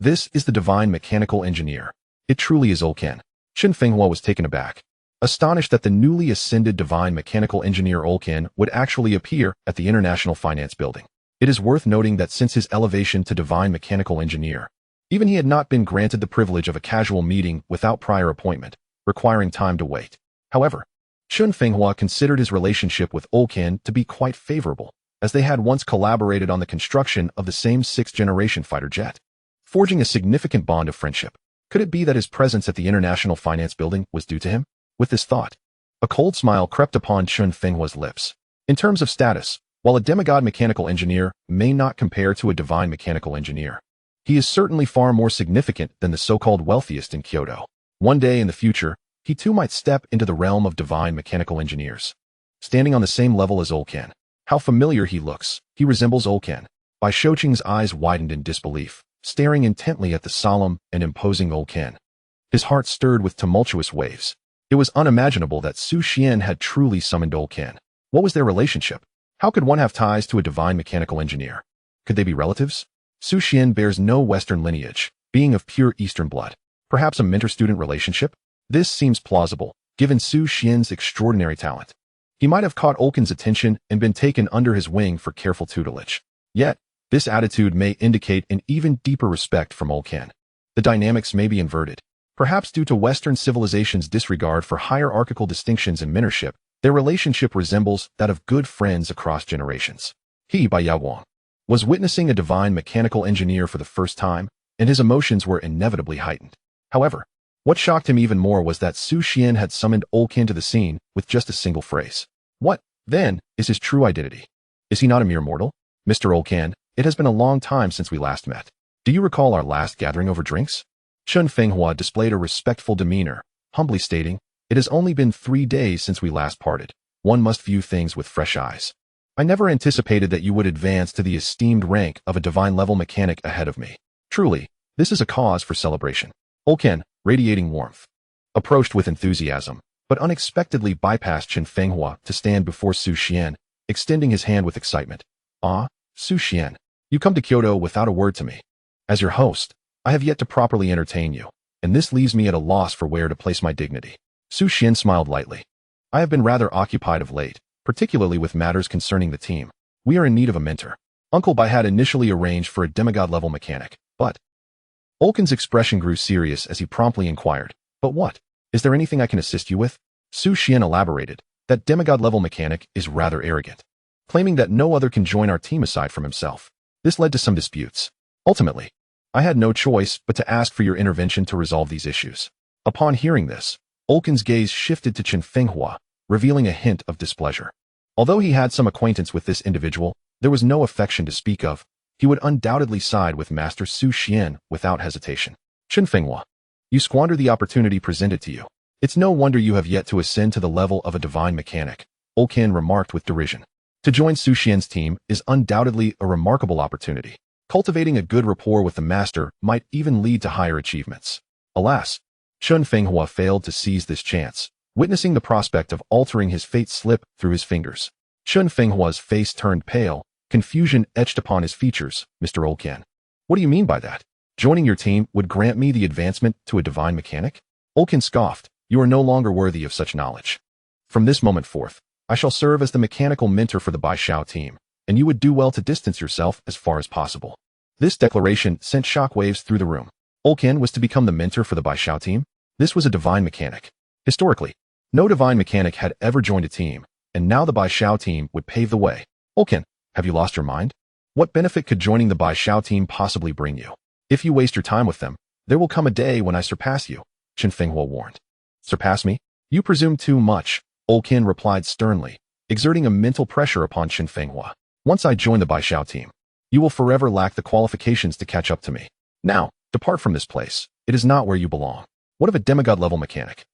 This is the Divine Mechanical Engineer. It truly is Ulcan. Chen Fenghua was taken aback, astonished that the newly ascended Divine Mechanical Engineer Ulcan would actually appear at the International Finance Building. It is worth noting that since his elevation to Divine Mechanical Engineer, even he had not been granted the privilege of a casual meeting without prior appointment, requiring time to wait. However, Chen Fenghua considered his relationship with Ulcan to be quite favorable, as they had once collaborated on the construction of the same sixth-generation fighter jet, forging a significant bond of friendship. Could it be that his presence at the International Finance Building was due to him? With this thought, a cold smile crept upon Chen Fenghua's lips. In terms of status, while a demigod mechanical engineer may not compare to a divine mechanical engineer, he is certainly far more significant than the so-called wealthiest in Kyoto. One day in the future, he too might step into the realm of divine mechanical engineers, standing on the same level as Ulcan. How familiar he looks. He resembles Ulcan. Bai Shouqing's eyes widened in disbelief, staring intently at the solemn and imposing Ulcan. His heart stirred with tumultuous waves. It was unimaginable that Su Xian had truly summoned Ulcan. What was their relationship? How could one have ties to a divine mechanical engineer? Could they be relatives? Su Xian bears no Western lineage, being of pure Eastern blood. Perhaps a mentor-student relationship? This seems plausible, given Su Xian's extraordinary talent. He might have caught Ulcan's attention and been taken under his wing for careful tutelage. Yet, this attitude may indicate an even deeper respect from Ulcan. The dynamics may be inverted. Perhaps due to Western civilization's disregard for hierarchical distinctions in mentorship, their relationship resembles that of good friends across generations. He, Bai Yaowang, was witnessing a divine mechanical engineer for the first time, and his emotions were inevitably heightened. However, what shocked him even more was that Su Xian had summoned Ulcan to the scene with just a single phrase. What, then, is his true identity? Is he not a mere mortal? Mr. Ulcan, it has been a long time since we last met. Do you recall our last gathering over drinks? Chen Fenghua displayed a respectful demeanor, humbly stating, it has only been 3 days since we last parted. One must view things with fresh eyes. I never anticipated that you would advance to the esteemed rank of a divine-level mechanic ahead of me. Truly, this is a cause for celebration. Ulcan, radiating warmth, approached with enthusiasm, but unexpectedly bypassed Chen Fenghua to stand before Su Xian, extending his hand with excitement. Ah, Su Xian, you come to Kyoto without a word to me. As your host, I have yet to properly entertain you, and this leaves me at a loss for where to place my dignity. Su Xian smiled lightly. I have been rather occupied of late, particularly with matters concerning the team. We are in need of a mentor. Uncle Bai had initially arranged for a demigod-level mechanic, but... Ulcan's expression grew serious as he promptly inquired, but what? Is there anything I can assist you with? Su Xian elaborated, that demigod-level mechanic is rather arrogant, claiming that no other can join our team aside from himself. This led to some disputes. Ultimately, I had no choice but to ask for your intervention to resolve these issues. Upon hearing this, Ulcan's gaze shifted to Chen Fenghua, revealing a hint of displeasure. Although he had some acquaintance with this individual, there was no affection to speak of. He would undoubtedly side with Master Su Xian without hesitation. Chen Fenghua, you squander the opportunity presented to you. It's no wonder you have yet to ascend to the level of a divine mechanic, Ulcan remarked with derision. To join Su Xian's team is undoubtedly a remarkable opportunity. Cultivating a good rapport with the master might even lead to higher achievements. Alas, Chen Fenghua failed to seize this chance, witnessing the prospect of altering his fate slip through his fingers. Chen Fenghua's face turned pale, confusion etched upon his features. Mr. Ulcan, what do you mean by that? Joining your team would grant me the advancement to a divine mechanic? Ulcan scoffed, you are no longer worthy of such knowledge. From this moment forth, I shall serve as the mechanical mentor for the Bai Xiao team, and you would do well to distance yourself as far as possible. This declaration sent shockwaves through the room. Ulcan was to become the mentor for the Bai Xiao team? This was a divine mechanic. Historically, no divine mechanic had ever joined a team, and now the Bai Xiao team would pave the way. Ulcan, have you lost your mind? What benefit could joining the Bai Xiao team possibly bring you? If you waste your time with them, there will come a day when I surpass you, Chen Fenghua warned. Surpass me? You presume too much, Ulcan replied sternly, exerting a mental pressure upon Chen Fenghua. Once I join the Bai Xiao team, you will forever lack the qualifications to catch up to me. Now, Depart from this place. It is not where you belong. What of a demigod-level mechanic?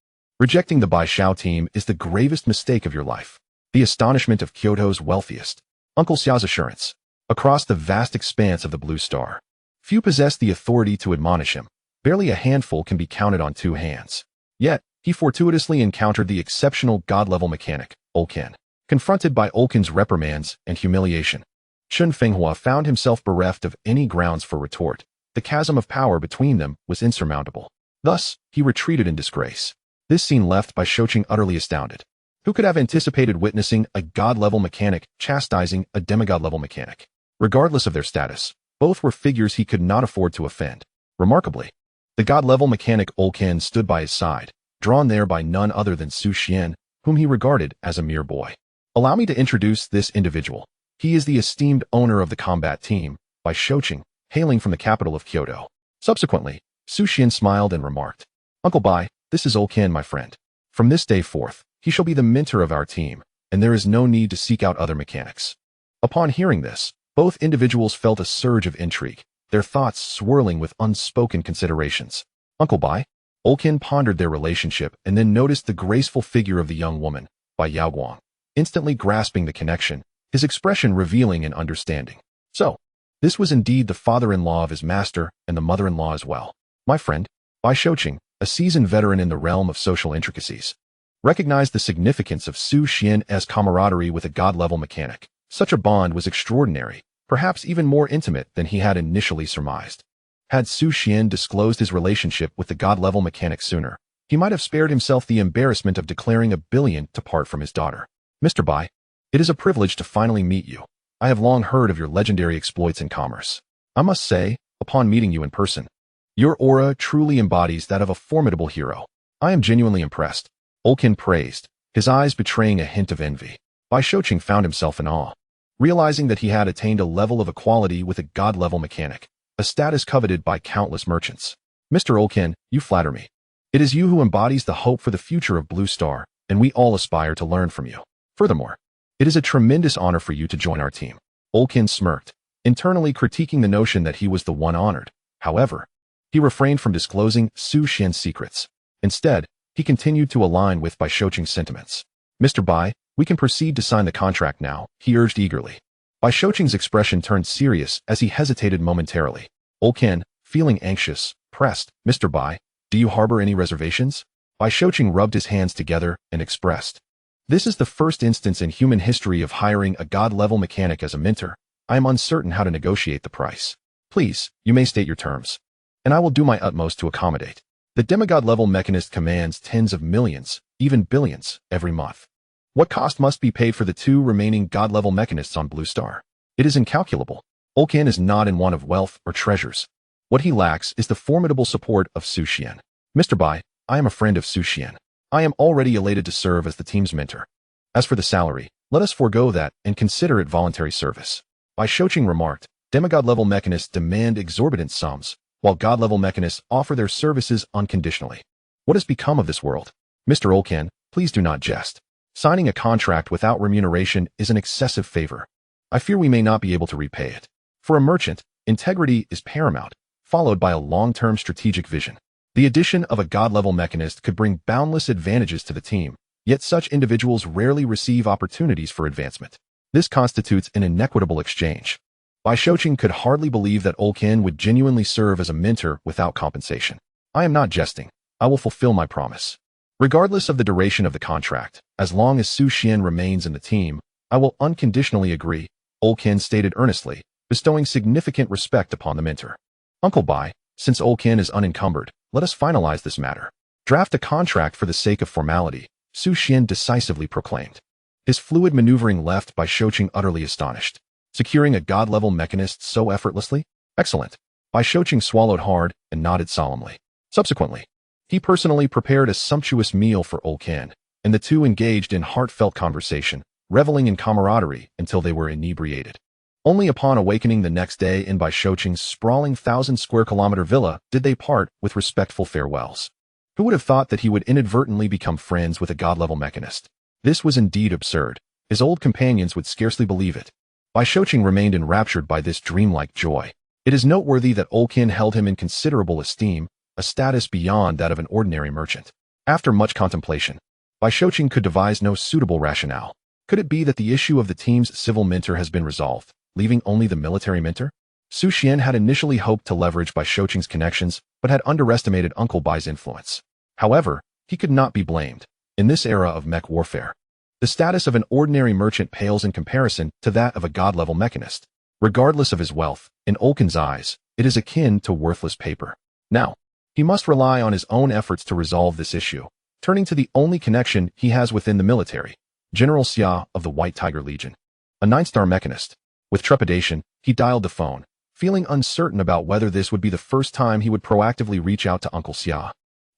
Rejecting the Bai Xiao team is the gravest mistake of your life. The astonishment of Kyoto's wealthiest. Uncle Xiao's assurance. Across the vast expanse of the Blue Star. Few possess the authority to admonish him. Barely a handful can be counted on 2 hands. Yet, he fortuitously encountered the exceptional god-level mechanic, Ulken. Confronted by Ulken's reprimands and humiliation, Chun Fenghua found himself bereft of any grounds for retort. The chasm of power between them was insurmountable. Thus, he retreated in disgrace. This scene left Bai Shouqing utterly astounded. Who could have anticipated witnessing a god-level mechanic chastising a demigod-level mechanic? Regardless of their status, both were figures he could not afford to offend. Remarkably, the god-level mechanic Ulken stood by his side, drawn there by none other than Su Xian, whom he regarded as a mere boy. Allow me to introduce this individual. He is the esteemed owner of the combat team, Bai Shouqing, hailing from the capital of Kyoto. Subsequently, Su Xian smiled and remarked, Uncle Bai, this is Ulken, my friend. From this day forth, he shall be the mentor of our team, and there is no need to seek out other mechanics. Upon hearing this, both individuals felt a surge of intrigue, their thoughts swirling with unspoken considerations. Uncle Bai? Ulken pondered their relationship and then noticed the graceful figure of the young woman, Bai Yaoguang. Instantly grasping the connection, his expression revealing an understanding. So, this was indeed the father-in-law of his master and the mother-in-law as well. My friend, Bai Shouqing, a seasoned veteran in the realm of social intricacies, recognized the significance of Su Xian's camaraderie with a god-level mechanic. Such a bond was extraordinary, perhaps even more intimate than he had initially surmised. Had Su Xian disclosed his relationship with the god-level mechanic sooner, he might have spared himself the embarrassment of declaring a billion to part from his daughter. Mr. Bai, it is a privilege to finally meet you. I have long heard of your legendary exploits in commerce. I must say, upon meeting you in person, your aura truly embodies that of a formidable hero. I am genuinely impressed. Ulken praised, his eyes betraying a hint of envy. Bai Shouqing found himself in awe, realizing that he had attained a level of equality with a god-level mechanic, a status coveted by countless merchants. Mr. Ulken, you flatter me. It is you who embodies the hope for the future of Blue Star, and we all aspire to learn from you. Furthermore, it is a tremendous honor for you to join our team. Ulken smirked, internally critiquing the notion that he was the one honored. However, he refrained from disclosing Su Xian's secrets. Instead, he continued to align with Bai Shouqing's sentiments. Mr. Bai, we can proceed to sign the contract now, he urged eagerly. Bai Shouqing's expression turned serious as he hesitated momentarily. Ulken, feeling anxious, pressed, Mr. Bai, do you harbor any reservations? Bai Shouqing rubbed his hands together and expressed, this is the first instance in human history of hiring a god-level mechanic as a mentor. I am uncertain how to negotiate the price. Please, you may state your terms, and I will do my utmost to accommodate. The demigod-level mechanist commands tens of millions, even billions, every month. What cost must be paid for the 2 remaining god-level mechanists on Blue Star? It is incalculable. Ulken is not in want of wealth or treasures. What he lacks is the formidable support of Su Xian. Mr. Bai, I am a friend of Su Xian. I am already elated to serve as the team's mentor. As for the salary, let us forego that and consider it voluntary service. Bai Shouqing remarked, demigod-level mechanists demand exorbitant sums, while god-level mechanists offer their services unconditionally. What has become of this world? Mr. Ulken, please do not jest. Signing a contract without remuneration is an excessive favor. I fear we may not be able to repay it. For a merchant, integrity is paramount, followed by a long-term strategic vision. The addition of a god-level mechanist could bring boundless advantages to the team, yet such individuals rarely receive opportunities for advancement. This constitutes an inequitable exchange. Bai Shouqing could hardly believe that Ulken would genuinely serve as a mentor without compensation. I am not jesting. I will fulfill my promise. Regardless of the duration of the contract, as long as Su Xian remains in the team, I will unconditionally agree, Ulken stated earnestly, bestowing significant respect upon the mentor. Uncle Bai, since Ulken is unencumbered, let us finalize this matter. Draft a contract for the sake of formality, Su Xian decisively proclaimed. His fluid maneuvering left Bai Shouqing utterly astonished. Securing a god-level mechanist so effortlessly? Excellent. Bai Shouqing swallowed hard and nodded solemnly. Subsequently, he personally prepared a sumptuous meal for Ulken, and the 2 engaged in heartfelt conversation, reveling in camaraderie until they were inebriated. Only upon awakening the next day in Bai Shouqing's sprawling 1,000-square-kilometer villa did they part with respectful farewells. Who would have thought that he would inadvertently become friends with a god-level mechanist? This was indeed absurd. His old companions would scarcely believe it. Bai Shouqing remained enraptured by this dreamlike joy. It is noteworthy that Olkin held him in considerable esteem, a status beyond that of an ordinary merchant. After much contemplation, Bai Shoqing could devise no suitable rationale. Could it be that the issue of the team's civil minter has been resolved, leaving only the military minter? Su Xian had initially hoped to leverage Bai Shoqing's connections, but had underestimated Uncle Bai's influence. However, he could not be blamed. In this era of mech warfare, the status of an ordinary merchant pales in comparison to that of a god-level mechanist. Regardless of his wealth, in Olkin's eyes, it is akin to worthless paper. Now, he must rely on his own efforts to resolve this issue, turning to the only connection he has within the military, General Xia of the White Tiger Legion, a 9-star mechanist. With trepidation, he dialed the phone, feeling uncertain about whether this would be the first time he would proactively reach out to Uncle Xia.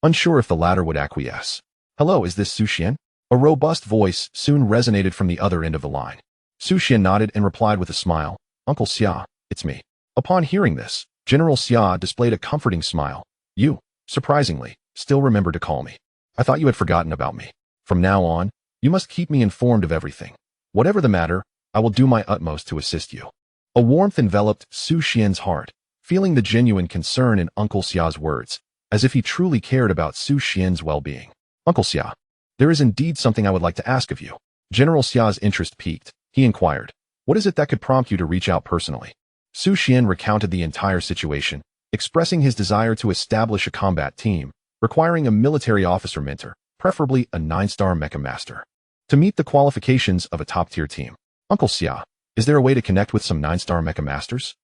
Unsure if the latter would acquiesce. "Hello, is this Su Xian?" A robust voice soon resonated from the other end of the line. Su Xian nodded and replied with a smile, "Uncle Xia, it's me." Upon hearing this, General Xia displayed a comforting smile. "You, surprisingly, still remember to call me. I thought you had forgotten about me. From now on, you must keep me informed of everything. Whatever the matter, I will do my utmost to assist you." A warmth enveloped Su Xian's heart, feeling the genuine concern in Uncle Xia's words, as if he truly cared about Su Xian's well-being. "Uncle Xia, there is indeed something I would like to ask of you." General Xia's interest piqued. He inquired, "What is it that could prompt you to reach out personally?" Su Xian recounted the entire situation, expressing his desire to establish a combat team, requiring a military officer mentor, preferably a 9-star mecha master, to meet the qualifications of a top-tier team. "Uncle Xia, is there a way to connect with some 9-star mecha masters?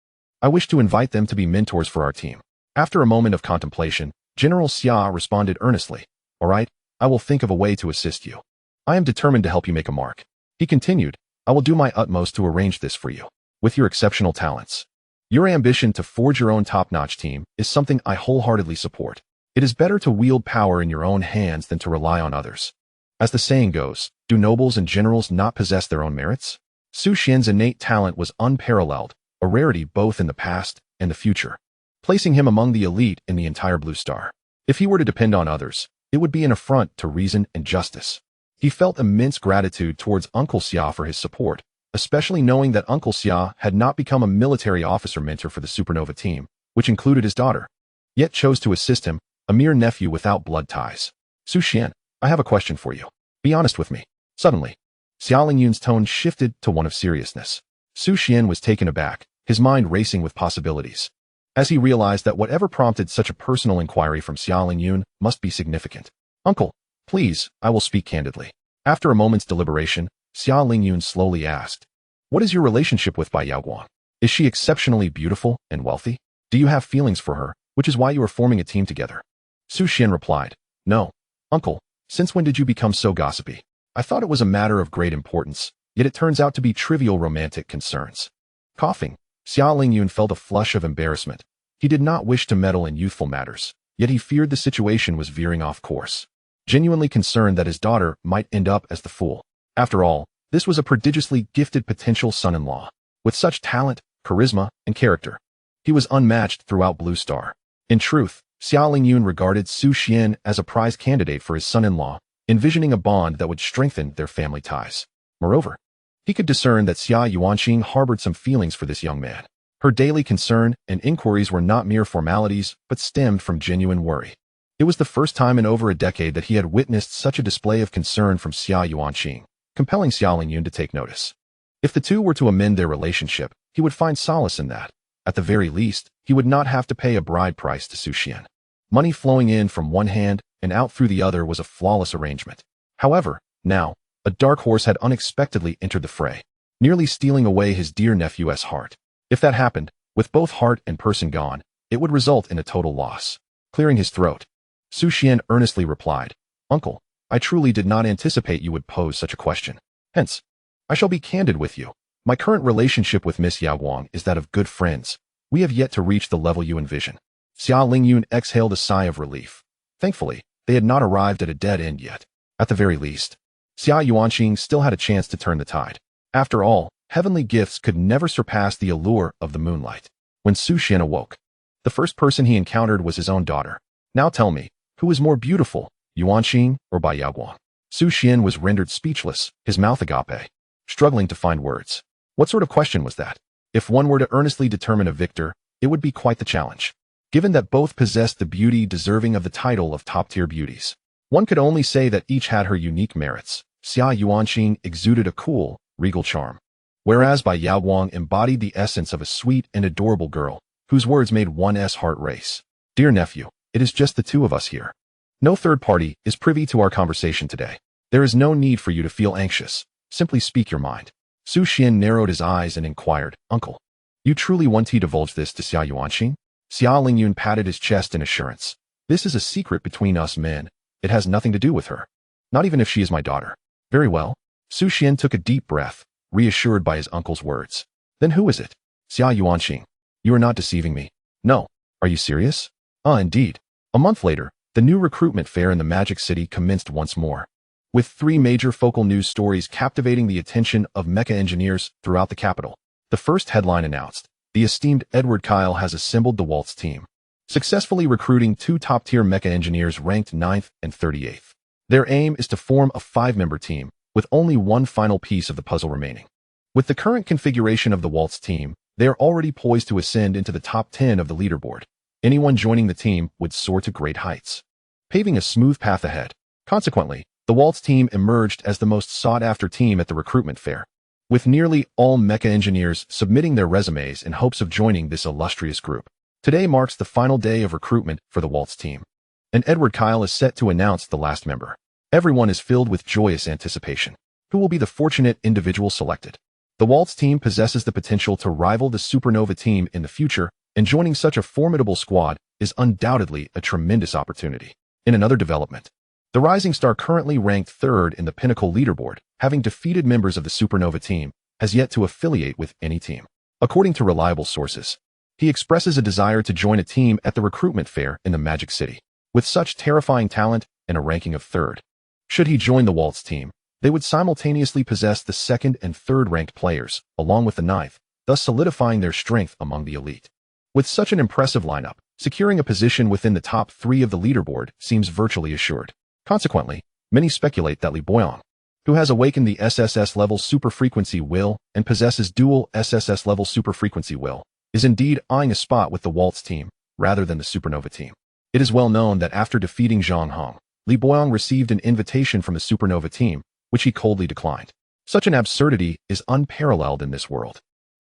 I wish to invite them to be mentors for our team." After a moment of contemplation, General Xia responded earnestly, "All right, I will think of a way to assist you. I am determined to help you make a mark." He continued, "I will do my utmost to arrange this for you. With your exceptional talents, your ambition to forge your own top-notch team is something I wholeheartedly support. It is better to wield power in your own hands than to rely on others. As the saying goes, do nobles and generals not possess their own merits?" Su Xian's innate talent was unparalleled, a rarity both in the past and the future, placing him among the elite in the entire Blue Star. If he were to depend on others, it would be an affront to reason and justice. He felt immense gratitude towards Uncle Xia for his support, especially knowing that Uncle Xia had not become a military officer mentor for the Supernova team, which included his daughter, yet chose to assist him, a mere nephew without blood ties. "Su Xian, I have a question for you. Be honest with me." Suddenly, Xia Lingyun's tone shifted to one of seriousness. Su Xian was taken aback, his mind racing with possibilities, as he realized that whatever prompted such a personal inquiry from Xia Lingyun must be significant. "Uncle, please, I will speak candidly." After a moment's deliberation, Xia Lingyun slowly asked, "What is your relationship with Bai Yaoguang? Is she exceptionally beautiful and wealthy? Do you have feelings for her, which is why you are forming a team together?" Su Xian replied, "No, uncle, since when did you become so gossipy? I thought it was a matter of great importance, yet it turns out to be trivial romantic concerns." Coughing, Xia Lingyun felt a flush of embarrassment. He did not wish to meddle in youthful matters, yet he feared the situation was veering off course, genuinely concerned that his daughter might end up as the fool. After all, this was a prodigiously gifted potential son-in-law, with such talent, charisma, and character. He was unmatched throughout Blue Star. In truth, Xia Lingyun regarded Su Xian as a prize candidate for his son-in-law, envisioning a bond that would strengthen their family ties. Moreover, he could discern that Xia Yuanqing harbored some feelings for this young man. Her daily concern and inquiries were not mere formalities, but stemmed from genuine worry. It was the first time in over a decade that he had witnessed such a display of concern from Xia Yuanqing, compelling Xia Lingyun to take notice. If the two were to amend their relationship, he would find solace in that. At the very least, he would not have to pay a bride price to Su Xian. Money flowing in from one hand and out through the other was a flawless arrangement. However, now, a dark horse had unexpectedly entered the fray, nearly stealing away his dear nephew's heart. If that happened, with both heart and person gone, it would result in a total loss. Clearing his throat, Su Xian earnestly replied, "Uncle, I truly did not anticipate you would pose such a question. Hence, I shall be candid with you. My current relationship with Miss Yaoguang is that of good friends. We have yet to reach the level you envision." Xia Lingyun exhaled a sigh of relief. Thankfully, they had not arrived at a dead end yet. At the very least, Xia Yuanqing still had a chance to turn the tide. After all, heavenly gifts could never surpass the allure of the moonlight. When Su Xian awoke, the first person he encountered was his own daughter. "Now tell me, who is more beautiful, Yuanqing or Bai Yaoguang?" Su Xian was rendered speechless, his mouth agape, struggling to find words. What sort of question was that? If one were to earnestly determine a victor, it would be quite the challenge. Given that both possessed the beauty deserving of the title of top-tier beauties, one could only say that each had her unique merits. Xia Yuanqing exuded a cool, regal charm, whereas Bai Yaoguang embodied the essence of a sweet and adorable girl, whose words made one's heart race. Dear nephew, it is just the two of us here. No third party is privy to our conversation today. There is no need for you to feel anxious. Simply speak your mind. Su Xian narrowed his eyes and inquired, Uncle, you truly want to divulge this to Xia Yuanqing? Xia Lingyun patted his chest in assurance. This is a secret between us men. It has nothing to do with her. Not even if she is my daughter. Very well. Su Xian took a deep breath, reassured by his uncle's words. Then who is it? Xia Yuanqing. You are not deceiving me. No. Are you serious? Indeed. A month later, the new recruitment fair in the Magic City commenced once more, with 3 major focal news stories captivating the attention of mecha engineers throughout the capital. The first headline announced, the esteemed Edward Kyle has assembled the Waltz team, successfully recruiting 2 top-tier mecha engineers ranked 9th and 38th. Their aim is to form a 5-member team, with only one final piece of the puzzle remaining. With the current configuration of the Waltz team, they are already poised to ascend into the top 10 of the leaderboard. Anyone joining the team would soar to great heights, paving a smooth path ahead. Consequently, the Waltz team emerged as the most sought-after team at the recruitment fair, with nearly all mecha engineers submitting their resumes in hopes of joining this illustrious group. Today marks the final day of recruitment for the Waltz team, and Edward Kyle is set to announce the last member. Everyone is filled with joyous anticipation. Who will be the fortunate individual selected? The Waltz team possesses the potential to rival the Supernova team in the future, and joining such a formidable squad is undoubtedly a tremendous opportunity. In another development, the Rising Star, currently ranked 3rd in the Pinnacle leaderboard, having defeated members of the Supernova team, has yet to affiliate with any team. According to reliable sources, he expresses a desire to join a team at the recruitment fair in the Magic City. With such terrifying talent and a ranking of 3rd, should he join the Waltz team, they would simultaneously possess the 2nd and 3rd ranked players, along with the 9th, thus solidifying their strength among the elite. With such an impressive lineup, securing a position within the top 3 of the leaderboard seems virtually assured. Consequently, many speculate that Li Boyong, who has awakened the SSS-level super-frequency will and possesses dual SSS-level super-frequency will, is indeed eyeing a spot with the Waltz team rather than the Supernova team. It is well known that after defeating Zhang Hong, Li Boyong received an invitation from the Supernova team, which he coldly declined. Such an absurdity is unparalleled in this world.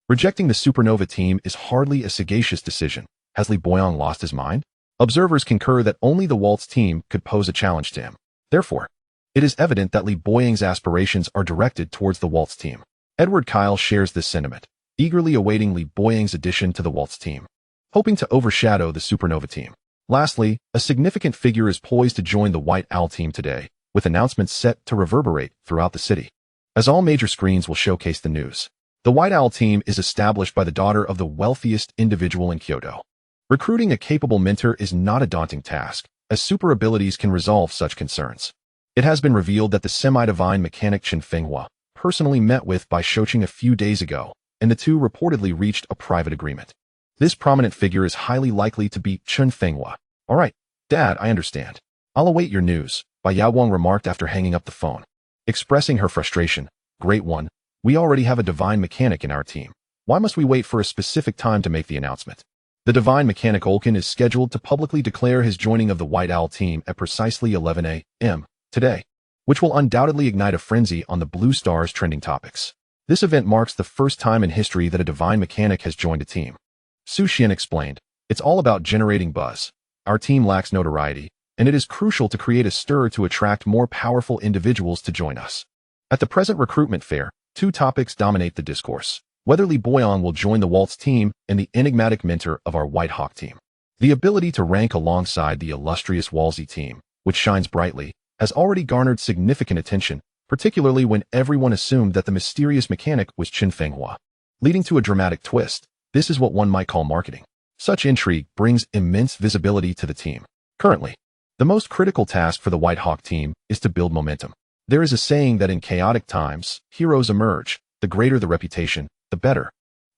Rejecting the Supernova team is hardly a sagacious decision. Has Li Boyong lost his mind? Observers concur that only the Waltz team could pose a challenge to him. Therefore, it is evident that Li Boyong's aspirations are directed towards the Waltz team. Edward Kyle shares this sentiment, eagerly awaiting Li Boyong's addition to the Waltz team, hoping to overshadow the Supernova team. Lastly, a significant figure is poised to join the White Owl team today, with announcements set to reverberate throughout the city, as all major screens will showcase the news. The White Owl team is established by the daughter of the wealthiest individual in Kyoto. Recruiting a capable mentor is not a daunting task, as super abilities can resolve such concerns. It has been revealed that the semi-divine mechanic Chen Fenghua personally met with Bai Shouqing a few days ago, and the two reportedly reached a private agreement. This prominent figure is highly likely to be Chen Fenghua. All right, Dad, I understand. I'll await your news, Bai Yaoguang remarked after hanging up the phone. Expressing her frustration, Great One, we already have a divine mechanic in our team. Why must we wait for a specific time to make the announcement? The divine mechanic Olkin is scheduled to publicly declare his joining of the White Owl team at precisely 11 a.m. today, which will undoubtedly ignite a frenzy on the Blue Star's trending topics. This event marks the first time in history that a divine mechanic has joined a team. Su Xian explained, it's all about generating buzz. Our team lacks notoriety, and it is crucial to create a stir to attract more powerful individuals to join us. At the present recruitment fair, 2 topics dominate the discourse: whether Li Boyong will join the Waltz team and the enigmatic mentor of our White Hawk team. The ability to rank alongside the illustrious Walsey team, which shines brightly, has already garnered significant attention, particularly when everyone assumed that the mysterious mechanic was Chen Fenghua. Leading to a dramatic twist, this is what one might call marketing. Such intrigue brings immense visibility to the team. Currently, the most critical task for the White Hawk team is to build momentum. There is a saying that in chaotic times, heroes emerge. The greater the reputation, the better.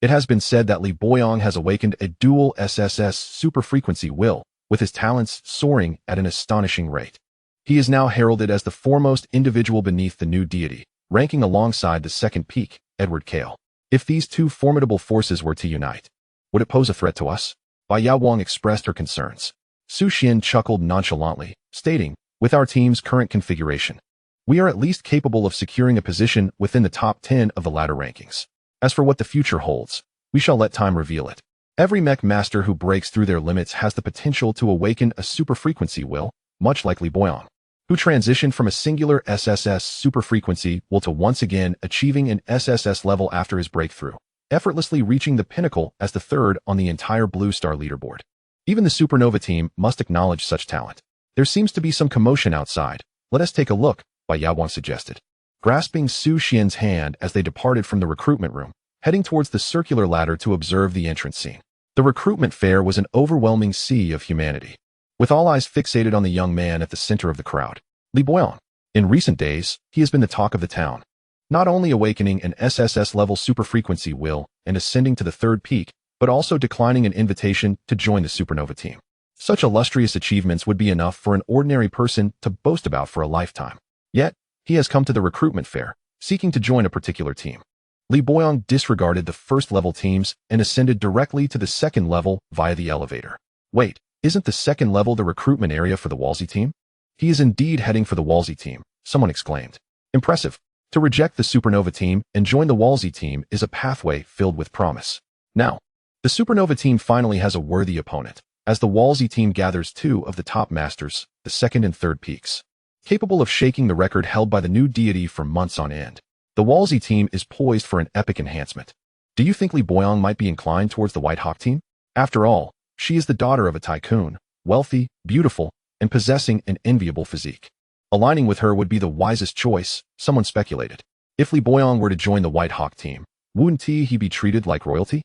It has been said that Li Boyong has awakened a dual SSS super-frequency will, with his talents soaring at an astonishing rate. He is now heralded as the foremost individual beneath the new deity, ranking alongside the second peak, Edward Kale. If these 2 formidable forces were to unite, Would it pose a threat to us? Bai Yaowang expressed her concerns. Su Xian chuckled nonchalantly, stating, with our team's current configuration, we are at least capable of securing a position within the top 10 of the ladder rankings. As for what the future holds, we shall let time reveal it. Every mech master who breaks through their limits has the potential to awaken a superfrequency will, much like Li Boyang, who transitioned from a singular SSS superfrequency will to once again achieving an SSS level after his breakthrough, effortlessly reaching the pinnacle as the third on the entire Blue Star leaderboard. Even the Supernova team must acknowledge such talent. There seems to be some commotion outside. Let us take a look, Bai Yaowang suggested. Grasping Su Xian's hand as they departed from the recruitment room, heading towards the circular ladder to observe the entrance scene. The recruitment fair was an overwhelming sea of humanity, with all eyes fixated on the young man at the center of the crowd. Li Boyang. In recent days, he has been the talk of the town, not only awakening an SSS-level superfrequency will and ascending to the third peak, but also declining an invitation to join the Supernova team. Such illustrious achievements would be enough for an ordinary person to boast about for a lifetime. Yet, he has come to the recruitment fair, seeking to join a particular team. Li Boyang disregarded the first-level teams and ascended directly to the second level via the elevator. Wait, isn't the second level the recruitment area for the Wolsey team? He is indeed heading for the Wolsey team, someone exclaimed. Impressive. To reject the Supernova team and join the Wolsey team is a pathway filled with promise. Now, the Supernova team finally has a worthy opponent, as the Wolsey team gathers two of the top masters, the second and third peaks, capable of shaking the record held by the new deity for months on end. The Wolsey team is poised for an epic enhancement. Do you think Li Boyang might be inclined towards the White Hawk team? After all, she is the daughter of a tycoon, wealthy, beautiful, and possessing an enviable physique. Aligning with her would be the wisest choice, someone speculated. If Li Boyang were to join the White Hawk team, wouldn't he be treated like royalty?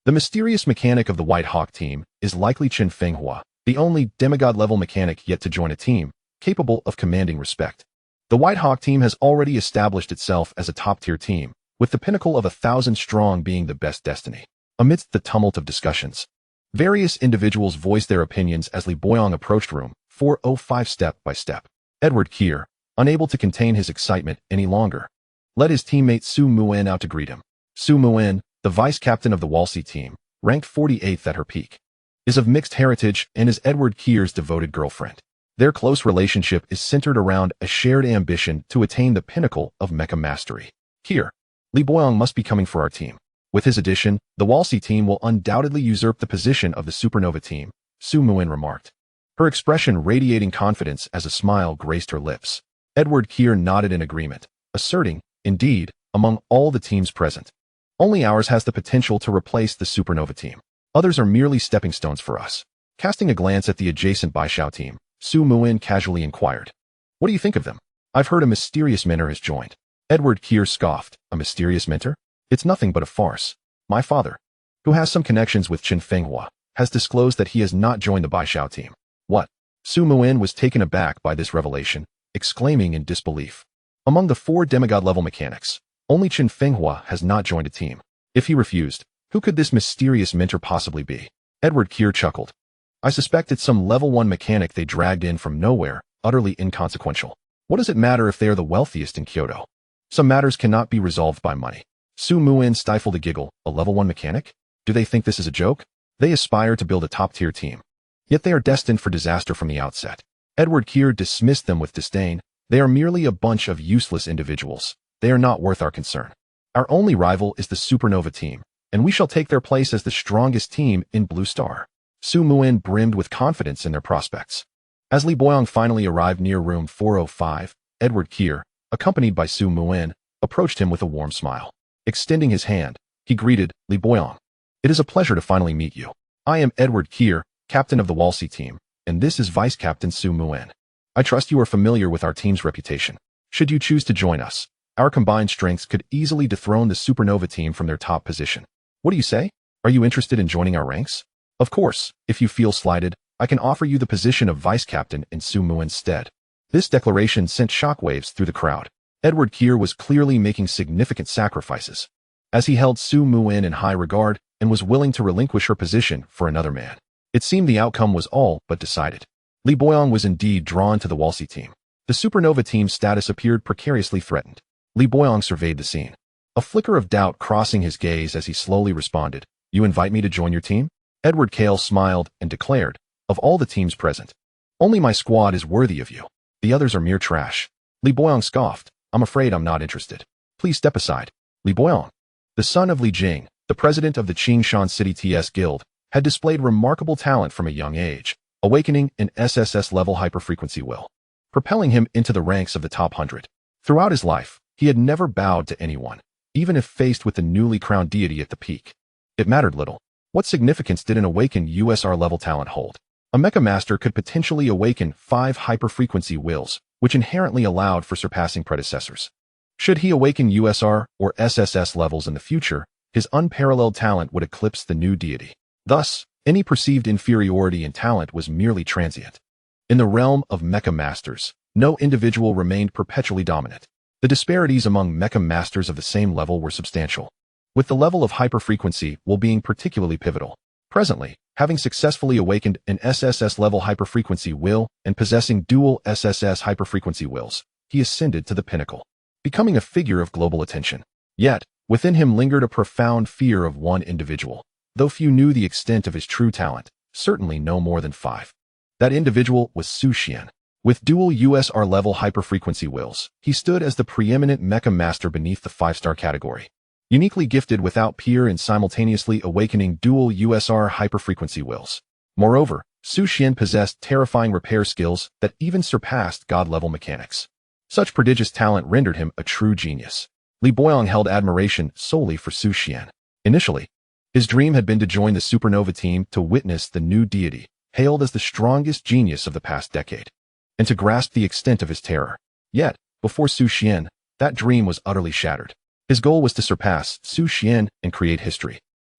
The mysterious mechanic of the White Hawk team is likely Chen Fenghua, the only demigod-level mechanic yet to join a team, capable of commanding respect. The White Hawk team has already established itself as a top-tier team, with the pinnacle of 1,000 strong being the best destiny. Amidst the tumult of discussions, various individuals voiced their opinions as Li Boyang approached room 405 step by step. Edward Kier, unable to contain his excitement any longer, led his teammate Su Muin out to greet him. Su Muin, the vice-captain of the Wolsey team, ranked 48th at her peak, is of mixed heritage and is Edward Kier's devoted girlfriend. Their close relationship is centered around a shared ambition to attain the pinnacle of mecha mastery. Kier, Li Boyang must be coming for our team. With his addition, the Wolsey team will undoubtedly usurp the position of the Supernova team, Su Muin remarked, her expression radiating confidence as a smile graced her lips. Edward Kier nodded in agreement, asserting, indeed, among all the teams present, only ours has the potential to replace the Supernova team. Others are merely stepping stones for us. Casting a glance at the adjacent Baishao team, Su Muin casually inquired, what do you think of them? I've heard a mysterious mentor has joined. Edward Kier scoffed, a mysterious mentor? It's nothing but a farce. My father, who has some connections with Chen Fenghua, has disclosed that he has not joined the Baishao team. What? Su Muin was taken aback by this revelation, exclaiming in disbelief. Among the 4 demigod-level mechanics, only Chen Fenghua has not joined a team. If he refused, who could this mysterious mentor possibly be? Edward Kier chuckled. I suspect it's some level 1 mechanic they dragged in from nowhere, utterly inconsequential. What does it matter if they are the wealthiest in Kyoto? Some matters cannot be resolved by money. Su Muin stifled a giggle. A level 1 mechanic? Do they think this is a joke? They aspire to build a top-tier team. Yet they are destined for disaster from the outset. Edward Kier dismissed them with disdain. They are merely a bunch of useless individuals. They are not worth our concern. Our only rival is the Supernova team, and we shall take their place as the strongest team in Blue Star. Su Muin brimmed with confidence in their prospects. As Li Boyang finally arrived near room 405, Edward Kier, accompanied by Su Muin, approached him with a warm smile. Extending his hand, he greeted, Li Boyang. It is a pleasure to finally meet you. I am Edward Kier, captain of the Wolsey team, and this is Vice-Captain Su Muin. I trust you are familiar with our team's reputation. Should you choose to join us, our combined strengths could easily dethrone the Supernova team from their top position. What do you say? Are you interested in joining our ranks? Of course, if you feel slighted, I can offer you the position of Vice-Captain in Su Muin's stead. This declaration sent shockwaves through the crowd. Edward Kier was clearly making significant sacrifices, as he held Su Muin in high regard and was willing to relinquish her position for another man. It seemed the outcome was all but decided. Li Boyang was indeed drawn to the Wolsey team. The Supernova team's status appeared precariously threatened. Li Boyang surveyed the scene, a flicker of doubt crossing his gaze as he slowly responded, You invite me to join your team? Edward Kale smiled and declared, of all the teams present, only my squad is worthy of you. The others are mere trash. Li Boyong scoffed, I'm afraid I'm not interested. Please step aside. Li Boyong, the son of Li Jing, the president of the Qingshan City TS Guild, had displayed remarkable talent from a young age, awakening an SSS-level hyperfrequency will, propelling him into the ranks of the top 100. Throughout his life, he had never bowed to anyone, even if faced with the newly crowned deity at the peak. It mattered little. What significance did an awakened USR-level talent hold? A Mecha master could potentially awaken 5 hyperfrequency wills, which inherently allowed for surpassing predecessors. Should he awaken USR or SSS levels in the future, his unparalleled talent would eclipse the new deity. Thus, any perceived inferiority in talent was merely transient. In the realm of Mecha masters, no individual remained perpetually dominant. The disparities among Mecha masters of the same level were substantial, with the level of hyperfrequency will being particularly pivotal. Presently, having successfully awakened an SSS-level hyperfrequency will and possessing dual SSS hyperfrequency wills, he ascended to the pinnacle, becoming a figure of global attention. Yet, within him lingered a profound fear of one individual, though few knew the extent of his true talent, certainly no more than 5. That individual was Xuan. With dual USR-level hyperfrequency wills, he stood as the preeminent Mecha master beneath the 5-star category, uniquely gifted without peer in simultaneously awakening dual USR hyperfrequency wills. Moreover, Xuan possessed terrifying repair skills that even surpassed god-level mechanics. Such prodigious talent rendered him a true genius. Li Boyong held admiration solely for Xuan. Initially, his dream had been to join the supernova team to witness the new deity, hailed as the strongest genius of the past decade, and to grasp the extent of his terror. Yet, before Xuan, that dream was utterly shattered. His goal was to surpass Xuan and create history.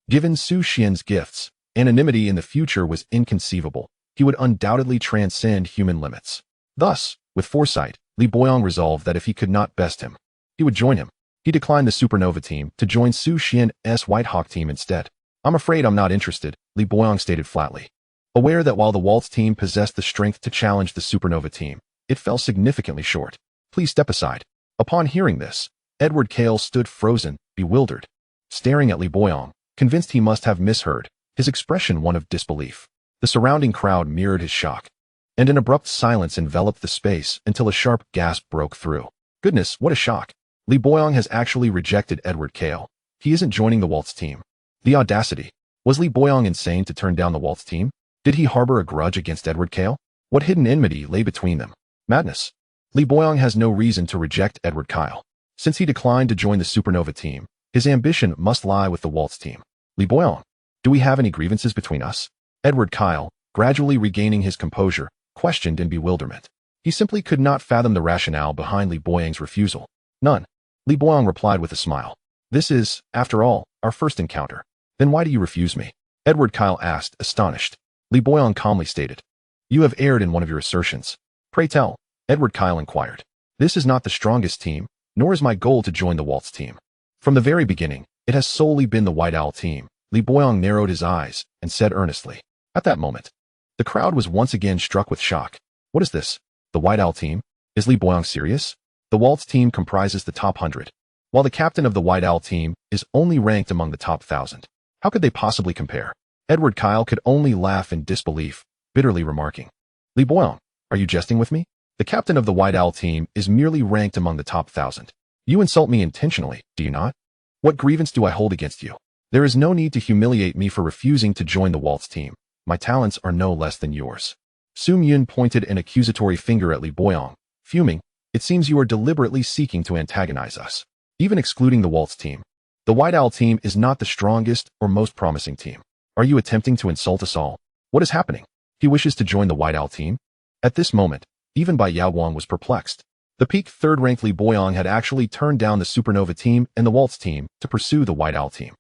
Given Xuan's gifts, anonymity in the future was inconceivable. He would undoubtedly transcend human limits. Thus, with foresight, Li Boyong resolved that if he could not best him, he would join him. He declined the supernova team to join Xuan's White Hawk team instead. I'm afraid I'm not interested, Li Boyong stated flatly. Aware that while the Waltz team possessed the strength to challenge the supernova team, it fell significantly short. Please step aside. Upon hearing this, Edward Kale stood frozen, bewildered, staring at Li Boyong, convinced he must have misheard, his expression one of disbelief. The surrounding crowd mirrored his shock, and an abrupt silence enveloped the space until a sharp gasp broke through. Goodness, what a shock. Li Boyong has actually rejected Edward Kale. He isn't joining the Waltz team. The audacity. Was Li Boyong insane to turn down the Waltz team? Did he harbor a grudge against Edward Kale? What hidden enmity lay between them? Madness. Li Boyong has no reason to reject Edward Kale. Since he declined to join the supernova team, his ambition must lie with the Waltz team. Li Boyong, do we have any grievances between us? Edward Kale, gradually regaining his composure, questioned in bewilderment. He simply could not fathom the rationale behind Li Boyong's refusal. None. Li Boyong replied with a smile. This is, after all, our first encounter. Then why do you refuse me? Edward Kale asked, astonished. Li Boyong calmly stated. You have erred in one of your assertions. Pray tell, Edward Kale inquired. This is not the strongest team, nor is my goal to join the Waltz team. From the very beginning, it has solely been the White Owl team. Li Boyong narrowed his eyes and said earnestly. At that moment, the crowd was once again struck with shock. What is this? The White Owl team? Is Li Boyong serious? The Waltz team comprises the top 100, while the captain of the White Owl team is only ranked among the top 1,000. How could they possibly compare? Edward Kale could only laugh in disbelief, bitterly remarking. Li Boyong, are you jesting with me? The captain of the White Owl team is merely ranked among the top 1,000. You insult me intentionally, do you not? What grievance do I hold against you? There is no need to humiliate me for refusing to join the Waltz team. My talents are no less than yours. Sum Yun pointed an accusatory finger at Li Boyong, fuming. It seems you are deliberately seeking to antagonize us. Even excluding the Waltz team, the White Owl team is not the strongest or most promising team. Are you attempting to insult us all? What is happening? He wishes to join the White Owl team? At this moment, even Bai Yaoguang was perplexed. The peak third-ranked Li Boyong had actually turned down the supernova team and the Waltz team to pursue the White Owl team.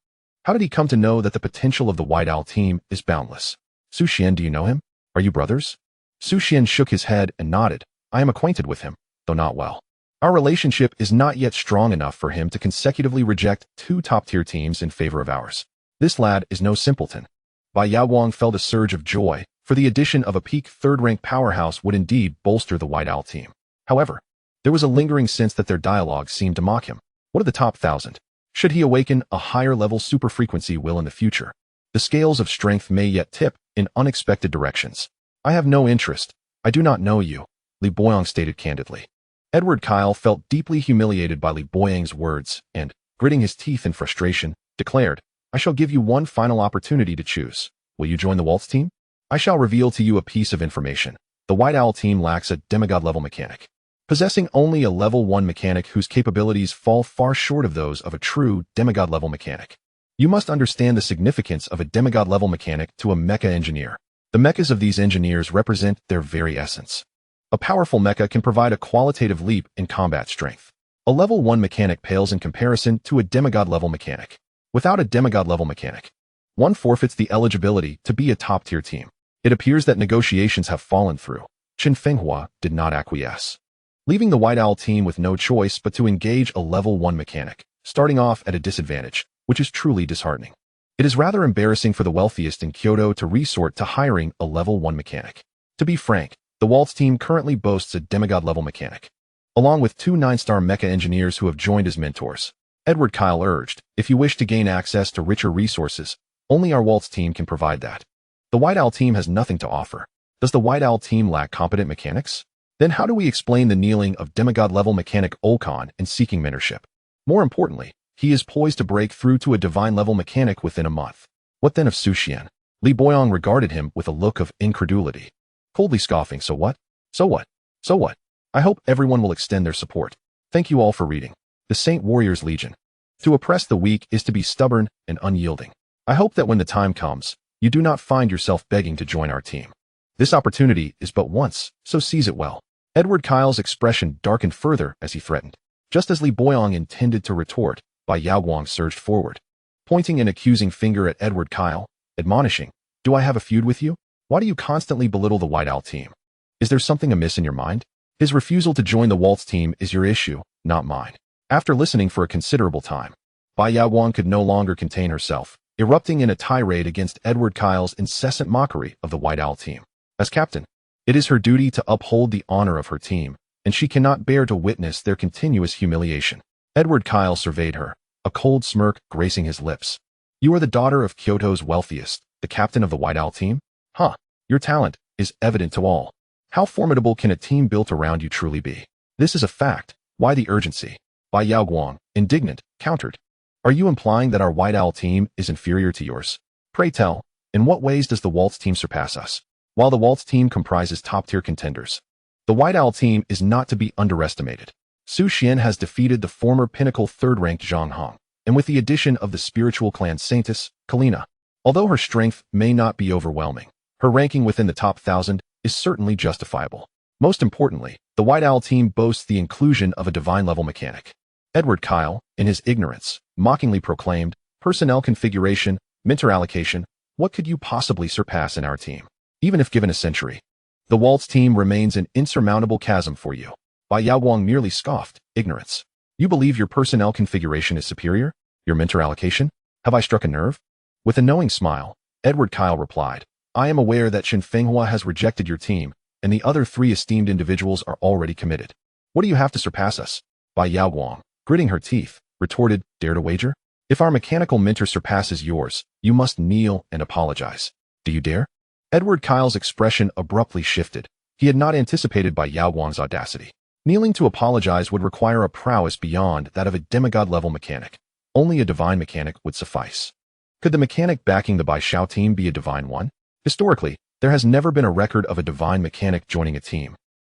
How did he come to know that the potential of the White Owl team is boundless? Xuan, do you know him? Are you brothers? Xuan shook his head and nodded. I am acquainted with him, though not well. Our relationship is not yet strong enough for him to consecutively reject 2 top-tier teams in favor of ours. This lad is no simpleton. Bai Yaoguang felt a surge of joy, for the addition of a peak third-ranked powerhouse would indeed bolster the White Owl team. However, there was a lingering sense that their dialogue seemed to mock him. What of the top 1,000? Should he awaken a higher-level super-frequency will in the future, The scales of strength may yet tip in unexpected directions. I have no interest. I do not know you, Li Boyang stated candidly. Edward Kyle felt deeply humiliated by Li Boyang's words and, gritting his teeth in frustration, declared, I shall give you one final opportunity to choose. Will you join the Waltz team? I shall reveal to you a piece of information. The White Owl team lacks a demigod-level mechanic. Possessing only a level 1 mechanic whose capabilities fall far short of those of a true demigod-level mechanic. You must understand the significance of a demigod-level mechanic to a mecha engineer. The mechas of these engineers represent their very essence. A powerful mecha can provide a qualitative leap in combat strength. A level 1 mechanic pales in comparison to a demigod-level mechanic. Without a demigod-level mechanic, one forfeits the eligibility to be a top-tier team. It appears that negotiations have fallen through. Qin Fenghua did not acquiesce, leaving the White Owl team with no choice but to engage a level 1 mechanic, starting off at a disadvantage, which is truly disheartening. It is rather embarrassing for the wealthiest in Kyoto to resort to hiring a level 1 mechanic. To be frank, the Waltz team currently boasts a demigod-level mechanic, along with 2 9-star mecha engineers who have joined as mentors. Edward Kyle urged, if you wish to gain access to richer resources, only our Waltz team can provide that. The White Owl team has nothing to offer. Does the White Owl team lack competent mechanics? Then how do we explain the kneeling of demigod-level mechanic Olcon and seeking mentorship? More importantly, he is poised to break through to a divine-level mechanic within a month. What then of Xuan? Li Boyang regarded him with a look of incredulity, coldly scoffing, so what? So what? So what? I hope everyone will extend their support. Thank you all for reading. The Saint Warriors Legion. To oppress the weak is to be stubborn and unyielding. I hope that when the time comes, you do not find yourself begging to join our team. This opportunity is but once, so seize it well. Edward Kyle's expression darkened further as he threatened. Just as Li Boyang intended to retort, Bai Yaoguang surged forward, pointing an accusing finger at Edward Kyle, admonishing, do I have a feud with you? Why do you constantly belittle the White Owl team? Is there something amiss in your mind? His refusal to join the Waltz team is your issue, not mine. After listening for a considerable time, Bai Yaoguang could no longer contain herself, erupting in a tirade against Edward Kyle's incessant mockery of the White Owl team. As captain, it is her duty to uphold the honor of her team, and she cannot bear to witness their continuous humiliation. Edward Kyle surveyed her, a cold smirk gracing his lips. You are the daughter of Kyoto's wealthiest, the captain of the White Owl team? Huh, your talent is evident to all. How formidable can a team built around you truly be? This is a fact. Why the urgency? Bai Yaoguang, indignant, countered. Are you implying that our White Owl team is inferior to yours? Pray tell, in what ways does the Waltz team surpass us? While the Waltz team comprises top-tier contenders, the White Owl team is not to be underestimated. Su Xian has defeated the former pinnacle third-ranked Zhang Hong, and with the addition of the spiritual clan Saintess, Kalina, although her strength may not be overwhelming, her ranking within the top 1,000 is certainly justifiable. Most importantly, the White Owl team boasts the inclusion of a divine-level mechanic. Edward Kyle, in his ignorance, mockingly proclaimed, personnel configuration, mentor allocation, what could you possibly surpass in our team? Even if given a century, the Waltz team remains an insurmountable chasm for you. Bai Yaoguang merely scoffed, ignorance. You believe your personnel configuration is superior? Your mentor allocation? Have I struck a nerve? With a knowing smile, Edward Kyle replied, I am aware that Qin Fenghua has rejected your team, and the other 3 esteemed individuals are already committed. What do you have to surpass us? Bai Yaoguang, gritting her teeth, retorted, dare to wager? If our mechanical mentor surpasses yours, you must kneel and apologize. Do you dare? Edward Kyle's expression abruptly shifted. He had not anticipated Bai Yaoguang's audacity. Kneeling to apologize would require a prowess beyond that of a demigod-level mechanic. Only a divine mechanic would suffice. Could the mechanic backing the Bai Xiao team be a divine one? Historically, there has never been a record of a divine mechanic joining a team.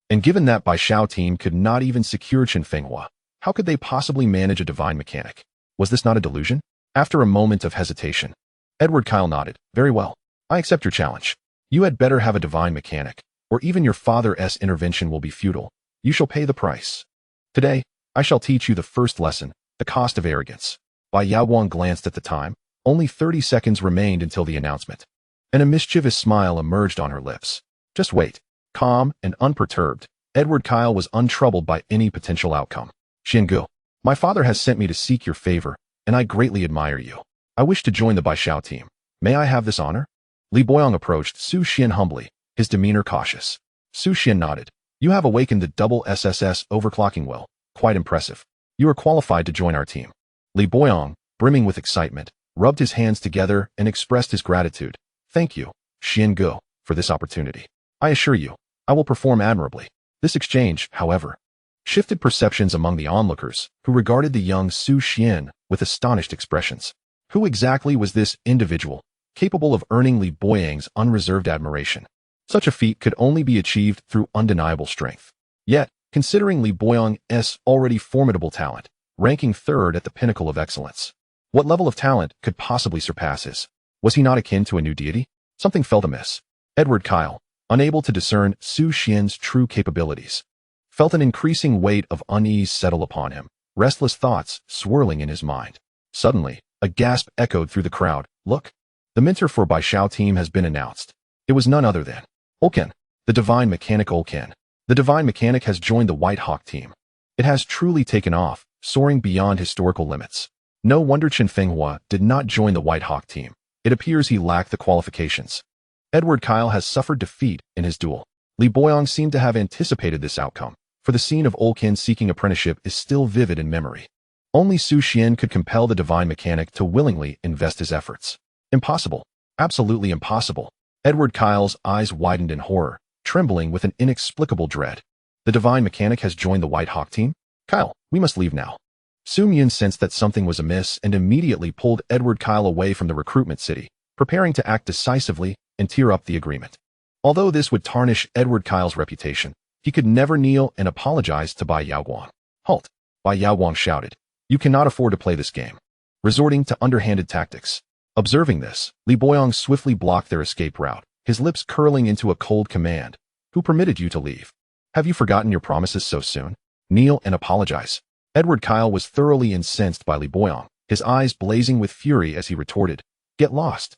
And given that Bai Xiao team could not even secure Qin Fenghua, how could they possibly manage a divine mechanic? Was this not a delusion? After a moment of hesitation, Edward Kyle nodded. Very well. I accept your challenge. You had better have a divine mechanic, or even your father's intervention will be futile. You shall pay the price. Today, I shall teach you the first lesson, the cost of arrogance. Bai Yaoguang glanced at the time. Only 30 seconds remained until the announcement, and a mischievous smile emerged on her lips. Just wait. Calm and unperturbed, Edward Kyle was untroubled by any potential outcome. Xingu, my father has sent me to seek your favor, and I greatly admire you. I wish to join the Bai Xiao team. May I have this honor? Li Boyang approached Su Xian humbly, his demeanor cautious. Su Xian nodded. You have awakened the double SSS overclocking will. Quite impressive. You are qualified to join our team. Li Boyang, brimming with excitement, rubbed his hands together, and expressed his gratitude. Thank you, Xian Gu, for this opportunity. I assure you, I will perform admirably. This exchange, however, shifted perceptions among the onlookers, who regarded the young Su Xian with astonished expressions. Who exactly was this individual, capable of earning Li Boyang's unreserved admiration? Such a feat could only be achieved through undeniable strength. Yet, considering Li Boyang's already formidable talent, ranking third at the pinnacle of excellence, what level of talent could possibly surpass his? Was he not akin to a new deity? Something felt amiss. Edward Kyle, unable to discern Su Xian's true capabilities, felt an increasing weight of unease settle upon him, restless thoughts swirling in his mind. Suddenly, a gasp echoed through the crowd. Look! The mentor for Baishao team has been announced. It was none other than Ulken, the divine mechanic Ulken. The divine mechanic has joined the White Hawk team. It has truly taken off, soaring beyond historical limits. No wonder Chen Fenghua did not join the White Hawk team. It appears he lacked the qualifications. Edward Kyle has suffered defeat in his duel. Li Boyang seemed to have anticipated this outcome, for the scene of Ulken seeking apprenticeship is still vivid in memory. Only Su Xian could compel the divine mechanic to willingly invest his efforts. Impossible. Absolutely impossible. Edward Kyle's eyes widened in horror, trembling with an inexplicable dread. The divine mechanic has joined the White Hawk team? Kyle, we must leave now. Su Myun sensed that something was amiss and immediately pulled Edward Kyle away from the recruitment city, preparing to act decisively and tear up the agreement. Although this would tarnish Edward Kyle's reputation, he could never kneel and apologize to Bai Yaoguang. Halt! Bai Yaoguang shouted. You cannot afford to play this game. Resorting to underhanded tactics. Observing this, Li Boyang swiftly blocked their escape route, his lips curling into a cold command. Who permitted you to leave? Have you forgotten your promises so soon? Kneel and apologize. Edward Kyle was thoroughly incensed by Li Boyang, his eyes blazing with fury as he retorted, Get lost.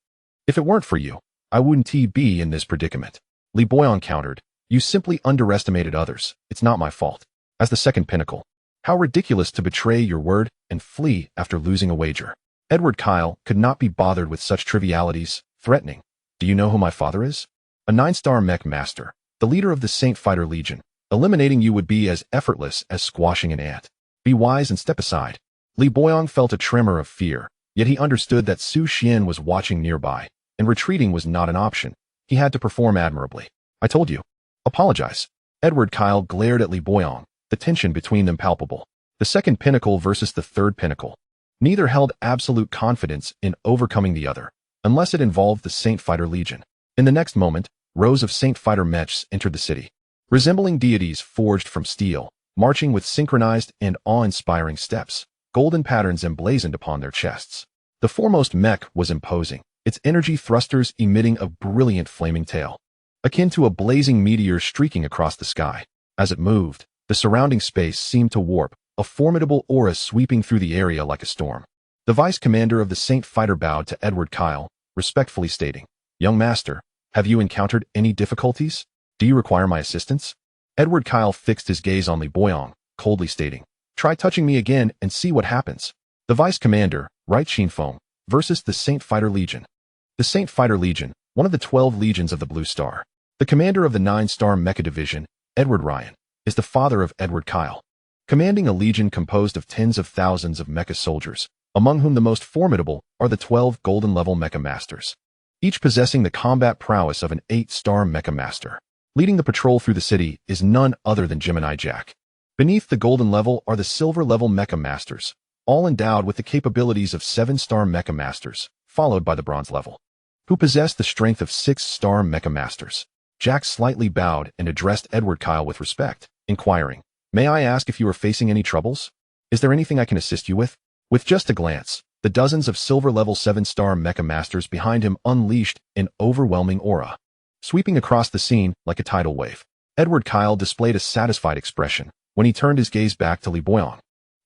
If it weren't for you, I wouldn't be in this predicament. Li Boyang countered, You simply underestimated others. It's not my fault. As the second pinnacle, how ridiculous to betray your word and flee after losing a wager. Edward Kyle could not be bothered with such trivialities, threatening. Do you know who my father is? A 9-star mech master, the leader of the Saint Fighter Legion. Eliminating you would be as effortless as squashing an ant. Be wise and step aside. Li Boyang felt a tremor of fear, yet he understood that Su Xian was watching nearby, and retreating was not an option. He had to perform admirably. I told you. Apologize. Edward Kyle glared at Li Boyang, the tension between them palpable. The second pinnacle versus the third pinnacle. Neither held absolute confidence in overcoming the other, unless it involved the Saint Fighter Legion. In the next moment, rows of Saint Fighter Mechs entered the city. Resembling deities forged from steel, marching with synchronized and awe-inspiring steps, golden patterns emblazoned upon their chests. The foremost mech was imposing, its energy thrusters emitting a brilliant flaming tail, akin to a blazing meteor streaking across the sky. As it moved, the surrounding space seemed to warp, a formidable aura sweeping through the area like a storm. The vice commander of the Saint Fighter bowed to Edward Kyle, respectfully stating, Young master, have you encountered any difficulties? Do you require my assistance? Edward Kyle fixed his gaze on Li Boyang, coldly stating, Try touching me again and see what happens. The vice commander, Right Xinfeng, versus the Saint Fighter Legion. The Saint Fighter Legion, one of the 12 legions of the Blue Star. The commander of the 9-star Mecha division, Edward Ryan, is the father of Edward Kyle, commanding a legion composed of tens of thousands of mecha soldiers, among whom the most formidable are the 12 golden-level mecha masters, each possessing the combat prowess of an 8-star mecha master. Leading the patrol through the city is none other than Gemini Jack. Beneath the golden level are the silver-level mecha masters, all endowed with the capabilities of 7-star mecha masters, followed by the bronze level, who possess the strength of 6-star mecha masters. Jack slightly bowed and addressed Edward Kyle with respect, inquiring, May I ask if you are facing any troubles? Is there anything I can assist you with? With just a glance, the dozens of silver-level 7-star mecha masters behind him unleashed an overwhelming aura, sweeping across the scene like a tidal wave. Edward Kyle displayed a satisfied expression when he turned his gaze back to Li Boyang.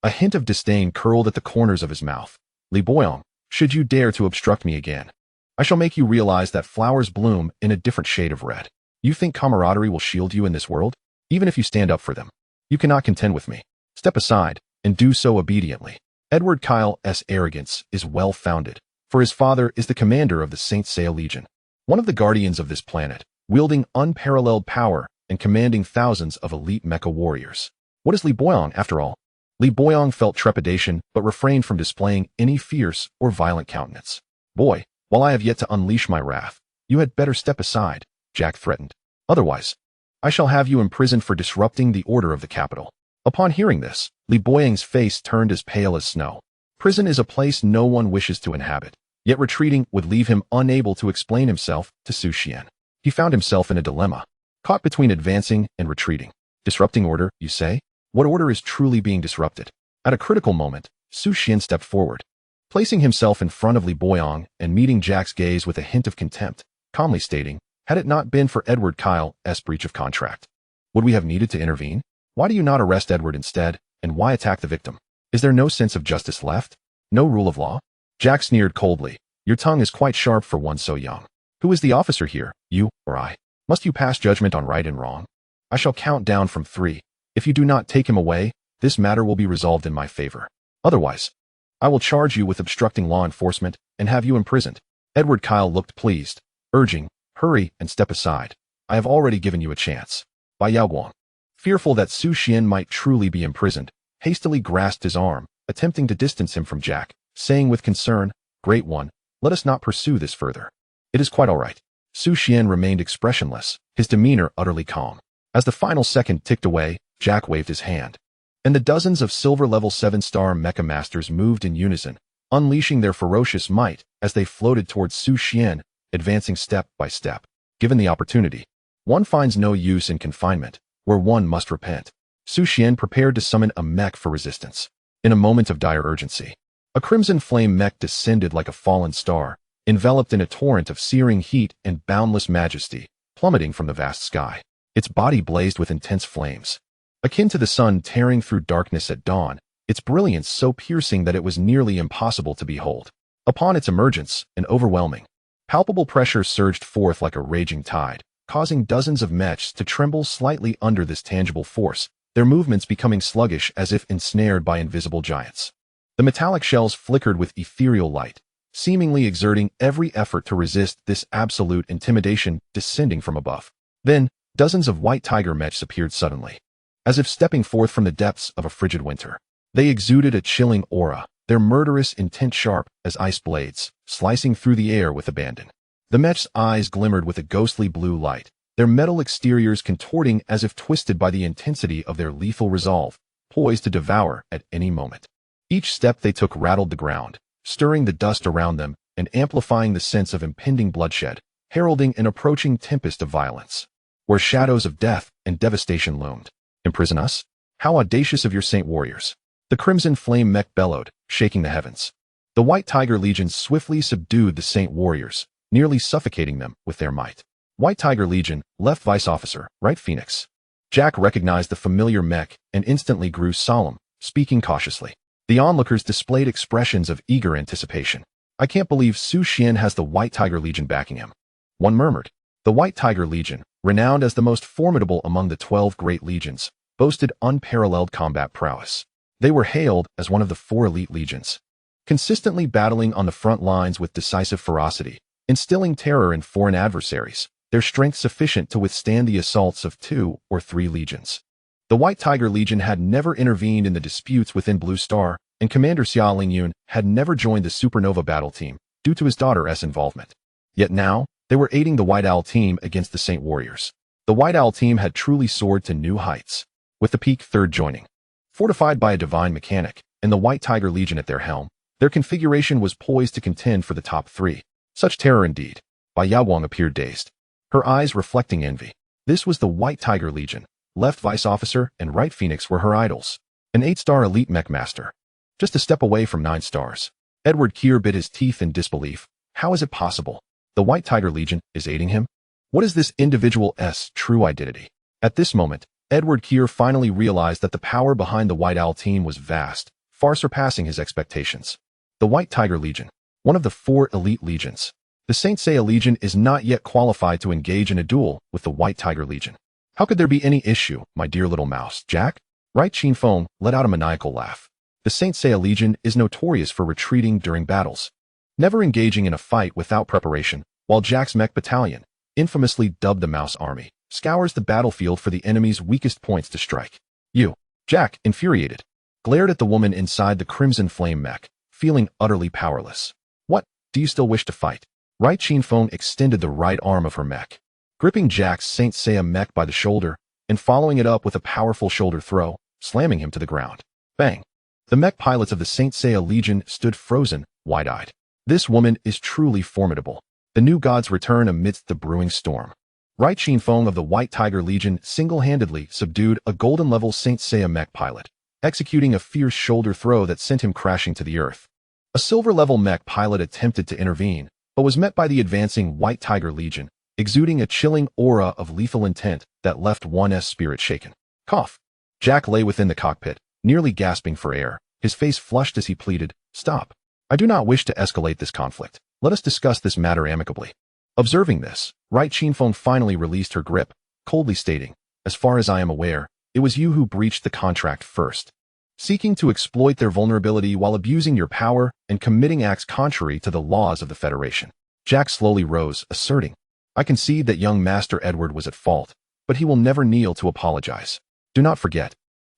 A hint of disdain curled at the corners of his mouth. Li Boyang, should you dare to obstruct me again, I shall make you realize that flowers bloom in a different shade of red. You think camaraderie will shield you in this world? Even if you stand up for them, you cannot contend with me. Step aside, and do so obediently. Edward Kyle's arrogance is well-founded, for his father is the commander of the Saint Seiya Legion, one of the guardians of this planet, wielding unparalleled power and commanding thousands of elite mecha warriors. What is Li Boyang, after all? Li Boyong felt trepidation but refrained from displaying any fierce or violent countenance. Boy, while I have yet to unleash my wrath, you had better step aside, Jack threatened. Otherwise, I shall have you imprisoned for disrupting the order of the capital. Upon hearing this, Li Boyang's face turned as pale as snow. Prison is a place no one wishes to inhabit, yet retreating would leave him unable to explain himself to Su Xian. He found himself in a dilemma, caught between advancing and retreating. Disrupting order, you say? What order is truly being disrupted? At a critical moment, Su Xian stepped forward, placing himself in front of Li Boyong and meeting Jack's gaze with a hint of contempt, calmly stating, had it not been for Edward Kyle's breach of contract, would we have needed to intervene? Why do you not arrest Edward instead, and why attack the victim? Is there no sense of justice left? No rule of law? Jack sneered coldly. Your tongue is quite sharp for one so young. Who is the officer here, you or I? Must you pass judgment on right and wrong? I shall count down from 3. If you do not take him away, this matter will be resolved in my favor. Otherwise, I will charge you with obstructing law enforcement and have you imprisoned. Edward Kyle looked pleased, urging, hurry and step aside. I have already given you a chance. Bai Yaoguang, fearful that Su Xian might truly be imprisoned, hastily grasped his arm, attempting to distance him from Jack, saying with concern, Great One, let us not pursue this further. It is quite all right. Su Xian remained expressionless, his demeanor utterly calm. As the final second ticked away, Jack waved his hand, and the dozens of silver-level 7-star Mecha masters moved in unison, unleashing their ferocious might as they floated towards Su Xian, advancing step by step. Given the opportunity, one finds no use in confinement, where one must repent. Su Xian prepared to summon a Mech for resistance. In a moment of dire urgency, a crimson flame Mech descended like a fallen star, enveloped in a torrent of searing heat and boundless majesty, plummeting from the vast sky. Its body blazed with intense flames, akin to the sun tearing through darkness at dawn, its brilliance so piercing that it was nearly impossible to behold. Upon its emergence, an overwhelming, palpable pressure surged forth like a raging tide, causing dozens of Mechs to tremble slightly under this tangible force, their movements becoming sluggish as if ensnared by invisible giants. The metallic shells flickered with ethereal light, seemingly exerting every effort to resist this absolute intimidation descending from above. Then, dozens of white tiger Mechs appeared suddenly, as if stepping forth from the depths of a frigid winter. They exuded a chilling aura, their murderous intent sharp as ice blades, slicing through the air with abandon. The Mechs' eyes glimmered with a ghostly blue light, their metal exteriors contorting as if twisted by the intensity of their lethal resolve, poised to devour at any moment. Each step they took rattled the ground, stirring the dust around them and amplifying the sense of impending bloodshed, heralding an approaching tempest of violence, where shadows of death and devastation loomed. Imprison us? How audacious of your saint warriors! The crimson flame Mech bellowed, shaking the heavens. The White Tiger Legion swiftly subdued the saint warriors, nearly suffocating them with their might. White Tiger Legion, Left Vice Officer, Right Phoenix. Jack recognized the familiar Mech and instantly grew solemn, speaking cautiously. The onlookers displayed expressions of eager anticipation. I can't believe Su Xian has the White Tiger Legion backing him. One murmured. The White Tiger Legion, renowned as the most formidable among the 12 great legions, boasted unparalleled combat prowess. They were hailed as one of the 4 elite legions, consistently battling on the front lines with decisive ferocity, instilling terror in foreign adversaries, their strength sufficient to withstand the assaults of 2 or 3 legions. The White Tiger Legion had never intervened in the disputes within Blue Star, and Commander Xia Lingyun had never joined the Supernova battle team due to his daughter's involvement. Yet now, they were aiding the White Owl team against the Saint Warriors. The White Owl team had truly soared to new heights, with the Peak Third joining. Fortified by a divine mechanic, and the White Tiger Legion at their helm, their configuration was poised to contend for the top 3. Such terror indeed. Bai Yaoguang appeared dazed, her eyes reflecting envy. This was the White Tiger Legion. Left Vice Officer and Right Phoenix were her idols. An 8-star elite Mech master, just a step away from 9 stars. Edward Keir bit his teeth in disbelief. How is it possible? The White Tiger Legion is aiding him? What is this individual's true identity? At this moment, Edward Keir finally realized that the power behind the White Owl team was vast, far surpassing his expectations. The White Tiger Legion, one of the 4 elite legions. The Saint Seiya Legion is not yet qualified to engage in a duel with the White Tiger Legion. How could there be any issue, my dear little mouse, Jack? Right Qin Feng let out a maniacal laugh. The Saint Seiya Legion is notorious for retreating during battles, never engaging in a fight without preparation, while Jack's Mech Battalion, infamously dubbed the Mouse Army, scours the battlefield for the enemy's weakest points to strike. You, Jack, infuriated. glared at the woman inside the crimson flame mech, feeling utterly powerless. What? Do you still wish to fight? Right Qinfeng extended the right arm of her mech, gripping Jack's Saint Seiya mech by the shoulder and following it up with a powerful shoulder throw, slamming him to the ground. Bang! The mech pilots of the Saint Seiya Legion stood frozen, wide-eyed. This woman is truly formidable. The new gods return amidst the brewing storm. Right Qinfeng of the White Tiger Legion single-handedly subdued a golden-level Saint Seiya mech pilot, executing a fierce shoulder throw that sent him crashing to the earth. A silver-level mech pilot attempted to intervene, but was met by the advancing White Tiger Legion, exuding a chilling aura of lethal intent that left one's spirit shaken. Cough. Jack lay within the cockpit, nearly gasping for air, his face flushed as he pleaded, "Stop. I do not wish to escalate this conflict. Let us discuss this matter amicably." Observing this, Right Qinfeng finally released her grip, coldly stating, "As far as I am aware, it was you who breached the contract first, seeking to exploit their vulnerability while abusing your power and committing acts contrary to the laws of the Federation." Jack slowly rose, asserting, "I concede that young Master Edward was at fault, but he will never kneel to apologize. Do not forget,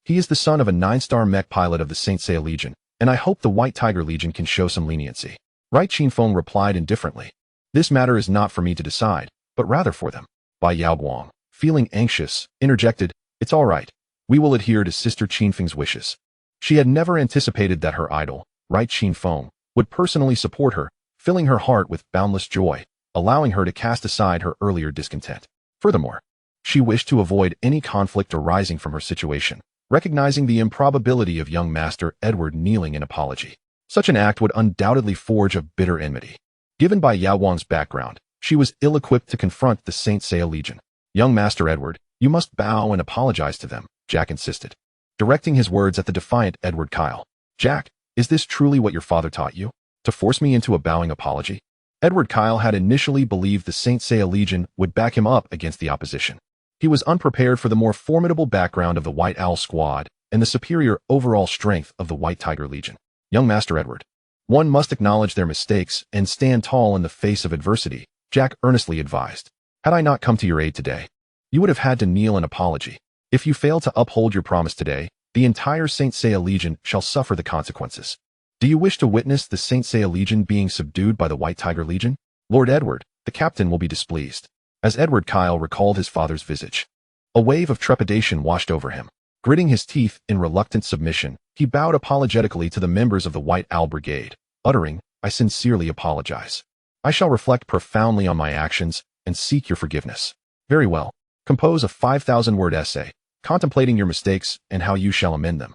he is the son of a 9-star mech pilot of the Saint Seiya Legion, and I hope the White Tiger Legion can show some leniency." Right Qinfeng replied indifferently, "This matter is not for me to decide, but rather for them." Bai Yaoguang, feeling anxious, interjected, "It's all right. We will adhere to Sister Qinfeng's wishes." She had never anticipated that her idol, Right Qinfeng, would personally support her, filling her heart with boundless joy, allowing her to cast aside her earlier discontent. Furthermore, she wished to avoid any conflict arising from her situation, recognizing the improbability of young Master Edward kneeling in apology. Such an act would undoubtedly forge a bitter enmity. Given Bai Yaoguang's background, she was ill-equipped to confront the Saint Seiya Legion. "Young Master Edward, you must bow and apologize to them," Jack insisted, directing his words at the defiant Edward Kyle. "Jack, is this truly what your father taught you? To force me into a bowing apology?" Edward Kyle had initially believed the Saint Seiya Legion would back him up against the opposition. He was unprepared for the more formidable background of the White Owl Squad and the superior overall strength of the White Tiger Legion. "Young Master Edward, one must acknowledge their mistakes and stand tall in the face of adversity," Jack earnestly advised. "Had I not come to your aid today, you would have had to kneel in apology. If you fail to uphold your promise today, the entire Saint Seiya Legion shall suffer the consequences. Do you wish to witness the Saint Seiya Legion being subdued by the White Tiger Legion? Lord Edward, the captain, will be displeased." As Edward Kyle recalled his father's visage, a wave of trepidation washed over him. Gritting his teeth in reluctant submission, he bowed apologetically to the members of the White Owl Brigade, uttering, "I sincerely apologize. I shall reflect profoundly on my actions and seek your forgiveness." "Very well. Compose a 5,000-word essay, contemplating your mistakes and how you shall amend them.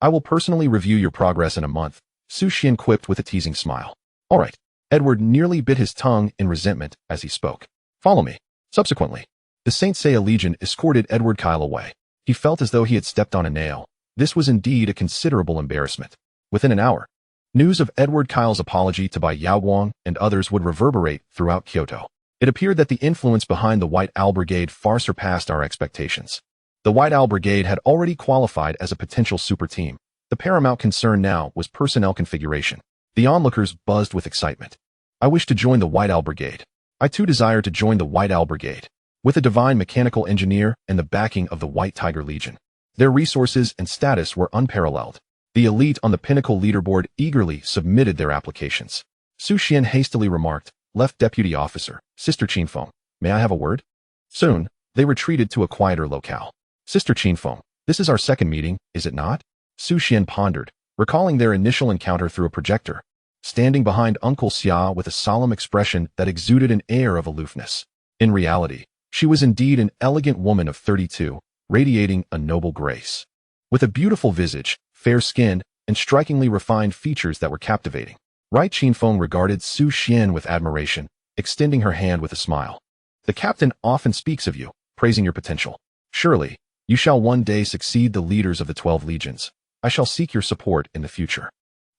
I will personally review your progress in a month," Su Xian quipped with a teasing smile. "All right." Edward nearly bit his tongue in resentment as he spoke. "Follow me." Subsequently, the Saint Seiya Legion escorted Edward Kyle away. He felt as though he had stepped on a nail. This was indeed a considerable embarrassment. Within an hour, news of Edward Kyle's apology to Bai Yaoguang and others would reverberate throughout Kyoto. It appeared that the influence behind the White Owl Brigade far surpassed our expectations. The White Owl Brigade had already qualified as a potential super team. The paramount concern now was personnel configuration. The onlookers buzzed with excitement. "I wish to join the White Owl Brigade. I too desire to join the White Owl Brigade." With a divine mechanical engineer and the backing of the White Tiger Legion, their resources and status were unparalleled. The elite on the pinnacle leaderboard eagerly submitted their applications. Su Xian hastily remarked, "Left Deputy Officer, Sister Qinfeng, may I have a word?" Soon, they retreated to a quieter locale. "Sister Qinfeng, this is our second meeting, is it not?" Su Xian pondered, recalling their initial encounter through a projector, standing behind Uncle Xia with a solemn expression that exuded an air of aloofness. In reality, she was indeed an elegant woman of 32, radiating a noble grace. With a beautiful visage, fair-skinned, and strikingly refined features that were captivating. Right Qinfeng regarded Su Xian with admiration, extending her hand with a smile. "The captain often speaks of you, praising your potential. Surely, you shall one day succeed the leaders of the 12 legions. I shall seek your support in the future."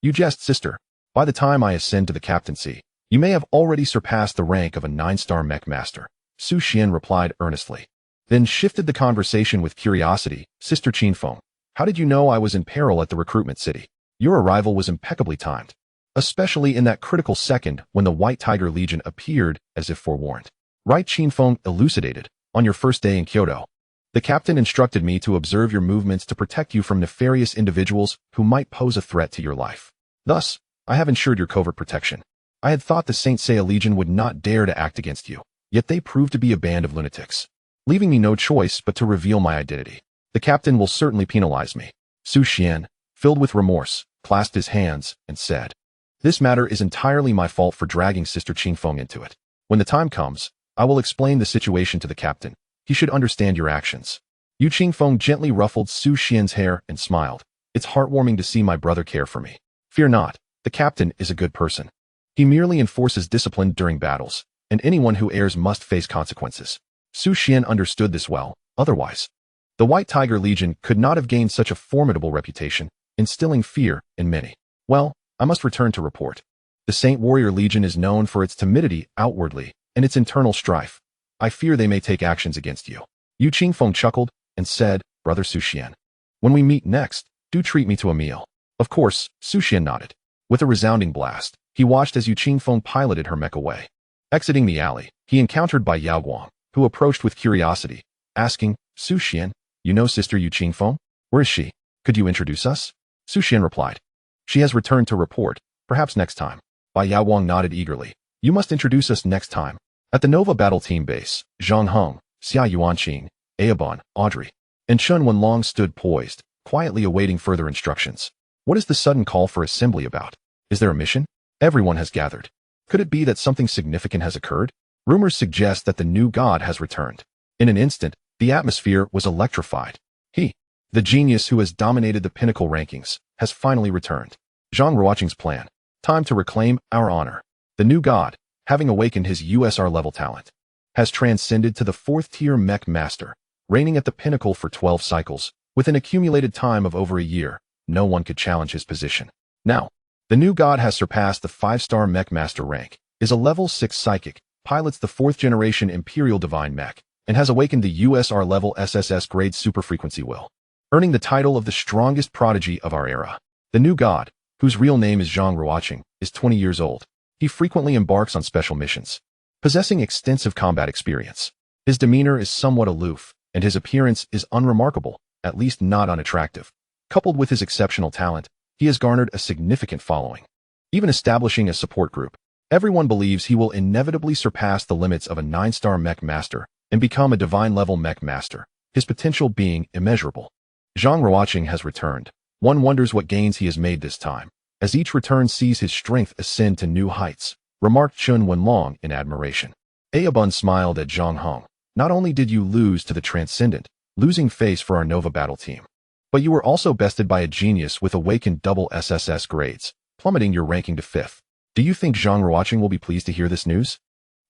"You jest, sister. By the time I ascend to the captaincy, you may have already surpassed the rank of a 9-star mech master," Su Xian replied earnestly. Then shifted the conversation with curiosity. "Sister Qinfeng, how did you know I was in peril at the recruitment city? Your arrival was impeccably timed, especially in that critical second when the White Tiger Legion appeared as if forewarned." Right Qinfeng elucidated, "On your first day in Kyoto, The captain instructed me to observe your movements to protect you from nefarious individuals who might pose a threat to your life. Thus, I have ensured your covert protection. I had thought the Saint Seiya Legion would not dare to act against you, yet they proved to be a band of lunatics, leaving me no choice but to reveal my identity. The captain will certainly penalize me. Xuan, filled with remorse, clasped his hands and said, "This matter is entirely my fault for dragging Sister Qingfeng into it. When the time comes, I will explain the situation to the captain. He should understand your actions." Yu Qingfeng gently ruffled Su Xian's hair and smiled. "It's heartwarming to see my brother care for me. Fear not, the captain is a good person. He merely enforces discipline during battles, and anyone who errs must face consequences." Su Xian understood this well, otherwise, the White Tiger Legion could not have gained such a formidable reputation, instilling fear in many. "Well, I must return to report. The Saint Warrior Legion is known for its timidity outwardly and its internal strife. I fear they may take actions against you." Yu Qingfeng chuckled and said, "Brother Su Xian, when we meet next, do treat me to a meal." Of course, Su Xian nodded. With a resounding blast, he watched as Yu Qingfeng piloted her mech away. Exiting the alley, he encountered Bai Yaoguang, who approached with curiosity, asking, "Su Xian, you know Sister Yu Qingfeng? Where is she? Could you introduce us?" Su Xian replied, "She has returned to report, perhaps next time." Bai Yaoguang nodded eagerly. "You must introduce us next time." At the Nova Battle Team base, Zhang Heng, Xia Yuanqing, Aobon, Audrey, and Chun Wenlong stood poised, quietly awaiting further instructions. What is the sudden call for assembly about? Is there a mission? Everyone has gathered. Could it be that something significant has occurred? Rumors suggest that the new god has returned. In an instant, the atmosphere was electrified. He, the genius who has dominated the pinnacle rankings, has finally returned. Zhang Ruoqing's plan. Time to reclaim our honor. The new god, having awakened his USR-level talent, has transcended to the fourth-tier Mech master, reigning at the pinnacle for 12 cycles. With an accumulated time of over a year, no one could challenge his position. Now, the new god has surpassed the 5-star Mech master rank, is a level 6 psychic, pilots the 4th-generation Imperial Divine Mech, and has awakened the USR-level SSS grade superfrequency will, earning the title of the strongest prodigy of our era. The new god, whose real name is Zhang Ruoqing, is 20 years old. He frequently embarks on special missions, possessing extensive combat experience. His demeanor is somewhat aloof, and his appearance is unremarkable, at least not unattractive. Coupled with his exceptional talent, he has garnered a significant following, even establishing a support group. Everyone believes he will inevitably surpass the limits of a 9-star Mech master and become a divine-level Mech master, his potential being immeasurable. Zhang Ruoqing has returned. One wonders what gains he has made this time, as each return sees his strength ascend to new heights, remarked Chun Wenlong in admiration. Aobon smiled at Zhang Heng. "Not only did you lose to the transcendent, losing face for our Nova Battle team, but you were also bested by a genius with awakened double SSS grades, plummeting your ranking to 5th. Do you think Zhang Ruoqing will be pleased to hear this news?"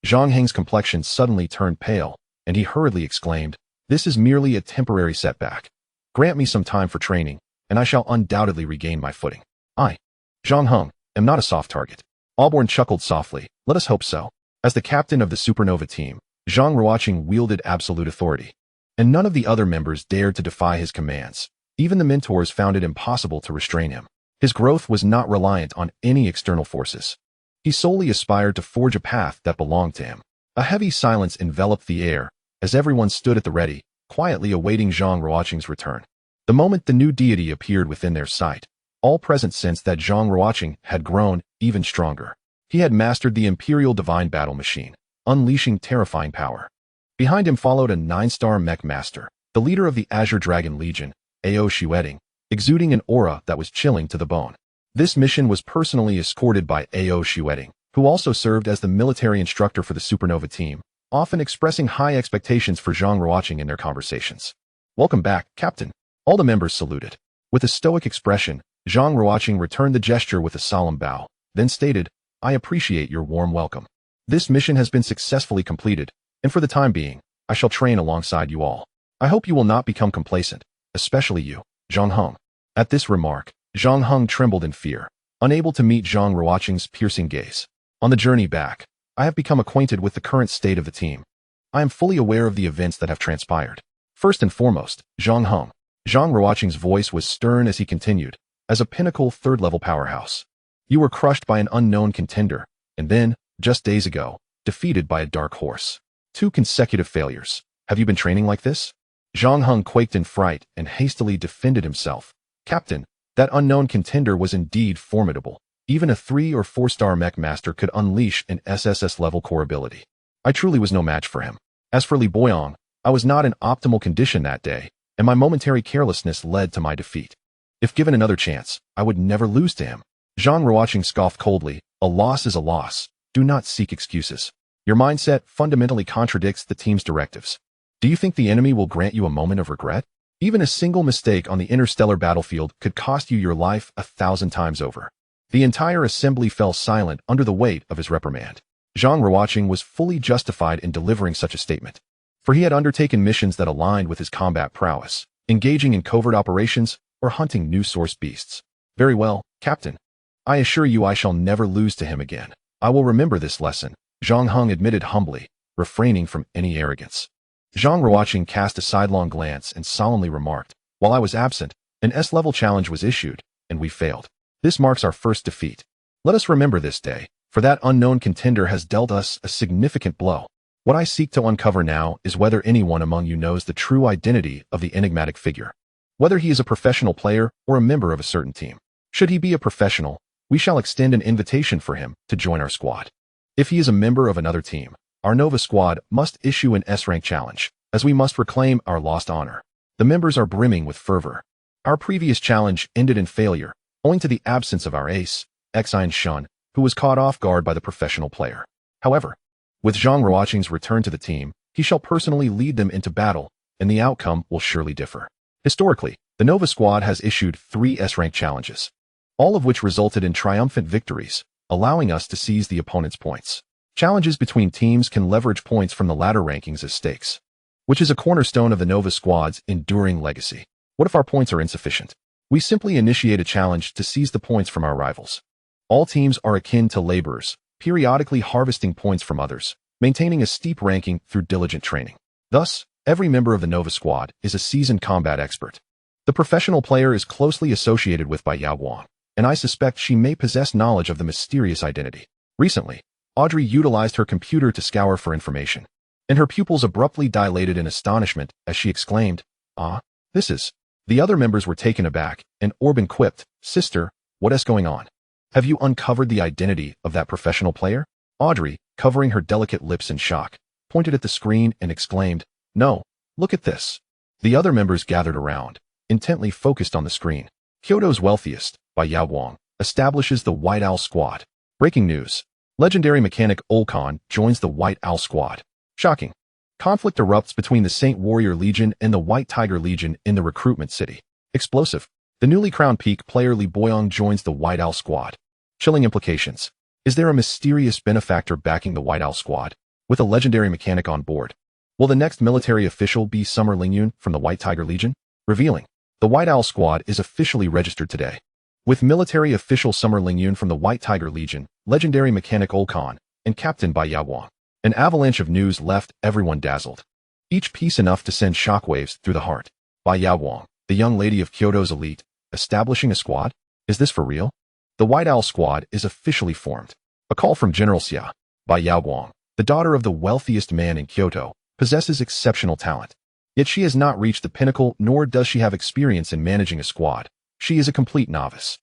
Zhang Heng's complexion suddenly turned pale, and he hurriedly exclaimed, "This is merely a temporary setback. Grant me some time for training, and I shall undoubtedly regain my footing. I, Zhang Heng, am not a soft target." Alborn chuckled softly. "Let us hope so." As the captain of the Supernova team, Zhang Ruoqing wielded absolute authority, and none of the other members dared to defy his commands. Even the mentors found it impossible to restrain him. His growth was not reliant on any external forces. He solely aspired to forge a path that belonged to him. A heavy silence enveloped the air, as everyone stood at the ready, quietly awaiting Zhang Ruoqing's return. The moment the new deity appeared within their sight, all present sensed that Zhang Ruoqing had grown even stronger. He had mastered the Imperial Divine Battle Machine, unleashing terrifying power. Behind him followed a 9-star Mech master, the leader of the Azure Dragon Legion, Ao Xueding, exuding an aura that was chilling to the bone. This mission was personally escorted by Ao Xueding, who also served as the military instructor for the Supernova team, often expressing high expectations for Zhang Ruoqing in their conversations. "Welcome back, Captain." All the members saluted. With a stoic expression, Zhang Ruoqing returned the gesture with a solemn bow, then stated, "I appreciate your warm welcome. This mission has been successfully completed, and for the time being, I shall train alongside you all. I hope you will not become complacent, especially you, Zhang Heng." At this remark, Zhang Heng trembled in fear, unable to meet Zhang Ruoqing's piercing gaze. On the journey back, I have become acquainted with the current state of the team. I am fully aware of the events that have transpired. First and foremost, Zhang Heng. Zhang Ruoqing's voice was stern as he continued, "As a pinnacle 3rd-level powerhouse, you were crushed by an unknown contender, and then, just days ago, defeated by a dark horse. 2 consecutive failures. Have you been training like this?" Zhang Heng quaked in fright and hastily defended himself. Captain, that unknown contender was indeed formidable. Even a 3- or 4-star mech master could unleash an SSS-level core ability. I truly was no match for him. As for Li Boyong, I was not in optimal condition that day, and my momentary carelessness led to my defeat. If given another chance, I would never lose to him. Zhang Ruoqing scoffed coldly. A loss is a loss. Do not seek excuses. Your mindset fundamentally contradicts the team's directives. Do you think the enemy will grant you a moment of regret? Even a single mistake on the interstellar battlefield could cost you your life 1,000 times over. The entire assembly fell silent under the weight of his reprimand. Zhang Ruoqing was fully justified in delivering such a statement, for he had undertaken missions that aligned with his combat prowess, engaging in covert operations or hunting new source beasts. Very well, Captain. I assure you I shall never lose to him again. I will remember this lesson, Zhang Heng admitted humbly, refraining from any arrogance. Zhang Ruoqing cast a sidelong glance and solemnly remarked, while I was absent, an S-level challenge was issued, and we failed. This marks our first defeat. Let us remember this day, for that unknown contender has dealt us a significant blow. What I seek to uncover now is whether anyone among you knows the true identity of the enigmatic figure. Whether he is a professional player or a member of a certain team. Should he be a professional, we shall extend an invitation for him to join our squad. If he is a member of another team, our Nova squad must issue an S-rank challenge, as we must reclaim our lost honor. The members are brimming with fervor. Our previous challenge ended in failure, owing to the absence of our ace, Xuan, who was caught off guard by the professional player. However, with Zhang Ruoqing's return to the team, he shall personally lead them into battle, and the outcome will surely differ. Historically, the Nova squad has issued 3 S-rank challenges, all of which resulted in triumphant victories, allowing us to seize the opponent's points. Challenges between teams can leverage points from the ladder rankings as stakes, which is a cornerstone of the Nova squad's enduring legacy. What if our points are insufficient? We simply initiate a challenge to seize the points from our rivals. All teams are akin to laborers, periodically harvesting points from others, maintaining a steep ranking through diligent training. Thus, every member of the Nova squad is a seasoned combat expert. The professional player is closely associated with by Yao Guang, and I suspect she may possess knowledge of the mysterious identity. Recently, Audrey utilized her computer to scour for information, and her pupils abruptly dilated in astonishment as she exclaimed, "Ah, this is..." The other members were taken aback, and Orban quipped, "Sister, what is going on? Have you uncovered the identity of that professional player?" Audrey, covering her delicate lips in shock, pointed at the screen and exclaimed, "No, look at this." The other members gathered around, intently focused on the screen. Kyoto's wealthiest, by Yao Guang, establishes the White Owl Squad. Breaking news. Legendary mechanic Olkan joins the White Owl Squad. Shocking. Conflict erupts between the Saint Warrior Legion and the White Tiger Legion in the recruitment city. Explosive. The newly crowned peak player Li Boyong joins the White Owl Squad. Chilling implications. Is there a mysterious benefactor backing the White Owl Squad, with a legendary mechanic on board? Will the next military official be Summer Lingyun from the White Tiger Legion? Revealing. The White Owl Squad is officially registered today. With military official Summer Lingyun from the White Tiger Legion, legendary mechanic Olkan, and captained by Yao Guang. An avalanche of news left everyone dazzled. Each piece enough to send shockwaves through the heart. By Yao Guang, the young lady of Kyoto's elite, establishing a squad? Is this for real? The White Owl Squad is officially formed. A call from General Xia. By Yao Guang, the daughter of the wealthiest man in Kyoto, possesses exceptional talent. Yet she has not reached the pinnacle, nor does she have experience in managing a squad. She is a complete novice.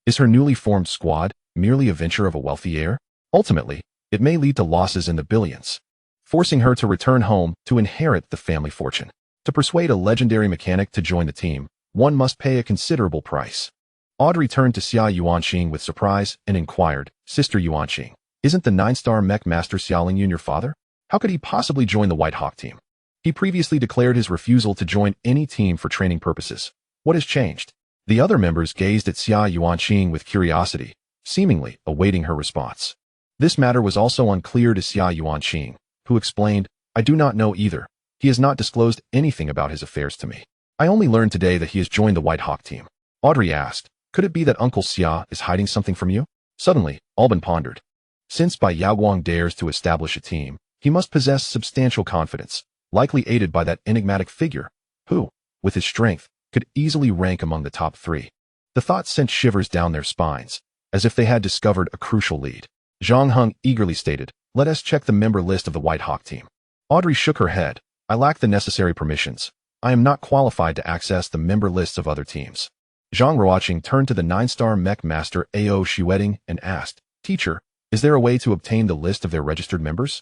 Is her newly formed squad merely a venture of a wealthy heir? Ultimately, it may lead to losses in the billions, forcing her to return home to inherit the family fortune. To persuade a legendary mechanic to join the team, one must pay a considerable price. Audrey turned to Xia Yuanqing with surprise and inquired, "Sister Yuanqing, isn't the 9-star mech master Xia Lingyun your father? How could he possibly join the White Hawk team? He previously declared his refusal to join any team for training purposes. What has changed?" The other members gazed at Xia Yuanqing with curiosity, seemingly awaiting her response. This matter was also unclear to Xia Yuanqing, who explained, "I do not know either. He has not disclosed anything about his affairs to me. I only learned today that he has joined the White Hawk team." Audrey asked, "Could it be that Uncle Xia is hiding something from you?" Suddenly, Alban pondered. Since Bai Yaoguang dares to establish a team, he must possess substantial confidence, likely aided by that enigmatic figure, who, with his strength, could easily rank among the top 3. The thought sent shivers down their spines, as if they had discovered a crucial lead. Zhang Heng eagerly stated, "Let us check the member list of the White Hawk team." Audrey shook her head. "I lack the necessary permissions. I am not qualified to access the member lists of other teams. Zhang Ruoqing turned to the 9-star mech master A.O. Xuan and asked, Teacher, is there a way to obtain the list of their registered members?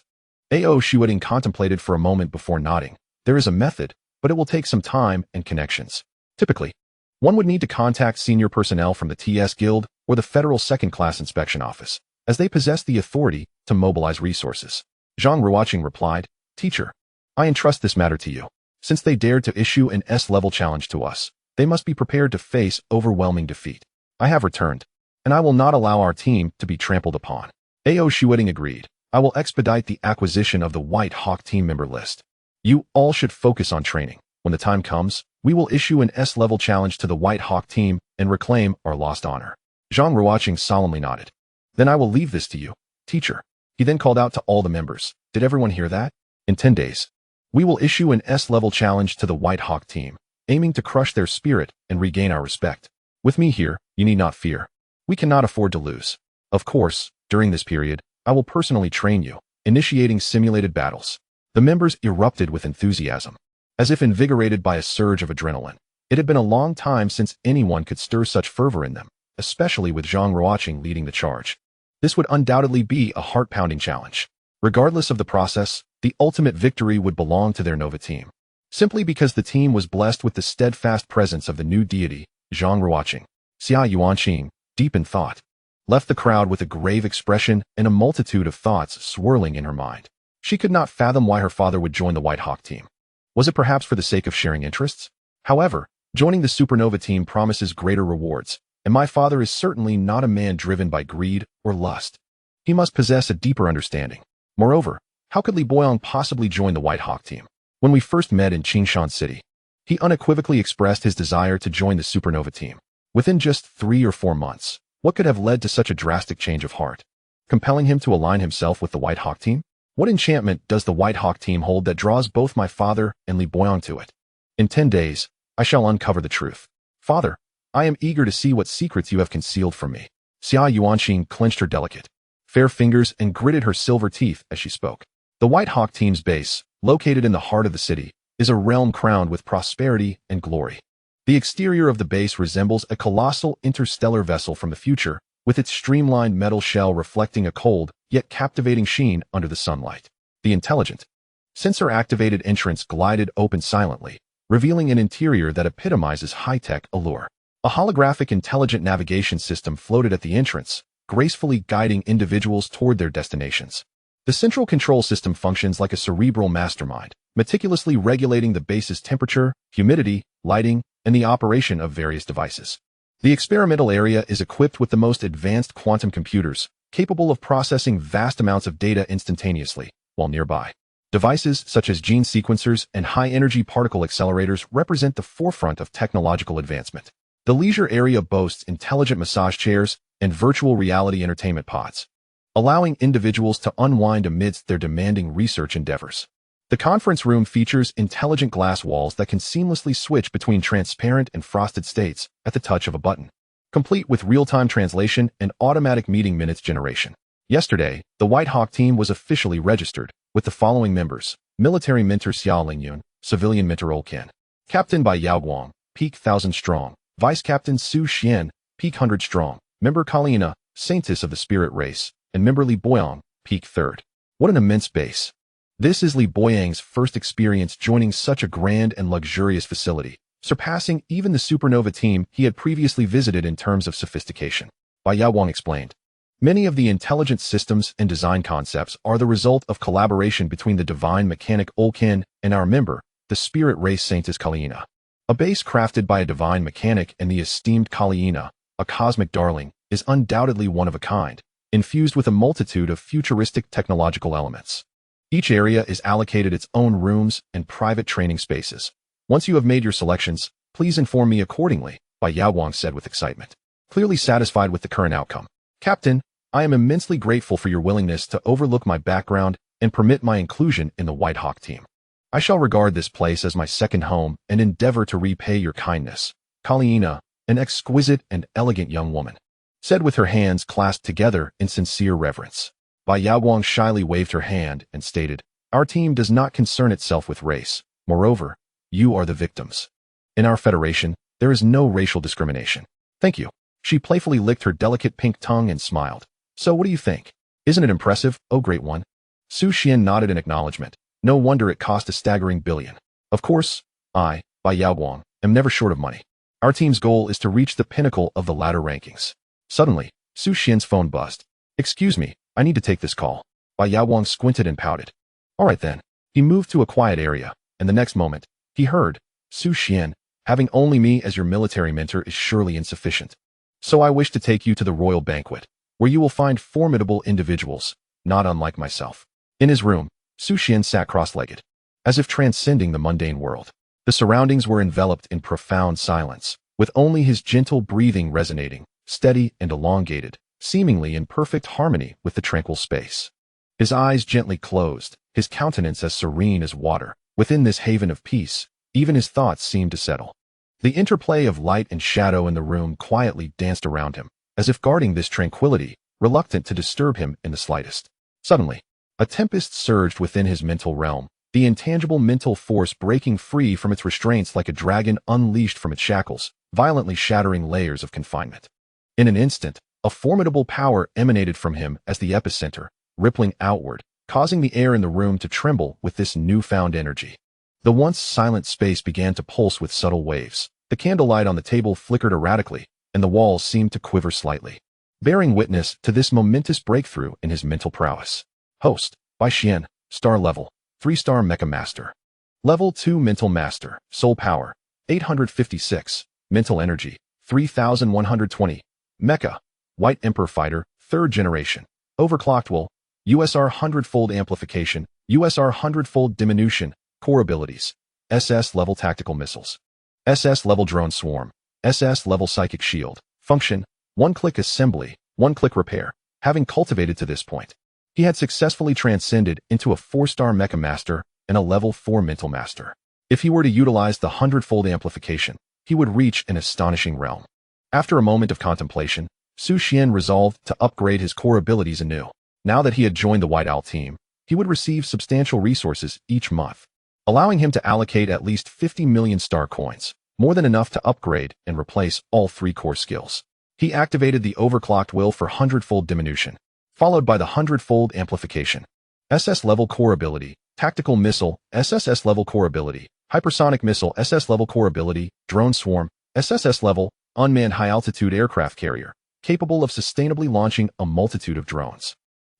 A.O. Xuan contemplated for a moment before nodding. There is a method, but it will take some time and connections. Typically, one would need to contact senior personnel from the TS Guild or the Federal Second-Class Inspection Office, as they possess the authority to mobilize resources. Zhang Ruoqing replied, Teacher, I entrust this matter to you. Since they dared to issue an S-level challenge to us, they must be prepared to face overwhelming defeat. I have returned, and I will not allow our team to be trampled upon. A.O. Xuan agreed. I will expedite the acquisition of the White Hawk team member list. You all should focus on training. When the time comes, we will issue an S-level challenge to the White Hawk team and reclaim our lost honor. Zhang Ruoqing solemnly nodded. Then I will leave this to you, teacher. He then called out to all the members. Did everyone hear that? In 10 days, we will issue an S-level challenge to the White Hawk team, aiming to crush their spirit and regain our respect. With me here, you need not fear. We cannot afford to lose. Of course, during this period, I will personally train you, initiating simulated battles. The members erupted with enthusiasm, as if invigorated by a surge of adrenaline. It had been a long time since anyone could stir such fervor in them, especially with Zhang Ruoqing leading the charge. This would undoubtedly be a heart-pounding challenge. Regardless of the process, the ultimate victory would belong to their Nova team. Simply because the team was blessed with the steadfast presence of the new deity, Zhang Ruoqing. Xia Yuanqing, deep in thought, left the crowd with a grave expression and a multitude of thoughts swirling in her mind. She could not fathom why her father would join the White Hawk team. Was it perhaps for the sake of sharing interests? However, joining the Supernova team promises greater rewards, and my father is certainly not a man driven by greed or lust. He must possess a deeper understanding. Moreover, how could Li Boyong possibly join the White Hawk team? When we first met in Qingshan City, he unequivocally expressed his desire to join the Supernova team. Within just 3 or 4 months, what could have led to such a drastic change of heart, compelling him to align himself with the White Hawk team? What enchantment does the White Hawk team hold that draws both my father and Li Boyong to it? In 10 days, I shall uncover the truth. Father, I am eager to see what secrets you have concealed from me. Xia Yuanqing clenched her delicate, fair fingers and gritted her silver teeth as she spoke. The White Hawk team's base, located in the heart of the city, is a realm crowned with prosperity and glory. The exterior of the base resembles a colossal interstellar vessel from the future, with its streamlined metal shell reflecting a cold, yet captivating sheen under the sunlight. The intelligent, sensor-activated entrance glided open silently, revealing an interior that epitomizes high-tech allure. A holographic intelligent navigation system floated at the entrance, gracefully guiding individuals toward their destinations. The central control system functions like a cerebral mastermind, meticulously regulating the base's temperature, humidity, lighting, and the operation of various devices. The experimental area is equipped with the most advanced quantum computers, capable of processing vast amounts of data instantaneously, while nearby. Devices such as gene sequencers and high-energy particle accelerators represent the forefront of technological advancement. The leisure area boasts intelligent massage chairs and virtual reality entertainment pods, allowing individuals to unwind amidst their demanding research endeavors. The conference room features intelligent glass walls that can seamlessly switch between transparent and frosted states at the touch of a button, complete with real-time translation and automatic meeting minutes generation. Yesterday, the White Hawk team was officially registered, with the following members: Military Mentor Xiao Lingyun, Civilian Mentor Olken, Captain by Yao Guang, Peak 1000 strong, Vice Captain Su Xian, Peak 100 strong, Member Kalina, Saintess of the Spirit Race, and Member Li Boyong, Peak 3rd. What an immense base! This is Li Boyang's first experience joining such a grand and luxurious facility, surpassing even the Supernova team he had previously visited in terms of sophistication. Bai Yaowang explained. Many of the intelligent systems and design concepts are the result of collaboration between the divine mechanic Olkin and our member, the spirit race Saintess Kalina. A base crafted by a divine mechanic and the esteemed Kalina, a cosmic darling, is undoubtedly one of a kind, infused with a multitude of futuristic technological elements. Each area is allocated its own rooms and private training spaces. Once you have made your selections, please inform me accordingly, Bai Yaowang said with excitement, clearly satisfied with the current outcome. Captain, I am immensely grateful for your willingness to overlook my background and permit my inclusion in the White Hawk team. I shall regard this place as my second home and endeavor to repay your kindness. Kalina, an exquisite and elegant young woman, said with her hands clasped together in sincere reverence. Bai Yaowang shyly waved her hand and stated, our team does not concern itself with race. Moreover, You are the victims. In our Federation, there is no racial discrimination. Thank you. She playfully licked her delicate pink tongue and smiled. So what do you think? Isn't it impressive, oh great one? Xuan nodded in acknowledgement. No wonder it cost a staggering billion. Of course, I, by Yaoguang, am never short of money. Our team's goal is to reach the pinnacle of the ladder rankings. Suddenly, Xuan's phone buzzed. Excuse me, I need to take this call. Bai Yaoguang squinted and pouted. All right then. He moved to a quiet area, and the next moment, he heard, Xuan, having only me as your military mentor is surely insufficient. So I wish to take you to the royal banquet, where you will find formidable individuals, not unlike myself. In his room, Xuan sat cross-legged, as if transcending the mundane world. The surroundings were enveloped in profound silence, with only his gentle breathing resonating, steady and elongated, seemingly in perfect harmony with the tranquil space. His eyes gently closed, his countenance as serene as water. Within this haven of peace, even his thoughts seemed to settle. The interplay of light and shadow in the room quietly danced around him, as if guarding this tranquility, reluctant to disturb him in the slightest. Suddenly, a tempest surged within his mental realm, the intangible mental force breaking free from its restraints like a dragon unleashed from its shackles, violently shattering layers of confinement. In an instant, a formidable power emanated from him as the epicenter, rippling outward, causing the air in the room to tremble with this newfound energy. The once silent space began to pulse with subtle waves. The candlelight on the table flickered erratically, and the walls seemed to quiver slightly, bearing witness to this momentous breakthrough in his mental prowess. Host, Bai Xian, Star Level, 3-star Mecha Master. Level 2 Mental Master, Soul Power, 856, Mental Energy, 3120, Mecha, White Emperor Fighter, 3rd Generation, Overclocked Will, USR Hundredfold Amplification, USR Hundredfold Diminution, Core Abilities, SS-level Tactical Missiles, SS-level Drone Swarm, SS-level Psychic Shield, Function, one-click assembly, one-click repair. Having cultivated to this point, he had successfully transcended into a 4-star Mecha Master and a Level 4 Mental Master. If he were to utilize the Hundredfold Amplification, he would reach an astonishing realm. After a moment of contemplation, Xuan resolved to upgrade his core abilities anew. Now that he had joined the White Owl team, he would receive substantial resources each month, allowing him to allocate at least 50 million star coins, more than enough to upgrade and replace all 3 core skills. He activated the Overclocked Will for Hundredfold Diminution, followed by the Hundredfold Amplification. SS-level Core Ability, Tactical Missile, SSS-level Core Ability, Hypersonic Missile, SS-level Core Ability, Drone Swarm, SSS-level, Unmanned High-Altitude Aircraft Carrier, capable of sustainably launching a multitude of drones,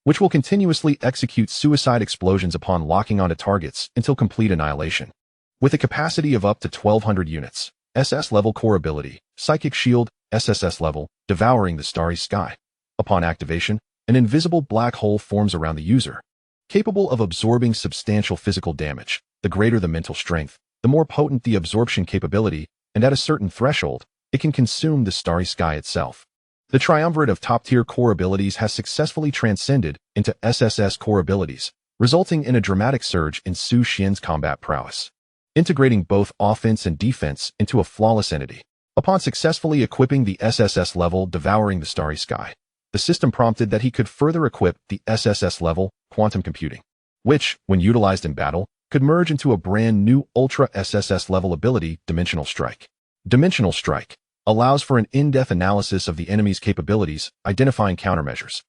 which will continuously execute suicide explosions upon locking onto targets until complete annihilation. With a capacity of up to 1,200 units, SS-level Core Ability, Psychic Shield, SSS-level, Devouring the Starry Sky. Upon activation, an invisible black hole forms around the user, capable of absorbing substantial physical damage. The greater the mental strength, the more potent the absorption capability, and at a certain threshold, it can consume the starry sky itself. The triumvirate of top-tier core abilities has successfully transcended into SSS core abilities, resulting in a dramatic surge in Xuan's combat prowess, integrating both offense and defense into a flawless entity. Upon successfully equipping the SSS-level Devouring the Starry Sky, the system prompted that he could further equip the SSS-level Quantum Computing, which, when utilized in battle, could merge into a brand new Ultra SSS-level ability, Dimensional Strike. Dimensional Strike allows for an in-depth analysis of the enemy's capabilities, identifying countermeasures,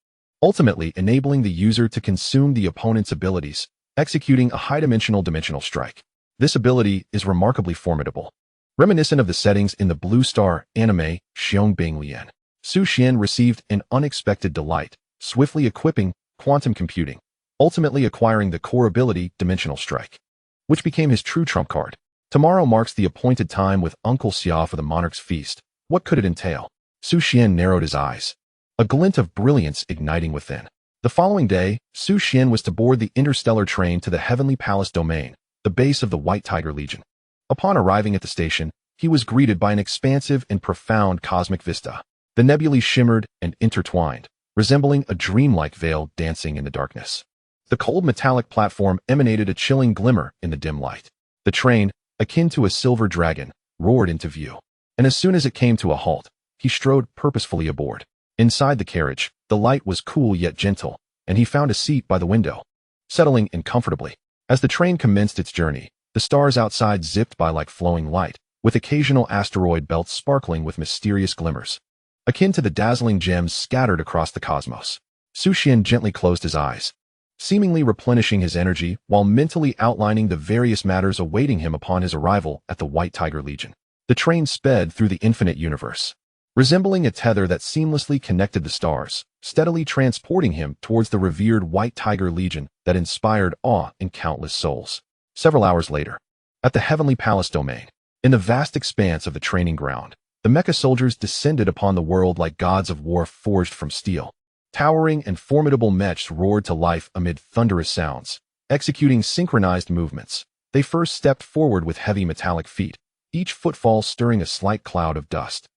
ultimately enabling the user to consume the opponent's abilities, executing a high-dimensional dimensional strike. This ability is remarkably formidable, reminiscent of the settings in the Blue Star anime Xiong Lian. Xuan received an unexpected delight, swiftly equipping Quantum Computing, ultimately acquiring the core ability Dimensional Strike, which became his true trump card. Tomorrow marks the appointed time with Uncle Xia for the monarch's feast. What could it entail? Xuan narrowed his eyes, a glint of brilliance igniting within. The following day, Xuan was to board the interstellar train to the Heavenly Palace domain, the base of the White Tiger Legion. Upon arriving at the station, he was greeted by an expansive and profound cosmic vista. The nebulae shimmered and intertwined, resembling a dreamlike veil dancing in the darkness. The cold metallic platform emanated a chilling glimmer in the dim light. The train, akin to a silver dragon, roared into view, and as soon as it came to a halt, he strode purposefully aboard. Inside the carriage, the light was cool yet gentle, and he found a seat by the window, settling in comfortably. As the train commenced its journey, The stars outside zipped by like flowing light, with occasional asteroid belts sparkling with mysterious glimmers, akin to the dazzling gems scattered across the cosmos. Xuan gently closed his eyes, seemingly replenishing his energy while mentally outlining the various matters awaiting him upon his arrival at the White Tiger Legion. The train sped through the infinite universe, resembling a tether that seamlessly connected the stars, steadily transporting him towards the revered White Tiger Legion that inspired awe in countless souls. Several hours later, at the Heavenly Palace domain, in the vast expanse of the training ground, the Mecha soldiers descended upon the world like gods of war forged from steel. Towering and formidable Mechs roared to life amid thunderous sounds, executing synchronized movements. They first stepped forward with heavy metallic feet, each footfall stirring a slight cloud of dust.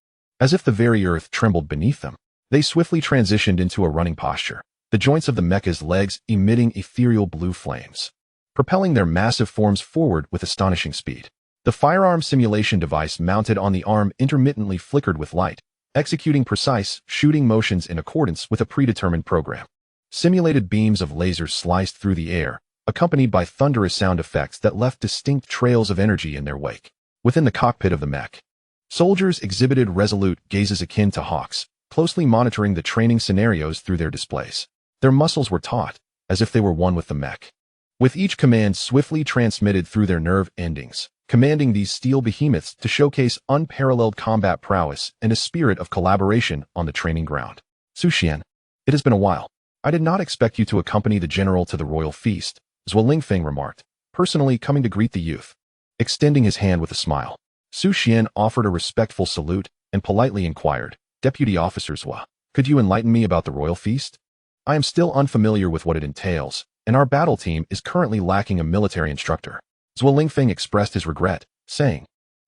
As if the very earth trembled beneath them, they swiftly transitioned into a running posture, the joints of the Mecha's legs emitting ethereal blue flames, propelling their massive forms forward with astonishing speed. The firearm simulation device mounted on the arm intermittently flickered with light, executing precise, shooting motions in accordance with a predetermined program. Simulated beams of lasers sliced through the air, accompanied by thunderous sound effects that left distinct trails of energy in their wake. Within the cockpit of the Mech, soldiers exhibited resolute gazes akin to hawks, closely monitoring the training scenarios through their displays. Their muscles were taut, as if they were one with the Mech, with each command swiftly transmitted through their nerve endings, commanding these steel behemoths to showcase unparalleled combat prowess and a spirit of collaboration on the training ground. Xuan, it has been a while. I did not expect you to accompany the general to the royal feast, Xuan remarked, personally coming to greet the youth. Extending his hand with a smile, Xuan offered a respectful salute and politely inquired, Deputy Officer Xuan, could you enlighten me about the royal feast? I am still unfamiliar with what it entails, and our battle team is currently lacking a military instructor. Xuan expressed his regret, saying,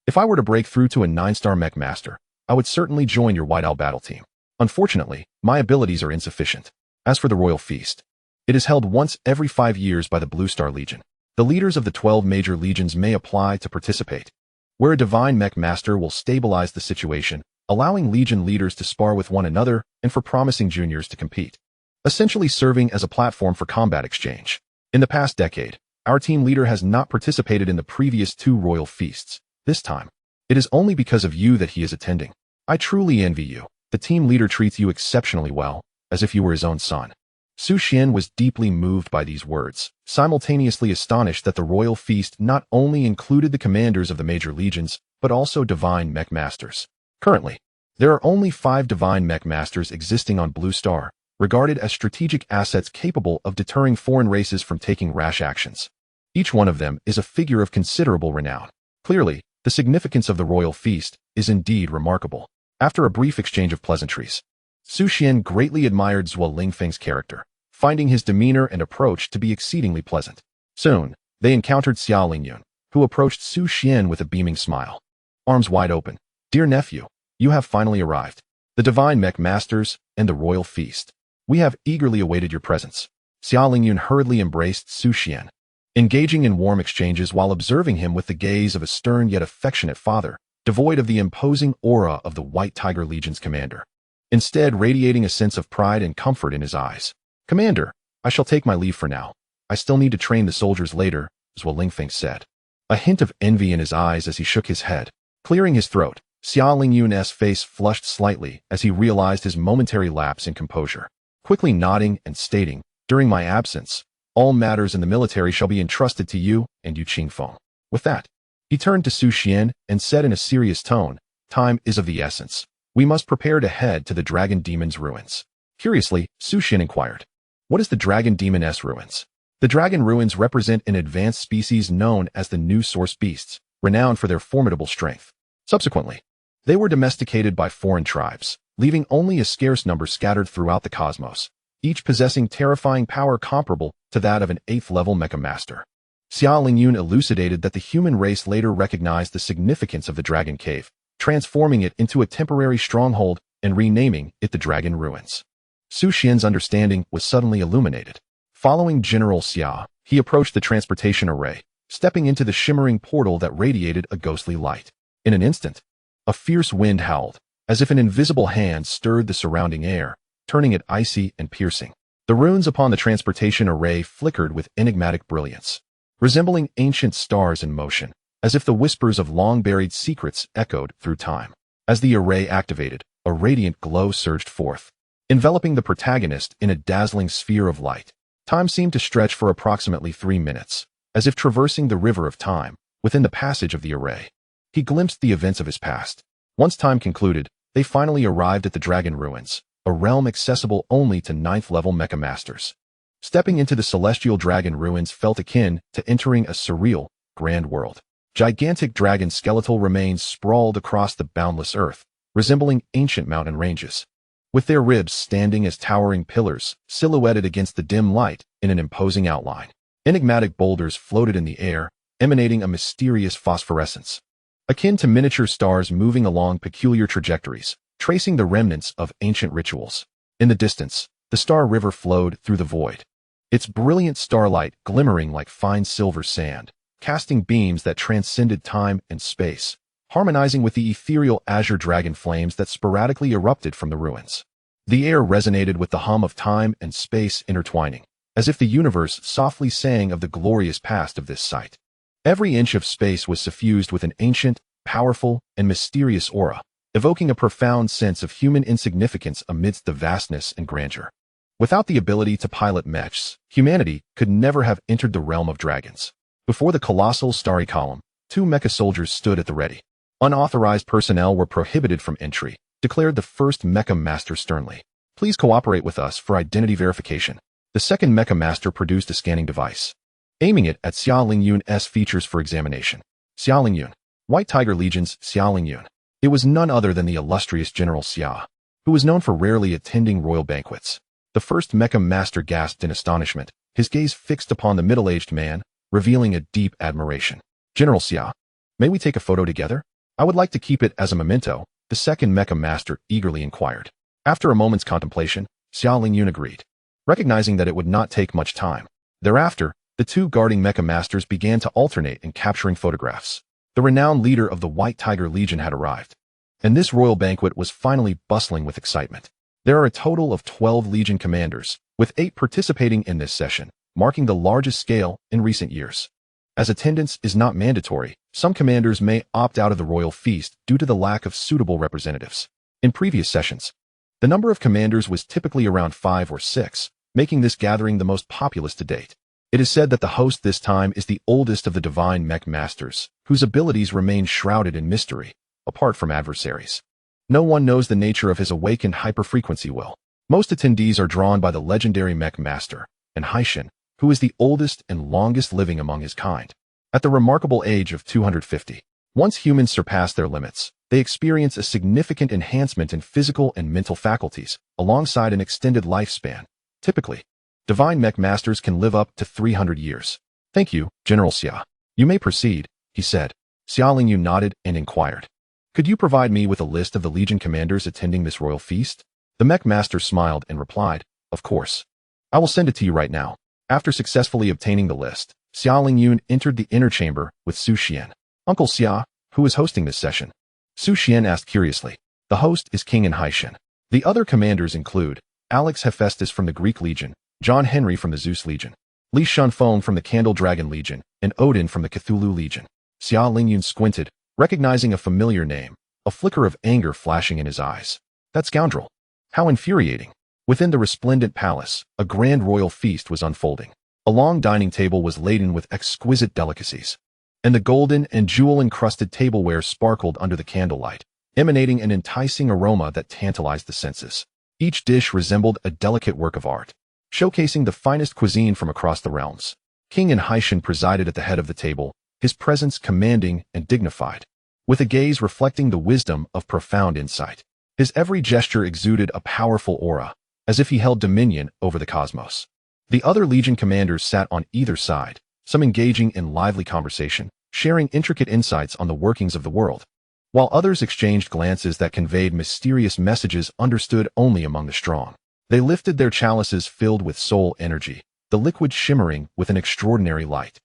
if I were to break through to a 9-star Mech Master, I would certainly join your White Owl battle team. Unfortunately, my abilities are insufficient. As for the royal feast, it is held once every 5 years by the Blue Star Legion. The leaders of the 12 major legions may apply to participate, where a divine Mech Master will stabilize the situation, allowing legion leaders to spar with one another and for promising juniors to compete, essentially serving as a platform for combat exchange. In the past decade, our team leader has not participated in the previous 2 royal feasts. This time, it is only because of you that he is attending. I truly envy you. The team leader treats you exceptionally well, as if you were his own son. Xuan was deeply moved by these words, simultaneously astonished that the royal feast not only included the commanders of the major legions, but also divine Mech Masters. Currently, there are only 5 divine Mech Masters existing on Blue Star, regarded as strategic assets capable of deterring foreign races from taking rash actions. Each one of them is a figure of considerable renown. Clearly, the significance of the royal feast is indeed remarkable. After a brief exchange of pleasantries, Xuan greatly admired Xuan character, finding his demeanor and approach to be exceedingly pleasant. Soon, they encountered Xiaolingyun, who approached Xuan with a beaming smile. Arms wide open, dear nephew, you have finally arrived. The divine Mech Masters and the royal feast. We have eagerly awaited your presence. Xiaolingyun hurriedly embraced Xuan, engaging in warm exchanges while observing him with the gaze of a stern yet affectionate father, devoid of the imposing aura of the White Tiger Legion's commander, instead radiating a sense of pride and comfort in his eyes. Commander, I shall take my leave for now. I still need to train the soldiers later, Xuan said, a hint of envy in his eyes as he shook his head. Clearing his throat, Xiaolingyun's face flushed slightly as he realized his momentary lapse in composure, quickly nodding and stating, during my absence, all matters in the military shall be entrusted to you and Yu Qingfeng. With that, he turned to Xuan and said in a serious tone, time is of the essence. We must prepare to head to the Dragon Demon's ruins. Curiously, Xuan inquired, what is the Dragon Demon's ruins? The dragon ruins represent an advanced species known as the New Source Beasts, renowned for their formidable strength. Subsequently, they were domesticated by foreign tribes, leaving only a scarce number scattered throughout the cosmos, each possessing terrifying power comparable to that of an 8th-level Mecha Master. Xiaolingyun elucidated that the human race later recognized the significance of the Dragon Cave, transforming it into a temporary stronghold and renaming it the Dragon Ruins. Xuan's understanding was suddenly illuminated. Following General Xia, he approached the transportation array, stepping into the shimmering portal that radiated a ghostly light. In an instant, a fierce wind howled, as if an invisible hand stirred the surrounding air, turning it icy and piercing. The runes upon the transportation array flickered with enigmatic brilliance, resembling ancient stars in motion, as if the whispers of long-buried secrets echoed through time. As the array activated, a radiant glow surged forth, enveloping the protagonist in a dazzling sphere of light. Time seemed to stretch for approximately 3 minutes, as if traversing the river of time within the passage of the array. He glimpsed the events of his past. Once time concluded, they finally arrived at the Dragon Ruins, a realm accessible only to 9th-level Mecha masters. Stepping into the celestial Dragon Ruins felt akin to entering a surreal, grand world. Gigantic dragon skeletal remains sprawled across the boundless earth, resembling ancient mountain ranges, with their ribs standing as towering pillars, silhouetted against the dim light in an imposing outline. Enigmatic boulders floated in the air, emanating a mysterious phosphorescence, akin to miniature stars moving along peculiar trajectories, tracing the remnants of ancient rituals. In the distance, the Star River flowed through the void, its brilliant starlight glimmering like fine silver sand, casting beams that transcended time and space, harmonizing with the ethereal azure dragon flames that sporadically erupted from the ruins. The air resonated with the hum of time and space intertwining, as if the universe softly sang of the glorious past of this site. Every inch of space was suffused with an ancient, powerful, and mysterious aura, evoking a profound sense of human insignificance amidst the vastness and grandeur. Without the ability to pilot Mechs, humanity could never have entered the realm of dragons. Before the colossal starry column, 2 Mecha soldiers stood at the ready. Unauthorized personnel were prohibited from entry, declared the first Mecha master sternly. Please cooperate with us for identity verification. The second Mecha master produced a scanning device, aiming it at Xia Lingyun's features for examination. Xia Lingyun, White Tiger Legion's Xia Lingyun. It was none other than the illustrious General Xia, who was known for rarely attending royal banquets. The first Mecha master gasped in astonishment, his gaze fixed upon the middle-aged man, revealing a deep admiration. General Xia, may we take a photo together? I would like to keep it as a memento, the second Mecha master eagerly inquired. After a moment's contemplation, Xia Lingyun agreed, recognizing that it would not take much time. Thereafter, the 2 guarding Mecha masters began to alternate in capturing photographs. The renowned leader of the White Tiger Legion had arrived, and this royal banquet was finally bustling with excitement. There are a total of 12 Legion commanders, with 8 participating in this session, marking the largest scale in recent years. As attendance is not mandatory, some commanders may opt out of the royal feast due to the lack of suitable representatives. In previous sessions, the number of commanders was typically around 5 or 6, making this gathering the most populous to date. It is said that the host this time is the oldest of the divine Mech masters, whose abilities remain shrouded in mystery, apart from adversaries. No one knows the nature of his awakened hyperfrequency will. Most attendees are drawn by the legendary Mech master, and Hypersonic, who is the oldest and longest living among his kind. At the remarkable age of 250, once humans surpass their limits, they experience a significant enhancement in physical and mental faculties, alongside an extended lifespan. Typically, divine Mech masters can live up to 300 years. Thank you, General Xia. You may proceed, he said. Xia Lingyun nodded and inquired, could you provide me with a list of the Legion commanders attending this royal feast? The Mech master smiled and replied, of course. I will send it to you right now. After successfully obtaining the list, Xia Lingyun entered the inner chamber with Su Xian. Uncle Xia, who is hosting this session? Su Xian asked curiously. The host is King Hypersonic. The other commanders include Alex Hephaestus from the Greek Legion, John Henry from the Zeus Legion, Li Shunfeng from the Candle Dragon Legion, and Odin from the Cthulhu Legion. Xia Lingyun squinted, recognizing a familiar name, a flicker of anger flashing in his eyes. That scoundrel. How infuriating. Within the resplendent palace, a grand royal feast was unfolding. A long dining table was laden with exquisite delicacies, and the golden and jewel-encrusted tableware sparkled under the candlelight, emanating an enticing aroma that tantalized the senses. Each dish resembled a delicate work of art, showcasing the finest cuisine from across the realms. King Hypersonic presided at the head of the table, his presence commanding and dignified, with a gaze reflecting the wisdom of profound insight. His every gesture exuded a powerful aura, as if he held dominion over the cosmos. The other Legion commanders sat on either side, some engaging in lively conversation, sharing intricate insights on the workings of the world, while others exchanged glances that conveyed mysterious messages understood only among the strong. They lifted their chalices filled with soul energy, the liquid shimmering with an extraordinary light,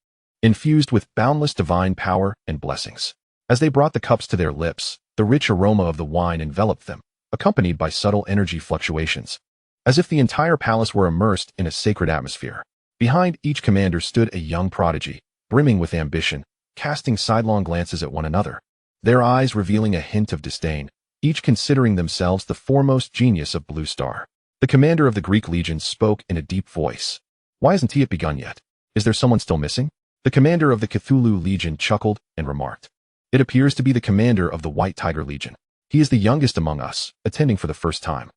infused with boundless divine power and blessings. As they brought the cups to their lips, the rich aroma of the wine enveloped them, accompanied by subtle energy fluctuations, as if the entire palace were immersed in a sacred atmosphere. Behind each commander stood a young prodigy, brimming with ambition, casting sidelong glances at one another, their eyes revealing a hint of disdain, each considering themselves the foremost genius of Blue Star. The commander of the Greek legion spoke in a deep voice. Why hasn't he begun yet? Is there someone still missing? The commander of the Cthulhu Legion chuckled and remarked. It appears to be the commander of the White Tiger Legion. He is the youngest among us, attending for the first time.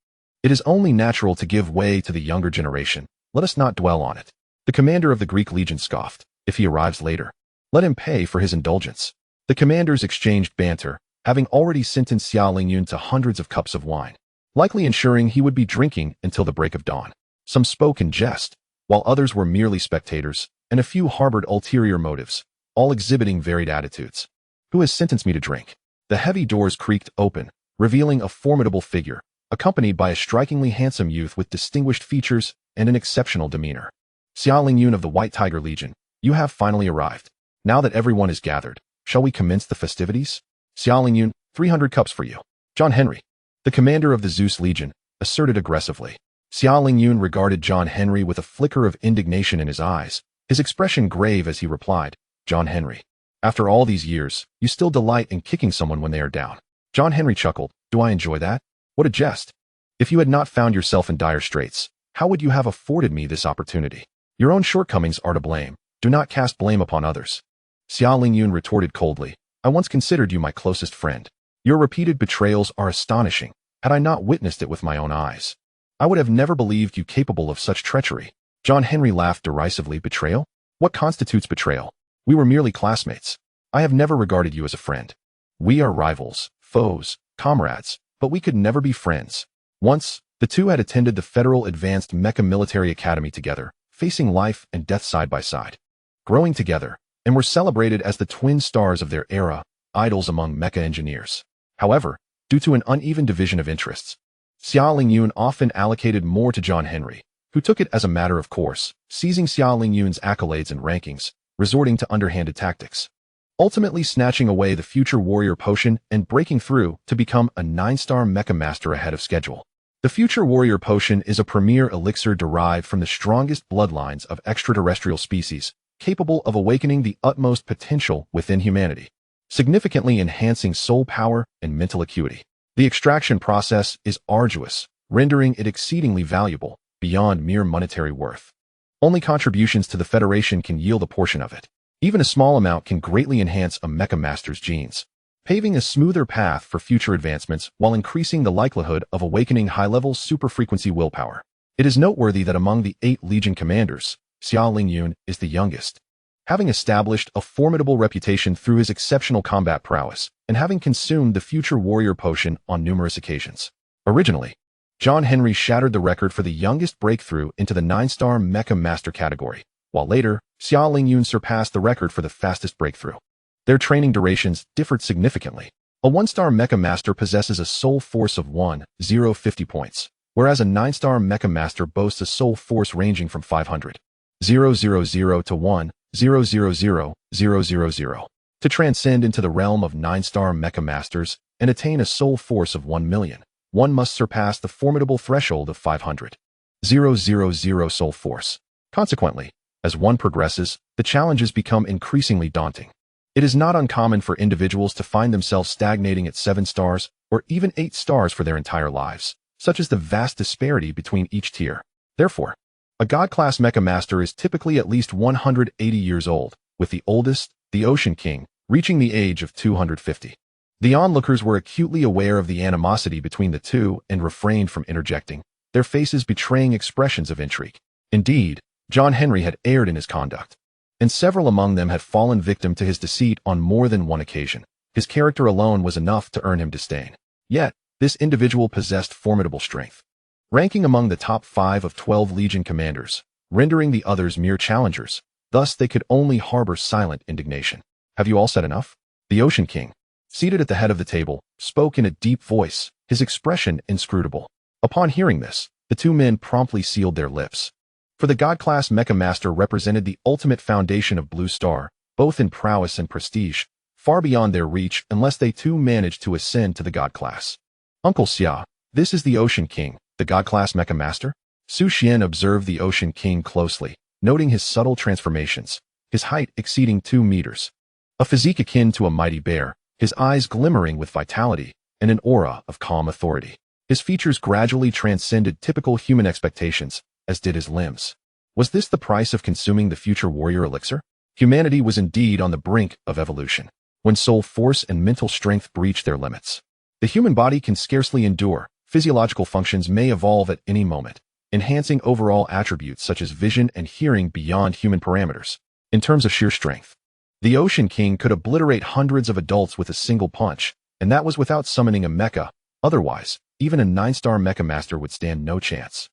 It is only natural to give way to the younger generation. Let us not dwell on it. The commander of the Greek Legion scoffed. If he arrives later, let him pay for his indulgence. The commanders exchanged banter, having already sentenced Xia Lingyun to hundreds of cups of wine, likely ensuring he would be drinking until the break of dawn. Some spoke in jest, while others were merely spectators, and a few harbored ulterior motives, all exhibiting varied attitudes. Who has sentenced me to drink? The heavy doors creaked open, revealing a formidable figure, accompanied by a strikingly handsome youth with distinguished features and an exceptional demeanor. Xia Lingyun of the White Tiger Legion, you have finally arrived. Now that everyone is gathered, shall we commence the festivities? Xia Lingyun, 300 cups for you. John Henry, the commander of the Zeus Legion, asserted aggressively. Xia Lingyun regarded John Henry with a flicker of indignation in his eyes, his expression grave as he replied, John Henry, after all these years, you still delight in kicking someone when they are down. John Henry chuckled. Do I enjoy that? What a jest. If you had not found yourself in dire straits, how would you have afforded me this opportunity? Your own shortcomings are to blame. Do not cast blame upon others. Xia Lingyun retorted coldly. I once considered you my closest friend. Your repeated betrayals are astonishing. Had I not witnessed it with my own eyes, I would have never believed you capable of such treachery. John Henry laughed derisively. Betrayal? What constitutes betrayal? We were merely classmates. I have never regarded you as a friend. We are rivals, foes, comrades, but we could never be friends. Once, the two had attended the Federal Advanced Mecha Military Academy together, facing life and death side by side, growing together, and were celebrated as the twin stars of their era, idols among mecha engineers. However, due to an uneven division of interests, Xia Lingyun often allocated more to John Henry, who took it as a matter of course, seizing Xia Lingyun's accolades and rankings, resorting to underhanded tactics, ultimately snatching away the future warrior potion and breaking through to become a 9-star mecha master ahead of schedule. The future warrior potion is a premier elixir derived from the strongest bloodlines of extraterrestrial species, capable of awakening the utmost potential within humanity, significantly enhancing soul power and mental acuity. The extraction process is arduous, rendering it exceedingly valuable, beyond mere monetary worth. Only contributions to the Federation can yield a portion of it. Even a small amount can greatly enhance a mecha master's genes, paving a smoother path for future advancements while increasing the likelihood of awakening high-level super-frequency willpower. It is noteworthy that among the 8 Legion commanders, Xia Lingyun is the youngest, having established a formidable reputation through his exceptional combat prowess and having consumed the future warrior potion on numerous occasions. Originally, John Henry shattered the record for the youngest breakthrough into the 9-star Mecha Master category, while later, Xia Lingyun surpassed the record for the fastest breakthrough. Their training durations differed significantly. A 1-star Mecha Master possesses a soul force of 1,050 points, whereas a 9-star Mecha Master boasts a soul force ranging from 500,000 to 1,000,000. To transcend into the realm of 9-star Mecha Masters and attain a soul force of 1 million, one must surpass the formidable threshold of 500,000 soul force. Consequently, as one progresses, the challenges become increasingly daunting. It is not uncommon for individuals to find themselves stagnating at 7 stars or even 8 stars for their entire lives, such as the vast disparity between each tier. Therefore, a God-class Mecha Master is typically at least 180 years old, with the oldest, the Ocean King, reaching the age of 250. The onlookers were acutely aware of the animosity between the two and refrained from interjecting, their faces betraying expressions of intrigue. Indeed, John Henry had erred in his conduct, and several among them had fallen victim to his deceit on more than one occasion. His character alone was enough to earn him disdain. Yet, this individual possessed formidable strength, ranking among the top 5 of 12 Legion commanders, rendering the others mere challengers. Thus, they could only harbor silent indignation. Have you all said enough? The Ocean King, seated at the head of the table, spoke in a deep voice, his expression inscrutable. Upon hearing this, the two men promptly sealed their lips. For the God-class Mecha Master represented the ultimate foundation of Blue Star, both in prowess and prestige, far beyond their reach unless they too managed to ascend to the God class. Uncle Xia, this is the Ocean King, the God-class Mecha Master? Su Xian observed the Ocean King closely, noting his subtle transformations, his height exceeding 2 meters. A physique akin to a mighty bear, his eyes glimmering with vitality and an aura of calm authority. His features gradually transcended typical human expectations, as did his limbs. Was this the price of consuming the future warrior elixir? Humanity was indeed on the brink of evolution, when soul force and mental strength breached their limits. The human body can scarcely endure. Physiological functions may evolve at any moment, enhancing overall attributes such as vision and hearing beyond human parameters. In terms of sheer strength, the Ocean King could obliterate hundreds of adults with a single punch, and that was without summoning a mecha. Otherwise, even a 9-star mecha master would stand no chance.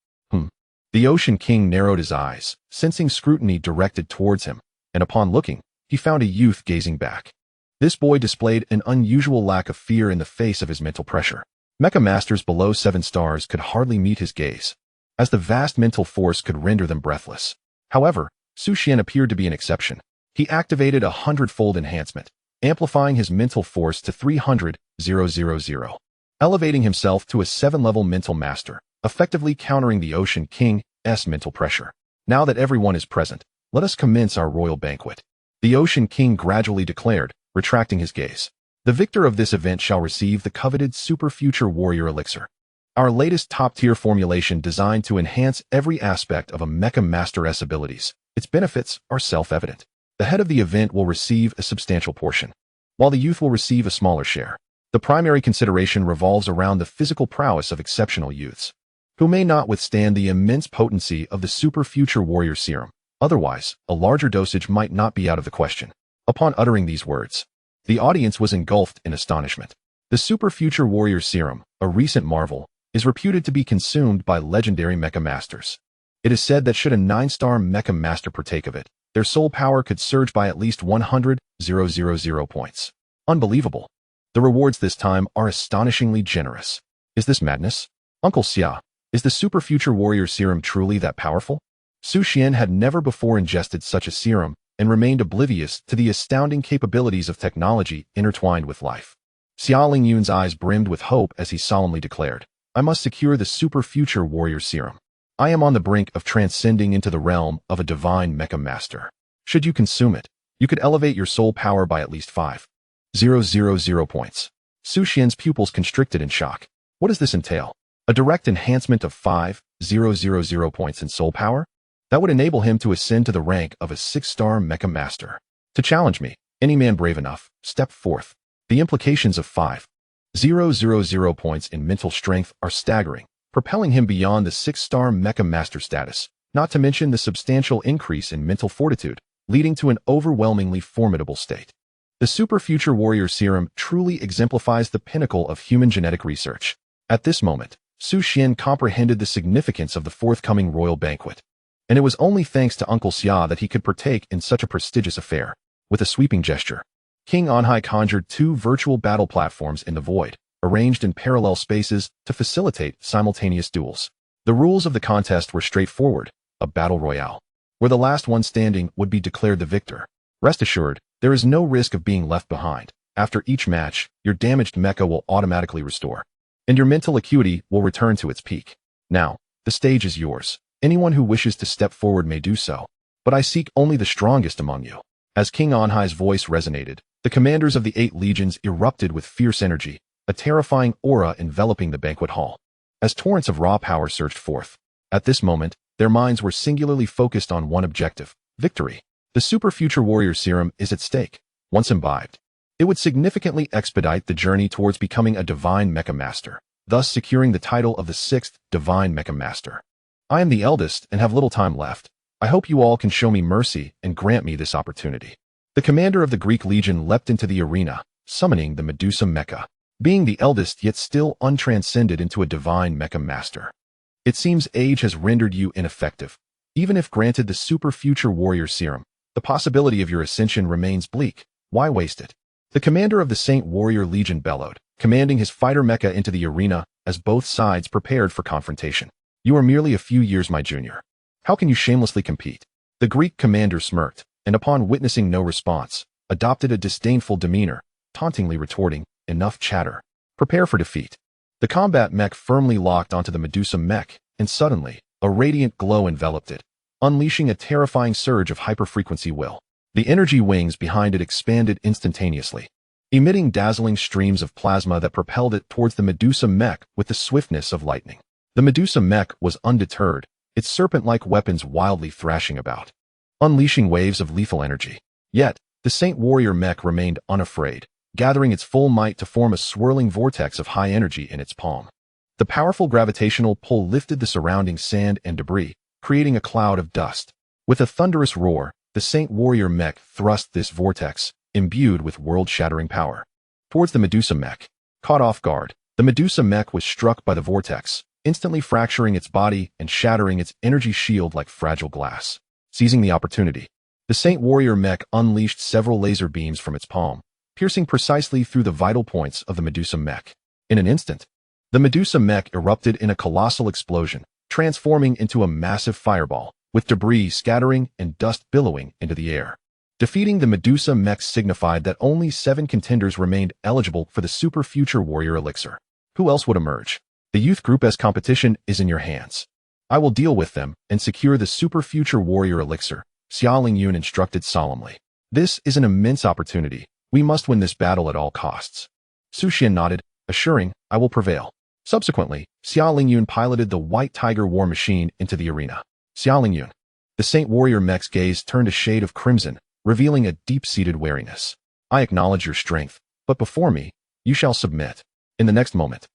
The Ocean King narrowed his eyes, sensing scrutiny directed towards him, and upon looking, he found a youth gazing back. This boy displayed an unusual lack of fear in the face of his mental pressure. Mecha masters below 7 stars could hardly meet his gaze, as the vast mental force could render them breathless. However, Xuan appeared to be an exception. He activated a hundredfold enhancement, amplifying his mental force to 300,000, elevating himself to a 7-level mental master, effectively countering the Ocean King's mental pressure. Now that everyone is present, let us commence our royal banquet. The Ocean King gradually declared, retracting his gaze. The victor of this event shall receive the coveted Super Future Warrior Elixir, our latest top-tier formulation designed to enhance every aspect of a Mecha Master's abilities. Its benefits are self-evident. The head of the event will receive a substantial portion, while the youth will receive a smaller share. The primary consideration revolves around the physical prowess of exceptional youths, who may not withstand the immense potency of the Super Future Warrior Serum. Otherwise, a larger dosage might not be out of the question. Upon uttering these words, the audience was engulfed in astonishment. The Super Future Warrior Serum, a recent marvel, is reputed to be consumed by legendary mecha masters. It is said that should a 9-star mecha master partake of it, their soul power could surge by at least 100,000 points. Unbelievable. The rewards this time are astonishingly generous. Is this madness? Uncle Xia, is the Super Future Warrior Serum truly that powerful? Xuan had never before ingested such a serum and remained oblivious to the astounding capabilities of technology intertwined with life. Xia Lingyun's eyes brimmed with hope as he solemnly declared, I must secure the Super Future Warrior Serum. I am on the brink of transcending into the realm of a divine mecha master. Should you consume it, you could elevate your soul power by at least 5,000 points. Xuan's pupils constricted in shock. What does this entail? A direct enhancement of 5,000 points in soul power? That would enable him to ascend to the rank of a 6-star mecha master. To challenge me, any man brave enough, step forth. The implications of 5,000 points in mental strength are staggering, propelling him beyond the 6-star mecha master status, not to mention the substantial increase in mental fortitude, leading to an overwhelmingly formidable state. The Super Future Warrior Serum truly exemplifies the pinnacle of human genetic research. At this moment, Xuan comprehended the significance of the forthcoming royal banquet, and it was only thanks to Uncle Xia that he could partake in such a prestigious affair. With a sweeping gesture, King Anhai conjured 2 virtual battle platforms in the void, arranged in parallel spaces to facilitate simultaneous duels. The rules of the contest were straightforward, a battle royale, where the last one standing would be declared the victor. Rest assured, there is no risk of being left behind. After each match, your damaged mecha will automatically restore, and your mental acuity will return to its peak. Now, the stage is yours. Anyone who wishes to step forward may do so, but I seek only the strongest among you. As King Anhai's voice resonated, the commanders of the 8 legions erupted with fierce energy, a terrifying aura enveloping the banquet hall. As torrents of raw power surged forth, at this moment, their minds were singularly focused on one objective: victory. The Super Future Warrior Serum is at stake. Once imbibed, it would significantly expedite the journey towards becoming a divine mecha master, thus securing the title of the 6th divine mecha master. I am the eldest and have little time left. I hope you all can show me mercy and grant me this opportunity. The commander of the Greek Legion leapt into the arena, summoning the Medusa Mecha, being the eldest yet still untranscended into a divine mecha master. It seems age has rendered you ineffective. Even if granted the Super Future Warrior Serum, the possibility of your ascension remains bleak. Why waste it? The commander of the Saint Warrior Legion bellowed, commanding his fighter mecha into the arena as both sides prepared for confrontation. You are merely a few years my junior. How can you shamelessly compete? The Greek commander smirked, and upon witnessing no response, adopted a disdainful demeanor, tauntingly retorting, enough chatter. Prepare for defeat. The combat mech firmly locked onto the Medusa mech, and suddenly, a radiant glow enveloped it, unleashing a terrifying surge of hyperfrequency will. The energy wings behind it expanded instantaneously, emitting dazzling streams of plasma that propelled it towards the Medusa mech with the swiftness of lightning. The Medusa mech was undeterred, its serpent-like weapons wildly thrashing about, unleashing waves of lethal energy. Yet, the Saint Warrior mech remained unafraid, gathering its full might to form a swirling vortex of high energy in its palm. The powerful gravitational pull lifted the surrounding sand and debris, creating a cloud of dust. With a thunderous roar, the Saint Warrior mech thrust this vortex, imbued with world-shattering power, towards the Medusa mech. Caught off guard, the Medusa mech was struck by the vortex, instantly fracturing its body and shattering its energy shield like fragile glass. Seizing the opportunity, the Saint Warrior mech unleashed several laser beams from its palm, piercing precisely through the vital points of the Medusa mech. In an instant, the Medusa mech erupted in a colossal explosion, transforming into a massive fireball, with debris scattering and dust billowing into the air. Defeating the Medusa mech signified that only 7 contenders remained eligible for the Super Future Warrior Elixir. Who else would emerge? The Youth Group's competition is in your hands. I will deal with them and secure the Super Future Warrior Elixir, Xia Lingyun instructed solemnly. This is an immense opportunity. We must win this battle at all costs. Su Xian nodded, assuring, I will prevail. Subsequently, Xia Lingyun piloted the White Tiger war machine into the arena. Xia Lingyun. The Saint Warrior mech's gaze turned a shade of crimson, revealing a deep-seated wariness. I acknowledge your strength, but before me, you shall submit. In the next moment,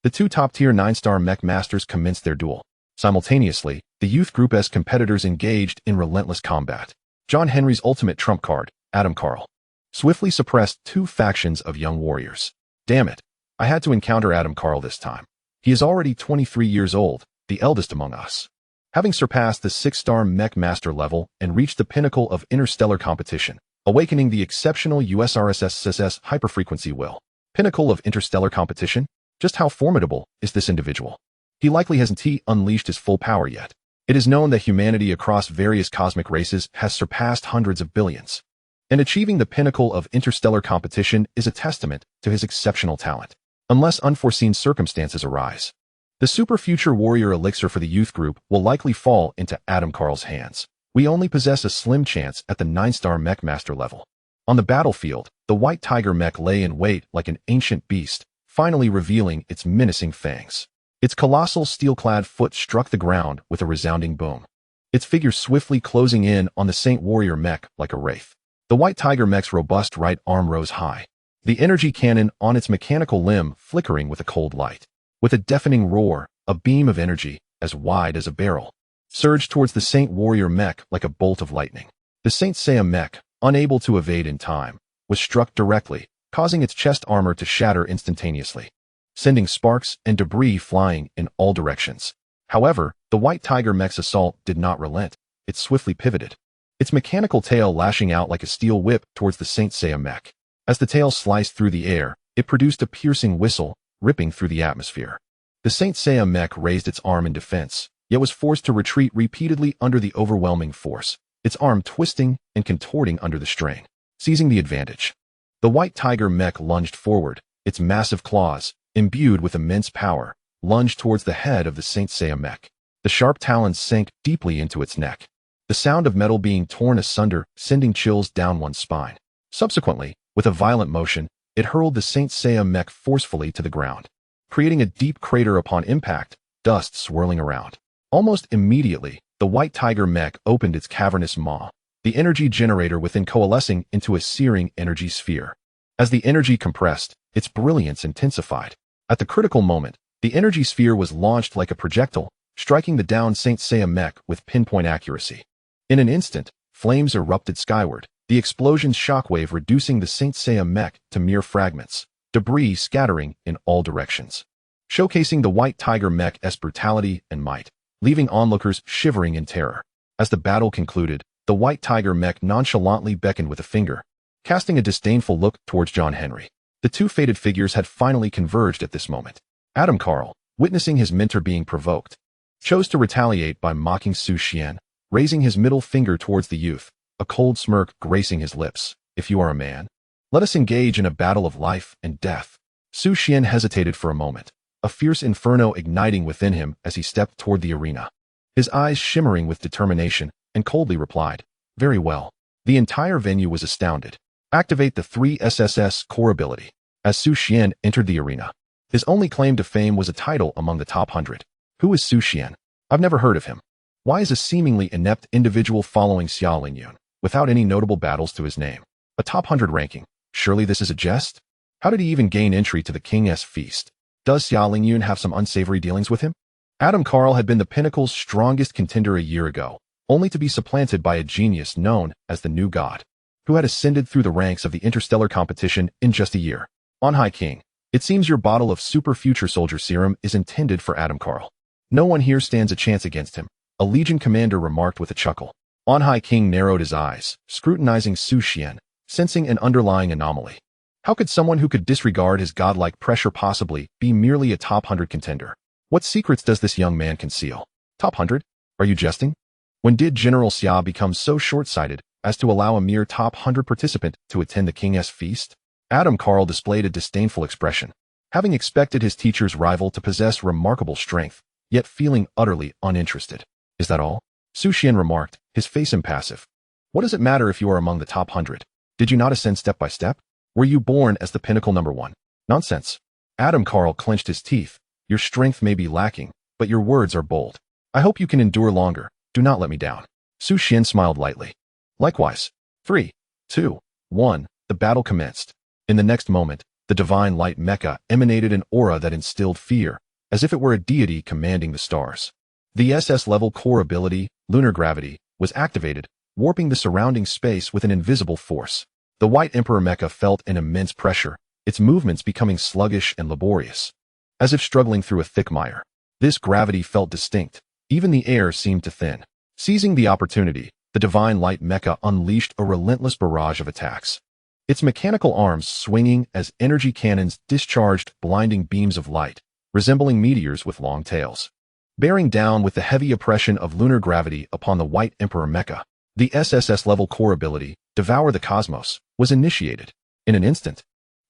the 2 top-tier 9-star mech masters commenced their duel. Simultaneously, the Youth Group's competitors engaged in relentless combat. John Henry's ultimate trump card, Adam Carl, swiftly suppressed 2 factions of young warriors. Damn it, I had to encounter Adam Carl this time. He is already 23 years old, the eldest among us. Having surpassed the 6-star mech master level and reached the pinnacle of interstellar competition, awakening the exceptional USR-SSS hyperfrequency will. Pinnacle of interstellar competition? Just how formidable is this individual? He likely hasn't unleashed his full power yet. It is known that humanity across various cosmic races has surpassed hundreds of billions. And achieving the pinnacle of interstellar competition is a testament to his exceptional talent. Unless unforeseen circumstances arise, the Super Future Warrior Elixir for the Youth Group will likely fall into Adam Carl's hands. We only possess a slim chance at the 9-star mech master level. On the battlefield, the White Tiger mech lay in wait like an ancient beast, finally revealing its menacing fangs. Its colossal steel-clad foot struck the ground with a resounding boom, its figure swiftly closing in on the Saint Warrior mech like a wraith. The White Tiger mech's robust right arm rose high, the energy cannon on its mechanical limb flickering with a cold light. With a deafening roar, a beam of energy, as wide as a barrel, surged towards the Saint Warrior mech like a bolt of lightning. The Saint Seiya mech, unable to evade in time, was struck directly, causing its chest armor to shatter instantaneously, sending sparks and debris flying in all directions. However, the White Tiger mech's assault did not relent. It swiftly pivoted, its mechanical tail lashing out like a steel whip towards the Saint Seiya mech. As the tail sliced through the air, it produced a piercing whistle, ripping through the atmosphere. The Saint Seiya mech raised its arm in defense, yet was forced to retreat repeatedly under the overwhelming force, its arm twisting and contorting under the strain. Seizing the advantage, the White Tiger mech lunged forward, its massive claws, imbued with immense power, lunged towards the head of the Saint Seiya mech. The sharp talons sank deeply into its neck, the sound of metal being torn asunder sending chills down one's spine. Subsequently, with a violent motion, it hurled the Saint Seiya mech forcefully to the ground, creating a deep crater upon impact, dust swirling around. Almost immediately, the White Tiger mech opened its cavernous maw, the energy generator within coalescing into a searing energy sphere. As the energy compressed, its brilliance intensified. At the critical moment, the energy sphere was launched like a projectile, striking the downed Saint Seiya mech with pinpoint accuracy. In an instant, flames erupted skyward, the explosion's shockwave reducing the Saint Seiya mech to mere fragments, debris scattering in all directions, showcasing the White Tiger mech's brutality and might, leaving onlookers shivering in terror. As the battle concluded, the White Tiger mech nonchalantly beckoned with a finger, casting a disdainful look towards John Henry. The 2 fated figures had finally converged at this moment. Adam Carl, witnessing his mentor being provoked, chose to retaliate by mocking Su Xian, raising his middle finger towards the youth, a cold smirk gracing his lips. If you are a man, let us engage in a battle of life and death. Su Xian hesitated for a moment, a fierce inferno igniting within him as he stepped toward the arena, his eyes shimmering with determination, and coldly replied, very well. The entire venue was astounded. Activate the 3 SSS core ability. As Xuan entered the arena, his only claim to fame was a title among the top 100. Who is Xuan? I've never heard of him. Why is a seemingly inept individual following Xia Lingyun, without any notable battles to his name? A top 100 ranking. Surely this is a jest? How did he even gain entry to the King's Feast? Does Xia Lingyun have some unsavory dealings with him? Adam Carl had been the Pinnacle's strongest contender a year ago, only to be supplanted by a genius known as the New God, who had ascended through the ranks of the interstellar competition in just a year. On High King, it seems your bottle of Super Future Soldier Serum is intended for Adam Carl. No one here stands a chance against him, a Legion commander remarked with a chuckle. On High King narrowed his eyes, scrutinizing Xuan, sensing an underlying anomaly. How could someone who could disregard his godlike pressure possibly be merely a top 100 contender? What secrets does this young man conceal? Top 100? Are you jesting? When did General Xia become so short-sighted as to allow a mere top 100 participant to attend the King's Feast? Adam Carl displayed a disdainful expression, having expected his teacher's rival to possess remarkable strength, yet feeling utterly uninterested. Is that all? Xuan remarked, his face impassive. What does it matter if you are among the top 100? Did you not ascend step by step? Were you born as the pinnacle #1? Nonsense. Adam Carl clenched his teeth. Your strength may be lacking, but your words are bold. I hope you can endure longer. Do not let me down. Xuan smiled lightly. Likewise. 3, 2, 1, the battle commenced. In the next moment, the divine light Mecha emanated an aura that instilled fear, as if it were a deity commanding the stars. The SS-level core ability, lunar gravity, was activated, warping the surrounding space with an invisible force. The White Emperor Mecha felt an immense pressure, its movements becoming sluggish and laborious, as if struggling through a thick mire. This gravity felt distinct. Even the air seemed to thin. Seizing the opportunity, the divine light Mecha unleashed a relentless barrage of attacks. Its mechanical arms swinging as energy cannons discharged blinding beams of light, resembling meteors with long tails. Bearing down with the heavy oppression of lunar gravity upon the White Emperor Mecha, the SSS-level core ability, Devour the Cosmos, was initiated. In an instant,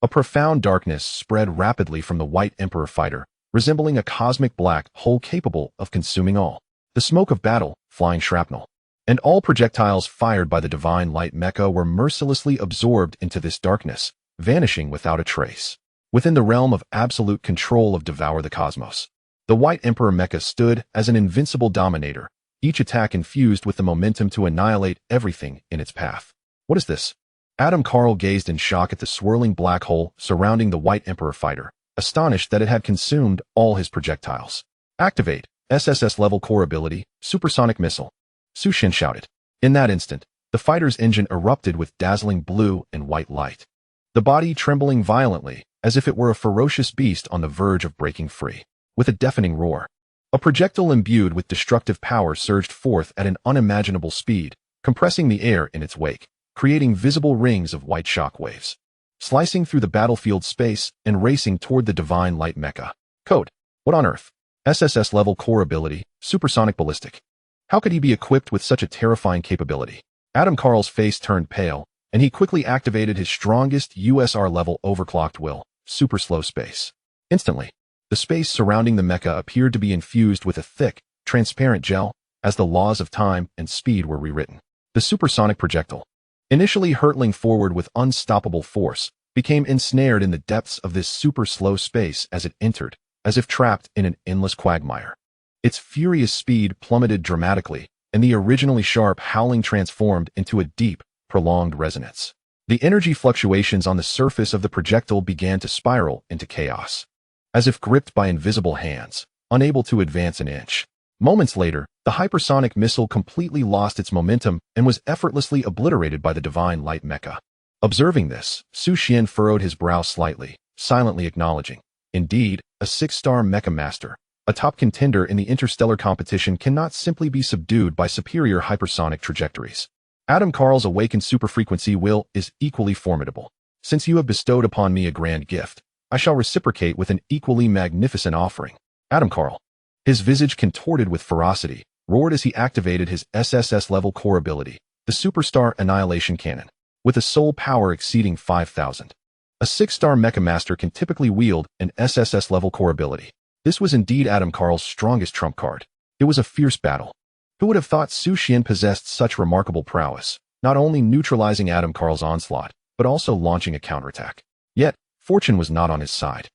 a profound darkness spread rapidly from the White Emperor fighter, resembling a cosmic black hole capable of consuming all. The smoke of battle, flying shrapnel, and all projectiles fired by the divine light Mecha were mercilessly absorbed into this darkness, vanishing without a trace. Within the realm of absolute control of Devour the Cosmos, the White Emperor Mecha stood as an invincible dominator, each attack infused with the momentum to annihilate everything in its path. What is this? Adam Carl gazed in shock at the swirling black hole surrounding the White Emperor fighter, astonished that it had consumed all his projectiles. Activate SSS-level core ability, Supersonic Missile. Xuan shouted. In that instant, the fighter's engine erupted with dazzling blue and white light, the body trembling violently as if it were a ferocious beast on the verge of breaking free. With a deafening roar, a projectile imbued with destructive power surged forth at an unimaginable speed, compressing the air in its wake, creating visible rings of white shock waves, slicing through the battlefield space and racing toward the divine light Mecha. Code. What on earth? SSS-level core ability, Supersonic Ballistic. How could he be equipped with such a terrifying capability? Adam Carl's face turned pale, and he quickly activated his strongest USR-level overclocked will, Super Slow Space. Instantly, the space surrounding the Mecha appeared to be infused with a thick, transparent gel, as the laws of time and speed were rewritten. The supersonic projectile, initially hurtling forward with unstoppable force, became ensnared in the depths of this super slow space as it entered, as if trapped in an endless quagmire. Its furious speed plummeted dramatically, and the originally sharp howling transformed into a deep, prolonged resonance. The energy fluctuations on the surface of the projectile began to spiral into chaos, as if gripped by invisible hands, unable to advance an inch. Moments later, the hypersonic missile completely lost its momentum and was effortlessly obliterated by the divine light Mecha. Observing this, Xuan furrowed his brow slightly, silently acknowledging, indeed, a 6-star Mecha master, a top contender in the interstellar competition, cannot simply be subdued by superior hypersonic trajectories. Adam Carl's awakened superfrequency will is equally formidable. Since you have bestowed upon me a grand gift, I shall reciprocate with an equally magnificent offering. Adam Carl, his visage contorted with ferocity, roared as he activated his SSS-level core ability, the Superstar Annihilation Cannon, with a soul power exceeding 5,000. A 6-star Mecha Master can typically wield an SSS-level core ability. This was indeed Adam Carl's strongest trump card. It was a fierce battle. Who would have thought Xuan possessed such remarkable prowess? not only neutralizing Adam Carl's onslaught, but also launching a counterattack. Yet, fortune was not on his side.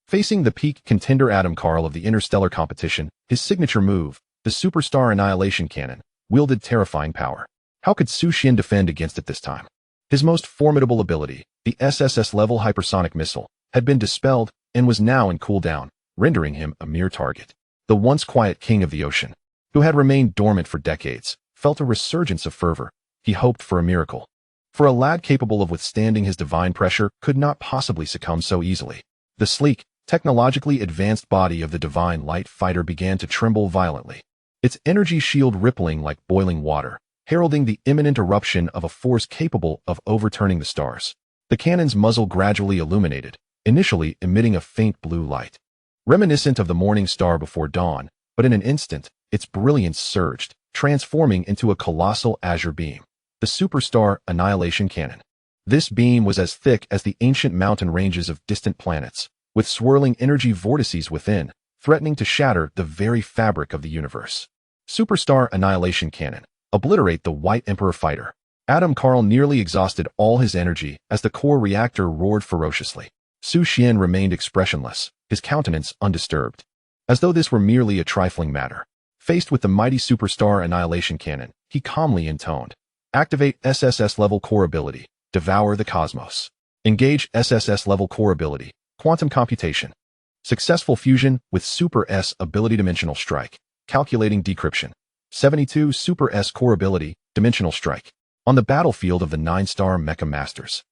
Facing the peak contender Adam Carl of the interstellar competition, his signature move, the Superstar Annihilation Cannon, wielded terrifying power. How could Xuan defend against it this time? His most formidable ability, the SSS-level Hypersonic Missile, had been dispelled and was now in cooldown, rendering him a mere target. The once quiet king of the ocean, who had remained dormant for decades, felt a resurgence of fervor. He hoped for a miracle. For a lad capable of withstanding his divine pressure could not possibly succumb so easily. The sleek, technologically advanced body of the divine light fighter began to tremble violently, its energy shield rippling like boiling water, heralding the imminent eruption of a force capable of overturning the stars. The cannon's muzzle gradually illuminated, initially emitting a faint blue light, reminiscent of the morning star before dawn, but in an instant, its brilliance surged, transforming into a colossal azure beam, the Superstar Annihilation Cannon. This beam was as thick as the ancient mountain ranges of distant planets, with swirling energy vortices within, threatening to shatter the very fabric of the universe. Superstar Annihilation Cannon. Obliterate the White Emperor fighter. Adam Carl nearly exhausted all his energy as the core reactor roared ferociously. Xuan remained expressionless, his countenance undisturbed, as though this were merely a trifling matter. Faced with the mighty Superstar Annihilation Cannon, he calmly intoned, "Activate SSS-level core ability. Devour the cosmos. Engage SSS-level core ability. Quantum computation. Successful fusion with Super S ability dimensional strike. Calculating decryption. 72 Super S core ability, dimensional strike." On the battlefield of the 9-star Mecha Masters,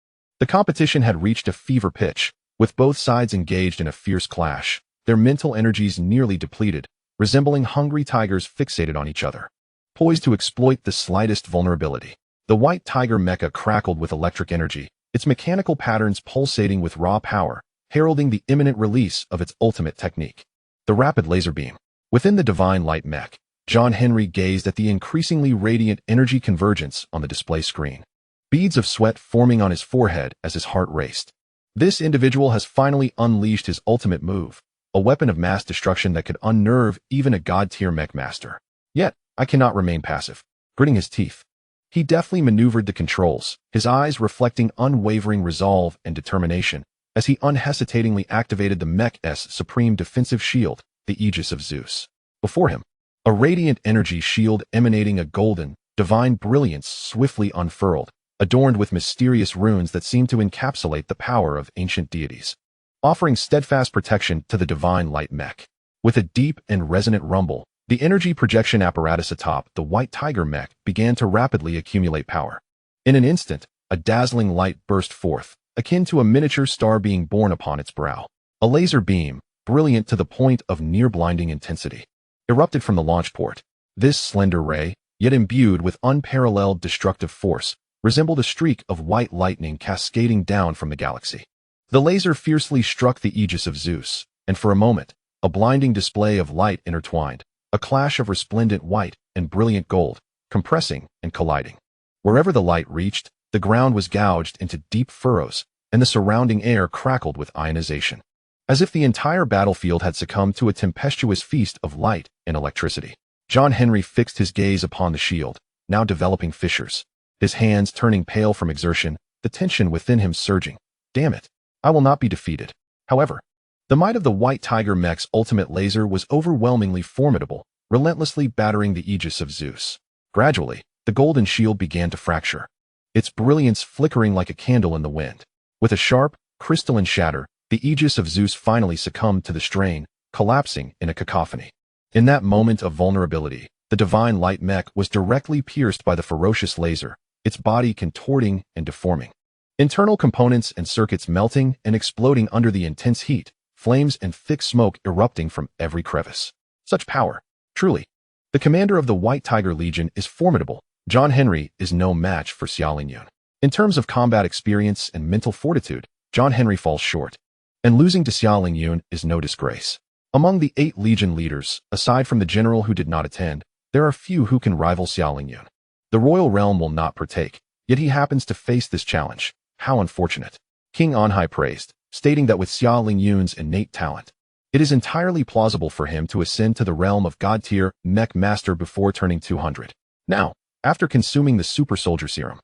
the competition had reached a fever pitch, with both sides engaged in a fierce clash, their mental energies nearly depleted, resembling hungry tigers fixated on each other, poised to exploit the slightest vulnerability. The White Tiger Mecha crackled with electric energy, its mechanical patterns pulsating with raw power, heralding the imminent release of its ultimate technique, the rapid laser beam. Within the divine light mech, John Henry gazed at the increasingly radiant energy convergence on the display screen, beads of sweat forming on his forehead as his heart raced. This individual has finally unleashed his ultimate move, a weapon of mass destruction that could unnerve even a god-tier mech master. Yet, I cannot remain passive. Gritting his teeth, he deftly maneuvered the controls, his eyes reflecting unwavering resolve and determination, as he unhesitatingly activated the Mech's supreme defensive shield, the Aegis of Zeus. Before him, a radiant energy shield emanating a golden, divine brilliance swiftly unfurled, adorned with mysterious runes that seemed to encapsulate the power of ancient deities, offering steadfast protection to the divine light mech. With a deep and resonant rumble, the energy projection apparatus atop the White Tiger mech began to rapidly accumulate power. In an instant, a dazzling light burst forth, akin to a miniature star being born upon its brow. A laser beam, brilliant to the point of near-blinding intensity, erupted from the launch port. This slender ray, yet imbued with unparalleled destructive force, resembled a streak of white lightning cascading down from the galaxy. The laser fiercely struck the Aegis of Zeus, and for a moment, a blinding display of light intertwined, a clash of resplendent white and brilliant gold, compressing and colliding. Wherever the light reached, the ground was gouged into deep furrows, and the surrounding air crackled with ionization, as if the entire battlefield had succumbed to a tempestuous feast of light and electricity. John Henry fixed his gaze upon the shield, now developing fissures, his hands turning pale from exertion, the tension within him surging. Damn it, I will not be defeated. However, the might of the White Tiger mech's ultimate laser was overwhelmingly formidable, relentlessly battering the Aegis of Zeus. Gradually, the golden shield began to fracture, its brilliance flickering like a candle in the wind. With a sharp, crystalline shatter, the Aegis of Zeus finally succumbed to the strain, collapsing in a cacophony. In that moment of vulnerability, the divine light mech was directly pierced by the ferocious laser, its body contorting and deforming, internal components and circuits melting and exploding under the intense heat, flames and thick smoke erupting from every crevice. Such power. Truly, the commander of the White Tiger Legion is formidable. John Henry is no match for Xiaoling Yun. In terms of combat experience and mental fortitude, John Henry falls short, and losing to Xiaoling Yun is no disgrace. Among the 8 Legion leaders, aside from the general who did not attend, there are few who can rival Xiaoling Yun. The royal realm will not partake, yet he happens to face this challenge. How unfortunate. King Anhai praised, stating that with Xiaoling Yun's innate talent, it is entirely plausible for him to ascend to the realm of god-tier Mech Master before turning 200. Now, after consuming the Super Soldier Serum,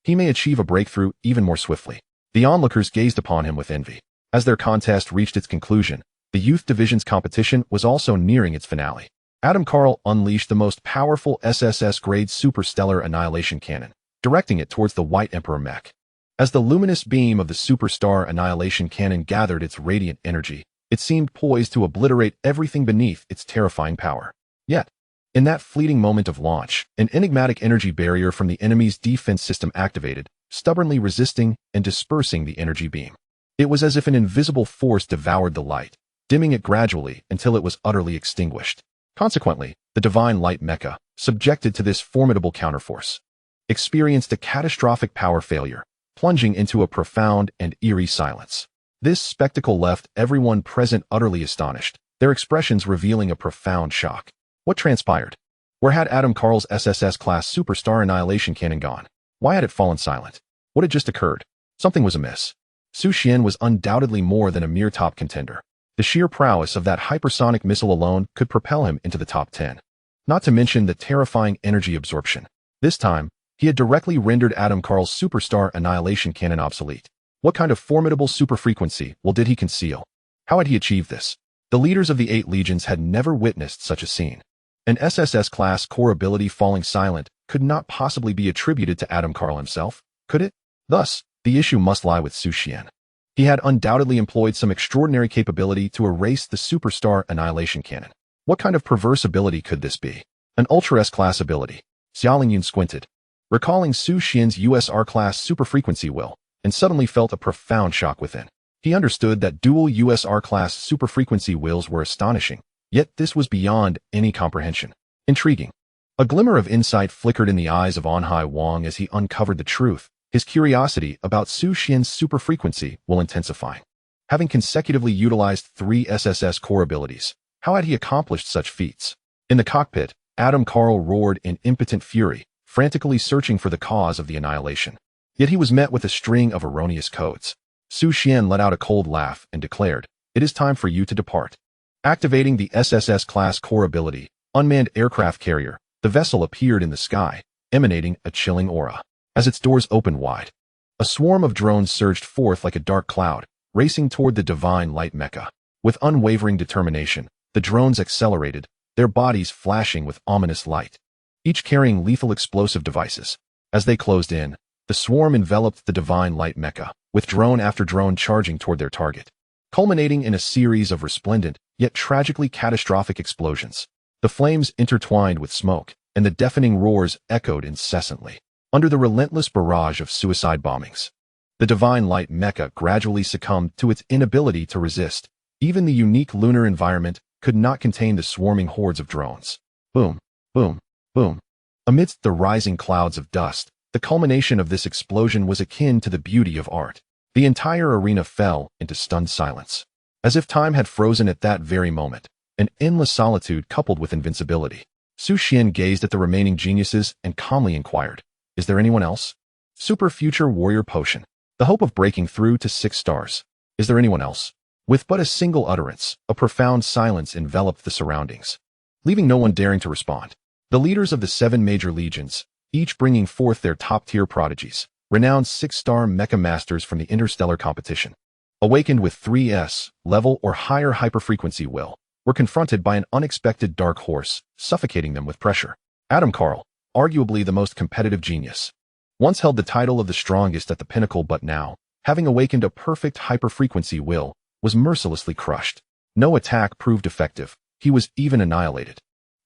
he may achieve a breakthrough even more swiftly. The onlookers gazed upon him with envy. As their contest reached its conclusion, the youth division's competition was also nearing its finale. Adam Carl unleashed the most powerful SSS-grade superstellar annihilation cannon, directing it towards the White Emperor Mech. As the luminous beam of the superstar annihilation cannon gathered its radiant energy, it seemed poised to obliterate everything beneath its terrifying power. Yet, in that fleeting moment of launch, an enigmatic energy barrier from the enemy's defense system activated, stubbornly resisting and dispersing the energy beam. It was as if an invisible force devoured the light, dimming it gradually until it was utterly extinguished. Consequently, the divine light Mecha, subjected to this formidable counterforce, experienced a catastrophic power failure, plunging into a profound and eerie silence. This spectacle left everyone present utterly astonished, their expressions revealing a profound shock. What transpired? Where had Adam Carl's SSS-class superstar annihilation cannon gone? Why had it fallen silent? What had just occurred? Something was amiss. Xuan was undoubtedly more than a mere top contender. The sheer prowess of that hypersonic missile alone could propel him into the top 10. Not to mention the terrifying energy absorption. This time, he had directly rendered Adam Carl's superstar annihilation cannon obsolete. What kind of formidable superfrequency did he conceal? How had he achieved this? The leaders of the 8 legions had never witnessed such a scene. An SSS-class core ability falling silent could not possibly be attributed to Adam Carl himself, could it? Thus, the issue must lie with Xuan. He had undoubtedly employed some extraordinary capability to erase the superstar annihilation cannon. What kind of perverse ability could this be? An Ultra-S-class ability. Xiaolingyun squinted, recalling Xuan's USR-class superfrequency will, and suddenly felt a profound shock within. He understood that dual USR-class superfrequency wills were astonishing, yet this was beyond any comprehension. Intriguing. A glimmer of insight flickered in the eyes of Anhai Wang as he uncovered the truth. His curiosity about Xuan's superfrequency will intensifying. Having consecutively utilized 3 SSS core abilities, how had he accomplished such feats? In the cockpit, Adam Carl roared in impotent fury, frantically searching for the cause of the annihilation. Yet he was met with a string of erroneous codes. Xuan let out a cold laugh and declared, "It is time for you to depart." Activating the SSS-class core ability, Unmanned Aircraft Carrier, the vessel appeared in the sky, emanating a chilling aura. As its doors opened wide, a swarm of drones surged forth like a dark cloud, racing toward the divine light Mecha. With unwavering determination, the drones accelerated, their bodies flashing with ominous light, each carrying lethal explosive devices. As they closed in, the swarm enveloped the divine light Mecha, with drone after drone charging toward their target, culminating in a series of resplendent, yet tragically catastrophic explosions. The flames intertwined with smoke, and the deafening roars echoed incessantly. Under the relentless barrage of suicide bombings, the divine light Mecha gradually succumbed to its inability to resist. Even the unique lunar environment could not contain the swarming hordes of drones. Boom, boom, boom. Amidst the rising clouds of dust, the culmination of this explosion was akin to the beauty of art. The entire arena fell into stunned silence. As if time had frozen at that very moment, an endless solitude coupled with invincibility. Xuan gazed at the remaining geniuses and calmly inquired, "Is there anyone else?" Super Future Warrior Potion. The hope of breaking through to 6 stars. Is there anyone else? With but a single utterance, a profound silence enveloped the surroundings, leaving no one daring to respond. The leaders of the 7 major legions, each bringing forth their top-tier prodigies, renowned 6-star mecha masters from the interstellar competition, awakened with 3S-level or higher hyperfrequency will, were confronted by an unexpected dark horse, suffocating them with pressure. Adam Carl, arguably the most competitive genius, once held the title of the strongest at the pinnacle, but now, having awakened a perfect hyperfrequency will, was mercilessly crushed. No attack proved effective. He was even annihilated.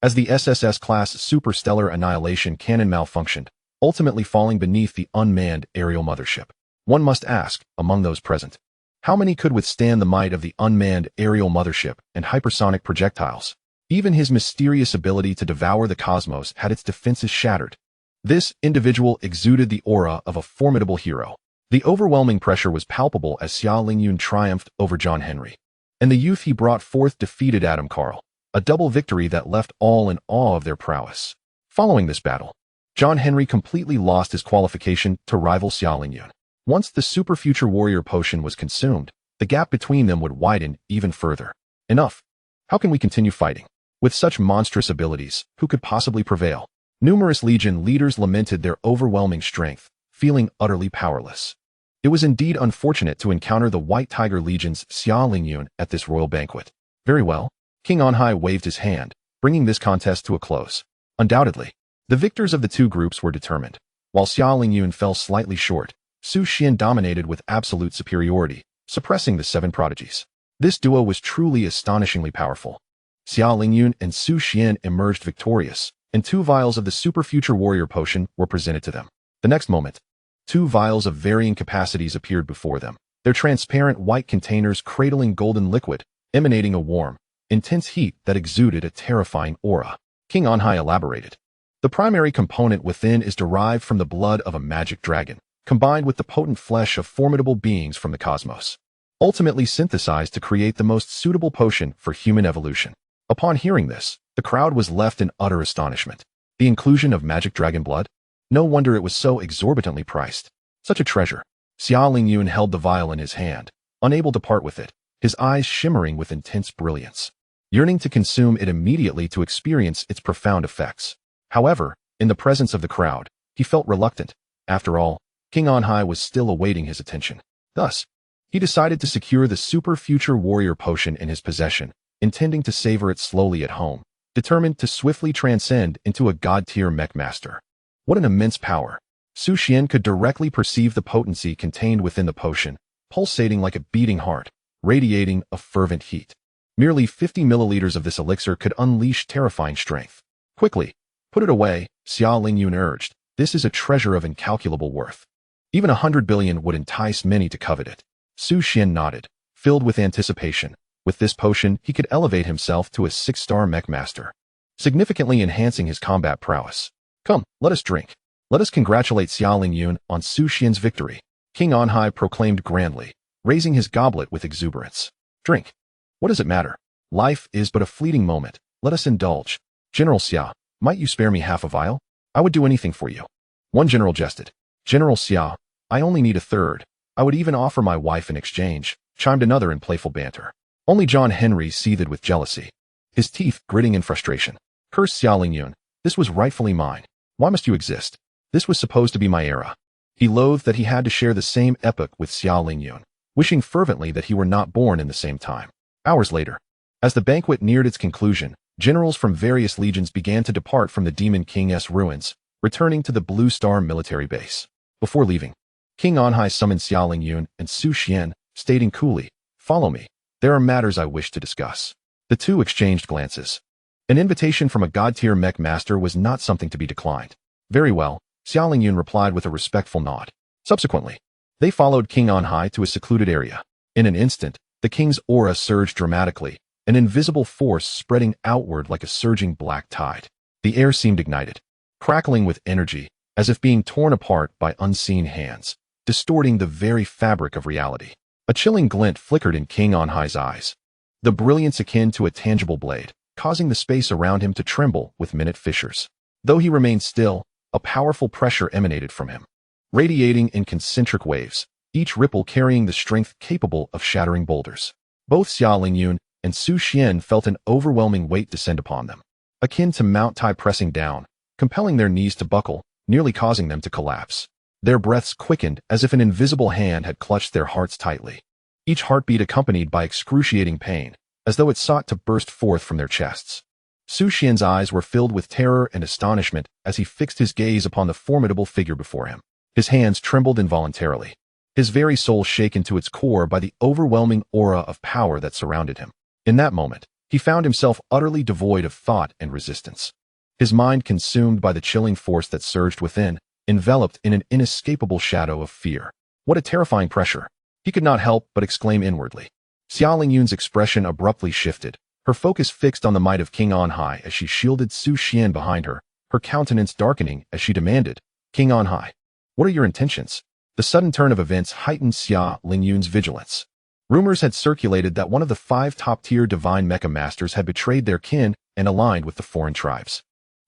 As the SSS-class superstellar annihilation cannon malfunctioned, ultimately falling beneath the unmanned aerial mothership. One must ask, among those present, how many could withstand the might of the unmanned aerial mothership and hypersonic projectiles? Even his mysterious ability to devour the cosmos had its defenses shattered. This individual exuded the aura of a formidable hero. The overwhelming pressure was palpable as Xiaolingyun triumphed over John Henry. And the youth he brought forth defeated Adam Carl, a double victory that left all in awe of their prowess. Following this battle, John Henry completely lost his qualification to rival Xiaolingyun. Once the Super Future Warrior Potion was consumed, the gap between them would widen even further. Enough. How can we continue fighting? With such monstrous abilities, who could possibly prevail? Numerous legion leaders lamented their overwhelming strength, feeling utterly powerless. It was indeed unfortunate to encounter the White Tiger Legion's Xia at this royal banquet. Very well. King Anhai waved his hand, bringing this contest to a close. Undoubtedly, the victors of the two groups were determined. While Xia fell slightly short, Su Xian dominated with absolute superiority, suppressing the seven prodigies. This duo was truly astonishingly powerful. Xia and Su Xian emerged victorious, and 2 vials of the Super Future Warrior Potion were presented to them. The next moment, 2 vials of varying capacities appeared before them, their transparent white containers cradling golden liquid, emanating a warm, intense heat that exuded a terrifying aura. King Anhai elaborated. The primary component within is derived from the blood of a magic dragon, combined with the potent flesh of formidable beings from the cosmos, ultimately synthesized to create the most suitable potion for human evolution. Upon hearing this, the crowd was left in utter astonishment. The inclusion of magic dragon blood? No wonder it was so exorbitantly priced. Such a treasure. Xia held the vial in his hand, unable to part with it, his eyes shimmering with intense brilliance, yearning to consume it immediately to experience its profound effects. However, in the presence of the crowd, he felt reluctant. After all, King Anhai was still awaiting his attention. Thus, he decided to secure the Super Future Warrior Potion in his possession, intending to savor it slowly at home, determined to swiftly transcend into a god-tier mech master. What an immense power! Su Xian could directly perceive the potency contained within the potion, pulsating like a beating heart, radiating a fervent heat. Merely 50 milliliters of this elixir could unleash terrifying strength. Quickly, put it away, Xia urged. This is a treasure of incalculable worth. Even 100 billion would entice many to covet it. Su Xian nodded, filled with anticipation. With this potion, he could elevate himself to a 6-star mech master, significantly enhancing his combat prowess. Come, let us drink. Let us congratulate Xia on Su Xian's victory. King Anhai proclaimed grandly, raising his goblet with exuberance. Drink. What does it matter? Life is but a fleeting moment. Let us indulge. General Xia, might you spare me half a vial? I would do anything for you. One general jested. General Xia, I only need a third. I would even offer my wife in exchange, chimed another in playful banter. Only John Henry seethed with jealousy, his teeth gritting in frustration. Curse Xia, this was rightfully mine. Why must you exist? This was supposed to be my era. He loathed that he had to share the same epoch with Xia, wishing fervently that he were not born in the same time. Hours later, as the banquet neared its conclusion, generals from various legions began to depart from the Demon King's ruins, returning to the Blue Star military base. Before leaving, King Anhai summoned Xia and Su Xian, stating coolly, "Follow me. There are matters I wish to discuss." The two exchanged glances. An invitation from a god-tier mech master was not something to be declined. Very well, Xia replied with a respectful nod. Subsequently, they followed King Anhai to a secluded area. In an instant, the king's aura surged dramatically, an invisible force spreading outward like a surging black tide. The air seemed ignited, crackling with energy, as if being torn apart by unseen hands, distorting the very fabric of reality. A chilling glint flickered in King Anhai's eyes, the brilliance akin to a tangible blade, causing the space around him to tremble with minute fissures. Though he remained still, a powerful pressure emanated from him, radiating in concentric waves, each ripple carrying the strength capable of shattering boulders. Both Xia and Su Xian felt an overwhelming weight descend upon them, akin to Mount Tai pressing down, compelling their knees to buckle, nearly causing them to collapse. Their breaths quickened as if an invisible hand had clutched their hearts tightly, each heartbeat accompanied by excruciating pain, as though it sought to burst forth from their chests. Su Xian's eyes were filled with terror and astonishment as he fixed his gaze upon the formidable figure before him. His hands trembled involuntarily, his very soul shaken to its core by the overwhelming aura of power that surrounded him. In that moment, he found himself utterly devoid of thought and resistance, his mind consumed by the chilling force that surged within, enveloped in an inescapable shadow of fear. What a terrifying pressure! He could not help but exclaim inwardly. Xia expression abruptly shifted, her focus fixed on the might of King Anhai as she shielded Su Xian behind her, her countenance darkening as she demanded, King Anhai, what are your intentions? The sudden turn of events heightened Xia vigilance. Rumors had circulated that one of the 5 top-tier divine Mecha masters had betrayed their kin and aligned with the foreign tribes.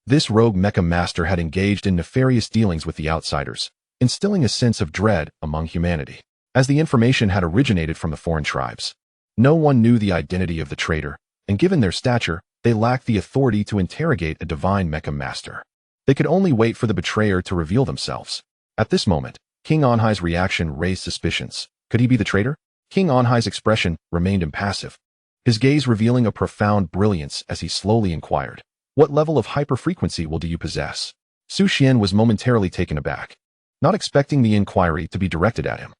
This rogue Mecha master had engaged in nefarious dealings with the outsiders, instilling a sense of dread among humanity. As the information had originated from the foreign tribes, no one knew the identity of the traitor, and given their stature, they lacked the authority to interrogate a divine Mecha master. They could only wait for the betrayer to reveal themselves. At this moment, King Onhai's reaction raised suspicions. Could he be the traitor? King Onhai's expression remained impassive, his gaze revealing a profound brilliance as he slowly inquired, "What level of hyperfrequency will do you possess?" Su Xian was momentarily taken aback, not expecting the inquiry to be directed at him.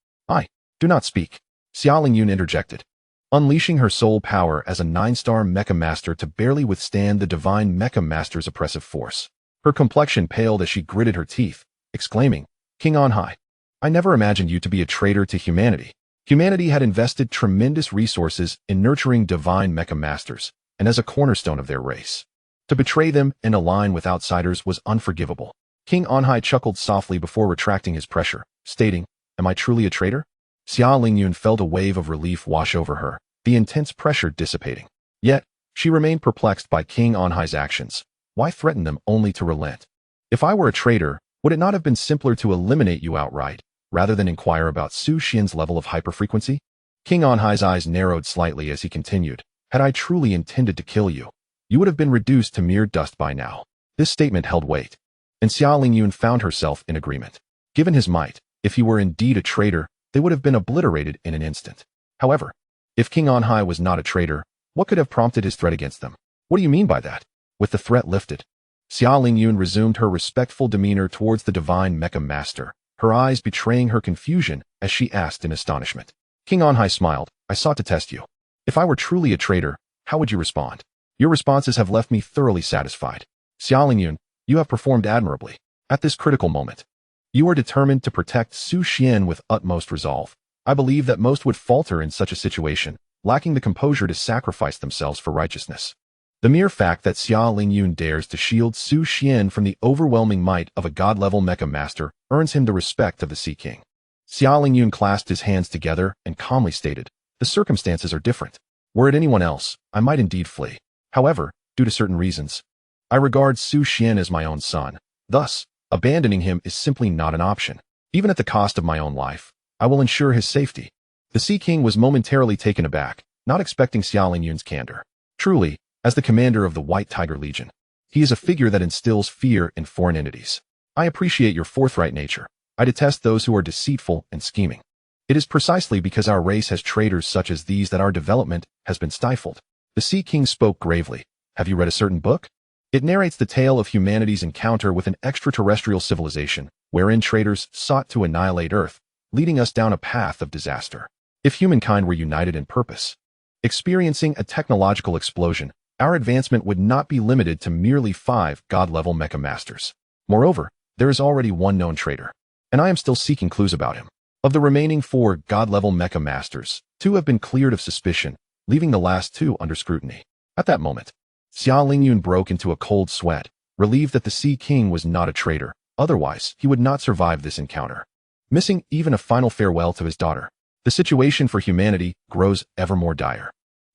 Do not speak," Xia Lingyun interjected, unleashing her soul power as a 9-star Mecha Master to barely withstand the divine Mecha Master's oppressive force. Her complexion paled as she gritted her teeth, exclaiming, "King Onhai, I never imagined you to be a traitor to humanity." Humanity had invested tremendous resources in nurturing divine Mecha Masters, and as a cornerstone of their race. To betray them and align with outsiders was unforgivable. King Onhai chuckled softly before retracting his pressure, stating, "Am I truly a traitor?" Xia Lingyun felt a wave of relief wash over her, the intense pressure dissipating. Yet, she remained perplexed by King Onhai's actions. Why threaten them only to relent? If I were a traitor, would it not have been simpler to eliminate you outright, rather than inquire about Su Xian's level of hyperfrequency? King Onhai's eyes narrowed slightly as he continued, "Had I truly intended to kill you, you would have been reduced to mere dust by now." This statement held weight, and Xia Lingyun found herself in agreement. Given his might, if he were indeed a traitor, they would have been obliterated in an instant. However, if King Onhai was not a traitor, what could have prompted his threat against them? What do you mean by that? With the threat lifted, Xia Lingyun resumed her respectful demeanor towards the divine Mecha Master, her eyes betraying her confusion as she asked in astonishment. King Onhai smiled, "I sought to test you. If I were truly a traitor, how would you respond? Your responses have left me thoroughly satisfied. Xia Lingyun, you have performed admirably. At this critical moment, you are determined to protect Su Xian with utmost resolve. I believe that most would falter in such a situation, lacking the composure to sacrifice themselves for righteousness. The mere fact that Xia Lingyun dares to shield Su Xian from the overwhelming might of a god-level Mecha Master earns him the respect of the Sea King." Xia Lingyun clasped his hands together and calmly stated, "The circumstances are different. Were it anyone else, I might indeed flee. However, due to certain reasons, I regard Su Xian as my own son. Thus, abandoning him is simply not an option. Even at the cost of my own life, I will ensure his safety." The Sea King was momentarily taken aback, not expecting Xia Lingyun's candor. Truly, as the commander of the White Tiger Legion, he is a figure that instills fear in foreign entities. "I appreciate your forthright nature. I detest those who are deceitful and scheming. It is precisely because our race has traitors such as these that our development has been stifled." The Sea King spoke gravely. "Have you read a certain book? It narrates the tale of humanity's encounter with an extraterrestrial civilization, wherein traitors sought to annihilate Earth, leading us down a path of disaster. If humankind were united in purpose, experiencing a technological explosion, our advancement would not be limited to merely 5 god-level Mecha Masters. Moreover, there is already one known traitor, and I am still seeking clues about him. Of the remaining 4 god-level Mecha Masters, 2 have been cleared of suspicion, leaving the last 2 under scrutiny." At that moment, Xia Lingyun broke into a cold sweat, relieved that the Sea King was not a traitor, otherwise he would not survive this encounter. Missing even a final farewell to his daughter, the situation for humanity grows ever more dire.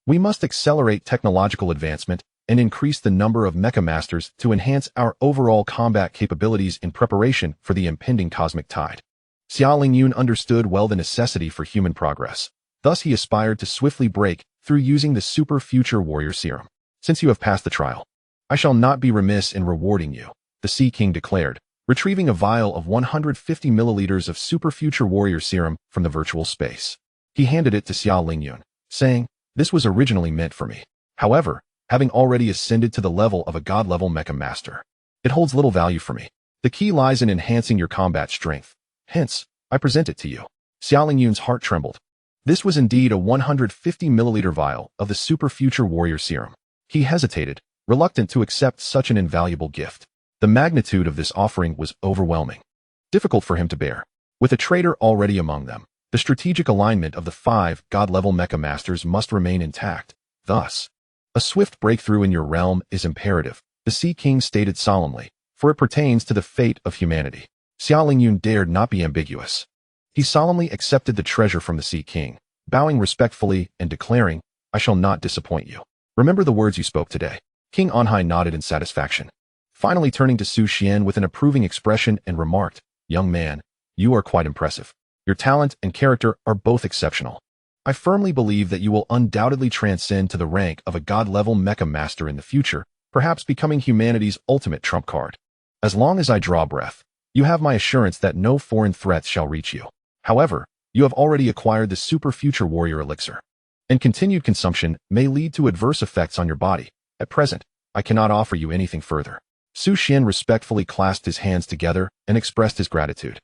We must accelerate technological advancement and increase the number of Mecha Masters to enhance our overall combat capabilities in preparation for the impending cosmic tide. Xia Lingyun understood well the necessity for human progress. Thus he aspired to swiftly break through using the Super Future Warrior Serum. "Since you have passed the trial, I shall not be remiss in rewarding you," the Sea King declared, retrieving a vial of 150 milliliters of Super Future Warrior Serum from the virtual space. He handed it to Xia Lingyun, saying, "This was originally meant for me. However, having already ascended to the level of a god-level Mecha Master, it holds little value for me. The key lies in enhancing your combat strength. Hence, I present it to you." Xia Lingyun's heart trembled. This was indeed a 150 milliliter vial of the Super Future Warrior Serum. He hesitated, reluctant to accept such an invaluable gift. The magnitude of this offering was overwhelming, difficult for him to bear. With a traitor already among them, the strategic alignment of the 5 god-level Mecha Masters must remain intact. Thus, a swift breakthrough in your realm is imperative, the Sea King stated solemnly, for it pertains to the fate of humanity. Xia Lingyun dared not be ambiguous. He solemnly accepted the treasure from the Sea King, bowing respectfully and declaring, "I shall not disappoint you. Remember the words you spoke today." King Onhai nodded in satisfaction, finally turning to Su Xian with an approving expression and remarked, "Young man, you are quite impressive. Your talent and character are both exceptional. I firmly believe that you will undoubtedly transcend to the rank of a god-level Mecha Master in the future, perhaps becoming humanity's ultimate trump card. As long as I draw breath, You have my assurance that no foreign threats shall reach you. However, you have already acquired the Super Future Warrior Elixir, and continued consumption may lead to adverse effects on your body. At present, I cannot offer you anything further. Xuan respectfully clasped his hands together and expressed his gratitude,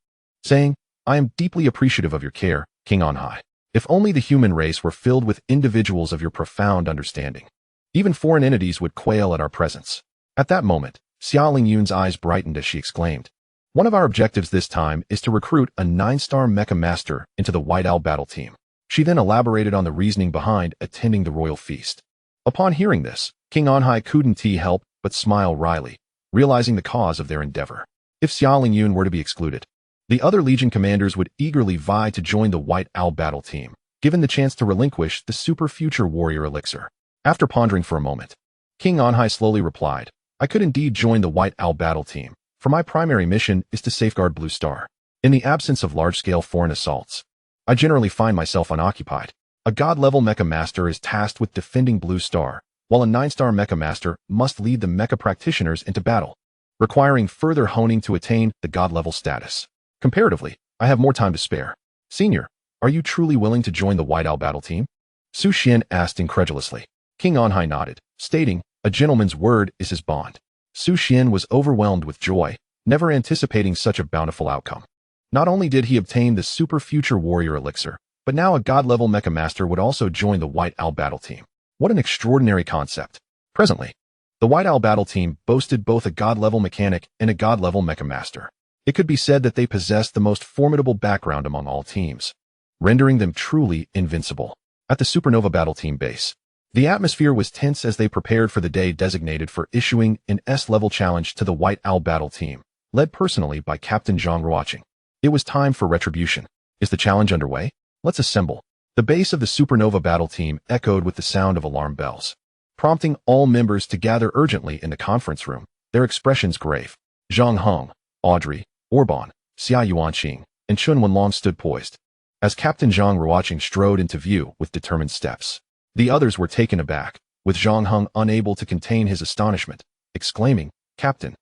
saying, I am deeply appreciative of your care, King on high. If only the human race were filled with individuals of your profound understanding. Even foreign entities would quail at our presence. At that moment, Xia Lingyun's eyes brightened as she exclaimed, one of our objectives this time is to recruit a 9-star Mecha Master into the White Owl battle team. She then elaborated on the reasoning behind attending the royal feast. Upon hearing this, King Onhai couldn't help but smile wryly, realizing the cause of their endeavor. If Xia Lingyun were to be excluded, the other Legion commanders would eagerly vie to join the White Owl battle team, given the chance to relinquish the Super Future Warrior Elixir. After pondering for a moment, King Onhai slowly replied, I could indeed join the White Owl battle team, for my primary mission is to safeguard Blue Star. In the absence of large-scale foreign assaults, I generally find myself unoccupied. A God-level Mecha Master is tasked with defending Blue Star, while a 9-star Mecha Master must lead the Mecha practitioners into battle, requiring further honing to attain the God-level status. Comparatively, I have more time to spare. Senior, are you truly willing to join the White Owl battle team? Su Xian asked incredulously. King Onhai nodded, stating, a gentleman's word is his bond. Su Xian was overwhelmed with joy, never anticipating such a bountiful outcome. Not only did he obtain the Super Future Warrior Elixir, but now a God-level Mecha Master would also join the White Owl battle team. What an extraordinary concept. Presently, the White Owl battle team boasted both a God-level mechanic and a God-level Mecha Master. It could be said that they possessed the most formidable background among all teams, rendering them truly invincible. At the Supernova battle team base, the atmosphere was tense as they prepared for the day designated for issuing an S-level challenge to the White Owl battle team, led personally by Captain Zhang Ruoqing. It was time for retribution. Is the challenge underway? Let's assemble. The base of the Supernova battle team echoed with the sound of alarm bells, prompting all members to gather urgently in the conference room, their expressions grave. Zhang Heng, Audrey, Orban, Xia Yuanqing, and Chun Wenlong stood poised, as Captain Zhang Ruoqing strode into view with determined steps. The others were taken aback, with Zhang Heng unable to contain his astonishment, exclaiming, Captain,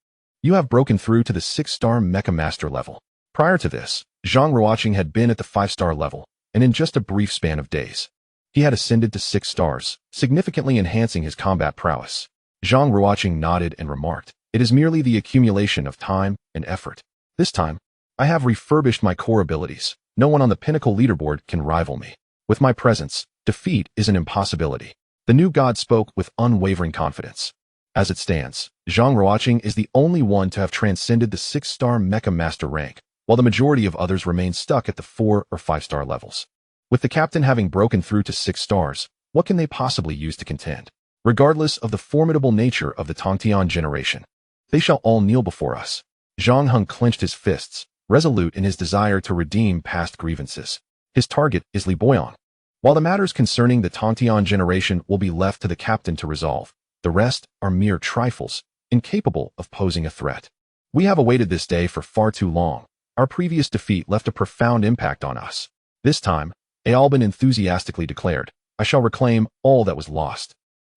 you have broken through to the 6-star Mecha Master level. Prior to this, Zhang Ruoqing had been at the 5-star level, and in just a brief span of days, he had ascended to 6 stars, significantly enhancing his combat prowess. Zhang Ruoqing nodded and remarked, it is merely the accumulation of time and effort. This time, I have refurbished my core abilities. No one on the pinnacle leaderboard can rival me. With my presence, defeat is an impossibility. The new god spoke with unwavering confidence. As it stands, Zhang Ruoqing is the only one to have transcended the 6-star Mecha Master rank, while the majority of others remain stuck at the 4 or 5-star levels. With the captain having broken through to 6 stars, what can they possibly use to contend? Regardless of the formidable nature of the Tongtian generation, they shall all kneel before us. Zhang Heng clenched his fists, resolute in his desire to redeem past grievances. His target is Li Boyan. While the matters concerning the Tongtian generation will be left to the captain to resolve, the rest are mere trifles, incapable of posing a threat. We have awaited this day for far too long. Our previous defeat left a profound impact on us. This time, Aoban enthusiastically declared, I shall reclaim all that was lost.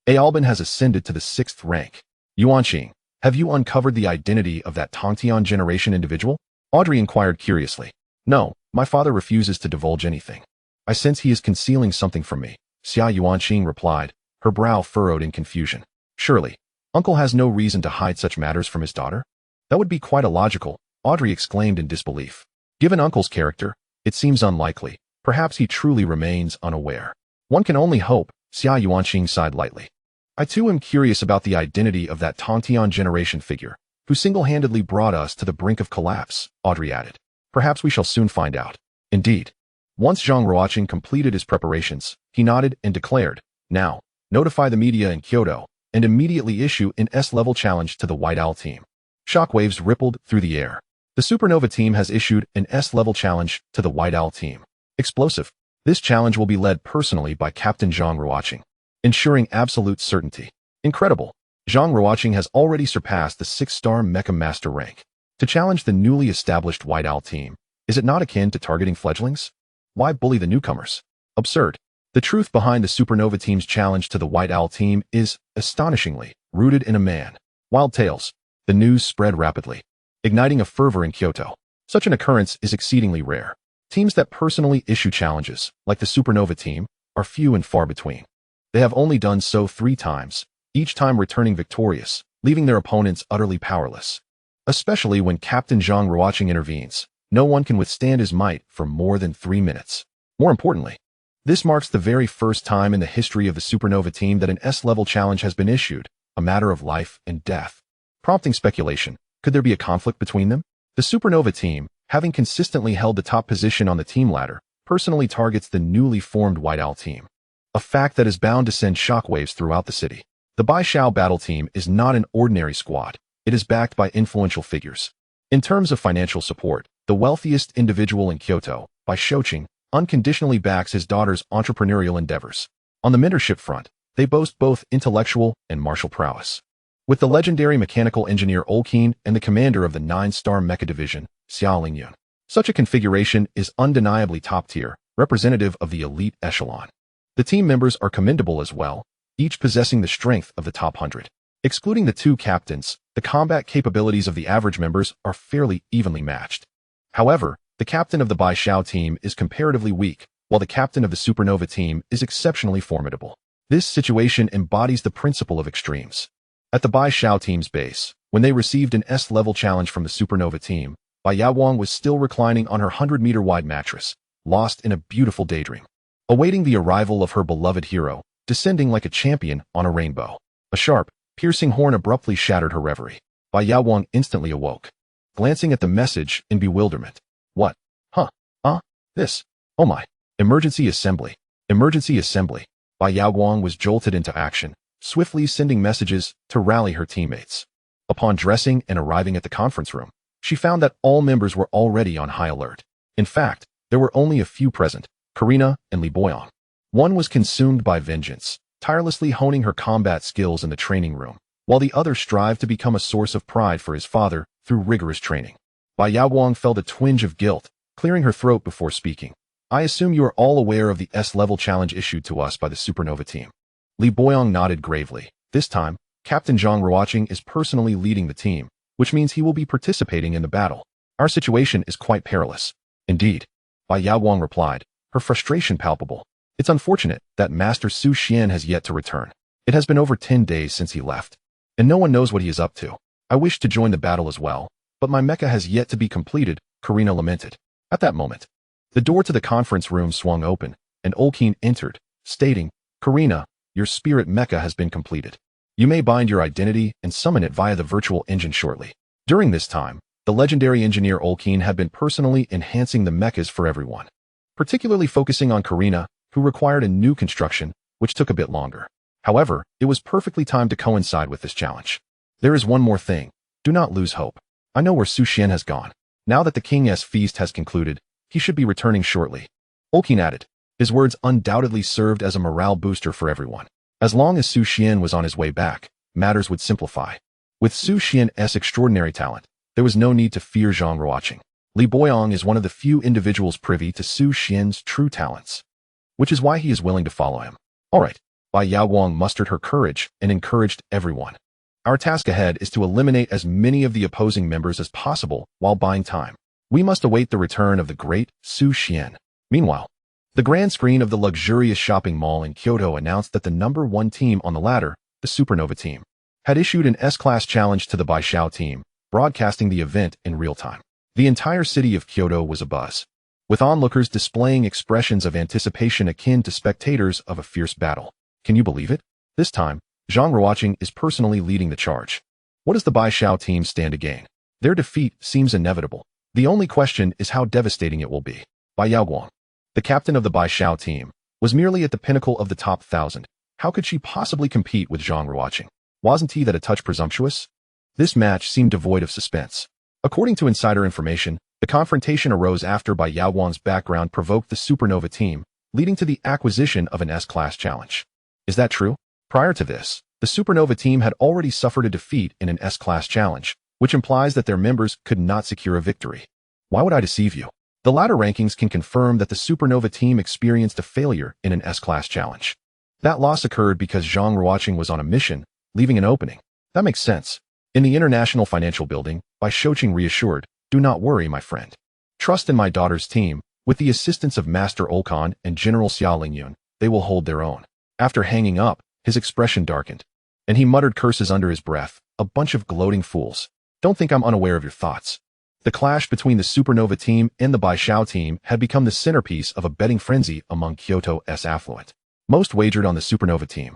Aoban has ascended to the 6th rank. Yuanqing, have you uncovered the identity of that Tongtian generation individual? Audrey inquired curiously. No, my father refuses to divulge anything. I sense he is concealing something from me, Xia Yuanqing replied, her brow furrowed in confusion. Surely, uncle has no reason to hide such matters from his daughter? That would be quite illogical, Audrey exclaimed in disbelief. Given uncle's character, it seems unlikely. Perhaps he truly remains unaware. One can only hope, Xia Yuanqing sighed lightly. I too am curious about the identity of that Tongtian generation figure, who single-handedly brought us to the brink of collapse, Audrey added. Perhaps we shall soon find out. Indeed. Once Zhang Ruoqing completed his preparations, he nodded and declared, now, notify the media in Kyoto, and immediately issue an S-level challenge to the White Owl team. Shockwaves rippled through the air. The Supernova team has issued an S-level challenge to the White Owl team. Explosive. This challenge will be led personally by Captain Zhang Ruoqing, ensuring absolute certainty. Incredible. Zhang Ruoqing has already surpassed the 6-star Mecha Master rank. To challenge the newly established White Owl team, is it not akin to targeting fledglings? Why bully the newcomers? Absurd. The truth behind the Supernova team's challenge to the White Owl team is, astonishingly, rooted in a man. Wild tales. The news spread rapidly. igniting a fervor in Kyoto. Such an occurrence is exceedingly rare. Teams that personally issue challenges, like the Supernova team, are few and far between. They have only done so 3 times, each time returning victorious, leaving their opponents utterly powerless. Especially when Captain Zhang Ruoqing intervenes, no one can withstand his might for more than 3 minutes. More importantly, this marks the very first time in the history of the Supernova team that an S-level challenge has been issued, a matter of life and death. Prompting speculation, could there be a conflict between them? The Supernova team, having consistently held the top position on the team ladder, personally targets the newly formed White Owl team. A fact that is bound to send shockwaves throughout the city. The Bai Xiao battle team is not an ordinary squad. It is backed by influential figures. In terms of financial support, the wealthiest individual in Kyoto, Bai Xiaoqing, unconditionally backs his daughter's entrepreneurial endeavors. On the mentorship front, they boast both intellectual and martial prowess. With the legendary mechanical engineer Olkeen and the commander of the 9-star Mecha division, Xiao Lingyun. Such a configuration is undeniably top-tier, representative of the elite echelon. The team members are commendable as well, each possessing the strength of the top 100. Excluding the 2 captains, the combat capabilities of the average members are fairly evenly matched. However, the captain of the Bai Xiao team is comparatively weak, while the captain of the Supernova team is exceptionally formidable. This situation embodies the principle of extremes. At the Bai Xiao team's base, when they received an S-level challenge from the Supernova team, Bai Yaoguang was still reclining on her 100-meter-wide mattress, lost in a beautiful daydream, awaiting the arrival of her beloved hero, descending like a champion on a rainbow. A sharp, piercing horn abruptly shattered her reverie. Bai Yaoguang instantly awoke, glancing at the message in bewilderment. What? Huh? This? Oh my. Emergency assembly. Emergency assembly. Bai Yaoguang was jolted into action, swiftly sending messages to rally her teammates. Upon dressing and arriving at the conference room, she found that all members were already on high alert. In fact, there were only a few present, Karina and Li Boyong. One was consumed by vengeance, tirelessly honing her combat skills in the training room, while the other strived to become a source of pride for his father through rigorous training. Bai Yaoguang felt a twinge of guilt, clearing her throat before speaking. I assume you are all aware of the S-level challenge issued to us by the Supernova team. Li Boyong nodded gravely. This time, Captain Zhang Ruoqing is personally leading the team, which means he will be participating in the battle. Our situation is quite perilous. Indeed, Bai Yaoguang replied, her frustration palpable. It's unfortunate that Master Su Xian has yet to return. It has been over 10 days since he left, and no one knows what he is up to. I wish to join the battle as well, but my mecha has yet to be completed, Karina lamented. At that moment, the door to the conference room swung open, and Olkeen entered, stating, Karina, your spirit mecha has been completed. You may bind your identity and summon it via the virtual engine shortly. During this time, the legendary engineer Olkeen had been personally enhancing the mechas for everyone, particularly focusing on Karina, who required a new construction, which took a bit longer. However, it was perfectly timed to coincide with this challenge. There is one more thing. Do not lose hope. I know where Su Xian has gone. Now that the King's feast has concluded, he should be returning shortly. Olkeen added. His words undoubtedly served as a morale booster for everyone. As long as Su Xian was on his way back, matters would simplify. With Su Xian's extraordinary talent, there was no need to fear Zhang Ruoqing. Li Boyong is one of the few individuals privy to Su Xian's true talents, which is why he is willing to follow him. All right. Bai Yaoguang mustered her courage and encouraged everyone. Our task ahead is to eliminate as many of the opposing members as possible while buying time. We must await the return of the great Su Xian. Meanwhile, the grand screen of the luxurious shopping mall in Kyoto announced that the #1 team on the ladder, the Supernova team, had issued an S-class challenge to the Bai Xiao team, broadcasting the event in real time. The entire city of Kyoto was abuzz, with onlookers displaying expressions of anticipation akin to spectators of a fierce battle. Can you believe it? This time, Zhang Ruoqing is personally leading the charge. What does the Bai Xiao team stand to gain? Their defeat seems inevitable. The only question is how devastating it will be. Bai Yaoguang, the captain of the Bai Xiao team, was merely at the pinnacle of the top 1,000. How could she possibly compete with Zhang Ruoqing? Wasn't he that a touch presumptuous? This match seemed devoid of suspense. According to insider information, the confrontation arose after Bai Yaoguang's background provoked the Supernova team, leading to the acquisition of an S-class challenge. Is that true? Prior to this, the Supernova team had already suffered a defeat in an S-class challenge, which implies that their members could not secure a victory. Why would I deceive you? The latter rankings can confirm that the Supernova team experienced a failure in an S-class challenge. That loss occurred because Zhang Ruoqing was on a mission, leaving an opening. That makes sense. In the International Financial Building, Bai Shouqing reassured, "Do not worry, my friend. Trust in my daughter's team. With the assistance of Master Olkan and General Xiao Lingyun, they will hold their own." After hanging up, his expression darkened, and he muttered curses under his breath. "A bunch of gloating fools. Don't think I'm unaware of your thoughts." The clash between the Supernova team and the Bai Xiao team had become the centerpiece of a betting frenzy among Kyoto's affluent. Most wagered on the Supernova team,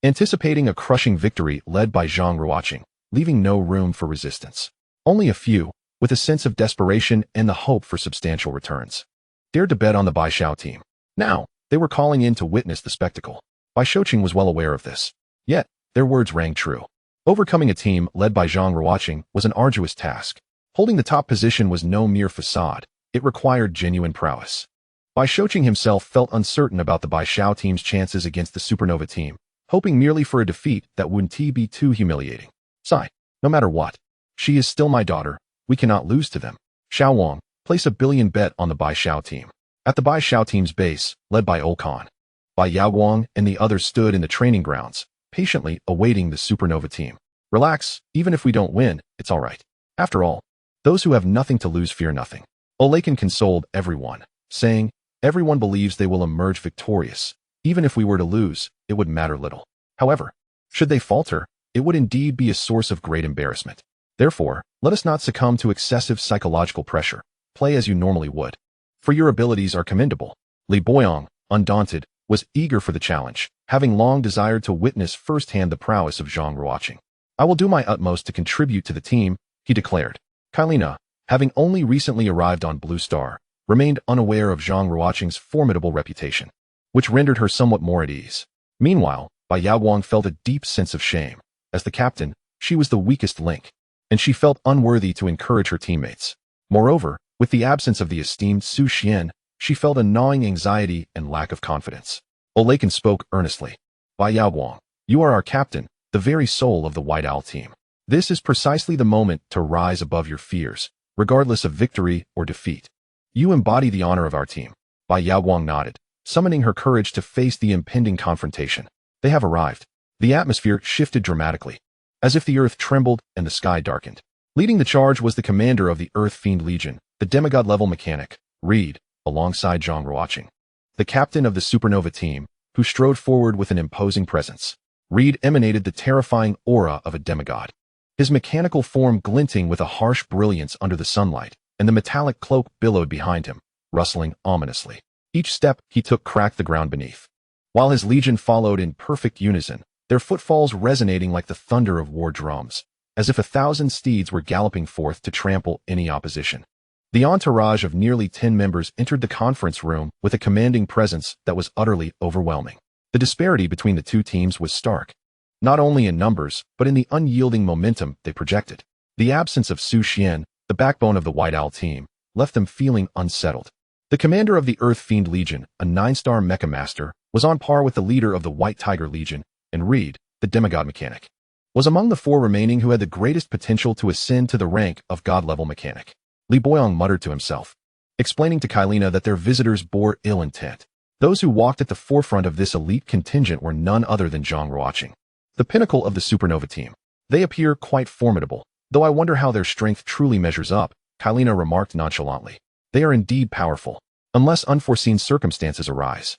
anticipating a crushing victory led by Zhang Ruoqing, leaving no room for resistance. Only a few, with a sense of desperation and the hope for substantial returns, dared to bet on the Bai Xiao team. Now, they were calling in to witness the spectacle. Bai Shouqing was well aware of this. Yet, their words rang true. Overcoming a team led by Zhang Ruoqing was an arduous task. Holding the top position was no mere facade. It required genuine prowess. Bai Shouqing himself felt uncertain about the Bai Xiao team's chances against the Supernova team, hoping merely for a defeat that wouldn't be too humiliating. "Sigh, no matter what, she is still my daughter. We cannot lose to them." Xiao Wang, place a billion bet on the Bai Xiao team. At the Bai Xiao team's base, led by Olkan, Bai Yaoguang and the others stood in the training grounds, patiently awaiting the Supernova team. "Relax, even if we don't win, it's all right. After all, those who have nothing to lose fear nothing." Olkan consoled everyone, saying, "Everyone believes they will emerge victorious. Even if we were to lose, it would matter little. However, should they falter, it would indeed be a source of great embarrassment. Therefore, let us not succumb to excessive psychological pressure. Play as you normally would. For your abilities are commendable." Li Boyong, undaunted, was eager for the challenge, having long desired to witness firsthand the prowess of Zhang Ruoqing. "I will do my utmost to contribute to the team," he declared. Kailina, having only recently arrived on Blue Star, remained unaware of Zhang Ruoqing's formidable reputation, which rendered her somewhat more at ease. Meanwhile, Bai Yaoguang felt a deep sense of shame. As the captain, she was the weakest link, and she felt unworthy to encourage her teammates. Moreover, with the absence of the esteemed Su Xian, she felt a gnawing anxiety and lack of confidence. Olkan spoke earnestly. "Bai Yaoguang, you are our captain, the very soul of the White Owl team. This is precisely the moment to rise above your fears, regardless of victory or defeat. You embody the honor of our team." Bai Yaoguang nodded, summoning her courage to face the impending confrontation. They have arrived. The atmosphere shifted dramatically, as if the earth trembled and the sky darkened. Leading the charge was the commander of the Earth Fiend Legion, the demigod-level mechanic, Reed, alongside Zhang Ruoqing, the captain of the Supernova team, who strode forward with an imposing presence. Reed emanated the terrifying aura of a demigod, his mechanical form glinting with a harsh brilliance under the sunlight, and the metallic cloak billowed behind him, rustling ominously. Each step he took cracked the ground beneath, while his legion followed in perfect unison, their footfalls resonating like the thunder of war drums, as if 1,000 steeds were galloping forth to trample any opposition. The entourage of nearly 10 members entered the conference room with a commanding presence that was utterly overwhelming. The disparity between the two teams was stark, not only in numbers, but in the unyielding momentum they projected. The absence of Su Xian, the backbone of the White Owl team, left them feeling unsettled. The commander of the Earth Fiend Legion, a 9-star Mecha master, was on par with the leader of the White Tiger Legion, and Reed, the demigod mechanic, was among the 4 remaining who had the greatest potential to ascend to the rank of god-level mechanic. Li Boyong muttered to himself, explaining to Kailina that their visitors bore ill intent. Those who walked at the forefront of this elite contingent were none other than Zhang Ruoqing, the pinnacle of the Supernova team. "They appear quite formidable, though I wonder how their strength truly measures up," Kailina remarked nonchalantly. "They are indeed powerful, unless unforeseen circumstances arise.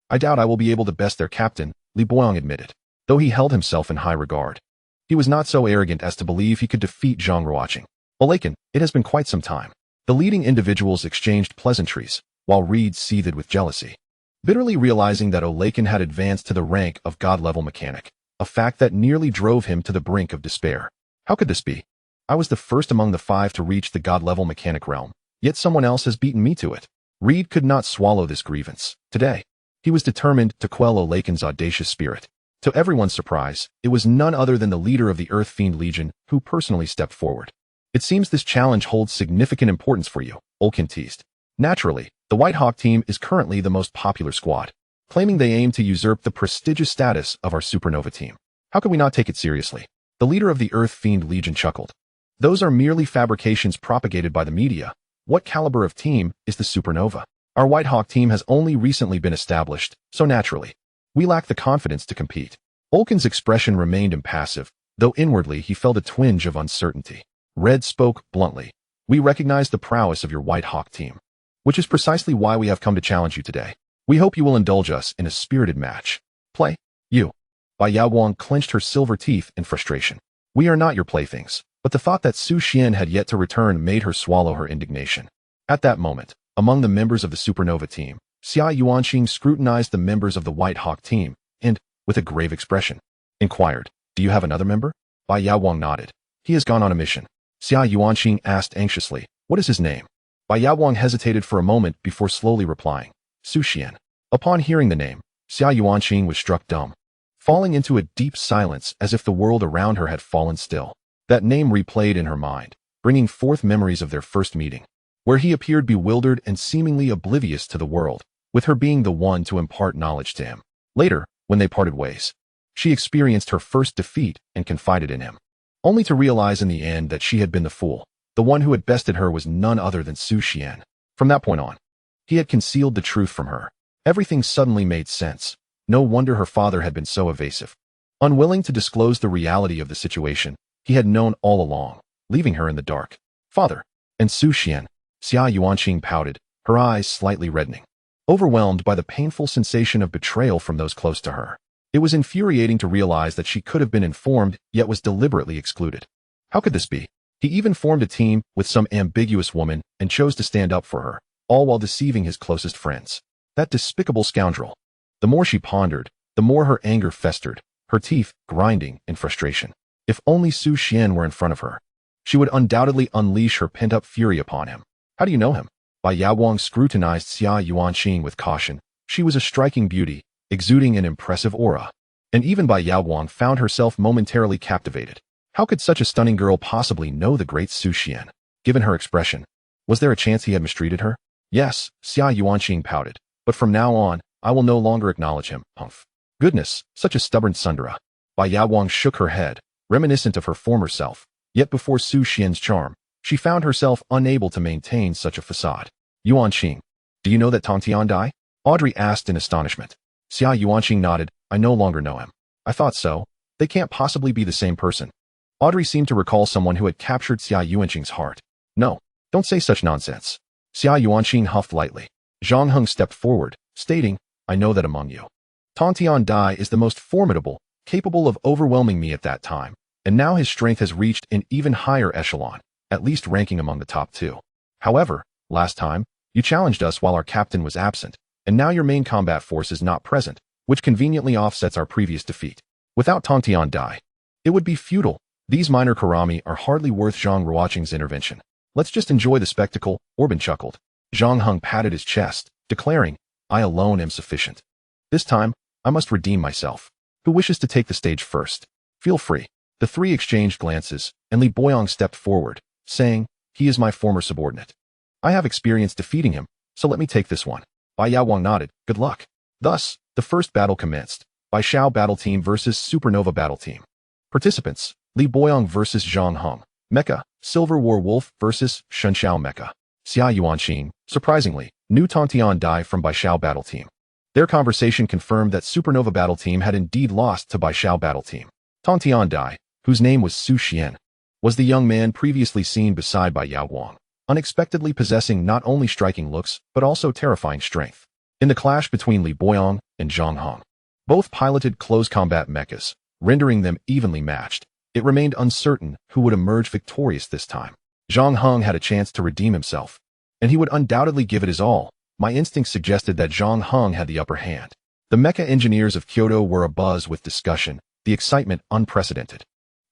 I doubt I will be able to best their captain," Li Boyong admitted, though he held himself in high regard. He was not so arrogant as to believe he could defeat Zhang Ruoqing. "Olkan, it has been quite some time." The leading individuals exchanged pleasantries, while Reed seethed with jealousy, bitterly realizing that Olkan had advanced to the rank of god-level mechanic, a fact that nearly drove him to the brink of despair. How could this be? I was the first among the 5 to reach the god-level mechanic realm, yet someone else has beaten me to it. Reed could not swallow this grievance. Today, he was determined to quell Olakan's audacious spirit. To everyone's surprise, it was none other than the leader of the Earth Fiend Legion who personally stepped forward. "It seems this challenge holds significant importance for you," Olkan teased. "Naturally, the White Hawk team is currently the most popular squad, claiming they aim to usurp the prestigious status of our Supernova team. How could we not take it seriously?" The leader of the Earth Fiend Legion chuckled. "Those are merely fabrications propagated by the media. What caliber of team is the Supernova? Our White Hawk team has only recently been established, so naturally, we lack the confidence to compete." Olkan's expression remained impassive, though inwardly he felt a twinge of uncertainty. Red spoke bluntly. We recognize the prowess of your White Hawk team, which is precisely why we have come to challenge you today. We hope you will indulge us in a spirited match. Play. You. Bai Yaowang clenched her silver teeth in frustration. We are not your playthings. But the thought that Su Xian had yet to return made her swallow her indignation. At that moment, among the members of the Supernova team, Xia Yuanqing scrutinized the members of the White Hawk team, and, with a grave expression, inquired, Do you have another member? Bai Yaowang nodded. He has gone on a mission. Xia Yuanqing asked anxiously, What is his name? Bai Yaowang hesitated for a moment before slowly replying, Su Xian. Upon hearing the name, Xia Yuanqing was struck dumb, falling into a deep silence as if the world around her had fallen still. That name replayed in her mind, bringing forth memories of their first meeting, where he appeared bewildered and seemingly oblivious to the world, with her being the one to impart knowledge to him. Later, when they parted ways, she experienced her first defeat and confided in him, only to realize in the end that she had been the fool. The one who had bested her was none other than Su Xian. From that point on, he had concealed the truth from her. Everything suddenly made sense. No wonder her father had been so evasive. Unwilling to disclose the reality of the situation, he had known all along, leaving her in the dark. Father. And Su Xian. Xia Yuanqing pouted, her eyes slightly reddening, overwhelmed by the painful sensation of betrayal from those close to her. It was infuriating to realize that she could have been informed, yet was deliberately excluded. How could this be? He even formed a team with some ambiguous woman and chose to stand up for her, all while deceiving his closest friends. That despicable scoundrel. The more she pondered, the more her anger festered, her teeth grinding in frustration. If only Su Xian were in front of her, she would undoubtedly unleash her pent-up fury upon him. How do you know him? Bai Yaowang scrutinized Xia Yuanqing with caution. She was a striking beauty, exuding an impressive aura. And even Bai Yaowang found herself momentarily captivated. How could such a stunning girl possibly know the great Su Xian? Given her expression, was there a chance he had mistreated her? Yes, Xia Yuanqing pouted. But from now on, I will no longer acknowledge him. Humph. Goodness, such a stubborn Sundara. Bai Yaowang shook her head, reminiscent of her former self. Yet before Su Xian's charm, she found herself unable to maintain such a facade. Yuanqing, do you know that Tong Tian Dai? Audrey asked in astonishment. Xia Yuanqing nodded. I no longer know him. I thought so. They can't possibly be the same person. Audrey seemed to recall someone who had captured Xia Yuanqing's heart. No, don't say such nonsense. Xia Yuanqing huffed lightly. Zhang Heng stepped forward, stating, I know that among you, Tong Tian Dai is the most formidable, capable of overwhelming me at that time, and now his strength has reached an even higher echelon, at least ranking among the top 2. However, last time, you challenged us while our captain was absent, and now your main combat force is not present, which conveniently offsets our previous defeat. Without Tong Tian Dai, it would be futile. These minor Karami are hardly worth Zhang Ruoqing's intervention. Let's just enjoy the spectacle, Orban chuckled. Zhang Heng patted his chest, declaring, I alone am sufficient. This time, I must redeem myself. Who wishes to take the stage first? Feel free. The three exchanged glances, and Li Boyong stepped forward, saying, He is my former subordinate. I have experience defeating him, so let me take this one. Bai Yaowang nodded, good luck. Thus, the first battle commenced. Bai Shao Battle Team versus Supernova Battle Team. Participants, Li Boyong versus Zhang Heng. Mecha, Silver War Wolf versus Shunshao Mecha. Xia Yuanqing, surprisingly, knew Tong Tian Dai from Bai Shao Battle Team. Their conversation confirmed that Supernova Battle Team had indeed lost to Bai Shao Battle Team. Tong Tian Dai, whose name was Su Xian, was the young man previously seen beside Bai Yaowang, unexpectedly possessing not only striking looks, but also terrifying strength. In the clash between Li Boyong and Zhang Heng, both piloted close combat mechas, rendering them evenly matched. It remained uncertain who would emerge victorious this time. Zhang Heng had a chance to redeem himself, and he would undoubtedly give it his all. My instincts suggested that Zhang Heng had the upper hand. The mecha engineers of Kyoto were abuzz with discussion, the excitement unprecedented.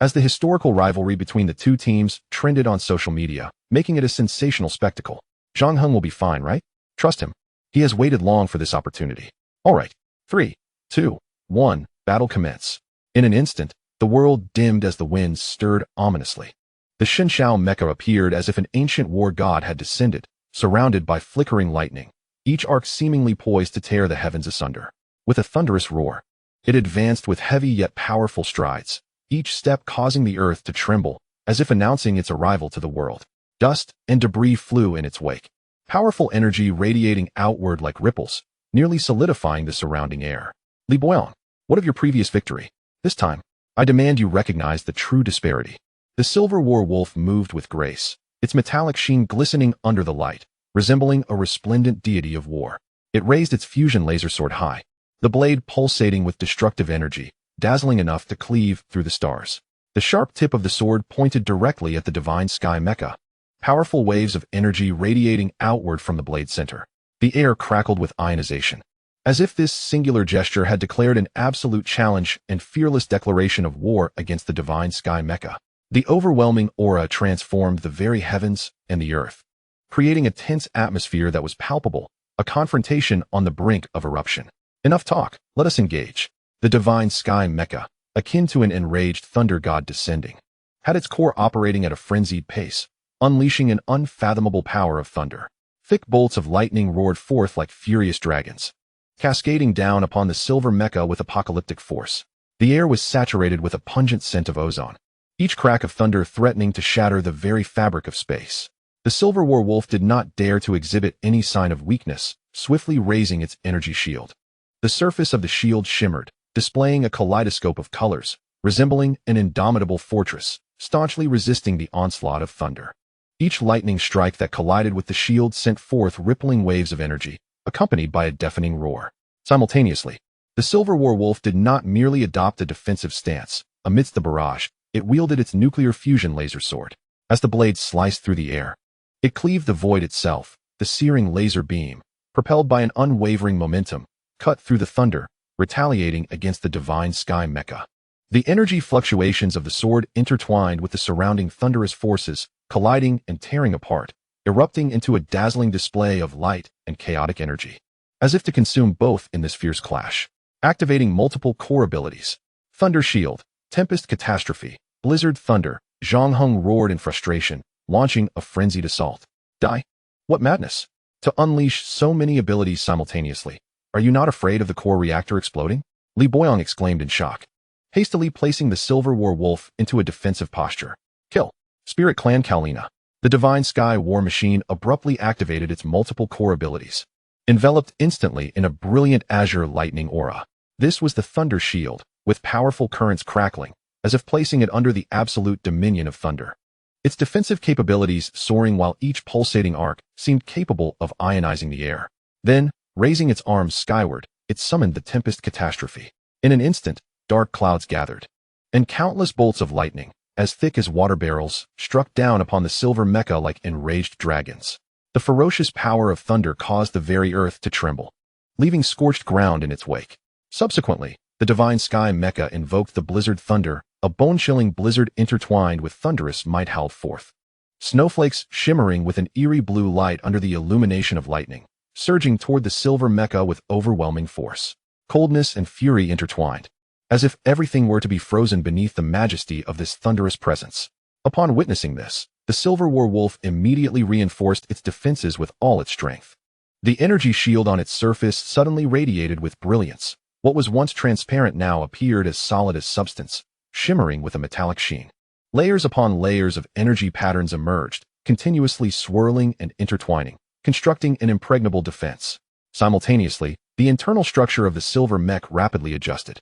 As the historical rivalry between the two teams trended on social media, making it a sensational spectacle. Zhang Heng will be fine, right? Trust him. He has waited long for this opportunity. All right. 3, 2, 1, battle commence. In an instant, the world dimmed as the winds stirred ominously. The Shunshao Mecha appeared as if an ancient war god had descended, surrounded by flickering lightning, each arc seemingly poised to tear the heavens asunder. With a thunderous roar, it advanced with heavy yet powerful strides, each step causing the earth to tremble, as if announcing its arrival to the world. Dust and debris flew in its wake, powerful energy radiating outward like ripples, nearly solidifying the surrounding air. Li Boyong, what of your previous victory? This time, I demand you recognize the true disparity. The silver war wolf moved with grace, its metallic sheen glistening under the light, resembling a resplendent deity of war. It raised its fusion laser sword high, the blade pulsating with destructive energy, dazzling enough to cleave through the stars. The sharp tip of the sword pointed directly at the divine sky Mecha, powerful waves of energy radiating outward from the blade center. The air crackled with ionization, as if this singular gesture had declared an absolute challenge and fearless declaration of war against the divine sky Mecha. The overwhelming aura transformed the very heavens and the earth, creating a tense atmosphere that was palpable, a confrontation on the brink of eruption. Enough talk, let us engage. The divine sky Mecha, akin to an enraged thunder god descending, had its core operating at a frenzied pace, unleashing an unfathomable power of thunder. Thick bolts of lightning roared forth like furious dragons, cascading down upon the silver Mecha with apocalyptic force. The air was saturated with a pungent scent of ozone, each crack of thunder threatening to shatter the very fabric of space. The silver war wolf did not dare to exhibit any sign of weakness, swiftly raising its energy shield. The surface of the shield shimmered, displaying a kaleidoscope of colors, resembling an indomitable fortress, staunchly resisting the onslaught of thunder. Each lightning strike that collided with the shield sent forth rippling waves of energy, accompanied by a deafening roar. Simultaneously, the silver war wolf did not merely adopt a defensive stance. Amidst the barrage, it wielded its nuclear fusion laser sword. As the blade sliced through the air, it cleaved the void itself. The searing laser beam, propelled by an unwavering momentum, cut through the thunder, retaliating against the divine sky Mecha. The energy fluctuations of the sword intertwined with the surrounding thunderous forces, colliding and tearing apart, erupting into a dazzling display of light and chaotic energy, as if to consume both in this fierce clash. Activating multiple core abilities. Thunder Shield, Tempest Catastrophe, Blizzard Thunder. Zhang Heng roared in frustration, launching a frenzied assault. Die? What madness! To unleash so many abilities simultaneously. Are you not afraid of the core reactor exploding? Li Boyong exclaimed in shock, hastily placing the silver war wolf into a defensive posture. Kill. Spirit Clan Kalina. The divine sky war machine abruptly activated its multiple core abilities, enveloped instantly in a brilliant azure lightning aura. This was the Thunder Shield, with powerful currents crackling, as if placing it under the absolute dominion of thunder. Its defensive capabilities soaring while each pulsating arc seemed capable of ionizing the air. Then, raising its arms skyward, it summoned the Tempest Catastrophe. In an instant, dark clouds gathered, and countless bolts of lightning, as thick as water barrels, struck down upon the silver Mecha like enraged dragons. The ferocious power of thunder caused the very earth to tremble, leaving scorched ground in its wake. Subsequently, the divine sky Mecha invoked the Blizzard Thunder, a bone-chilling blizzard intertwined with thunderous might howled forth. Snowflakes shimmering with an eerie blue light under the illumination of lightning, surging toward the silver Mecha with overwhelming force. Coldness and fury intertwined, as if everything were to be frozen beneath the majesty of this thunderous presence. Upon witnessing this, the silver war wolf immediately reinforced its defenses with all its strength. The energy shield on its surface suddenly radiated with brilliance. What was once transparent now appeared as solid as substance, shimmering with a metallic sheen. Layers upon layers of energy patterns emerged, continuously swirling and intertwining, constructing an impregnable defense. Simultaneously, the internal structure of the silver mech rapidly adjusted,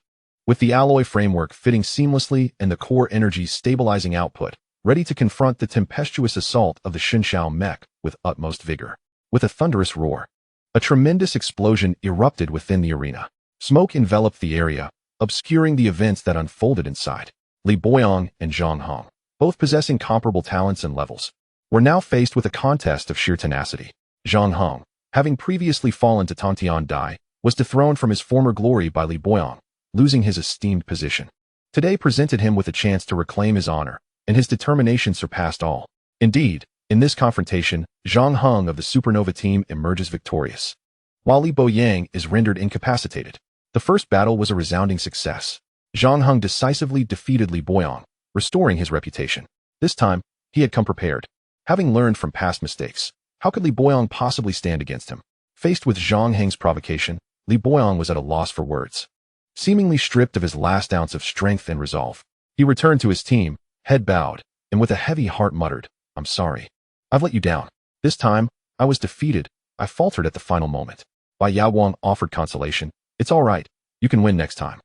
with the alloy framework fitting seamlessly and the core energy stabilizing output, ready to confront the tempestuous assault of the Xinshao mech with utmost vigor. With a thunderous roar, a tremendous explosion erupted within the arena. Smoke enveloped the area, obscuring the events that unfolded inside. Li Boyong and Zhang Heng, both possessing comparable talents and levels, were now faced with a contest of sheer tenacity. Zhang Heng, having previously fallen to Tantian Dai, was dethroned from his former glory by Li Boyong, losing his esteemed position. Today presented him with a chance to reclaim his honor, and his determination surpassed all. Indeed, in this confrontation, Zhang Heng of the Supernova team emerges victorious, while Li Boyang is rendered incapacitated. The first battle was a resounding success. Zhang Heng decisively defeated Li Boyong, restoring his reputation. This time, he had come prepared. Having learned from past mistakes, how could Li Boyong possibly stand against him? Faced with Zhang Heng's provocation, Li Boyong was at a loss for words. Seemingly stripped of his last ounce of strength and resolve, he returned to his team, head bowed, and with a heavy heart muttered, "I'm sorry. I've let you down. This time, I was defeated. I faltered at the final moment." Bai Yaowang offered consolation. "It's all right. You can win next time."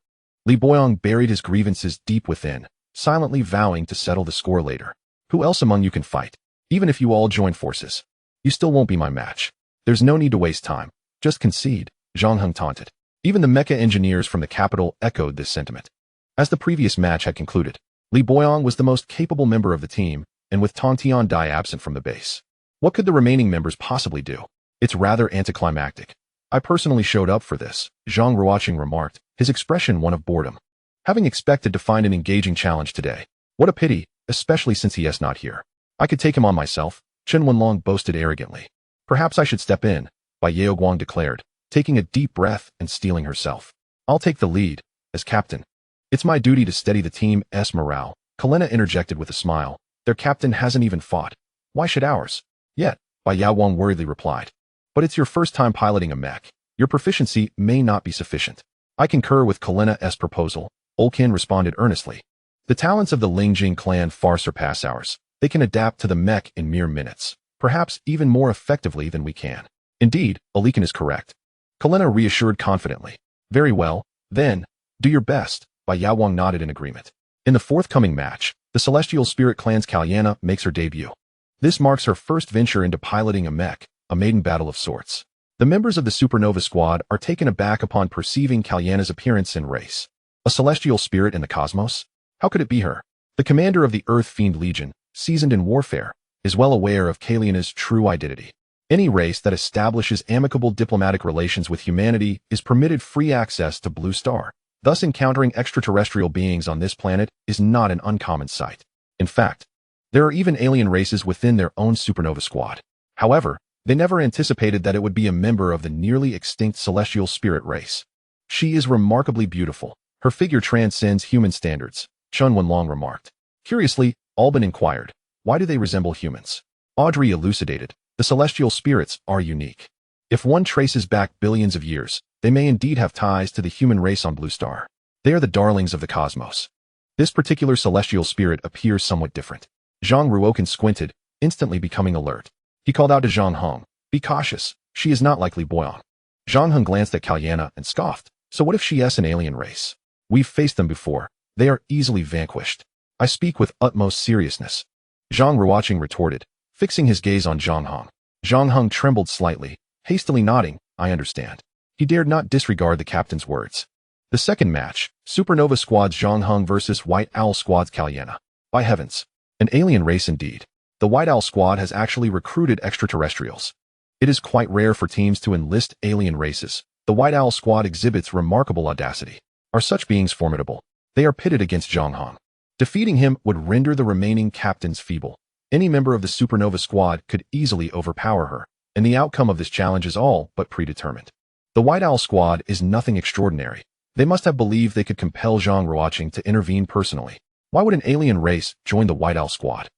Li Boyong buried his grievances deep within, silently vowing to settle the score later. Who else among you can fight? Even if you all join forces, you still won't be my match. There's no need to waste time. Just concede, Zhang Heng taunted. Even the Mecha engineers from the capital echoed this sentiment. As the previous match had concluded, Li Boyong was the most capable member of the team, and with Tong Tiandai absent from the base, what could the remaining members possibly do? It's rather anticlimactic. I personally showed up for this, Zhang Ruoqing remarked, his expression one of boredom. Having expected to find an engaging challenge today. What a pity, especially since he is not here. I could take him on myself, Chen Wenlong boasted arrogantly. Perhaps I should step in, Bai Yaoguang declared, taking a deep breath and steeling herself. I'll take the lead, as captain. It's my duty to steady the team's morale, Kalena interjected with a smile. Their captain hasn't even fought. Why should ours? Yet, Bai Yaoguang worriedly replied. But it's your first time piloting a mech. Your proficiency may not be sufficient. I concur with Kalena's proposal, Olkin responded earnestly. The talents of the Lingjing clan far surpass ours. They can adapt to the mech in mere minutes, perhaps even more effectively than we can. Indeed, Olikin is correct. Kalena reassured confidently. Very well, then, do your best, Bai Yaoguang nodded in agreement. In the forthcoming match, the Celestial Spirit Clan's Kalyana makes her debut. This marks her first venture into piloting a mech, a maiden battle of sorts. The members of the Supernova Squad are taken aback upon perceiving Kalyana's appearance and race. A celestial spirit in the cosmos? How could it be her? The commander of the Earth Fiend Legion, seasoned in warfare, is well aware of Kalyana's true identity. Any race that establishes amicable diplomatic relations with humanity is permitted free access to Blue Star. Thus, encountering extraterrestrial beings on this planet is not an uncommon sight. In fact, there are even alien races within their own Supernova Squad. However, they never anticipated that it would be a member of the nearly extinct celestial spirit race. She is remarkably beautiful. Her figure transcends human standards, Chen Wenlong remarked. Curiously, Alban inquired, why do they resemble humans? Audrey elucidated, the celestial spirits are unique. If one traces back billions of years, they may indeed have ties to the human race on Blue Star. They are the darlings of the cosmos. This particular celestial spirit appears somewhat different. Zhang Ruoqing squinted, instantly becoming alert. He called out to Zhang Heng, be cautious, she is not like Li Boyong. Zhang Heng glanced at Kalyana and scoffed, so what if she is an alien race? We've faced them before. They are easily vanquished. I speak with utmost seriousness. Zhang Ruoqing retorted, fixing his gaze on Zhang Heng. Zhang Heng trembled slightly, hastily nodding, I understand. He dared not disregard the captain's words. The second match, Supernova Squad's Zhang Heng versus White Owl Squad's Kalyana. By heavens, an alien race indeed. The White Owl Squad has actually recruited extraterrestrials. It is quite rare for teams to enlist alien races. The White Owl Squad exhibits remarkable audacity. Are such beings formidable? They are pitted against Zhang Heng. Defeating him would render the remaining captains feeble. Any member of the Supernova Squad could easily overpower her, and the outcome of this challenge is all but predetermined. The White Owl Squad is nothing extraordinary. They must have believed they could compel Zhang Ruoqing to intervene personally. Why would an alien race join the White Owl Squad?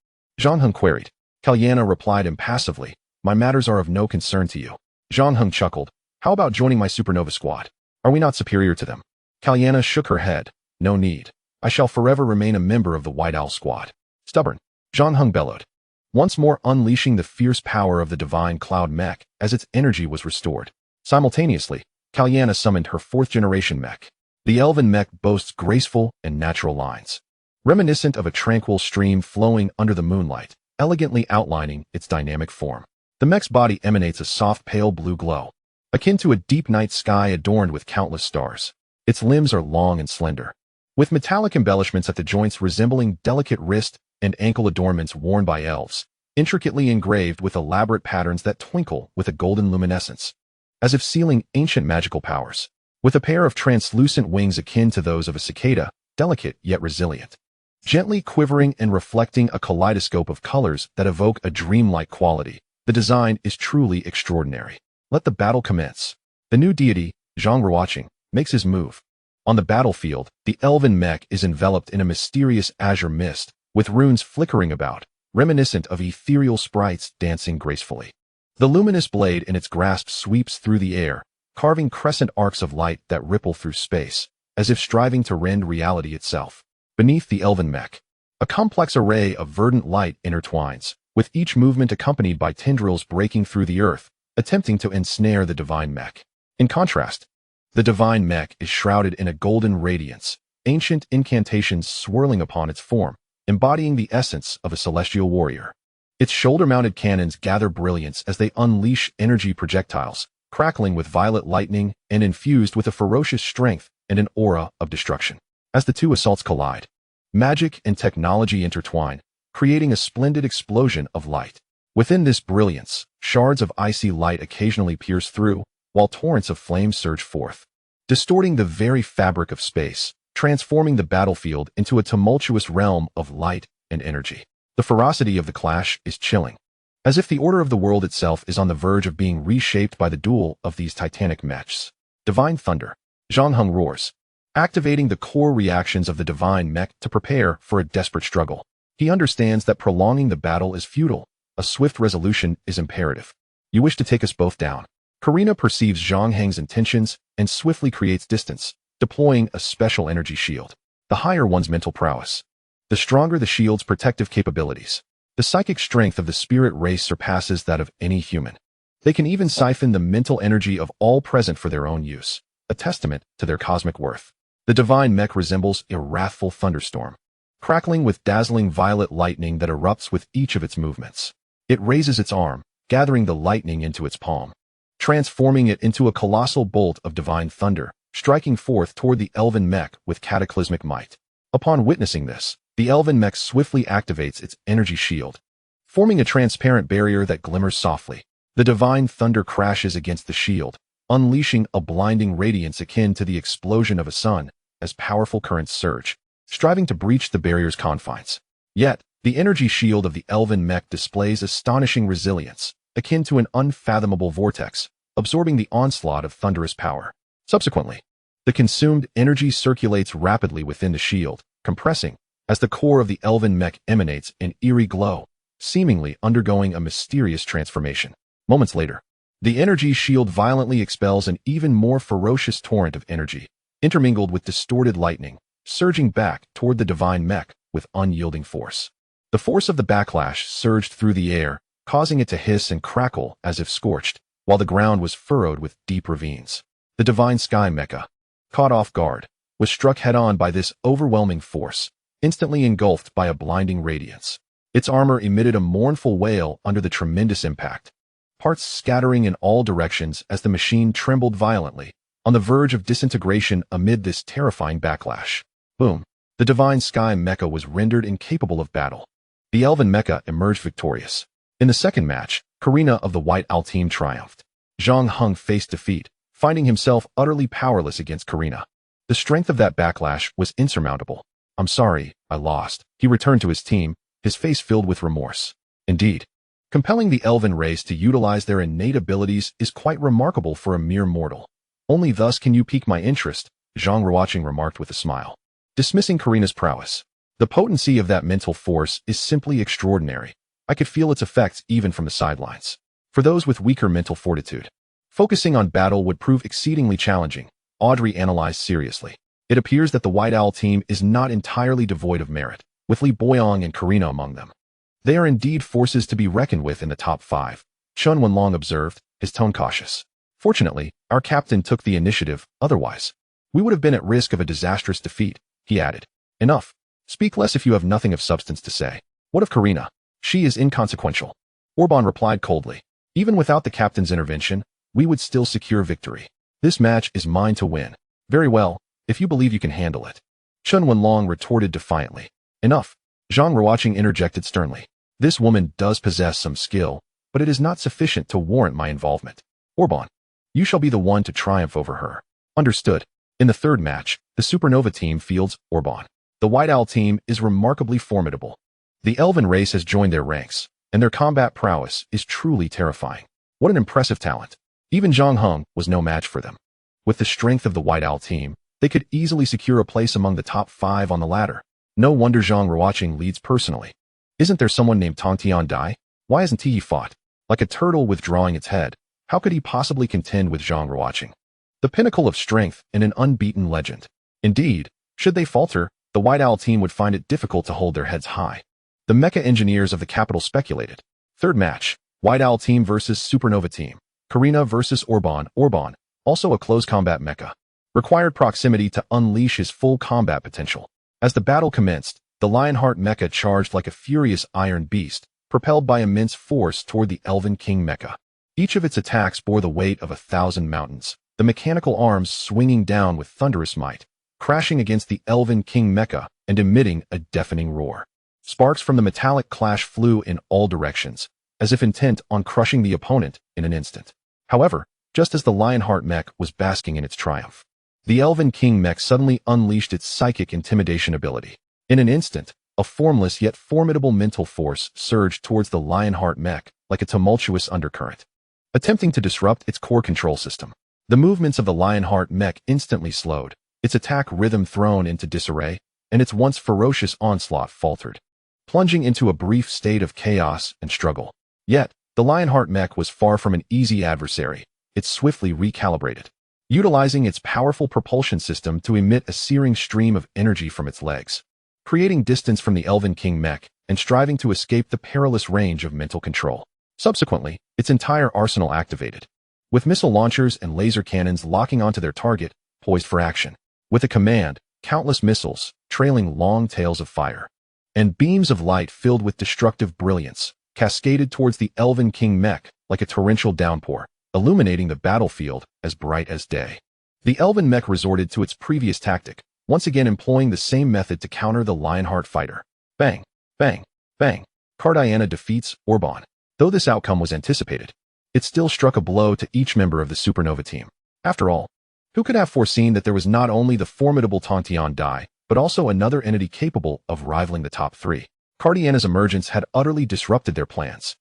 Zhang Heng queried. Kalyana replied impassively, my matters are of no concern to you. Zhang Heng chuckled. How about joining my Supernova Squad? Are we not superior to them? Kalyana shook her head. No need. I shall forever remain a member of the White Owl Squad. Stubborn. Zhang Heng bellowed, once more unleashing the fierce power of the divine cloud mech as its energy was restored. Simultaneously, Kalyana summoned her fourth-generation mech. The elven mech boasts graceful and natural lines, reminiscent of a tranquil stream flowing under the moonlight, elegantly outlining its dynamic form. The mech's body emanates a soft pale blue glow, akin to a deep night sky adorned with countless stars. Its limbs are long and slender, with metallic embellishments at the joints resembling delicate wrist and ankle adornments worn by elves, intricately engraved with elaborate patterns that twinkle with a golden luminescence, as if sealing ancient magical powers. With a pair of translucent wings akin to those of a cicada, delicate yet resilient, gently quivering and reflecting a kaleidoscope of colors that evoke a dreamlike quality, the design is truly extraordinary. Let the battle commence. The new deity, Zhang Ruoqing, makes his move. On the battlefield, the elven mech is enveloped in a mysterious azure mist, with runes flickering about, reminiscent of ethereal sprites dancing gracefully. The luminous blade in its grasp sweeps through the air, carving crescent arcs of light that ripple through space, as if striving to rend reality itself. Beneath the elven mech, a complex array of verdant light intertwines, with each movement accompanied by tendrils breaking through the earth, attempting to ensnare the divine mech. In contrast, The divine mech is shrouded in a golden radiance, ancient incantations swirling upon its form, embodying the essence of a celestial warrior. Its shoulder-mounted cannons gather brilliance as they unleash energy projectiles, crackling with violet lightning and infused with a ferocious strength and an aura of destruction. As the two assaults collide, magic and technology intertwine, creating a splendid explosion of light. Within this brilliance, shards of icy light occasionally pierce through, while torrents of flame surge forth, distorting the very fabric of space, transforming the battlefield into a tumultuous realm of light and energy. The ferocity of the clash is chilling, as if the order of the world itself is on the verge of being reshaped by the duel of these titanic mechs. Divine Thunder. Zhang Heng roars, activating the core reactions of the divine mech to prepare for a desperate struggle. He understands that prolonging the battle is futile. A swift resolution is imperative. You wish to take us both down. Karina perceives Zhang Heng's intentions and swiftly creates distance, deploying a special energy shield. The higher one's mental prowess, the stronger the shield's protective capabilities. The psychic strength of the spirit race surpasses that of any human. They can even siphon the mental energy of all present for their own use, a testament to their cosmic worth. The divine mech resembles a wrathful thunderstorm, crackling with dazzling violet lightning that erupts with each of its movements. It raises its arm, gathering the lightning into its palm, transforming it into a colossal bolt of divine thunder, striking forth toward the elven mech with cataclysmic might. Upon witnessing this, the elven mech swiftly activates its energy shield, forming a transparent barrier that glimmers softly. The divine thunder crashes against the shield, unleashing a blinding radiance akin to the explosion of a sun as powerful currents surge, striving to breach the barrier's confines. Yet, the energy shield of the elven mech displays astonishing resilience, akin to an unfathomable vortex, absorbing the onslaught of thunderous power. Subsequently, the consumed energy circulates rapidly within the shield, compressing, as the core of the elven mech emanates an eerie glow, seemingly undergoing a mysterious transformation. Moments later, the energy shield violently expels an even more ferocious torrent of energy, intermingled with distorted lightning, surging back toward the divine mech with unyielding force. The force of the backlash surged through the air, causing it to hiss and crackle as if scorched, while the ground was furrowed with deep ravines. The divine sky mecha, caught off guard, was struck head-on by this overwhelming force, instantly engulfed by a blinding radiance. Its armor emitted a mournful wail under the tremendous impact, parts scattering in all directions as the machine trembled violently, on the verge of disintegration amid this terrifying backlash. Boom! The divine sky mecha was rendered incapable of battle. The elven mecha emerged victorious. In the second match, Karina of the White Owl team triumphed. Zhang Heng faced defeat, finding himself utterly powerless against Karina. The strength of that backlash was insurmountable. "I'm sorry, I lost." He returned to his team, his face filled with remorse. Indeed, compelling the elven race to utilize their innate abilities is quite remarkable for a mere mortal. "Only thus can you pique my interest," Zhang Ruoqing remarked with a smile, dismissing Karina's prowess. "The potency of that mental force is simply extraordinary. I could feel its effects even from the sidelines. For those with weaker mental fortitude, focusing on battle would prove exceedingly challenging," Audrey analyzed seriously. It appears that the White Owl team is not entirely devoid of merit, with Li Boyong and Karina among them. "They are indeed forces to be reckoned with in the top 5, Chun Wenlong observed, his tone cautious. "Fortunately, our captain took the initiative, otherwise we would have been at risk of a disastrous defeat," he added. "Enough. Speak less if you have nothing of substance to say. What of Karina? She is inconsequential." Orban replied coldly. "Even without the captain's intervention, we would still secure victory. This match is mine to win." "Very well, if you believe you can handle it," Chun Wenlong retorted defiantly. "Enough," Zhang Ruoqing interjected sternly. "This woman does possess some skill, but it is not sufficient to warrant my involvement. Orban, you shall be the one to triumph over her." "Understood." In the third match, the Supernova team fields Orban. The White Owl team is remarkably formidable. The elven race has joined their ranks, and their combat prowess is truly terrifying. What an impressive talent. Even Zhang Heng was no match for them. With the strength of the White Owl team, they could easily secure a place among the top 5 on the ladder. No wonder Zhang Ruoqing leads personally. Isn't there someone named Tong Tiandai? Why hasn't he fought? Like a turtle withdrawing its head, how could he possibly contend with Zhang Ruoqing? The pinnacle of strength and an unbeaten legend. Indeed, should they falter, the White Owl team would find it difficult to hold their heads high. The Mecha engineers of the capital speculated. Third match, White Owl team versus Supernova team. Karina versus Orban. Orban, Also a close combat mecha. Required proximity to unleash his full combat potential. As the battle commenced, the Lionheart mecha charged like a furious iron beast, propelled by immense force toward the Elven King mecha. Each of its attacks bore the weight of 1,000 mountains, the mechanical arms swinging down with thunderous might, crashing against the Elven King mecha and emitting a deafening roar. Sparks from the metallic clash flew in all directions, as if intent on crushing the opponent in an instant. However, just as the Lionheart mech was basking in its triumph, the Elven King mech suddenly unleashed its psychic intimidation ability. In an instant, a formless yet formidable mental force surged towards the Lionheart mech like a tumultuous undercurrent, attempting to disrupt its core control system. The movements of the Lionheart mech instantly slowed, its attack rhythm thrown into disarray, and its once ferocious onslaught faltered, plunging into a brief state of chaos and struggle. Yet, the Lionheart mech was far from an easy adversary. It swiftly recalibrated, utilizing its powerful propulsion system to emit a searing stream of energy from its legs, creating distance from the Elven King mech and striving to escape the perilous range of mental control. Subsequently, its entire arsenal activated, with missile launchers and laser cannons locking onto their target, poised for action. With a command, countless missiles, trailing long tails of fire, and beams of light filled with destructive brilliance, cascaded towards the Elven King mech like a torrential downpour, illuminating the battlefield as bright as day. The Elven mech resorted to its previous tactic, once again employing the same method to counter the Lionheart fighter. Bang, bang, bang. Cardiana defeats Orban. Though this outcome was anticipated, it still struck a blow to each member of the Supernova team. After all, who could have foreseen that there was not only the formidable Tongtian Dai, but also another entity capable of rivaling the top three? Cardiana's emergence had utterly disrupted their plans.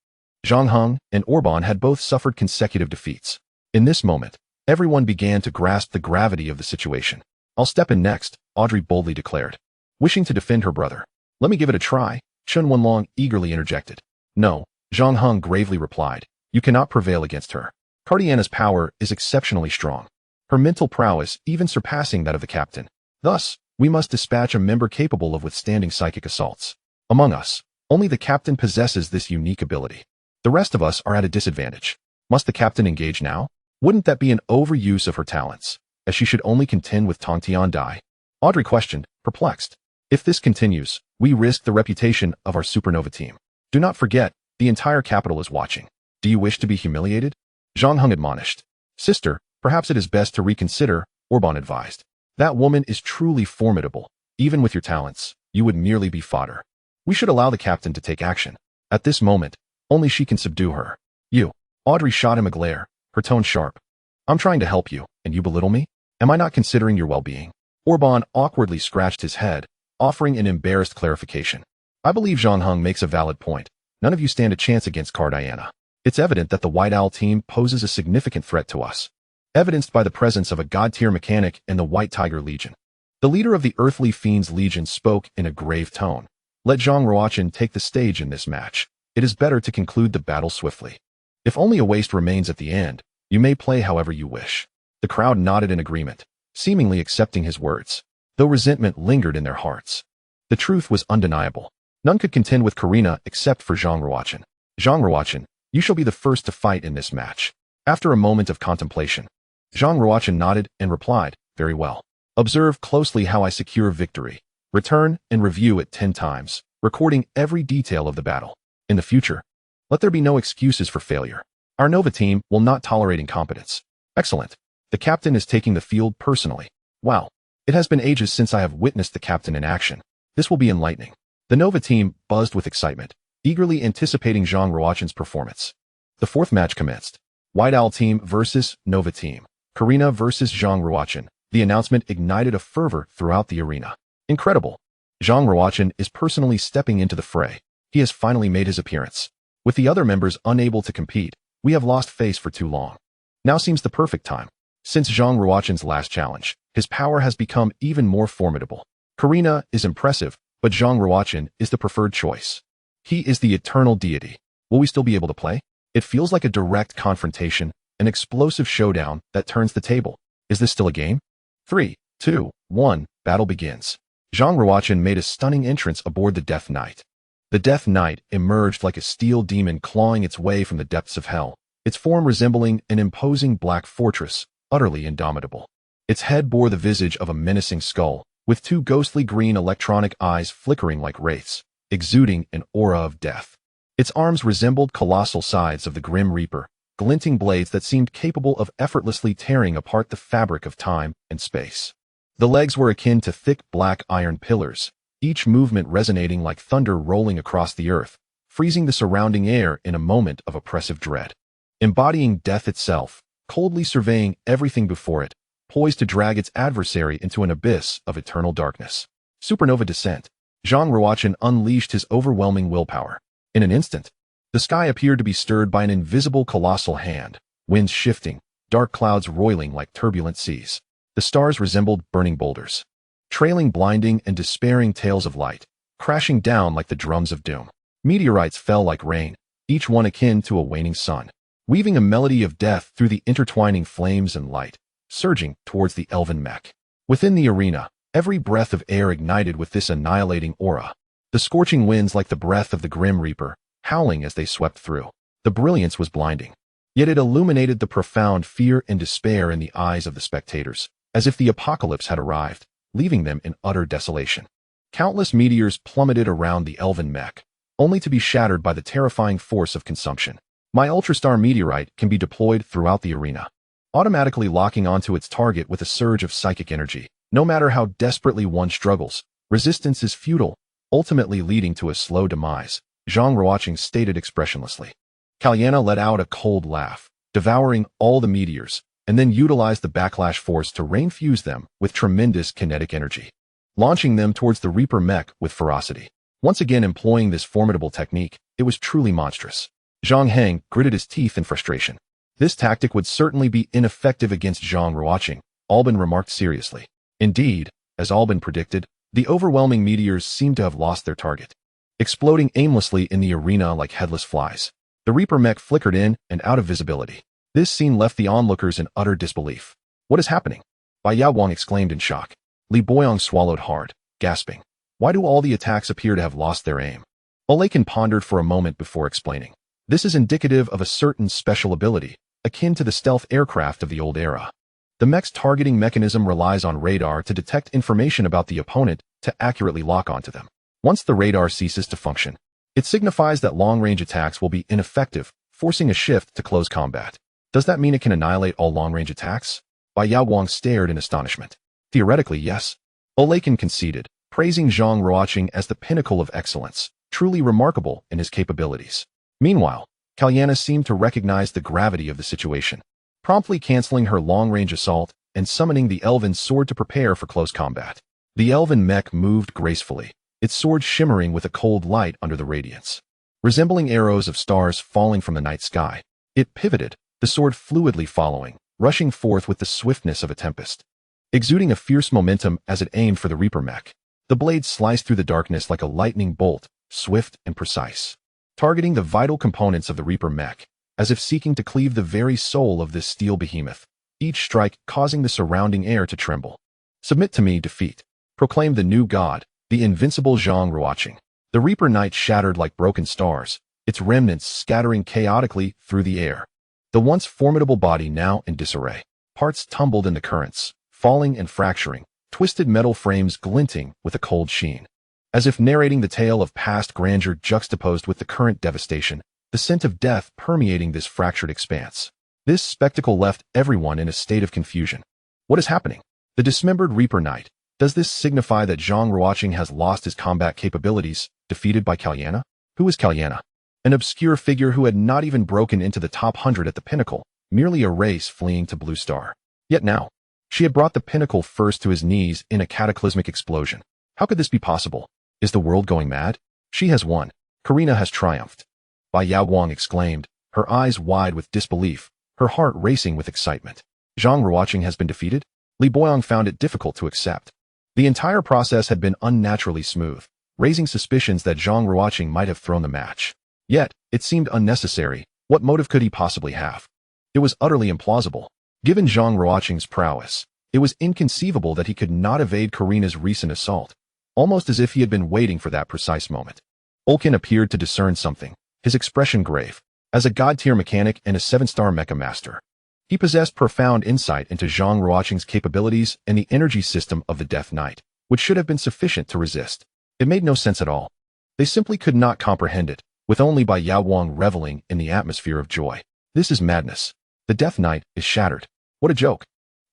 Zhang Heng and Orban had both suffered consecutive defeats. In this moment, everyone began to grasp the gravity of the situation. "I'll step in next," Audrey boldly declared, wishing to defend her brother. "Let me give it a try," Chun Wenlong eagerly interjected. "No," Zhang Heng gravely replied. "You cannot prevail against her. Cardiana's power is exceptionally strong, her mental prowess even surpassing that of the captain. Thus, we must dispatch a member capable of withstanding psychic assaults. Among us, only the captain possesses this unique ability. The rest of us are at a disadvantage. Must the captain engage now? Wouldn't that be an overuse of her talents, as she should only contend with Tongtian Dai?" Audrey questioned, perplexed. "If this continues, we risk the reputation of our Supernova team. Do not forget, the entire capital is watching. Do you wish to be humiliated?" Zhang Heng admonished. "Sister, perhaps it is best to reconsider," Orban advised. "That woman is truly formidable. Even with your talents, you would merely be fodder. We should allow the captain to take action. At this moment, only she can subdue her." "You." Audrey shot him a glare, her tone sharp. "I'm trying to help you, and you belittle me? Am I not considering your well-being?" Orban awkwardly scratched his head, offering an embarrassed clarification. "I believe Zhang Heng makes a valid point. None of you stand a chance against Cardiana. It's evident that the White Owl team poses a significant threat to us, evidenced by the presence of a god-tier mechanic in the White Tiger Legion." The leader of the Earthly Fiends Legion spoke in a grave tone. "Let Zhang Ruochen take the stage in this match. It is better to conclude the battle swiftly. If only a waste remains at the end, you may play however you wish." The crowd nodded in agreement, seemingly accepting his words, though resentment lingered in their hearts. The truth was undeniable. None could contend with Karina except for Zhang Ruochen. "Zhang Ruochen, you shall be the first to fight in this match." After a moment of contemplation, Zhang Ruochen nodded and replied, "Very well. Observe closely how I secure victory. Return and review it 10 times, recording every detail of the battle. In the future, let there be no excuses for failure. Our Nova team will not tolerate incompetence." "Excellent. The captain is taking the field personally. Wow. It has been ages since I have witnessed the captain in action. This will be enlightening." The Nova team buzzed with excitement, eagerly anticipating Zhang Ruochen's performance. The fourth match commenced. White Owl team versus Nova team. Karina versus Zhang Ruochen. The announcement ignited a fervor throughout the arena. Incredible. Zhang Ruochen is personally stepping into the fray. He has finally made his appearance. With the other members unable to compete, we have lost face for too long. Now seems the perfect time. Since Zhang Ruochen's last challenge, his power has become even more formidable. Karina is impressive, but Zhang Ruochen is the preferred choice. He is the eternal deity. Will we still be able to play? It feels like a direct confrontation, an explosive showdown that turns the table. Is this still a game? 3, 2, 1, battle begins. Zhang Ruochen made a stunning entrance aboard the Death Knight. The Death Knight emerged like a steel demon clawing its way from the depths of hell, its form resembling an imposing black fortress, utterly indomitable. Its head bore the visage of a menacing skull, with two ghostly green electronic eyes flickering like wraiths, exuding an aura of death. Its arms resembled colossal scythes of the Grim Reaper, glinting blades that seemed capable of effortlessly tearing apart the fabric of time and space. The legs were akin to thick black iron pillars, each movement resonating like thunder rolling across the earth, freezing the surrounding air in a moment of oppressive dread. Embodying death itself, coldly surveying everything before it, poised to drag its adversary into an abyss of eternal darkness. Supernova descent. Xuan Ruochen unleashed his overwhelming willpower. In an instant, the sky appeared to be stirred by an invisible colossal hand, winds shifting, dark clouds roiling like turbulent seas. The stars resembled burning boulders, trailing blinding and despairing tales of light, crashing down like the drums of doom. Meteorites fell like rain, each one akin to a waning sun, weaving a melody of death through the intertwining flames and light, surging towards the elven mech. Within the arena, every breath of air ignited with this annihilating aura. The scorching winds like the breath of the Grim Reaper, howling as they swept through. The brilliance was blinding, yet it illuminated the profound fear and despair in the eyes of the spectators, as if the apocalypse had arrived, leaving them in utter desolation. Countless meteors plummeted around the elven mech, only to be shattered by the terrifying force of consumption. My Ultrastar meteorite can be deployed throughout the arena, automatically locking onto its target with a surge of psychic energy. No matter how desperately one struggles, resistance is futile, ultimately leading to a slow demise, Xuan Ruochen stated expressionlessly. Kalyana let out a cold laugh, devouring all the meteors, and then utilized the backlash force to rain-fuse them with tremendous kinetic energy, launching them towards the Reaper mech with ferocity. Once again employing this formidable technique, it was truly monstrous. Zhang Heng gritted his teeth in frustration. This tactic would certainly be ineffective against Xuan Ruochen, Albin remarked seriously. Indeed, as Albin predicted, the overwhelming meteors seemed to have lost their target, exploding aimlessly in the arena like headless flies. The Reaper mech flickered in and out of visibility. This scene left the onlookers in utter disbelief. What is happening? Bai Yaowang exclaimed in shock. Li Boyong swallowed hard, gasping. Why do all the attacks appear to have lost their aim? Olaken pondered for a moment before explaining. This is indicative of a certain special ability, akin to the stealth aircraft of the old era. The mech's targeting mechanism relies on radar to detect information about the opponent to accurately lock onto them. Once the radar ceases to function, it signifies that long-range attacks will be ineffective, forcing a shift to close combat. Does that mean it can annihilate all long-range attacks? Bai Yaowang stared in astonishment. Theoretically, yes. Olaken conceded, praising Xuan Ruochen as the pinnacle of excellence, truly remarkable in his capabilities. Meanwhile, Kalyana seemed to recognize the gravity of the situation, promptly canceling her long-range assault and summoning the elven sword to prepare for close combat. The elven mech moved gracefully, its sword shimmering with a cold light under the radiance. Resembling arrows of stars falling from the night sky, it pivoted, the sword fluidly following, rushing forth with the swiftness of a tempest. Exuding a fierce momentum as it aimed for the Reaper mech, the blade sliced through the darkness like a lightning bolt, swift and precise, targeting the vital components of the Reaper mech, as if seeking to cleave the very soul of this steel behemoth, each strike causing the surrounding air to tremble. Submit to me, defeat, proclaimed the new god, the invincible Xuan Ruochen. The Reaper Knight shattered like broken stars, its remnants scattering chaotically through the air. The once formidable body now in disarray. Parts tumbled in the currents, falling and fracturing, twisted metal frames glinting with a cold sheen. As if narrating the tale of past grandeur juxtaposed with the current devastation, the scent of death permeating this fractured expanse. This spectacle left everyone in a state of confusion. What is happening? The dismembered Reaper Knight. Does this signify that Xuan Ruochen has lost his combat capabilities, defeated by Kalyana? Who is Kalyana? An obscure figure who had not even broken into the top 100 at the pinnacle, merely a race fleeing to Blue Star. Yet now, she had brought the pinnacle first to his knees in a cataclysmic explosion. How could this be possible? Is the world going mad? She has won. Karina has triumphed. Bai Yaowang exclaimed, her eyes wide with disbelief, her heart racing with excitement. Xuan Ruochen has been defeated? Li Boyong found it difficult to accept. The entire process had been unnaturally smooth, raising suspicions that Xuan Ruochen might have thrown the match. Yet, it seemed unnecessary. What motive could he possibly have? It was utterly implausible. Given Xuan Ruochen's prowess, it was inconceivable that he could not evade Karina's recent assault, almost as if he had been waiting for that precise moment. Olkin appeared to discern something, his expression grave. As a god-tier mechanic and a 7-star mecha master, He possessed profound insight into Zhang Ruoqing's capabilities and the energy system of the Death Knight, which should have been sufficient to resist. It made no sense at all. They simply could not comprehend it, with only Bai Yaowang reveling in the atmosphere of joy. This is madness. The Death Knight is shattered. What a joke.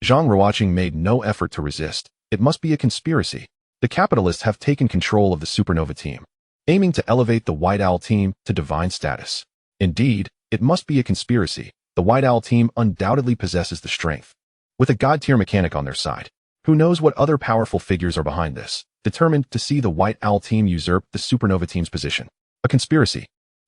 Zhang Ruoqing made no effort to resist. It must be a conspiracy. The capitalists have taken control of the supernova team, aiming to elevate the White Owl team to divine status. Indeed, it must be a conspiracy. The White Owl team undoubtedly possesses the strength. With a god-tier mechanic on their side, who knows what other powerful figures are behind this, determined to see the White Owl team usurp the supernova team's position. A conspiracy.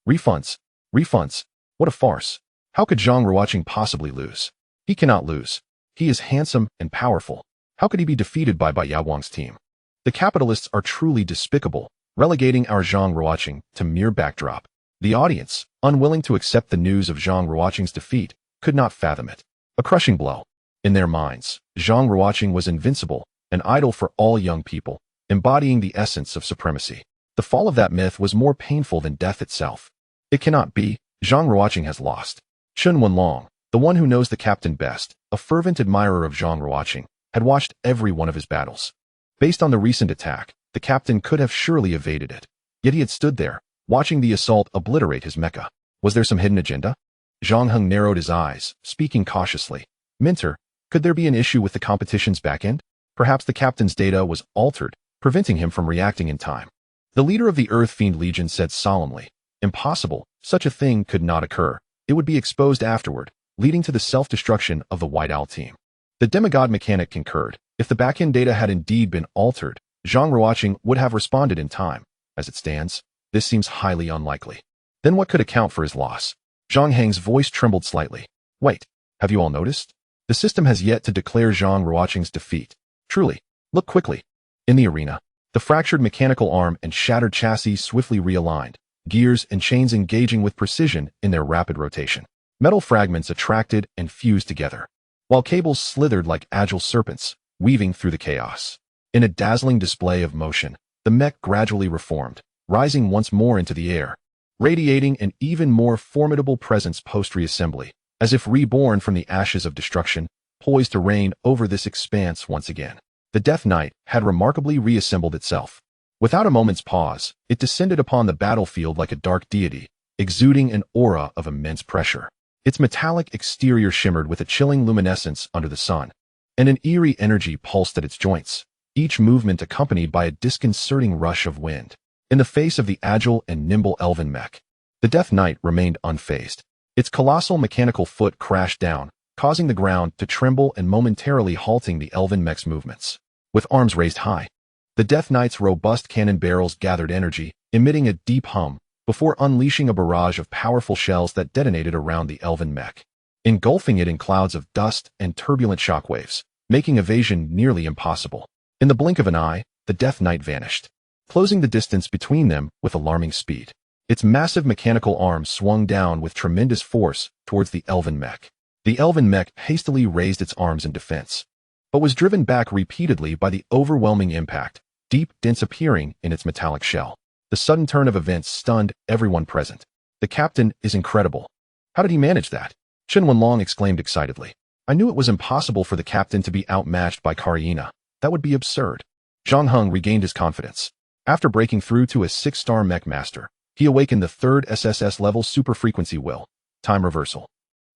Refunds. Refunds. What a farce. How could Zhang Ruoqing possibly lose? He cannot lose. He is handsome and powerful. How could he be defeated by Bai Yaowang's team? The capitalists are truly despicable, relegating our Zhang Ruoqing to mere backdrop. The audience, unwilling to accept the news of Zhang Ruoqing's defeat, could not fathom it. A crushing blow. In their minds, Zhang Ruoqing was invincible, an idol for all young people, embodying the essence of supremacy. The fall of that myth was more painful than death itself. It cannot be. Zhang Ruoqing has lost. Xuan Wenlong, the one who knows the captain best, a fervent admirer of Zhang Ruoqing, had watched every one of his battles. Based on the recent attack, the captain could have surely evaded it. Yet he had stood there, watching the assault obliterate his Mecha. Was there some hidden agenda? Zhang Heng narrowed his eyes, speaking cautiously. Minter, could there be an issue with the competition's backend? Perhaps the captain's data was altered, preventing him from reacting in time. The leader of the Earth Fiend Legion said solemnly, impossible, such a thing could not occur. It would be exposed afterward, leading to the self-destruction of the White Owl team. The demigod mechanic concurred. If the backend data had indeed been altered, Zhang Ruoqing would have responded in time. As it stands, this seems highly unlikely. Then what could account for his loss? Zhang Heng's voice trembled slightly. Wait, have you all noticed? The system has yet to declare Zhang Ruoqing's defeat. Truly, look quickly. In the arena, the fractured mechanical arm and shattered chassis swiftly realigned, gears and chains engaging with precision in their rapid rotation. Metal fragments attracted and fused together, while cables slithered like agile serpents, weaving through the chaos. In a dazzling display of motion, the mech gradually reformed, rising once more into the air, radiating an even more formidable presence post-reassembly, as if reborn from the ashes of destruction, poised to reign over this expanse once again. The Death Knight had remarkably reassembled itself. Without a moment's pause, it descended upon the battlefield like a dark deity, exuding an aura of immense pressure. Its metallic exterior shimmered with a chilling luminescence under the sun, and an eerie energy pulsed at its joints, each movement accompanied by a disconcerting rush of wind. In the face of the agile and nimble elven mech, the Death Knight remained unfazed. Its colossal mechanical foot crashed down, causing the ground to tremble and momentarily halting the elven mech's movements. With arms raised high, the Death Knight's robust cannon barrels gathered energy, emitting a deep hum, before unleashing a barrage of powerful shells that detonated around the elven mech, engulfing it in clouds of dust and turbulent shockwaves, making evasion nearly impossible. In the blink of an eye, the Death Knight vanished, closing the distance between them with alarming speed. Its massive mechanical arm swung down with tremendous force towards the elven mech. The elven mech hastily raised its arms in defense, but was driven back repeatedly by the overwhelming impact, deep dents appearing in its metallic shell. The sudden turn of events stunned everyone present. The captain is incredible. How did he manage that? Xuan Wenlong exclaimed excitedly. I knew it was impossible for the captain to be outmatched by Carrier. That would be absurd. Zhang Heng regained his confidence. After breaking through to a 6-star mech master, he awakened the third SSS-level super-frequency will, time reversal.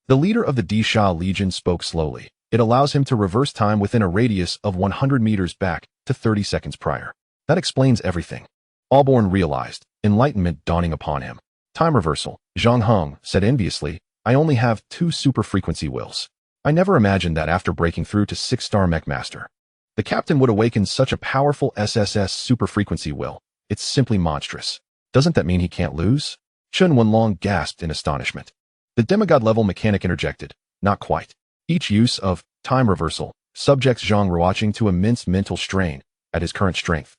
The leader of the Disha Legion spoke slowly. It allows him to reverse time within a radius of 100 meters back to 30 seconds prior. That explains everything. Allborn realized, enlightenment dawning upon him. Time reversal, Zhang Heng said enviously. I only have 2 super-frequency wills. I never imagined that after breaking through to 6-star mech master, the captain would awaken such a powerful SSS super-frequency will. It's simply monstrous. Doesn't that mean he can't lose? Xuan Wenlong gasped in astonishment. The demigod-level mechanic interjected. Not quite. Each use of time reversal subjects Zhang Ruoqing to immense mental strain at his current strength.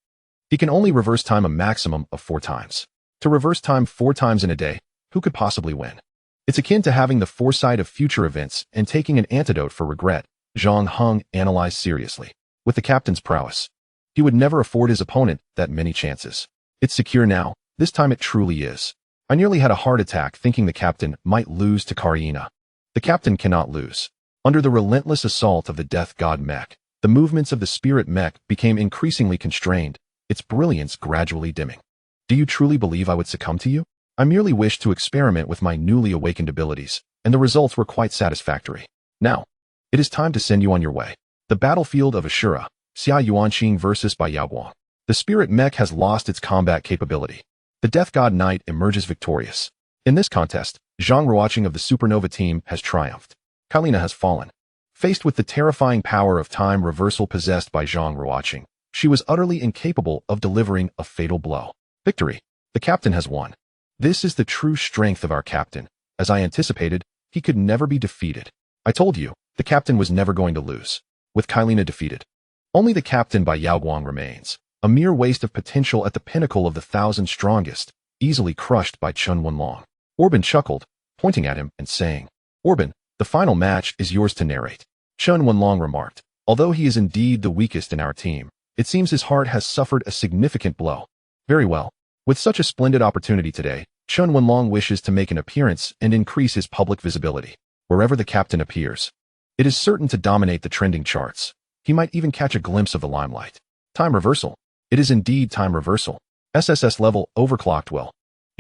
He can only reverse time a maximum of 4 times. To reverse time 4 times in a day, who could possibly win? It's akin to having the foresight of future events and taking an antidote for regret, Zhang Heng analyzed seriously. With the captain's prowess, he would never afford his opponent that many chances. It's secure now. This time it truly is. I nearly had a heart attack thinking the captain might lose to Carrier. The captain cannot lose. Under the relentless assault of the death god Mech, the movements of the spirit Mech became increasingly constrained, its brilliance gradually dimming. Do you truly believe I would succumb to you? I merely wished to experiment with my newly awakened abilities, and the results were quite satisfactory. Now, it is time to send you on your way. The battlefield of Ashura, Xia Yuanqing versus Bai Yaoguang. The spirit Mech has lost its combat capability. The Death God Knight emerges victorious. In this contest, Zhang Ruoqing of the Supernova team has triumphed. Kailina has fallen. Faced with the terrifying power of time reversal possessed by Zhang Ruoqing, she was utterly incapable of delivering a fatal blow. Victory. The captain has won. This is the true strength of our captain. As I anticipated, he could never be defeated. I told you, the captain was never going to lose. With Kailina defeated, only the captain Bai Yaoguang remains, a mere waste of potential at the pinnacle of the 1,000 strongest, easily crushed by Chen Wenlong. Orban chuckled, pointing at him and saying, Orban, the final match is yours to narrate. Chen Wenlong remarked, although he is indeed the weakest in our team, it seems his heart has suffered a significant blow. Very well. With such a splendid opportunity today, Chen Wenlong wishes to make an appearance and increase his public visibility. Wherever the captain appears, it is certain to dominate the trending charts. He might even catch a glimpse of the limelight. Time reversal. It is indeed time reversal. SSS-level overclocked will.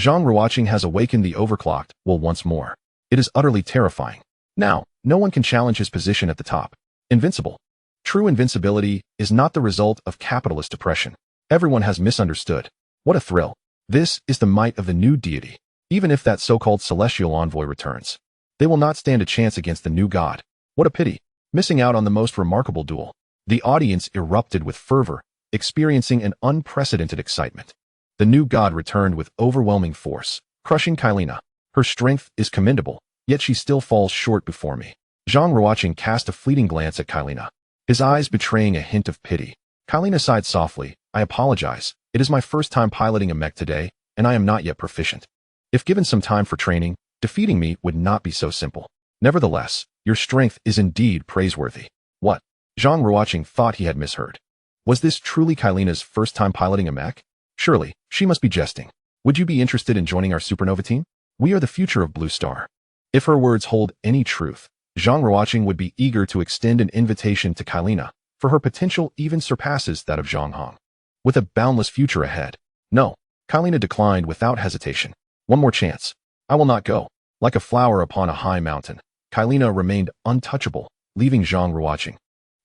Zhang Ruoqing has awakened the overclocked will once more. It is utterly terrifying. Now, no one can challenge his position at the top. Invincible. True invincibility is not the result of capitalist oppression. Everyone has misunderstood. What a thrill. This is the might of the new deity. Even if that so-called celestial envoy returns, they will not stand a chance against the new god. What a pity. Missing out on the most remarkable duel. The audience erupted with fervor, experiencing an unprecedented excitement. The new god returned with overwhelming force, crushing Kailina. Her strength is commendable, yet she still falls short before me. Zhang Ruoqing cast a fleeting glance at Kailina, his eyes betraying a hint of pity. Kailina sighed softly, I apologize. It is my first time piloting a mech today, and I am not yet proficient. If given some time for training, defeating me would not be so simple. Nevertheless, your strength is indeed praiseworthy. What? Zhang Ruoqing thought he had misheard. Was this truly Kailina's first time piloting a mech? Surely, she must be jesting. Would you be interested in joining our supernova team? We are the future of Blue Star. If her words hold any truth, Zhang Ruoqing would be eager to extend an invitation to Kailina, for her potential even surpasses that of Zhang Hong. With a boundless future ahead. No, Kailina declined without hesitation. One more chance. I will not go. Like a flower upon a high mountain, Kailina remained untouchable, leaving Zhang Ruoqing,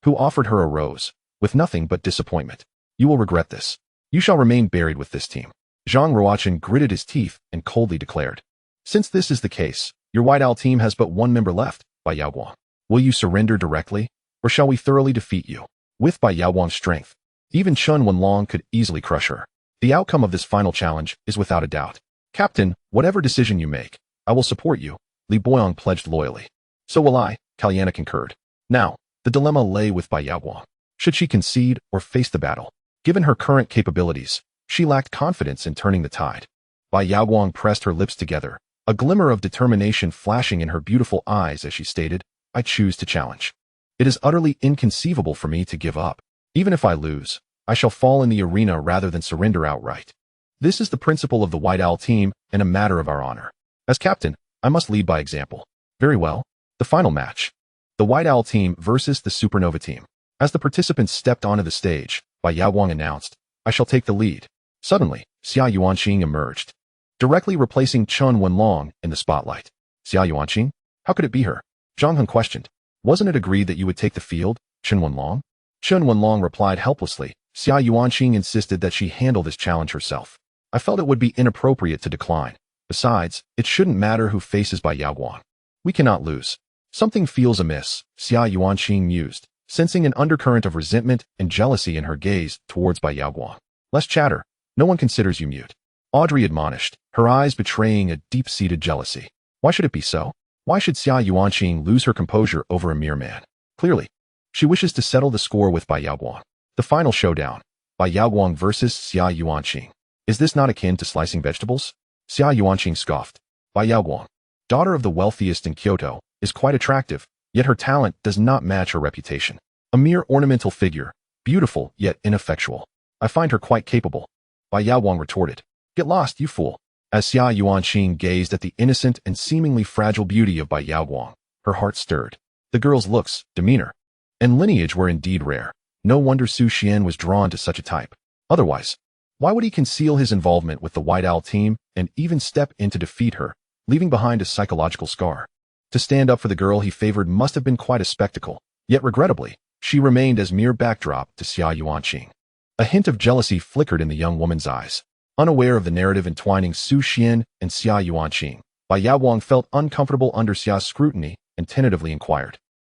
who offered her a rose, with nothing but disappointment. You will regret this. You shall remain buried with this team. Zhang Ruoqing gritted his teeth and coldly declared. Since this is the case, your White Owl team has but one member left, Bai Yaoguang. Will you surrender directly, or shall we thoroughly defeat you? With Bai Yaoguang's strength, even Chen Wenlong could easily crush her. The outcome of this final challenge is without a doubt. Captain, whatever decision you make, I will support you, Li Boyong pledged loyally. So will I, Kailina concurred. Now, the dilemma lay with Bai Yaoguang. Should she concede or face the battle? Given her current capabilities, she lacked confidence in turning the tide. Bai Yaoguang pressed her lips together, a glimmer of determination flashing in her beautiful eyes as she stated, I choose to challenge. It is utterly inconceivable for me to give up. Even if I lose, I shall fall in the arena rather than surrender outright. This is the principle of the White Owl team and a matter of our honor. As captain, I must lead by example. Very well. The final match. The White Owl team versus the Supernova team. As the participants stepped onto the stage, Bai Yaoguang announced, I shall take the lead. Suddenly, Xia Yuanqing emerged, directly replacing Chen Wenlong in the spotlight. Xia Yuanqing? How could it be her? Zhang Heng questioned. Wasn't it agreed that you would take the field, Chen Wenlong? Chen Wenlong replied helplessly. Xia Yuanqing insisted that she handle this challenge herself. I felt it would be inappropriate to decline. Besides, it shouldn't matter who faces Bai Yaoguang. We cannot lose. Something feels amiss, Xia Yuanqing mused, sensing an undercurrent of resentment and jealousy in her gaze towards Bai Yaoguang. Less chatter. No one considers you mute. Audrey admonished, her eyes betraying a deep-seated jealousy. Why should it be so? Why should Xia Yuanqing lose her composure over a mere man? Clearly, she wishes to settle the score with Bai Yaoguang. The final showdown. Bai Yaoguang versus Xia Yuanqing. Is this not akin to slicing vegetables? Xia Yuanqing scoffed. Bai Yaoguang, daughter of the wealthiest in Kyoto, is quite attractive, yet her talent does not match her reputation. A mere ornamental figure, beautiful yet ineffectual. I find her quite capable. Bai Yaoguang retorted. Get lost, you fool. As Xia Yuanqing gazed at the innocent and seemingly fragile beauty of Bai Yaoguang, her heart stirred. The girl's looks, demeanor, and lineage were indeed rare. No wonder Xuan was drawn to such a type. Otherwise, why would he conceal his involvement with the White Owl team and even step in to defeat her, leaving behind a psychological scar? To stand up for the girl he favored must have been quite a spectacle, yet regrettably, she remained as mere backdrop to Xia Yuanqing. A hint of jealousy flickered in the young woman's eyes. Unaware of the narrative entwining Xuan and Xia Yuanqing, Bai Yaowang felt uncomfortable under Xia's scrutiny and tentatively inquired,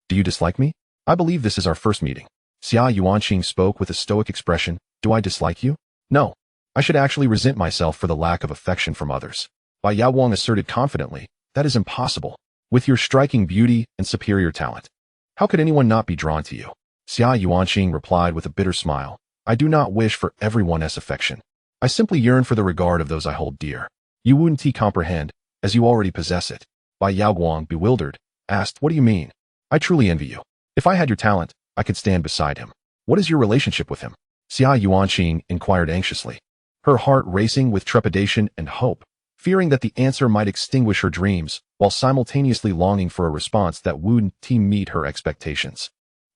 "Do you dislike me? I believe this is our first meeting." Xia Yuanqing spoke with a stoic expression. "Do I dislike you? No. I should actually resent myself for the lack of affection from others." Bai Yaowang asserted confidently, "That is impossible. With your striking beauty and superior talent, how could anyone not be drawn to you?" Xia Yuanqing replied with a bitter smile, "I do not wish for everyone's affection. I simply yearn for the regard of those I hold dear. You wouldn't comprehend, as you already possess it." Bai Yaowang, bewildered, asked, "What do you mean? I truly envy you. If I had your talent, I could stand beside him. What is your relationship with him?" Xia Yuanqing inquired anxiously, her heart racing with trepidation and hope, fearing that the answer might extinguish her dreams, while simultaneously longing for a response that wouldn't meet her expectations.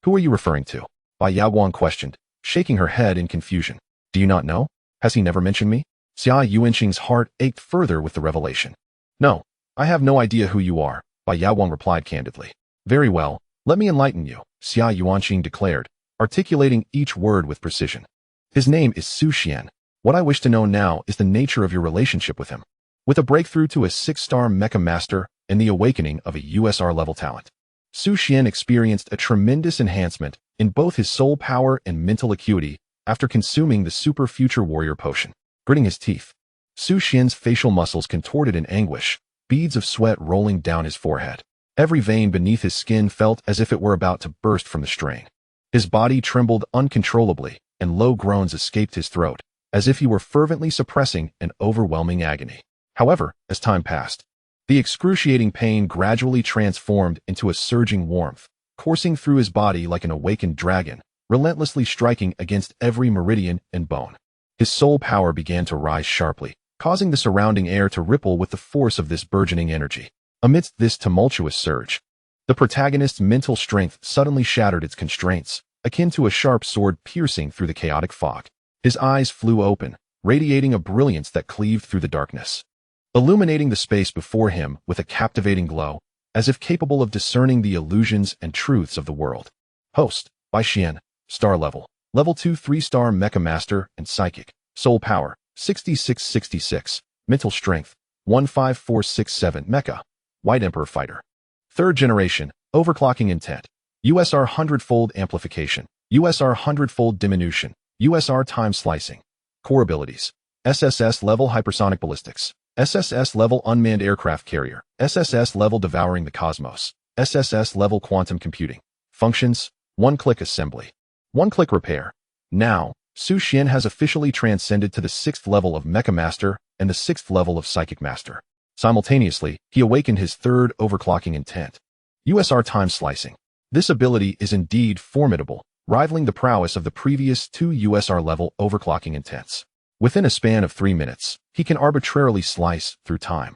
"Who are you referring to?" Bai Yaowang questioned, shaking her head in confusion. "Do you not know? Has he never mentioned me?" Xia Yuanqing's heart ached further with the revelation. "No, I have no idea who you are," Bai Yaowang replied candidly. "Very well, let me enlighten you," Xia Yuanqing declared, articulating each word with precision. "His name is Xuan. What I wish to know now is the nature of your relationship with him. With a breakthrough to a 6-star Mecha master and the awakening of a USR-level talent, Xuan experienced a tremendous enhancement in both his soul power and mental acuity after consuming the Super Future Warrior potion." Gritting his teeth, Xuan's facial muscles contorted in anguish, beads of sweat rolling down his forehead. Every vein beneath his skin felt as if it were about to burst from the strain. His body trembled uncontrollably, and low groans escaped his throat, as if he were fervently suppressing an overwhelming agony. However, as time passed, the excruciating pain gradually transformed into a surging warmth, coursing through his body like an awakened dragon, relentlessly striking against every meridian and bone. His soul power began to rise sharply, causing the surrounding air to ripple with the force of this burgeoning energy. Amidst this tumultuous surge, the protagonist's mental strength suddenly shattered its constraints, akin to a sharp sword piercing through the chaotic fog. His eyes flew open, radiating a brilliance that cleaved through the darkness, illuminating the space before him with a captivating glow, as if capable of discerning the illusions and truths of the world. Host, Bai Xian, Star Level, Level 2 3-star Mecha Master and Psychic, Soul Power, 6666, Mental Strength, 15467 Mecha, White Emperor Fighter. 3rd Generation, Overclocking Intent, USR Hundredfold Amplification, USR Hundredfold Diminution, USR Time Slicing. Core Abilities: SSS-level Hypersonic Ballistics, SSS-level Unmanned Aircraft Carrier, SSS-level Devouring the Cosmos, SSS-level Quantum Computing. Functions: One-click assembly, one-click repair. Now, Xuan has officially transcended to the 6th level of Mecha Master and the 6th level of Psychic Master. Simultaneously, he awakened his 3rd overclocking intent, USR Time Slicing. This ability is indeed formidable, rivaling the prowess of the previous 2 USR-level overclocking intents. Within a span of 3 minutes, he can arbitrarily slice through time,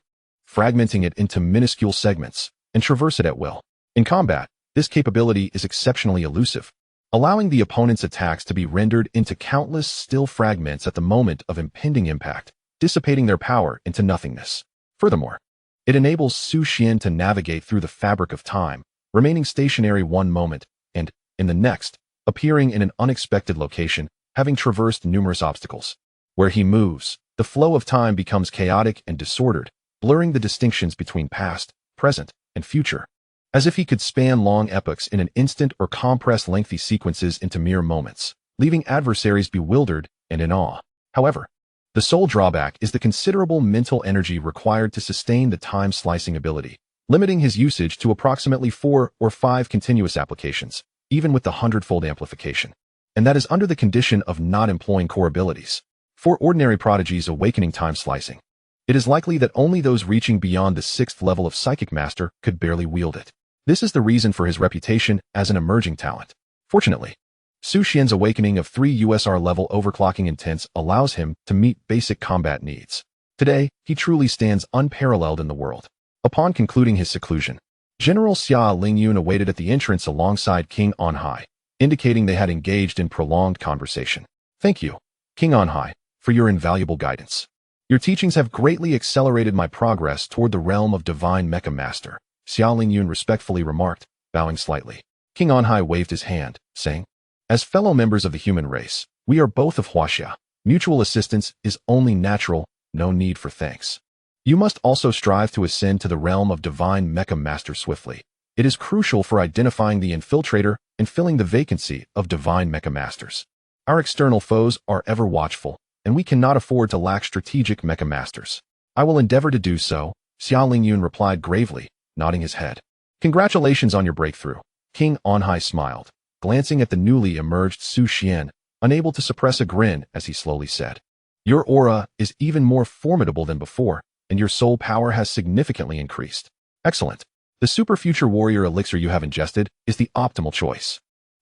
fragmenting it into minuscule segments, and traverse it at will. In combat, this capability is exceptionally elusive, allowing the opponent's attacks to be rendered into countless still fragments at the moment of impending impact, dissipating their power into nothingness. Furthermore, it enables Xuan to navigate through the fabric of time, remaining stationary one moment, and, in the next, appearing in an unexpected location, having traversed numerous obstacles. Where he moves, the flow of time becomes chaotic and disordered, blurring the distinctions between past, present, and future, as if he could span long epochs in an instant or compress lengthy sequences into mere moments, leaving adversaries bewildered and in awe. However, the sole drawback is the considerable mental energy required to sustain the time-slicing ability, limiting his usage to approximately 4 or 5 continuous applications, even with the Hundredfold Amplification. And that is under the condition of not employing core abilities. For ordinary prodigies awakening time-slicing, it is likely that only those reaching beyond the 6th level of Psychic Master could barely wield it. This is the reason for his reputation as an emerging talent. Fortunately, Xuan's awakening of 3 USR-level overclocking intents allows him to meet basic combat needs. Today, he truly stands unparalleled in the world. Upon concluding his seclusion, General Xia Lingyun awaited at the entrance alongside King Anhai, indicating they had engaged in prolonged conversation. Thank you, King Anhai, for your invaluable guidance. Your teachings have greatly accelerated my progress toward the realm of divine Mecha Master, Xia Lingyun respectfully remarked, bowing slightly. King Anhai waved his hand, saying, as fellow members of the human race, we are both of Huaxia. Mutual assistance is only natural, no need for thanks. You must also strive to ascend to the realm of divine Mecha Master swiftly. It is crucial for identifying the infiltrator and filling the vacancy of divine Mecha Masters. Our external foes are ever watchful, and we cannot afford to lack strategic Mecha Masters. I will endeavor to do so, Xia Lingyun replied gravely, nodding his head. Congratulations on your breakthrough. King Anhai smiled, glancing at the newly emerged Su Xian, unable to suppress a grin as he slowly said, your aura is even more formidable than before, and your soul power has significantly increased. Excellent. The Super Future Warrior elixir you have ingested is the optimal choice.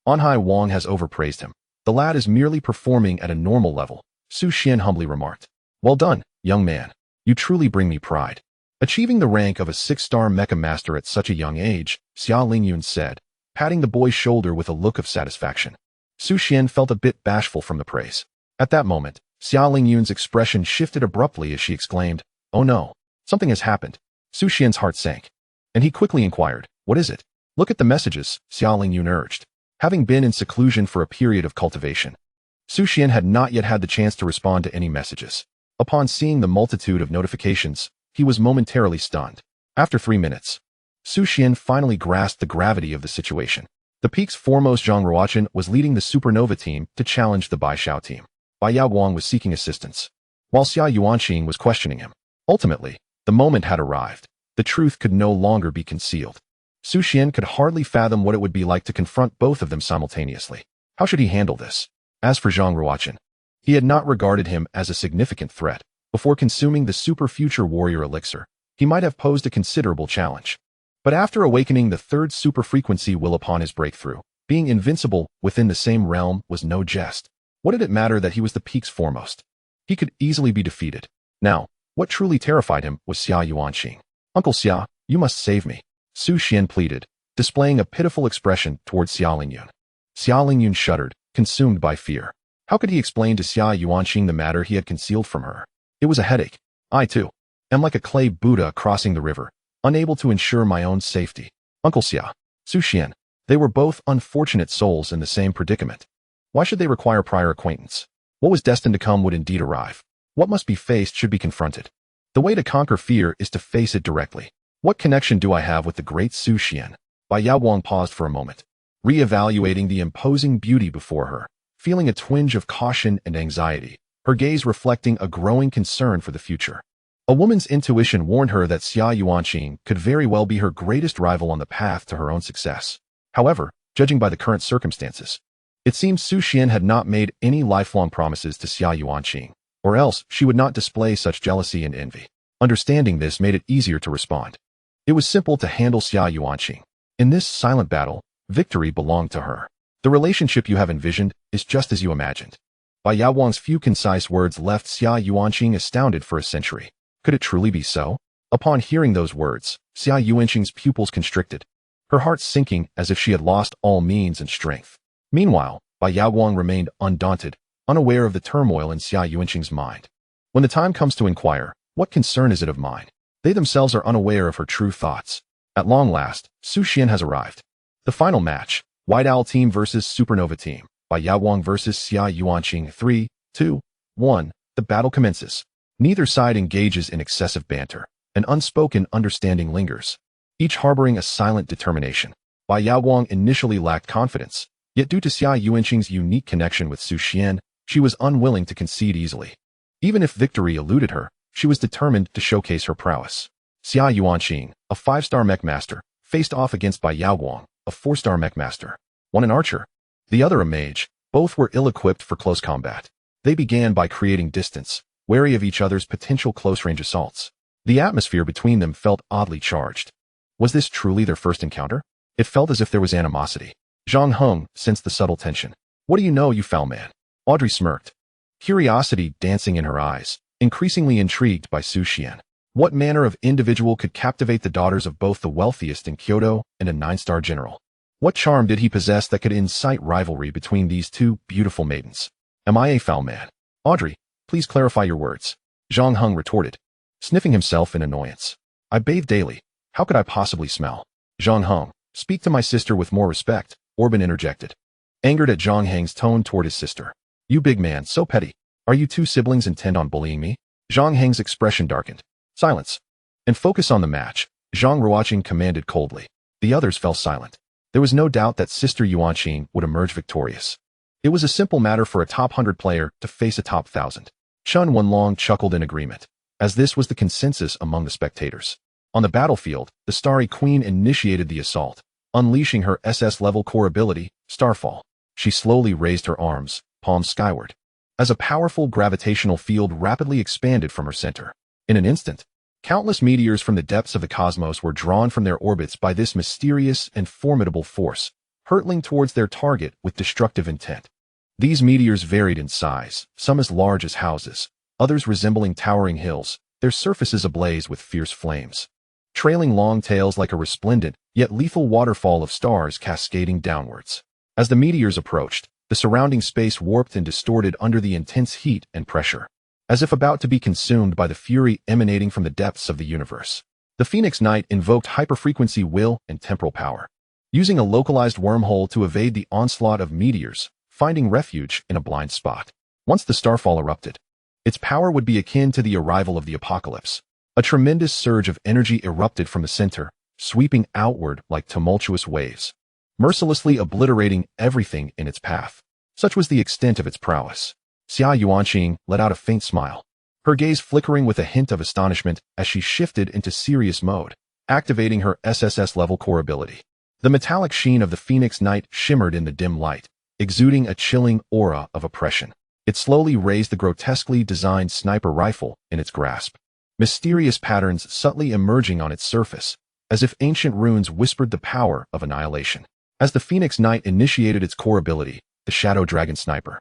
Anhai Wang has overpraised him. The lad is merely performing at a normal level, Su Xian humbly remarked. Well done, young man. You truly bring me pride. Achieving the rank of a 6-star Mecha Master at such a young age, Xia Lingyun said, patting the boy's shoulder with a look of satisfaction. Su Xian felt a bit bashful from the praise. At that moment, Xia Lingyun's expression shifted abruptly as she exclaimed, oh no, something has happened. Su Xian's heart sank, and he quickly inquired, what is it? Look at the messages, Xia Lingyun urged. Having been in seclusion for a period of cultivation, Su Xian had not yet had the chance to respond to any messages. Upon seeing the multitude of notifications, he was momentarily stunned. After 3 minutes, Su Xian finally grasped the gravity of the situation. The peak's foremost Zhang Ruochen was leading the Supernova team to challenge the Bai Xiao team. Bai Yao Wang was seeking assistance, while Xia Yuanqing was questioning him. Ultimately, the moment had arrived. The truth could no longer be concealed. Su Xian could hardly fathom what it would be like to confront both of them simultaneously. How should he handle this? As for Zhang Ruochen, he had not regarded him as a significant threat. Before consuming the Super Future Warrior elixir, he might have posed a considerable challenge. But after awakening the third super frequency will upon his breakthrough, being invincible within the same realm was no jest. What did it matter that he was the peak's foremost? He could easily be defeated. Now, what truly terrified him was Xia Yuanqing. Uncle Xia, you must save me, Su Xian pleaded, displaying a pitiful expression towards Xia Lingyun. Xia Lingyun shuddered, consumed by fear. How could he explain to Xia Yuanqing the matter he had concealed from her? It was a headache. I, too, am like a clay Buddha crossing the river, unable to ensure my own safety. Uncle Xia, Su Xian, they were both unfortunate souls in the same predicament. Why should they require prior acquaintance? What was destined to come would indeed arrive. What must be faced should be confronted. The way to conquer fear is to face it directly. What connection do I have with the great Su Xian? Bai Yao Wang paused for a moment, re-evaluating the imposing beauty before her, feeling a twinge of caution and anxiety, her gaze reflecting a growing concern for the future. A woman's intuition warned her that Xia Yuanqing could very well be her greatest rival on the path to her own success. However, judging by the current circumstances, it seemed Su Xian had not made any lifelong promises to Xia Yuanqing, or else she would not display such jealousy and envy. Understanding this made it easier to respond. It was simple to handle Xia Yuanqing. In this silent battle, victory belonged to her. The relationship you have envisioned is just as you imagined. Bai Yao Wang's few concise words left Xia Yuanqing astounded for a century. Could it truly be so? Upon hearing those words, Xia Yuanqing's pupils constricted, her heart sinking as if she had lost all means and strength. Meanwhile, Bai Yao Wang remained undaunted, unaware of the turmoil in Xia Yuanqing's mind. When the time comes to inquire, what concern is it of mine? They themselves are unaware of her true thoughts. At long last, Su Xian has arrived. The final match, White Owl Team versus Supernova Team, Bai Yao Wang versus Xia Yuanqing 3, 2, 1, the battle commences. Neither side engages in excessive banter. An unspoken understanding lingers, each harboring a silent determination. Bai Yao Wang initially lacked confidence, yet due to Xia Yuanqing's unique connection with Su Xian, she was unwilling to concede easily. Even if victory eluded her, she was determined to showcase her prowess. Xia Yuanqing, a 5-star mech master, faced off against Bai Yao Wang, a 4-star mech master. One an archer, the other a mage. Both were ill-equipped for close combat. They began by creating distance, wary of each other's potential close-range assaults. The atmosphere between them felt oddly charged. Was this truly their first encounter? It felt as if there was animosity. Zhang Heng sensed the subtle tension. What do you know, you foul man? Audrey smirked, curiosity dancing in her eyes, increasingly intrigued by Su Xian. What manner of individual could captivate the daughters of both the wealthiest in Kyoto and a 9-star general? What charm did he possess that could incite rivalry between these two beautiful maidens? Am I a foul man? Audrey, please clarify your words. Zhang Heng retorted, sniffing himself in annoyance. I bathe daily. How could I possibly smell? Zhang Heng, speak to my sister with more respect, Orban interjected, angered at Zhang Heng's tone toward his sister. You big man, so petty. Are you two siblings intent on bullying me? Zhang Heng's expression darkened. Silence. And focus on the match, Zhang Ruoqing commanded coldly. The others fell silent. There was no doubt that Sister Yuanqing would emerge victorious. It was a simple matter for a top 100 player to face a top 1,000. Chen Wenlong chuckled in agreement, as this was the consensus among the spectators. On the battlefield, the Starry Queen initiated the assault, unleashing her SS-level core ability, Starfall. She slowly raised her arms, palms skyward, as a powerful gravitational field rapidly expanded from her center. In an instant, countless meteors from the depths of the cosmos were drawn from their orbits by this mysterious and formidable force, hurtling towards their target with destructive intent. These meteors varied in size, some as large as houses, others resembling towering hills, their surfaces ablaze with fierce flames, trailing long tails like a resplendent, yet lethal waterfall of stars cascading downwards. As the meteors approached, the surrounding space warped and distorted under the intense heat and pressure, as if about to be consumed by the fury emanating from the depths of the universe. The Phoenix Knight invoked hyperfrequency will and temporal power, using a localized wormhole to evade the onslaught of meteors, finding refuge in a blind spot. Once the starfall erupted, its power would be akin to the arrival of the apocalypse. A tremendous surge of energy erupted from the center, sweeping outward like tumultuous waves, mercilessly obliterating everything in its path. Such was the extent of its prowess. Xia Yuanqing let out a faint smile, her gaze flickering with a hint of astonishment as she shifted into serious mode, activating her SSS-level core ability. The metallic sheen of the Phoenix Knight shimmered in the dim light, exuding a chilling aura of oppression. It slowly raised the grotesquely designed sniper rifle in its grasp, mysterious patterns subtly emerging on its surface, as if ancient runes whispered the power of annihilation. As the Phoenix Knight initiated its core ability, the Shadow Dragon Sniper,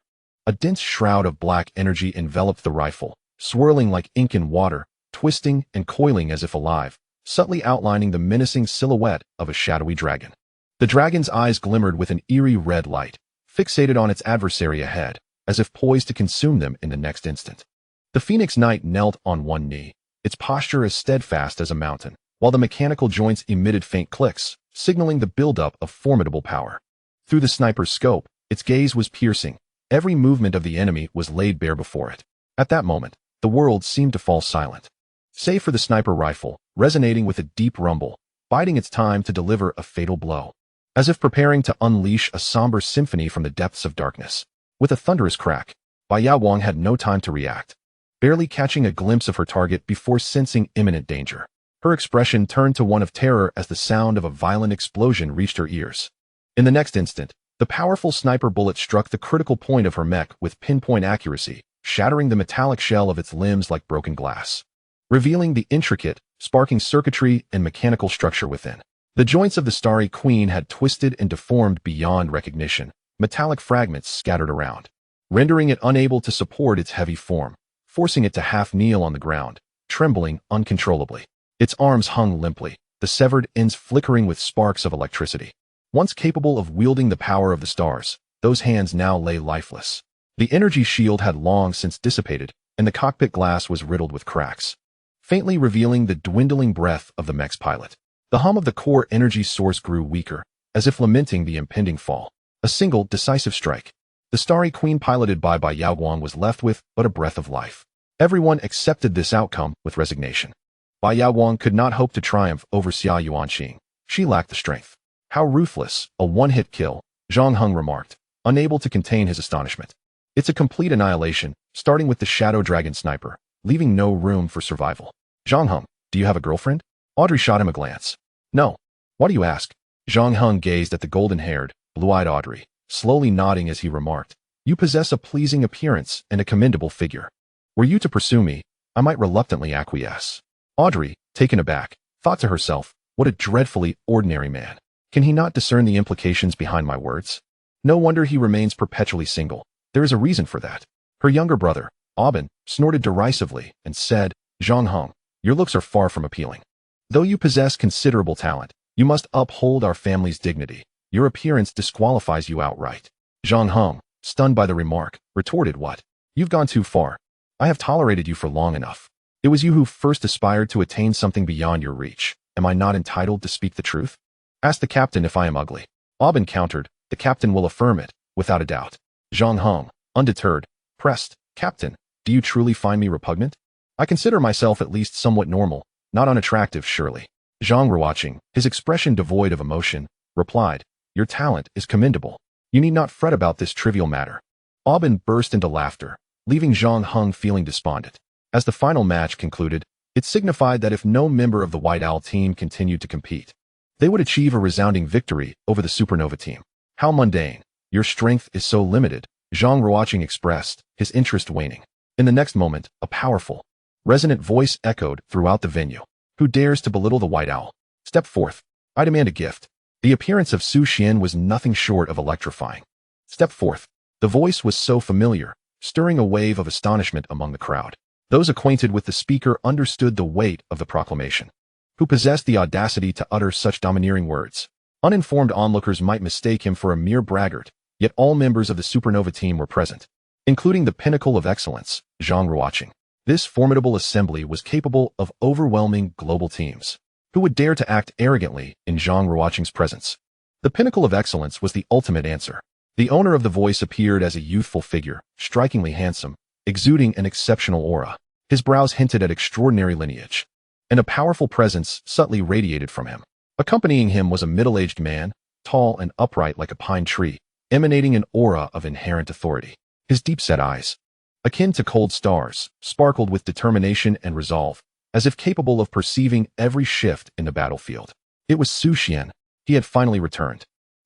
a dense shroud of black energy enveloped the rifle, swirling like ink in water, twisting and coiling as if alive, subtly outlining the menacing silhouette of a shadowy dragon. The dragon's eyes glimmered with an eerie red light, fixated on its adversary ahead, as if poised to consume them in the next instant. The Phoenix Knight knelt on one knee, its posture as steadfast as a mountain, while the mechanical joints emitted faint clicks, signaling the buildup of formidable power. Through the sniper's scope, its gaze was piercing. Every movement of the enemy was laid bare before it. At that moment, the world seemed to fall silent, save for the sniper rifle, resonating with a deep rumble, biding its time to deliver a fatal blow, as if preparing to unleash a somber symphony from the depths of darkness. With a thunderous crack, Bai Yawang had no time to react, barely catching a glimpse of her target before sensing imminent danger. Her expression turned to one of terror as the sound of a violent explosion reached her ears. In the next instant, the powerful sniper bullet struck the critical point of her mech with pinpoint accuracy, shattering the metallic shell of its limbs like broken glass, revealing the intricate, sparking circuitry and mechanical structure within. The joints of the Starry Queen had twisted and deformed beyond recognition, metallic fragments scattered around, rendering it unable to support its heavy form, forcing it to half kneel on the ground, trembling uncontrollably. Its arms hung limply, the severed ends flickering with sparks of electricity. Once capable of wielding the power of the stars, those hands now lay lifeless. The energy shield had long since dissipated, and the cockpit glass was riddled with cracks, faintly revealing the dwindling breath of the Mech's pilot. The hum of the core energy source grew weaker, as if lamenting the impending fall. A single, decisive strike. The Starry Queen piloted by Bai Yaoguang was left with but a breath of life. Everyone accepted this outcome with resignation. Bai Yaoguang could not hope to triumph over Xia Yuanqing. She lacked the strength. How ruthless, a one-hit kill, Zhang Heng remarked, unable to contain his astonishment. It's a complete annihilation, starting with the Shadow Dragon Sniper, leaving no room for survival. Zhang Heng, do you have a girlfriend? Audrey shot him a glance. No. Why do you ask? Zhang Heng gazed at the golden-haired, blue-eyed Audrey, slowly nodding as he remarked, You possess a pleasing appearance and a commendable figure. Were you to pursue me, I might reluctantly acquiesce. Audrey, taken aback, thought to herself, what a dreadfully ordinary man. Can he not discern the implications behind my words? No wonder he remains perpetually single. There is a reason for that. Her younger brother, Aubin, snorted derisively and said, Zhang Heng, Your looks are far from appealing. Though you possess considerable talent, you must uphold our family's dignity. Your appearance disqualifies you outright. Zhang Heng, stunned by the remark, retorted, what? You've gone too far. I have tolerated you for long enough. It was you who first aspired to attain something beyond your reach. Am I not entitled to speak the truth? Ask the captain if I am ugly. Aubin countered, the captain will affirm it, without a doubt. Zhang Heng, undeterred, pressed, Captain, do you truly find me repugnant? I consider myself at least somewhat normal, not unattractive surely. Zhang Ruoqing, his expression devoid of emotion, replied, your talent is commendable. You need not fret about this trivial matter. Aubin burst into laughter, leaving Zhang Heng feeling despondent. As the final match concluded, it signified that if no member of the White Owl team continued to compete, they would achieve a resounding victory over the Supernova team. How mundane. Your strength is so limited, Zhang Ruoqing expressed, his interest waning. In the next moment, a powerful, resonant voice echoed throughout the venue. Who dares to belittle the White Owl? Step forth. I demand a gift. The appearance of Su Xian was nothing short of electrifying. Step forth. The voice was so familiar, stirring a wave of astonishment among the crowd. Those acquainted with the speaker understood the weight of the proclamation. Who possessed the audacity to utter such domineering words? Uninformed onlookers might mistake him for a mere braggart, yet all members of the Supernova team were present, including the pinnacle of excellence, Zhang Ruoqing. This formidable assembly was capable of overwhelming global teams. Who would dare to act arrogantly in Zhang Ruoqing's presence? The pinnacle of excellence was the ultimate answer. The owner of the voice appeared as a youthful figure, strikingly handsome, exuding an exceptional aura. His brows hinted at extraordinary lineage, and a powerful presence subtly radiated from him. Accompanying him was a middle-aged man, tall and upright like a pine tree, emanating an aura of inherent authority. His deep-set eyes, akin to cold stars, sparkled with determination and resolve, as if capable of perceiving every shift in the battlefield. It was Su Xian. He had finally returned.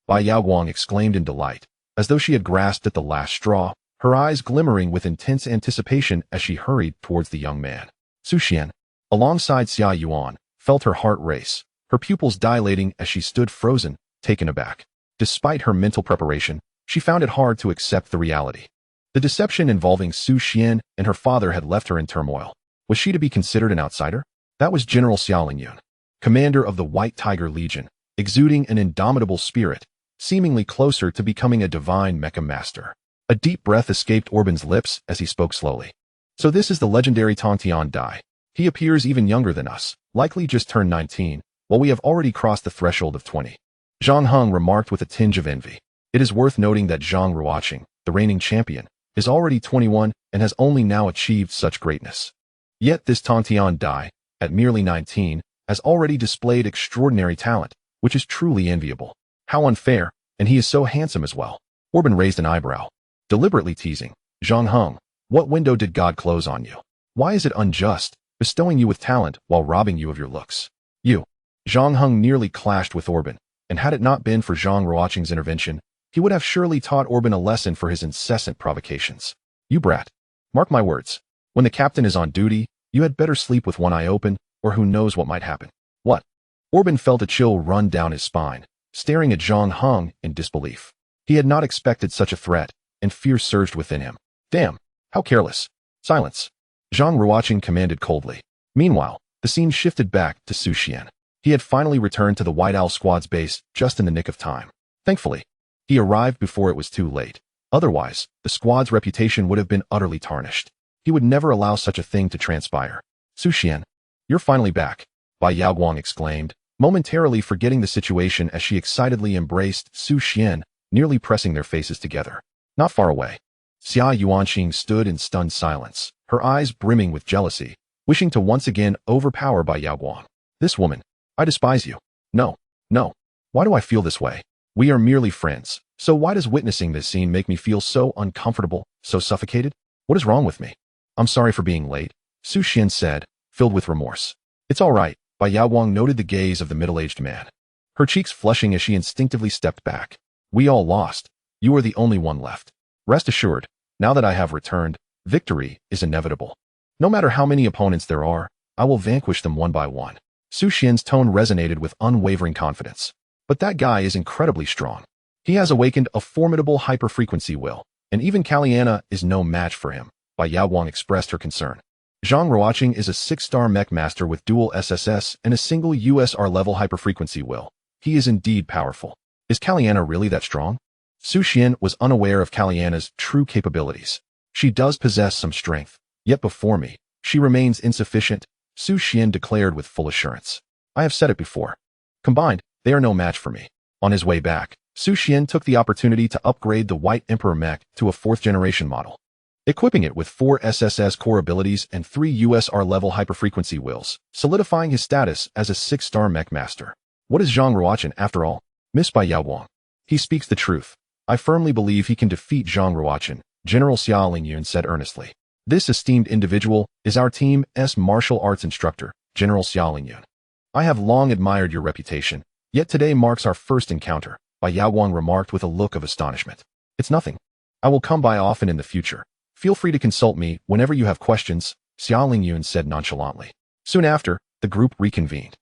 Bai Yaoguang exclaimed in delight, as though she had grasped at the last straw, her eyes glimmering with intense anticipation as she hurried towards the young man. Su Xian, alongside Xia Yuan, felt her heart race, her pupils dilating as she stood frozen, taken aback. Despite her mental preparation, she found it hard to accept the reality. The deception involving Su Xian and her father had left her in turmoil. Was she to be considered an outsider? That was General Xiao Lingyun, commander of the White Tiger Legion, exuding an indomitable spirit, seemingly closer to becoming a divine Mecha master. A deep breath escaped Orban's lips as he spoke slowly. So this is the legendary Tongtian Dai. He appears even younger than us, likely just turned 19, while we have already crossed the threshold of 20. Zhang Heng remarked with a tinge of envy. It is worth noting that Zhang Ruoqing, the reigning champion, is already 21 and has only now achieved such greatness. Yet this Tongtian Dai, at merely 19, has already displayed extraordinary talent, which is truly enviable. How unfair, and he is so handsome as well. Orban raised an eyebrow, deliberately teasing. Zhang Heng, what window did God close on you? Why is it unjust, bestowing you with talent while robbing you of your looks? You. Zhang Heng nearly clashed with Orban, and had it not been for Zhang Ruoqing's intervention, he would have surely taught Orban a lesson for his incessant provocations. You brat. Mark my words. When the captain is on duty, you had better sleep with one eye open, or who knows what might happen. What? Orban felt a chill run down his spine, staring at Zhang Heng in disbelief. He had not expected such a threat, and fear surged within him. Damn, how careless. Silence. Zhang Ruoqing commanded coldly. Meanwhile, the scene shifted back to Su Xian. He had finally returned to the White Owl Squad's base just in the nick of time. Thankfully, he arrived before it was too late. Otherwise, the squad's reputation would have been utterly tarnished. He would never allow such a thing to transpire. Su Xian, you're finally back, Bai Yaoguang exclaimed, momentarily forgetting the situation as she excitedly embraced Su Xian, nearly pressing their faces together. Not far away, Xia Yuanqing stood in stunned silence, her eyes brimming with jealousy, wishing to once again overpower Bai Yaoguang. This woman, I despise you. No. Why do I feel this way? We are merely friends, so why does witnessing this scene make me feel so uncomfortable, so suffocated? What is wrong with me? I'm sorry for being late, Su Xian said, filled with remorse. It's all right, Bai Yaoguang noted the gaze of the middle-aged man, her cheeks flushing as she instinctively stepped back. We all lost. You are the only one left. Rest assured, now that I have returned, victory is inevitable. No matter how many opponents there are, I will vanquish them one by one. Su Xian's tone resonated with unwavering confidence. But that guy is incredibly strong. He has awakened a formidable hyper-frequency will, and even Kaliana is no match for him, Bai Yaoguang expressed her concern. Zhang Ruoqing is a 6-star mech master with dual SSS and a single USR-level hyperfrequency will. He is indeed powerful. Is Kaliana really that strong? Su Xian was unaware of Kaliana's true capabilities. She does possess some strength, yet before me, she remains insufficient, Su Xian declared with full assurance. I have said it before. Combined, they are no match for me. On his way back, Su Xian took the opportunity to upgrade the White Emperor mech to a 4th-generation model, equipping it with 4 SSS core abilities and 3 USR-level hyperfrequency wills, solidifying his status as a 6-star mech master. What is Zhang Ruoqing, after all? Missed by Yao Guang. He speaks the truth. I firmly believe he can defeat Zhang Ruoqing, General Xia Lingyun said earnestly. This esteemed individual is our team's martial arts instructor, General Xia Lingyun. I have long admired your reputation, yet today marks our first encounter, Bai Yaoguang remarked with a look of astonishment. It's nothing. I will come by often in the future. Feel free to consult me whenever you have questions, Xia Lingyun said nonchalantly. Soon after, the group reconvened.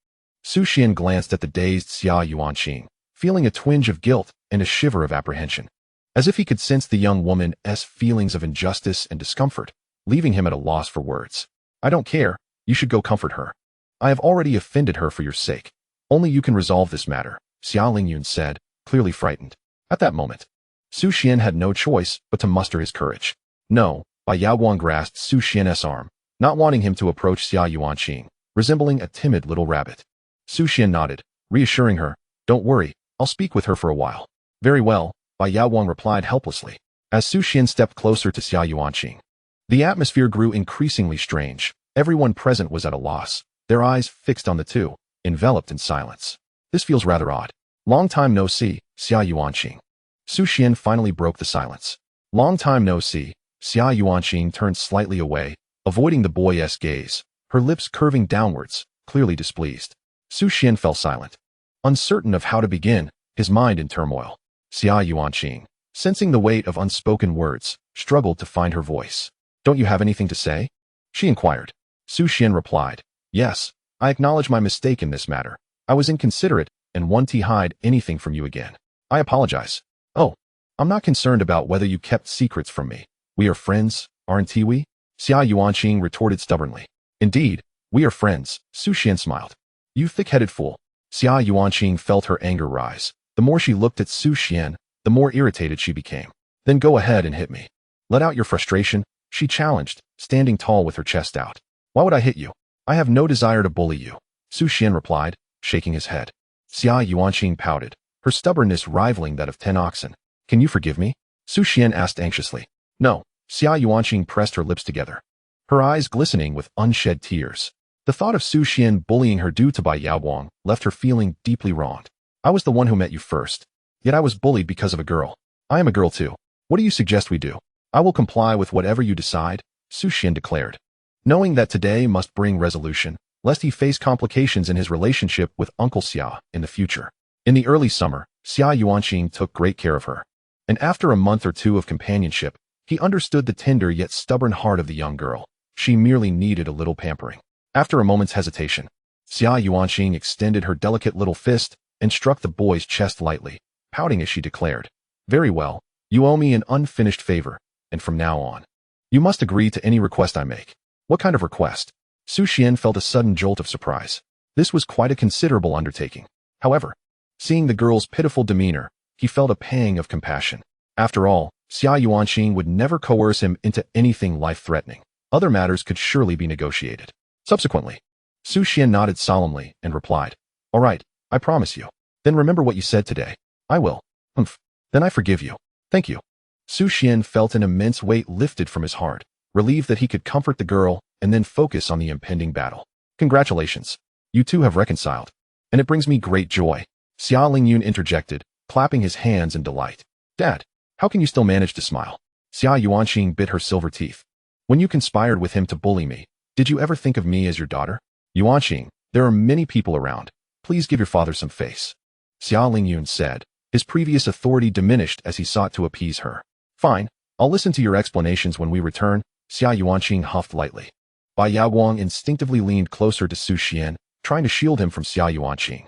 Su Xian glanced at the dazed Xia Yuanqing, feeling a twinge of guilt and a shiver of apprehension. As if he could sense the young woman's feelings of injustice and discomfort, leaving him at a loss for words. I don't care, you should go comfort her. I have already offended her for your sake. Only you can resolve this matter, Xia Lingyun said, clearly frightened. At that moment, Su Xian had no choice but to muster his courage. No, Bai Yaoguang grasped Su Xian's arm, not wanting him to approach Xia Yuanqing, resembling a timid little rabbit. Su Xian nodded, reassuring her, don't worry, I'll speak with her for a while. Very well, Bai Yaoguang replied helplessly. As Su Xian stepped closer to Xia Yuanqing, the atmosphere grew increasingly strange. Everyone present was at a loss, their eyes fixed on the two, enveloped in silence. This feels rather odd. Long time no see, Xia Yuanqing. Su Xian finally broke the silence. Long time no see. Xia Yuanqing turned slightly away, avoiding the boy's gaze, her lips curving downwards, clearly displeased. Su Xian fell silent, uncertain of how to begin, his mind in turmoil. Xia Yuanqing, sensing the weight of unspoken words, struggled to find her voice. Don't you have anything to say? She inquired. Su Xian replied, yes, I acknowledge my mistake in this matter. I was inconsiderate and want to hide anything from you again. I apologize. Oh, I'm not concerned about whether you kept secrets from me. We are friends, aren't we? Xia Yuanqing retorted stubbornly. Indeed, we are friends, Su Xian smiled. You thick-headed fool. Xia Yuanqing felt her anger rise. The more she looked at Su Xian, the more irritated she became. Then go ahead and hit me. Let out your frustration, she challenged, standing tall with her chest out. Why would I hit you? I have no desire to bully you, Su Xian replied, shaking his head. Xia Yuanqing pouted, her stubbornness rivaling that of 10 oxen. Can you forgive me? Su Xian asked anxiously. No, Xia Yuanqing pressed her lips together, her eyes glistening with unshed tears. The thought of Su Xian bullying her due to Bai Yaoguang left her feeling deeply wronged. I was the one who met you first, yet I was bullied because of a girl. I am a girl too. What do you suggest we do? I will comply with whatever you decide, Su Xian declared, knowing that today must bring resolution, lest he face complications in his relationship with Uncle Xia in the future. In the early summer, Xia Yuanqing took great care of her, and after a month or two of companionship, he understood the tender yet stubborn heart of the young girl. She merely needed a little pampering. After a moment's hesitation, Xia Yuanqing extended her delicate little fist and struck the boy's chest lightly, pouting as she declared, very well, you owe me an unfinished favor, and from now on, you must agree to any request I make. What kind of request? Su Xian felt a sudden jolt of surprise. This was quite a considerable undertaking. However, seeing the girl's pitiful demeanor, he felt a pang of compassion. After all, Xia Yuanqing would never coerce him into anything life-threatening. Other matters could surely be negotiated. Subsequently, Su Xian nodded solemnly and replied, all right, I promise you. Then remember what you said today. I will. Then I forgive you. Thank you. Su Xian felt an immense weight lifted from his heart, relieved that he could comfort the girl and then focus on the impending battle. Congratulations. You two have reconciled. And it brings me great joy. Xia Lingyun interjected, clapping his hands in delight. Dad, how can you still manage to smile? Xia Yuanqing bit her silver teeth. When you conspired with him to bully me, did you ever think of me as your daughter? Yuanqing, there are many people around. Please give your father some face. Xia Lingyun said, his previous authority diminished as he sought to appease her. Fine, I'll listen to your explanations when we return, Xia Yuanqing huffed lightly. Bai Yaoguang instinctively leaned closer to Su Xian, trying to shield him from Xia Yuanqing.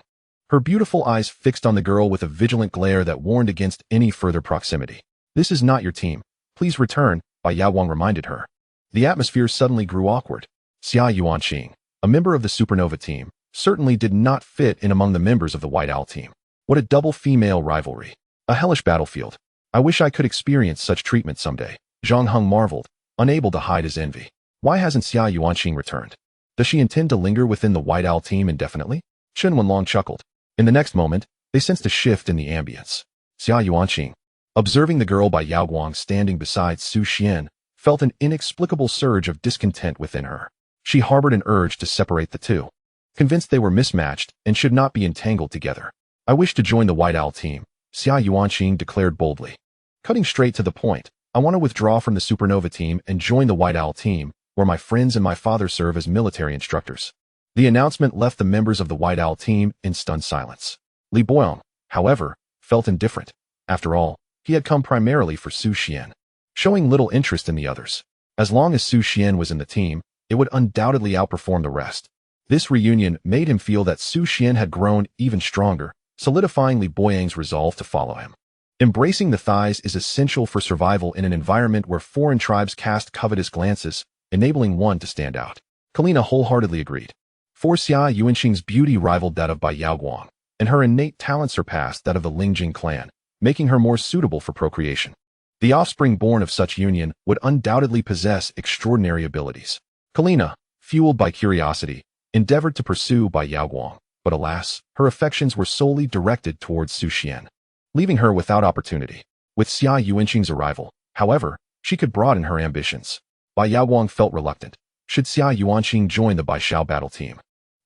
Her beautiful eyes fixed on the girl with a vigilant glare that warned against any further proximity. This is not your team. Please return, Bai Yaoguang reminded her. The atmosphere suddenly grew awkward. Xia Yuanqing, a member of the Supernova team, certainly did not fit in among the members of the White Owl team. What a double female rivalry. A hellish battlefield. I wish I could experience such treatment someday. Zhang Heng marveled, unable to hide his envy. Why hasn't Xia Yuanqing returned? Does she intend to linger within the White Owl team indefinitely? Chen Wenlong chuckled. In the next moment, they sensed a shift in the ambience. Xia Yuanqing, observing the girl by Yao Guang standing beside Su Xian, felt an inexplicable surge of discontent within her. She harbored an urge to separate the two, convinced they were mismatched and should not be entangled together. I wish to join the White Owl team, Xia Yuanqing declared boldly. Cutting straight to the point, I want to withdraw from the Supernova team and join the White Owl team, where my friends and my father serve as military instructors. The announcement left the members of the White Owl team in stunned silence. Li Boyong, however, felt indifferent. After all, he had come primarily for Su Xian, showing little interest in the others. As long as Su Xian was in the team, it would undoubtedly outperform the rest. This reunion made him feel that Su Xian had grown even stronger, solidifying Li Boyang's resolve to follow him. Embracing the thighs is essential for survival in an environment where foreign tribes cast covetous glances, enabling one to stand out. Kalina wholeheartedly agreed. For Xia Yuanqing's beauty rivaled that of Bai Yaoguang, and her innate talent surpassed that of the Lingjing clan, making her more suitable for procreation. The offspring born of such union would undoubtedly possess extraordinary abilities. Kalina, fueled by curiosity, endeavored to pursue Bai Yaoguang, but alas, her affections were solely directed towards Su Xian, leaving her without opportunity. With Xia Yuanqing's arrival, however, she could broaden her ambitions. Bai Yaoguang felt reluctant. Should Xia Yuanqing join the Baishao battle team,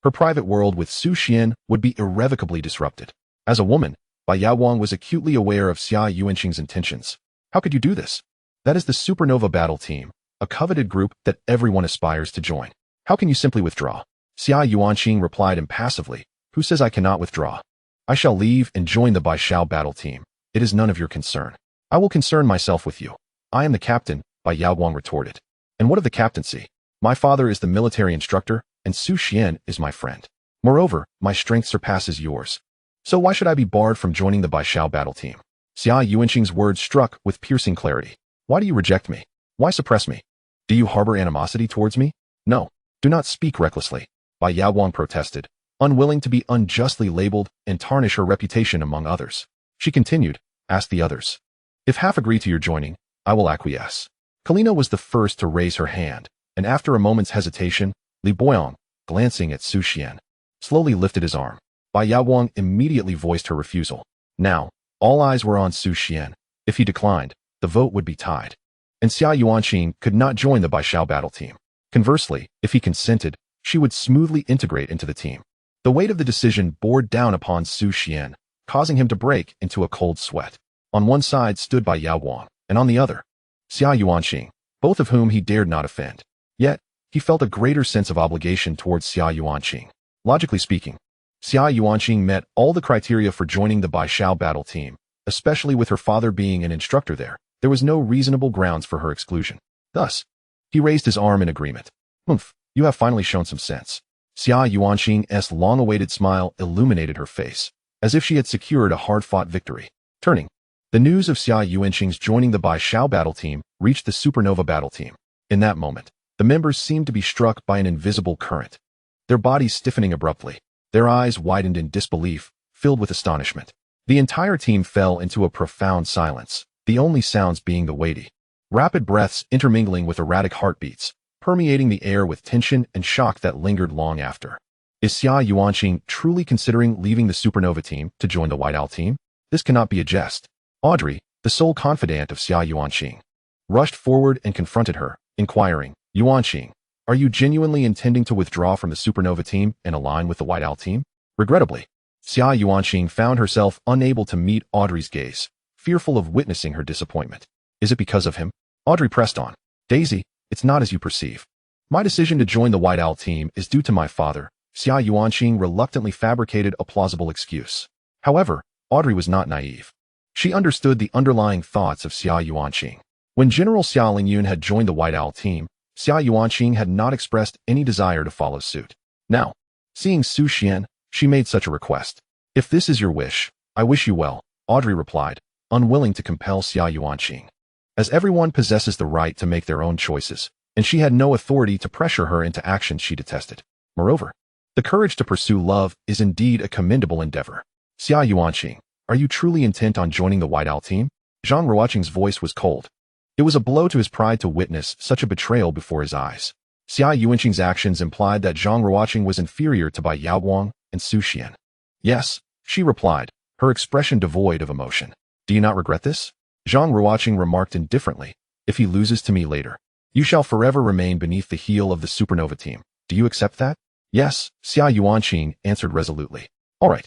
her private world with Su Xian would be irrevocably disrupted. As a woman, Bai Yaoguang was acutely aware of Xia Yuanqing's intentions. How could you do this? That is the Supernova battle team, a coveted group that everyone aspires to join. How can you simply withdraw? Xia Yuanqing replied impassively. Who says I cannot withdraw? I shall leave and join the Baishao battle team. It is none of your concern. I will concern myself with you. I am the captain, Bai Yaoguang retorted. And what of the captaincy? My father is the military instructor, and Su Xian is my friend. Moreover, my strength surpasses yours. So why should I be barred from joining the Baishao battle team? Xia Yuanqing's words struck with piercing clarity. Why do you reject me? Why suppress me? Do you harbor animosity towards me? No, do not speak recklessly, Bai Yaoguang protested, unwilling to be unjustly labeled and tarnish her reputation among others. She continued, ask the others. If half agree to your joining, I will acquiesce. Kalina was the first to raise her hand, and after a moment's hesitation, Li Boyong, glancing at Su Xian, slowly lifted his arm. Bai Yaoguang immediately voiced her refusal. Now, all eyes were on Su Xian. If he declined, the vote would be tied, and Xia Yuanqing could not join the Baishao battle team. Conversely, if he consented, she would smoothly integrate into the team. The weight of the decision bore down upon Su Xian, causing him to break into a cold sweat. On one side stood Bai Yaoguang, and on the other, Xia Yuanqing, both of whom he dared not offend. Yet, he felt a greater sense of obligation towards Xia Yuanqing. Logically speaking, Xia Yuanqing met all the criteria for joining the Baishao battle team, especially with her father being an instructor there. There was no reasonable grounds for her exclusion. Thus, he raised his arm in agreement. Humph, you have finally shown some sense. Xia Yuanqing's long-awaited smile illuminated her face, as if she had secured a hard-fought victory. Turning, the news of Xia Yuanqing's joining the Baishao battle team reached the Supernova battle team. In that moment, the members seemed to be struck by an invisible current, their bodies stiffening abruptly. Their eyes widened in disbelief, filled with astonishment. The entire team fell into a profound silence, the only sounds being the weighty, rapid breaths intermingling with erratic heartbeats, permeating the air with tension and shock that lingered long after. Is Xia Yuanqing truly considering leaving the Supernova team to join the White Owl team? This cannot be a jest. Audrey, the sole confidant of Xia Yuanqing, rushed forward and confronted her, inquiring, Yuanqing, are you genuinely intending to withdraw from the Supernova team and align with the White Owl team? Regrettably, Xia Yuanqing found herself unable to meet Audrey's gaze, fearful of witnessing her disappointment. Is it because of him? Audrey pressed on. Daisy, it's not as you perceive. My decision to join the White Owl team is due to my father. Xia Yuanqing reluctantly fabricated a plausible excuse. However, Audrey was not naive. She understood the underlying thoughts of Xia Yuanqing. When General Xia Lingyun had joined the White Owl team, Xia Yuanqing had not expressed any desire to follow suit. Now, seeing Su Xian, she made such a request. If this is your wish, I wish you well, Audrey replied, unwilling to compel Xia Yuanqing. As everyone possesses the right to make their own choices, and she had no authority to pressure her into actions she detested. Moreover, the courage to pursue love is indeed a commendable endeavor. Xia Yuanqing, are you truly intent on joining the White Owl team? Zhang Ruoqing's voice was cold. It was a blow to his pride to witness such a betrayal before his eyes. Xia Yuanqing's actions implied that Zhang Ruoqing was inferior to Bai Yaoguang and Su Xian. Yes, she replied, her expression devoid of emotion. Do you not regret this? Zhang Ruoqing remarked indifferently. If he loses to me later, you shall forever remain beneath the heel of the supernova team. Do you accept that? Yes, Xia Yuanqing answered resolutely. All right.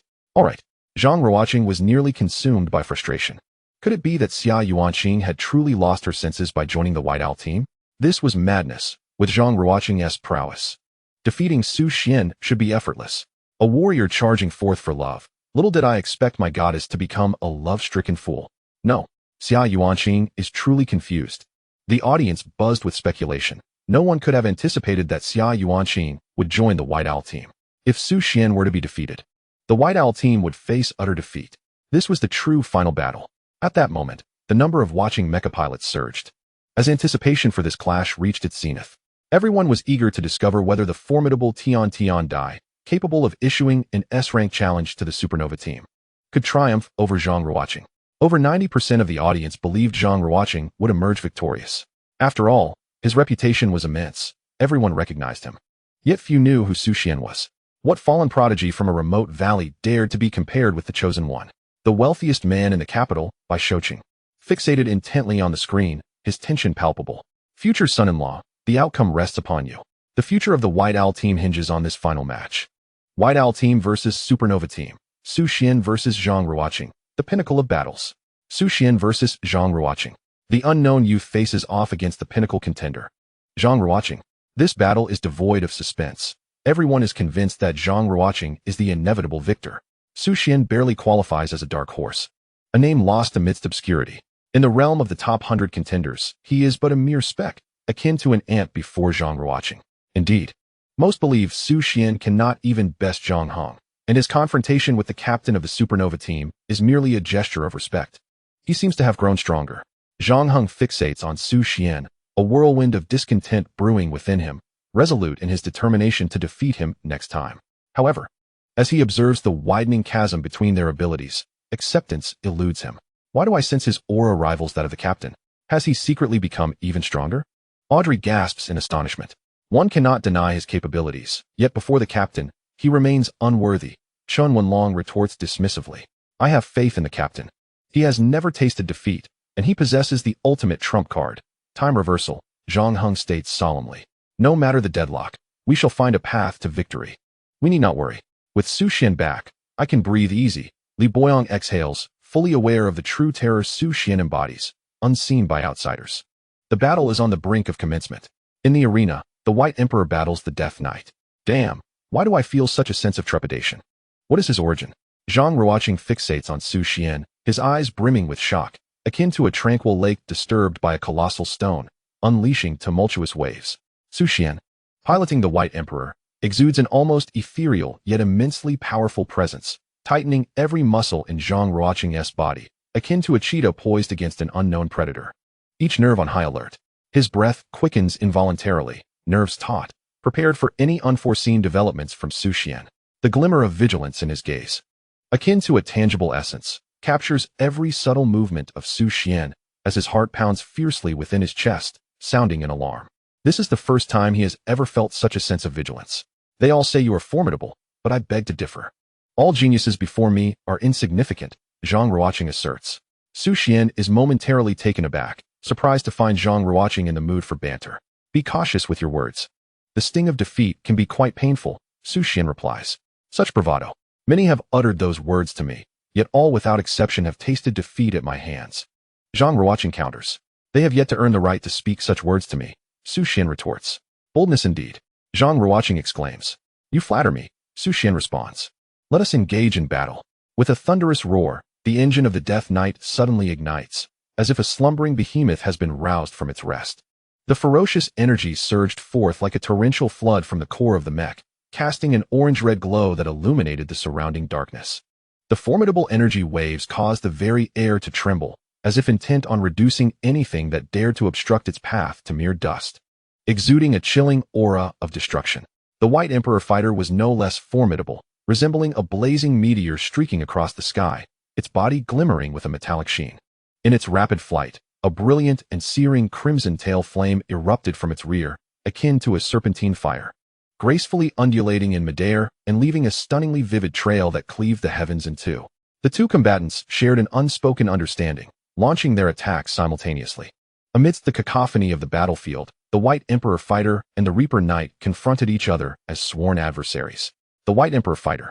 Zhang Ruoqing was nearly consumed by frustration. Could it be that Xia Yuanqing had truly lost her senses by joining the White Owl team? This was madness, with Zhang Ruoqing's prowess. Defeating Su Xian should be effortless. A warrior charging forth for love. Little did I expect my goddess to become a love-stricken fool. No, Xia Yuanqing is truly confused. The audience buzzed with speculation. No one could have anticipated that Xia Yuanqing would join the White Owl team. If Su Xian were to be defeated, the White Owl team would face utter defeat. This was the true final battle. At that moment, the number of watching mecha pilots surged. As anticipation for this clash reached its zenith, everyone was eager to discover whether the formidable Tian Dai, capable of issuing an S-rank challenge to the supernova team, could triumph over Zhang Ruoqing. Over 90% of the audience believed Zhang Ruoqing would emerge victorious. After all, his reputation was immense. Everyone recognized him. Yet few knew who Su Xian was. What fallen prodigy from a remote valley dared to be compared with the chosen one? The wealthiest man in the capital, Bai Shouqing. Fixated intently on the screen, his tension palpable. Future son-in-law, the outcome rests upon you. The future of the White Owl team hinges on this final match. White Owl team versus Supernova team. Su Xian versus Zhang Ruoqing. The pinnacle of battles. Su Xian versus Zhang Ruoqing. The unknown youth faces off against the pinnacle contender. Zhang Ruoqing. This battle is devoid of suspense. Everyone is convinced that Zhang Ruoqing is the inevitable victor. Su Xian barely qualifies as a dark horse. A name lost amidst obscurity. In the realm of the top 100 contenders, he is but a mere speck, akin to an ant before Zhang Ruoqing. Indeed, most believe Su Xian cannot even best Zhang Hong, and his confrontation with the captain of the supernova team is merely a gesture of respect. He seems to have grown stronger. Zhang Hong fixates on Su Xian, a whirlwind of discontent brewing within him, resolute in his determination to defeat him next time. However, as he observes the widening chasm between their abilities, acceptance eludes him. Why do I sense his aura rivals that of the captain? Has he secretly become even stronger? Audrey gasps in astonishment. One cannot deny his capabilities, yet before the captain, he remains unworthy. Chen Wenlong retorts dismissively. I have faith in the captain. He has never tasted defeat, and he possesses the ultimate trump card. Time reversal, Zhang Hong states solemnly. No matter the deadlock, we shall find a path to victory. We need not worry. With Su Xian back, I can breathe easy. Li Boyong exhales, fully aware of the true terror Su Xian embodies, unseen by outsiders. The battle is on the brink of commencement. In the arena, the White Emperor battles the Death Knight. Damn, why do I feel such a sense of trepidation? What is his origin? Zhang Ruoqing fixates on Su Xian, his eyes brimming with shock, akin to a tranquil lake disturbed by a colossal stone, unleashing tumultuous waves. Su Xian, piloting the White Emperor, exudes an almost ethereal yet immensely powerful presence, tightening every muscle in Zhang Ruoqing's body, akin to a cheetah poised against an unknown predator. Each nerve on high alert. His breath quickens involuntarily, nerves taut, prepared for any unforeseen developments from Su Xian. The glimmer of vigilance in his gaze, akin to a tangible essence, captures every subtle movement of Su Xian as his heart pounds fiercely within his chest, sounding an alarm. This is the first time he has ever felt such a sense of vigilance. They all say you are formidable, but I beg to differ. All geniuses before me are insignificant, Zhang Ruoqing asserts. Su Xian is momentarily taken aback, surprised to find Zhang Ruoqing in the mood for banter. Be cautious with your words. The sting of defeat can be quite painful, Su Xian replies. Such bravado. Many have uttered those words to me, yet all without exception have tasted defeat at my hands. Zhang Ruoqing counters. They have yet to earn the right to speak such words to me, Su Xian retorts. Boldness indeed. Zhang Ruoqing exclaims. You flatter me, Su Xian responds. Let us engage in battle. With a thunderous roar, the engine of the Death Knight suddenly ignites, as if a slumbering behemoth has been roused from its rest. The ferocious energy surged forth like a torrential flood from the core of the mech, casting an orange-red glow that illuminated the surrounding darkness. The formidable energy waves caused the very air to tremble, as if intent on reducing anything that dared to obstruct its path to mere dust. exuding a chilling aura of destruction. The White Emperor fighter was no less formidable, resembling a blazing meteor streaking across the sky, its body glimmering with a metallic sheen. In its rapid flight, a brilliant and searing crimson tail flame erupted from its rear, akin to a serpentine fire, gracefully undulating in midair and leaving a stunningly vivid trail that cleaved the heavens in two. The two combatants shared an unspoken understanding, launching their attacks simultaneously. Amidst the cacophony of the battlefield, the White Emperor fighter and the Reaper Knight confronted each other as sworn adversaries. The White Emperor fighter,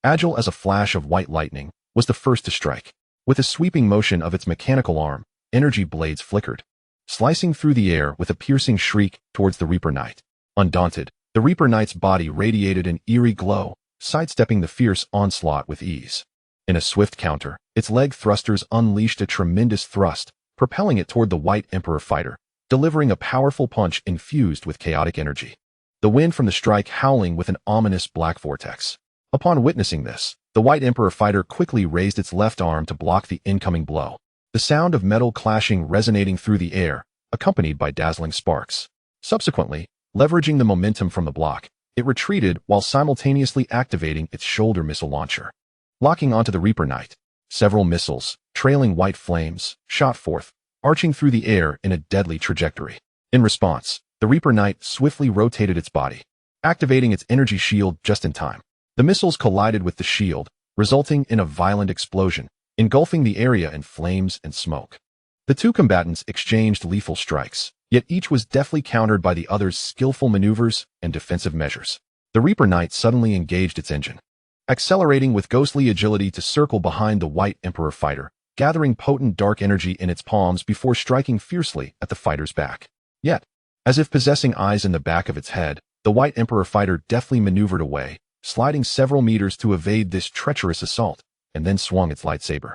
agile as a flash of white lightning, was the first to strike. With a sweeping motion of its mechanical arm, energy blades flickered, slicing through the air with a piercing shriek towards the Reaper Knight. Undaunted, the Reaper Knight's body radiated an eerie glow, sidestepping the fierce onslaught with ease. In a swift counter, its leg thrusters unleashed a tremendous thrust, propelling it toward the White Emperor fighter, delivering a powerful punch infused with chaotic energy. The wind from the strike howling with an ominous black vortex. Upon witnessing this, the White Emperor fighter quickly raised its left arm to block the incoming blow. The sound of metal clashing resonating through the air, accompanied by dazzling sparks. Subsequently, leveraging the momentum from the block, it retreated while simultaneously activating its shoulder missile launcher. Locking onto the Reaper Knight, several missiles, trailing white flames, shot forth, arching through the air in a deadly trajectory. In response, the Reaper Knight swiftly rotated its body, activating its energy shield just in time. The missiles collided with the shield, resulting in a violent explosion, engulfing the area in flames and smoke. The two combatants exchanged lethal strikes, yet each was deftly countered by the other's skillful maneuvers and defensive measures. The Reaper Knight suddenly engaged its engine, accelerating with ghostly agility to circle behind the White Emperor fighter, gathering potent dark energy in its palms before striking fiercely at the fighter's back. Yet, as if possessing eyes in the back of its head, the White Emperor fighter deftly maneuvered away, sliding several meters to evade this treacherous assault, and then swung its lightsaber,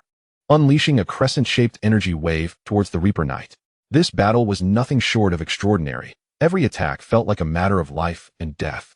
unleashing a crescent-shaped energy wave towards the Reaper Knight. This battle was nothing short of extraordinary. Every attack felt like a matter of life and death,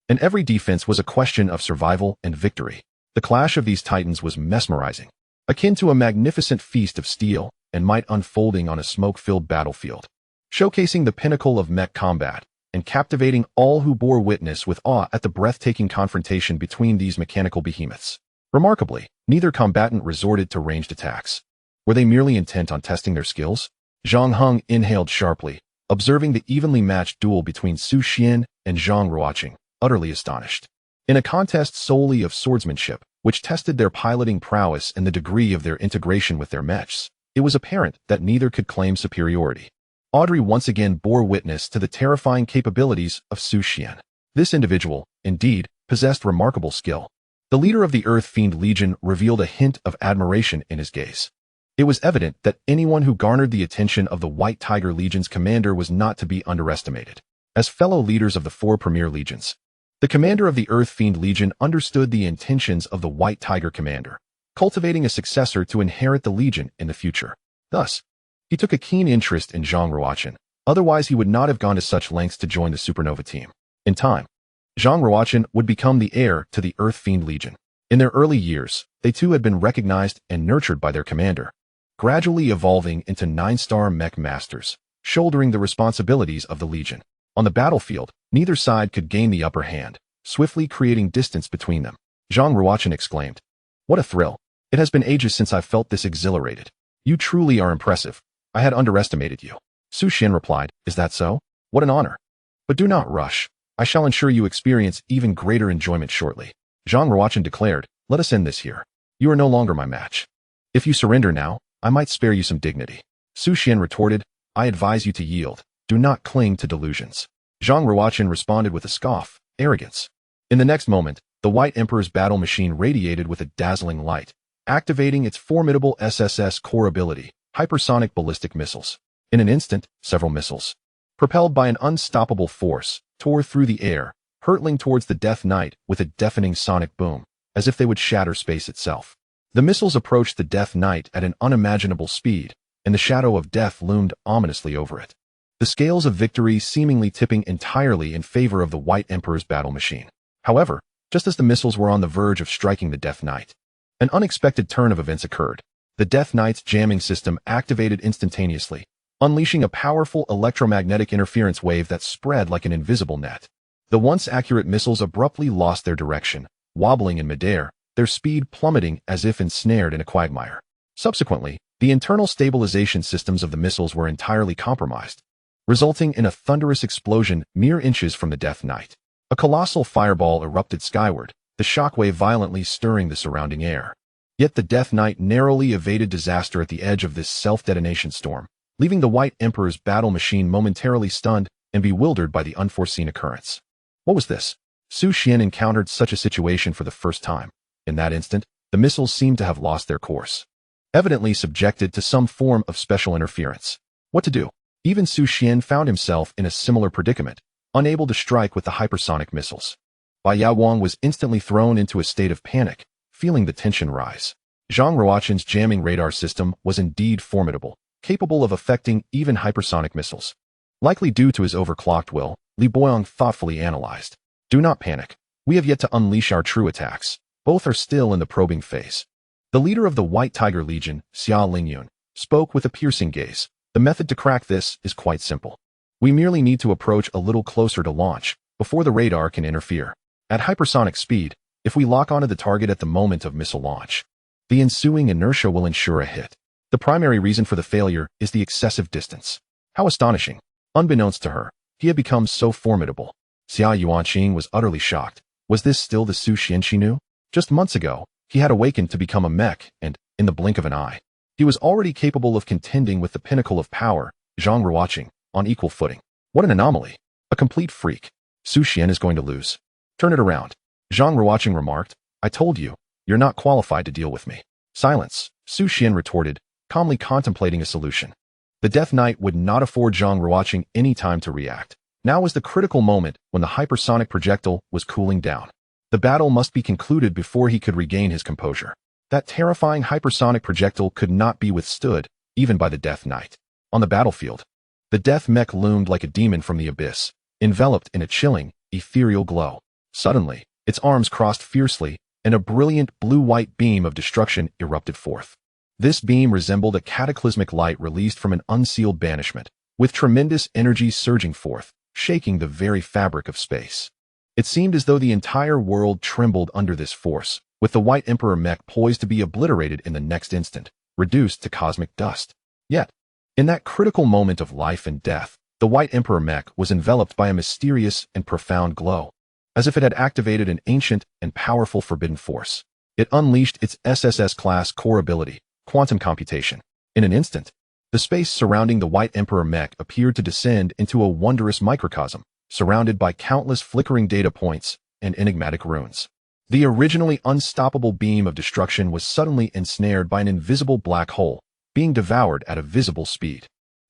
and every defense was a question of survival and victory. The clash of these titans was mesmerizing, akin to a magnificent feast of steel and might unfolding on a smoke-filled battlefield, showcasing the pinnacle of mech combat and captivating all who bore witness with awe at the breathtaking confrontation between these mechanical behemoths. Remarkably, neither combatant resorted to ranged attacks. Were they merely intent on testing their skills? Zhang Heng inhaled sharply, observing the evenly matched duel between Su Xian and Zhang Ruoqing, utterly astonished. In a contest solely of swordsmanship, which tested their piloting prowess and the degree of their integration with their mechs, it was apparent that neither could claim superiority. Audrey once again bore witness to the terrifying capabilities of Su Xian. This individual, indeed, possessed remarkable skill. The leader of the Earth Fiend Legion revealed a hint of admiration in his gaze. It was evident that anyone who garnered the attention of the White Tiger Legion's commander was not to be underestimated. As fellow leaders of the four premier legions, the commander of the Earth Fiend Legion understood the intentions of the White Tiger commander, cultivating a successor to inherit the Legion in the future. Thus, he took a keen interest in Zhang Ruoqing, otherwise he would not have gone to such lengths to join the Supernova team. In time, Zhang Ruoqing would become the heir to the Earth Fiend Legion. In their early years, they too had been recognized and nurtured by their commander, gradually evolving into 9-star mech masters, shouldering the responsibilities of the Legion. On the battlefield, neither side could gain the upper hand, swiftly creating distance between them. Zhang Ruoqing exclaimed, "What a thrill! It has been ages since I've felt this exhilarated. You truly are impressive. I had underestimated you." Su Xian replied, "Is that so? What an honor. But do not rush. I shall ensure you experience even greater enjoyment shortly." Zhang Ruoqing declared, "Let us end this here. You are no longer my match. If you surrender now, I might spare you some dignity." Su Xian retorted, "I advise you to yield. Do not cling to delusions." Zhang Ruoqing responded with a scoff, "Arrogance." In the next moment, the White Emperor's battle machine radiated with a dazzling light, activating its formidable SSS core ability, Hypersonic Ballistic Missiles. In an instant, several missiles, propelled by an unstoppable force, tore through the air, hurtling towards the Death Knight with a deafening sonic boom, as if they would shatter space itself. The missiles approached the Death Knight at an unimaginable speed, and the shadow of death loomed ominously over it. The scales of victory seemingly tipping entirely in favor of the White Emperor's battle machine. However, just as the missiles were on the verge of striking the Death Knight, an unexpected turn of events occurred. The Death Knight's jamming system activated instantaneously, unleashing a powerful electromagnetic interference wave that spread like an invisible net. The once accurate missiles abruptly lost their direction, wobbling in midair, their speed plummeting as if ensnared in a quagmire. Subsequently, the internal stabilization systems of the missiles were entirely compromised, resulting in a thunderous explosion mere inches from the Death Knight. A colossal fireball erupted skyward, the shockwave violently stirring the surrounding air. Yet the Death Knight narrowly evaded disaster at the edge of this self-detonation storm, leaving the White Emperor's battle machine momentarily stunned and bewildered by the unforeseen occurrence. What was this? Xuan encountered such a situation for the first time. In that instant, the missiles seemed to have lost their course, evidently subjected to some form of special interference. What to do? Even Xuan found himself in a similar predicament, unable to strike with the hypersonic missiles. Bai Yaoguang was instantly thrown into a state of panic, feeling the tension rise. Zhang Ruoqin's jamming radar system was indeed formidable, capable of affecting even hypersonic missiles. Likely due to his overclocked will, Li Boyong thoughtfully analyzed. Do not panic. We have yet to unleash our true attacks. Both are still in the probing phase. The leader of the White Tiger Legion, Xia Lingyun, spoke with a piercing gaze. The method to crack this is quite simple. We merely need to approach a little closer to launch, before the radar can interfere. At hypersonic speed, if we lock onto the target at the moment of missile launch, the ensuing inertia will ensure a hit. The primary reason for the failure is the excessive distance. How astonishing. Unbeknownst to her, he had become so formidable. Xia Yuanqing was utterly shocked. Was this still the Xuan she knew? Just months ago, he had awakened to become a mech, and, in the blink of an eye, he was already capable of contending with the pinnacle of power, Zhang Ruoqing, on equal footing. What an anomaly. A complete freak. Xuan is going to lose. Turn it around. Zhang Ruoqing remarked. I told you, you're not qualified to deal with me. Silence, Xuan retorted, calmly contemplating a solution. The Death Knight would not afford Zhang Ruoqing any time to react. Now was the critical moment when the hypersonic projectile was cooling down. The battle must be concluded before he could regain his composure. That terrifying hypersonic projectile could not be withstood, even by the Death Knight. On the battlefield, the Death Mech loomed like a demon from the abyss, enveloped in a chilling, ethereal glow. Suddenly, its arms crossed fiercely, and a brilliant blue-white beam of destruction erupted forth. This beam resembled a cataclysmic light released from an unsealed banishment, with tremendous energy surging forth, shaking the very fabric of space. It seemed as though the entire world trembled under this force, with the White Emperor Mech poised to be obliterated in the next instant, reduced to cosmic dust. Yet, in that critical moment of life and death, the White Emperor Mech was enveloped by a mysterious and profound glow, as if it had activated an ancient and powerful forbidden force. It unleashed its SSS-class core ability, quantum computation. In an instant, the space surrounding the White Emperor Mech appeared to descend into a wondrous microcosm, surrounded by countless flickering data points and enigmatic runes. The originally unstoppable beam of destruction was suddenly ensnared by an invisible black hole, being devoured at a visible speed.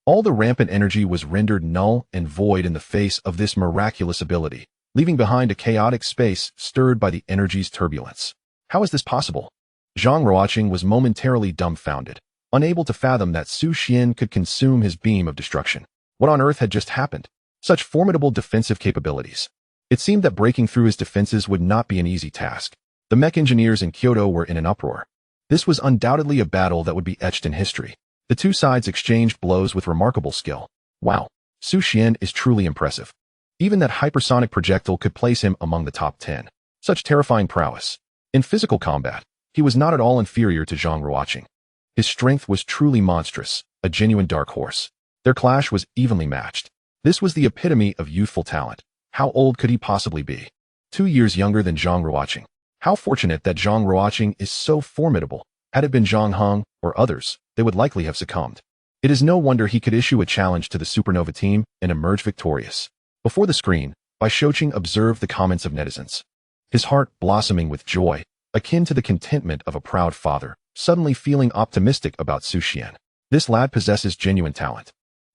All the rampant energy was rendered null and void in the face of this miraculous ability, leaving behind a chaotic space stirred by the energy's turbulence. How is this possible? Zhang Ruoqing was momentarily dumbfounded, unable to fathom that Xuan could consume his beam of destruction. What on earth had just happened? Such formidable defensive capabilities. It seemed that breaking through his defenses would not be an easy task. The mech engineers in Kyoto were in an uproar. This was undoubtedly a battle that would be etched in history. The two sides exchanged blows with remarkable skill. Wow, Xuan is truly impressive. Even that hypersonic projectile could place him among the top 10. Such terrifying prowess. In physical combat, he was not at all inferior to Zhang Ruoqing. His strength was truly monstrous, a genuine dark horse. Their clash was evenly matched. This was the epitome of youthful talent. How old could he possibly be? 2 years younger than Zhang Ruoqing. How fortunate that Zhang Ruoqing is so formidable. Had it been Zhang Heng or others, they would likely have succumbed. It is no wonder he could issue a challenge to the Supernova team and emerge victorious. Before the screen, Bai Shouqing observed the comments of netizens. His heart blossoming with joy, akin to the contentment of a proud father, suddenly feeling optimistic about Xuan. This lad possesses genuine talent.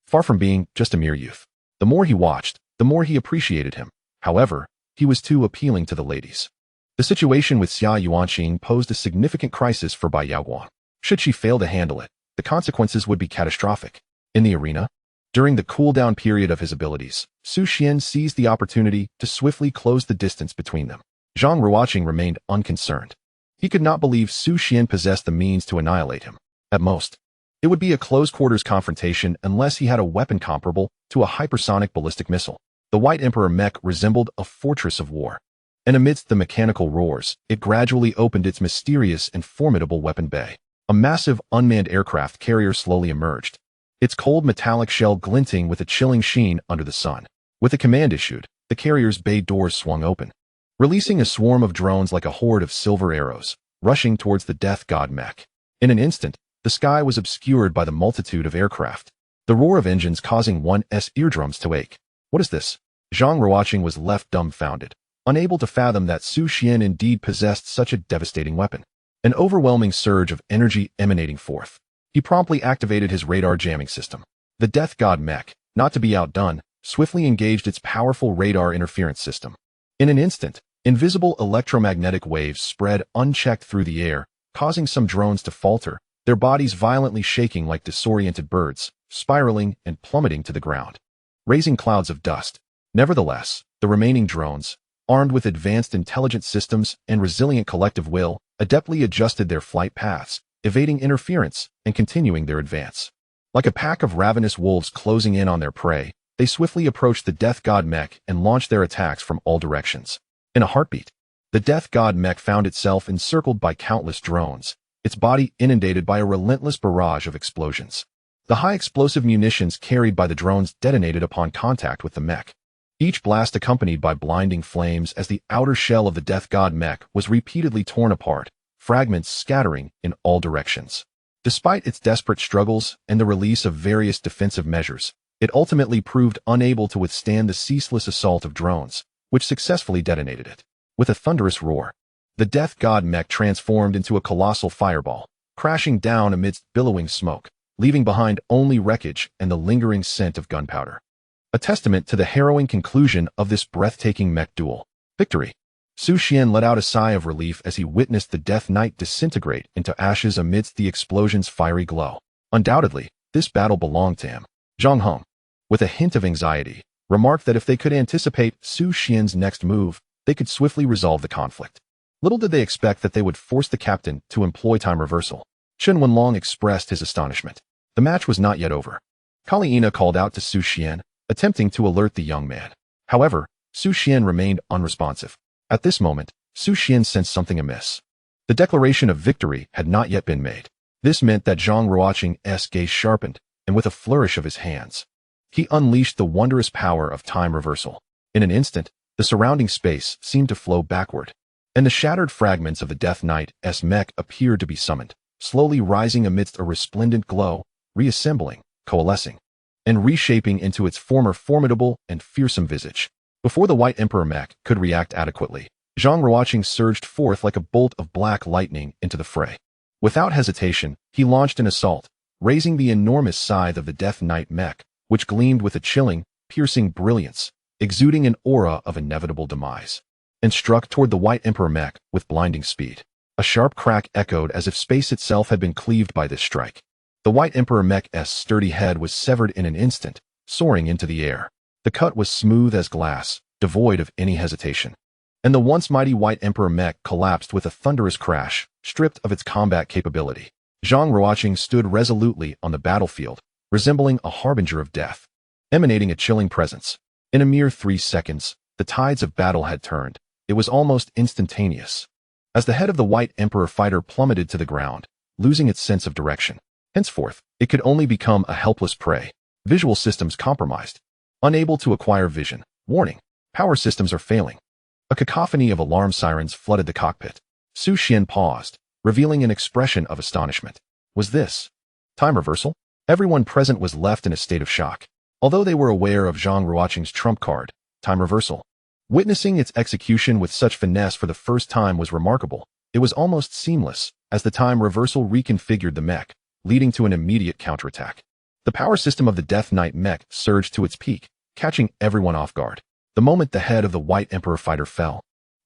Far from being just a mere youth. The more he watched, the more he appreciated him. However, he was too appealing to the ladies. The situation with Xia Yuanqing posed a significant crisis for Bai Yaoguang. Should she fail to handle it, the consequences would be catastrophic. In the arena, during the cooldown period of his abilities, Xuan seized the opportunity to swiftly close the distance between them. Zhang Ruoqing remained unconcerned. He could not believe Xuan possessed the means to annihilate him. At most, It would be a close-quarters confrontation unless he had a weapon comparable to a hypersonic ballistic missile. The White Emperor mech resembled a fortress of war. And amidst the mechanical roars, it gradually opened its mysterious and formidable weapon bay. A massive unmanned aircraft carrier slowly emerged, its cold metallic shell glinting with a chilling sheen under the sun. With a command issued, the carrier's bay doors swung open, releasing a swarm of drones like a horde of silver arrows, rushing towards the death god mech. In an instant, the sky was obscured by the multitude of aircraft, the roar of engines causing one's eardrums to ache. What is this? Zhang Ruoqing was left dumbfounded, unable to fathom that Su Xian indeed possessed such a devastating weapon. An overwhelming surge of energy emanating forth. He promptly activated his radar jamming system. The death god mech, not to be outdone, swiftly engaged its powerful radar interference system. In an instant, invisible electromagnetic waves spread unchecked through the air, causing some drones to falter, their bodies violently shaking like disoriented birds, spiraling and plummeting to the ground, raising clouds of dust. Nevertheless, the remaining drones, armed with advanced intelligence systems and resilient collective will, adeptly adjusted their flight paths, evading interference and continuing their advance. Like a pack of ravenous wolves closing in on their prey, they swiftly approached the death god mech and launched their attacks from all directions. In a heartbeat, the death god mech found itself encircled by countless drones, its body inundated by a relentless barrage of explosions. The high explosive munitions carried by the drones detonated upon contact with the mech, each blast accompanied by blinding flames as the outer shell of the death god mech was repeatedly torn apart, fragments scattering in all directions. Despite its desperate struggles and the release of various defensive measures, it ultimately proved unable to withstand the ceaseless assault of drones, which successfully detonated it. With a thunderous roar, the death god mech transformed into a colossal fireball, crashing down amidst billowing smoke, leaving behind only wreckage and the lingering scent of gunpowder. A testament to the harrowing conclusion of this breathtaking mech duel. Victory! Su Xian let out a sigh of relief as he witnessed the Death Knight disintegrate into ashes amidst the explosion's fiery glow. Undoubtedly, this battle belonged to him. Zhang Heng, with a hint of anxiety, remarked that if they could anticipate Su Xian's next move, they could swiftly resolve the conflict. Little did they expect that they would force the captain to employ time reversal. Chen Wenlong expressed his astonishment. The match was not yet over. Kali Ina called out to Su Xian, attempting to alert the young man. However, Su Xian remained unresponsive. At this moment, Su Xian sensed something amiss. The declaration of victory had not yet been made. This meant that Zhang Ruoqing's gaze sharpened, and with a flourish of his hands, he unleashed the wondrous power of time reversal. In an instant, the surrounding space seemed to flow backward, and the shattered fragments of the Death Knight's mech appeared to be summoned, slowly rising amidst a resplendent glow, reassembling, coalescing, and reshaping into its former formidable and fearsome visage. Before the White Emperor mech could react adequately, Zhang Ruoqing surged forth like a bolt of black lightning into the fray. Without hesitation, he launched an assault, raising the enormous scythe of the Death Knight mech, which gleamed with a chilling, piercing brilliance, exuding an aura of inevitable demise, and struck toward the White Emperor mech with blinding speed. A sharp crack echoed as if space itself had been cleaved by this strike. The White Emperor mech's sturdy head was severed in an instant, soaring into the air. The cut was smooth as glass, devoid of any hesitation, and the once mighty White Emperor mech collapsed with a thunderous crash, stripped of its combat capability. Zhang Ruoqing stood resolutely on the battlefield, resembling a harbinger of death, emanating a chilling presence. In a mere 3 seconds, the tides of battle had turned. It was almost instantaneous, as the head of the White Emperor fighter plummeted to the ground, losing its sense of direction. Henceforth, it could only become a helpless prey. Visual systems compromised. Unable to acquire vision. Warning. Power systems are failing. A cacophony of alarm sirens flooded the cockpit. Su Xian paused, revealing an expression of astonishment. Was this time reversal? Everyone present was left in a state of shock. Although they were aware of Zhang Ruoqing's trump card, time reversal, witnessing its execution with such finesse for the first time was remarkable. It was almost seamless, as the time reversal reconfigured the mech, leading to an immediate counterattack. The power system of the Death Knight mech surged to its peak, catching everyone off guard. The moment the head of the White Emperor fighter fell,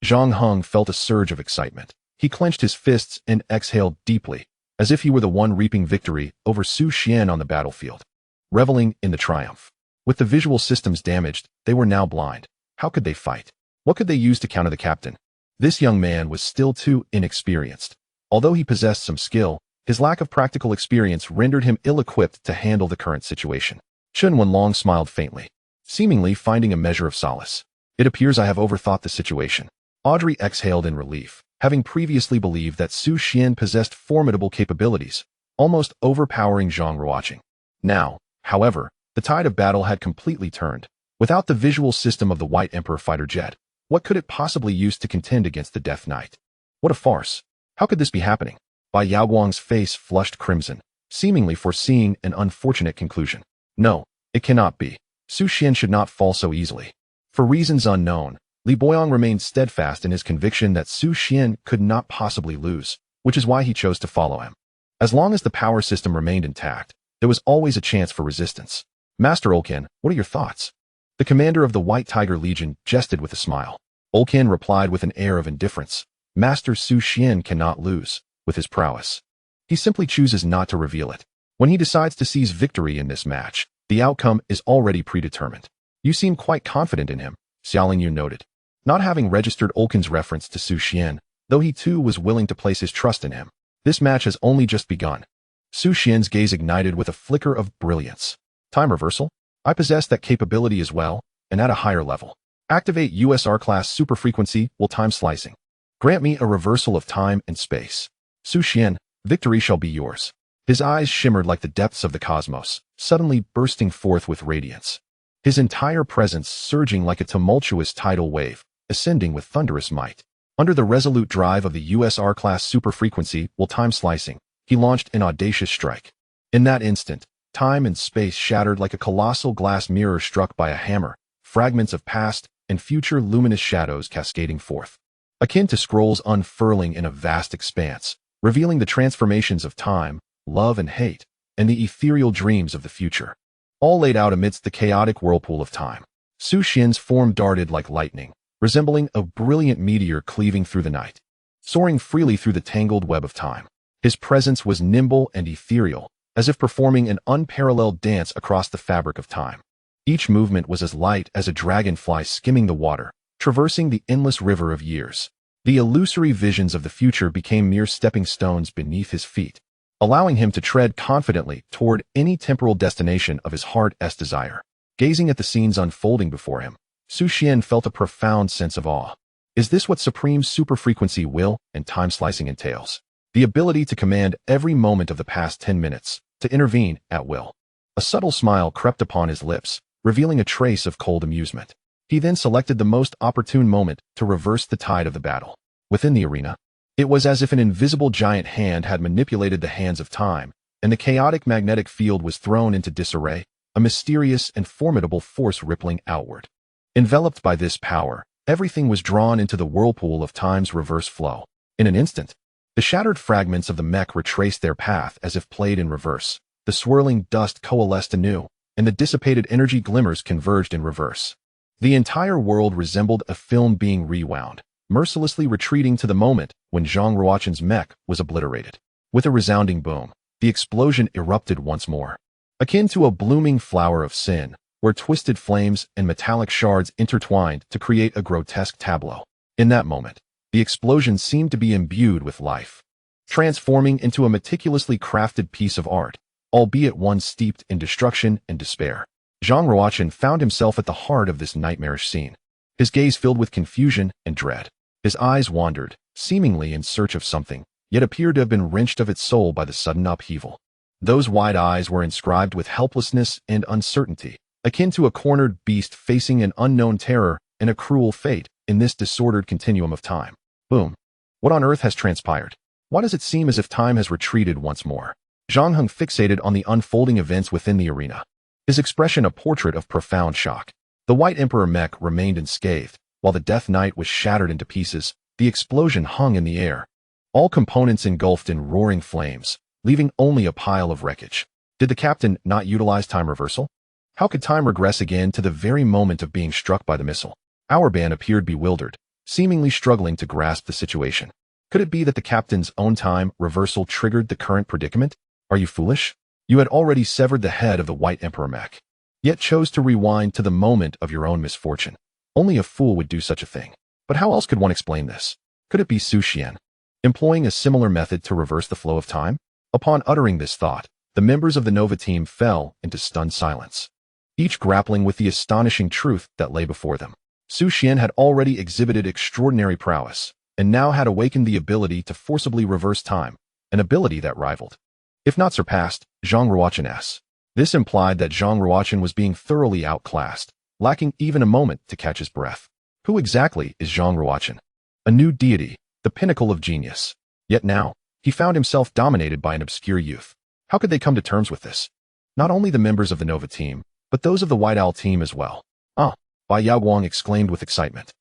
Zhang Heng felt a surge of excitement. He clenched his fists and exhaled deeply, as if he were the one reaping victory over Su Xian on the battlefield, reveling in the triumph. With the visual systems damaged, they were now blind. How could they fight? What could they use to counter the captain? This young man was still too inexperienced. Although he possessed some skill, His lack of practical experience rendered him ill-equipped to handle the current situation. Xuan long smiled faintly, seemingly finding a measure of solace. It appears I have overthought the situation. Audrey exhaled in relief, having previously believed that Su Xian possessed formidable capabilities, almost overpowering Zhang Ruoqing. Now, however, the tide of battle had completely turned. Without the visual system of the White Emperor fighter jet, what could it possibly use to contend against the Death Knight? What a farce. How could this be happening? Bai Yaoguang's face flushed crimson, seemingly foreseeing an unfortunate conclusion. No, it cannot be. Su Xian should not fall so easily. For reasons unknown, Li Boyong remained steadfast in his conviction that Su Xian could not possibly lose, which is why he chose to follow him. As long as the power system remained intact, there was always a chance for resistance. Master Olcan, what are your thoughts? The commander of the White Tiger Legion jested with a smile. Olcan replied with an air of indifference. Master Su Xian cannot lose with his prowess. He simply chooses not to reveal it. When he decides to seize victory in this match, the outcome is already predetermined. You seem quite confident in him, Xiaoling Yu noted. Not having registered Olcan's reference to Su Xian, though he too was willing to place his trust in him. This match has only just begun. Su Xian's gaze ignited with a flicker of brilliance. Time reversal? I possess that capability as well, and at a higher level. Activate USR-class superfrequency while time slicing. Grant me a reversal of time and space. Su Xian, victory shall be yours. His eyes shimmered like the depths of the cosmos, suddenly bursting forth with radiance. His entire presence surging like a tumultuous tidal wave, ascending with thunderous might. Under the resolute drive of the USR-class superfrequency while time slicing, he launched an audacious strike. In that instant, time and space shattered like a colossal glass mirror struck by a hammer, fragments of past and future luminous shadows cascading forth. Akin to scrolls unfurling in a vast expanse, revealing the transformations of time, love and hate, and the ethereal dreams of the future. All laid out amidst the chaotic whirlpool of time. Su Xian's form darted like lightning, resembling a brilliant meteor cleaving through the night, soaring freely through the tangled web of time. His presence was nimble and ethereal, as if performing an unparalleled dance across the fabric of time. Each movement was as light as a dragonfly skimming the water, traversing the endless river of years. The illusory visions of the future became mere stepping stones beneath his feet, allowing him to tread confidently toward any temporal destination of his heart's desire. Gazing at the scenes unfolding before him, Su Xian felt a profound sense of awe. Is this what supreme superfrequency will and time slicing entails? The ability to command every moment of the past 10 minutes, to intervene at will. A subtle smile crept upon his lips, revealing a trace of cold amusement. He then selected the most opportune moment to reverse the tide of the battle. Within the arena, it was as if an invisible giant hand had manipulated the hands of time, and the chaotic magnetic field was thrown into disarray, a mysterious and formidable force rippling outward. Enveloped by this power, everything was drawn into the whirlpool of time's reverse flow. In an instant, the shattered fragments of the Mech retraced their path as if played in reverse. The swirling dust coalesced anew, and the dissipated energy glimmers converged in reverse. The entire world resembled a film being rewound, mercilessly retreating to the moment when Zhang Ruoqing's Mech was obliterated. With a resounding boom, the explosion erupted once more. Akin to a blooming flower of sin, where twisted flames and metallic shards intertwined to create a grotesque tableau. In that moment, the explosion seemed to be imbued with life, transforming into a meticulously crafted piece of art, albeit one steeped in destruction and despair. Zhang Ruoqing found himself at the heart of this nightmarish scene, his gaze filled with confusion and dread. His eyes wandered, seemingly in search of something, yet appeared to have been wrenched of its soul by the sudden upheaval. Those wide eyes were inscribed with helplessness and uncertainty, akin to a cornered beast facing an unknown terror and a cruel fate in this disordered continuum of time. Boom. What on earth has transpired? Why does it seem as if time has retreated once more? Zhang hung fixated on the unfolding events within the arena, his expression a portrait of profound shock. The White Emperor Mech remained unscathed, while the Death Knight was shattered into pieces. The explosion hung in the air, all components engulfed in roaring flames, leaving only a pile of wreckage. Did the captain not utilize time reversal? How could time regress again to the very moment of being struck by the missile? Auerban appeared bewildered, seemingly struggling to grasp the situation. Could it be that the captain's own time reversal triggered the current predicament? Are you foolish? You had already severed the head of the White Emperor Mech, yet chose to rewind to the moment of your own misfortune. Only a fool would do such a thing. But how else could one explain this? Could it be Su Xian, employing a similar method to reverse the flow of time? Upon uttering this thought, the members of the Nova team fell into stunned silence, each grappling with the astonishing truth that lay before them. Xuan had already exhibited extraordinary prowess, and now had awakened the ability to forcibly reverse time, an ability that rivaled, if not surpassed, Zhang Ruochen's. This implied that Zhang Ruochen was being thoroughly outclassed, lacking even a moment to catch his breath. Who exactly is Zhang Ruochen? A new deity, the pinnacle of genius. Yet now, he found himself dominated by an obscure youth. How could they come to terms with this? Not only the members of the Nova team, but those of the White Owl team as well. Ah, Bai Yaoguang exclaimed with excitement.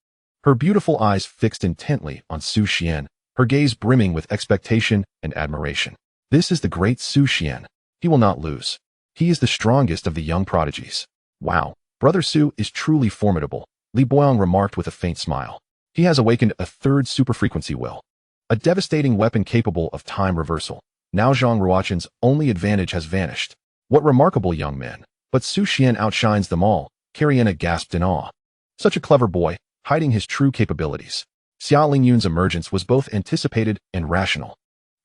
Her beautiful eyes fixed intently on Xuan, her gaze brimming with expectation and admiration. This is the great Xuan. He will not lose. He is the strongest of the young prodigies. Wow, Brother Su is truly formidable, Li Boyong remarked with a faint smile. He has awakened a third superfrequency will, a devastating weapon capable of time reversal. Now Zhang Ruochen's only advantage has vanished. What remarkable young men. But Xuan outshines them all, Kariana gasped in awe. Such a clever boy, hiding his true capabilities. Xia Lingyun's emergence was both anticipated and rational,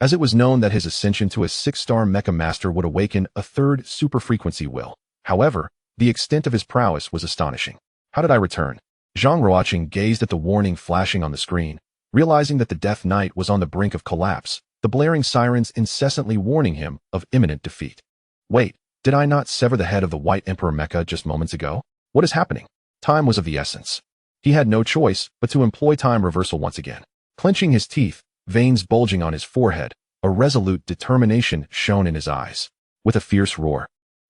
as it was known that his ascension to a 6-star Mecha master would awaken a third superfrequency will. However, the extent of his prowess was astonishing. How did I return? Zhang Ruochen gazed at the warning flashing on the screen, realizing that the Death Knight was on the brink of collapse, the blaring sirens incessantly warning him of imminent defeat. Wait, did I not sever the head of the White Emperor Mecha just moments ago? What is happening? Time was of the essence. He had no choice but to employ time reversal once again. Clenching his teeth, veins bulging on his forehead, a resolute determination shone in his eyes. With a fierce roar,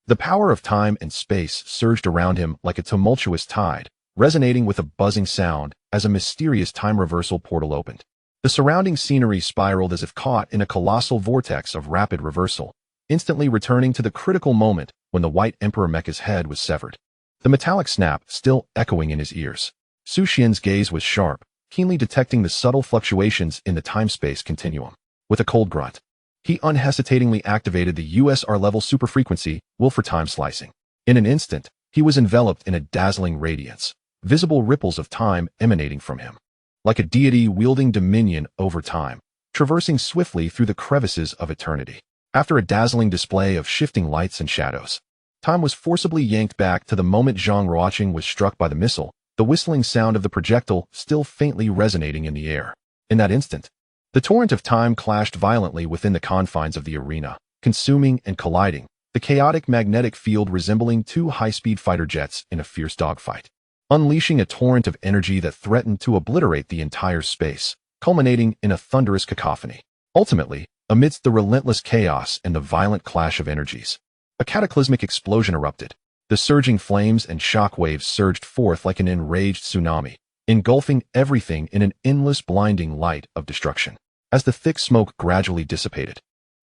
the power of time and space surged around him like a tumultuous tide, resonating with a buzzing sound as a mysterious time reversal portal opened. The surrounding scenery spiraled as if caught in a colossal vortex of rapid reversal, instantly returning to the critical moment when the White Emperor Mecha's head was severed. The metallic snap still echoing in his ears. Xuan's gaze was sharp, keenly detecting the subtle fluctuations in the time-space continuum. With a cold grunt, he unhesitatingly activated the USR-level superfrequency will for time slicing. In an instant, he was enveloped in a dazzling radiance, visible ripples of time emanating from him, like a deity wielding dominion over time, traversing swiftly through the crevices of eternity. After a dazzling display of shifting lights and shadows, time was forcibly yanked back to the moment Zhang Ruochen was struck by the missile, the whistling sound of the projectile still faintly resonating in the air. In that instant, the torrent of time clashed violently within the confines of the arena, consuming and colliding, the chaotic magnetic field resembling two high-speed fighter jets in a fierce dogfight, unleashing a torrent of energy that threatened to obliterate the entire space, culminating in a thunderous cacophony. Ultimately, amidst the relentless chaos and the violent clash of energies, a cataclysmic explosion erupted. The surging flames and shock waves surged forth like an enraged tsunami, engulfing everything in an endless blinding light of destruction. As the thick smoke gradually dissipated,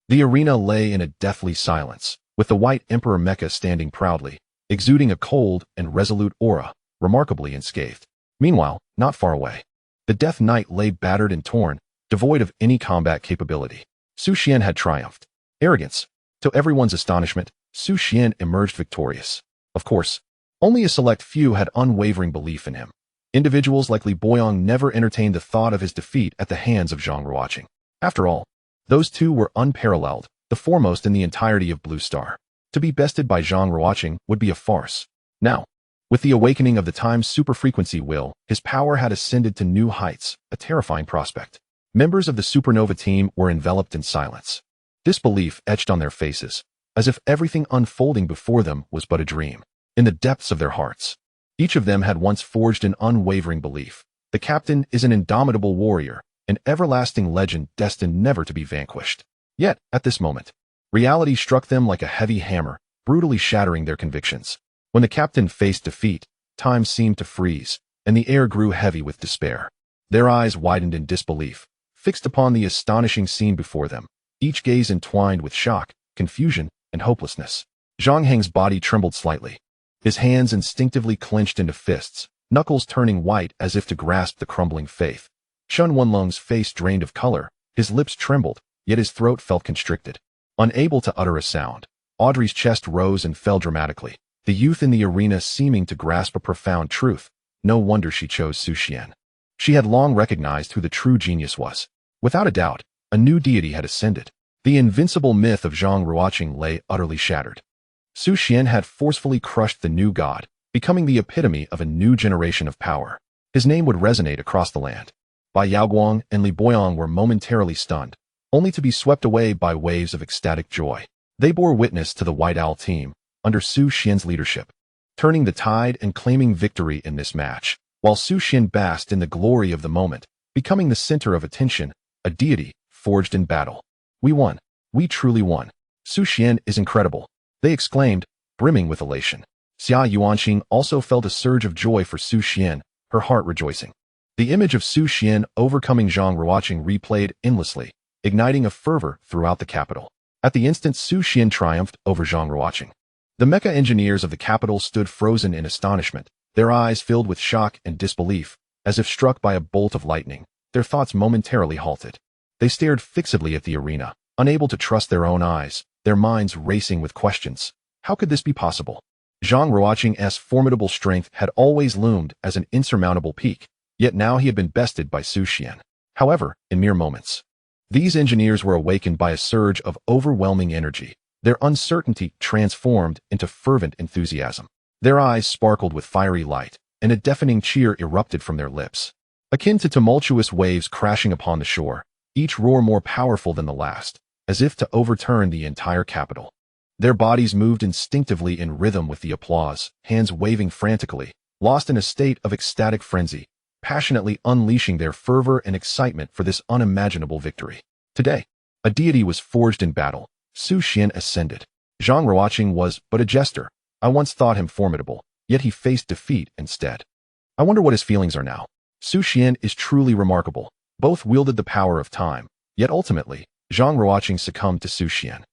the arena lay in a deathly silence, with the White Emperor Mecha standing proudly, exuding a cold and resolute aura, remarkably unscathed. Meanwhile, not far away, the Death Knight lay battered and torn, devoid of any combat capability. Xuan had triumphed. Arrogance. To everyone's astonishment, Xuan emerged victorious. Of course, only a select few had unwavering belief in him. Individuals like Li Boyong never entertained the thought of his defeat at the hands of Zhang Ruochen. After all, those two were unparalleled, the foremost in the entirety of Blue Star. To be bested by Zhang Ruochen would be a farce. Now, with the awakening of the time superfrequency will, his power had ascended to new heights, a terrifying prospect. Members of the supernova team were enveloped in silence. Disbelief etched on their faces, as if everything unfolding before them was but a dream. In the depths of their hearts, each of them had once forged an unwavering belief. The captain is an indomitable warrior, an everlasting legend destined never to be vanquished. Yet, at this moment, reality struck them like a heavy hammer, brutally shattering their convictions. When the captain faced defeat, time seemed to freeze, and the air grew heavy with despair. Their eyes widened in disbelief, fixed upon the astonishing scene before them, each gaze entwined with shock, confusion, and hopelessness. Zhang Heng's body trembled slightly. His hands instinctively clenched into fists, knuckles turning white as if to grasp the crumbling faith. Xuan Wenlong's face drained of color, his lips trembled, yet his throat felt constricted. Unable to utter a sound, Audrey's chest rose and fell dramatically, the youth in the arena seeming to grasp a profound truth. No wonder she chose Xuan. She had long recognized who the true genius was. Without a doubt, a new deity had ascended. The invincible myth of Zhang Ruoqing lay utterly shattered. Su Xian had forcefully crushed the new god, becoming the epitome of a new generation of power. His name would resonate across the land. Bai Yaoguang and Li Boyang were momentarily stunned, only to be swept away by waves of ecstatic joy. They bore witness to the White Owl team, under Su Xian's leadership, turning the tide and claiming victory in this match, while Su Xian basked in the glory of the moment, becoming the center of attention, a deity forged in battle. We won. We truly won. Su Xian is incredible, they exclaimed, brimming with elation. Xia Yuanxing also felt a surge of joy for Su Xian, her heart rejoicing. The image of Su Xian overcoming Zhang Ruoqing replayed endlessly, igniting a fervor throughout the capital. At the instant Su Xian triumphed over Zhang Ruoqing, the Mecha engineers of the capital stood frozen in astonishment, their eyes filled with shock and disbelief, as if struck by a bolt of lightning. Their thoughts momentarily halted. They stared fixedly at the arena, unable to trust their own eyes, their minds racing with questions. How could this be possible? Zhang Ruoqing's formidable strength had always loomed as an insurmountable peak, yet now he had been bested by Su Xian. However, in mere moments, these engineers were awakened by a surge of overwhelming energy. Their uncertainty transformed into fervent enthusiasm. Their eyes sparkled with fiery light, and a deafening cheer erupted from their lips. Akin to tumultuous waves crashing upon the shore, each roar more powerful than the last, as if to overturn the entire capital. Their bodies moved instinctively in rhythm with the applause, hands waving frantically, lost in a state of ecstatic frenzy, passionately unleashing their fervor and excitement for this unimaginable victory. Today, a deity was forged in battle. Su Xian ascended. Zhang Ruoqing was but a jester. I once thought him formidable, yet he faced defeat instead. I wonder what his feelings are now. Su Xian is truly remarkable. Both wielded the power of time, yet ultimately, Zhang Ruoqing succumbed to Su Xian,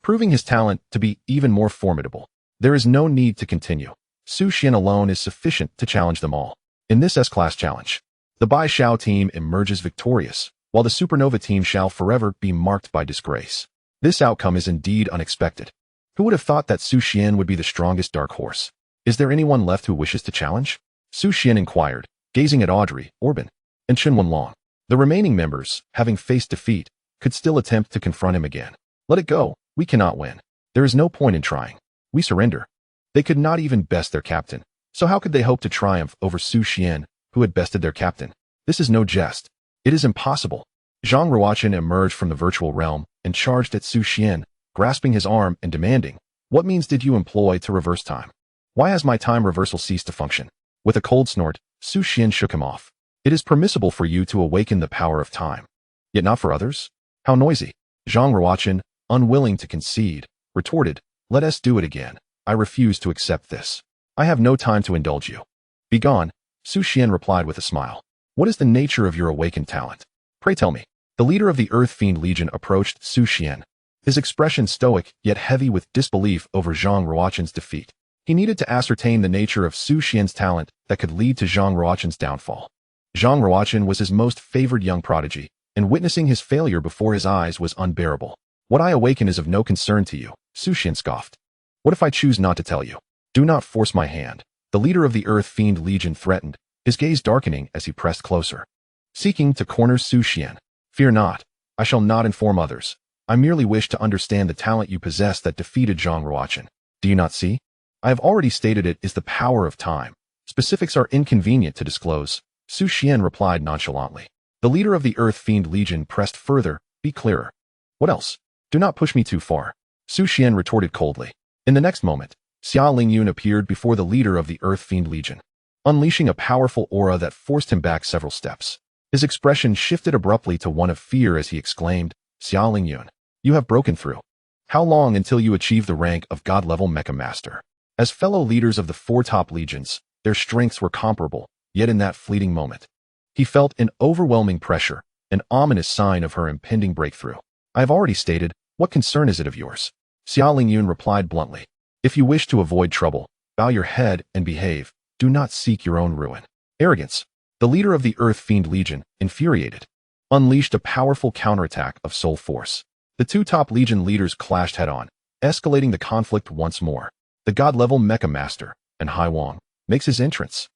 proving his talent to be even more formidable. There is no need to continue. Su Xian alone is sufficient to challenge them all. In this S-Class challenge, the Bai Xiao team emerges victorious, while the Supernova team shall forever be marked by disgrace. This outcome is indeed unexpected. Who would have thought that Su Xian would be the strongest dark horse? Is there anyone left who wishes to challenge? Su Xian inquired, gazing at Audrey, Orban, and Chen Wenlong. The remaining members, having faced defeat, could still attempt to confront him again. Let it go. We cannot win. There is no point in trying. We surrender. They could not even best their captain. So how could they hope to triumph over Su Xian, who had bested their captain? This is no jest. It is impossible. Zhang Ruoqing emerged from the virtual realm and charged at Su Xian, grasping his arm and demanding, "What means did you employ to reverse time? Why has my time reversal ceased to function?" With a cold snort, Su Xian shook him off. "It is permissible for you to awaken the power of time, yet not for others? How noisy." Zhang Ruoqing, unwilling to concede, retorted, "Let us do it again. I refuse to accept this. I have no time to indulge you." "Begone," Su Xian replied with a smile. "What is the nature of your awakened talent? Pray tell me." The leader of the Earth Fiend Legion approached Su Xian, his expression stoic yet heavy with disbelief over Zhang Ruoqing's defeat. He needed to ascertain the nature of Su Xian's talent that could lead to Zhang Ruoqing's downfall. Zhang Ruoqing was his most favored young prodigy, and witnessing his failure before his eyes was unbearable. "What I awaken is of no concern to you," Su Xian scoffed. "What if I choose not to tell you? Do not force my hand." The leader of the Earth Fiend Legion threatened, his gaze darkening as he pressed closer, seeking to corner Su Xian. "Fear not. I shall not inform others. I merely wish to understand the talent you possess that defeated Zhang Ruoqing. Do you not see? I have already stated it is the power of time. Specifics are inconvenient to disclose," Su Xian replied nonchalantly. The leader of the Earth Fiend Legion pressed further, "Be clearer." "What else? Do not push me too far," Su Xian retorted coldly. In the next moment, Xia Lingyun appeared before the leader of the Earth Fiend Legion, unleashing a powerful aura that forced him back several steps. His expression shifted abruptly to one of fear as he exclaimed, "Xia Lingyun, you have broken through. How long until you achieve the rank of God-level Mecha Master?" As fellow leaders of the four top legions, their strengths were comparable, yet in that fleeting moment, he felt an overwhelming pressure, an ominous sign of her impending breakthrough. "I have already stated, what concern is it of yours?" Xia Lingyun replied bluntly. "If you wish to avoid trouble, bow your head and behave. Do not seek your own ruin." Arrogance. The leader of the Earth Fiend Legion, infuriated, unleashed a powerful counterattack of soul force. The two top legion leaders clashed head-on, escalating the conflict once more. The God-level Mecha Master, and Hai Wang, makes his entrance.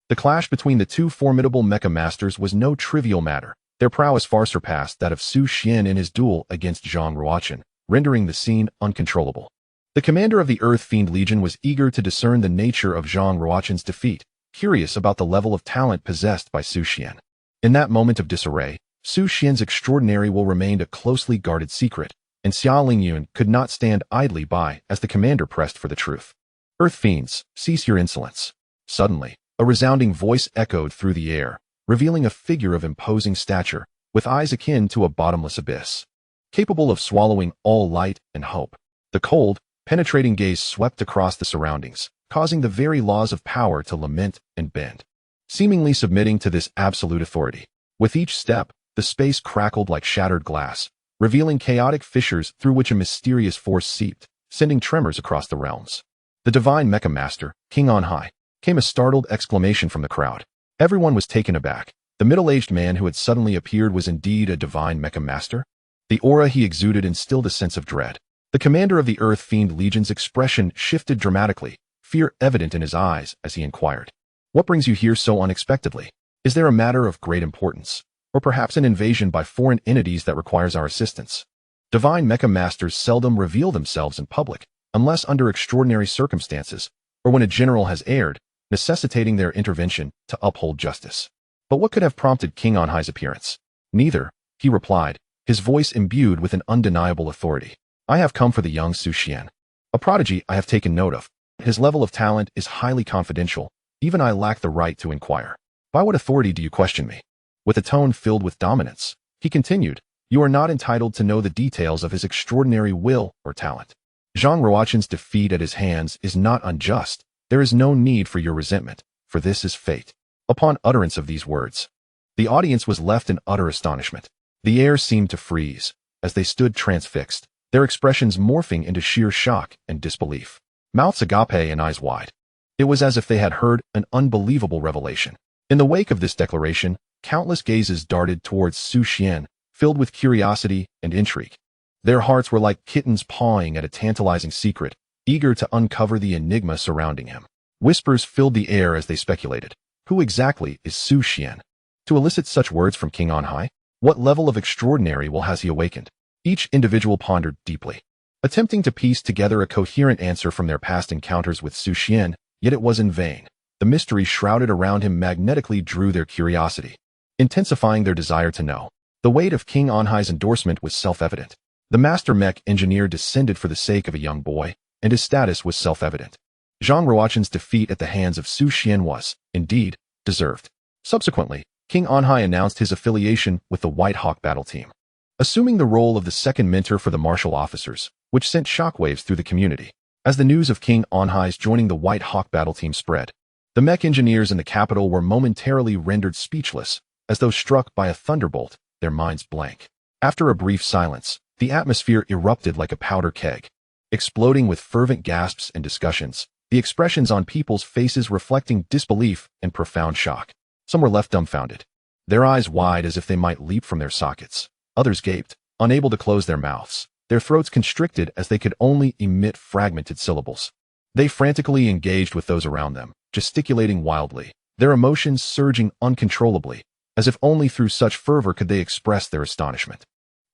The clash between the two formidable Mecha Masters was no trivial matter. Their prowess far surpassed that of Su Xian in his duel against Zhang Ruochen, rendering the scene uncontrollable. The commander of the Earth Fiend Legion was eager to discern the nature of Zhang Ruochen's defeat, curious about the level of talent possessed by Su Xian. In that moment of disarray, Su Xian's extraordinary will remained a closely guarded secret, and Xia Lingyun could not stand idly by as the commander pressed for the truth. Earth Fiends, cease your insolence. Suddenly, a resounding voice echoed through the air, revealing a figure of imposing stature, with eyes akin to a bottomless abyss. Capable of swallowing all light and hope, the cold, penetrating gaze swept across the surroundings, causing the very laws of power to lament and bend. Seemingly submitting to this absolute authority. With each step, the space crackled like shattered glass, revealing chaotic fissures through which a mysterious force seeped, sending tremors across the realms. The divine Mecha Master, King on High, came a startled exclamation from the crowd. Everyone was taken aback. The middle-aged man who had suddenly appeared was indeed a divine Mecha Master? The aura he exuded instilled a sense of dread. The commander of the Earth Fiend Legion's expression shifted dramatically, fear evident in his eyes as he inquired. What brings you here so unexpectedly? Is there a matter of great importance? Or perhaps an invasion by foreign entities that requires our assistance? Divine Mecha Masters seldom reveal themselves in public, unless under extraordinary circumstances, or when a general has erred, necessitating their intervention to uphold justice. But what could have prompted King on High's appearance? Neither, he replied, his voice imbued with an undeniable authority. I have come for the young Su Xian. A prodigy I have taken note of. His level of talent is highly confidential. Even I lack the right to inquire. By what authority do you question me? With a tone filled with dominance, he continued, you are not entitled to know the details of his extraordinary will or talent. Zhang Ruochen's defeat at his hands is not unjust. There is no need for your resentment, for this is fate. Upon utterance of these words, the audience was left in utter astonishment. The air seemed to freeze, as they stood transfixed, their expressions morphing into sheer shock and disbelief. Mouths agape and eyes wide. It was as if they had heard an unbelievable revelation. In the wake of this declaration, countless gazes darted towards Su Xian, filled with curiosity and intrigue. Their hearts were like kittens pawing at a tantalizing secret, eager to uncover the enigma surrounding him. Whispers filled the air as they speculated. Who exactly is Su Xian? To elicit such words from King on High? What level of extraordinary will has he awakened? Each individual pondered deeply, attempting to piece together a coherent answer from their past encounters with Su Xian, yet it was in vain. The mystery shrouded around him magnetically drew their curiosity, intensifying their desire to know. The weight of King on High's endorsement was self-evident. The master mech engineer descended for the sake of a young boy, and his status was self-evident. Zhang Ruochen's defeat at the hands of Su Xian was, indeed, deserved. Subsequently, King on High announced his affiliation with the White Hawk battle team, assuming the role of the second mentor for the martial officers, which sent shockwaves through the community. As the news of King on High's joining the White Hawk battle team spread, the mech engineers in the capital were momentarily rendered speechless, as though struck by a thunderbolt, their minds blank. After a brief silence, the atmosphere erupted like a powder keg. Exploding with fervent gasps and discussions, the expressions on people's faces reflecting disbelief and profound shock. Some were left dumbfounded, their eyes wide as if they might leap from their sockets. Others gaped, unable to close their mouths, their throats constricted as they could only emit fragmented syllables. They frantically engaged with those around them, gesticulating wildly, their emotions surging uncontrollably, as if only through such fervor could they express their astonishment.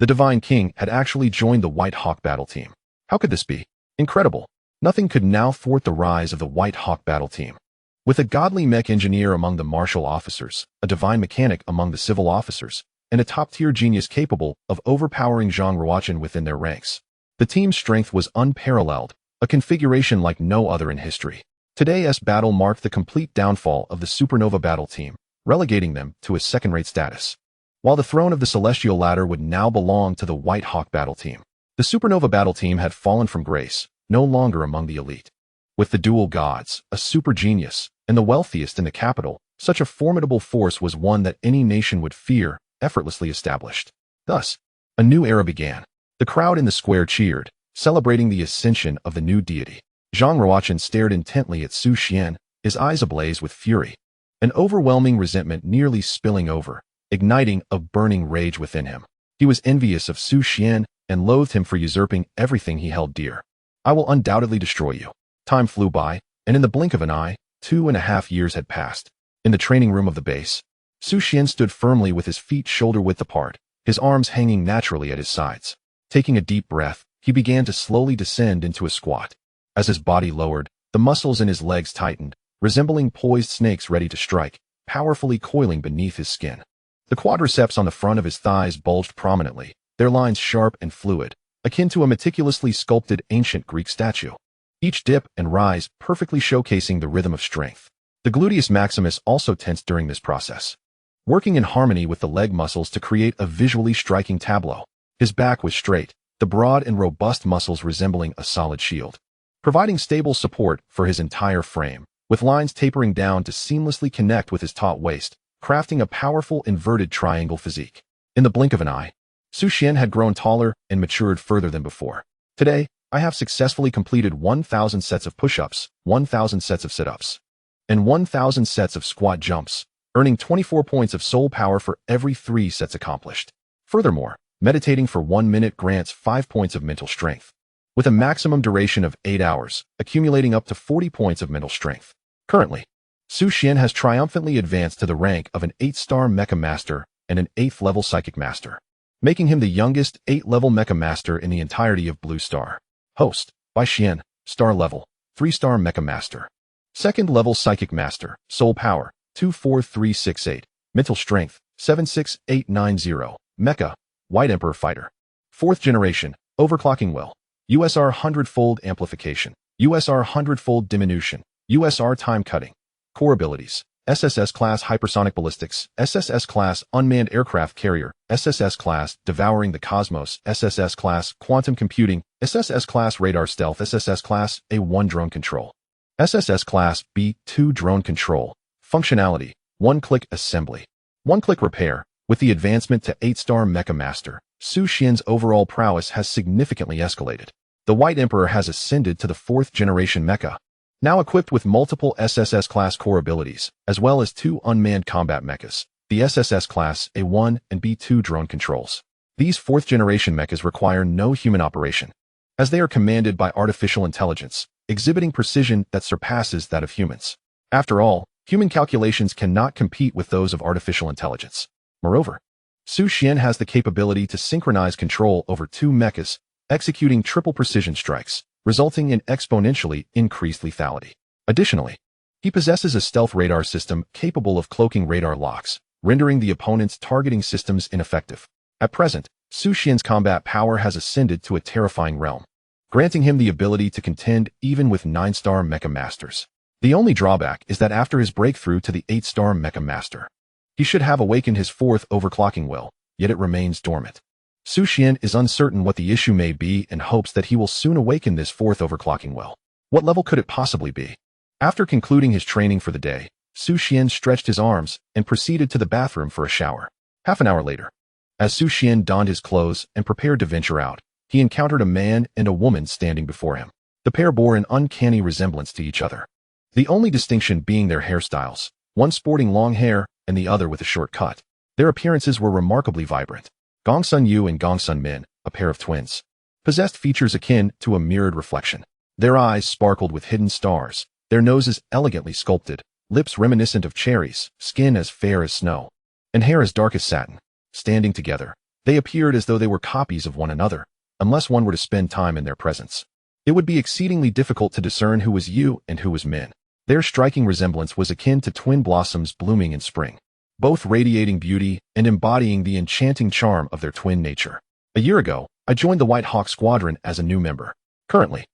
The Divine King had actually joined the White Hawk battle team. How could this be? Incredible. Nothing could now thwart the rise of the White Hawk battle team. With a godly mech engineer among the martial officers, a divine mechanic among the civil officers, and a top-tier genius capable of overpowering Zhang Ruochen within their ranks, the team's strength was unparalleled, a configuration like no other in history. Today's battle marked the complete downfall of the Supernova battle team, relegating them to a second-rate status. While the throne of the Celestial Ladder would now belong to the White Hawk battle team, the Supernova battle team had fallen from grace, no longer among the elite. With the dual gods, a super genius, and the wealthiest in the capital, such a formidable force was one that any nation would fear, effortlessly established. Thus, a new era began. The crowd in the square cheered, celebrating the ascension of the new deity. Zhang Ruochen stared intently at Su Xian, his eyes ablaze with fury, an overwhelming resentment nearly spilling over, igniting a burning rage within him. He was envious of Su Xian and loathed him for usurping everything he held dear. I will undoubtedly destroy you. Time flew by, and in the blink of an eye, 2.5 years had passed. In the training room of the base, Su Xian stood firmly with his feet shoulder-width apart, his arms hanging naturally at his sides. Taking a deep breath, he began to slowly descend into a squat. As his body lowered, the muscles in his legs tightened, resembling poised snakes ready to strike, powerfully coiling beneath his skin. The quadriceps on the front of his thighs bulged prominently, their lines sharp and fluid, akin to a meticulously sculpted ancient Greek statue. Each dip and rise perfectly showcasing the rhythm of strength. The gluteus maximus also tensed during this process, working in harmony with the leg muscles to create a visually striking tableau. His back was straight, the broad and robust muscles resembling a solid shield, providing stable support for his entire frame, with lines tapering down to seamlessly connect with his taut waist, crafting a powerful inverted triangle physique. In the blink of an eye, Su Xian had grown taller and matured further than before. Today, I have successfully completed 1,000 sets of push-ups, 1,000 sets of sit-ups, and 1,000 sets of squat jumps, earning 24 points of soul power for every 3 sets accomplished. Furthermore, meditating for 1 minute grants 5 points of mental strength, with a maximum duration of 8 hours, accumulating up to 40 points of mental strength. Currently, Su Xian has triumphantly advanced to the rank of an 8-star Mecha Master and an 8th-level Psychic Master, making him the youngest 8th-level Mecha Master in the entirety of Blue Star. Host, by Xian, Star Level, 3-star Mecha Master. 2nd-level Psychic Master, Soul Power, 24368, Mental Strength, 76890, Mecha, White Emperor Fighter. 4th Generation, Overclocking Will, USR Hundredfold Amplification, USR Hundredfold Diminution, USR Time Cutting. Core Abilities: SSS Class Hypersonic Ballistics, SSS Class Unmanned Aircraft Carrier, SSS Class Devouring the Cosmos, SSS Class Quantum Computing, SSS Class Radar Stealth, SSS Class A1 Drone Control, SSS Class B2 Drone Control. Functionality: One-click assembly, one-click repair. With the advancement to 8-star Mecha Master, Su Xian's overall prowess has significantly escalated. The White Emperor has ascended to the 4th generation Mecha, now equipped with multiple SSS class core abilities, as well as 2 unmanned combat mechas, the SSS class A1 and B2 drone controls. These 4th generation mechas require no human operation, as they are commanded by artificial intelligence, exhibiting precision that surpasses that of humans. After all, human calculations cannot compete with those of artificial intelligence. Moreover, Su Xian has the capability to synchronize control over 2 mechas, executing triple precision strikes, resulting in exponentially increased lethality. Additionally, he possesses a stealth radar system capable of cloaking radar locks, rendering the opponent's targeting systems ineffective. At present, Su Xian's combat power has ascended to a terrifying realm, granting him the ability to contend even with 9-star Mecha Masters. The only drawback is that after his breakthrough to the 8-star Mecha Master, he should have awakened his 4th overclocking will, yet it remains dormant. Su Xian is uncertain what the issue may be and hopes that he will soon awaken this 4th overclocking will. What level could it possibly be? After concluding his training for the day, Su Xian stretched his arms and proceeded to the bathroom for a shower. Half an hour later, as Su Xian donned his clothes and prepared to venture out, he encountered a man and a woman standing before him. The pair bore an uncanny resemblance to each other, the only distinction being their hairstyles, one sporting long hair and the other with a short cut. Their appearances were remarkably vibrant. Gongsun Yu and Gongsun Min, a pair of twins, possessed features akin to a mirrored reflection. Their eyes sparkled with hidden stars, their noses elegantly sculpted, lips reminiscent of cherries, skin as fair as snow, and hair as dark as satin. Standing together, they appeared as though they were copies of one another, unless one were to spend time in their presence. It would be exceedingly difficult to discern who was Yu and who was Min. Their striking resemblance was akin to twin blossoms blooming in spring, both radiating beauty and embodying the enchanting charm of their twin nature. A year ago, I joined the White Hawk Squadron as a new member. Currently,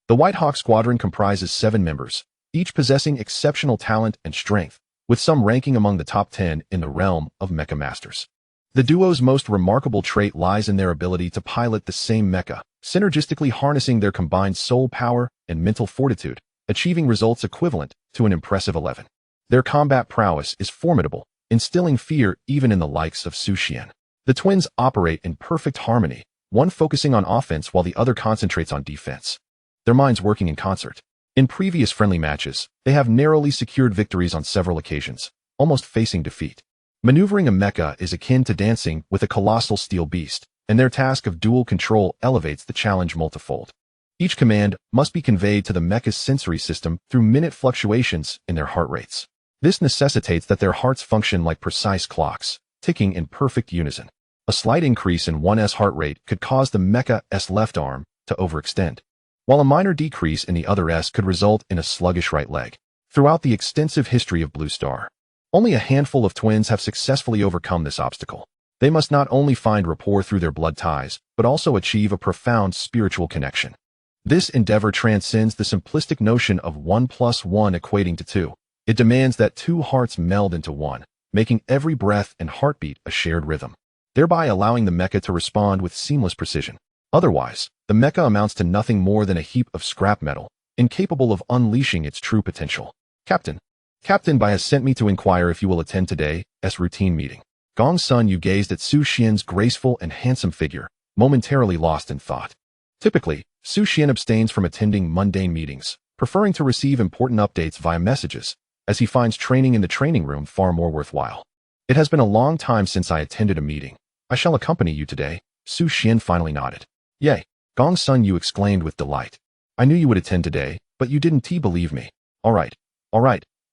the White Hawk Squadron comprises 7 members, each possessing exceptional talent and strength, with some ranking among the top 10 in the realm of Mecha Masters. The duo's most remarkable trait lies in their ability to pilot the same mecha, synergistically harnessing their combined soul power and mental fortitude, achieving results equivalent to an impressive 11. Their combat prowess is formidable, instilling fear even in the likes of Su Xian. The twins operate in perfect harmony, one focusing on offense while the other concentrates on defense, their minds working in concert. In previous friendly matches, they have narrowly secured victories on several occasions, almost facing defeat. Maneuvering a mecha is akin to dancing with a colossal steel beast, and their task of dual control elevates the challenge multifold. Each command must be conveyed to the mecha's sensory system through minute fluctuations in their heart rates. This necessitates that their hearts function like precise clocks, ticking in perfect unison. A slight increase in one's heart rate could cause the Mecha's left arm to overextend, while a minor decrease in the other's could result in a sluggish right leg. Throughout the extensive history of Blue Star, only a handful of twins have successfully overcome this obstacle. They must not only find rapport through their blood ties, but also achieve a profound spiritual connection. This endeavor transcends the simplistic notion of 1 + 1 equating to 2. It demands that two hearts meld into one, making every breath and heartbeat a shared rhythm, thereby allowing the Mecha to respond with seamless precision. Otherwise, the Mecha amounts to nothing more than a heap of scrap metal, incapable of unleashing its true potential. Captain Bai has sent me to inquire if you will attend today's routine meeting. Gong's son Yu gazed at Su Xian's graceful and handsome figure, momentarily lost in thought. Typically, Su Xian abstains from attending mundane meetings, preferring to receive important updates via messages, as he finds training in the training room far more worthwhile. It has been a long time since I attended a meeting. I shall accompany you today. Su Xian finally nodded. Yay! Gong's son Yu exclaimed with delight. I knew you would attend today, but you didn't believe me. All right.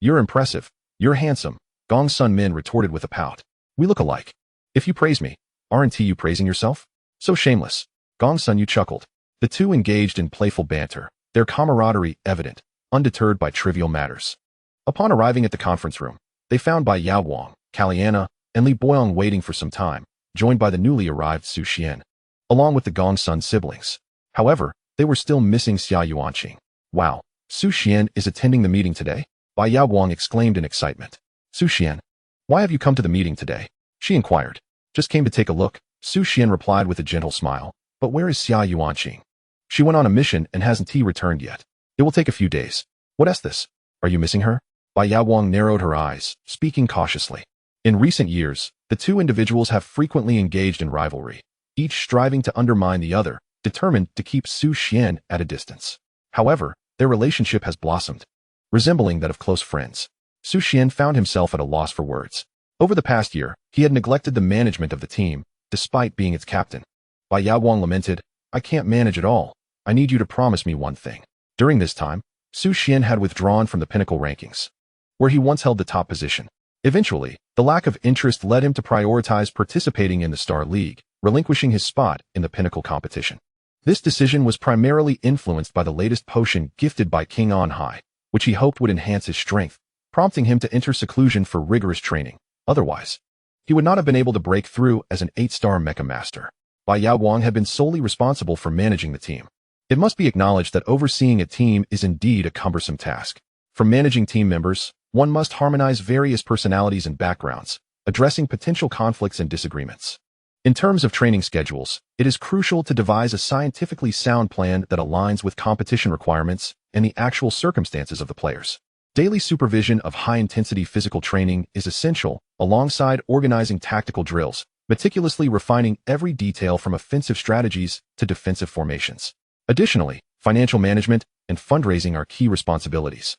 You're impressive. You're handsome. Gong's son Min retorted with a pout. We look alike. If you praise me, aren't you praising yourself? So shameless. Gong's son Yu chuckled. The two engaged in playful banter, their camaraderie evident, undeterred by trivial matters. Upon arriving at the conference room, they found Bai Yaowang, Kaliana, and Li Boyong waiting for some time, joined by the newly arrived Su Xian, along with the Gongsun siblings. However, they were still missing Xia Yuanqing. Wow, Su Xian is attending the meeting today? Bai Yaowang exclaimed in excitement. Su Xian, why have you come to the meeting today? She inquired. Just came to take a look, Su Xian replied with a gentle smile. But where is Xia Yuanqing? She went on a mission and hasn't returned yet. It will take a few days. What is this? Are you missing her? Bai Yaowang narrowed her eyes, speaking cautiously. In recent years, the two individuals have frequently engaged in rivalry, each striving to undermine the other, determined to keep Su Xian at a distance. However, their relationship has blossomed, resembling that of close friends. Su Xian found himself at a loss for words. Over the past year, he had neglected the management of the team, despite being its captain. Bai Yaowang lamented, I can't manage it all. I need you to promise me one thing. During this time, Su Xian had withdrawn from the pinnacle rankings, where he once held the top position. Eventually, the lack of interest led him to prioritize participating in the Star League, relinquishing his spot in the pinnacle competition. This decision was primarily influenced by the latest potion gifted by King On High, which he hoped would enhance his strength, prompting him to enter seclusion for rigorous training. Otherwise, he would not have been able to break through as an 8-star Mecha Master. Bai Yaowang had been solely responsible for managing the team. It must be acknowledged that overseeing a team is indeed a cumbersome task. For managing team members, one must harmonize various personalities and backgrounds, addressing potential conflicts and disagreements. In terms of training schedules, it is crucial to devise a scientifically sound plan that aligns with competition requirements and the actual circumstances of the players. Daily supervision of high-intensity physical training is essential, alongside organizing tactical drills, meticulously refining every detail from offensive strategies to defensive formations. Additionally, financial management and fundraising are key responsibilities,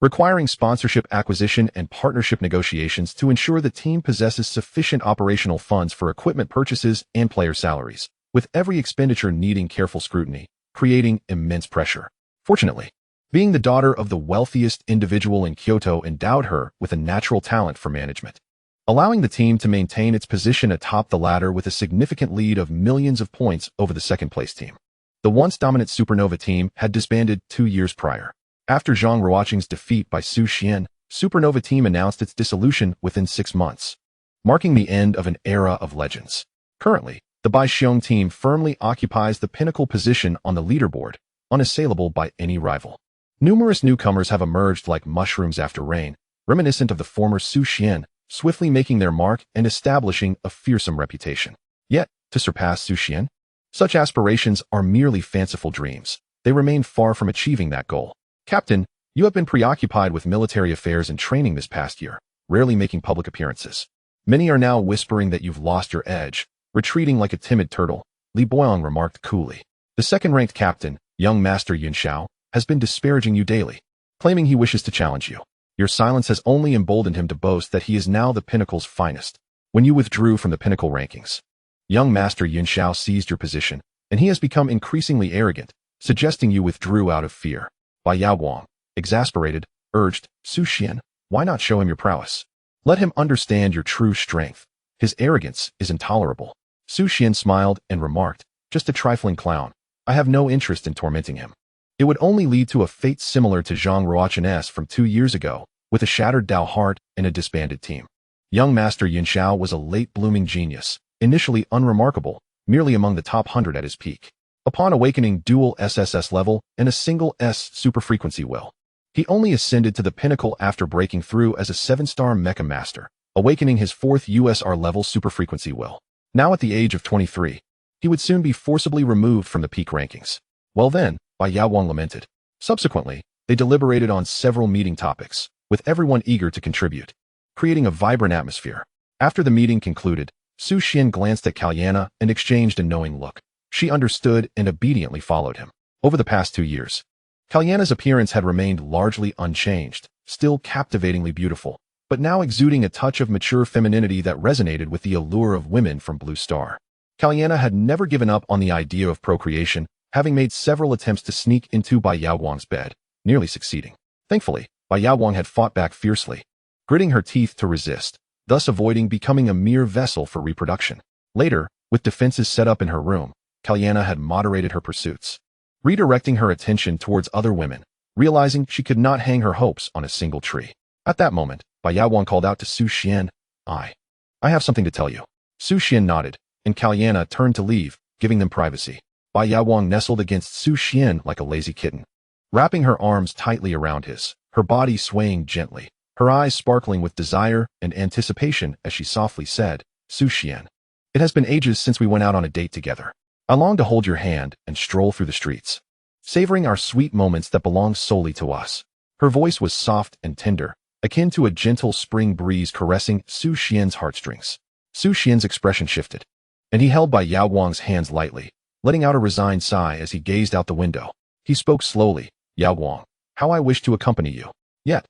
requiring sponsorship acquisition and partnership negotiations to ensure the team possesses sufficient operational funds for equipment purchases and player salaries, with every expenditure needing careful scrutiny, creating immense pressure. Fortunately, being the daughter of the wealthiest individual in Kyoto endowed her with a natural talent for management, allowing the team to maintain its position atop the ladder with a significant lead of millions of points over the second-place team. The once dominant Supernova team had disbanded 2 years prior. After Zhang Ruoqing's defeat by Su Xian, Supernova team announced its dissolution within 6 months, marking the end of an era of legends. Currently, the Bai Xiong team firmly occupies the pinnacle position on the leaderboard, unassailable by any rival. Numerous newcomers have emerged like mushrooms after rain, reminiscent of the former Su Xian, swiftly making their mark and establishing a fearsome reputation. Yet, to surpass Su Xian, such aspirations are merely fanciful dreams. They remain far from achieving that goal. Captain, you have been preoccupied with military affairs and training this past year, rarely making public appearances. Many are now whispering that you've lost your edge, retreating like a timid turtle, Li Boyong remarked coolly. The second-ranked captain, young Master Yun Xiao, has been disparaging you daily, claiming he wishes to challenge you. Your silence has only emboldened him to boast that he is now the Pinnacle's finest. When you withdrew from the Pinnacle rankings, young Master Yun Xiao seized your position, and he has become increasingly arrogant, suggesting you withdrew out of fear. Bai Yaowang, exasperated, urged, Su Xian, Why not show him your prowess? Let him understand your true strength. His arrogance is intolerable. Xuan smiled and remarked, just a trifling clown. I have no interest in tormenting him. It would only lead to a fate similar to Zhang Ruochen's from 2 years ago, with a shattered Dao heart and a disbanded team. Young Master Yunxiao was a late-blooming genius, initially unremarkable, merely among the top 100 at his peak. Upon awakening dual SSS-level and a single S superfrequency will, he only ascended to the pinnacle after breaking through as a 7-star Mecha master, awakening his 4th USR-level superfrequency will. Now at the age of 23, he would soon be forcibly removed from the peak rankings. Well then, Bai Yaowang lamented. Subsequently, they deliberated on several meeting topics, with everyone eager to contribute, creating a vibrant atmosphere. After the meeting concluded, Xuan glanced at Kalyana and exchanged a knowing look. She understood and obediently followed him. Over the past 2 years, Kalyana's appearance had remained largely unchanged, still captivatingly beautiful, but now exuding a touch of mature femininity that resonated with the allure of women from Blue Star. Kalyana had never given up on the idea of procreation, having made several attempts to sneak into Bai Yaowang's bed, nearly succeeding. Thankfully, Bai Yaowang had fought back fiercely, gritting her teeth to resist, thus avoiding becoming a mere vessel for reproduction. Later, with defenses set up in her room, Kalyana had moderated her pursuits, redirecting her attention towards other women, realizing she could not hang her hopes on a single tree. At that moment, Bai Yaowang called out to Xuan, I have something to tell you. Xuan nodded, and Kalyana turned to leave, giving them privacy. Bai Yaowang nestled against Xuan like a lazy kitten, wrapping her arms tightly around his, her body swaying gently, her eyes sparkling with desire and anticipation as she softly said, Xuan, it has been ages since we went out on a date together. I long to hold your hand and stroll through the streets, savoring our sweet moments that belong solely to us. Her voice was soft and tender, akin to a gentle spring breeze caressing Xuan's heartstrings. Xuan's expression shifted, and he held Bai Yaowang's hands lightly, letting out a resigned sigh as he gazed out the window. He spoke slowly, Yaowang, how I wish to accompany you. Yet,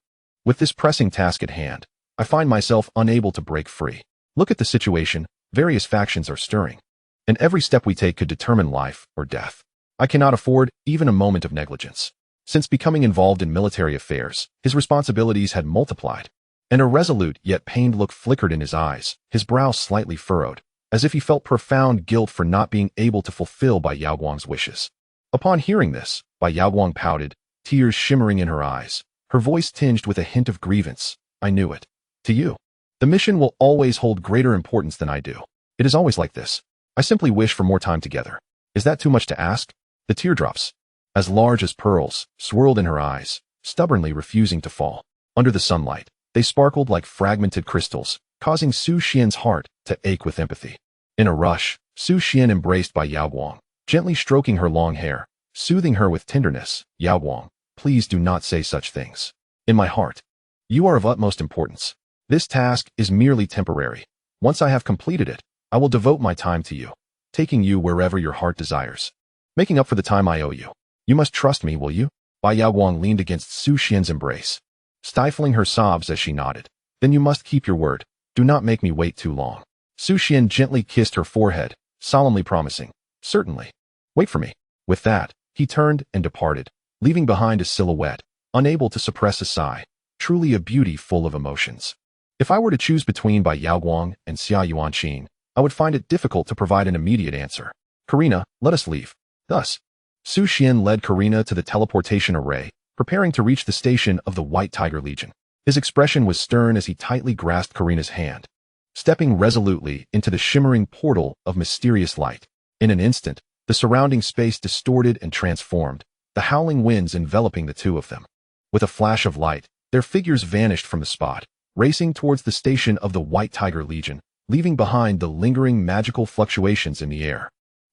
with this pressing task at hand, I find myself unable to break free. Look at the situation, various factions are stirring, and every step we take could determine life or death. I cannot afford even a moment of negligence. Since becoming involved in military affairs, his responsibilities had multiplied. An irresolute yet pained look flickered in his eyes, his brow slightly furrowed, as if he felt profound guilt for not being able to fulfill Bai Yaowang's wishes. Upon hearing this, Bai Yaowang pouted, tears shimmering in her eyes, her voice tinged with a hint of grievance. I knew it. To you, the mission will always hold greater importance than I do. It is always like this. I simply wish for more time together. Is that too much to ask? The teardrops, as large as pearls, swirled in her eyes, stubbornly refusing to fall. Under the sunlight, they sparkled like fragmented crystals, causing Xuan's heart to ache with empathy. In a rush, Xuan embraced Bai Yaowang, gently stroking her long hair, soothing her with tenderness. Yaowang, please do not say such things. In my heart, you are of utmost importance. This task is merely temporary. Once I have completed it, I will devote my time to you, taking you wherever your heart desires, making up for the time I owe you. You must trust me, will you? Bai Yaowang leaned against Xuan's embrace, stifling her sobs as she nodded. Then you must keep your word. Do not make me wait too long. Xuan gently kissed her forehead, solemnly promising, certainly. Wait for me. With that, he turned and departed, leaving behind a silhouette, unable to suppress a sigh, truly a beauty full of emotions. If I were to choose between Bai Yaowang and Xia Yuanqin, I would find it difficult to provide an immediate answer. Karina, let us leave. Thus, Xuan led Karina to the teleportation array, preparing to reach the station of the White Tiger Legion. His expression was stern as he tightly grasped Karina's hand, stepping resolutely into the shimmering portal of mysterious light. In an instant, the surrounding space distorted and transformed, the howling winds enveloping the two of them. With a flash of light, their figures vanished from the spot, racing towards the station of the White Tiger Legion, leaving behind the lingering magical fluctuations in the air.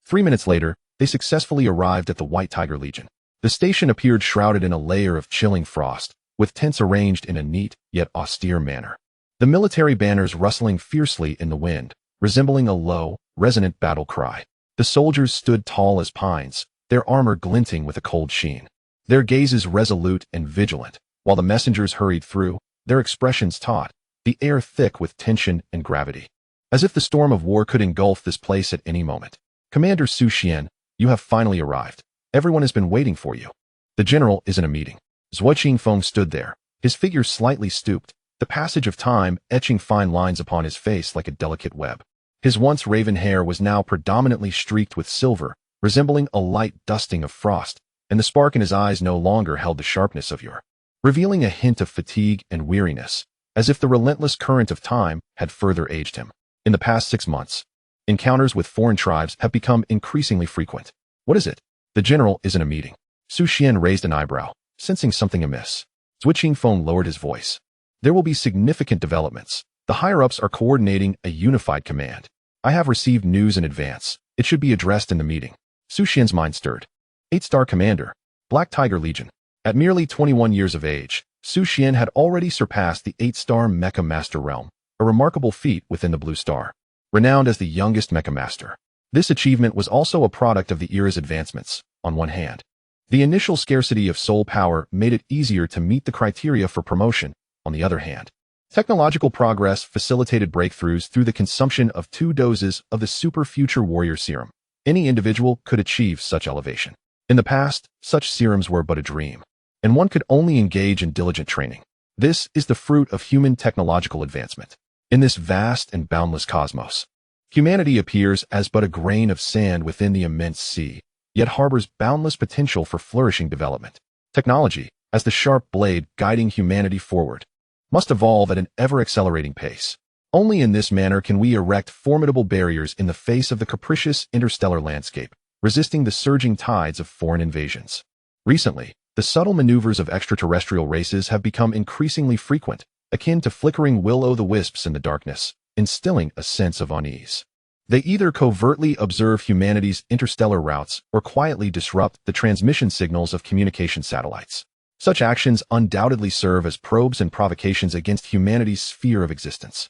3 minutes later, they successfully arrived at the White Tiger Legion. The station appeared shrouded in a layer of chilling frost, with tents arranged in a neat yet austere manner. The military banners rustling fiercely in the wind, resembling a low, resonant battle cry. The soldiers stood tall as pines, their armor glinting with a cold sheen, their gazes resolute and vigilant, while the messengers hurried through, their expressions taut, the air thick with tension and gravity. As if the storm of war could engulf this place at any moment. Commander Xuan, you have finally arrived. Everyone has been waiting for you. The general is in a meeting. Zhuo Qingfeng stood there, His figure slightly stooped, the passage of time etching fine lines upon his face like a delicate web. His once raven hair was now predominantly streaked with silver, resembling a light dusting of frost, and the spark in his eyes no longer held the sharpness of yore, revealing a hint of fatigue and weariness, as if the relentless current of time had further aged him. In the past 6 months, encounters with foreign tribes have become increasingly frequent. What is it? The general is in a meeting. Xuan raised an eyebrow, sensing something amiss. Xuan lowered his voice. There will be significant developments. The higher-ups are coordinating a unified command. I have received news in advance. It should be addressed in the meeting. Xuan's mind stirred. 8-star commander, Black Tiger Legion. At merely 21 years of age, Xuan had already surpassed the 8-star Mecha Master realm, a remarkable feat within the Blue Star. Renowned as the youngest Mecha Master, this achievement was also a product of the era's advancements. On one hand, the initial scarcity of soul power made it easier to meet the criteria for promotion. On the other hand, technological progress facilitated breakthroughs through the consumption of 2 doses of the Super Future Warrior Serum. Any individual could achieve such elevation. In the past, such serums were but a dream, and one could only engage in diligent training. This is the fruit of human technological advancement. In this vast and boundless cosmos, humanity appears as but a grain of sand within the immense sea, yet harbors boundless potential for flourishing development. Technology, as the sharp blade guiding humanity forward, must evolve at an ever-accelerating pace. Only in this manner can we erect formidable barriers in the face of the capricious interstellar landscape, resisting the surging tides of foreign invasions. Recently, the subtle maneuvers of extraterrestrial races have become increasingly frequent, akin to flickering will-o'-the-wisps in the darkness, instilling a sense of unease. They either covertly observe humanity's interstellar routes or quietly disrupt the transmission signals of communication satellites. Such actions undoubtedly serve as probes and provocations against humanity's sphere of existence.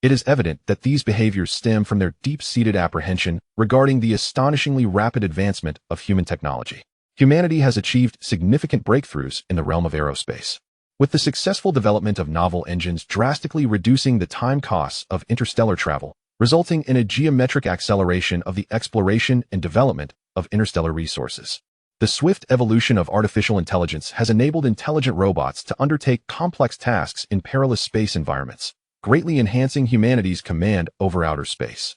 It is evident that these behaviors stem from their deep-seated apprehension regarding the astonishingly rapid advancement of human technology. Humanity has achieved significant breakthroughs in the realm of aerospace, with the successful development of novel engines drastically reducing the time costs of interstellar travel, resulting in a geometric acceleration of the exploration and development of interstellar resources. The swift evolution of artificial intelligence has enabled intelligent robots to undertake complex tasks in perilous space environments, greatly enhancing humanity's command over outer space.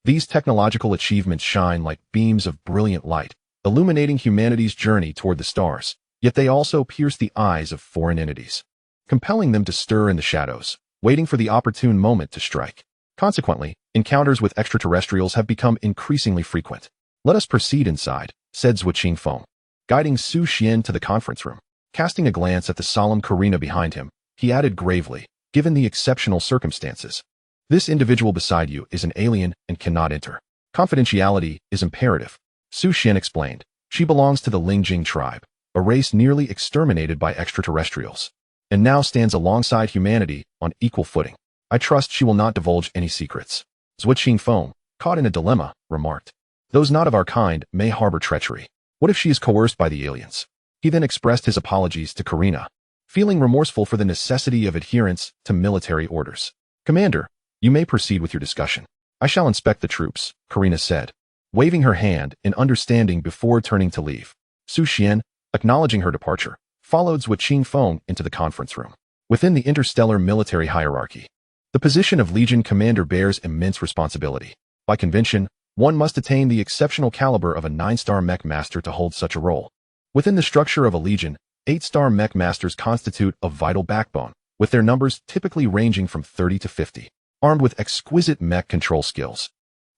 These technological achievements shine like beams of brilliant light, illuminating humanity's journey toward the stars, yet they also pierce the eyes of foreign entities, compelling them to stir in the shadows, waiting for the opportune moment to strike. Consequently, encounters with extraterrestrials have become increasingly frequent. Let us proceed inside, said Xuan, guiding Xuan to the conference room. Casting a glance at the solemn Karina behind him, he added gravely, given the exceptional circumstances, this individual beside you is an alien and cannot enter. Confidentiality is imperative. Xuan explained. She belongs to the Lingjing tribe, a race nearly exterminated by extraterrestrials, and now stands alongside humanity on equal footing. I trust she will not divulge any secrets. Xuan, caught in a dilemma, remarked. Those not of our kind may harbor treachery. What if she is coerced by the aliens? He then expressed his apologies to Karina, feeling remorseful for the necessity of adherence to military orders. Commander, you may proceed with your discussion. I shall inspect the troops, Karina said, waving her hand in understanding before turning to leave. Xuan, acknowledging her departure, followed Xuan into the conference room. Within the interstellar military hierarchy, the position of Legion Commander bears immense responsibility. By convention, one must attain the exceptional caliber of a 9-star Mech Master to hold such a role. Within the structure of a Legion, 8-star Mech Masters constitute a vital backbone, with their numbers typically ranging from 30 to 50. Armed with exquisite mech control skills,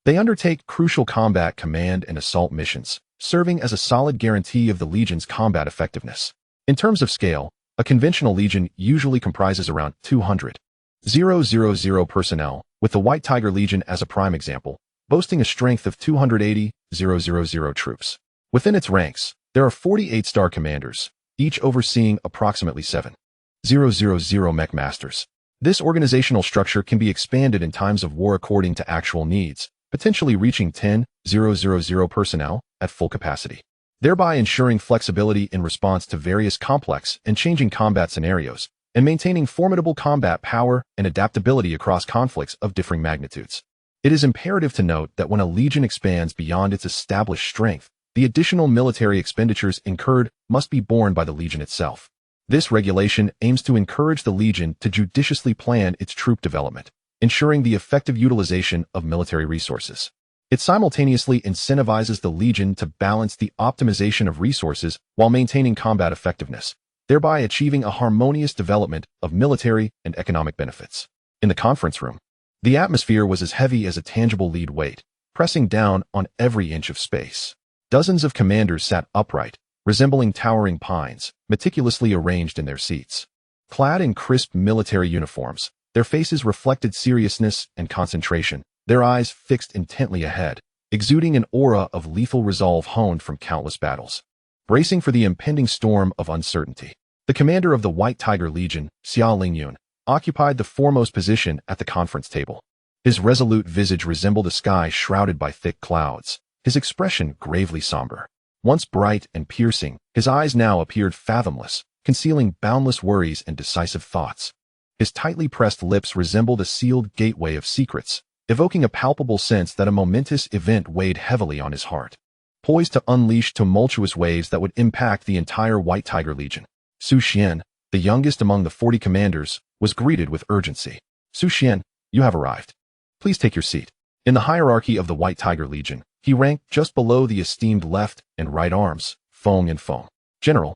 they undertake crucial combat command and assault missions, serving as a solid guarantee of the Legion's combat effectiveness. In terms of scale, a conventional Legion usually comprises around 200,000 personnel, with the White Tiger Legion as a prime example, boasting a strength of 280,000 troops. Within its ranks, there are 48-star commanders, each overseeing approximately 7,000 Mech Masters. This organizational structure can be expanded in times of war according to actual needs, potentially reaching 10,000 personnel at full capacity, thereby ensuring flexibility in response to various complex and changing combat scenarios, and maintaining formidable combat power and adaptability across conflicts of differing magnitudes. It is imperative to note that when a Legion expands beyond its established strength, the additional military expenditures incurred must be borne by the Legion itself. This regulation aims to encourage the Legion to judiciously plan its troop development, ensuring the effective utilization of military resources. It simultaneously incentivizes the Legion to balance the optimization of resources while maintaining combat effectiveness, thereby achieving a harmonious development of military and economic benefits. In the conference room, the atmosphere was as heavy as a tangible lead weight, pressing down on every inch of space. Dozens of commanders sat upright, resembling towering pines, meticulously arranged in their seats. Clad in crisp military uniforms, their faces reflected seriousness and concentration, their eyes fixed intently ahead, exuding an aura of lethal resolve honed from countless battles. Bracing for the impending storm of uncertainty, the commander of the White Tiger Legion, Xuan, occupied the foremost position at the conference table. His resolute visage resembled a sky shrouded by thick clouds, his expression gravely somber. Once bright and piercing, his eyes now appeared fathomless, concealing boundless worries and decisive thoughts. His tightly pressed lips resembled a sealed gateway of secrets, evoking a palpable sense that a momentous event weighed heavily on his heart. Poised to unleash tumultuous waves that would impact the entire White Tiger Legion, Xuan, the youngest among the 40 commanders, was greeted with urgency. Xuan, you have arrived. Please take your seat. In the hierarchy of the White Tiger Legion, he ranked just below the esteemed left and right arms, Feng and Feng. General.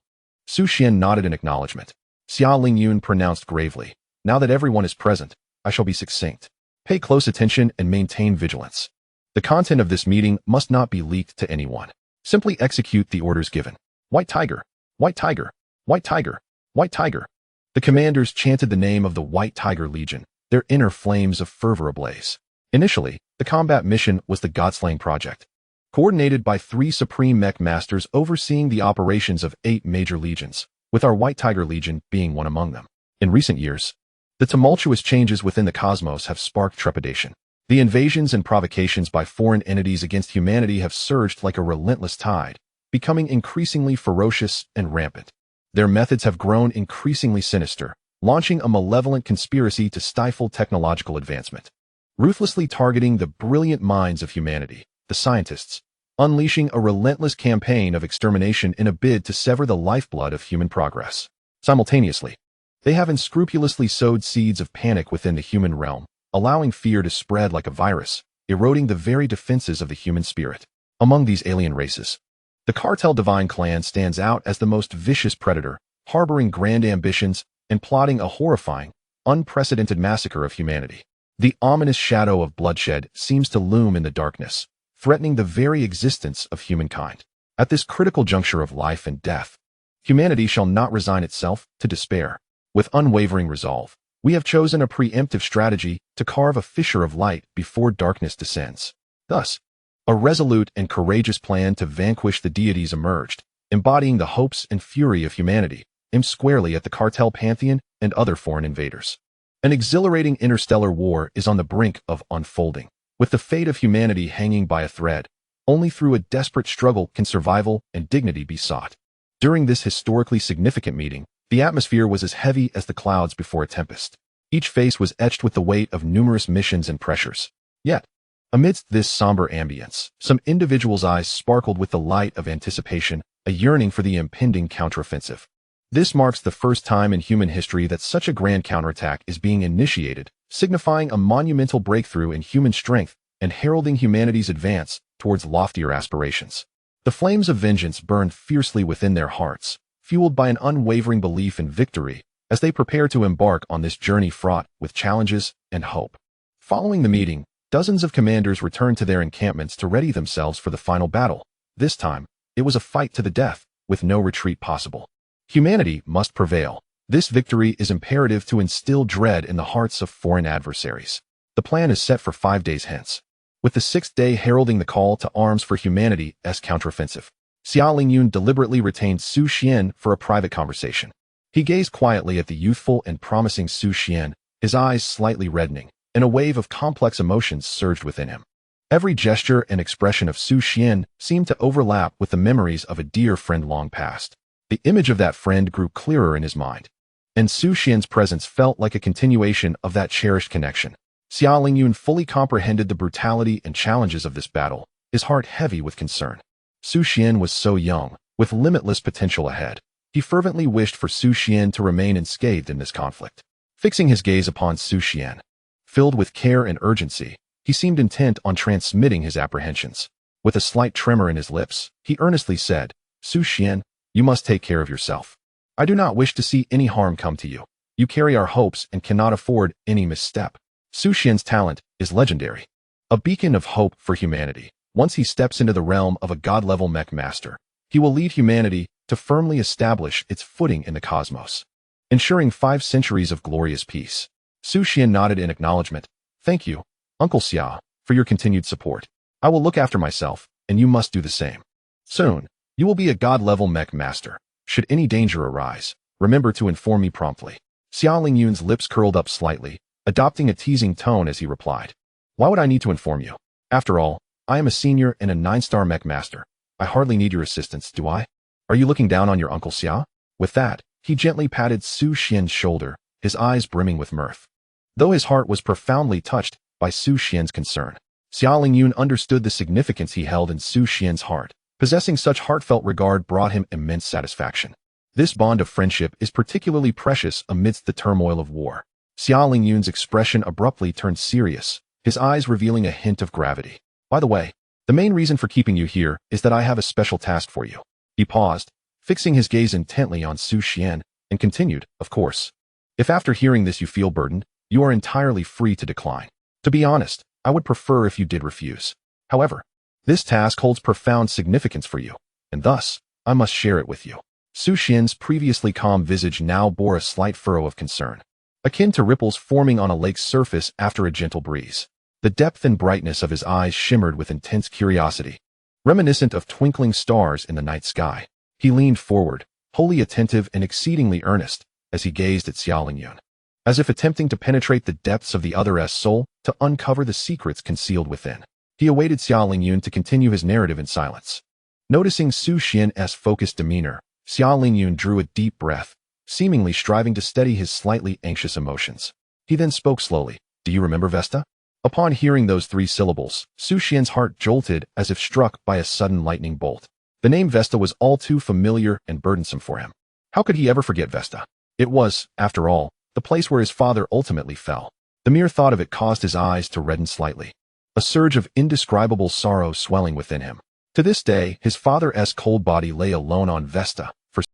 Xuan nodded in acknowledgement. Xuan pronounced gravely, now that everyone is present, I shall be succinct. Pay close attention and maintain vigilance. The content of this meeting must not be leaked to anyone. Simply execute the orders given. White Tiger, White Tiger, White Tiger, White Tiger. The commanders chanted the name of the White Tiger Legion, their inner flames of fervor ablaze. Initially, the combat mission was the Godslaying Project, coordinated by 3 supreme mech masters overseeing the operations of 8 major legions, with our White Tiger Legion being one among them. In recent years, the tumultuous changes within the cosmos have sparked trepidation. The invasions and provocations by foreign entities against humanity have surged like a relentless tide, becoming increasingly ferocious and rampant. Their methods have grown increasingly sinister, launching a malevolent conspiracy to stifle technological advancement. Ruthlessly targeting the brilliant minds of humanity, the scientists, unleashing a relentless campaign of extermination in a bid to sever the lifeblood of human progress. Simultaneously, they have unscrupulously sowed seeds of panic within the human realm, allowing fear to spread like a virus, eroding the very defenses of the human spirit. Among these alien races, the Cartel Divine Clan stands out as the most vicious predator, harboring grand ambitions and plotting a horrifying, unprecedented massacre of humanity. The ominous shadow of bloodshed seems to loom in the darkness, threatening the very existence of humankind. At this critical juncture of life and death, humanity shall not resign itself to despair. With unwavering resolve, we have chosen a preemptive strategy to carve a fissure of light before darkness descends. Thus, a resolute and courageous plan to vanquish the deities emerged, embodying the hopes and fury of humanity, aimed squarely at the cartel pantheon and other foreign invaders. An exhilarating interstellar war is on the brink of unfolding, with the fate of humanity hanging by a thread. Only through a desperate struggle can survival and dignity be sought. During this historically significant meeting, the atmosphere was as heavy as the clouds before a tempest. Each face was etched with the weight of numerous missions and pressures. Yet, amidst this somber ambience, some individuals' eyes sparkled with the light of anticipation, a yearning for the impending counteroffensive. This marks the first time in human history that such a grand counterattack is being initiated, signifying a monumental breakthrough in human strength and heralding humanity's advance towards loftier aspirations. The flames of vengeance burned fiercely within their hearts, fueled by an unwavering belief in victory, as they prepare to embark on this journey fraught with challenges and hope. Following the meeting, dozens of commanders returned to their encampments to ready themselves for the final battle. This time, it was a fight to the death, with no retreat possible. Humanity must prevail. This victory is imperative to instill dread in the hearts of foreign adversaries. The plan is set for 5 days hence, with the 6th day heralding the call to arms for humanity's counteroffensive. Xuan deliberately retained Xuan for a private conversation. He gazed quietly at the youthful and promising Xuan, his eyes slightly reddening, and a wave of complex emotions surged within him. Every gesture and expression of Xuan seemed to overlap with the memories of a dear friend long past. The image of that friend grew clearer in his mind, and Xuan's presence felt like a continuation of that cherished connection. Xuan fully comprehended the brutality and challenges of this battle, his heart heavy with concern. Xuan was so young, with limitless potential ahead. He fervently wished for Xuan to remain unscathed in this conflict. Fixing his gaze upon Xuan, filled with care and urgency, he seemed intent on transmitting his apprehensions. With a slight tremor in his lips, he earnestly said, Xuan, you must take care of yourself. I do not wish to see any harm come to you. You carry our hopes and cannot afford any misstep. Xuan's talent is legendary. A beacon of hope for humanity. Once he steps into the realm of a god-level mech master, he will lead humanity to firmly establish its footing in the cosmos, ensuring 5 centuries of glorious peace. Xuan nodded in acknowledgement. Thank you, Uncle Xia, for your continued support. I will look after myself, and you must do the same. Soon, you will be a god-level mech master. Should any danger arise, remember to inform me promptly. Xia Lingyun's lips curled up slightly, adopting a teasing tone as he replied. Why would I need to inform you? After all, I am a senior and a 9-star mech master. I hardly need your assistance, do I? Are you looking down on your Uncle Xia? With that, he gently patted Xuan's shoulder, his eyes brimming with mirth. Though his heart was profoundly touched by Xuan's concern, Xia Lingyun understood the significance he held in Xuan's heart. Possessing such heartfelt regard brought him immense satisfaction. This bond of friendship is particularly precious amidst the turmoil of war. Xia Lingyun's expression abruptly turned serious, his eyes revealing a hint of gravity. By the way, the main reason for keeping you here is that I have a special task for you. He paused, fixing his gaze intently on Xuan, and continued, of course. If after hearing this you feel burdened, you are entirely free to decline. To be honest, I would prefer if you did refuse. However, this task holds profound significance for you, and thus, I must share it with you. Xuan's previously calm visage now bore a slight furrow of concern, akin to ripples forming on a lake's surface after a gentle breeze. The depth and brightness of his eyes shimmered with intense curiosity, reminiscent of twinkling stars in the night sky. He leaned forward, wholly attentive and exceedingly earnest, as he gazed at Xia Lingyun, as if attempting to penetrate the depths of the other's soul to uncover the secrets concealed within. He awaited Xia Lingyun to continue his narrative in silence. Noticing Xuan's focused demeanor, Xia Lingyun drew a deep breath, seemingly striving to steady his slightly anxious emotions. He then spoke slowly. Do you remember Vesta? Upon hearing those 3 syllables, Xuan's heart jolted as if struck by a sudden lightning bolt. The name Vesta was all too familiar and burdensome for him. How could he ever forget Vesta? It was, after all, the place where his father ultimately fell. The mere thought of it caused his eyes to redden slightly, a surge of indescribable sorrow swelling within him. To this day, his father's cold body lay alone on Vesta,